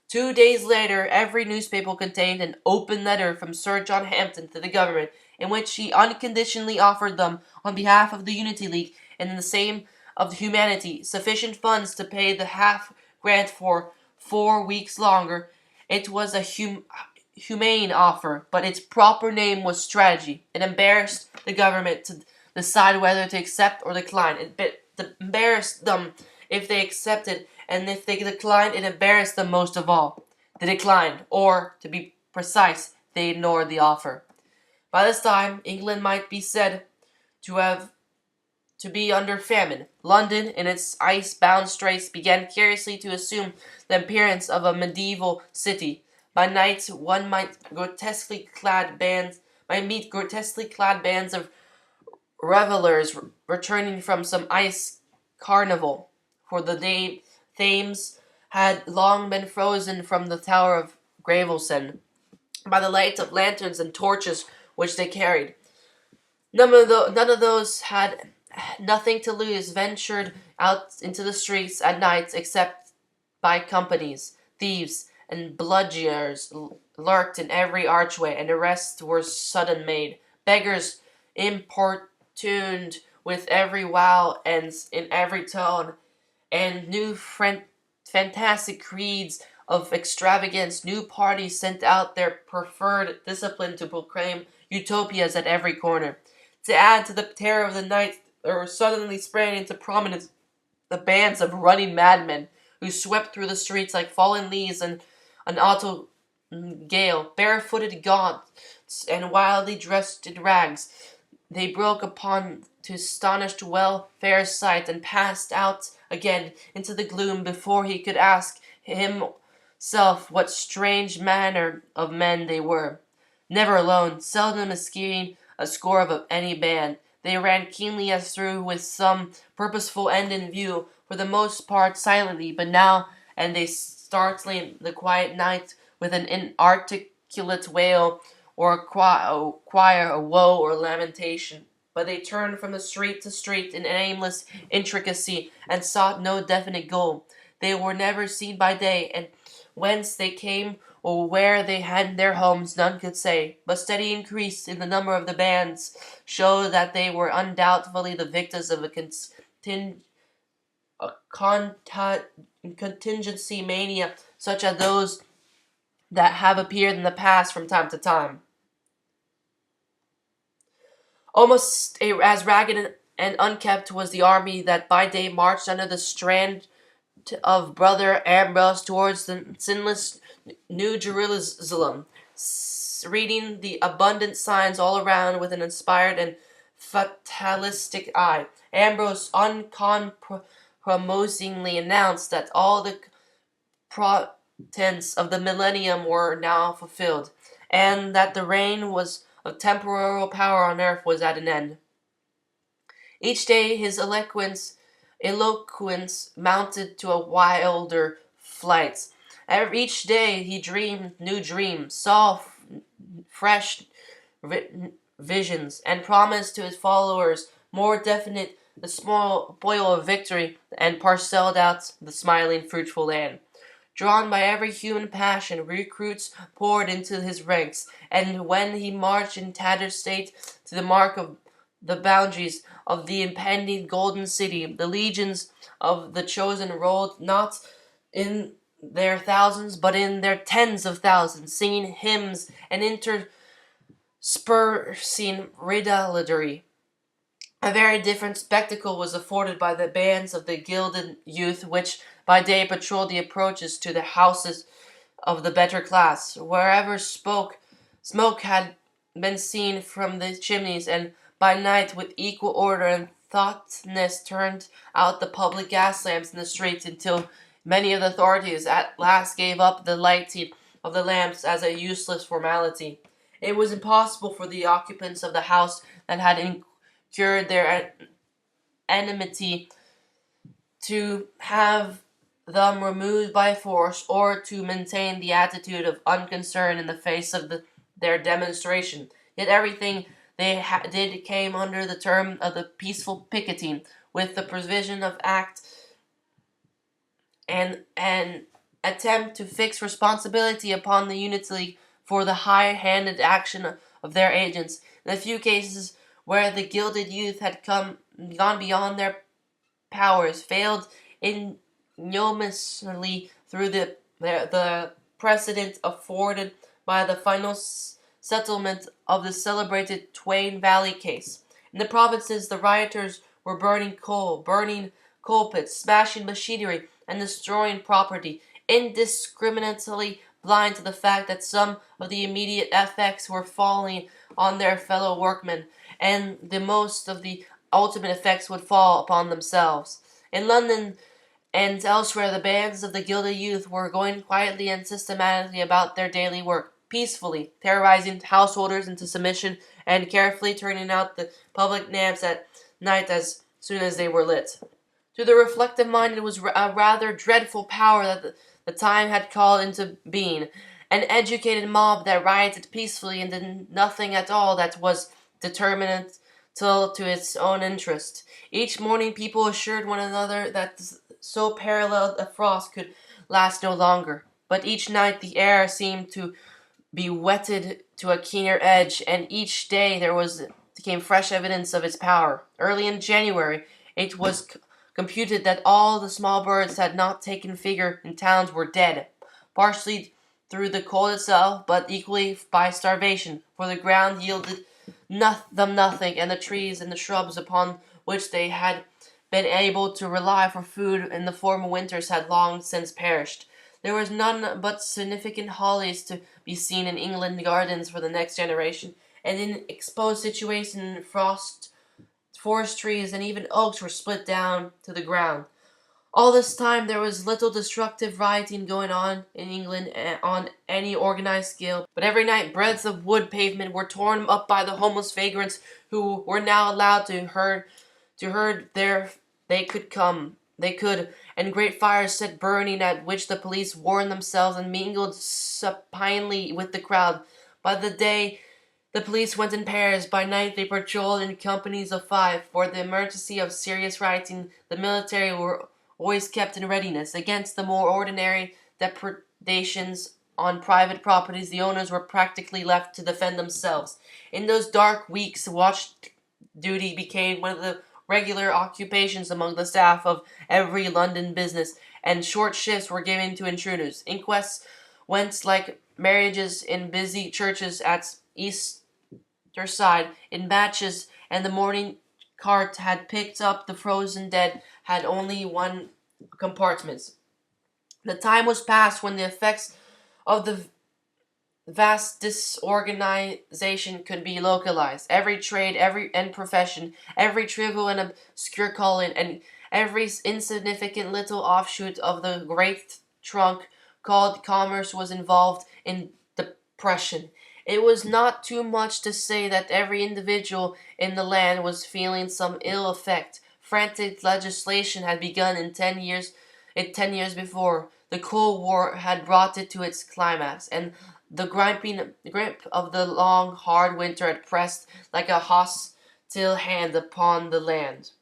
2 days later, every newspaper contained an open letter from Sir John Hampden to the government, in which he unconditionally offered them, on behalf of the Unity League and in the name of humanity, sufficient funds to pay the half grant for 4 weeks longer. It was a humane offer, but its proper name was strategy. It embarrassed the government to decide whether to accept or decline. It embarrassed them if they accepted, and if they declined, it embarrassed them most of all. They declined, or, to be precise, they ignored the offer. By this time, England might be said to be under famine. London, in its ice-bound straits, began curiously to assume the appearance of a medieval city. By night, one might meet grotesquely clad bands of revelers returning from some ice carnival, for the Thames had long been frozen from the Tower of Gravesend by the light of lanterns and torches which they carried. None of those had nothing to lose ventured out into the streets at night, except by companies. Thieves and bludgeoners lurked in every archway, and arrests were sudden made. Beggars importuned with every wow and in every tone, and new fantastic creeds of extravagance. New parties sent out their preferred discipline to proclaim utopias at every corner. To add to the terror of the night, there were suddenly sprang into prominence the bands of running madmen who swept through the streets like fallen leaves in an autumn gale, barefooted, gaunt, and wildly dressed in rags. They broke upon to astonished welfare's sight, and passed out again into the gloom before he could ask himself what strange manner of men they were. Never alone, seldom escaping a score of any band, they ran keenly as through with some purposeful end in view, for the most part silently, but now and they startling the quiet night with an inarticulate wail or a choir of woe or lamentation. But they turned from the street to street in aimless intricacy, and sought no definite goal. They were never seen by day, and whence they came or where they had their homes none could say, but steady increase in the number of the bands showed that they were undoubtedly the victims of a contingency mania, such as those that have appeared in the past from time to time. Almost as ragged and unkempt was the army that by day marched under the strand of Brother Ambrose towards the sinless New Jerusalem, reading the abundant signs all around with an inspired and fatalistic eye. Ambrose uncompromisingly announced that all the portents of the millennium were now fulfilled, and that the reign of temporal power on earth was at an end. Each day his eloquence mounted to a wilder flight. Each day he dreamed new dreams, saw fresh visions, and promised to his followers more definite the small spoil of victory, and parcelled out the smiling, fruitful land. Drawn by every human passion, recruits poured into his ranks, and when he marched in tattered state to the mark of the boundaries of the impending golden city. The legions of the chosen rolled not in their thousands, but in their tens of thousands, singing hymns and interspersing ribaldry. A very different spectacle was afforded by the bands of the gilded youth which by day patrolled the approaches to the houses of the better class. Wherever smoke had been seen from the chimneys, and by night with equal order and thoughtness turned out the public gas lamps in the streets until many of the authorities at last gave up the lighting of the lamps as a useless formality. It was impossible for the occupants of the house that had incurred their enmity to have them removed by force, or to maintain the attitude of unconcern in the face of their demonstration. Yet everything they did came under the term of the peaceful picketing, with the provision of act and an attempt to fix responsibility upon the unity for the high-handed action of their agents. In the few cases where the gilded youth had gone beyond their powers, failed ignominiously through the precedent afforded by the final settlement of the celebrated Twain Valley case. In the provinces, the rioters were burning coal pits, smashing machinery, and destroying property, indiscriminately blind to the fact that some of the immediate effects were falling on their fellow workmen, and the most of the ultimate effects would fall upon themselves. In London and elsewhere, the bands of the gilded youth were going quietly and systematically about their daily work, peacefully, terrorizing householders into submission, and carefully turning out the public lamps at night as soon as they were lit. To the reflective mind, it was a rather dreadful power that the time had called into being, an educated mob that rioted peacefully and did nothing at all that was determinate till to its own interest. Each morning people assured one another that so paralleled a frost could last no longer, but each night the air seemed to be whetted to a keener edge, and each day came fresh evidence of its power. Early in January, it was computed that all the small birds had not taken figure in towns were dead, partially through the cold itself, but equally by starvation, for the ground yielded them nothing, and the trees and the shrubs upon which they had been able to rely for food in the former winters had long since perished. There was none but significant hollies to be seen in England gardens for the next generation, and in exposed situations forest trees and even oaks were split down to the ground. All this time there was little destructive rioting going on in England on any organized scale, but every night breadths of wood pavement were torn up by the homeless vagrants who were now allowed to herd there they could, and great fires set burning at which the police warmed themselves and mingled supinely with the crowd. By the day the police went in pairs, by night they patrolled in companies of 5. For the emergency of serious rioting, the military were always kept in readiness. Against the more ordinary depredations on private properties, the owners were practically left to defend themselves. In those dark weeks, watch duty became one of the regular occupations among the staff of every London business, and short shifts were given to intruders. Inquests went like marriages in busy churches at Easter side in batches, and the morning cart had picked up the frozen dead had only one compartment. The time was past when the effects of the vast disorganization could be localized. Every trade, every profession, every trivial and obscure calling, and every insignificant little offshoot of the great trunk called commerce was involved in depression. It was not too much to say that every individual in the land was feeling some ill effect. Frantic legislation had begun in 10 years before. The Cold War had brought it to its climax, and the grip of the long, hard winter had pressed like a hostile hand upon the land.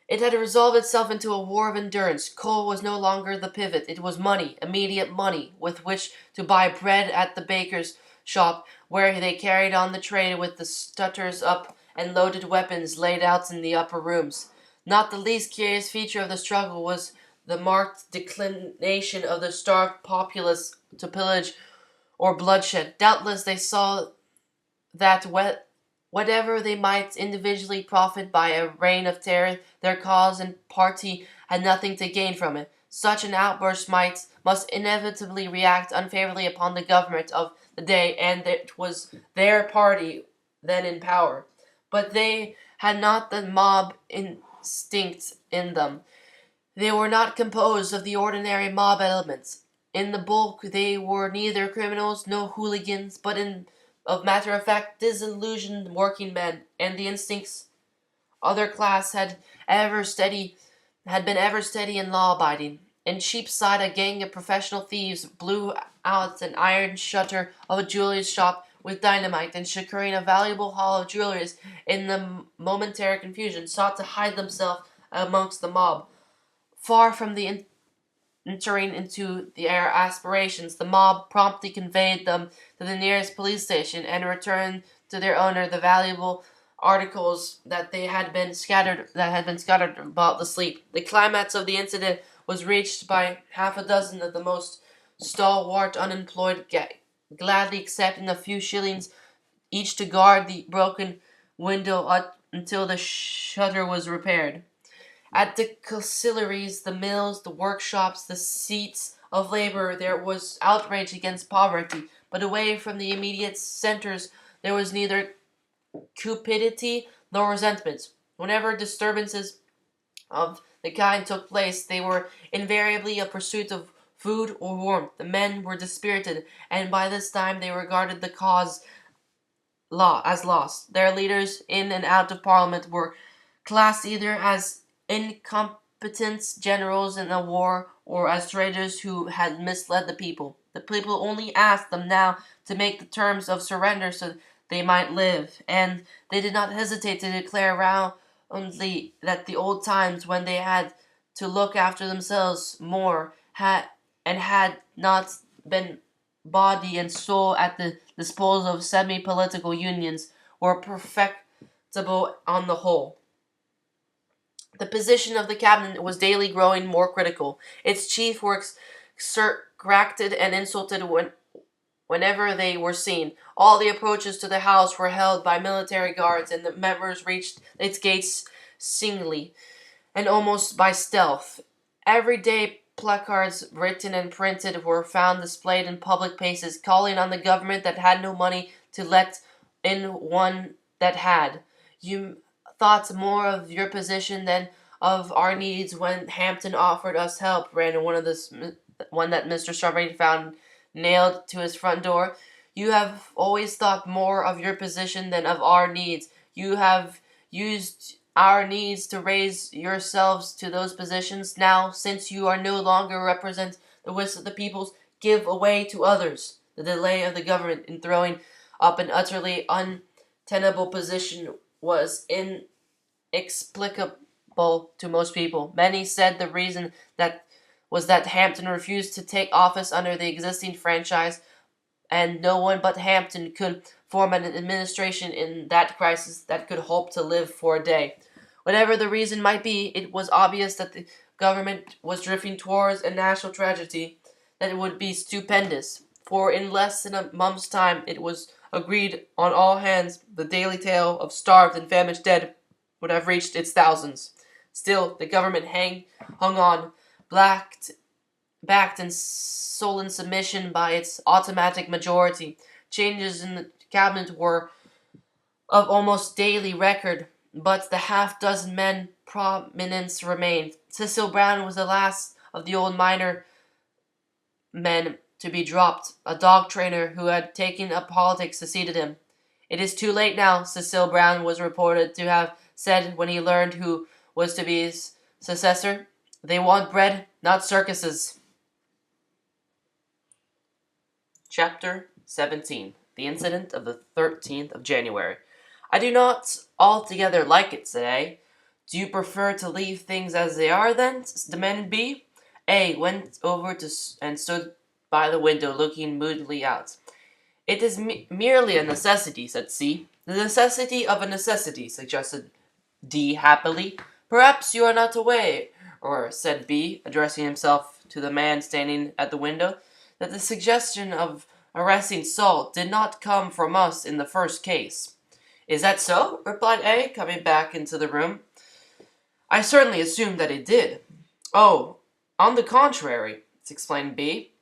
It had resolved itself into a war of endurance. Coal was no longer the pivot. It was money, immediate money, with which to buy bread at the baker's shop, where they carried on the trade with the stutters up and loaded weapons laid out in the upper rooms. Not the least curious feature of the struggle was the marked declination of the starved populace to pillage or bloodshed. Doubtless they saw that whatever they might individually profit by a reign of terror, their cause and party had nothing to gain from it. Such an outburst must inevitably react unfavorably upon the government of the day, and it was their party then in power. But they had not the mob instinct in them. They were not composed of the ordinary mob elements. In the bulk, they were neither criminals nor hooligans, but of matter of fact, disillusioned working men, and the instincts other class had been ever steady and law abiding. In Cheapside, a gang of professional thieves blew out an iron shutter of a jeweller's shop with dynamite, and securing a valuable haul of jewelry in the momentary confusion, sought to hide themselves amongst the mob. Far from entering into their aspirations, the mob promptly conveyed them to the nearest police station and returned to their owner the valuable articles that had been scattered about the sleep. The climax of the incident was reached by half a dozen of the most stalwart unemployed gladly accepting a few shillings each to guard the broken window until the shutter was repaired. At the collieries, the mills, the workshops, the seats of labor, there was outrage against poverty, but away from the immediate centers there was neither cupidity nor resentment. Whenever disturbances of the kind took place, they were invariably a pursuit of food or warmth. The men were dispirited, and by this time they regarded the cause as lost. Their leaders in and out of Parliament were classed either as incompetent generals in a war or as traitors who had misled the people. The people only asked them now to make the terms of surrender so they might live, and they did not hesitate to declare roundly that the old times when they had to look after themselves more had not been body and soul at the disposal of semi-political unions were perfectible on the whole. The position of the cabinet was daily growing more critical. Its chief were extracted and insulted whenever they were seen. All the approaches to the house were held by military guards, and the members reached its gates singly and almost by stealth. Every day placards written and printed were found displayed in public places, calling on the government that had no money to let in one that had. You thought more of your position than of our needs when Hampton offered us help, ran one that Mr. Strawberry found nailed to his front door. You have always thought more of your position than of our needs. You have used our needs to raise yourselves to those positions. Now, since you are no longer represent the wish of the peoples, give away to others. The delay of the government in throwing up an utterly untenable position was inexplicable to most people. Many said the reason that Hampton refused to take office under the existing franchise, and no one but Hampton could form an administration in that crisis that could hope to live for a day. Whatever the reason might be, it was obvious that the government was drifting towards a national tragedy that would be stupendous, for in less than a month's time it was agreed on all hands the daily tale of starved and famished dead would have reached its thousands. Still, the government hung on, backed in sullen submission by its automatic majority. Changes in the cabinet were of almost daily record, but the half-dozen men prominence remained. Cecil Brown was the last of the old miner men to be dropped. A dog trainer who had taken up politics succeeded him. "It is too late now," Cecil Brown was reported to have said when he learned who was to be his successor. "They want bread, not circuses." Chapter 17. The Incident of the 13th of January. "I do not altogether like it," said A. "Do you prefer to leave things as they are, then?" demanded B. A went over and stood by the window, looking moodily out. It is merely a necessity, said C. The necessity of a necessity, suggested D happily. Perhaps you are not aware, or said B, addressing himself to the man standing at the window, that the suggestion of arresting Salt did not come from us in the first case. Is that so? Replied A, coming back into the room. I certainly assumed that it did. Oh, on the contrary, explained B.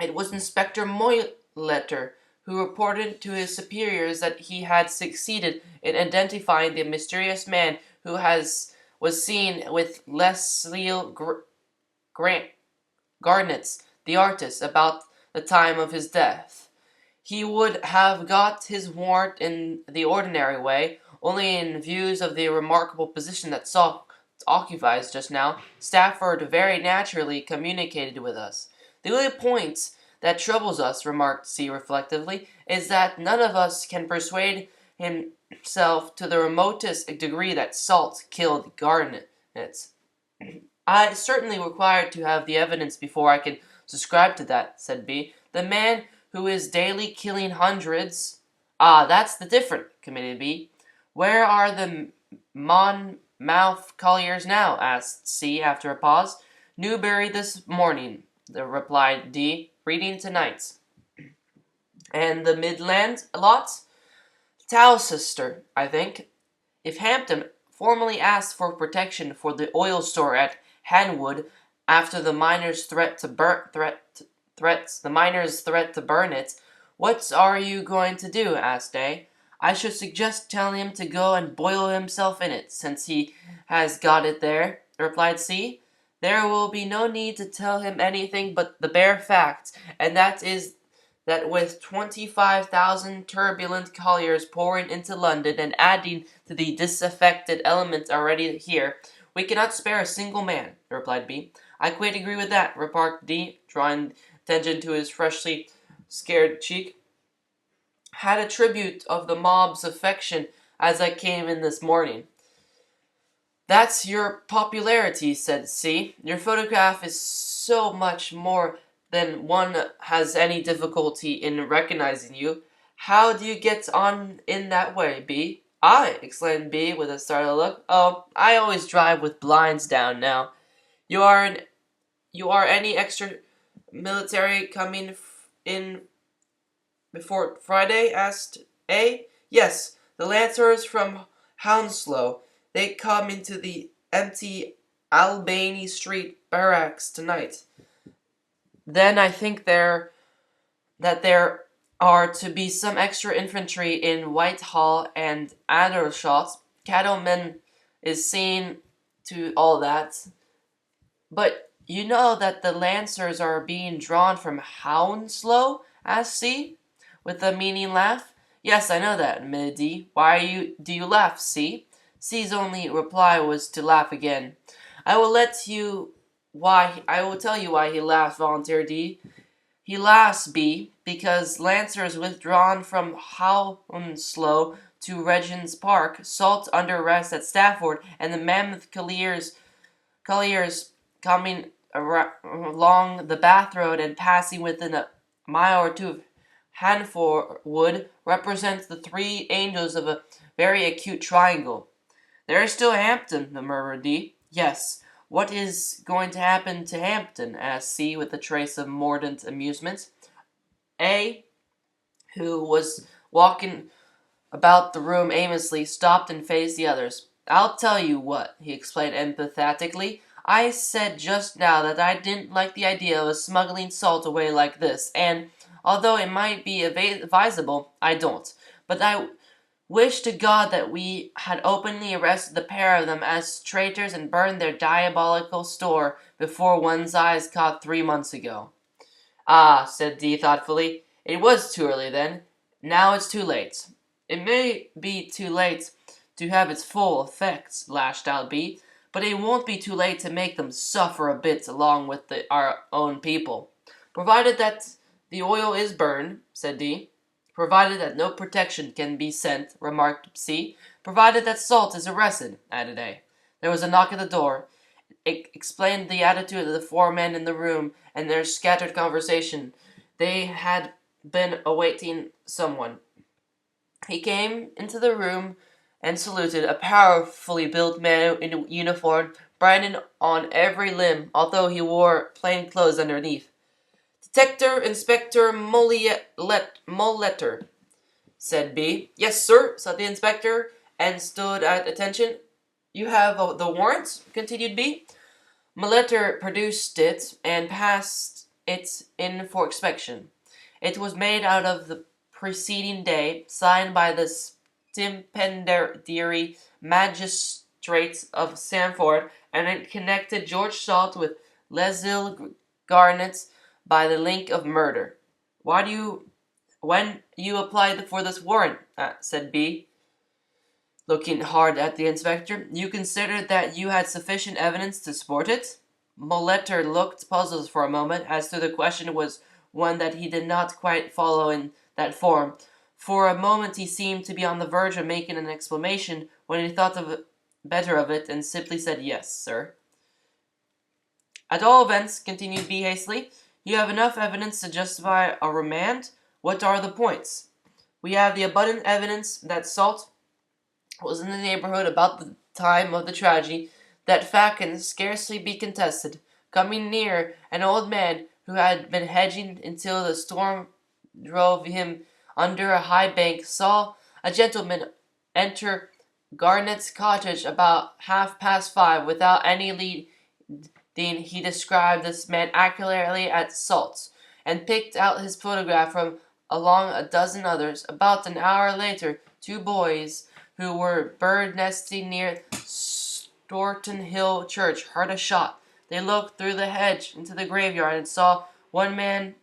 It was Inspector Moyletter who reported to his superiors that he had succeeded in identifying the mysterious man who was seen with Leslie Garnet's, the artist, about the time of his death. He would have got his warrant in the ordinary way, only in views of the remarkable position that Salt occupies just now, Stafford very naturally communicated with us. The only point that troubles us, remarked C reflectively, is that none of us can persuade himself to the remotest degree that Salt killed Garnet. I certainly require to have the evidence before I can subscribe to that, said B. The man who is daily killing hundreds. Ah, that's the different, commented B. Where are the Monmouth colliers now? Asked C after a pause. Newbury this morning, replied D. Reading tonight. And the Midland lot? Towcester, I think. If Hampton formally asked for protection for the oil store at Hanwood after the miners' threat to burn it, what are you going to do? Asked A. I should suggest telling him to go and boil himself in it, since he has got it there, replied C. There will be no need to tell him anything but the bare fact, and that is that with 25,000 turbulent colliers pouring into London and adding to the disaffected element already here, we cannot spare a single man, replied B. I quite agree with that, remarked D, drawing attention to his freshly scared cheek. Had a tribute of the mob's affection as I came in this morning. That's your popularity, said C. Your photograph is so much more than one has any difficulty in recognizing you. How do you get on in that way, B? I, exclaimed B with a startled look. Oh, I always drive with blinds down now. You are any extra military coming in before Friday? Asked A. Yes, the Lancers from Hounslow. They come into the empty Albany Street barracks tonight. Then I think there are to be some extra infantry in Whitehall and Aldershot. Cattleman is seeing to all that. But you know that the Lancers are being drawn from Hounslow? Asked C, with a meaning laugh. Yes, I know that, admitted D. Why do you laugh, C? C's only reply was to laugh again. I will tell you why he laughed, volunteered D. He laughs, B, because Lancers withdrawn from Hounslow to Regent's Park, Salt under arrest at Stafford, and the mammoth colliers coming along the Bath Road and passing within a mile or two of Hanford represents the three angles of a very acute triangle. There is still Hampton, murmured D. Yes. What is going to happen to Hampton? Asked C with a trace of mordant amusement. A, who was walking about the room aimlessly, stopped and faced the others. I'll tell you what, he explained emphatically. I said just now that I didn't like the idea of smuggling Salt away like this, and, although it might be advisable, I don't. But I wish to God that we had openly arrested the pair of them as traitors and burned their diabolical store before one's eyes caught 3 months ago. Ah, said D thoughtfully. It was too early then. Now it's too late. It may be too late to have its full effects, lashed out B, but it won't be too late to make them suffer a bit along with our own people. Provided that the oil is burned, said D. Provided that no protection can be sent, remarked C. Provided that Salt is arrested, added A. There was a knock at the door. It explained the attitude of the four men in the room and their scattered conversation. They had been awaiting someone. He came into the room and saluted, a powerfully built man in uniform, brightening on every limb, although he wore plain clothes underneath. Detective Inspector Molletter, said B. Yes, sir, said the inspector, and stood at attention. You have the warrant? Continued B. Molletter produced it and passed it in for inspection. It was made out of the preceding day, signed by the stipendiary magistrates of Sanford, and it connected George Salt with Leslie Garnett by the link of murder. When you applied for this warrant, said B, looking hard at the inspector, you considered that you had sufficient evidence to support it? Molletter looked puzzled for a moment, as though the question was one that he did not quite follow in that form. For a moment he seemed to be on the verge of making an exclamation, when he thought better of it, and simply said, Yes, sir. At all events, continued B hastily, you have enough evidence to justify a remand. What are the points? We have the abundant evidence that Salt was in the neighborhood about the time of the tragedy. That fact can scarcely be contested. Coming near, an old man who had been hedging until the storm drove him under a high bank saw a gentleman enter Garnett's cottage about 5:30 without any leading. He described this man accurately at Salt's, and picked out his photograph from along a dozen others. About an hour later, two boys who were bird nesting near Storton Hill Church heard a shot. They looked through the hedge into the graveyard and saw one man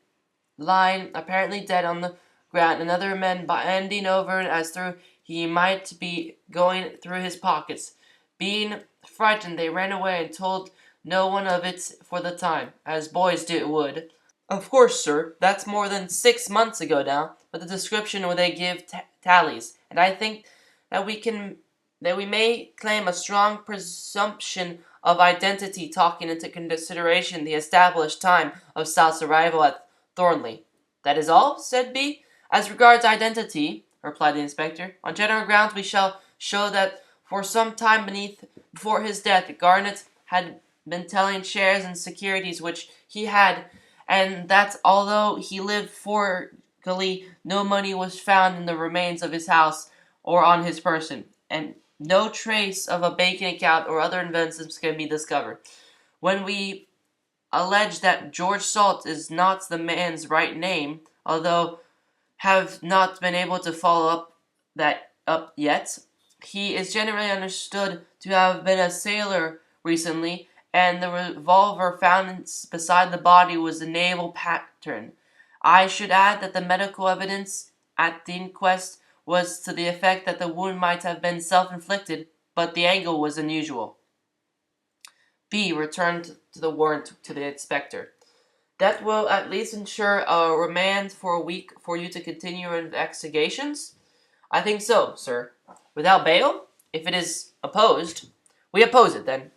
lying apparently dead on the ground, another man bending over as though he might be going through his pockets. Being frightened, they ran away and told no one of it for the time, as boys would. Of course, sir, that's more than 6 months ago now, but the description they give tallies, and I think that we may claim a strong presumption of identity, taking into consideration the established time of South's arrival at Thornley. That is all, said B. As regards identity, replied the inspector, on general grounds we shall show that for some time before his death, Garnett had been selling shares and securities which he had, and that although he lived frugally, no money was found in the remains of his house or on his person, and no trace of a banking account or other investments can be discovered. When we allege that George Salt is not the man's right name, although have not been able to follow up yet, he is generally understood to have been a sailor recently, and the revolver found beside the body was a naval pattern. I should add that the medical evidence at the inquest was to the effect that the wound might have been self-inflicted, but the angle was unusual. B returned to the warrant to the inspector. That will at least ensure a remand for a week for you to continue your investigations? I think so, sir. Without bail? If it is opposed. We oppose it, then.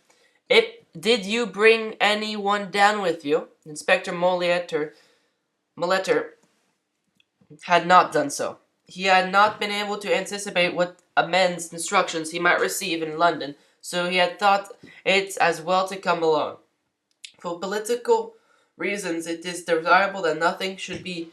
Did you bring anyone down with you? Inspector Molletter had not done so. He had not been able to anticipate what amends instructions he might receive in London, so he had thought it as well to come alone. For political reasons, it is desirable that nothing should be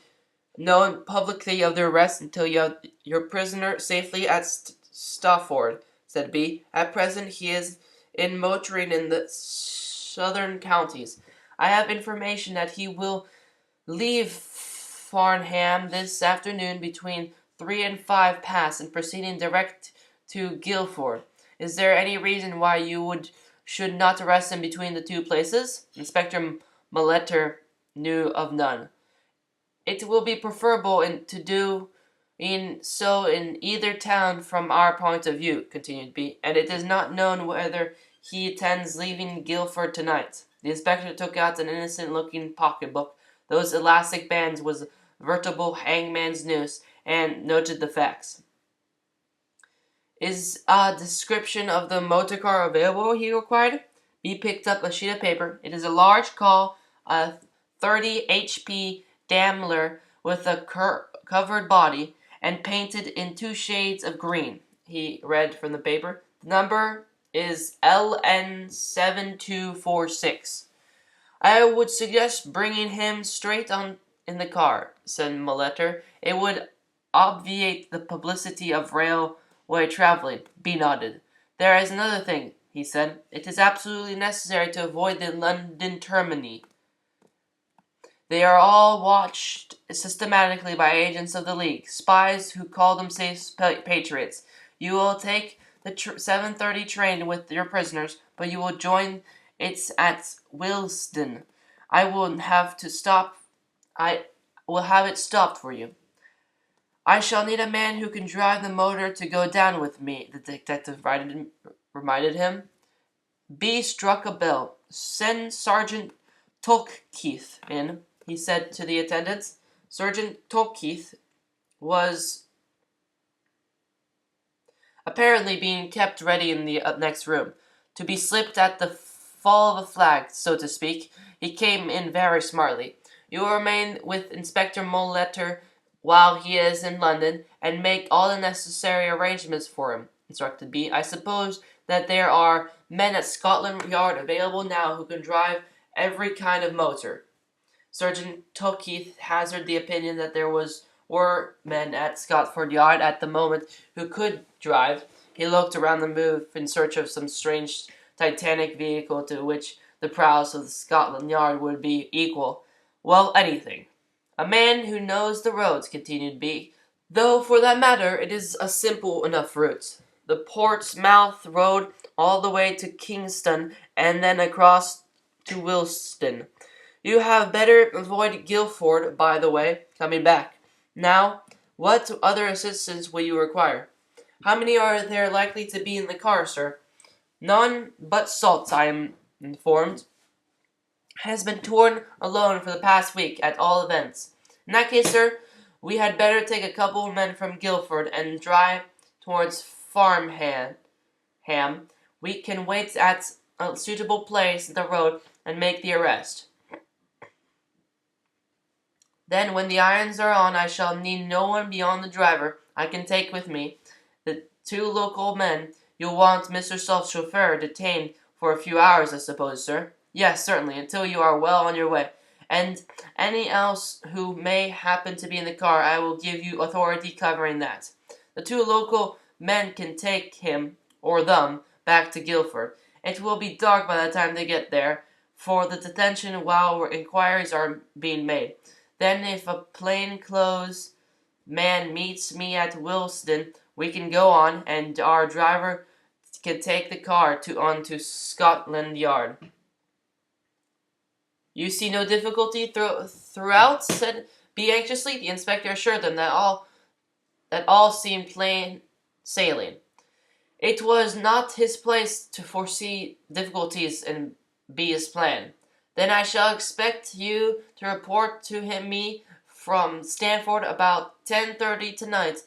known publicly of the arrest until you have your prisoner safely at Stafford, said B. At present, he is in motoring in the southern counties. I have information that he will leave Farnham this afternoon between 3 and 5 past and proceeding direct to Guildford. Is there any reason why you should not arrest him between the two places? Inspector Molletter knew of none. It will be preferable to do so in either town from our point of view, continued B, and it is not known whether he intends leaving Guildford tonight. The inspector took out an innocent-looking pocketbook. Those elastic bands was a veritable hangman's noose, and noted the facts. Is a description of the motor car available? He inquired. B picked up a sheet of paper. It is a large call, a 30 HP Daimler with a covered body and painted in 2 shades of green. He read from the paper. The number is LN7246. I would suggest bringing him straight on in the car, said Molitor. It would obviate the publicity of railway traveling. B nodded. There is another thing, he said. It is absolutely necessary to avoid the London termini. They are all watched systematically by agents of the League, spies who call themselves patriots. You will take the 7:30 train with your prisoners, but you will join it at Willesden. I will have it stopped for you. I shall need a man who can drive the motor to go down with me, the detective reminded him. B struck a bell. Send Sergeant Tolkeith in, he said to the attendants. Sergeant Tolkeith was apparently being kept ready in the next room, to be slipped at the fall of a flag, so to speak. He came in very smartly. You will remain with Inspector Molitor while he is in London, and make all the necessary arrangements for him, instructed B. I suppose that there are men at Scotland Yard available now who can drive every kind of motor. Sergeant Tolkeith hazarded the opinion that there were men at Scotland Yard at the moment who could drive. He looked around the move in search of some strange Titanic vehicle to which the prowess of the Scotland Yard would be equal. Well, anything. A man who knows the roads, continued B. Though, for that matter, it is a simple enough route. The Portsmouth road all the way to Kingston, and then across to Willesden. You had better avoid Guildford, by the way, coming back. Now, what other assistance will you require? How many are there likely to be in the car, sir? None but Salt, I am informed, has been torn alone for the past week, at all events. In that case, sir, we had better take a couple of men from Guildford and drive towards Farmham. We can wait at a suitable place in the road and make the arrest. Then, when the irons are on, I shall need no one beyond the driver I can take with me. The 2 local men. You'll want Mr. Salt's chauffeur detained for a few hours, I suppose, sir? Yes, certainly, until you are well on your way. And any else who may happen to be in the car, I will give you authority covering that. The 2 local men can take him, or them, back to Guildford. It will be dark by the time they get there, for the detention while inquiries are being made. Then if a plainclothes man meets me at Willesden, we can go on, and our driver can take the car on to Scotland Yard. You see no difficulty throughout, said B anxiously. The inspector assured them that all seemed plain sailing. It was not his place to foresee difficulties in B's plan. Then I shall expect you to report to me from Stanford about 10:30 tonight,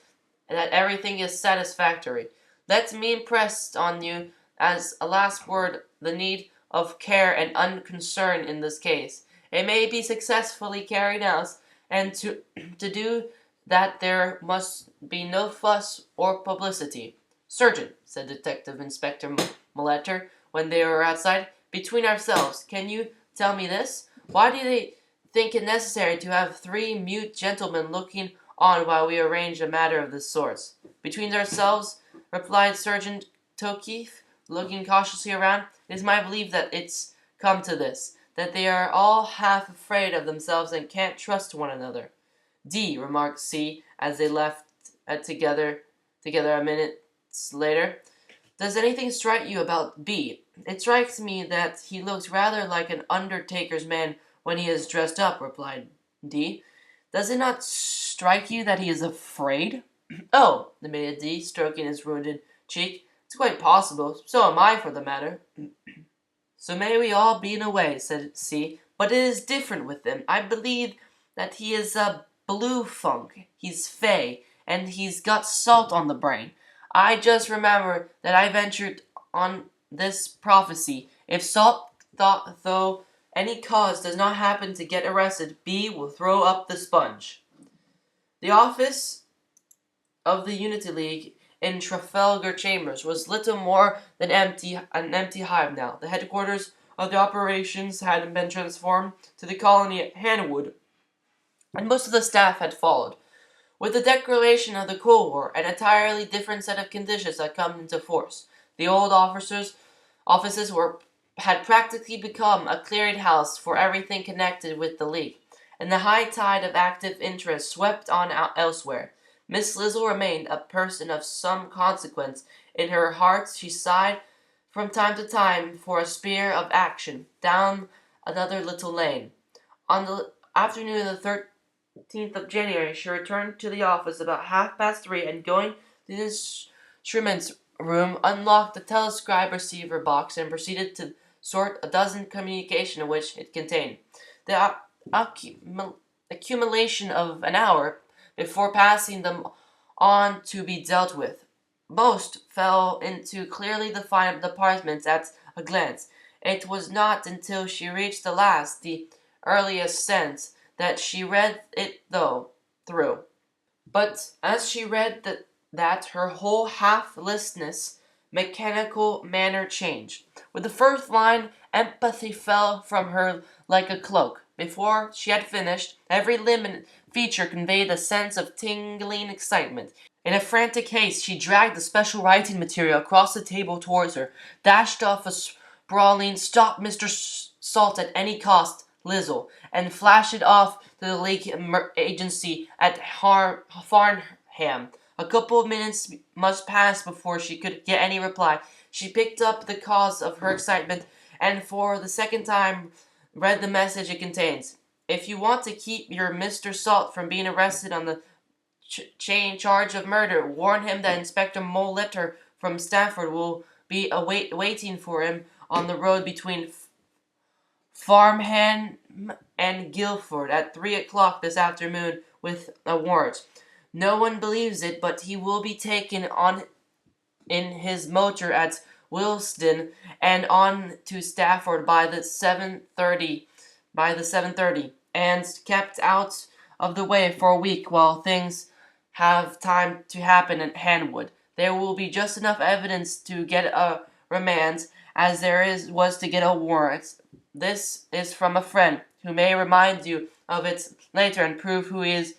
and that everything is satisfactory. Let me impress on you, as a last word, the need of care and unconcern in this case. It may be successfully carried out, and to do that there must be no fuss or publicity. Sergeant, said Detective Inspector Molitor, when they were outside, between ourselves, can you tell me this? Why do they think it necessary to have 3 mute gentlemen looking on while we arrange a matter of this sort? Between ourselves, replied Sergeant Tolkeith, looking cautiously around, it is my belief that it's come to this, that they are all half afraid of themselves and can't trust one another. D, remarked C, as they left together a minute later. Does anything strike you about B? It strikes me that he looks rather like an undertaker's man when he is dressed up, replied D. Does it not strike you that he is afraid? Oh, admitted D, stroking his wounded cheek. It's quite possible. So am I, for the matter. So may we all be in a way, said C. But it is different with him. I believe that he is a blue funk. He's fey, and he's got salt on the brain. I just remember that I ventured on this prophecy. If Salt though any cause does not happen to get arrested, B will throw up the sponge. The office of the Unity League in Trafalgar Chambers was little more than an empty hive now. The headquarters of the operations had been transformed to the colony at Hanwood, and most of the staff had followed. With the declaration of the Cold War, an entirely different set of conditions had come into force. The old offices had practically become a clearinghouse for everything connected with the League, and the high tide of active interest swept on out elsewhere. Miss Lizzle remained a person of some consequence. In her heart she sighed from time to time for a spear of action down another little lane. On the afternoon of the 13th of January, she returned to the office about 3:30 and going to the instruments room, unlocked the telescribe receiver box and proceeded to sort a dozen communications which it contained. The accumulation of an hour before passing them on to be dealt with. Most fell into clearly defined departments at a glance. It was not until she reached the last, the earliest sense, that she read it through. But as she read that her whole half-listless, mechanical manner changed. With the first line, empathy fell from her like a cloak. Before she had finished, every limb and feature conveyed a sense of tingling excitement. In a frantic haste, she dragged the special writing material across the table towards her, dashed off a sprawling "Stop Mr. Salt at any cost, Lizzle," and flashed it off to the League agency at Farnham. A couple of minutes must pass before she could get any reply. She picked up the cause of her excitement, and for the second time read the message it contains. If you want to keep your Mr. Salt from being arrested on the charge of murder, warn him that Inspector Molitor from Stafford will be waiting for him on the road between Farnham and Guildford at 3 o'clock this afternoon with a warrant. No one believes it, but he will be taken on in his motor at Willesden and on to Stafford by the 7:30, and kept out of the way for a week while things have time to happen at Hanwood. There will be just enough evidence to get a remand as was to get a warrant. This is from a friend who may remind you of it later and prove who he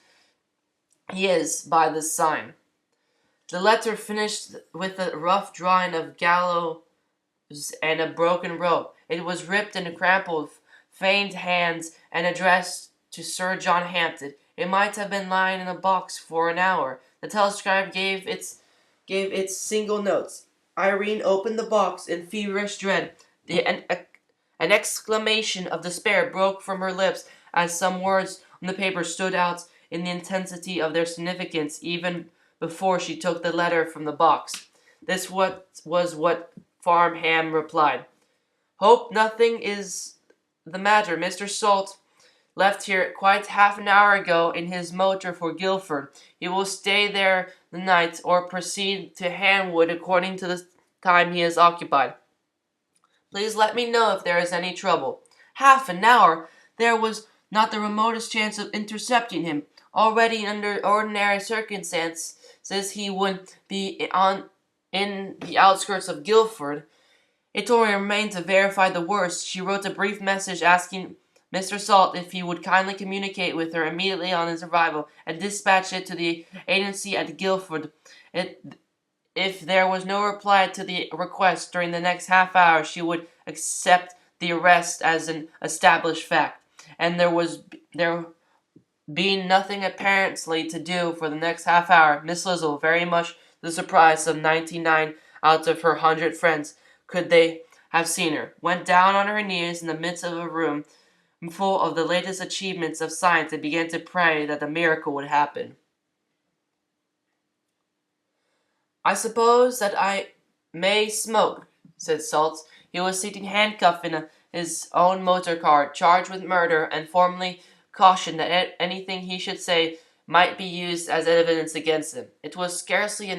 is by this sign. The letter finished with a rough drawing of gallows and a broken rope. It was ripped and crumpled, feigned hands, and addressed to Sir John Hampden. It might have been lying in a box for an hour. The telescribe gave its single notes. Irene opened the box in feverish dread. An exclamation of despair broke from her lips as some words on the paper stood out in the intensity of their significance even before she took the letter from the box. This was what Farnham replied. Hope nothing is the matter. Mr. Salt left here quite half an hour ago in his motor for Guildford. He will stay there the night or proceed to Hanwood according to the time he has occupied. Please let me know if there is any trouble. Half an hour! There was not the remotest chance of intercepting him. Already under ordinary circumstances he would be in the outskirts of Guildford. It only remained to verify the worst. She wrote a brief message asking Mr. Salt if he would kindly communicate with her immediately on his arrival, and dispatched it to the agency at Guildford. If there was no reply to the request during the next half hour, she would accept the arrest as an established fact, and there being nothing apparently to do for the next half hour, Miss Lizzle, very much to the surprise of 99 out of her 100 friends, could they have seen her, went down on her knees in the midst of a room full of the latest achievements of science and began to pray that a miracle would happen. I suppose that I may smoke, said Salt. He was sitting handcuffed in his own motor car, charged with murder, and formally cautioned that anything he should say might be used as evidence against him. It was scarcely a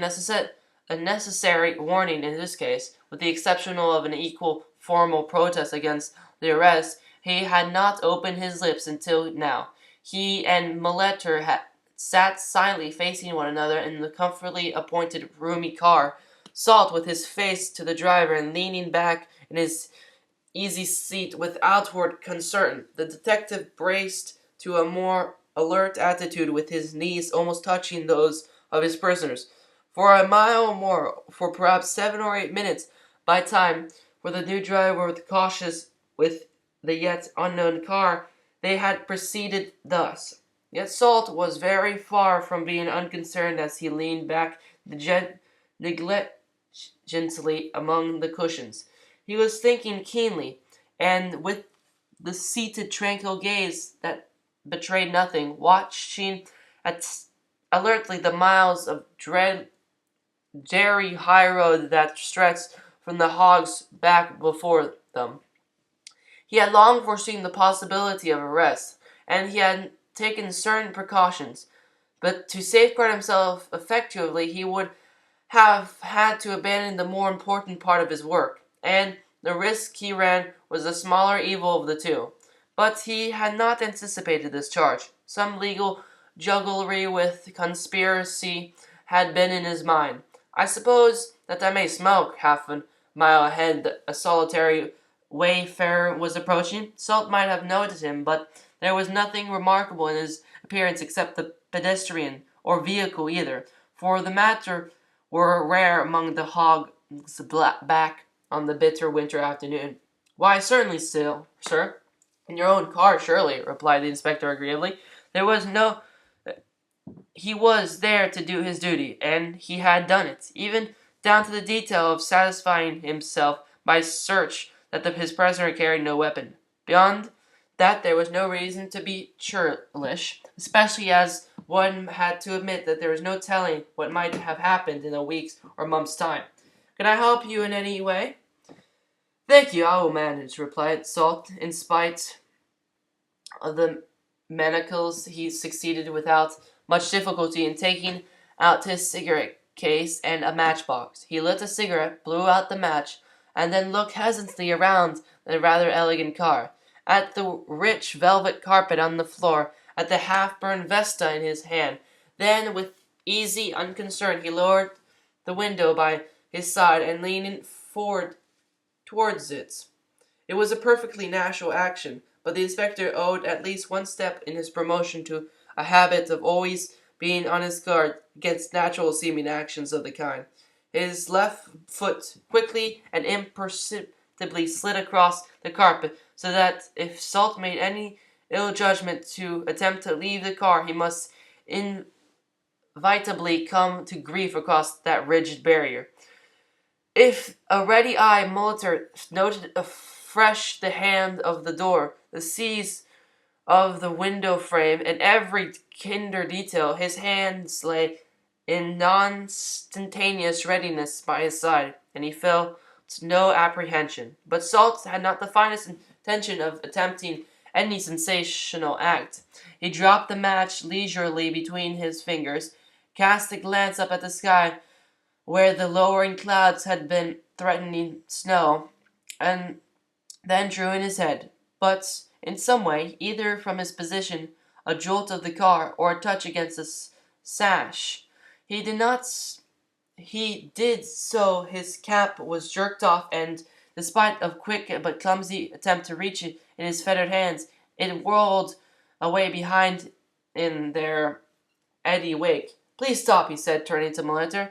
necessary warning in this case. With the exception of an equal formal protest against the arrest, he had not opened his lips until now. He and Molitor had sat silently facing one another in the comfortably appointed roomy car, Salt with his face to the driver and leaning back in his easy seat with outward concern. The detective braced to a more alert attitude with his knees almost touching those of his prisoners. For a mile or more, for perhaps 7 or 8 minutes by time, for the new driver was cautious with the yet unknown car, they had proceeded thus. Yet Salt was very far from being unconcerned as he leaned back negligently among the cushions. He was thinking keenly, and with the seated tranquil gaze that betrayed nothing, watching at alertly the miles of dreary highroad that stretched from the Hog's Back before them. He had long foreseen the possibility of arrest, and he had taken certain precautions, but to safeguard himself effectively he would have had to abandon the more important part of his work, and the risk he ran was the smaller evil of the two. But he had not anticipated this charge. Some legal jugglery with conspiracy had been in his mind. I suppose that I may smoke. Half a mile ahead, a solitary wayfarer was approaching. Salt might have noticed him, but there was nothing remarkable in his appearance except the pedestrian, or vehicle either, for the matter were rare among the Hog's Back on the bitter winter afternoon. Why, certainly, still, sir. In your own car, surely, replied the inspector agreeably. There was no He was there to do his duty, and he had done it, even down to the detail of satisfying himself by search that his prisoner carried no weapon. Beyond that there was no reason to be churlish, especially as one had to admit that there was no telling what might have happened in a week's or month's time. Can I help you in any way? Thank you, I will manage, replied Salt. In spite of the manacles, he succeeded without much difficulty in taking out his cigarette case and a matchbox. He lit a cigarette, blew out the match, and then looked hesitantly around the rather elegant car, at the rich velvet carpet on the floor, at the half-burned Vesta in his hand. Then, with easy unconcern, he lowered the window by his side and leaned forward towards it. It was a perfectly natural action, but the inspector owed at least one step in his promotion to a habit of always being on his guard against natural-seeming actions of the kind. His left foot quickly and imperceptibly slid across the carpet, so that if Salt made any ill judgment to attempt to leave the car, he must inevitably come to grief across that rigid barrier. If a ready-eye Molitor noted afresh the hand of the door, the seize of the window frame, and every kinder detail, his hands lay in non-instantaneous readiness by his side, and he felt no apprehension. But Salt had not the finest intention of attempting any sensational act. He dropped the match leisurely between his fingers, cast a glance up at the sky, where the lowering clouds had been threatening snow, and then drew in his head. But in some way, either from his position, a jolt of the car, or a touch against the sash, he did so his cap was jerked off, and despite a quick but clumsy attempt to reach it in his fettered hands, it whirled away behind in their eddy wake. Please stop, he said, turning to Molitor.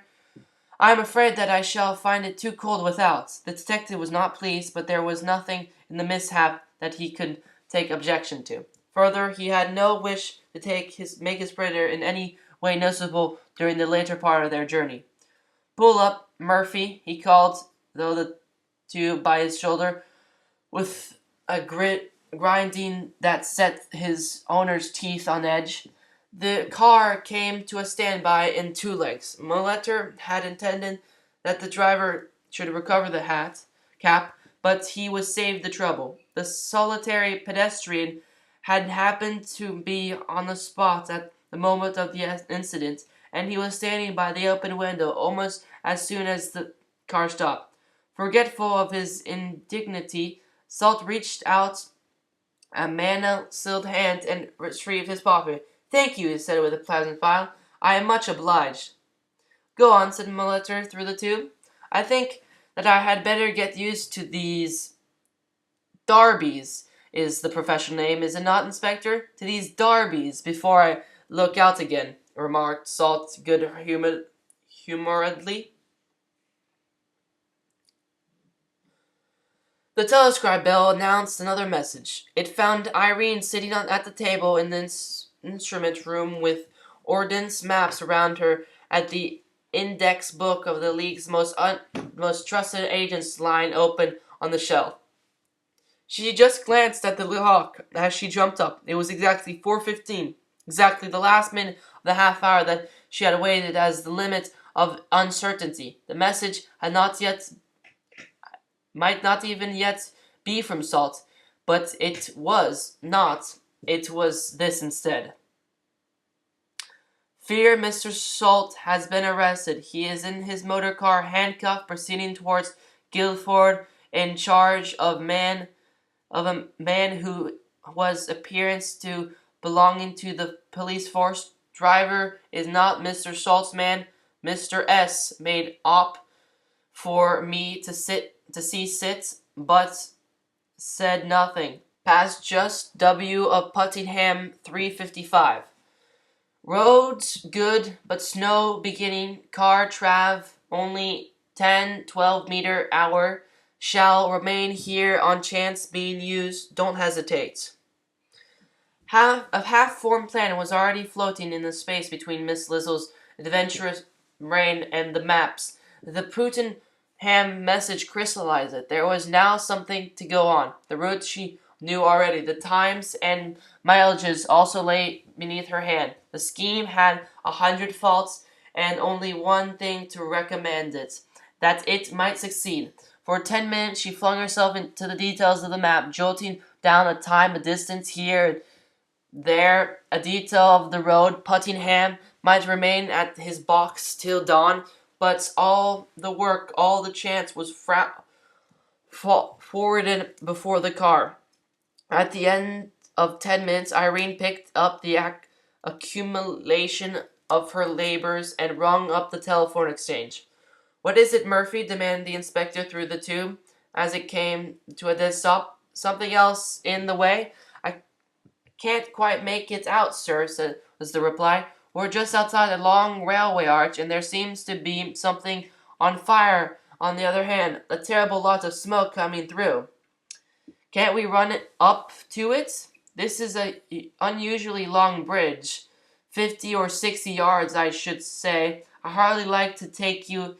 I am afraid that I shall find it too cold without. The detective was not pleased, but there was nothing in the mishap that he could take objection to. Further, he had no wish to make his prisoner in any way noticeable during the later part of their journey. Pull up, Murphy, he called, though the two by his shoulder, with a grinding that set his owner's teeth on edge. The car came to a standby in two legs. Molitor had intended that the driver should recover the cap, but he was saved the trouble. The solitary pedestrian had happened to be on the spot at the moment of the incident, and he was standing by the open window almost as soon as the car stopped. Forgetful of his indignity, Salt reached out a manacled hand and retrieved his pocket. Thank you, he said with a pleasant smile. I am much obliged. Go on, said Molitor through the tube. I think that I had better get used to these darbies, is the professional name, is it not, Inspector? To these darbies before I look out again, remarked Salt good-humoredly. The telescribe bell announced another message. It found Irene sitting at the table in the instrument room with ordnance maps around her at the index book of the League's most trusted agents lying open on the shelf. She just glanced at the clock as she jumped up. It was exactly 4:15, exactly the last minute of the half hour that she had waited as the limit of uncertainty. The message had not yet, might not even yet be from Salt, but it was not. It was this instead. Fear Mr. Salt has been arrested. He is in his motor car, handcuffed, proceeding towards Guildford in charge of a man who was appearance to belonging to the police force. Driver is not Mr. Salt's man. Mr. S. made op for me to see sit, but said nothing. Passed just W of Puttingham 3:55. Roads good, but snow beginning. Car trav only 10-12 meter hour. Shall remain here on chance being used. Don't hesitate. A half-formed plan was already floating in the space between Miss Lizzle's adventurous brain and the maps. The Puttenham message crystallized it. There was now something to go on. The routes she knew already. The times and mileages also lay beneath her hand. The scheme had 100 faults and only one thing to recommend it, that it might succeed. For 10 minutes she flung herself into the details of the map, jotting down a time, a distance here and there, a detail of the road. Puttingham might remain at his box till dawn, but all the work, all the chance was forwarded before the car. At the end of 10 minutes, Irene picked up the accumulation of her labors and rung up the telephone exchange. What is it, Murphy? Demanded the inspector through the tube as it came to a dead stop. Something else in the way? I can't quite make it out, sir, was the reply. We're just outside a long railway arch, and there seems to be something on fire on the other hand. A terrible lot of smoke coming through. Can't we run it up to it? This is a unusually long bridge. 50 or 60 yards, I should say. I hardly like to take you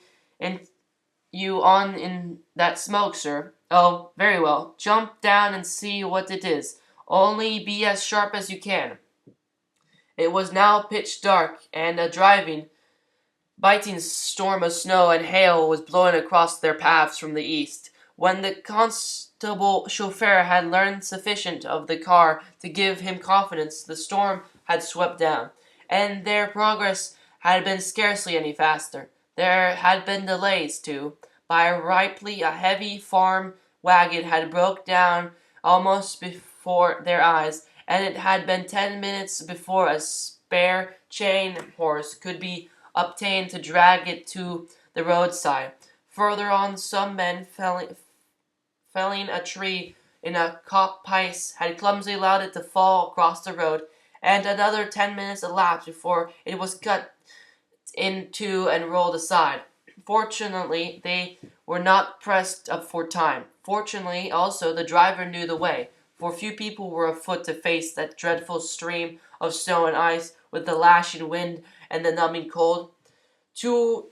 on in that smoke, sir. Oh, very well. Jump down and see what it is. Only be as sharp as you can. It was now pitch dark, and a biting storm of snow and hail was blowing across their paths from the east. When the constable chauffeur had learned sufficient of the car to give him confidence, the storm had swept down, and their progress had been scarcely any faster. There had been delays, too. By Ripley, a heavy farm wagon had broke down almost before their eyes, and it had been 10 minutes before a spare chain horse could be obtained to drag it to the roadside. Further on, some men felling a tree in a coppice had clumsily allowed it to fall across the road, and another 10 minutes elapsed before it was cut in two and rolled aside. Fortunately, they were not pressed up for time. Fortunately, also, the driver knew the way, for few people were afoot to face that dreadful stream of snow and ice with the lashing wind and the numbing cold. Two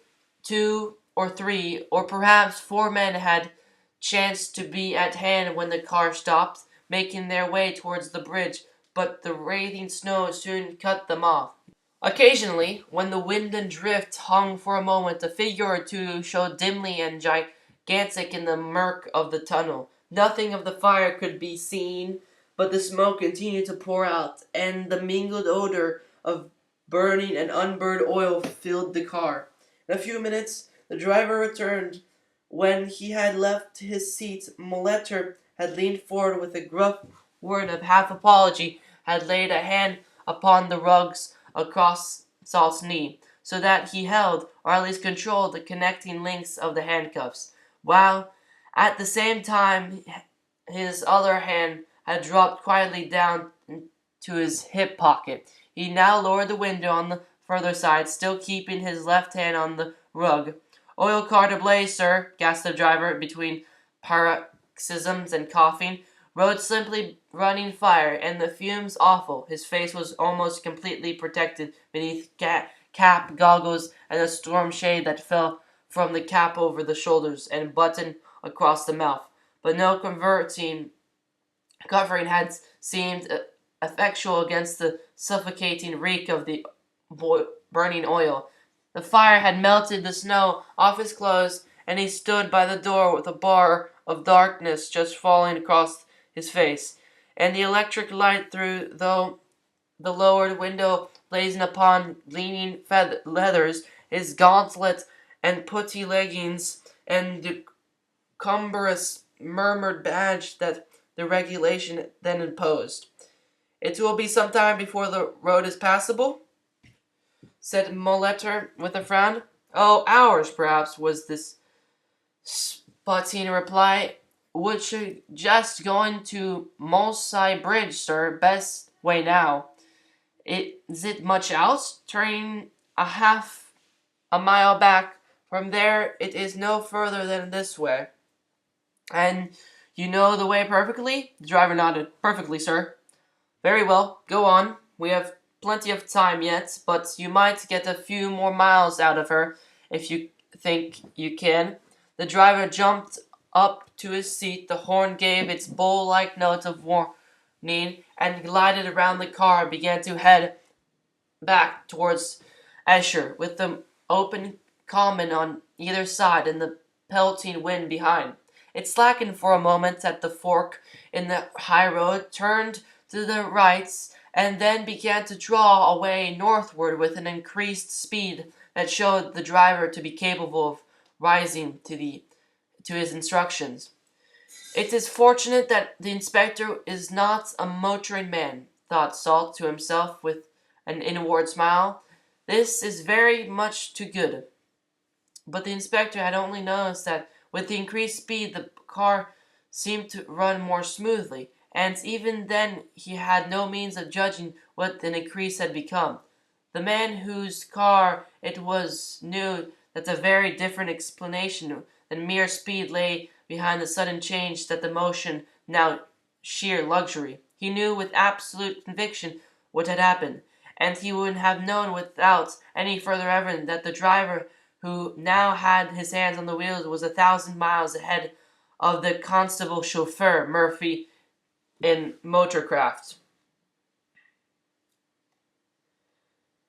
or three, or perhaps 4 men had chanced to be at hand when the car stopped, making their way towards the bridge, but the wraithing snow soon cut them off. Occasionally, when the wind and drift hung for a moment, a figure or two showed dimly and gigantic in the murk of the tunnel. Nothing of the fire could be seen, but the smoke continued to pour out, and the mingled odor of burning and unburned oil filled the car. In a few minutes, the driver returned. When he had left his seat, Molitor had leaned forward with a gruff word of half apology, had laid a hand upon the rugs across Salt's knee, so that he held, or at least controlled, the connecting links of the handcuffs, while at the same time his other hand had dropped quietly down to his hip pocket. He now lowered the window on the further side, still keeping his left hand on the rug. "Oil car ablaze, sir," gasped the driver between paroxysms and coughing. "Road simply running fire, and the fumes awful." His face was almost completely protected beneath cap, goggles, and a storm shade that fell from the cap over the shoulders and buttoned across the mouth. But no covering had seemed effectual against the suffocating reek of the burning oil. The fire had melted the snow off his clothes, and he stood by the door with a bar of darkness just falling across his face, and the electric light through the lowered window blazing upon gleaming leathers, his gauntlet and putty leggings, and the cumbrous murmured badge that the regulation then imposed. "It will be some time before the road is passable," said Molitor with a frown. "Oh, hours, perhaps," was this spotting reply. "Would suggest going to Mulsey Bridge, sir. Best way now." "Is it much out?" "Turning half a mile back. From there it is no further than this way." "And you know the way perfectly?" The driver nodded. "Perfectly, sir." "Very well, go on. We have plenty of time yet, but you might get a few more miles out of her, if you think you can." The driver jumped up to his seat, the horn gave its bull-like note of warning, and glided around the car and began to head back towards Esher, with the open common on either side and the pelting wind behind. It slackened for a moment at the fork in the high road, turned to the right, and then began to draw away northward with an increased speed that showed the driver to be capable of rising to his instructions. "It is fortunate that the inspector is not a motoring man," thought Salt to himself with an inward smile. "This is very much too good." But the inspector had only noticed that with the increased speed the car seemed to run more smoothly, and even then he had no means of judging what the increase had become. The man whose car it was knew that a very different explanation than mere speed lay behind the sudden change, that the motion now sheer luxury. He knew with absolute conviction what had happened, and he would have known without any further evidence that the driver who now had his hands on the wheels was 1,000 miles ahead of the constable chauffeur Murphy in motorcraft.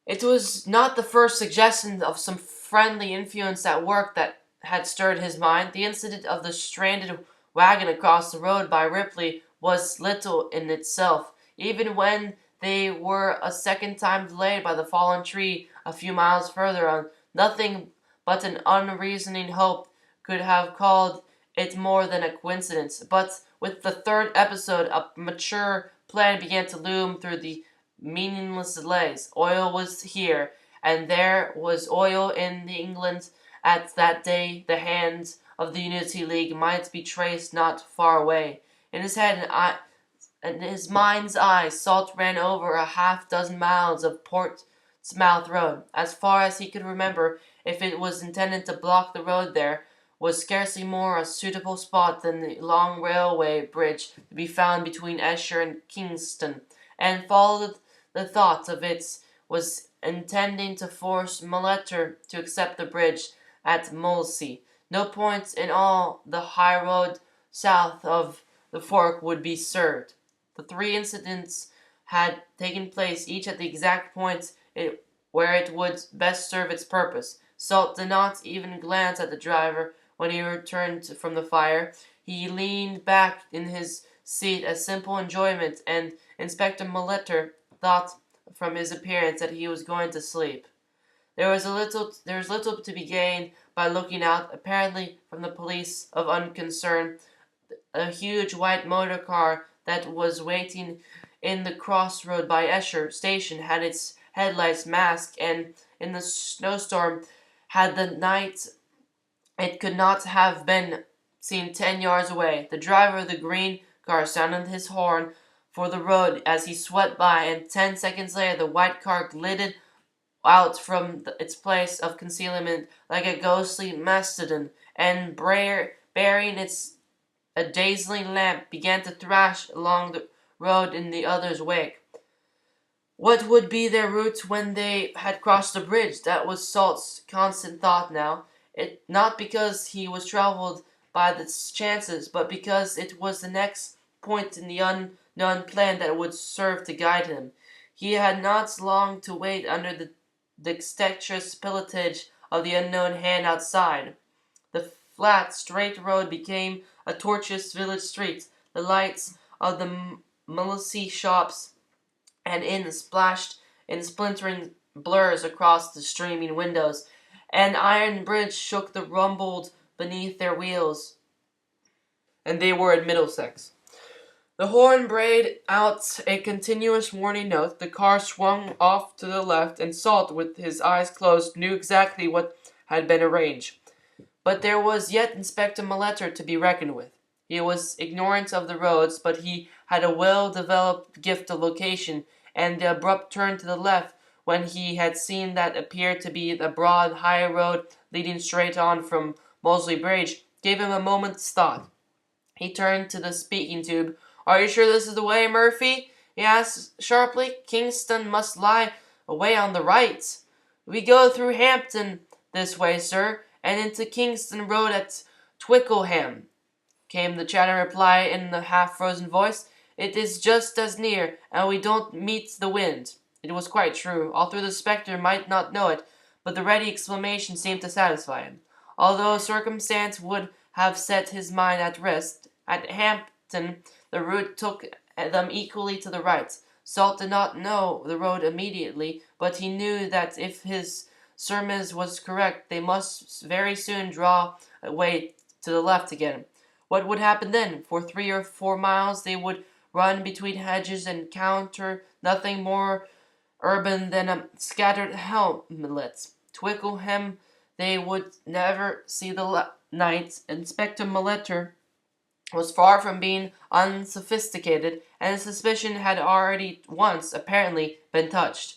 It was not the first suggestion of some friendly influence at work that had stirred his mind. The incident of the stranded wagon across the road by Ripley was little in itself, even when they were a second time delayed by the fallen tree a few miles further on. Nothing but an unreasoning hope could have called it more than a coincidence. But with the third episode, a mature plan began to loom through the meaningless delays. Oil was here, and there was oil in the England at that day. The hands of the Unity League might be traced not far away. In his head and his mind's eye, Salt ran over a half-dozen miles of Portsmouth Road. As far as he could remember, if it was intended to block the road, there was scarcely more a suitable spot than the long railway bridge to be found between Esher and Kingston, and followed the thought of it was intending to force Molitor to accept the bridge at Mulsey. No point in all the high road south of the fork would be served. The three incidents had taken place each at the exact point where it would best serve its purpose. Salt did not even glance at the driver when he returned from the fire. He leaned back in his seat as simple enjoyment, and Inspector Molitor thought from his appearance that he was going to sleep. There was little to be gained by looking out, apparently from the police of unconcern. A huge white motor car that was waiting in the crossroad by Esher Station had its headlights masked, and in the snowstorm had the night it could not have been seen 10 yards away. The driver of the green car sounded his horn for the road as he swept by, and 10 seconds later the white car glided out from its place of concealment like a ghostly mastodon, and bearing its a dazzling lamp began to thrash along the road in the other's wake. What would be their route when they had crossed the bridge? That was Salt's constant thought now. It not because he was troubled by the chances, but because it was the next point in the unknown plan that would serve to guide him. He had not long to wait under the dexterous pilotage of the unknown hand outside. The flat, straight road became a tortuous village street. The lights of the Mullsy shops and inns splashed in splintering blurs across the streaming windows. An iron bridge shook the rumbled beneath their wheels, and they were in Middlesex. The horn brayed out a continuous warning note. The car swung off to the left, and Salt, with his eyes closed, knew exactly what had been arranged. But there was yet Inspector Milleter to be reckoned with. He was ignorant of the roads, but he had a well-developed gift of location, and the abrupt turn to the left, when he had seen that appeared to be the broad high road leading straight on from Moseley Bridge, gave him a moment's thought. He turned to the speaking tube. "Are you sure this is the way, Murphy?" he asked sharply. "Kingston must lie away on the right." "We go through Hampton this way, sir, and into Kingston Road at Twickenham," came the chatting reply in the half-frozen voice. "It is just as near, and we don't meet the wind." It was quite true, although the spectre might not know it, but the ready exclamation seemed to satisfy him. Although circumstance would have set his mind at rest, at Hampton the route took them equally to the right. Salt did not know the road immediately, but he knew that if his surmise was correct, they must very soon draw away to the left again. What would happen then? For 3 or 4 miles they would run between hedges and encounter nothing more urban than a scattered hamlets. Twickenham they would never see the night. Inspector Milleter was far from being unsophisticated, and his suspicion had already once, apparently, been touched.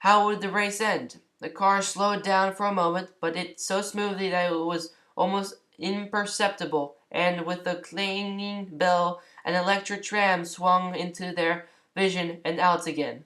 How would the race end? The car slowed down for a moment, but it so smoothly that it was almost imperceptible, and with a clanging bell, an electric tram swung into their vision and out again.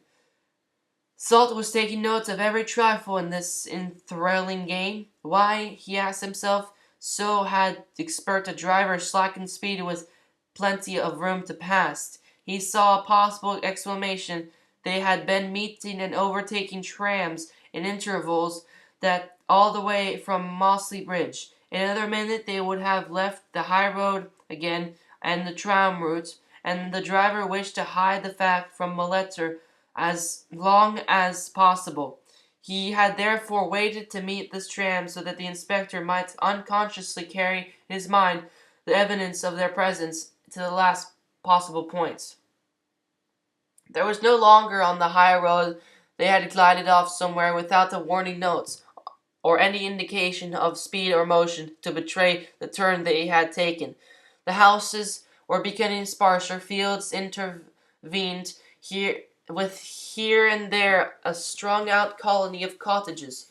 Salt was taking notes of every trifle in this enthralling game. Why, he asked himself, so had expert a driver slackened speed with plenty of room to pass? He saw a possible explanation. They had been meeting and overtaking trams in intervals that all the way from Moseley Bridge. In another minute they would have left the high road again and the tram route, and the driver wished to hide the fact from Milleter as long as possible. He had therefore waited to meet this tram so that the inspector might unconsciously carry in his mind the evidence of their presence to the last possible points. There was no longer on the high road. They had glided off somewhere without the warning notes or any indication of speed or motion to betray the turn they had taken. The houses were becoming sparser. Fields intervened here and there a strung-out colony of cottages.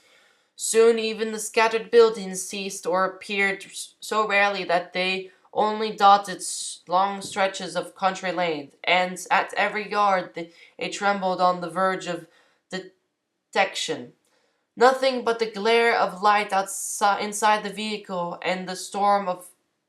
Soon even the scattered buildings ceased or appeared so rarely that they only dotted long stretches of country lane, and at every yard they trembled on the verge of detection. Nothing but the glare of light inside the vehicle and the storm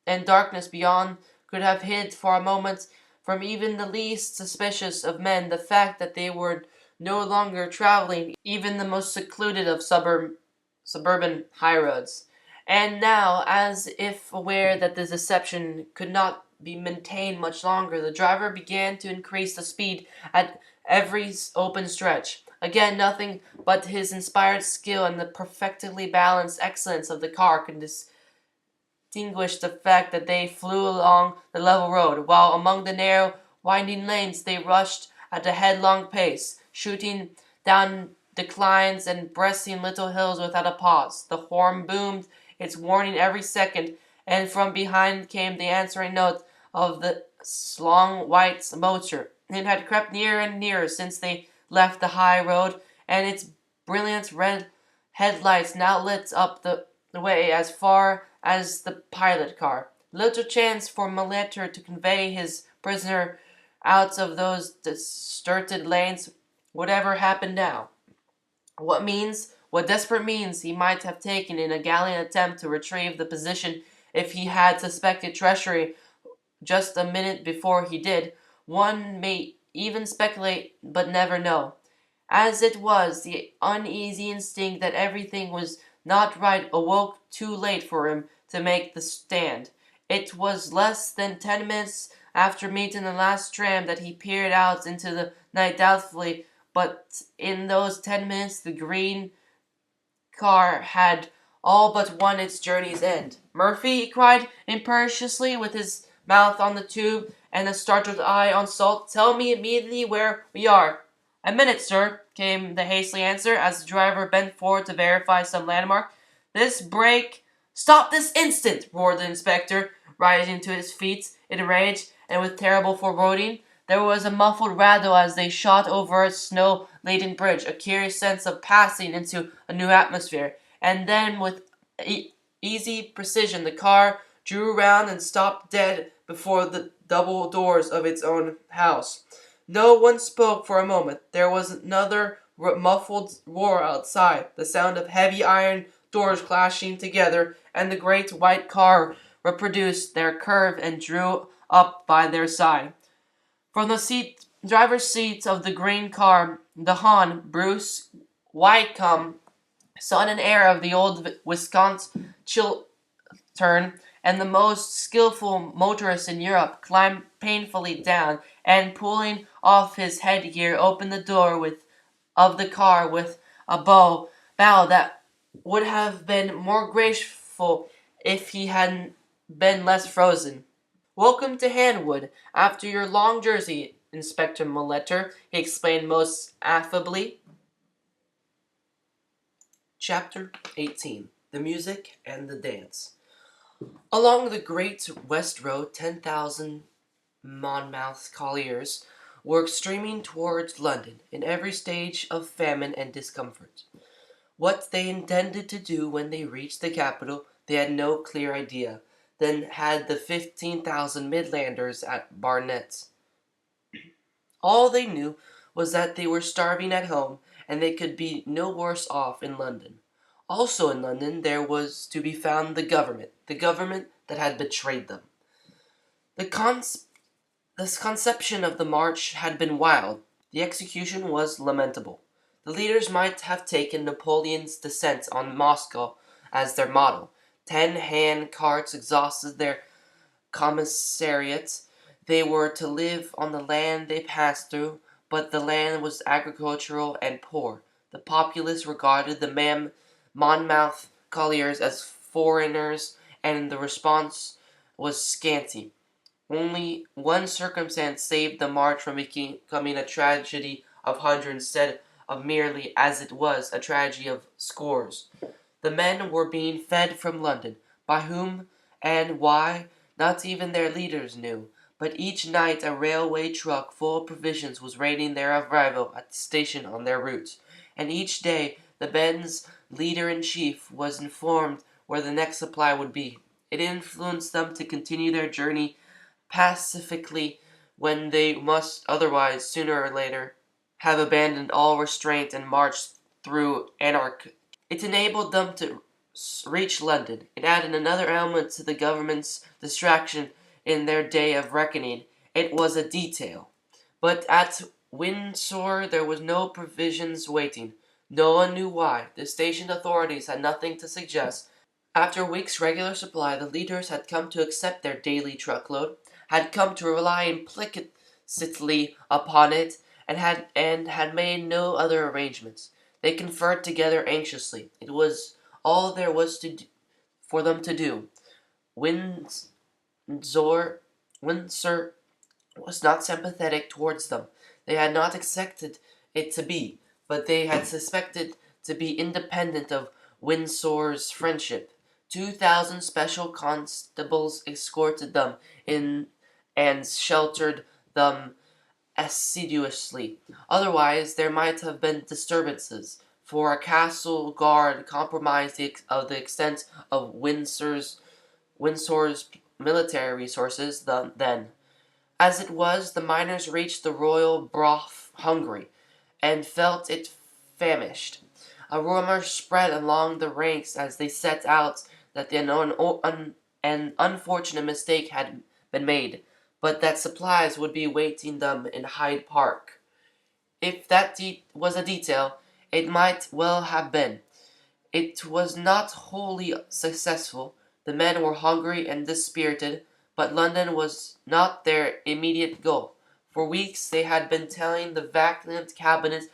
and darkness beyond could have hid for a moment from even the least suspicious of men the fact that they were no longer traveling even the most secluded of suburban highroads. And now, as if aware that the deception could not be maintained much longer, the driver began to increase the speed at every open stretch. Again, nothing but his inspired skill and the perfectly balanced excellence of the car could distinguish the fact that they flew along the level road, while among the narrow, winding lanes they rushed at a headlong pace, shooting down declines and breasting little hills without a pause. The horn boomed its warning every second, and from behind came the answering note of the long white motor. It had crept nearer and nearer since they left the high road, and its brilliant red headlights now lit up the way as far as the pilot car. Little chance for Molitor to convey his prisoner out of those deserted lanes. Whatever happened now? What desperate means he might have taken in a gallant attempt to retrieve the position if he had suspected treachery just a minute before he did, one may even speculate but never know. As it was, the uneasy instinct that everything was not right awoke too late for him to make the stand. It was less than 10 minutes after meeting the last tram that he peered out into the night doubtfully, but in those 10 minutes the green car had all but won its journey's end. "Murphy," he cried imperiously, with his mouth on the tube and a startled eye on Salt, "tell me immediately where we are." "A minute, sir," came the hasty answer, as the driver bent forward to verify some landmark. "This break—" "Stop this instant!" roared the inspector, rising to his feet in rage and with terrible foreboding. There was a muffled rattle as they shot over a snow-laden bridge, a curious sense of passing into a new atmosphere, and then with easy precision the car drew round and stopped dead before the double doors of its own house. No one spoke for a moment. There was another muffled roar outside, the sound of heavy iron doors clashing together, and the great white car reproduced their curve and drew up by their side. From the driver's seat of the green car, the Hon, Bruce Whitcomb, son and heir of the old Wisconsin Chiltern, and the most skillful motorist in Europe, climbed painfully down, and pulling off his headgear, opened the door of the car with a bow that would have been more graceful if he hadn't been less frozen. "Welcome to Hanwood, after your long journey, Inspector Molitor," he explained most affably. Chapter 18. The Music and the Dance. Along the Great West Road, 10,000 Monmouth colliers were streaming towards London, in every stage of famine and discomfort. What they intended to do when they reached the capital, they had no clear idea. Then had the 15,000 Midlanders at Barnet. All they knew was that they were starving at home, and they could be no worse off in London. Also in London there was to be found the government that had betrayed them. The conception of the march had been wild. The execution was lamentable. The leaders might have taken Napoleon's descent on Moscow as their model. 10 hand carts exhausted their commissariats. They were to live on the land they passed through, but the land was agricultural and poor. The populace regarded the Monmouth colliers as foreigners, and the response was scanty. Only one circumstance saved the march from becoming a tragedy of hundreds instead of merely, as it was, a tragedy of scores. The men were being fed from London. By whom and why, not even their leaders knew. But each night a railway truck full of provisions was waiting their arrival at the station on their route. And each day the men's leader-in-chief was informed where the next supply would be. It influenced them to continue their journey pacifically when they must otherwise, sooner or later, have abandoned all restraint and marched through anarchy. It enabled them to reach London. It added another element to the government's distraction in their day of reckoning. It was a detail. But at Windsor there was no provisions waiting. No one knew why. The station authorities had nothing to suggest. After a week's regular supply, the leaders had come to accept their daily truckload, had come to rely implicitly upon it, and had made no other arrangements. They conferred together anxiously. It was all there was for them to do. Windsor was not sympathetic towards them. They had not expected it to be, but they had suspected to be independent of Windsor's friendship. 2,000 special constables escorted them in and sheltered them assiduously. Otherwise, there might have been disturbances, for a castle guard compromised the extent of Windsor's military resources then. As it was, the miners reached the royal broth hungry, and felt it famished. A rumor spread along the ranks as they set out that an unfortunate mistake had been made, but that supplies would be waiting them in Hyde Park. If that was a detail, it might well have been. It was not wholly successful. The men were hungry and dispirited, but London was not their immediate goal. For weeks they had been telling the vacant cabinet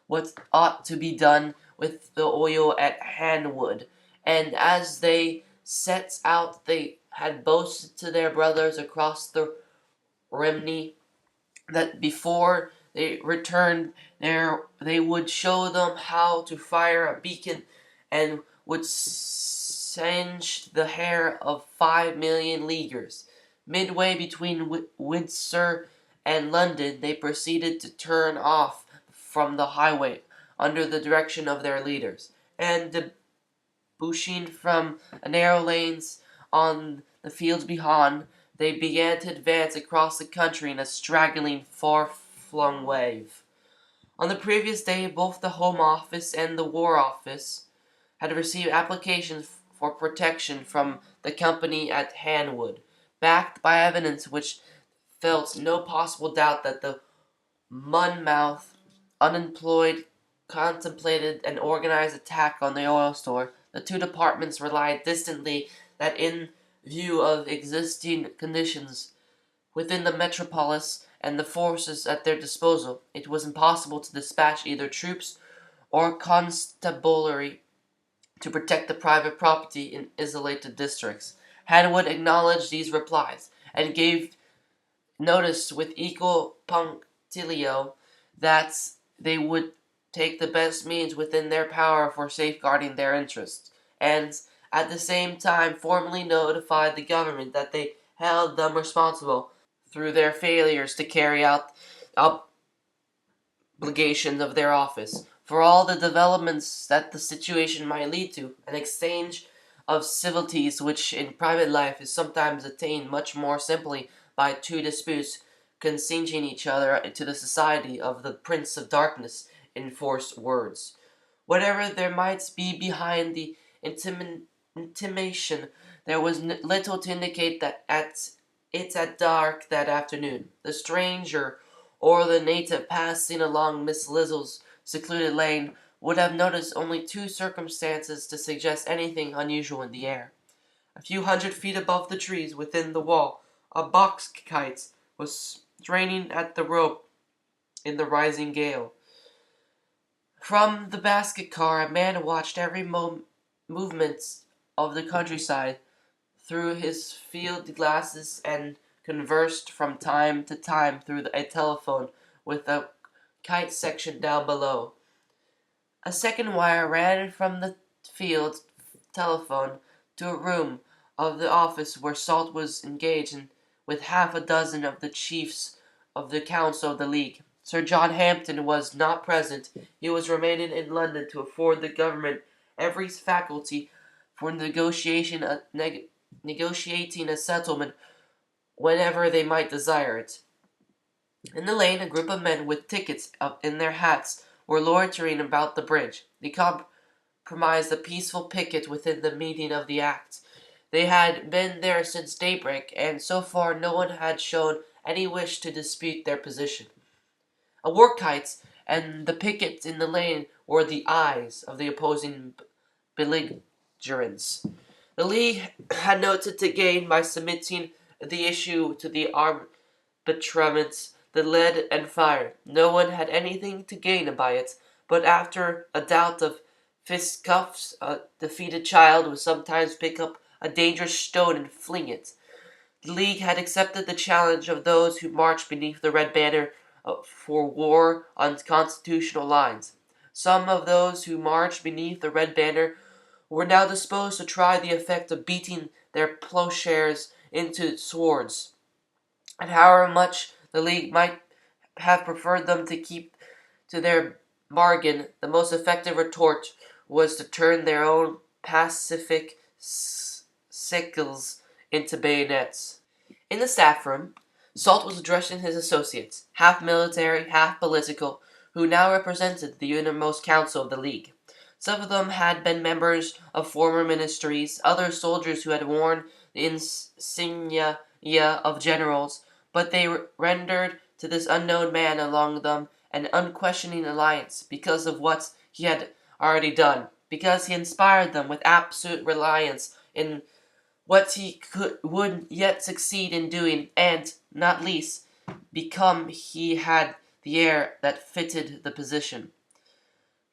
what ought to be done with the oil at Hanwood, and as they set out they had boasted to their brothers across the Rhymney that before they returned there they would show them how to fire a beacon and would singe the hair of 5,000,000 leaguers. Midway between Windsor and London they proceeded to turn off from the highway under the direction of their leaders, and debouching from narrow lanes on the fields beyond, they began to advance across the country in a straggling, far-flung wave. On the previous day both the Home Office and the War Office had received applications for protection from the company at Hanwood, backed by evidence which felt no possible doubt that the Monmouth, unemployed, contemplated an organized attack on the oil store. The two departments relied distantly that in view of existing conditions within the metropolis and the forces at their disposal, it was impossible to dispatch either troops or constabulary to protect the private property in isolated districts. Hanwood acknowledged these replies, and gave notice with equal punctilio that they would take the best means within their power for safeguarding their interests, and at the same time formally notified the government that they held them responsible through their failures to carry out obligations of their office, for all the developments that the situation might lead to, an exchange of civilities which in private life is sometimes attained much more simply by two disputes consigning each other to the society of the Prince of Darkness in forced words. Whatever there might be behind the intimation, there was little to indicate that at dark that afternoon, the stranger or the native passing along Miss Lizzle's secluded lane would have noticed only two circumstances to suggest anything unusual in the air. A few hundred feet above the trees within the wall, a box kite was straining at the rope in the rising gale. From the basket car a man watched every movement of the countryside through his field glasses and conversed from time to time through a telephone with a kite section down below. A second wire ran from the field telephone to a room of the office where Salt was engaged with half a dozen of the chiefs of the Council of the League. Sir John Hampden was not present. He was remaining in London to afford the government every faculty for negotiating a settlement whenever they might desire it. In the lane a group of men with tickets in their hats were loitering about the bridge. They compromised a peaceful picket within the meaning of the act. They had been there since daybreak, and so far no one had shown any wish to dispute their position. A war kite and the picket in the lane were the eyes of the opposing belligerents. The League had noted to gain by submitting the issue to the arbitrament that lead and fire. No one had anything to gain by it, but after a doubt of fisticuffs, a defeated child would sometimes pick up a dangerous stone and fling it. The League had accepted the challenge of those who marched beneath the red banner for war on constitutional lines. Some of those who marched beneath the red banner were now disposed to try the effect of beating their plowshares into swords, and however much the League might have preferred them to keep to their bargain, the most effective retort was to turn their own pacific sickles into bayonets. In the staff room, Salt was addressing his associates, half military, half political, who now represented the innermost council of the League. Some of them had been members of former ministries, others soldiers who had worn the insignia of generals, but they rendered to this unknown man among them an unquestioning alliance because of what he had already done, because he inspired them with absolute reliance in what he would yet succeed in doing, and, not least, become he had the air that fitted the position.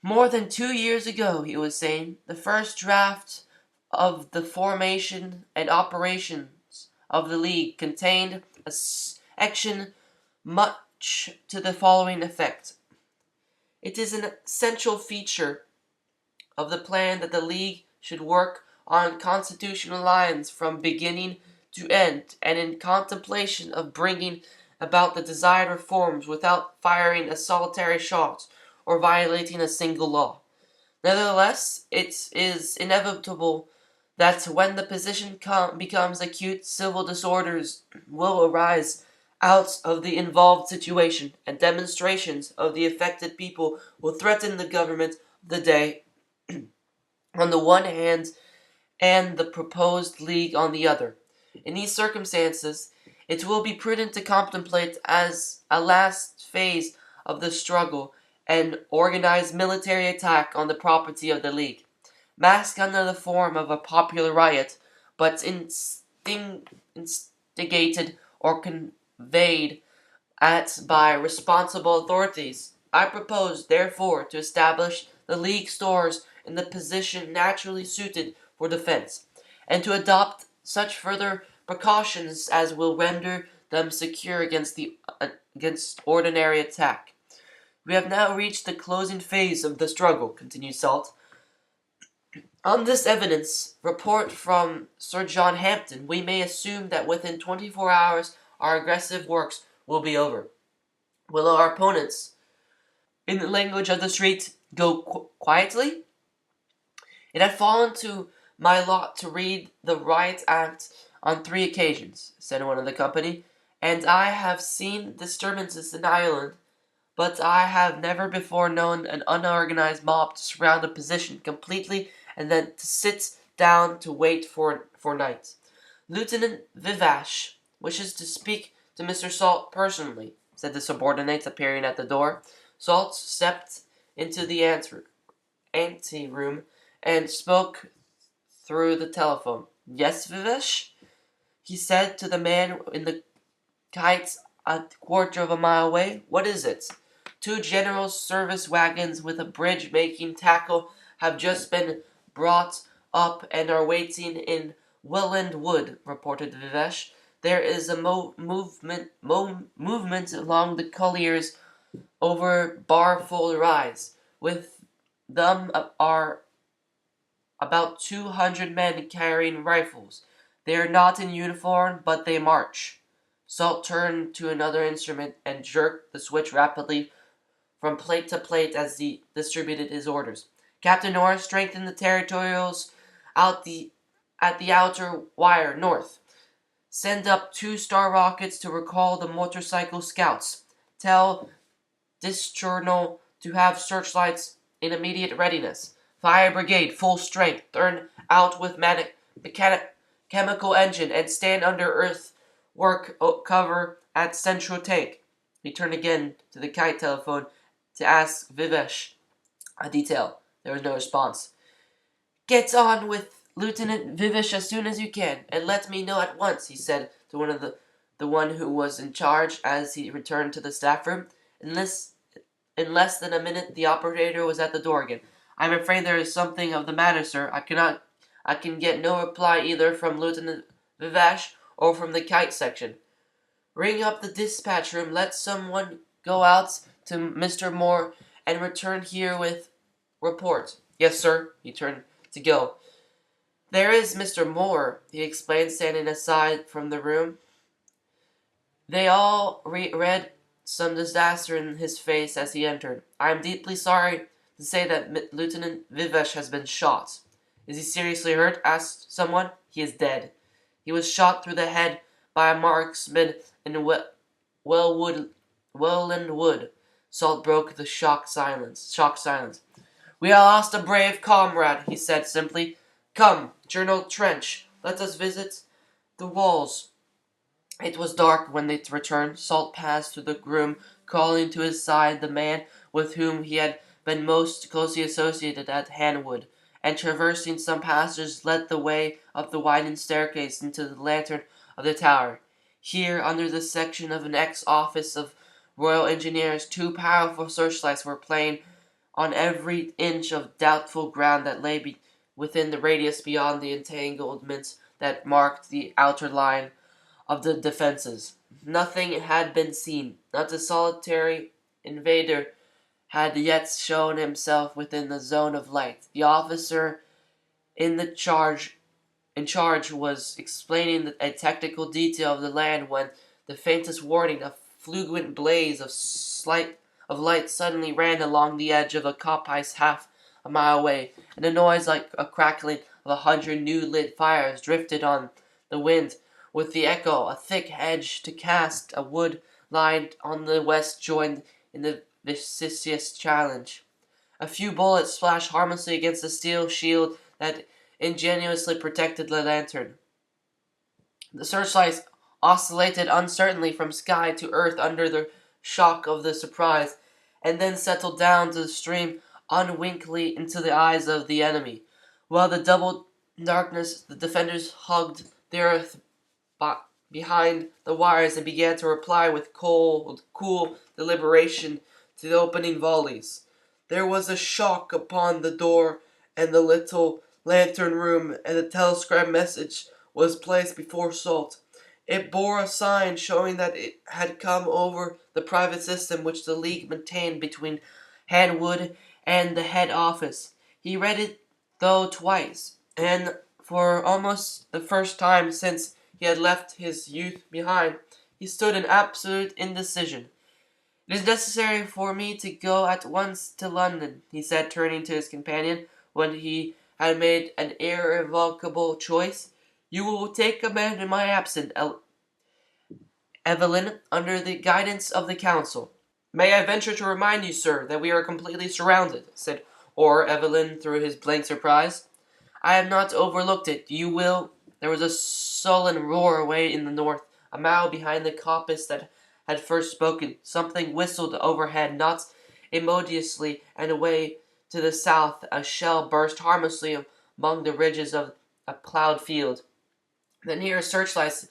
More than 2 years ago, he was saying, the first draft of the formation and operations of the League contained a section much to the following effect. It is an essential feature of the plan that the League should work on constitutional lines from beginning to end, and in contemplation of bringing about the desired reforms without firing a solitary shot or violating a single law. Nevertheless, it is inevitable that when the position becomes acute, civil disorders will arise out of the involved situation, and demonstrations of the affected people will threaten the government of the day on the one hand and the proposed league on the other. In these circumstances, it will be prudent to contemplate as a last phase of the struggle an organized military attack on the property of the League, masked under the form of a popular riot, but instigated or conveyed at by responsible authorities. I propose, therefore, to establish the League stores in the position naturally suited for defense, and to adopt such further precautions as will render them secure against ordinary attack. We have now reached the closing phase of the struggle, continued Salt. On this evidence report from Sir John Hampden, we may assume that within 24 hours our aggressive works will be over. Will our opponents, in the language of the street, go quietly? It had fallen to my lot to read the Riot Act on 3 occasions, said one of the company, and I have seen disturbances in Ireland, but I have never before known an unorganized mob to surround a position completely and then to sit down to wait for night. Lieutenant Vivash wishes to speak to Mr. Salt personally, said the subordinates, appearing at the door. Salt stepped into the ante-room and spoke through the telephone. Yes, Vivash? He said to the man in the kite a quarter of a mile away. What is it? 2 general service wagons with a bridge-making tackle have just been brought up and are waiting in Welland Wood, reported Vivesh. There is a movement along the colliers over Barfold Rise. With them are about 200 men carrying rifles. They are not in uniform, but they march. Salt turned to another instrument and jerked the switch rapidly from plate to plate as he distributed his orders. Captain Norris, strengthen the territorials at the outer wire north. Send up 2 star rockets to recall the motorcycle scouts. Tell Dischernal to have searchlights in immediate readiness. Fire brigade, full strength. Turn out with chemical engine and stand under earthwork cover at central tank. He turned again to the kite telephone to ask Vivesh a detail. There was no response. Get on with Lieutenant Vivesh as soon as you can, and let me know at once, he said to the one who was in charge as he returned to the staff room. In less than a minute, the operator was at the door again. I'm afraid there is something of the matter, sir. I can get no reply either from Lieutenant Vivash or from the kite section. Ring up the dispatch room. Let someone go out to Mr. Moore and return here with report. Yes, sir. He turned to go. There is Mr. Moore, he explained, standing aside from the room. They all read some disaster in his face as he entered. I am deeply sorry to say that Lieutenant Vivesh has been shot. Is he seriously hurt? Asked someone. He is dead. He was shot through the head by a marksman in Welland Wood. Salt broke the shocked silence. We have lost a brave comrade, he said simply. Come, General Trench, let us visit the walls. It was dark when they returned. Salt passed through the room, calling to his side the man with whom he had been most closely associated at Hanwood, and traversing some passages led the way up the winding staircase into the lantern of the tower. Here, under the section of an ex-office of Royal Engineers, two powerful searchlights were playing on every inch of doubtful ground that lay within the radius beyond the entanglements that marked the outer line of the defenses. Nothing had been seen. Not a solitary invader had yet shown himself within the zone of light. The officer in the charge was explaining a technical detail of the land when the faintest warning, a fluent blaze of light suddenly ran along the edge of a coppice half a mile away, and a noise like a crackling of 100 new-lit fires drifted on the wind with the echo. A thick hedge to cast a wood line on the west joined in the vicious challenge. A few bullets splashed harmlessly against the steel shield that ingeniously protected the lantern. The searchlights oscillated uncertainly from sky to earth under the shock of the surprise, and then settled down to stream unwinkingly into the eyes of the enemy. While the double darkness, the defenders hugged the earth behind the wires and began to reply with cool deliberation to the opening volleys. There was a shock upon the door and the little lantern room, and the telegram message was placed before Salt. It bore a sign showing that it had come over the private system which the League maintained between Hanwood and the head office. He read it, though, twice, and for almost the first time since he had left his youth behind, he stood in absolute indecision. It is necessary for me to go at once to London, he said, turning to his companion, when he had made an irrevocable choice. You will take command in my absence, Evelyn, under the guidance of the council. May I venture to remind you, sir, that we are completely surrounded, said Evelyn through his blank surprise. I have not overlooked it. You will. There was a sullen roar away in the north, a mile behind the coppice that had first spoken. Something whistled overhead, not immodiously, and away to the south a shell burst harmlessly among the ridges of a plowed field. The nearest searchlight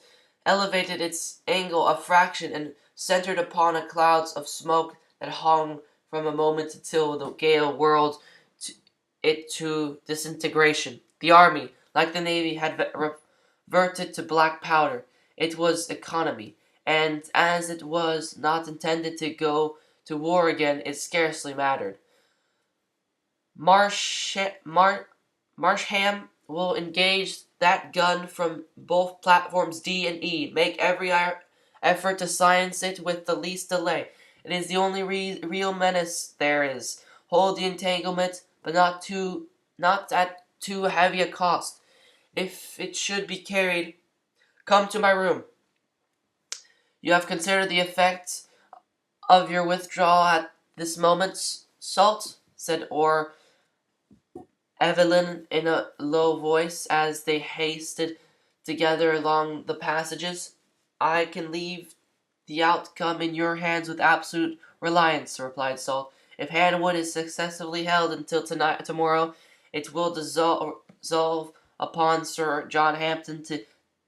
elevated its angle a fraction and centered upon a cloud of smoke that hung from a moment until the gale whirled it to disintegration. The army, like the navy, had reverted to black powder. It was economy, and as it was not intended to go to war again, it scarcely mattered. Marsham will engage that gun from both platforms D and E. Make every effort to silence it with the least delay. It is the only real menace there is. Hold the entanglement, but not at too heavy a cost. If it should be carried, come to my room. You have considered the effects of your withdrawal at this moment, Salt, said Evelyn in a low voice as they hasted together along the passages. I can leave the outcome in your hands with absolute reliance, replied Salt. If Hanwood is successfully held until tomorrow, it will dissolve upon Sir John Hampden to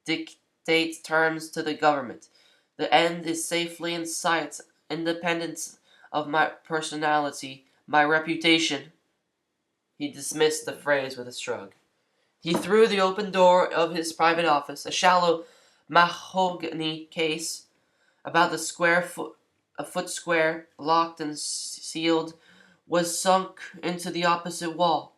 dictate terms to the government. The end is safely in sight, independent of my personality, my reputation. He dismissed the phrase with a shrug. He threw the open door of his private office, a shallow mahogany case about the square foot a foot square, locked and sealed, was sunk into the opposite wall.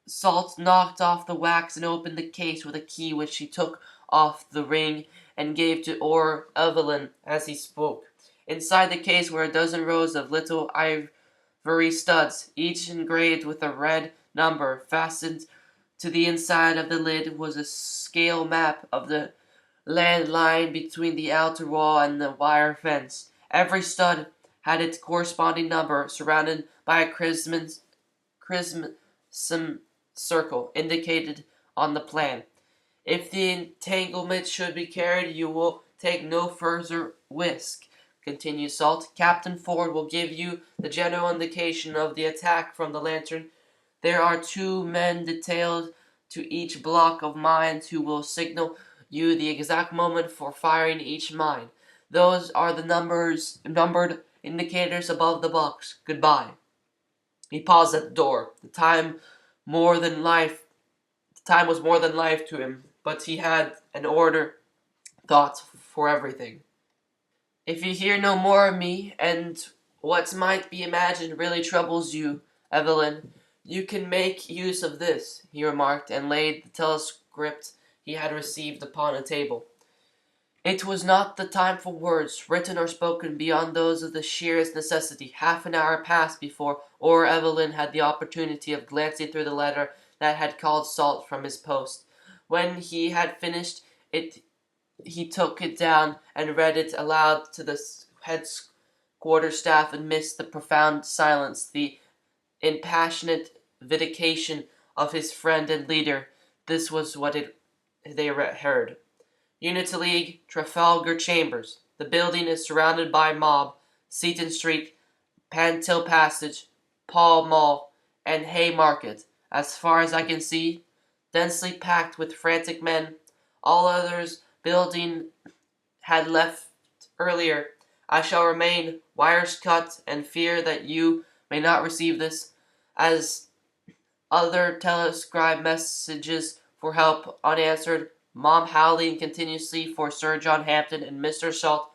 Salt knocked off the wax and opened the case with a key which he took off the ring and gave to Evelyn as he spoke. Inside the case were a dozen rows of little ivory studs, each engraved with a red number. Fastened to the inside of the lid was a scale map of the land lying between the outer wall and the wire fence. Every stud had its corresponding number, surrounded by a crimson circle indicated on the plan. If the entanglement should be carried, you will take no further risk, continued Salt. Captain Ford will give you the general indication of the attack from the lantern. There are 2 men detailed to each block of mines who will signal you the exact moment for firing each mine. Those are the numbered indicators above the box. Goodbye. He paused at the door. More than life the time was more than life to him, but he had an order thought for everything. If you hear no more of me, and what might be imagined really troubles you, Evelyn, you can make use of this, he remarked, and laid the telescript he had received upon a table. It was not the time for words, written or spoken, beyond those of the sheerest necessity. Half an hour passed before Evelyn had the opportunity of glancing through the letter that had called Salt from his post. When he had finished it, he took it down and read it aloud to the headquarters staff amidst the profound silence, the impassionate vindication of his friend and leader. This was what they heard. Unity League, Trafalgar Chambers. The building is surrounded by mob, Seaton Street, Pantill Passage, Pall Mall, and Haymarket. As far as I can see, densely packed with frantic men. All others building had left earlier. I shall remain, wires cut, and fear that you may not receive this, as other telescribe messages for help unanswered. Mom howling continuously for Sir John Hampden and Mr. Salt.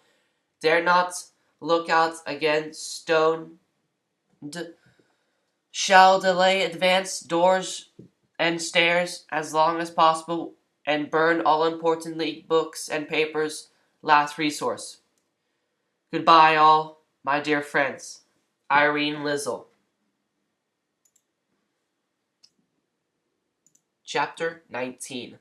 Dare not look out again. Stoned. Shall delay advance doors and stairs as long as possible, and burn all important league books and papers. Last resource. Goodbye, all my dear friends. Irene Lizzle. Chapter 19.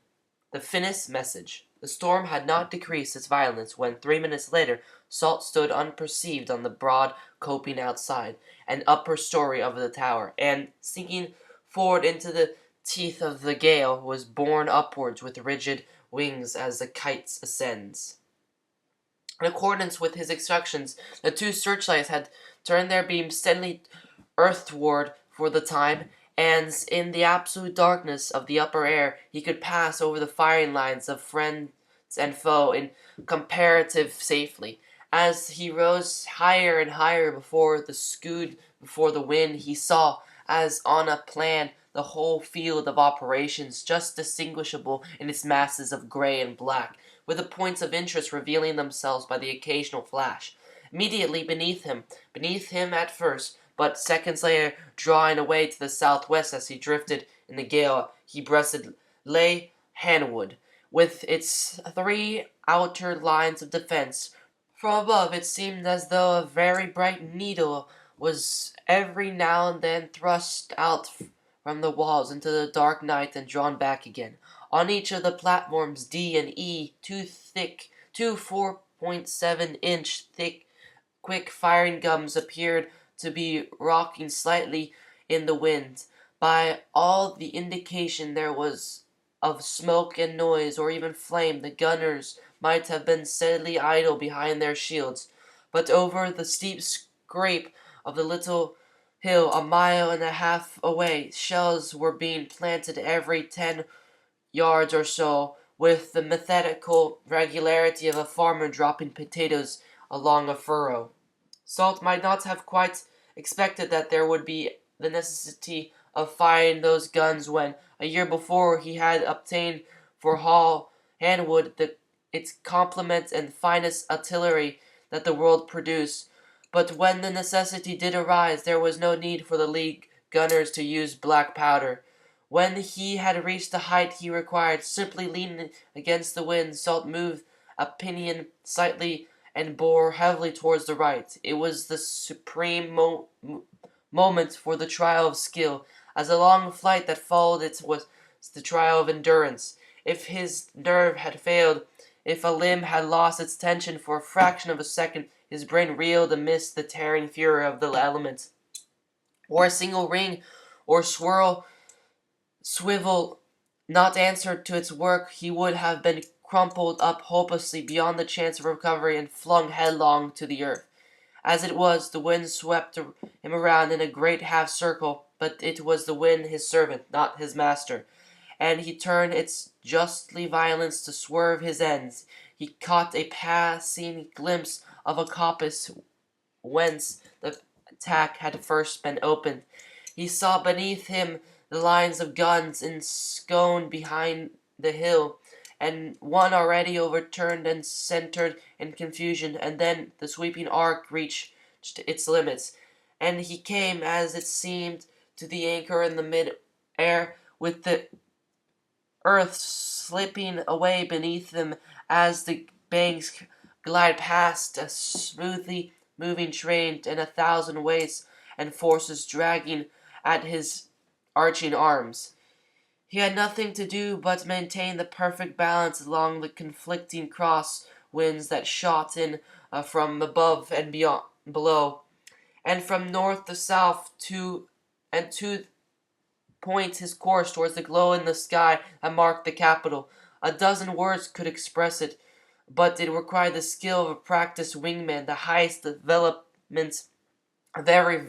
The Finniss Message. The storm had not decreased its violence when, 3 minutes later, Salt stood unperceived on the broad coping outside, an upper story of the tower, and, sinking forward into the teeth of the gale, was borne upwards with rigid wings as the kite ascends. In accordance with his instructions, the 2 searchlights had turned their beams steadily earthward for the time, and in the absolute darkness of the upper air he could pass over the firing lines of friends and foe in comparative safety. As he rose higher and higher before the wind, he saw, as on a plan, the whole field of operations, just distinguishable in its masses of gray and black, with the points of interest revealing themselves by the occasional flash. Immediately beneath him at first, but seconds later, drawing away to the southwest as he drifted in the gale, he breasted lay Hanwood, with its 3 outer lines of defense. From above it seemed as though a very bright needle was every now and then thrust out from the walls into the dark night and drawn back again. On each of the platforms D and E, 2 4.7-inch thick quick firing guns appeared to be rocking slightly in the wind. By all the indication there was of smoke and noise, or even flame, the gunners might have been steadily idle behind their shields. But over the steep scrape of the little hill, a mile and a half away, shells were being planted every 10 yards or so, with the methodical regularity of a farmer dropping potatoes along a furrow. Salt might not have quite expected that there would be the necessity of firing those guns when, a year before, he had obtained for Hanwood its complement and finest artillery, that the world produced. But when the necessity did arise, there was no need for the League gunners to use black powder. When he had reached the height he required, simply leaning against the wind, Salt moved a pinion slightly and bore heavily towards the right. It was the supreme moment for the trial of skill. As a long flight that followed it was the trial of endurance. If his nerve had failed, if a limb had lost its tension for a fraction of a second, his brain reeled amidst the tearing fury of the elements. Or a single ring or swivel not answered to its work, he would have been crumpled up hopelessly beyond the chance of recovery and flung headlong to the earth. As it was, the wind swept him around in a great half-circle, but it was the wind his servant, not his master, and he turned its justly violence to swerve his ends. He caught a passing glimpse of a coppice whence the attack had first been opened. He saw beneath him the lines of guns ensconced behind the hill, and one already overturned and centered in confusion, and then the sweeping arc reached its limits, and he came, as it seemed, to the anchor in the mid-air, with the earth slipping away beneath them as the banks glide past a smoothly moving train, and 1,000 weights and forces dragging at his arching arms. He had nothing to do but maintain the perfect balance along the conflicting cross winds that shot in from above and below, and from north to south, to point his course towards the glow in the sky that marked the capital. A dozen words could express it, but it required the skill of a practiced wingman, the highest development of every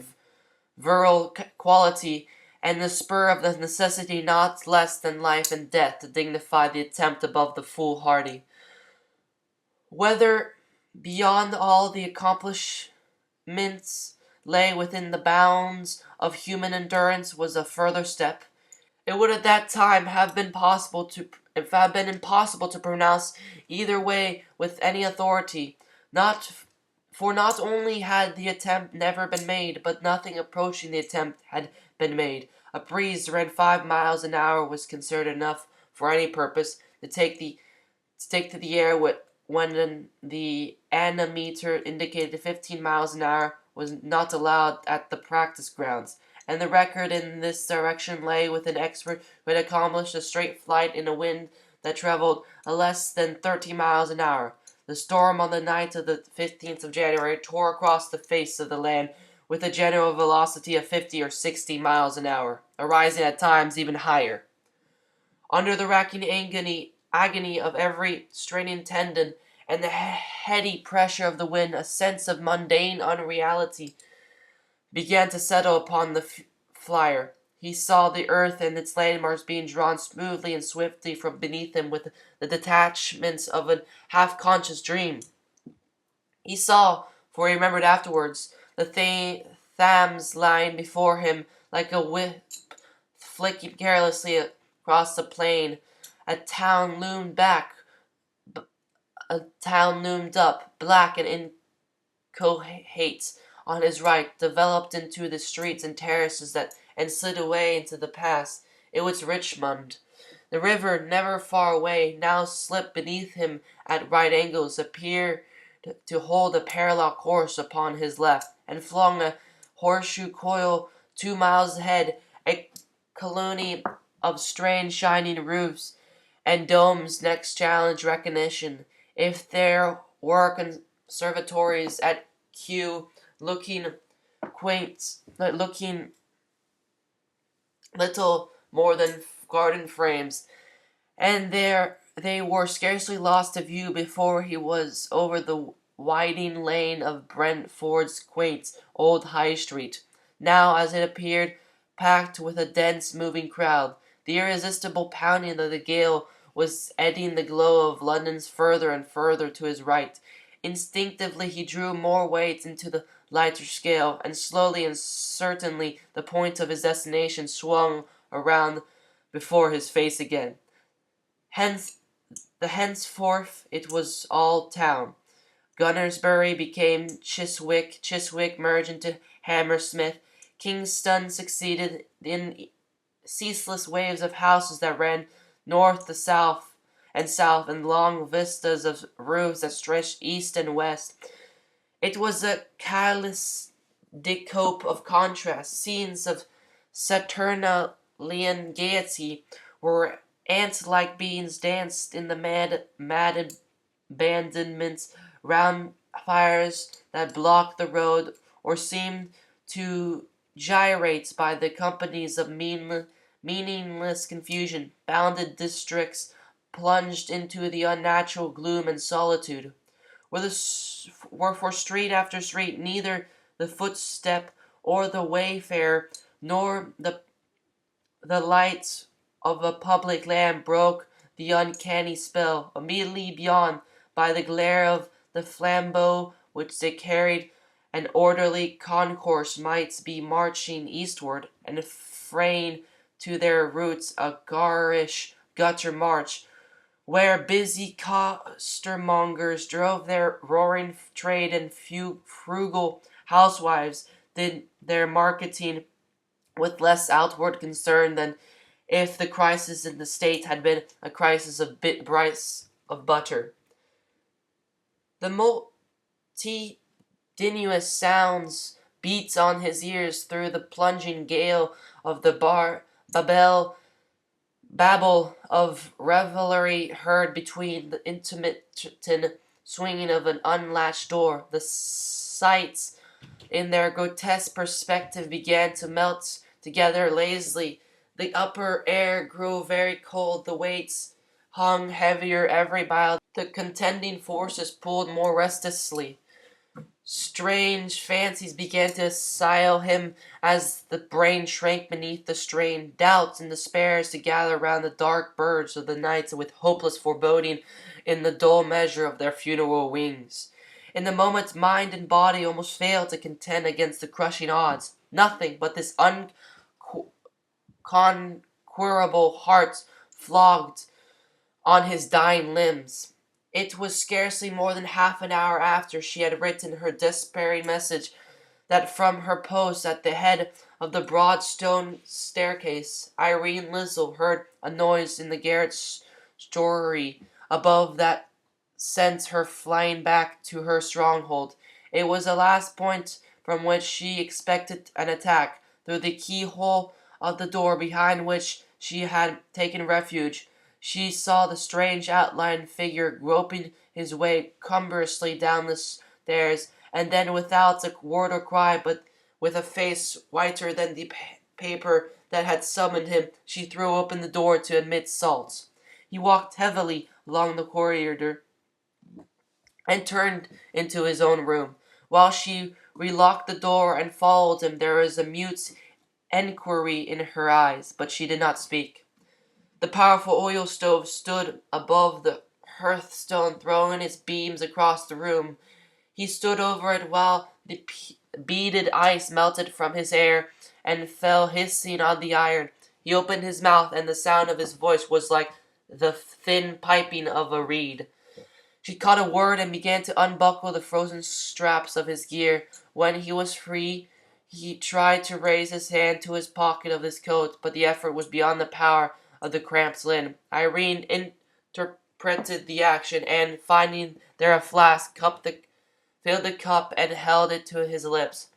virile quality, and the spur of the necessity not less than life and death to dignify the attempt above the foolhardy. Whether beyond all the accomplishments lay within the bounds of human endurance was a further step. It would at that time have been impossible to pronounce either way with any authority. Not only had the attempt never been made, but nothing approaching the attempt had been made. A breeze around 5 miles an hour was considered enough for any purpose. To take to the air when the anemometer indicated 15 miles an hour was not allowed at the practice grounds, and the record in this direction lay with an expert who had accomplished a straight flight in a wind that traveled less than 30 miles an hour. The storm on the night of the 15th of January tore across the face of the land with a general velocity of 50 or 60 miles an hour, arising at times even higher. Under the racking agony of every straining tendon and the heady pressure of the wind, a sense of mundane unreality began to settle upon the flyer. He saw the earth and its landmarks being drawn smoothly and swiftly from beneath him with the detachments of a half-conscious dream. He saw, for he remembered afterwards, the Thames lying before him like a whip flicking carelessly across the plain. A town loomed up, black and inchoate on his right, developed into the streets and terraces and slid away into the past. It was Richmond. The river, never far away, now slipped beneath him at right angles, appeared to hold a parallel course upon his left, and flung a horseshoe coil 2 miles ahead, a colony of strange shining roofs and domes next challenged recognition. If there were conservatories at Kew looking little more than garden frames, and there they were scarcely lost to view before he was over the winding lane of Brentford's quaint old High Street, now, as it appeared, packed with a dense moving crowd. The irresistible pounding of the gale was eddying the glow of London's further and further to his right. Instinctively he drew more weight into the lighter scale, and slowly and certainly the point of his destination swung around before his face again. Henceforth it was all town. Gunnersbury became Chiswick. Chiswick merged into Hammersmith. Kingston succeeded in ceaseless waves of houses that ran north to south and long vistas of roofs that stretched east and west. It was a kaleidoscope of contrast, scenes of Saturnalia gaiety, where ant-like beings danced in the mad abandonments round fires that blocked the road or seemed to gyrate by the companies of meaningless confusion. Bounded districts plunged into the unnatural gloom and solitude, where for street after street neither the footstep or the wayfarer nor the light of a public lamp broke the uncanny spell. Immediately beyond, by the glare of the flambeau which they carried, an orderly concourse might be marching eastward, and fraying to their roots a garish gutter march, where busy costermongers drove their roaring trade and frugal housewives did their marketing with less outward concern than if the crisis in the state had been a crisis of price of butter. The multitudinous sounds beat on his ears through the plunging gale of the babble of revelry heard between the intermittent swinging of an unlatched door. The sights in their grotesque perspective began to melt together lazily. The upper air grew very cold, the weights hung heavier every mile, the contending forces pulled more restlessly. Strange fancies began to assail him as the brain shrank beneath the strain. Doubts and despairs to gather round the dark birds of the night with hopeless foreboding in the dull measure of their funeral wings. In the moment, mind and body almost failed to contend against the crushing odds. Nothing but this unconquerable heart flogged on his dying limbs. It was scarcely more than half an hour after she had written her despairing message that from her post at the head of the broad stone staircase, Irene Lizzle heard a noise in the garret story above that sent her flying back to her stronghold. It was the last point from which she expected an attack. Through the keyhole of the door behind which she had taken refuge, she saw the strange outlined figure groping his way cumbrously down the stairs, and then without a word or cry, but with a face whiter than the paper that had summoned him, she threw open the door to admit Salt. He walked heavily along the corridor and turned into his own room. While she relocked the door and followed him, there was a mute enquiry in her eyes, but she did not speak. The powerful oil stove stood above the hearthstone, throwing its beams across the room. He stood over it while the beaded ice melted from his hair and fell hissing on the iron. He opened his mouth, and the sound of his voice was like the thin piping of a reed. She caught a word and began to unbuckle the frozen straps of his gear. When he was free, he tried to raise his hand to his pocket of his coat, but the effort was beyond the power of the cramped linen. Irene interpreted the action, and finding there a flask, filled the cup and held it to his lips.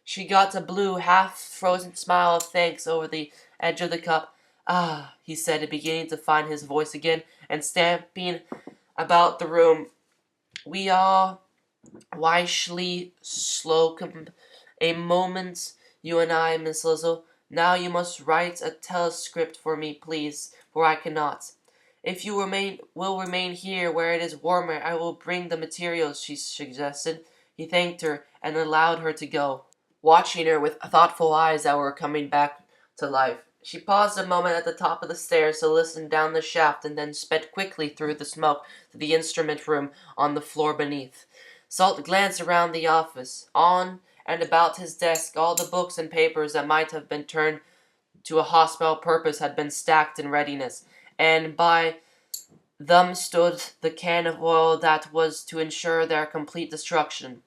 She got a blue, half-frozen smile of thanks over the edge of the cup. "Ah," he said, beginning to find his voice again, and stamping about the room. "We are wisely slocum a moment, you and I, Miss Lizzle. Now you must write a telescript for me, please, for I cannot. If you will remain here where it is warmer, I will bring the materials," she suggested. He thanked her and allowed her to go, watching her with thoughtful eyes that were coming back to life. She paused a moment at the top of the stairs to listen down the shaft, and then sped quickly through the smoke to the instrument room on the floor beneath. Salt glanced around the office. On and about his desk, all the books and papers that might have been turned to a hospital purpose had been stacked in readiness, and by them stood the can of oil that was to ensure their complete destruction.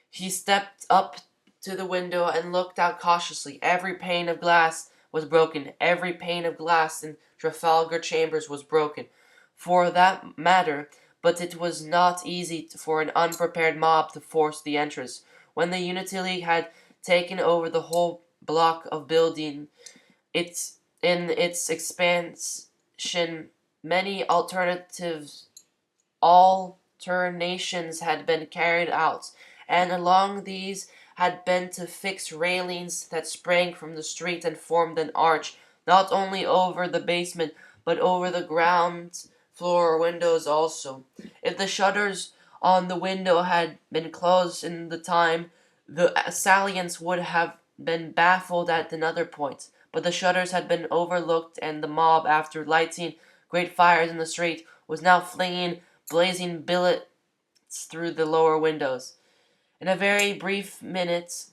He stepped up to the window and looked out cautiously. Every pane of glass was broken. Every pane of glass in Trafalgar Chambers was broken, for that matter, but it was not easy for an unprepared mob to force the entrance. When the Unity League had taken over the whole block of building, in its expansion, many alternations had been carried out, and along these had been to fix railings that sprang from the street and formed an arch, not only over the basement, but over the ground floor windows also. If the shutters on the window had been closed in the time, the assailants would have been baffled at another point. But the shutters had been overlooked, and the mob, after lighting great fires in the street, was now flinging blazing billets through the lower windows. In a very brief minute,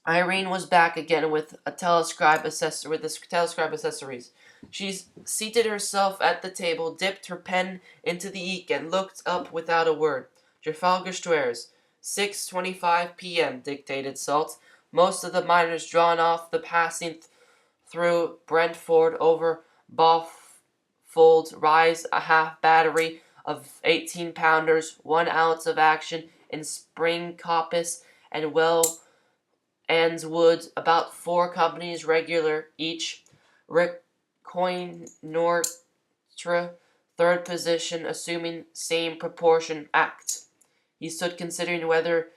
Irene was back again with the telescribe accessories. She seated herself at the table, dipped her pen into the ink, and looked up without a word. Trafalgar Squares, 6:25 p.m., dictated Salt. Most of the miners drawn off the passing through Brentford over Bofold rise a half battery of 18-pounders, 1 ounce of action in spring coppice and well and wood, about 4 companies regular each. Reconnoitre, third position, assuming same proportion act. He stood considering whether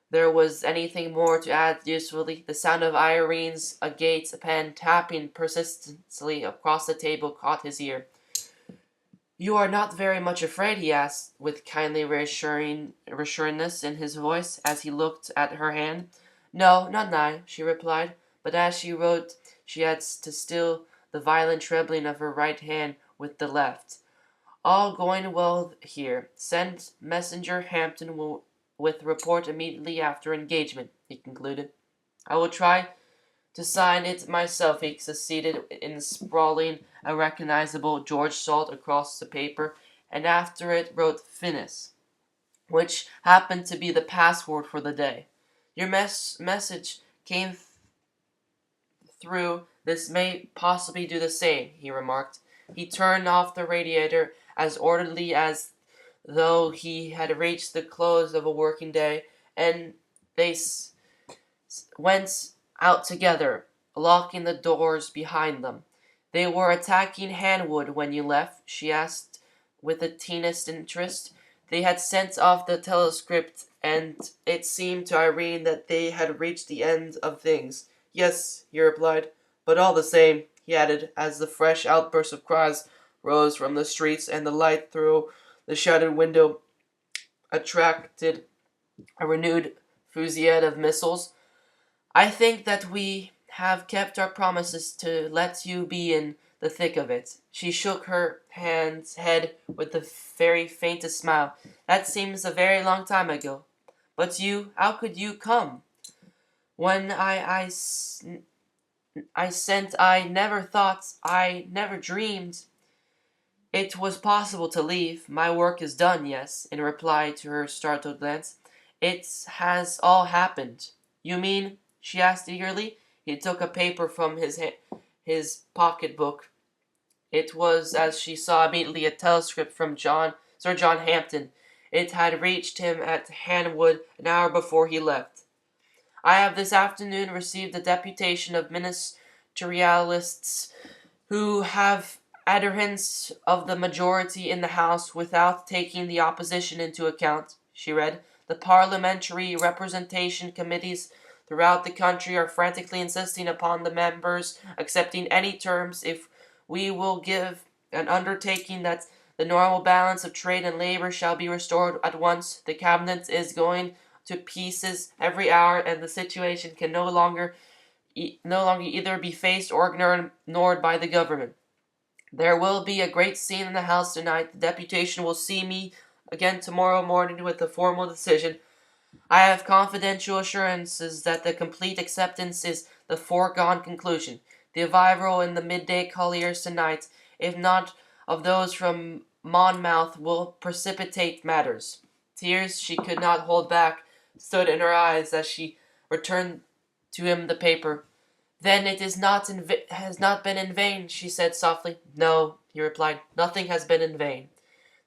there was anything more to add usefully. The sound of Irene's agate pen tapping persistently across the table caught his ear. "You are not very much afraid?" he asked, with kindly reassuringness in his voice, as he looked at her hand. "No, not nigh," she replied, but as she wrote she had to still the violent trembling of her right hand with the left. "All going well here. Send Messenger Hampton with report immediately after engagement," he concluded. "I will try to sign it myself." He succeeded in sprawling a recognizable George Salt across the paper, and after it wrote "Finis," which happened to be the password for the day. "Your message came through. This may possibly do the same," he remarked. He turned off the radiator as orderly as though he had reached the close of a working day, and they went out together, locking the doors behind them. "They were attacking Hanwood when you left?" she asked with the keenest interest. They had sent off the telescript, and it seemed to Irene that they had reached the end of things. "Yes," he replied, "but all the same," he added, as the fresh outburst of cries rose from the streets and the light through the shattered window attracted a renewed fusillade of missiles, "I think that we have kept our promises to let you be in the thick of it." She shook her head with the very faintest smile. "That seems a very long time ago. But how could you come? When I sent, I never thought, I never dreamed it was possible to leave. My work is done, yes," in reply to her startled glance. "It has all happened." "You mean?" she asked eagerly. He took a paper from his pocketbook. It was, as she saw immediately, a telescript from Sir John Hampton. It had reached him at Hanwood an hour before he left. "I have this afternoon received a deputation of ministerialists who have adherents of the majority in the House without taking the opposition into account," she read. "The parliamentary representation committees throughout the country are frantically insisting upon the members accepting any terms if we will give an undertaking that the normal balance of trade and labor shall be restored at once. The cabinet is going to pieces every hour, and the situation can no longer either be faced or ignored by the government. There will be a great scene in the House tonight. The deputation will see me again tomorrow morning with a formal decision. I have confidential assurances that the complete acceptance is the foregone conclusion. The arrival in the midday colliers tonight, if not of those from Monmouth will precipitate matters. Tears she could not hold back stood in her eyes as she returned to him the paper. Then it is not has not been in vain, she said softly. No, he replied, nothing has been in vain.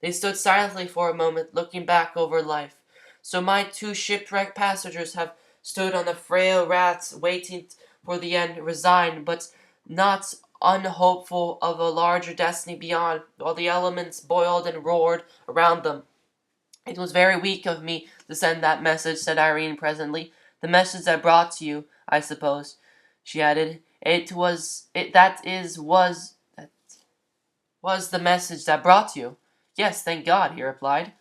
They stood silently for a moment, looking back over life. So my two shipwrecked passengers have stood on the frail rats, waiting for the end, resigned, but not unhopeful of a larger destiny beyond, while the elements boiled and roared around them. It was very weak of me to send that message, said Irene presently. The message I brought to you, I suppose, she added. That was the message that brought you. Yes, thank God, he replied.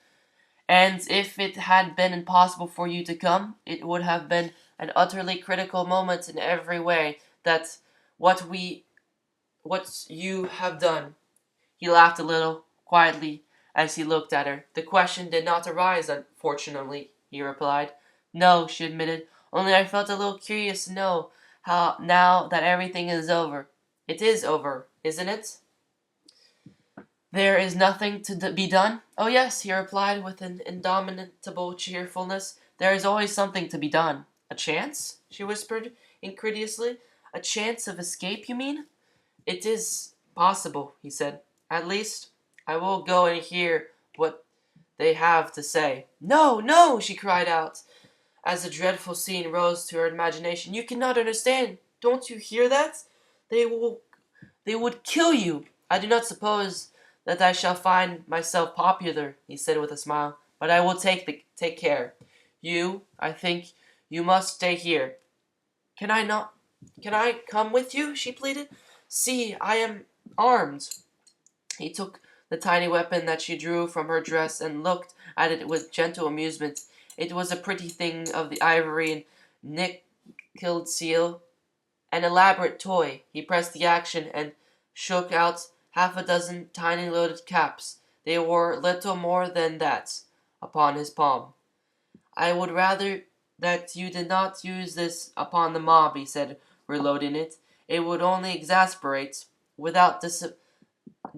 And if it had been impossible for you to come, it would have been an utterly critical moment in every way. That what you have done. He laughed a little, quietly, as he looked at her. The question did not arise, unfortunately, he replied. No, she admitted, only I felt a little curious to know how now that everything is over. It is over, isn't it? There is nothing to be done? Oh, yes, he replied with an indomitable cheerfulness. There is always something to be done. A chance? She whispered incredulously. A chance of escape, you mean? It is possible, he said. At least, I will go and hear what they have to say. No, no, she cried out, as a dreadful scene rose to her imagination. You cannot understand. Don't you hear that? They will they would kill you. I do not suppose that I shall find myself popular, he said with a smile, but I will take care. I think, you must stay here. Can I not? Can I come with you? She pleaded. See, I am armed. He took the tiny weapon that she drew from her dress and looked at it with gentle amusement. It was a pretty thing of the ivory and nickeled seal, an elaborate toy. He pressed the action and shook out half a dozen tiny loaded caps. They were little more than that upon his palm. I would rather that you did not use this upon the mob, he said, reloading it. It would only exasperate, without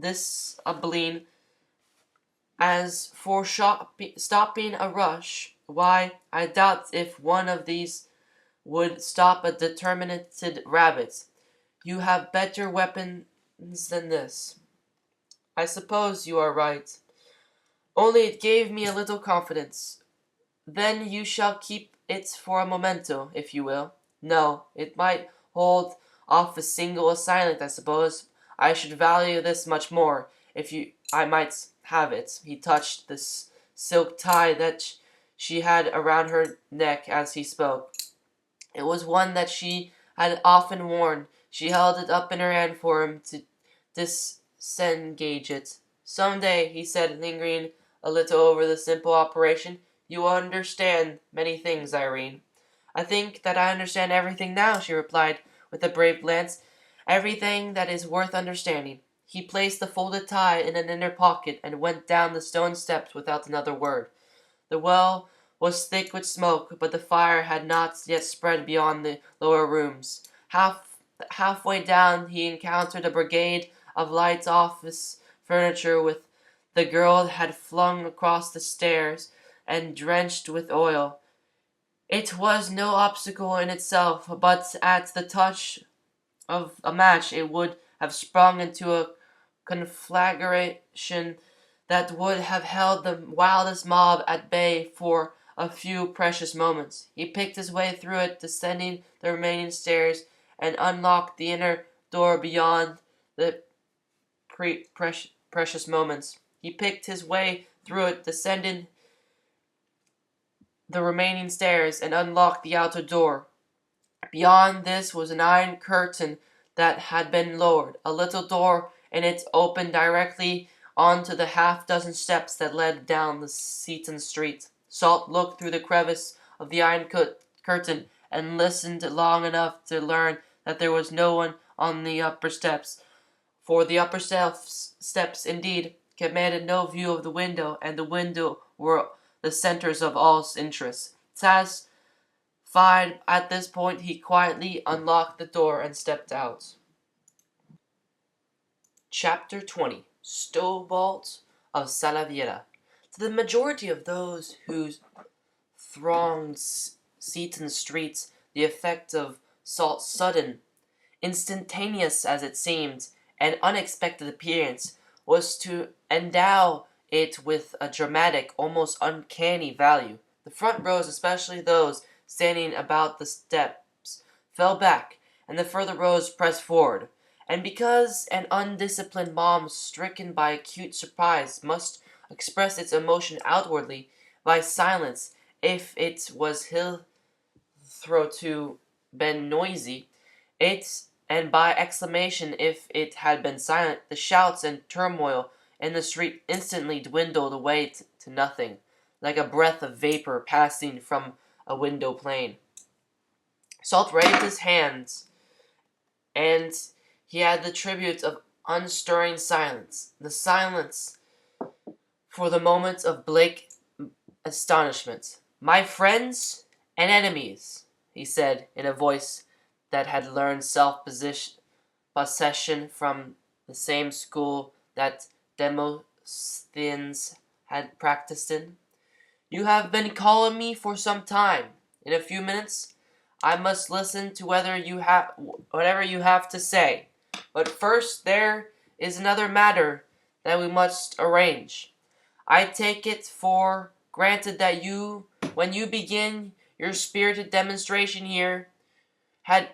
disabling. As for stopping a rush, why, I doubt if one of these would stop a determined rabbit. You have better weapons than this. I suppose you are right. Only it gave me a little confidence. Then you shall keep it for a memento, if you will. No, it might hold off a single assailant, I suppose. I should value this much more, if I might have it. He touched the silk tie that she had around her neck as he spoke. It was one that she had often worn. She held it up in her hand for him to disengage it. Some day, he said, lingering a little over the simple operation, you will understand many things, Irene. I think that I understand everything now, she replied with a brave glance. Everything that is worth understanding. He placed the folded tie in an inner pocket and went down the stone steps without another word. The well was thick with smoke, but the fire had not yet spread beyond the lower rooms. Halfway down he encountered a brigade of light office furniture with the girl had flung across the stairs and drenched with oil. It was no obstacle in itself, but at the touch of a match it would have sprung into a conflagration that would have held the wildest mob at bay for a few precious moments. He picked his way through it, descending the remaining stairs, and unlocked the inner door beyond the precious moments. He picked his way through it, descending the remaining stairs, and unlocked the outer door. Beyond this was an iron curtain that had been lowered. A little door in it opened directly onto the half-dozen steps that led down the Seaton street. Salt looked through the crevice of the iron curtain and listened long enough to learn that there was no one on the upper steps, for the upper steps indeed commanded no view of the window, and the window were the centers of all interest. Satisfied at this point, he quietly unlocked the door and stepped out. Chapter 20. Stowballs of Salaviera. To the majority of those who thronged seats in the streets, the effect of Salt's sudden, instantaneous as it seemed, and unexpected appearance was to endow it with a dramatic, almost uncanny value. The front rows, especially those standing about the steps, fell back, and the further rows pressed forward. And because an undisciplined mob stricken by acute surprise must express its emotion outwardly by silence if it was hitherto been noisy, and by exclamation if it had been silent, the shouts and turmoil in the street instantly dwindled away to nothing, like a breath of vapor passing from a window pane. Salt raised his hands, and he had the tribute of unstirring silence, the silence for the moment of blank astonishment. "My friends and enemies," he said in a voice that had learned self-possession from the same school that Demosthenes had practiced in. "You have been calling me for some time. In a few minutes I must listen to whatever you have to say. But first there is another matter that we must arrange. I take it for granted that when you begin your spirited demonstration here,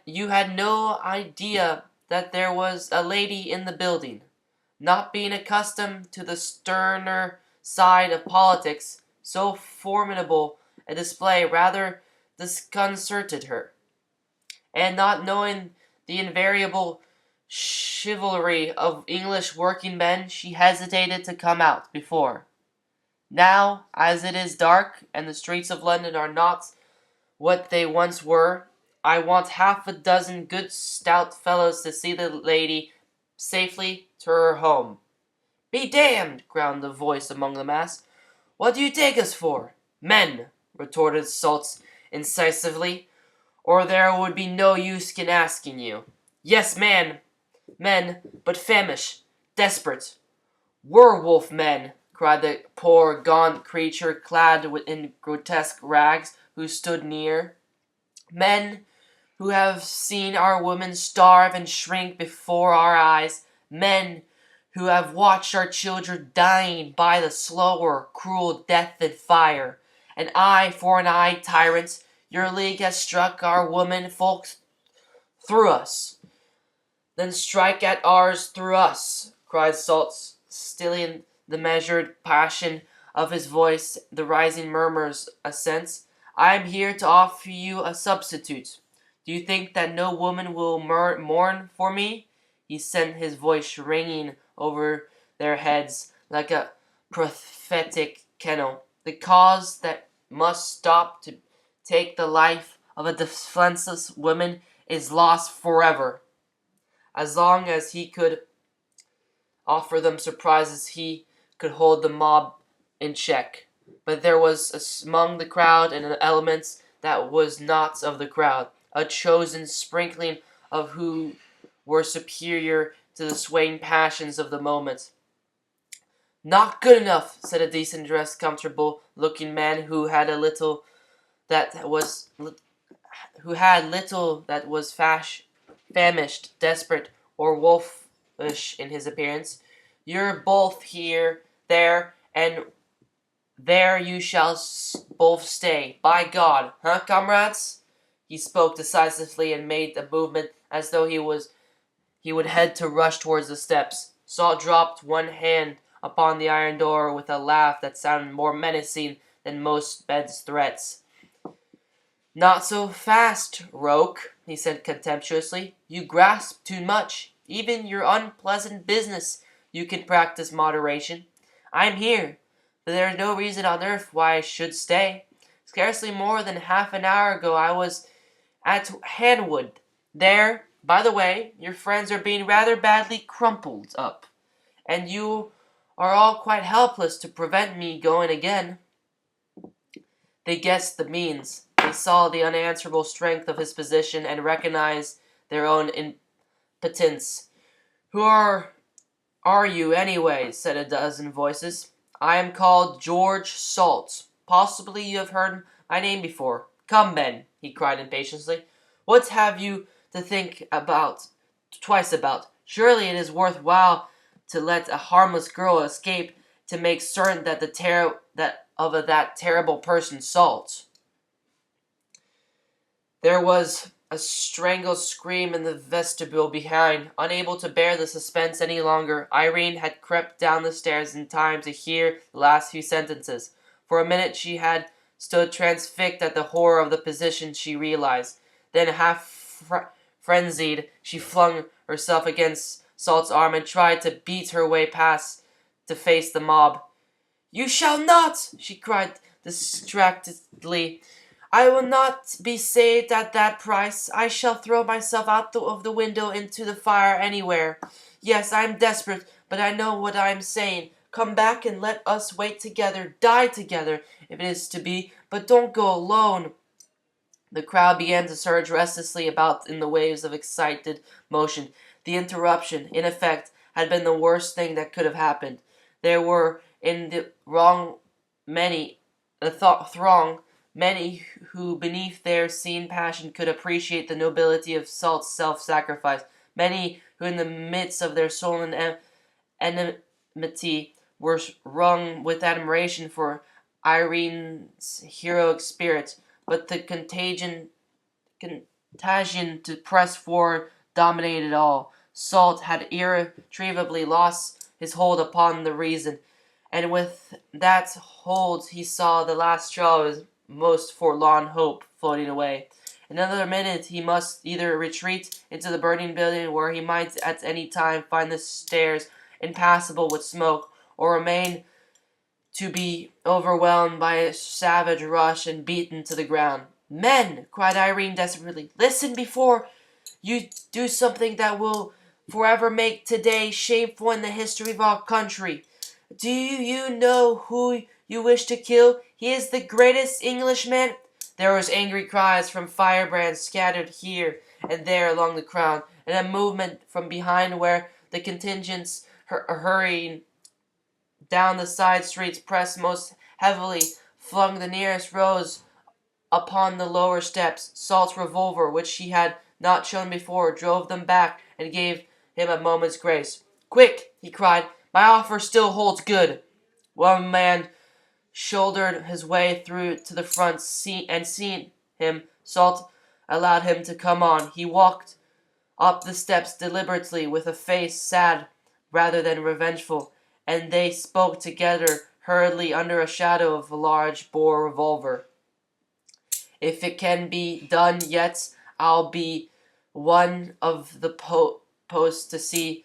you had no idea that there was a lady in the building. Not being accustomed to the sterner side of politics, so formidable a display rather disconcerted her, and not knowing the invariable chivalry of English working men, she hesitated to come out before. Now, as it is dark, and the streets of London are not what they once were, I want half a dozen good stout fellows to see the lady safely to her home." "Be damned!" growled the voice among the mass. "What do you take us for?" "Men," retorted Salts incisively, "or there would be no use in asking you." "Yes, men, but famished, desperate, werewolf men," cried the poor gaunt creature clad in grotesque rags, who stood near. "Men who have seen our women starve and shrink before our eyes, men who have watched our children dying by the slower, cruel death in fire. An eye for an eye, tyrants. Your league has struck our women folks through us. Then strike at ours through us," cried Salts, stilling the measured passion of his voice, the rising murmurs assent. "I am here to offer you a substitute. Do you think that no woman will mourn for me?" He sent his voice ringing over their heads like a prophetic kennel. "The cause that must stop to take the life of a defenseless woman is lost forever." As long as he could offer them surprises, he could hold the mob in check. But there was among the crowd an element that was not of the crowd, a chosen sprinkling of who were superior to the swaying passions of the moment. "Not good enough," said a decent dressed, comfortable-looking man who had little that was famished, desperate, or wolfish in his appearance. "You're both there, and there you shall both stay. By God, huh, comrades?" He spoke decisively and made a movement as though he would head to rush towards the steps. Salt dropped one hand upon the iron door with a laugh that sounded more menacing than most Bed's threats. "Not so fast, Roke," he said contemptuously. "You grasp too much. Even your unpleasant business you can practice moderation. I am here, but there is no reason on earth why I should stay. Scarcely more than half an hour ago I was at Hanwood. There, by the way, your friends are being rather badly crumpled up, and you are all quite helpless to prevent me going again." They guessed the means. They saw the unanswerable strength of his position and recognized their own impotence. "Who are are you, anyway? Said a dozen voices. I am called George Salt. Possibly you have heard my name before. Come, Ben, he cried impatiently. What have you to think about twice about? Surely it is worth while to let a harmless girl escape to make certain that that terrible person Salt. There was a strangled scream in the vestibule behind. Unable to bear the suspense any longer, Irene had crept down the stairs in time to hear the last few sentences. For a minute she had stood transfixed at the horror of the position she realized. Then, frenzied, she flung herself against Salt's arm and tried to beat her way past to face the mob. You shall not! She cried distractedly. I will not be saved at that price. I shall throw myself out of the window into the fire anywhere. Yes, I am desperate, but I know what I am saying. Come back and let us wait together, die together, if it is to be, but don't go alone. The crowd began to surge restlessly about in the waves of excited motion. The interruption, in effect, had been the worst thing that could have happened. There were in the throng many who, beneath their seen passion, could appreciate the nobility of Salt's self-sacrifice. Many who, in the midst of their sullen enmity, were wrung with admiration for Irene's heroic spirit. But the contagion to press forward dominated all. Salt had irretrievably lost his hold upon the reason, and with that hold he saw the last straw of his most forlorn hope floating away. In another minute he must either retreat into the burning building, where he might at any time find the stairs impassable with smoke, or remain to be overwhelmed by a savage rush and beaten to the ground. Men, cried Irene desperately, listen before you do something that will forever make today shameful in the history of our country. Do you know who you wish to kill? He is the greatest Englishman. There was angry cries from firebrands scattered here and there along the crowd, and a movement from behind where the contingents hurrying down the side streets pressed most heavily, flung the nearest rows upon the lower steps. Salt's revolver, which she had not shown before, drove them back and gave him a moment's grace. Quick, he cried, my offer still holds good. One man shouldered his way through to the front, and seeing him, Salt allowed him to come on. He walked up the steps deliberately, with a face sad rather than revengeful, and they spoke together hurriedly under a shadow of a large bore revolver. If it can be done yet, I'll be one of the post to see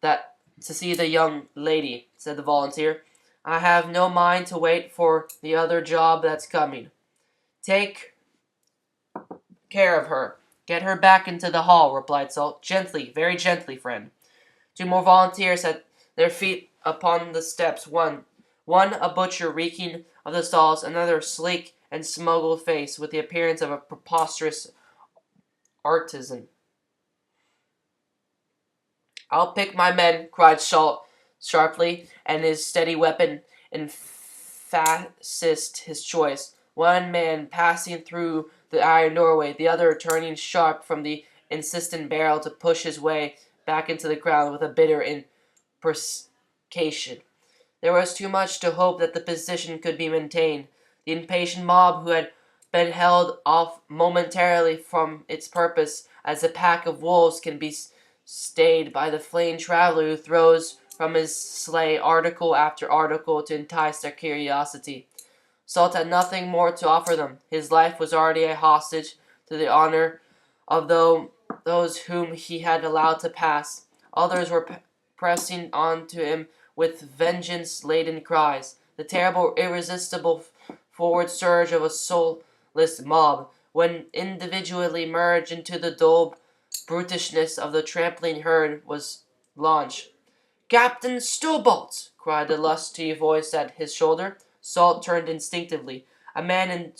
the young lady, said the volunteer. I have no mind to wait for the other job that's coming. Take care of her. Get her back into the hall, replied Salt. Gently, very gently, friend. Two more volunteers had their feet upon the steps. One a butcher reeking of the stalls, another sleek and smuggled face, with the appearance of a preposterous artisan. I'll pick my men, cried Salt sharply, and his steady weapon emphasized his choice. One man passing through the iron doorway, the other turning sharp from the insistent barrel to push his way back into the crowd with a bitter imprecation. There was too much to hope that the position could be maintained. The impatient mob, who had been held off momentarily from its purpose, as a pack of wolves can be stayed by the fleeing traveler who throws from his sleigh article after article to entice their curiosity. Salt had nothing more to offer them. His life was already a hostage to the honor of those whom he had allowed to pass. Others were pressing on to him with vengeance-laden cries. The terrible, irresistible forward surge of a soulless mob, when individually merged into the dull brutishness of the trampling herd, was launched. Captain Stillbolt! Cried the lusty voice at his shoulder. Salt turned instinctively. A man in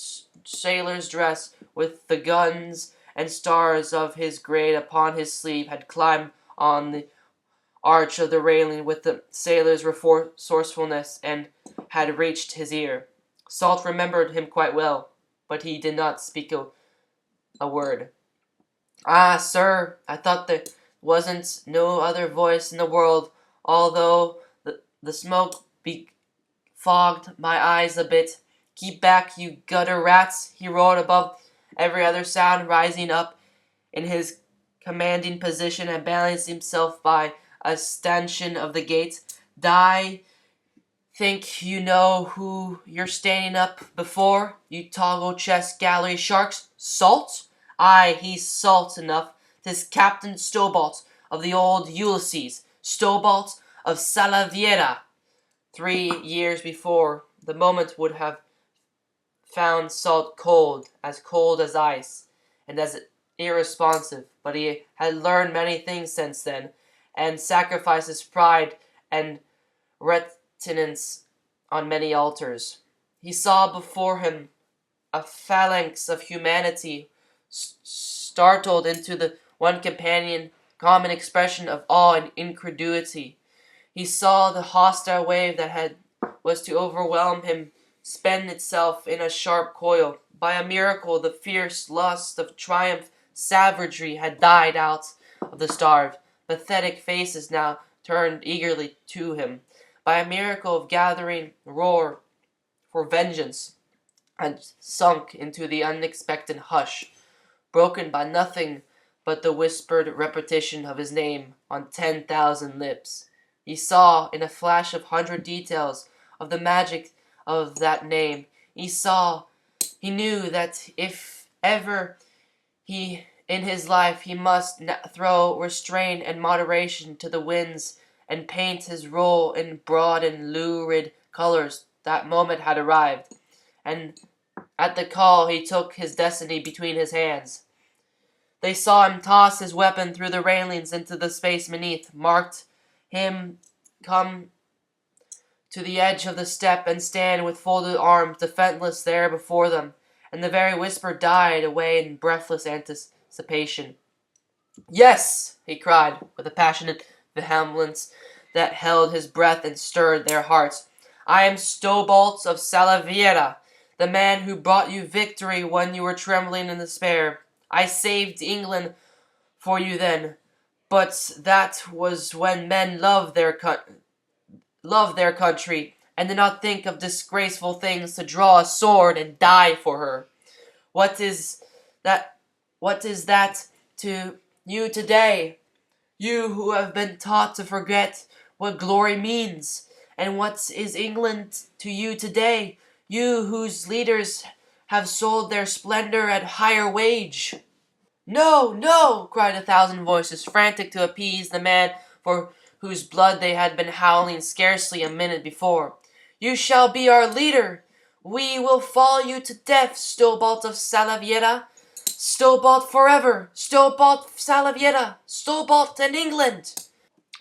sailor's dress, with the guns and stars of his grade upon his sleeve, had climbed on arch of the railing with the sailor's resourcefulness and had reached his ear. Salt remembered him quite well, but he did not speak a word. "Ah, sir, I thought there wasn't no other voice in the world, although the smoke befogged my eyes a bit. Keep back, you gutter rats," he roared above every other sound, rising up in his commanding position and balancing himself by a stanchion of the gate. "Die, think you know who you're standing up before, you toggle chest gallery sharks? Salt? Aye, he's salt enough. 'Tis Captain Stobalt of the old Ulysses, Stobalt of Salaviera." 3 years before, the moment would have found Salt cold as ice, and as irresponsive, but he had learned many things since then, and sacrificed his pride and reticence on many altars. He saw before him a phalanx of humanity startled into the one companion common expression of awe and incredulity. He saw the hostile wave that was to overwhelm him spend itself in a sharp coil. By a miracle, the fierce lust of triumph savagery had died out of the starved, pathetic faces now turned eagerly to him. By a miracle of gathering roar for vengeance had sunk into the unexpected hush, broken by nothing but the whispered repetition of his name on 10,000 lips. He saw, in a flash of 100 details, of the magic of that name. He knew that if ever in his life he must throw restraint and moderation to the winds and paint his role in broad and lurid colors, that moment had arrived, and at the call he took his destiny between his hands. They saw him toss his weapon through the railings into the space beneath, marked him come to the edge of the step and stand with folded arms defenseless there before them, and the very whisper died away in breathless anticipation. "Yes," he cried, with a passionate vehemence that held his breath and stirred their hearts. "I am Stobalt of Salaviera, the man who brought you victory when you were trembling in despair. I saved England for you then, but that was when men loved their country, and did not think of disgraceful things to draw a sword and die for her. What is that? What is that to you today? You who have been taught to forget what glory means. And what is England to you today? You whose leaders have sold their splendor at higher wage." "No, no!" cried 1,000 voices, frantic to appease the man for whose blood they had been howling scarcely a minute before. "You shall be our leader. We will follow you to death, Stobalt of Salaviera. Stobalt forever! Stobalt Salaviera! Stobalt and England!"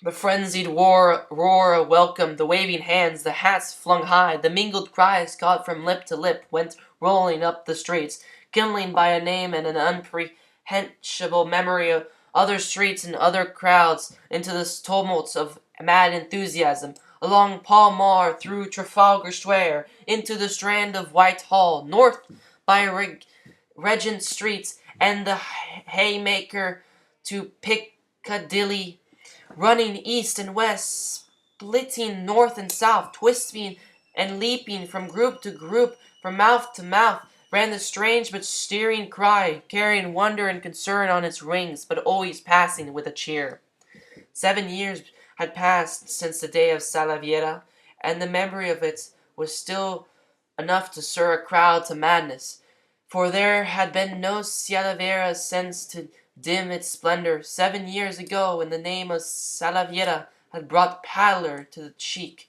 The frenzied roar welcomed, the waving hands, the hats flung high, the mingled cries caught from lip to lip went rolling up the streets, kindling by a name and an unprehensible memory of other streets and other crowds into the tumults of mad enthusiasm, along Pall Mall, through Trafalgar Square, into the Strand of Whitehall, north by Regent Street and the Haymaker to Piccadilly, running east and west, splitting north and south, twisting and leaping from group to group, from mouth to mouth, ran the strange but stirring cry, carrying wonder and concern on its wings, but always passing with a cheer. 7 years had passed since the day of Salaviera, and the memory of it was still enough to stir a crowd to madness, for there had been no Salaviera since to dim its splendor. 7 years ago, in the name of Salaviera, had brought pallor to the cheek,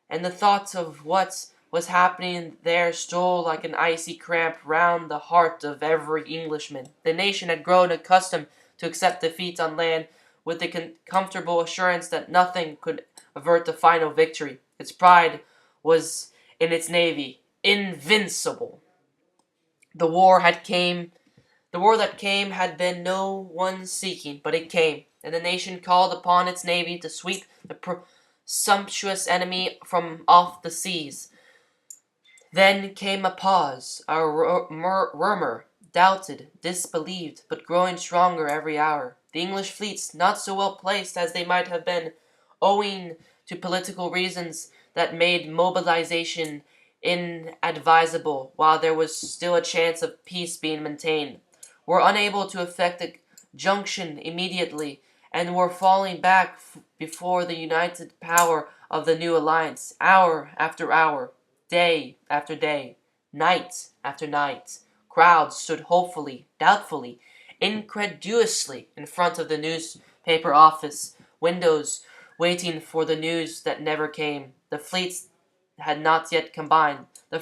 and the thought of what was happening there stole like an icy cramp round the heart of every Englishman. The nation had grown accustomed to accept defeat on land with the comfortable assurance that nothing could avert the final victory. Its pride was in its navy, invincible. The war that came had been no one's seeking, but it came, and the nation called upon its navy to sweep the presumptuous enemy from off the seas. Then came a pause, a murmur, doubted, disbelieved, but growing stronger every hour. The English fleets, not so well placed as they might have been, owing to political reasons that made mobilization inadvisable while there was still a chance of peace being maintained, were unable to effect a junction immediately, and were falling back before the united power of the new alliance, hour after hour, day after day, night after night. Crowds stood hopefully, doubtfully, incredulously in front of the newspaper office windows, waiting for the news that never came. The fleets had not yet combined. The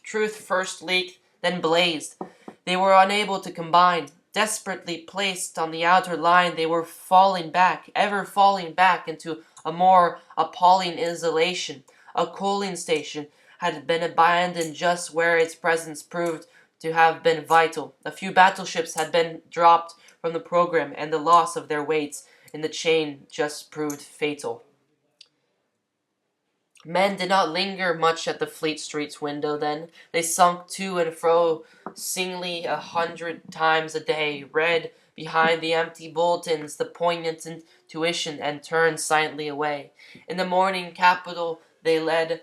truth first leaked, then blazed. They were unable to combine. Desperately placed on the outer line, they were falling back, ever falling back into a more appalling isolation. A coaling station had been abandoned just where its presence proved to have been vital. A few battleships had been dropped from the program, and the loss of their weights in the chain just proved fatal. Men did not linger much at the Fleet Street's window then. They sunk to and fro singly 100 times a day, read behind the empty bulletins the poignant intuition, and turned silently away. In the morning capital they led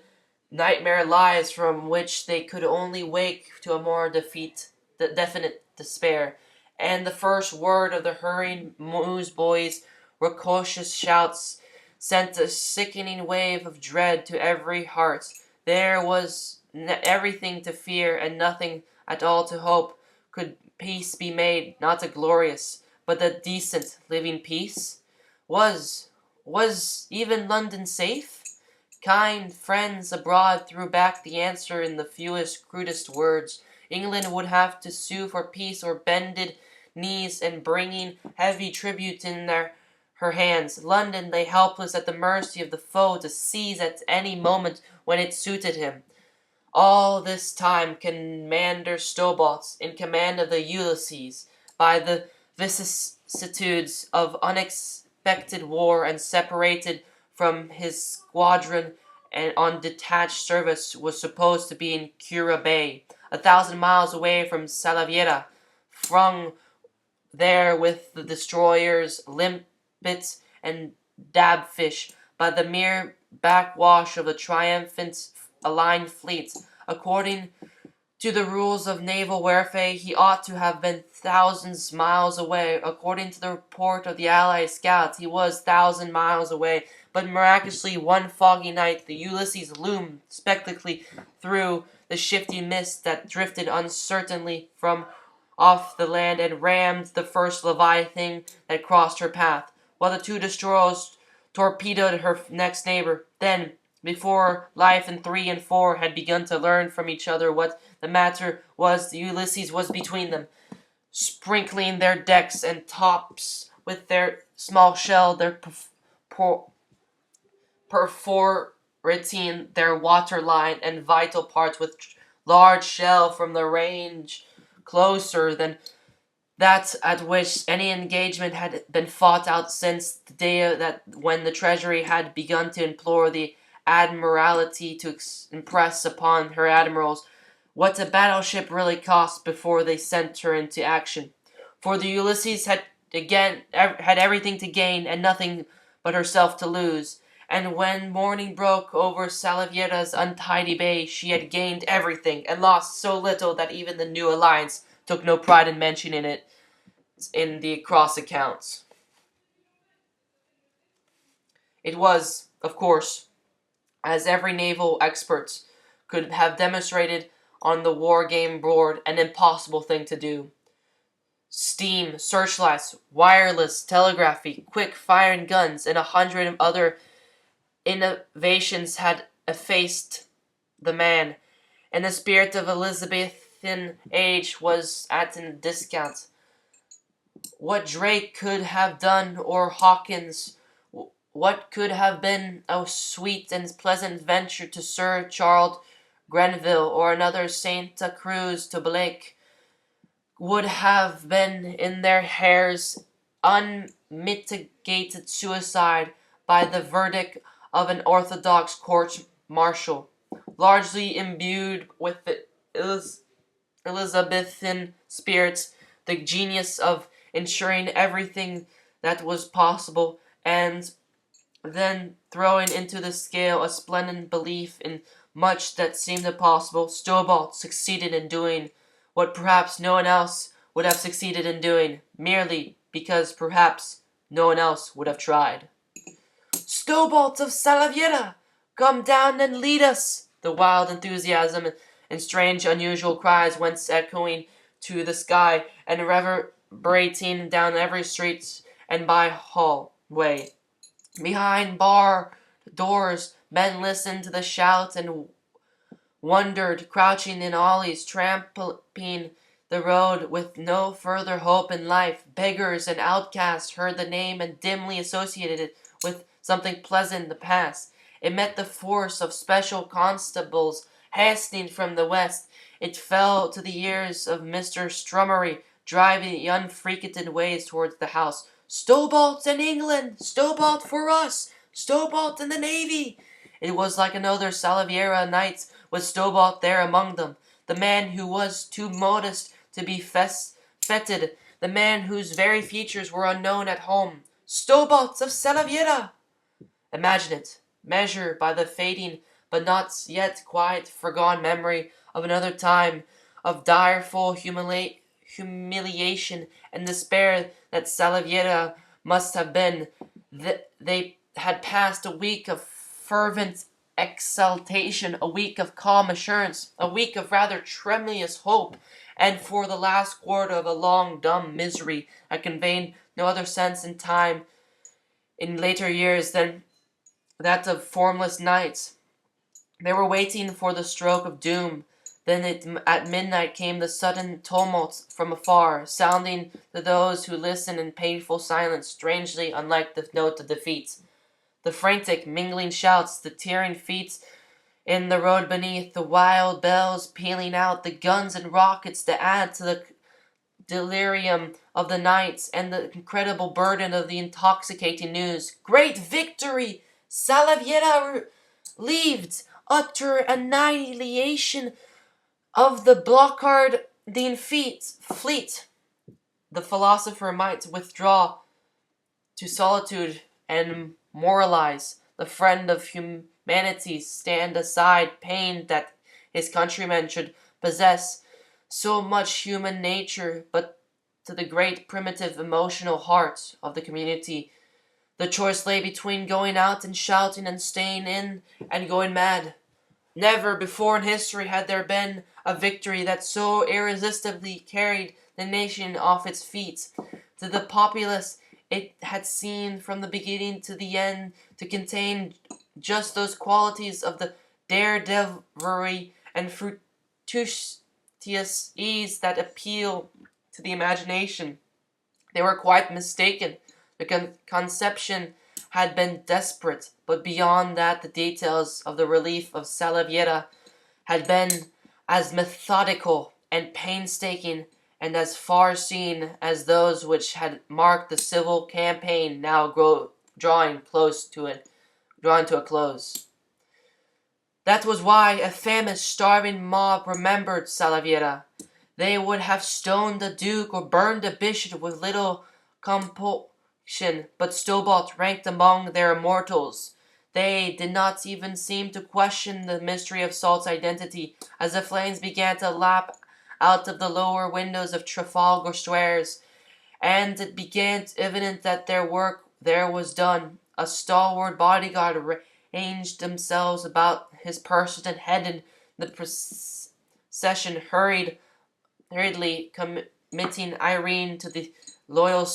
nightmare lives from which they could only wake to a more definite despair, and the first word of the hurrying newsboys' raucous shouts sent a sickening wave of dread to every heart. There was everything to fear and nothing at all to hope. Could peace be made, not a glorious, but a decent, living peace? Was even London safe? Kind friends abroad threw back the answer in the fewest, crudest words. England would have to sue for peace or bended knees and bringing heavy tribute in her hands. London lay helpless at the mercy of the foe to seize at any moment when it suited him. All this time Commander Stobots, in command of the Ulysses, by the vicissitudes of unexpected war and separated from his squadron and on detached service, was supposed to be in Cura Bay, 1,000 miles away from Salaviera, flung there with the destroyers Limpet and Dabfish by the mere backwash of the triumphant aligned fleets. According to the rules of naval warfare, he ought to have been thousands miles away. According to the report of the Allied scouts, he was 1,000 miles away. But miraculously, one foggy night, the Ulysses loomed spectrally through the shifting mist that drifted uncertainly from off the land and rammed the first Leviathan that crossed her path, while the two destroyers torpedoed her next neighbor. Then, before Life and 3 and 4 had begun to learn from each other what the matter was, the Ulysses was between them, sprinkling their decks and tops with their small shell, their perforating their waterline and vital parts with large shell from the range closer than that at which any engagement had been fought out since the day that when the Treasury had begun to implore the Admiralty to impress upon her admirals what a battleship really cost before they sent her into action. For the Ulysses had everything to gain and nothing but herself to lose, and when morning broke over Salaviera's untidy bay, she had gained everything and lost so little that even the new alliance took no pride in mentioning it in the cross accounts. It was, of course, as every naval expert could have demonstrated on the war game board, an impossible thing to do. Steam, searchlights, wireless telegraphy, quick-firing guns, and 100 other innovations had effaced the man, and the spirit of Elizabethan age was at a discount. What Drake could have done, or Hawkins, what could have been a sweet and pleasant venture to Sir Charles Grenville, or another Santa Cruz to Blake, would have been in their hairs unmitigated suicide by the verdict of an orthodox court-martial, largely imbued with the Elizabethan spirit, the genius of ensuring everything that was possible, and then throwing into the scale a splendid belief in much that seemed impossible. Stobart succeeded in doing what perhaps no one else would have succeeded in doing, merely because perhaps no one else would have tried. Stobart of Salaviera, come down and lead us! The wild enthusiasm and strange, unusual cries went echoing to the sky and reverberating down every street and by hallway. Behind bar doors, men listened to the shout and wondered, crouching in alleys, tramping the road with no further hope in life. Beggars and outcasts heard the name and dimly associated it with something pleasant in the past. It met the force of special constables hastening from the west. It fell to the ears of Mr. Strummery, driving the unfrequented ways towards the house. Stobart in England! Stobart for us! Stobart in the Navy! It was like another Salaviera night with Stobart there among them, the man who was too modest to be feted, the man whose very features were unknown at home. Stobart of Salaviera! Imagine it, measure by the fading but not yet quite forgone memory of another time of direful humiliation and despair that Salaviera must have been. They had passed a week of fervent exultation, a week of calm assurance, a week of rather tremulous hope, and for the last quarter of a long dumb misery that conveyed no other sense in time in later years than that of formless nights. They were waiting for the stroke of doom. Then at midnight came the sudden tumult from afar, sounding to those who listened in painful silence, strangely unlike the note of defeat. The frantic, mingling shouts, the tearing feet in the road beneath, the wild bells pealing out, the guns and rockets to add to the delirium of the night, and the incredible burden of the intoxicating news. Great victory! Salaviera relieved! Utter annihilation of the blockading fleet. The philosopher might withdraw to solitude and moralize. The friend of humanity stand aside, pained that his countrymen should possess so much human nature, but to the great primitive emotional heart of the community, the choice lay between going out and shouting and staying in and going mad. Never before in history had there been a victory that so irresistibly carried the nation off its feet. To the populace it had seemed from the beginning to the end to contain just those qualities of the daredevilry and fructitious ease that appeal to the imagination. They were quite mistaken. The conception had been desperate, but beyond that the details of the relief of Salaviera had been as methodical and painstaking and as far-seeing as those which had marked the civil campaign now drawing to a close. That was why a famished, starving mob remembered Salaviera. They would have stoned the duke or burned the bishop with little compunction, but Stobart ranked among their immortals. They did not even seem to question the mystery of Salt's identity, as the flames began to lap out of the lower windows of Trafalgar Squares, and it became evident that their work there was done. A stalwart bodyguard ranged themselves about his person and headed the procession, hurriedly committing Irene to the loyal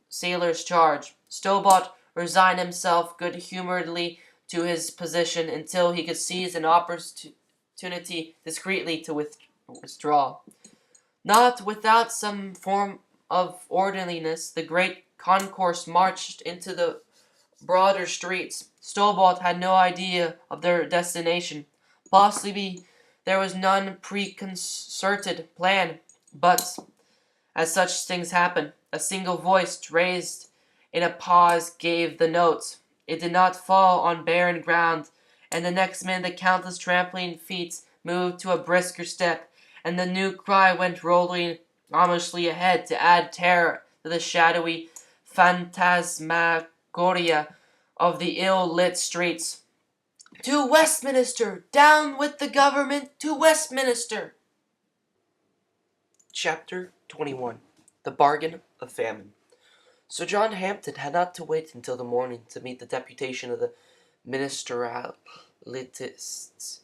sailor's charge. Stobart resigned himself good-humoredly to his position until he could seize an opportunity discreetly to withdraw. Not without some form of orderliness, the great concourse marched into the broader streets. Stobart had no idea of their destination. Possibly there was none preconcerted plan, but As such things happen, a single voice raised in a pause gave the note. It did not fall on barren ground, and the next minute the countless trampling feet moved to a brisker step, and the new cry went rolling ominously ahead to add terror to the shadowy phantasmagoria of the ill-lit streets. To Westminster! Down with the government! To Westminster! Chapter 21. The Bargain of Famine. Sir John Hampden had not to wait until the morning to meet the deputation of the Ministerialists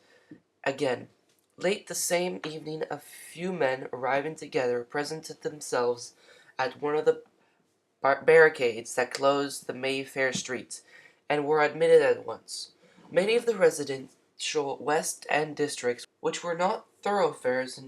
again. Late the same evening a few men, arriving together, presented themselves at one of the barricades that closed the Mayfair street, and were admitted at once. Many of the residential West End districts, which were not thoroughfares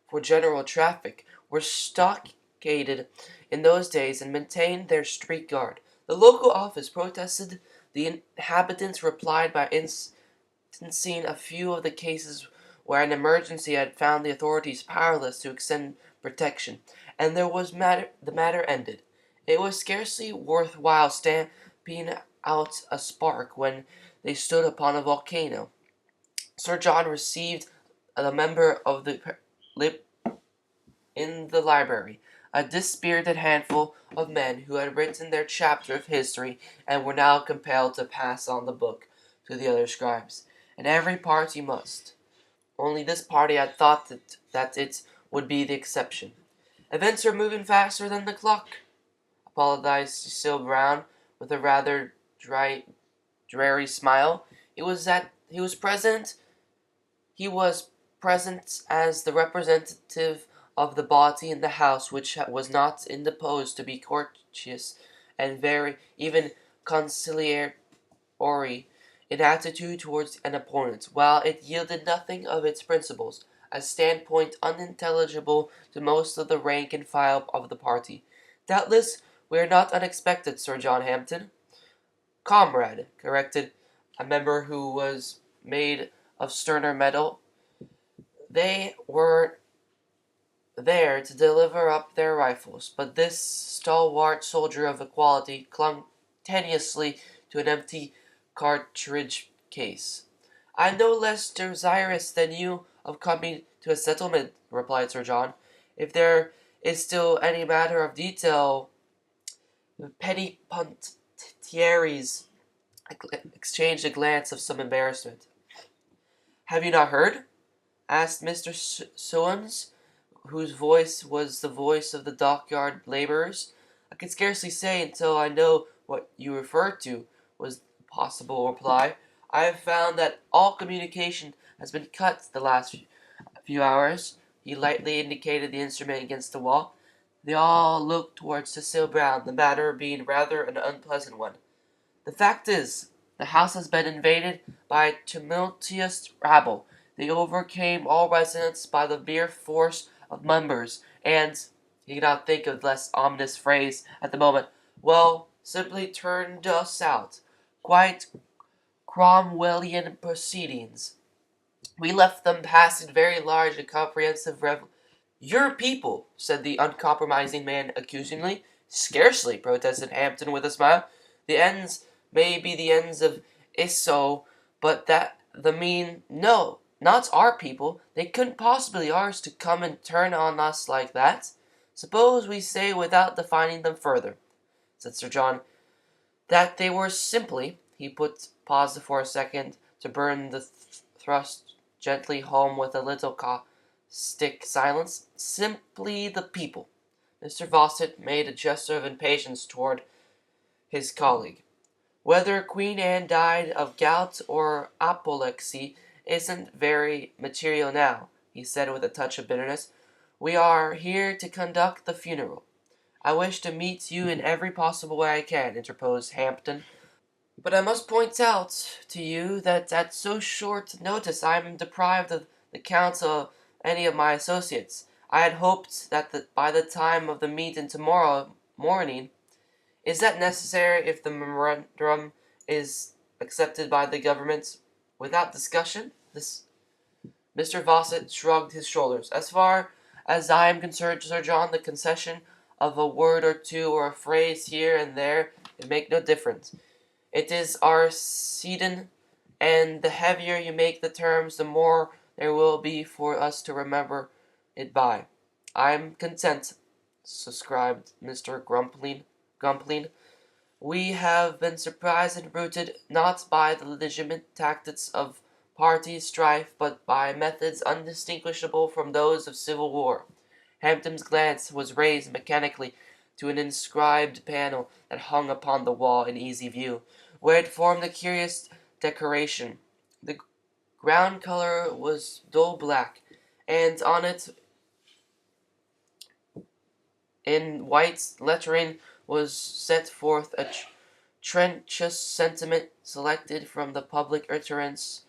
for general traffic, were stockaded in those days and maintained their street guard. The local office protested. The inhabitants replied by instancing a few of the cases where an emergency had found the authorities powerless to extend protection, and there was the matter ended. It was scarcely worth while stamping out a spark when they stood upon a volcano. Sir John received the member of the in the library, a dispirited handful of men who had written their chapter of history and were now compelled to pass on the book to the other scribes. And every party must. Only this party had thought that it would be the exception. Events are moving faster than the clock, apologized Cecil Brown with a rather dreary smile. He was present. He was present as the representative of the body in the House which was not indisposed to be courteous and very even conciliatory in attitude towards an opponent, while it yielded nothing of its principles, a standpoint unintelligible to most of the rank and file of the party. Doubtless we are not unexpected, Sir John Hampden. Comrade, corrected a member who was made of sterner metal. They were there to deliver up their rifles, but this stalwart soldier of equality clung tenuously to an empty cartridge case. "I am no less desirous than you of coming to a settlement," replied Sir John. "If there is still any matter of detail, Petty-Pontiaries exchanged a glance of some embarrassment. "Have you not heard?" asked Mr. Soames, whose voice was the voice of the dockyard laborers. "I can scarcely say until I know what you refer to," was the possible reply. "I have found that all communication has been cut the last few hours." He lightly indicated the instrument against the wall. They all looked towards Cecil Brown, the matter being rather an unpleasant one. "The fact is, the house has been invaded by a tumultuous rabble. They overcame all residents by the mere force of numbers, and," he could not think of a less ominous phrase at the moment, "well, simply turned us out. Quite Cromwellian proceedings. We left them passing very large and comprehensive "Your people," said the uncompromising man accusingly. "Scarcely," protested Hampden with a smile. "The ends may be the ends of Isso, but that the mean no, not our people. They couldn't possibly ours to come and turn on us like that. Suppose we say without defining them further," said Sir John, "that they were simply," he paused for a second to burn the thrust gently home with a little caustic silence, "simply the people." Mr. Fawcett made a gesture of impatience toward his colleague. "Whether Queen Anne died of gout or apoplexy isn't very material now," he said with a touch of bitterness. "We are here to conduct the funeral." "I wish to meet you in every possible way I can," interposed Hampden. "But I must point out to you that at so short notice I am deprived of the counsel of any of my associates. I had hoped that by the time of the meeting tomorrow morning—" "Is that necessary if the memorandum is accepted by the government without discussion?" Mr. Fawcett shrugged his shoulders. "As far As I am concerned, Sir John, the concession of a word or two or a phrase here and there it make no difference. It is our sedin, and the heavier you make the terms, the more there will be for us to remember it by. I'm content, subscribed Mr. Grumpling. We have been surprised and routed not by the legitimate tactics of party strife, but by methods undistinguishable from those of civil war. Hampton's glance was raised mechanically to an inscribed panel that hung upon the wall in easy view, where it formed a curious decoration. The ground color was dull black, and on it, in white lettering, was set forth a trenchous sentiment selected from the public utterances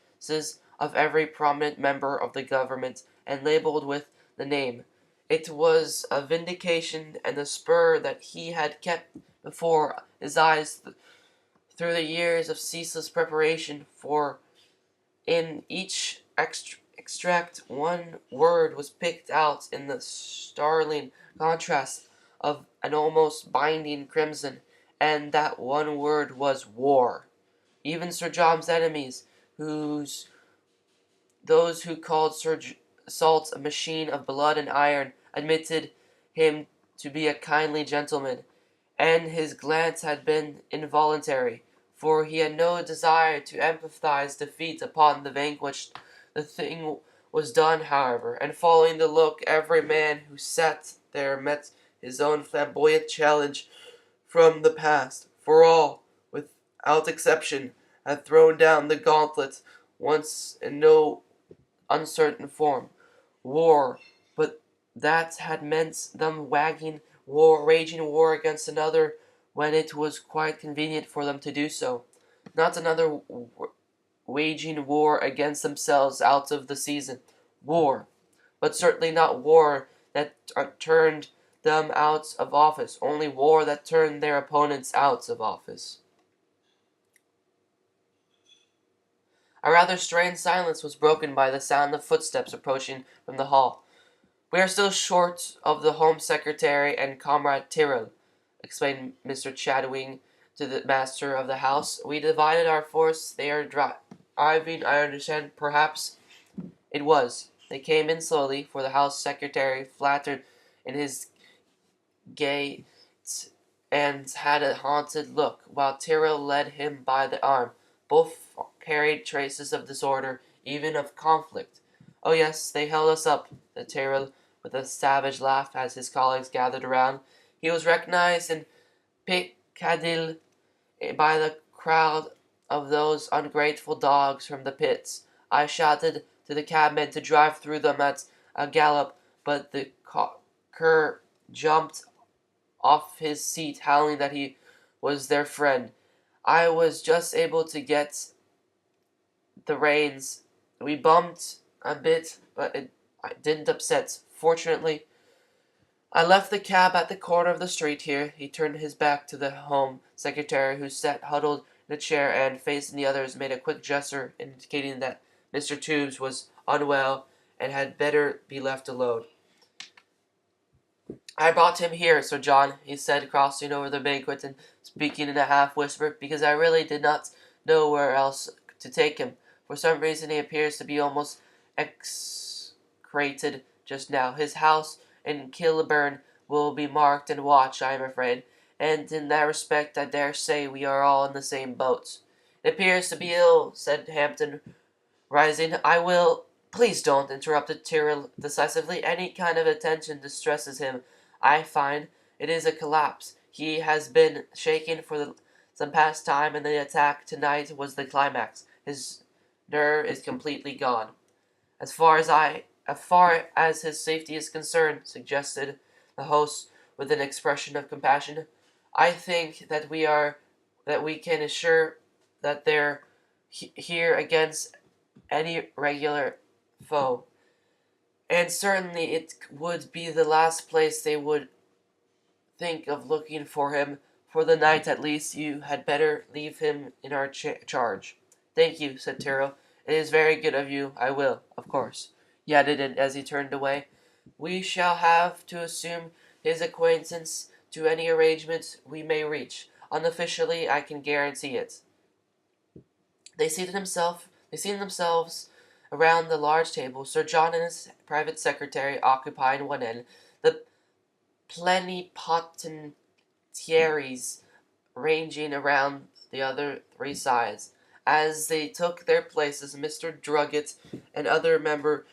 of every prominent member of the government, and labeled with the name. It was a vindication and a spur that he had kept before his eyes through the years of ceaseless preparation, for in each extract one word was picked out in the startling contrast of an almost binding crimson, and that one word was war. Even Sir John's enemies, those who called Sir Salt a machine of blood and iron, admitted him to be a kindly gentleman, and his glance had been involuntary, for he had no desire to empathize defeat upon the vanquished. The thing was done, however, and following the look, every man who sat there met his own flamboyant challenge from the past, for all, without exception, had thrown down the gauntlet once in no uncertain form. War, but that had meant them waging war against another when it was quite convenient for them to do so. Not another waging war against themselves out of the season. War, but certainly not war that turned them out of office, only war that turned their opponents out of office. A rather strained silence was broken by the sound of footsteps approaching from the hall. "We are still short of the Home Secretary and Comrade Tyrrell," explained Mr. Chadwing to the master of the house. "We divided our force. They are driving, I understand, perhaps." It was. They came in slowly, for the House Secretary flattered in his gait and had a haunted look, while Tyrrell led him by the arm. Both carried traces of disorder, even of conflict. "Oh yes, they held us up," said Tyrrell with a savage laugh as his colleagues gathered around. He was recognized in Piccadilly by the crowd of those ungrateful dogs from the pits. I shouted to the cabman to drive through them at a gallop, but the cur jumped off his seat, howling that he was their friend. I was just able to get the reins. We bumped a bit, but it didn't upset. Fortunately, I left the cab at the corner of the street here." He turned his back to the Home Secretary, who sat huddled in a chair, and, facing the others, made a quick gesture indicating that Mr. Toombs was unwell and had better be left alone. "I brought him here, Sir John," he said, crossing over the banquet and speaking in a half-whisper, "because I really did not know where else to take him. For some reason he appears to be almost execrated just now. His house in Kilburn will be marked and watched, I am afraid, and in that respect I dare say we are all in the same boat." "It appears to be ill," said Hampton, rising. "I will—" "Please don't," interrupted Tyrrell decisively. "Any kind of attention distresses him. I find it is a collapse. He has been shaken for some past time, and the attack tonight was the climax. His nerve is completely gone." As far as his safety is concerned," suggested the host with an expression of compassion, "I think that we can assure that they're here against any regular foe, and certainly it would be the last place they would think of looking for him. For the night, at least, you had better leave him in our charge." "Thank you," said Tyrrell. "It is very good of you. I will, of course," he added as he turned away. We shall have to assume his acquaintance to any arrangement we may reach. Unofficially, I can guarantee it. They seated themselves around the large table, Sir John and his private secretary occupying one end, the plenipotentiaries ranging around the other three sides. As they took their places, Mr. Druggett and other members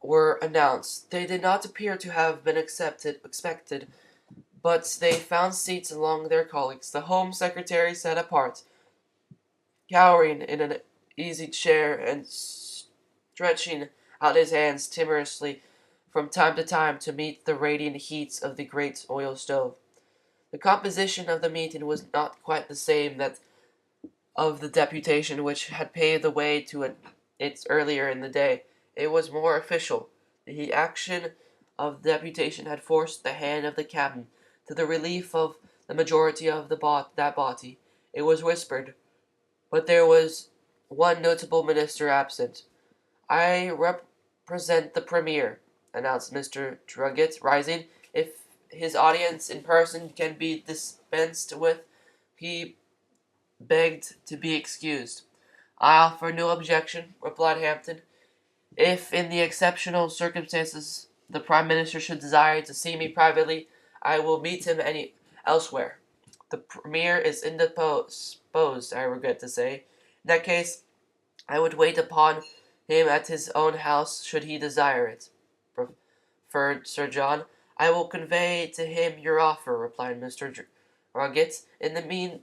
were announced. They did not appear to have been expected, but they found seats among their colleagues. The Home Secretary sat apart, cowering in an easy chair and stretching out his hands timorously from time to time to meet the radiant heat of the great oil stove. The composition of the meeting was not quite the same that of the deputation which had paved the way to it earlier in the day. It was more official. The action of the deputation had forced the hand of the cabinet to the relief of the majority of that body. It was whispered, but there was one notable minister absent. I represent the Premier, announced Mr. Druggett, rising. If his audience in person can be dispensed with, he begged to be excused. I offer no objection, replied Hampton. If in the exceptional circumstances the Prime Minister should desire to see me privately, I will meet him elsewhere. The Premier is indisposed, I regret to say. In that case, I would wait upon him at his own house should he desire it, preferred Sir John. I will convey to him your offer, replied Mr. Druggett. In the meantime,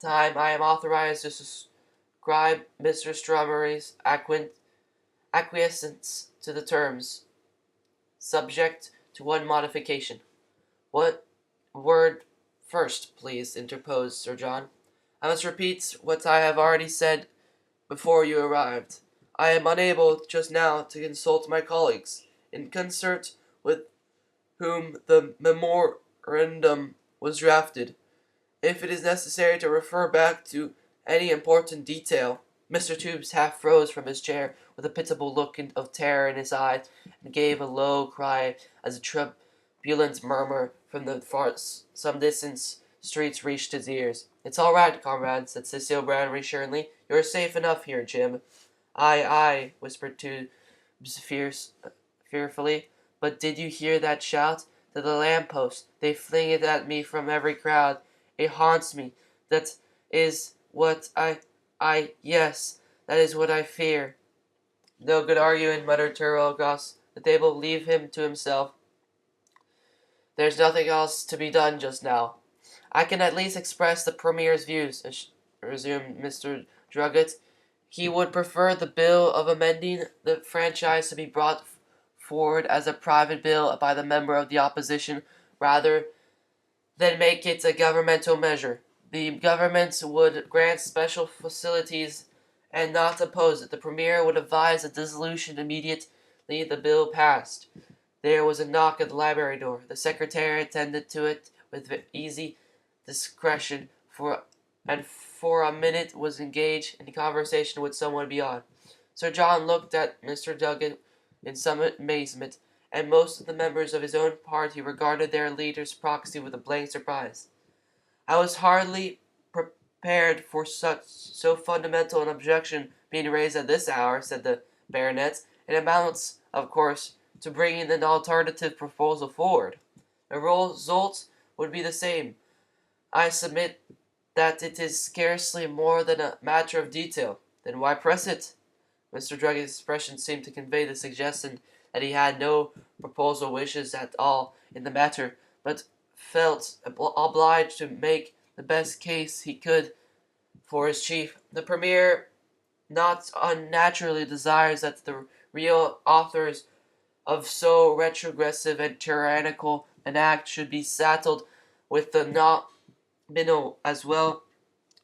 I am authorized to subscribe Mr. Strummery's acquiescence to the terms, subject to one modification. What word first, please, interposed Sir John. I must repeat what I have already said before you arrived. I am unable just now to consult my colleagues, in concert with whom the memorandum was drafted. If it is necessary to refer back to any important detail, Mr. Tubes half rose from his chair with a pitiable look of terror in his eyes, and gave a low cry as a turbulent murmur from the some distant streets reached his ears. "It's all right, comrade," said Cecil Brown reassuringly. "You're safe enough here, Jim." "Aye, aye," whispered Tubes fearfully. "But did you hear that shout? To the lamp-post. They fling it at me from every crowd. It haunts me. That is what yes, that is what I fear." "No good arguing," muttered Tyrrell across the table. "Leave him to himself. There's nothing else to be done just now." "I can at least express the Premier's views," resumed Mr. Druggett. "He would prefer the bill of amending the franchise to be brought forward as a private bill by the member of the opposition rather than make it a governmental measure. The government would grant special facilities and not oppose it. The Premier would advise a dissolution immediately the bill passed." There was a knock at the library door. The secretary attended to it with easy discretion, and for a minute was engaged in conversation with someone beyond. Sir John looked at Mr. Duggan in some amazement, and most of the members of his own party regarded their leader's proxy with a blank surprise. "I was hardly prepared for so fundamental an objection being raised at this hour," said the baronet. "It amounts, of course, to bringing an alternative proposal forward. The result would be the same. I submit that it is scarcely more than a matter of detail. Then why press it?" Mr. Druggett's expression seemed to convey the suggestion that he had no proposal wishes at all in the matter, but felt obliged to make the best case he could for his chief. "The Premier not unnaturally desires that the real authors of so retrogressive and tyrannical an act should be saddled with the nominal as well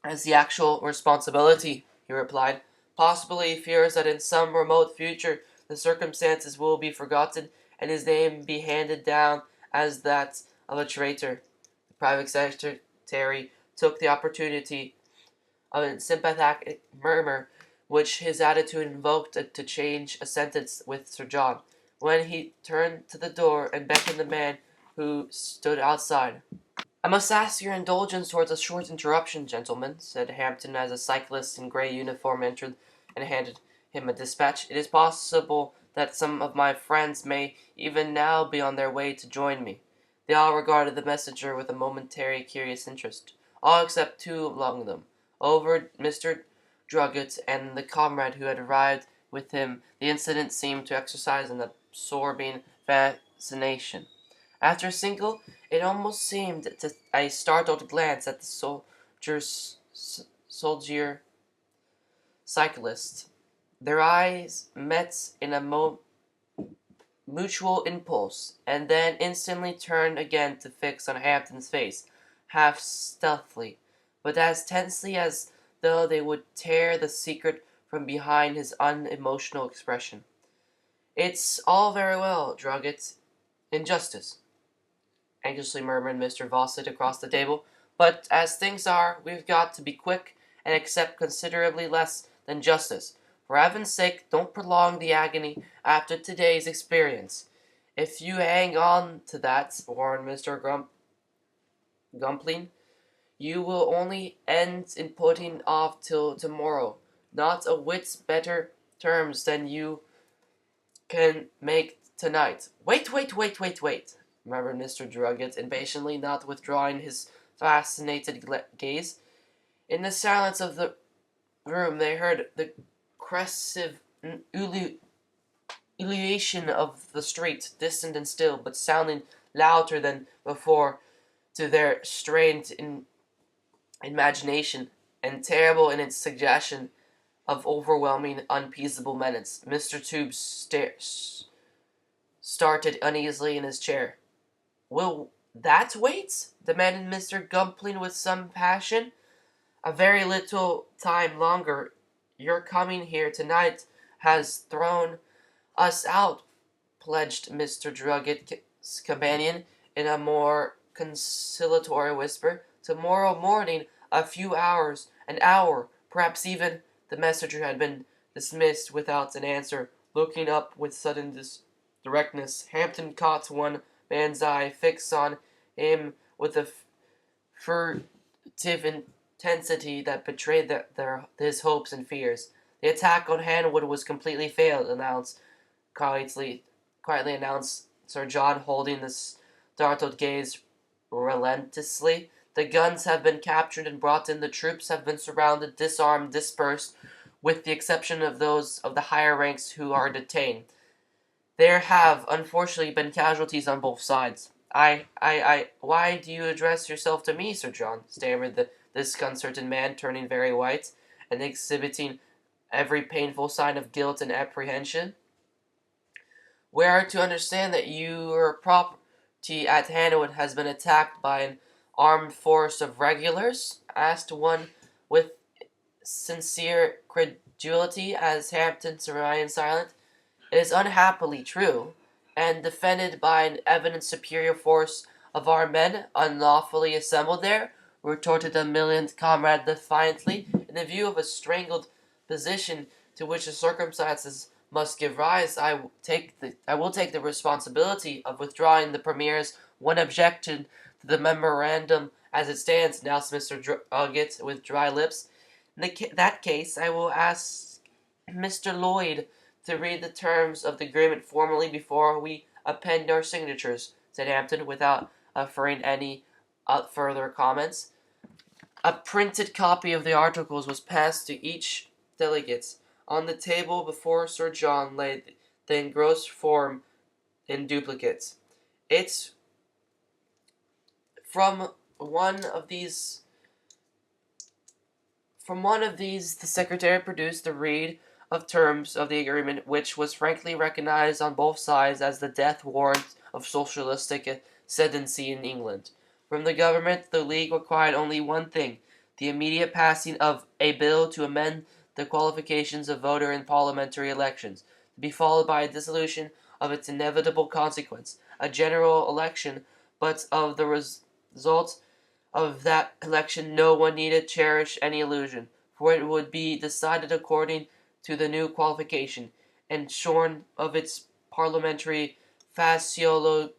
as the actual responsibility," he replied. "Possibly he fears that in some remote future the circumstances will be forgotten and his name be handed down as that of a traitor." The private secretary took the opportunity of a sympathetic murmur which his attitude invoked to change a sentence with Sir John. when he turned to the door and beckoned the man who stood outside. "I must ask your indulgence towards a short interruption, gentlemen," said Hampton as a cyclist in grey uniform entered and handed him a dispatch. "It is possible that some of my friends may even now be on their way to join me." They all regarded the messenger with a momentary curious interest, all except two among them. Over Mr. Druggett and the comrade who had arrived with him, the incident seemed to exercise an absorbing fascination. After a single, it almost seemed to a startled glance at the soldier cyclist, their eyes met in a mutual impulse, and then instantly turned again to fix on Hampton's face, half stealthily, but as tensely as though they would tear the secret from behind his unemotional expression. "It's all very well, Druggett. Injustice," anxiously murmured Mr. Fawcett across the table. "But as things are, we've got to be quick and accept considerably less than justice. For heaven's sake, don't prolong the agony after today's experience. If you hang on to that," warned Mr. Gumpling, "you will only end in putting off till tomorrow. Not a whit better terms than you can make tonight." Wait, murmured Mr. Druggett impatiently, not withdrawing his fascinated gaze. In the silence of the room they heard the crescent ululation of the street, distant and still, but sounding louder than before to their strained imagination, and terrible in its suggestion of overwhelming, unappeasable menace. Mr. Tubes started uneasily in his chair. "Will that wait?" demanded Mr. Gumpling with some passion. "A very little time longer. Your coming here tonight has thrown us out," pledged Mr. Druggett's companion in a more conciliatory whisper. "Tomorrow morning, a few hours, an hour, perhaps even—" The messenger had been dismissed without an answer. Looking up with sudden directness, Hampton caught one man's eye fixed on him with a furtive intensity that betrayed his hopes and fears. "The attack on Hanwood was completely failed," quietly announced Sir John, holding the startled gaze relentlessly. "The guns have been captured and brought in. The troops have been surrounded, disarmed, dispersed, with the exception of those of the higher ranks who are detained. There have, unfortunately, been casualties on both sides." Why do you address yourself to me, Sir John?" stammered the disconcerted man, turning very white, and exhibiting every painful sign of guilt and apprehension. "We are to understand that your property at Hanwood has been attacked by an armed force of regulars?" asked one with sincere credulity, as Hampton remained silent. "It is unhappily true, and defended by an evident superior force of our men, unlawfully assembled there," retorted the millined comrade defiantly. "In the view of a strangled position to which the circumstances must give rise, I will take the responsibility of withdrawing the Premier's one objection to the memorandum as it stands," announced Mr. Druggett with dry lips. "In that case, I will ask Mr. Lloyd to read the terms of the agreement formally before we append our signatures," said Hampton, without offering any further comments. A printed copy of the articles was passed to each delegate. On the table before Sir John lay the engrossed form in duplicate. It's from one of these the secretary produced the read of terms of the agreement, which was frankly recognized on both sides as the death warrant of socialistic ascendancy in England. From the government, the League required only one thing: the immediate passing of a bill to amend the qualifications of voter in parliamentary elections, to be followed by a dissolution of its inevitable consequence, a general election, but of the result of that election no one need cherish any illusion, for it would be decided according to the new qualification, and shorn of its parliamentary fasciology.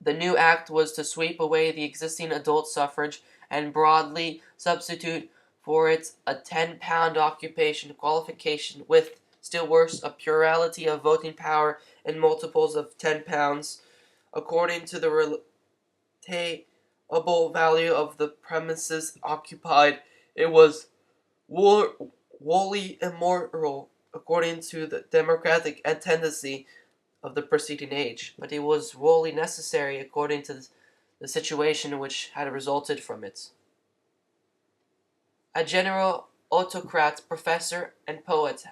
The new act was to sweep away the existing adult suffrage and broadly substitute for it a £10 occupation qualification with, still worse, a plurality of voting power in multiples of £10, according to the relative value of the premises occupied. It was wholly immoral, according to the democratic tendency of the preceding age, but it was wholly necessary according to the situation which had resulted from it. A general autocrat, professor, and poet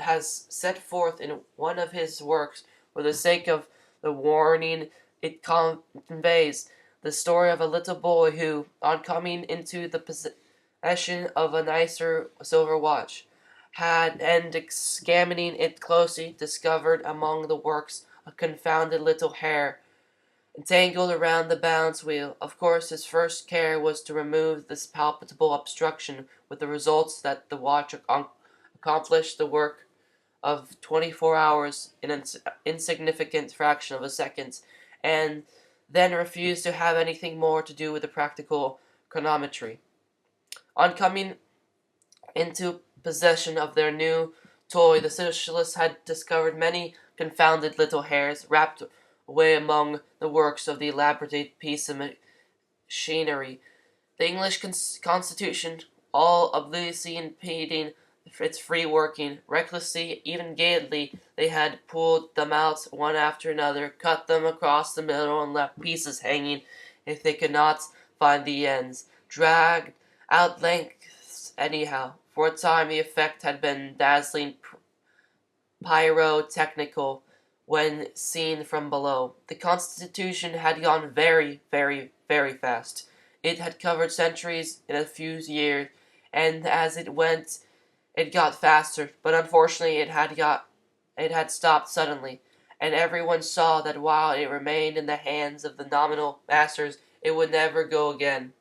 has set forth in one of his works, for the sake of the warning it conveys, the story of a little boy who, on coming into the possession of a nicer silver watch, had, and examining it closely, discovered among the works a confounded little hair entangled around the balance wheel. Of course, his first care was to remove this palpable obstruction, with the results that the watch accomplished the work of 24 hours in an insignificant fraction of a second, and then refused to have anything more to do with the practical chronometry. On coming into possession of their new toy, the socialists had discovered many confounded little hairs wrapped away among the works of the elaborate piece of machinery. The English Constitution, all obliviously impeding its free working, recklessly, even gaily, they had pulled them out one after another, cut them across the middle, and left pieces hanging if they could not find the ends, dragged out lengths anyhow. For a time the effect had been dazzling pyrotechnical when seen from below. The Constitution had gone very, very, very fast. It had covered centuries in a few years, and as it went, it got faster. But unfortunately, it had stopped suddenly, and everyone saw that while it remained in the hands of the nominal masters, it would never go again.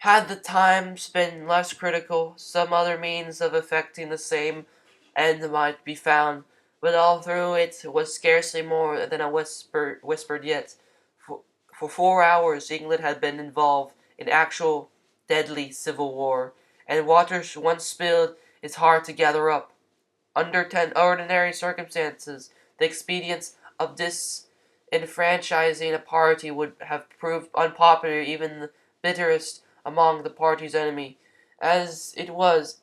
Had the times been less critical, some other means of effecting the same end might be found, but all through it was scarcely more than a whispered yet. For 4 hours England had been involved in actual deadly civil war, and water once spilled is hard to gather up. Under ordinary circumstances, the expedients of disenfranchising a party would have proved unpopular, even the bitterest among the party's enemy. As it was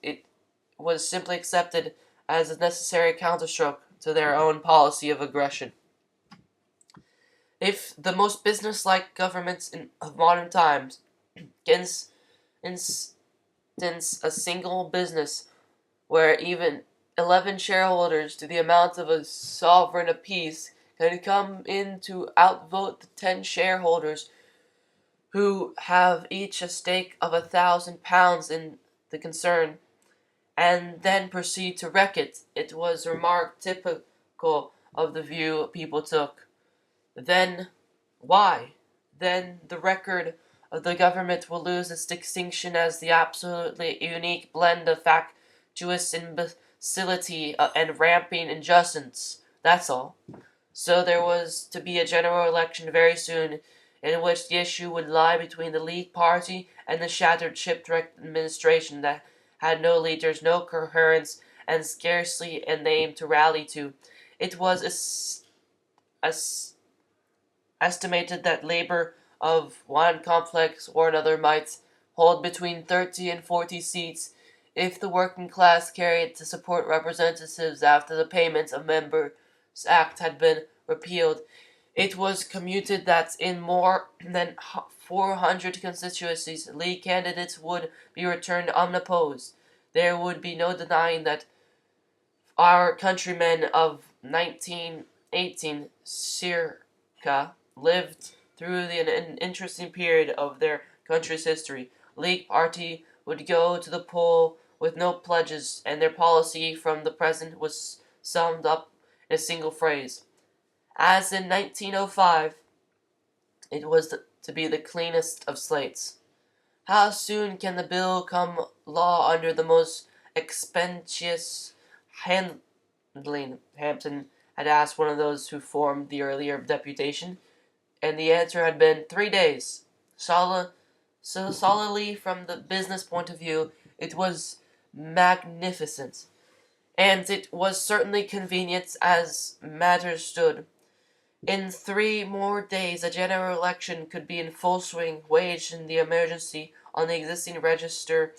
simply accepted as a necessary counterstroke to their own policy of aggression. If the most businesslike governments of modern times can instance a single business where even 11 shareholders to the amount of a sovereign apiece can come in to outvote the 10 shareholders who have each a stake of £1,000 in the concern, and then proceed to wreck it, it was remarked typical of the view people took. Then, why? Then the record of the government will lose its distinction as the absolutely unique blend of fatuous imbecility and ramping injustice. That's all. So there was to be a general election very soon, in which the issue would lie between the League party and the shattered shipwrecked administration that had no leaders, no coherence, and scarcely a name to rally to. It was estimated that labor of one complex or another might hold between 30 and 40 seats if the working class carried to support representatives after the Payment of Members Act had been repealed. It was commuted that in more than 400 constituencies, League candidates would be returned unopposed. There would be no denying that our countrymen of 1918 circa lived through an interesting period of their country's history. League party would go to the poll with no pledges, and their policy from the present was summed up in a single phrase. As in 1905, it was to be the cleanest of slates. How soon can the bill come law under the most expeditious Hampton had asked one of those who formed the earlier deputation, and the answer had been 3 days. Solidly from the business point of view, it was magnificent, and it was certainly convenient as matters stood. In 3 more days, a general election could be in full swing, waged in the emergency on the existing register,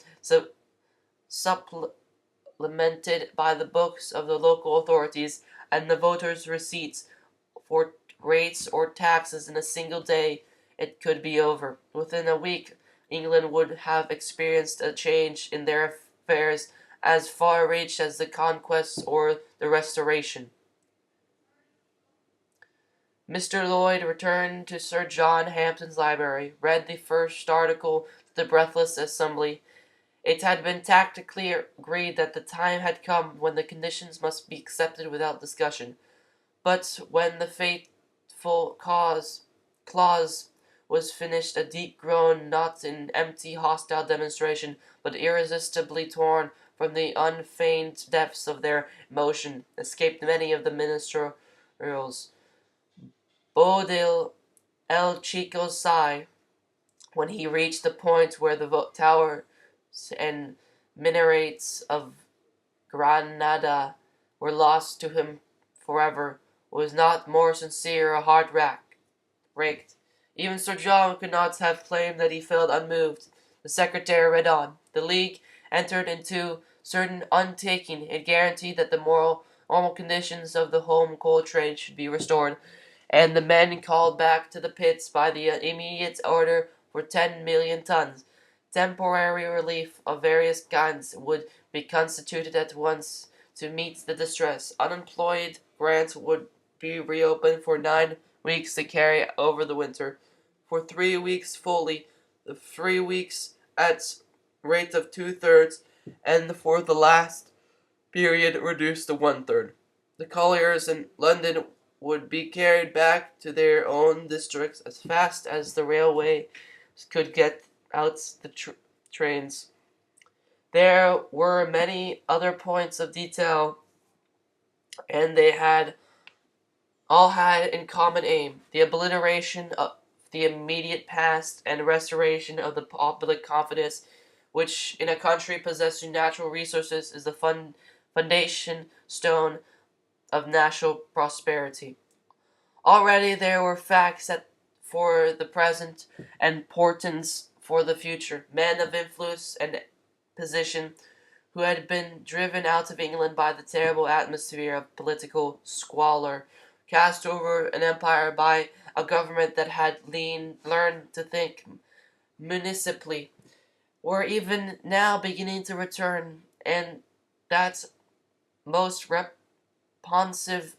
supplemented by the books of the local authorities, and the voters' receipts for rates or taxes in a single day. It could be over. Within a week, England would have experienced a change in their affairs as far-reached as the Conquest or the Restoration. Mr. Lloyd returned to Sir John Hampton's library, read the first article to the breathless assembly. It had been tacitly agreed that the time had come when the conditions must be accepted without discussion. But when the fateful clause was finished, a deep groan, not in empty hostile demonstration, but irresistibly torn from the unfeigned depths of their emotion, escaped many of the ministerials. Bodil El Chico's sigh, when he reached the point where the towers and minarets of Granada were lost to him forever, was not more sincere or raked. Even Sir John could not have claimed that he felt unmoved. The secretary read on. The League entered into certain undertaking. It guaranteed that the normal conditions of the home coal trade should be restored, and the men called back to the pits by the immediate order for 10 million tons. Temporary relief of various kinds would be constituted at once to meet the distress. Unemployed grants would be reopened for 9 weeks to carry over the winter. For 3 weeks fully, the 3 weeks at rate of 2/3, and for the last period reduced to 1/3. The colliers in London would be carried back to their own districts as fast as the railway could get out the trains. There were many other points of detail, and they all had in common aim the obliteration of the immediate past and restoration of the public confidence, which in a country possessing natural resources is the foundation stone of national prosperity. Already there were facts that for the present and portents for the future. Men of influence and position who had been driven out of England by the terrible atmosphere of political squalor, cast over an empire by a government that had learned to think municipally, were even now beginning to return, and that most responsive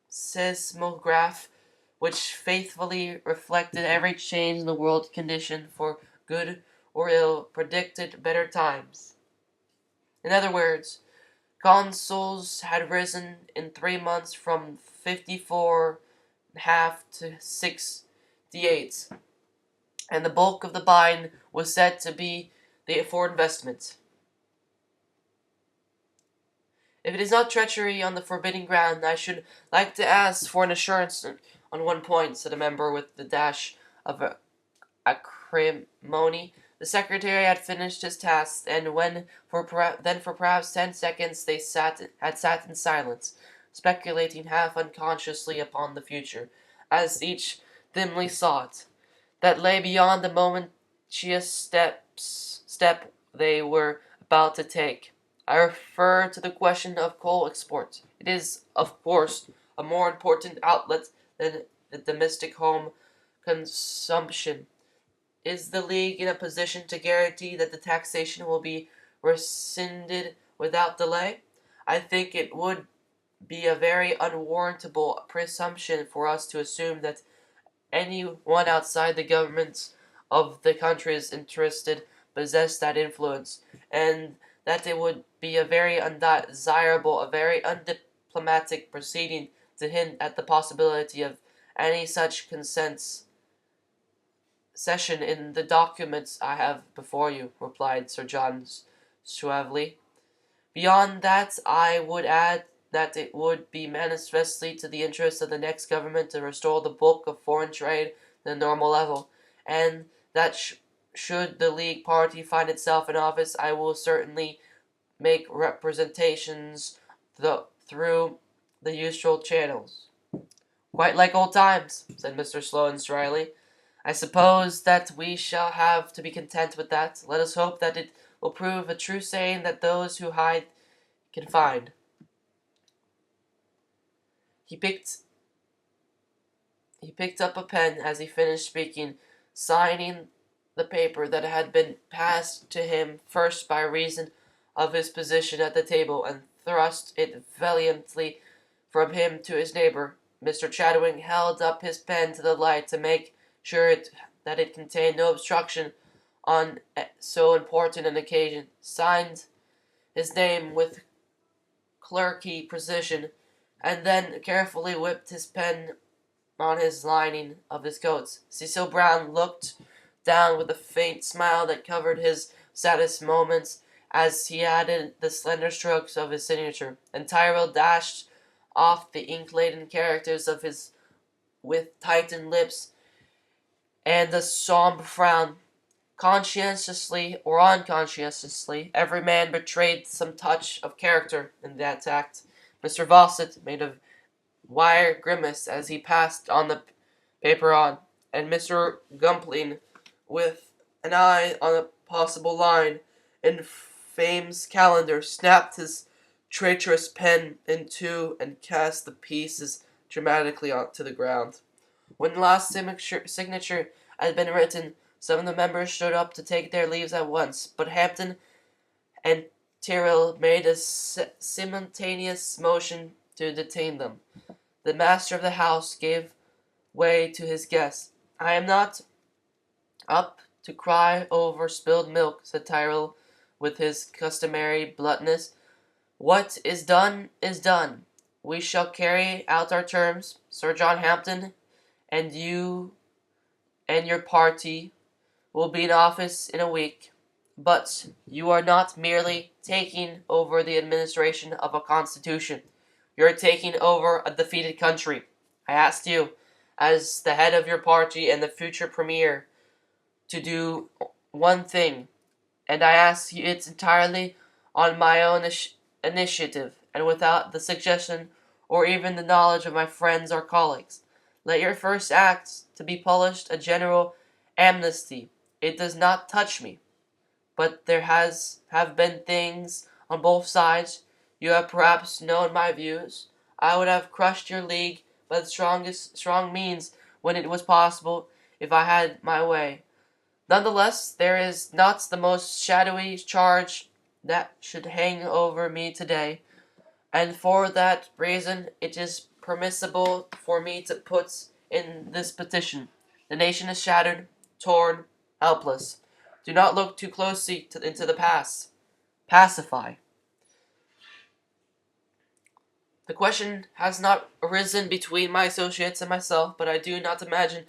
seismograph which faithfully reflected every change in the world condition for good or ill, predicted better times. In other words, consols had risen in 3 months from 54.5 to 68, and the bulk of the buying was said to be for investment. If it is not treachery on the forbidden ground, I should like to ask for an assurance on one point, said a member with the dash of acrimony. The secretary had finished his task, and for perhaps 10 seconds they had sat in silence, speculating half unconsciously upon the future, as each dimly saw it, that lay beyond the momentous step they were about to take. I refer to the question of coal export. It is, of course, a more important outlet than the domestic home consumption. Is the League in a position to guarantee that the taxation will be rescinded without delay? I think it would be a very unwarrantable presumption for us to assume that any one outside the governments of the countries interested possess that influence, and that it would be a very undesirable, a very undiplomatic proceeding to hint at the possibility of any such concession in the documents I have before you, replied Sir John suavely. Beyond that, I would add that it would be manifestly to the interest of the next government to restore the bulk of foreign trade to the normal level, and that should the League Party find itself in office, I will certainly make representations through the usual channels. Quite like old times, said Mr. Sloane dryly. I suppose that we shall have to be content with that. Let us hope that it will prove a true saying that those who hide can find. He picked up a pen as he finished speaking, signing the paper that had been passed to him first by reason of his position at the table, and thrust it valiantly from him to his neighbor. Mr. Chadwin held up his pen to the light to make sure that it contained no obstruction on so important an occasion, signed his name with clerky precision, and then carefully whipped his pen on his lining of his coat. Cecil Brown looked down with a faint smile that covered his saddest moments as he added the slender strokes of his signature, and Tyrrell dashed off the ink-laden characters of his with tightened lips and a sombre frown. Conscientiously or unconscientiously, every man betrayed some touch of character in that act. Mr. Fawcett made a wire grimace as he passed on the paper on, and Mr. Gumpling, with an eye on a possible line in Fame's calendar, snapped his traitorous pen in two and cast the pieces dramatically onto the ground. When the last signature had been written, some of the members stood up to take their leaves at once, but Hampden and Tyrrell made a simultaneous motion to detain them. The master of the house gave way to his guest. I am not up to cry over spilled milk, said Tyrrell with his customary bluntness. What is done is done. We shall carry out our terms. Sir John Hampden and you and your party will be in office in a week, but you are not merely taking over the administration of a constitution. You are taking over a defeated country. I asked you, as the head of your party and the future premier, to do one thing, and I ask you it entirely on my own initiative, and without the suggestion or even the knowledge of my friends or colleagues. Let your first act to be published a general amnesty. It does not touch me, but there have been things on both sides. You have perhaps known my views. I would have crushed your league by the strong means when it was possible, if I had my way. Nonetheless, there is not the most shadowy charge that should hang over me today, and for that reason it is permissible for me to put in this petition. The nation is shattered, torn, helpless. Do not look too closely into the past. Pacify. The question has not arisen between my associates and myself, but I do not imagine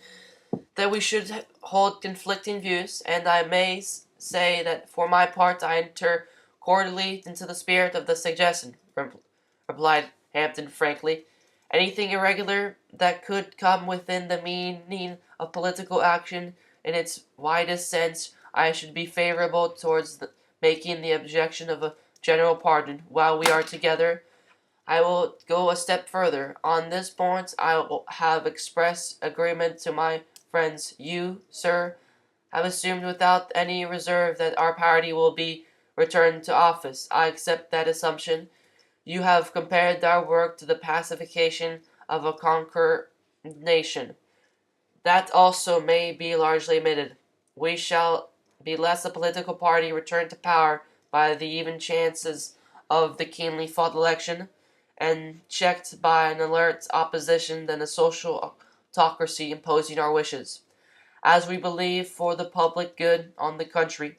that we should hold conflicting views, and I may say that for my part I enter cordially into the spirit of the suggestion, replied Hampden frankly. Anything irregular that could come within the meaning of political action in its widest sense, I should be favorable towards making the objection of a general pardon. While we are together, I will go a step further. On this point, I will have expressed agreement to my friends. You, sir, have assumed without any reserve that our party will be returned to office. I accept that assumption. You have compared our work to the pacification of a conquered nation. That also may be largely admitted. We shall be less a political party returned to power by the even chances of the keenly fought election, and checked by an alert opposition than a social autocracy imposing our wishes, as we believe for the public good on the country.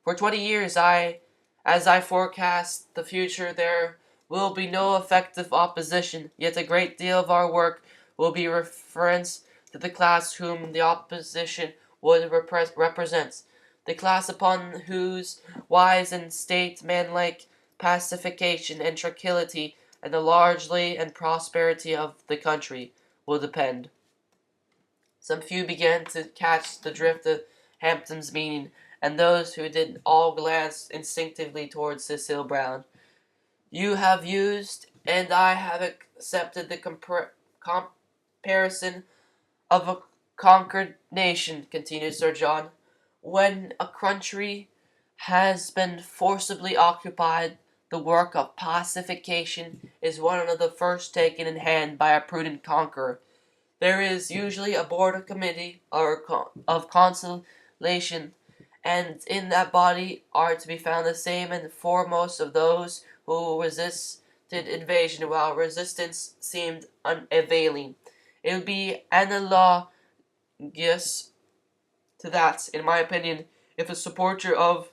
For 20 years, as I forecast the future, there will be no effective opposition, yet a great deal of our work will be reference to the class whom the opposition would represent, the class upon whose wise and statesmanlike pacification and tranquility and the largely and prosperity of the country will depend. Some few began to catch the drift of Hampton's meaning, and those who did all glanced instinctively towards Cecil Brown. You have used, and I have accepted the comparison of a conquered nation, continued Sir John. When a country has been forcibly occupied, the work of pacification is one of the first taken in hand by a prudent conqueror. There is usually a board of committee or of consultation, and in that body are to be found the same and foremost of those who resisted invasion, while resistance seemed unavailing. It would be analogous to that, in my opinion, if a supporter of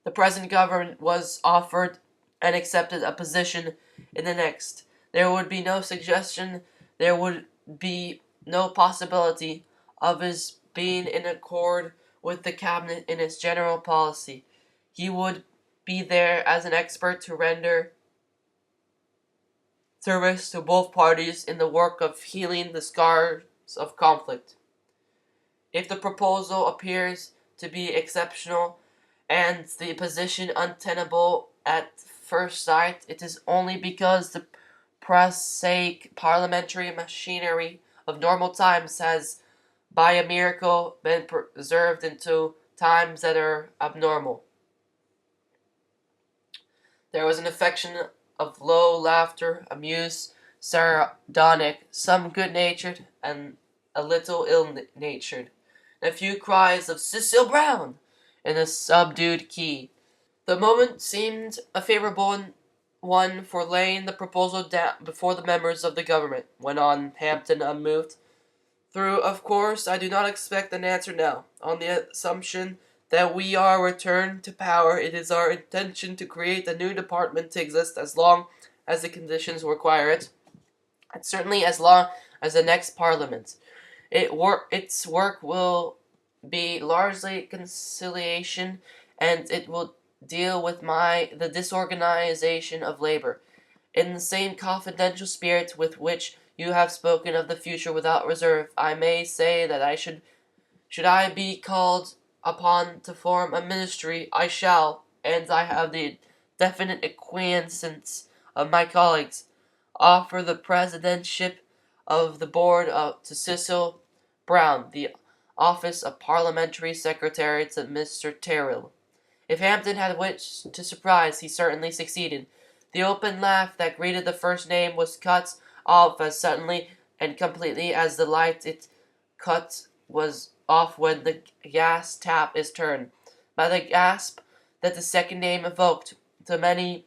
the present government was offered and accepted a position in the next. There would be no suggestion, there would be no possibility of his being in accord with the cabinet in its general policy. He would be there as an expert to render service to both parties in the work of healing the scars of conflict. If the proposal appears to be exceptional and the position untenable at first sight, it is only because the prosaic parliamentary machinery of normal times has, by a miracle, been preserved into times that are abnormal. There was an affection of low laughter, amused, sardonic, some good-natured, and a little ill-natured, and a few cries of "Cecil Brown!" in a subdued key. The moment seemed a favorable one for laying the proposal down before the members of the government, went on Hampton unmoved. Through, of course, I do not expect an answer now. On the assumption that we are returned to power, it is our intention to create a new department to exist as long as the conditions require it, and certainly as long as the next Parliament. Its work will be largely conciliation, and it will deal with the disorganization of labor. In the same confidential spirit with which you have spoken of the future without reserve, I may say that should I be called upon to form a ministry, I shall, and I have the definite acquiescence of my colleagues, offer the presidentship of the board to Cecil Brown, the office of parliamentary secretary to Mr. Terrill. If Hampton had wished to surprise, he certainly succeeded. The open laugh that greeted the first name was cut off as suddenly and completely as the light it cut was off when the gas tap is turned, by the gasp that the second name evoked. To many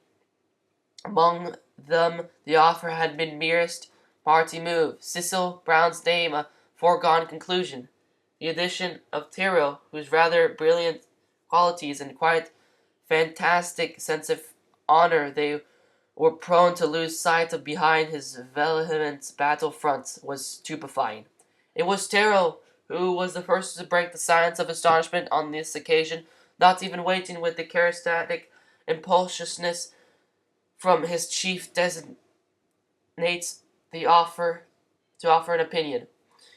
among them the offer had been merest party move, Cecil Brown's name a foregone conclusion. The addition of Tyrrell, whose rather brilliant qualities and quite fantastic sense of honor they were prone to lose sight of behind his vehement battle front, was stupefying. It was Tyrrell who was the first to break the silence of astonishment on this occasion, not even waiting with the charismatic impulsiveness from his chief designates the offer to offer an opinion.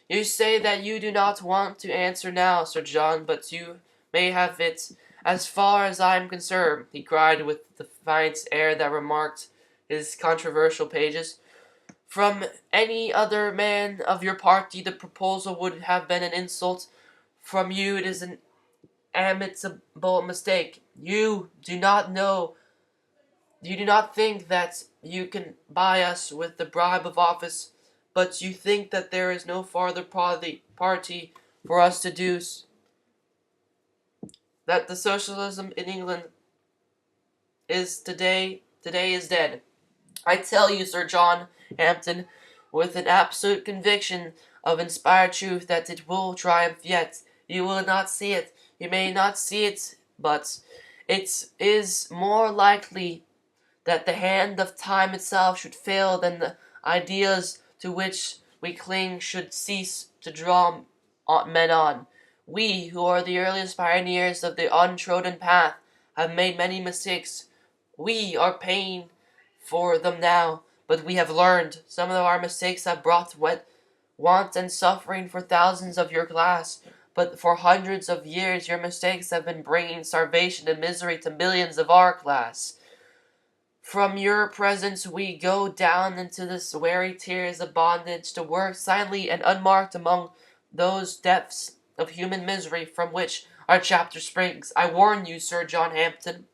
You say that you do not want to answer now, Sir John, but you may have it. As far as I am concerned, he cried with the defiant air that remarked his controversial pages, from any other man of your party the proposal would have been an insult. From you it is an amicable mistake. You do not think that you can buy us with the bribe of office, but you think that there is no farther party for us to do, that the socialism in England is today is dead. I tell you, Sir John Hampton, with an absolute conviction of inspired truth, that it will triumph yet. You will not see it. You may not see it, but it is more likely that the hand of time itself should fail than the ideas to which we cling should cease to draw men on. We, who are the earliest pioneers of the untrodden path, have made many mistakes, We are paying for them now, but we have learned. Some of our mistakes have brought want and suffering for thousands of your class, but for hundreds of years your mistakes have been bringing starvation and misery to millions of our class. From your presence we go down into this weary tears of bondage to work silently and unmarked among those depths of human misery from which our chapter springs. I warn you, Sir John Hampden,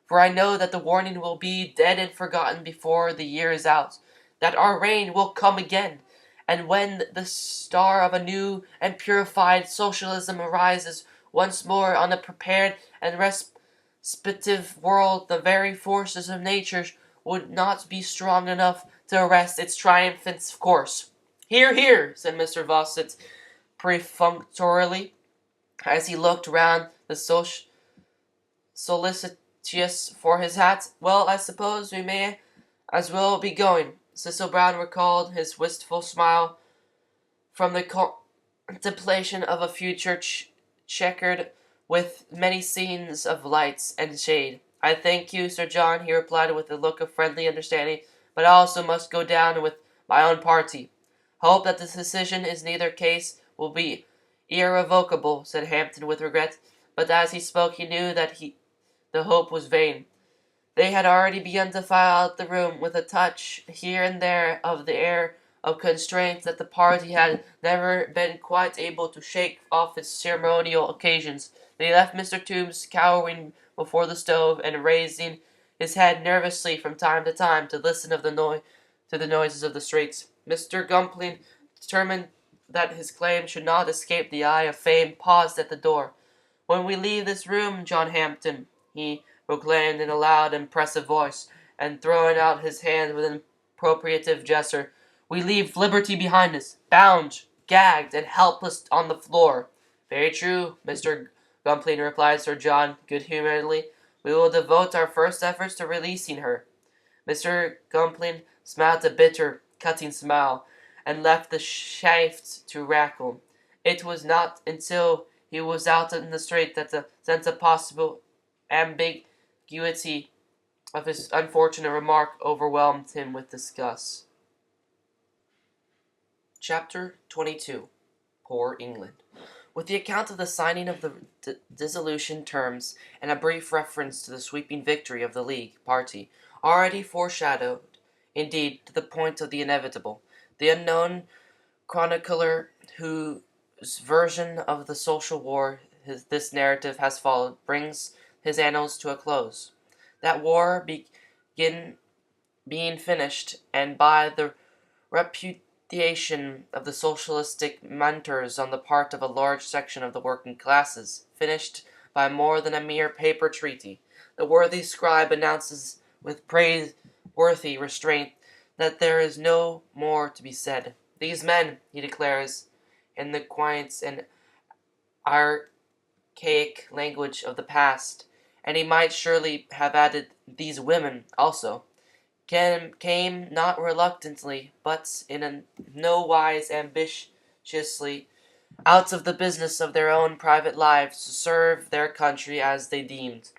for I know that the warning will be dead and forgotten before the year is out, that our reign will come again, and when the star of a new and purified socialism arises once more on a prepared and respective world, the very forces of nature would not be strong enough to arrest its triumphant course. Hear, hear, said Mr. Fawcett perfunctorily, as he looked round the solicitous for his hat. Well, I suppose we may as well be going. Cecil Brown recalled his wistful smile from the contemplation of a future checkered with many scenes of lights and shade. I thank you, Sir John, he replied with a look of friendly understanding, but I also must go down with my own party. Hope that this decision in neither case will be irrevocable, said Hampden with regret, but as he spoke he knew that the hope was vain. They had already begun to file out the room with a touch here and there of the air of constraint that the party had never been quite able to shake off its ceremonial occasions. They left Mr. Toombs cowering before the stove and raising his head nervously from time to time to listen to the noises of the streets. Mr. Gumpling, determined that his claim should not escape the eye of fame, paused at the door. When we leave this room, John Hampden, he proclaimed in a loud, impressive voice, and throwing out his hand with an appropriative gesture, we leave liberty behind us, bound, gagged, and helpless on the floor. Very true, Mr. Gumpling, replied Sir John good-humoredly. We will devote our first efforts to releasing her. Mr. Gumpling smiled a bitter, cutting smile, and left the shaft to rackle. It was not until he was out in the street that the sense of possible ambiguity of his unfortunate remark overwhelmed him with disgust. Chapter 22. Poor England. With the account of the signing of the dissolution terms and a brief reference to the sweeping victory of the League party, already foreshadowed, indeed, to the point of the inevitable, the unknown chronicler whose version of the social war this narrative has followed brings his annals to a close. That war being finished, and by the repudiation of the socialistic mentors on the part of a large section of the working classes, finished by more than a mere paper treaty, the worthy scribe announces with praiseworthy restraint that there is no more to be said. These men, he declares, in the quiet and archaic language of the past, and he might surely have added these women also, came not reluctantly, but in a no wise ambitiously, out of the business of their own private lives to serve their country as they deemed,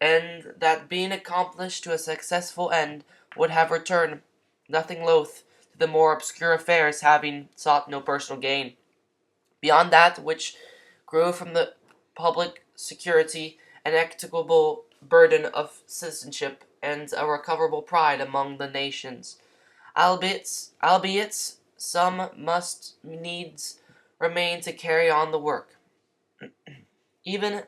and that being accomplished to a successful end would have returned, nothing loath, to the more obscure affairs, having sought no personal gain beyond that which grew from the public security, an equitable burden of citizenship, and a recoverable pride among the nations. Albeit some must needs remain to carry on the work. Even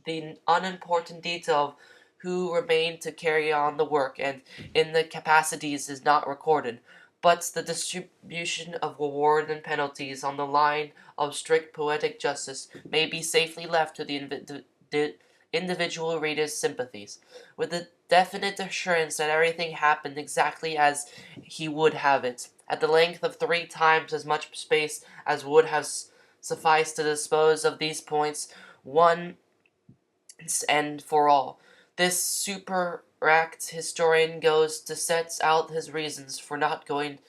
the unimportant detail of who remained to carry on the work and in the capacities is not recorded, but the distribution of reward and penalties on the line of strict poetic justice may be safely left to the individual reader's sympathies, with the definite assurance that everything happened exactly as he would have it, at the length of 3 times as much space as would have sufficed to dispose of these points once and for all. This superact historian goes to set out his reasons for not doing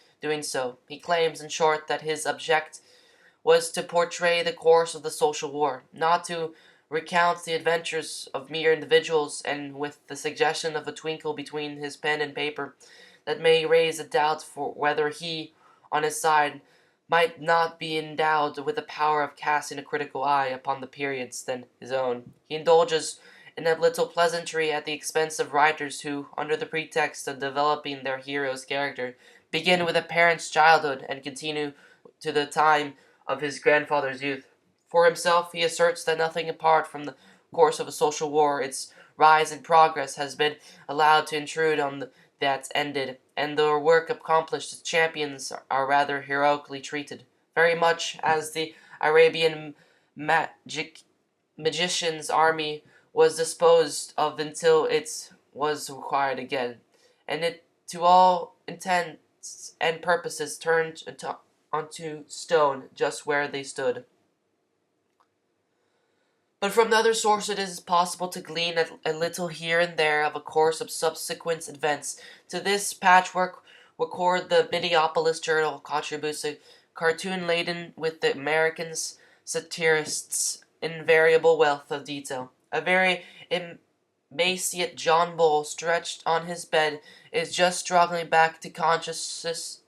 so. He claims, in short, that his object was to portray the course of the social war, not to recounts the adventures of mere individuals, and with the suggestion of a twinkle between his pen and paper that may raise a doubt for whether he, on his side, might not be endowed with the power of casting a critical eye upon the periods than his own. He indulges in a little pleasantry at the expense of writers who, under the pretext of developing their hero's character, begin with a parent's childhood and continue to the time of his grandfather's youth. For himself, he asserts that nothing apart from the course of a social war, its rise and progress, has been allowed to intrude on that ended, and the work accomplished, its champions are rather heroically treated, very much as the Arabian magician's army was disposed of until it was required again, and it to all intents and purposes turned onto stone just where they stood. But from the other source it is possible to glean a little here and there of a course of subsequent events. To this patchwork record the Minneapolis Journal contributes a cartoon laden with the American's satirists' invariable wealth of detail. A very emaciate John Bull, stretched on his bed, is just struggling back to consciousness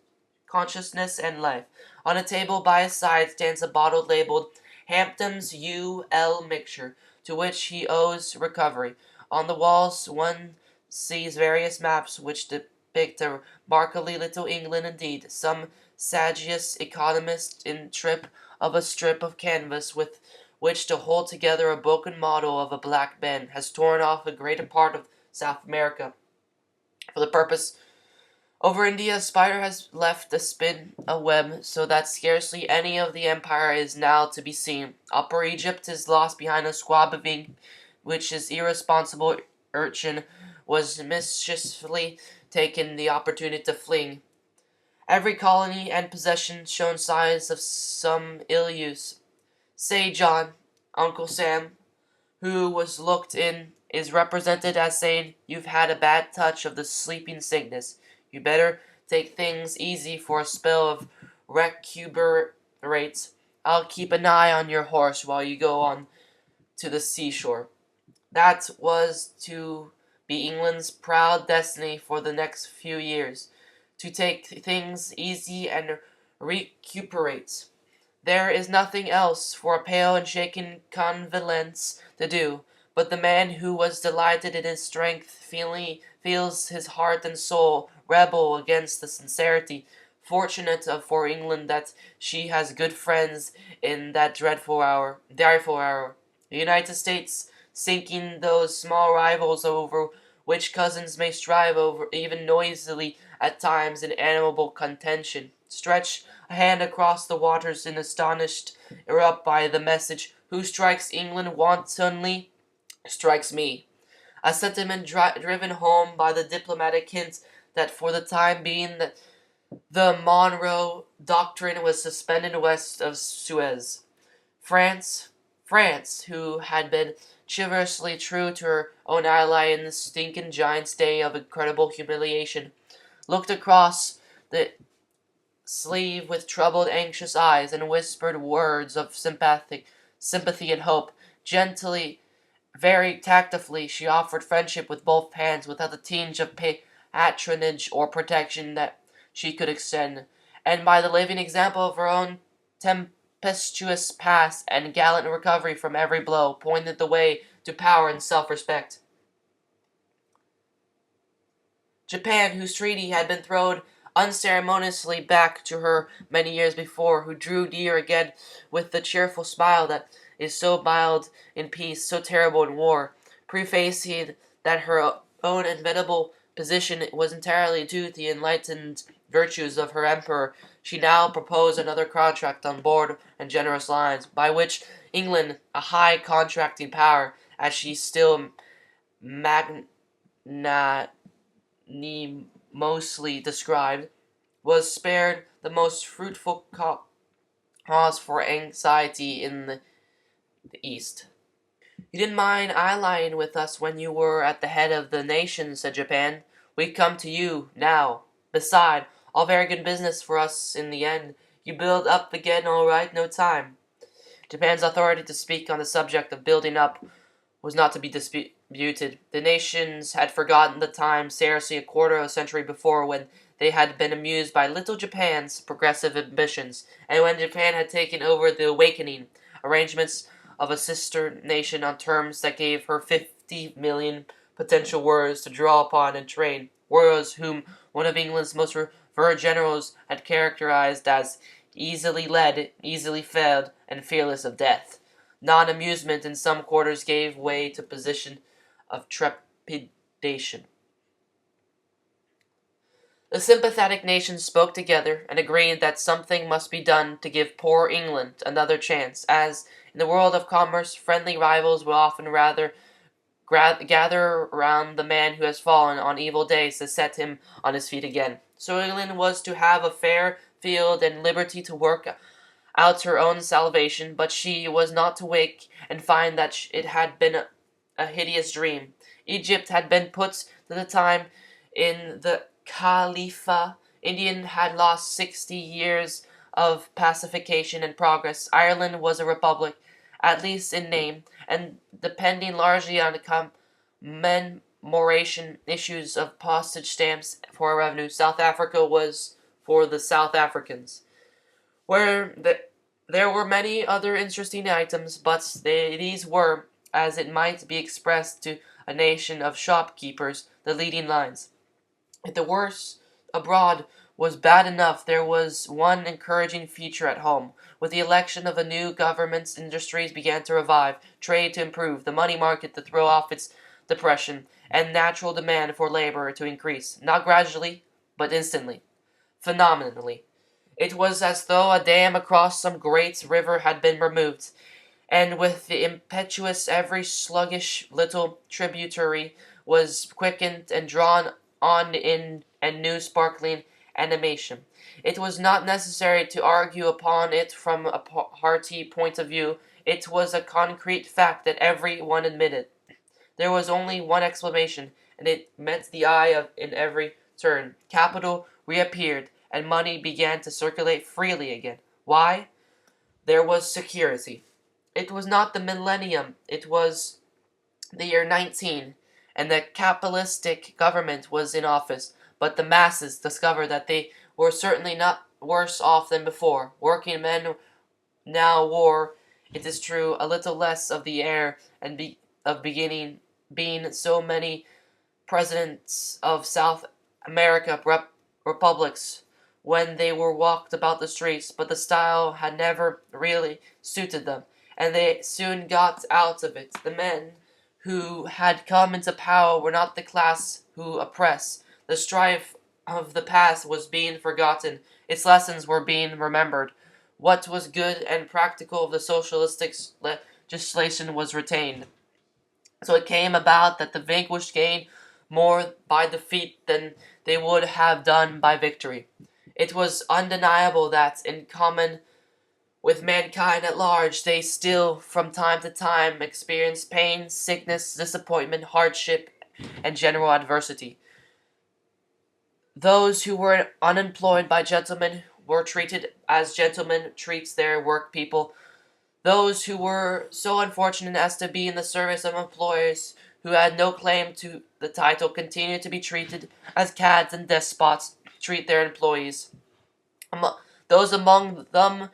and life. On a table by his side stands a bottle labeled Hampton's U.L. mixture, to which he owes recovery. On the walls one sees various maps which depict a remarkably little England indeed. Some sagacious economist in trip of a strip of canvas with which to hold together a broken model of a black man has torn off the greater part of South America for the purpose. Over India, a spider has left a spin a web, so that scarcely any of the empire is now to be seen. Upper Egypt is lost behind a squab of ink, which his irresponsible urchin was mischievously taken the opportunity to fling. Every colony and possession shown signs of some ill use. Say, John, Uncle Sam, who was looked in, is represented as saying, "You've had a bad touch of the sleeping sickness. You better take things easy for a spell of recuperates. I'll keep an eye on your horse while you go on to the seashore." That was to be England's proud destiny for the next few years, to take things easy and recuperate. There is nothing else for a pale and shaken convalescent to do, but the man who was delighted in his strength feels his heart and soul rebel against the sincerity. Fortunate for England that she has good friends in that dreadful hour. The United States, sinking those small rivals over which cousins may strive over even noisily at times in animal contention, stretch a hand across the waters in astonished erupt by the message, "Who strikes England wantonly strikes me." A sentiment driven home by the diplomatic hint that for the time being the Monroe Doctrine was suspended west of Suez. France, who had been chivalrously true to her own ally in the stinking giant's day of incredible humiliation, looked across the sleeve with troubled, anxious eyes, and whispered words of sympathy and hope. Gently, very tactfully, she offered friendship with both hands, without the tinge of patronage or protection that she could extend, and by the living example of her own tempestuous past and gallant recovery from every blow, pointed the way to power and self-respect. Japan, whose treaty had been thrown unceremoniously back to her many years before, who drew near again with the cheerful smile that is so mild in peace, so terrible in war, prefacing that her own enviable position was entirely due to the enlightened virtues of her emperor, she now proposed another contract on broad and generous lines, by which England, a high contracting power, as she still mostly described, was spared the most fruitful cause for anxiety in the East. "You didn't mind allying with us when you were at the head of the nation," said Japan. "We come to you now. Beside, all very good business for us in the end. You build up again all right, no time." Japan's authority to speak on the subject of building up was not to be disputed. The nations had forgotten the time, scarcely a quarter of a century before, when they had been amused by Little Japan's progressive ambitions, and when Japan had taken over the awakening arrangements of a sister nation on terms that gave her 50 million potential warriors to draw upon and train, warriors whom one of England's most revered generals had characterized as easily led, easily fed, and fearless of death. Non-amusement in some quarters gave way to position of trepidation. The sympathetic nations spoke together and agreed that something must be done to give poor England another chance, as, in the world of commerce, friendly rivals will often rather gather around the man who has fallen on evil days to set him on his feet again. So England was to have a fair field and liberty to work out her own salvation, but she was not to wake and find that it had been a hideous dream. Egypt had been put to the time in the Khalifa. India had lost 60 years of pacification and progress. Ireland was a republic, at least in name, and depending largely on the commemoration issues of postage stamps for revenue. South Africa was for the South Africans, where there were many other interesting items, but these were, as it might be expressed to a nation of shopkeepers, the leading lines. If the worst abroad was bad enough, there was one encouraging feature at home. With the election of a new government, industries began to revive, trade to improve, the money market to throw off its depression, and natural demand for labor to increase, not gradually, but instantly, phenomenally. It was as though a dam across some great river had been removed, and with the impetuous every sluggish little tributary was quickened and drawn on in a new sparkling animation. It was not necessary to argue upon it from a hearty point of view. It was a concrete fact that every one admitted. There was only one explanation, and it met the eye in every turn. Capital reappeared, and money began to circulate freely again. Why? There was security. It was not the millennium, it was the year 19, and the capitalistic government was in office, but the masses discovered that they were certainly not worse off than before. Working men now wore, it is true, a little less of the air of beginning being so many presidents of South America republics when they were walked about the streets, but the style had never really suited them, and they soon got out of it. The men who had come into power were not the class who oppress. The strife of the past was being forgotten. Its lessons were being remembered. What was good and practical of the socialistic legislation was retained. So it came about that the vanquished gained more by defeat than they would have done by victory. It was undeniable that, in common with mankind at large, they still, from time to time, experienced pain, sickness, disappointment, hardship, and general adversity. Those who were unemployed by gentlemen were treated as gentlemen treats their work people. Those who were so unfortunate as to be in the service of employers who had no claim to the title continued to be treated as cads and despots treat their employees. Those among them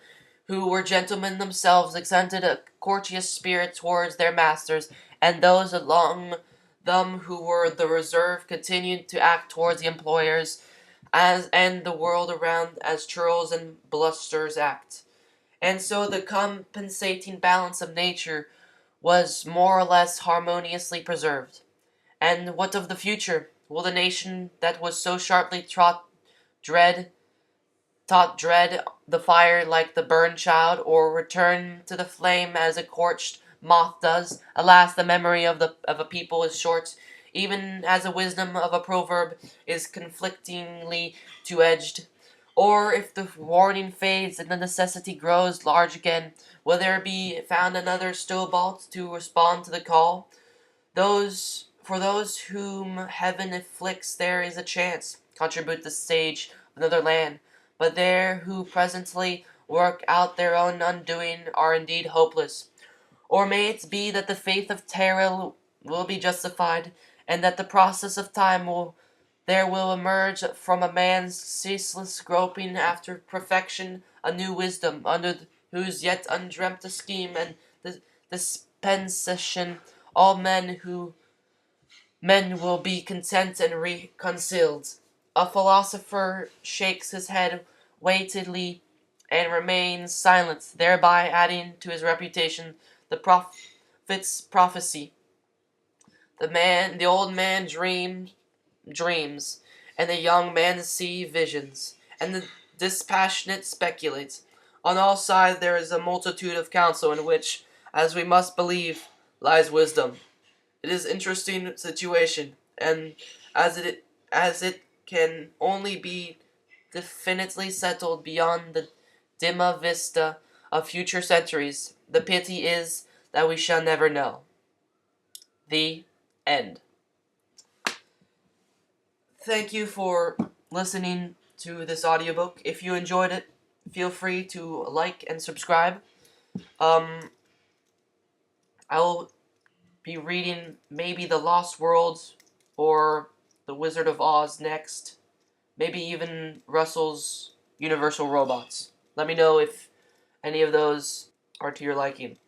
who were gentlemen themselves exhibited a courteous spirit towards their masters, and those among them who were the reserve continued to act towards the employers and the world around as churls and blusters act. And so the compensating balance of nature was more or less harmoniously preserved. And what of the future? Will the nation that was so sharply dread the fire like the burned child, or return to the flame as a scorched moth does? Alas, the memory of a people is short, even as the wisdom of a proverb is conflictingly two-edged. Or if the warning fades and the necessity grows large again, will there be found another Stobalt to respond to the call? For those whom heaven afflicts there is a chance, contribute the sage of another land, but there who presently work out their own undoing are indeed hopeless. Or may it be that the faith of Terra will be justified, and that the process of time will emerge from a man's ceaseless groping after perfection a new wisdom, under whose yet undreamt scheme and the dispensation all men will be content and reconciled. A philosopher shakes his head weightily and remains silent, thereby adding to his reputation the prophet's prophecy. The old man dreams, and the young man see visions, and the dispassionate speculates. On all sides there is a multitude of counsel in which, as we must believe, lies wisdom. It is an interesting situation, and as it can only be definitely settled beyond the dim vista of future centuries, the pity is that we shall never know. The end. Thank you for listening to this audiobook. If you enjoyed it, feel free to like and subscribe. I will be reading maybe The Lost Worlds or The Wizard of Oz next. Maybe even Russell's Universal Robots. Let me know if any of those are to your liking.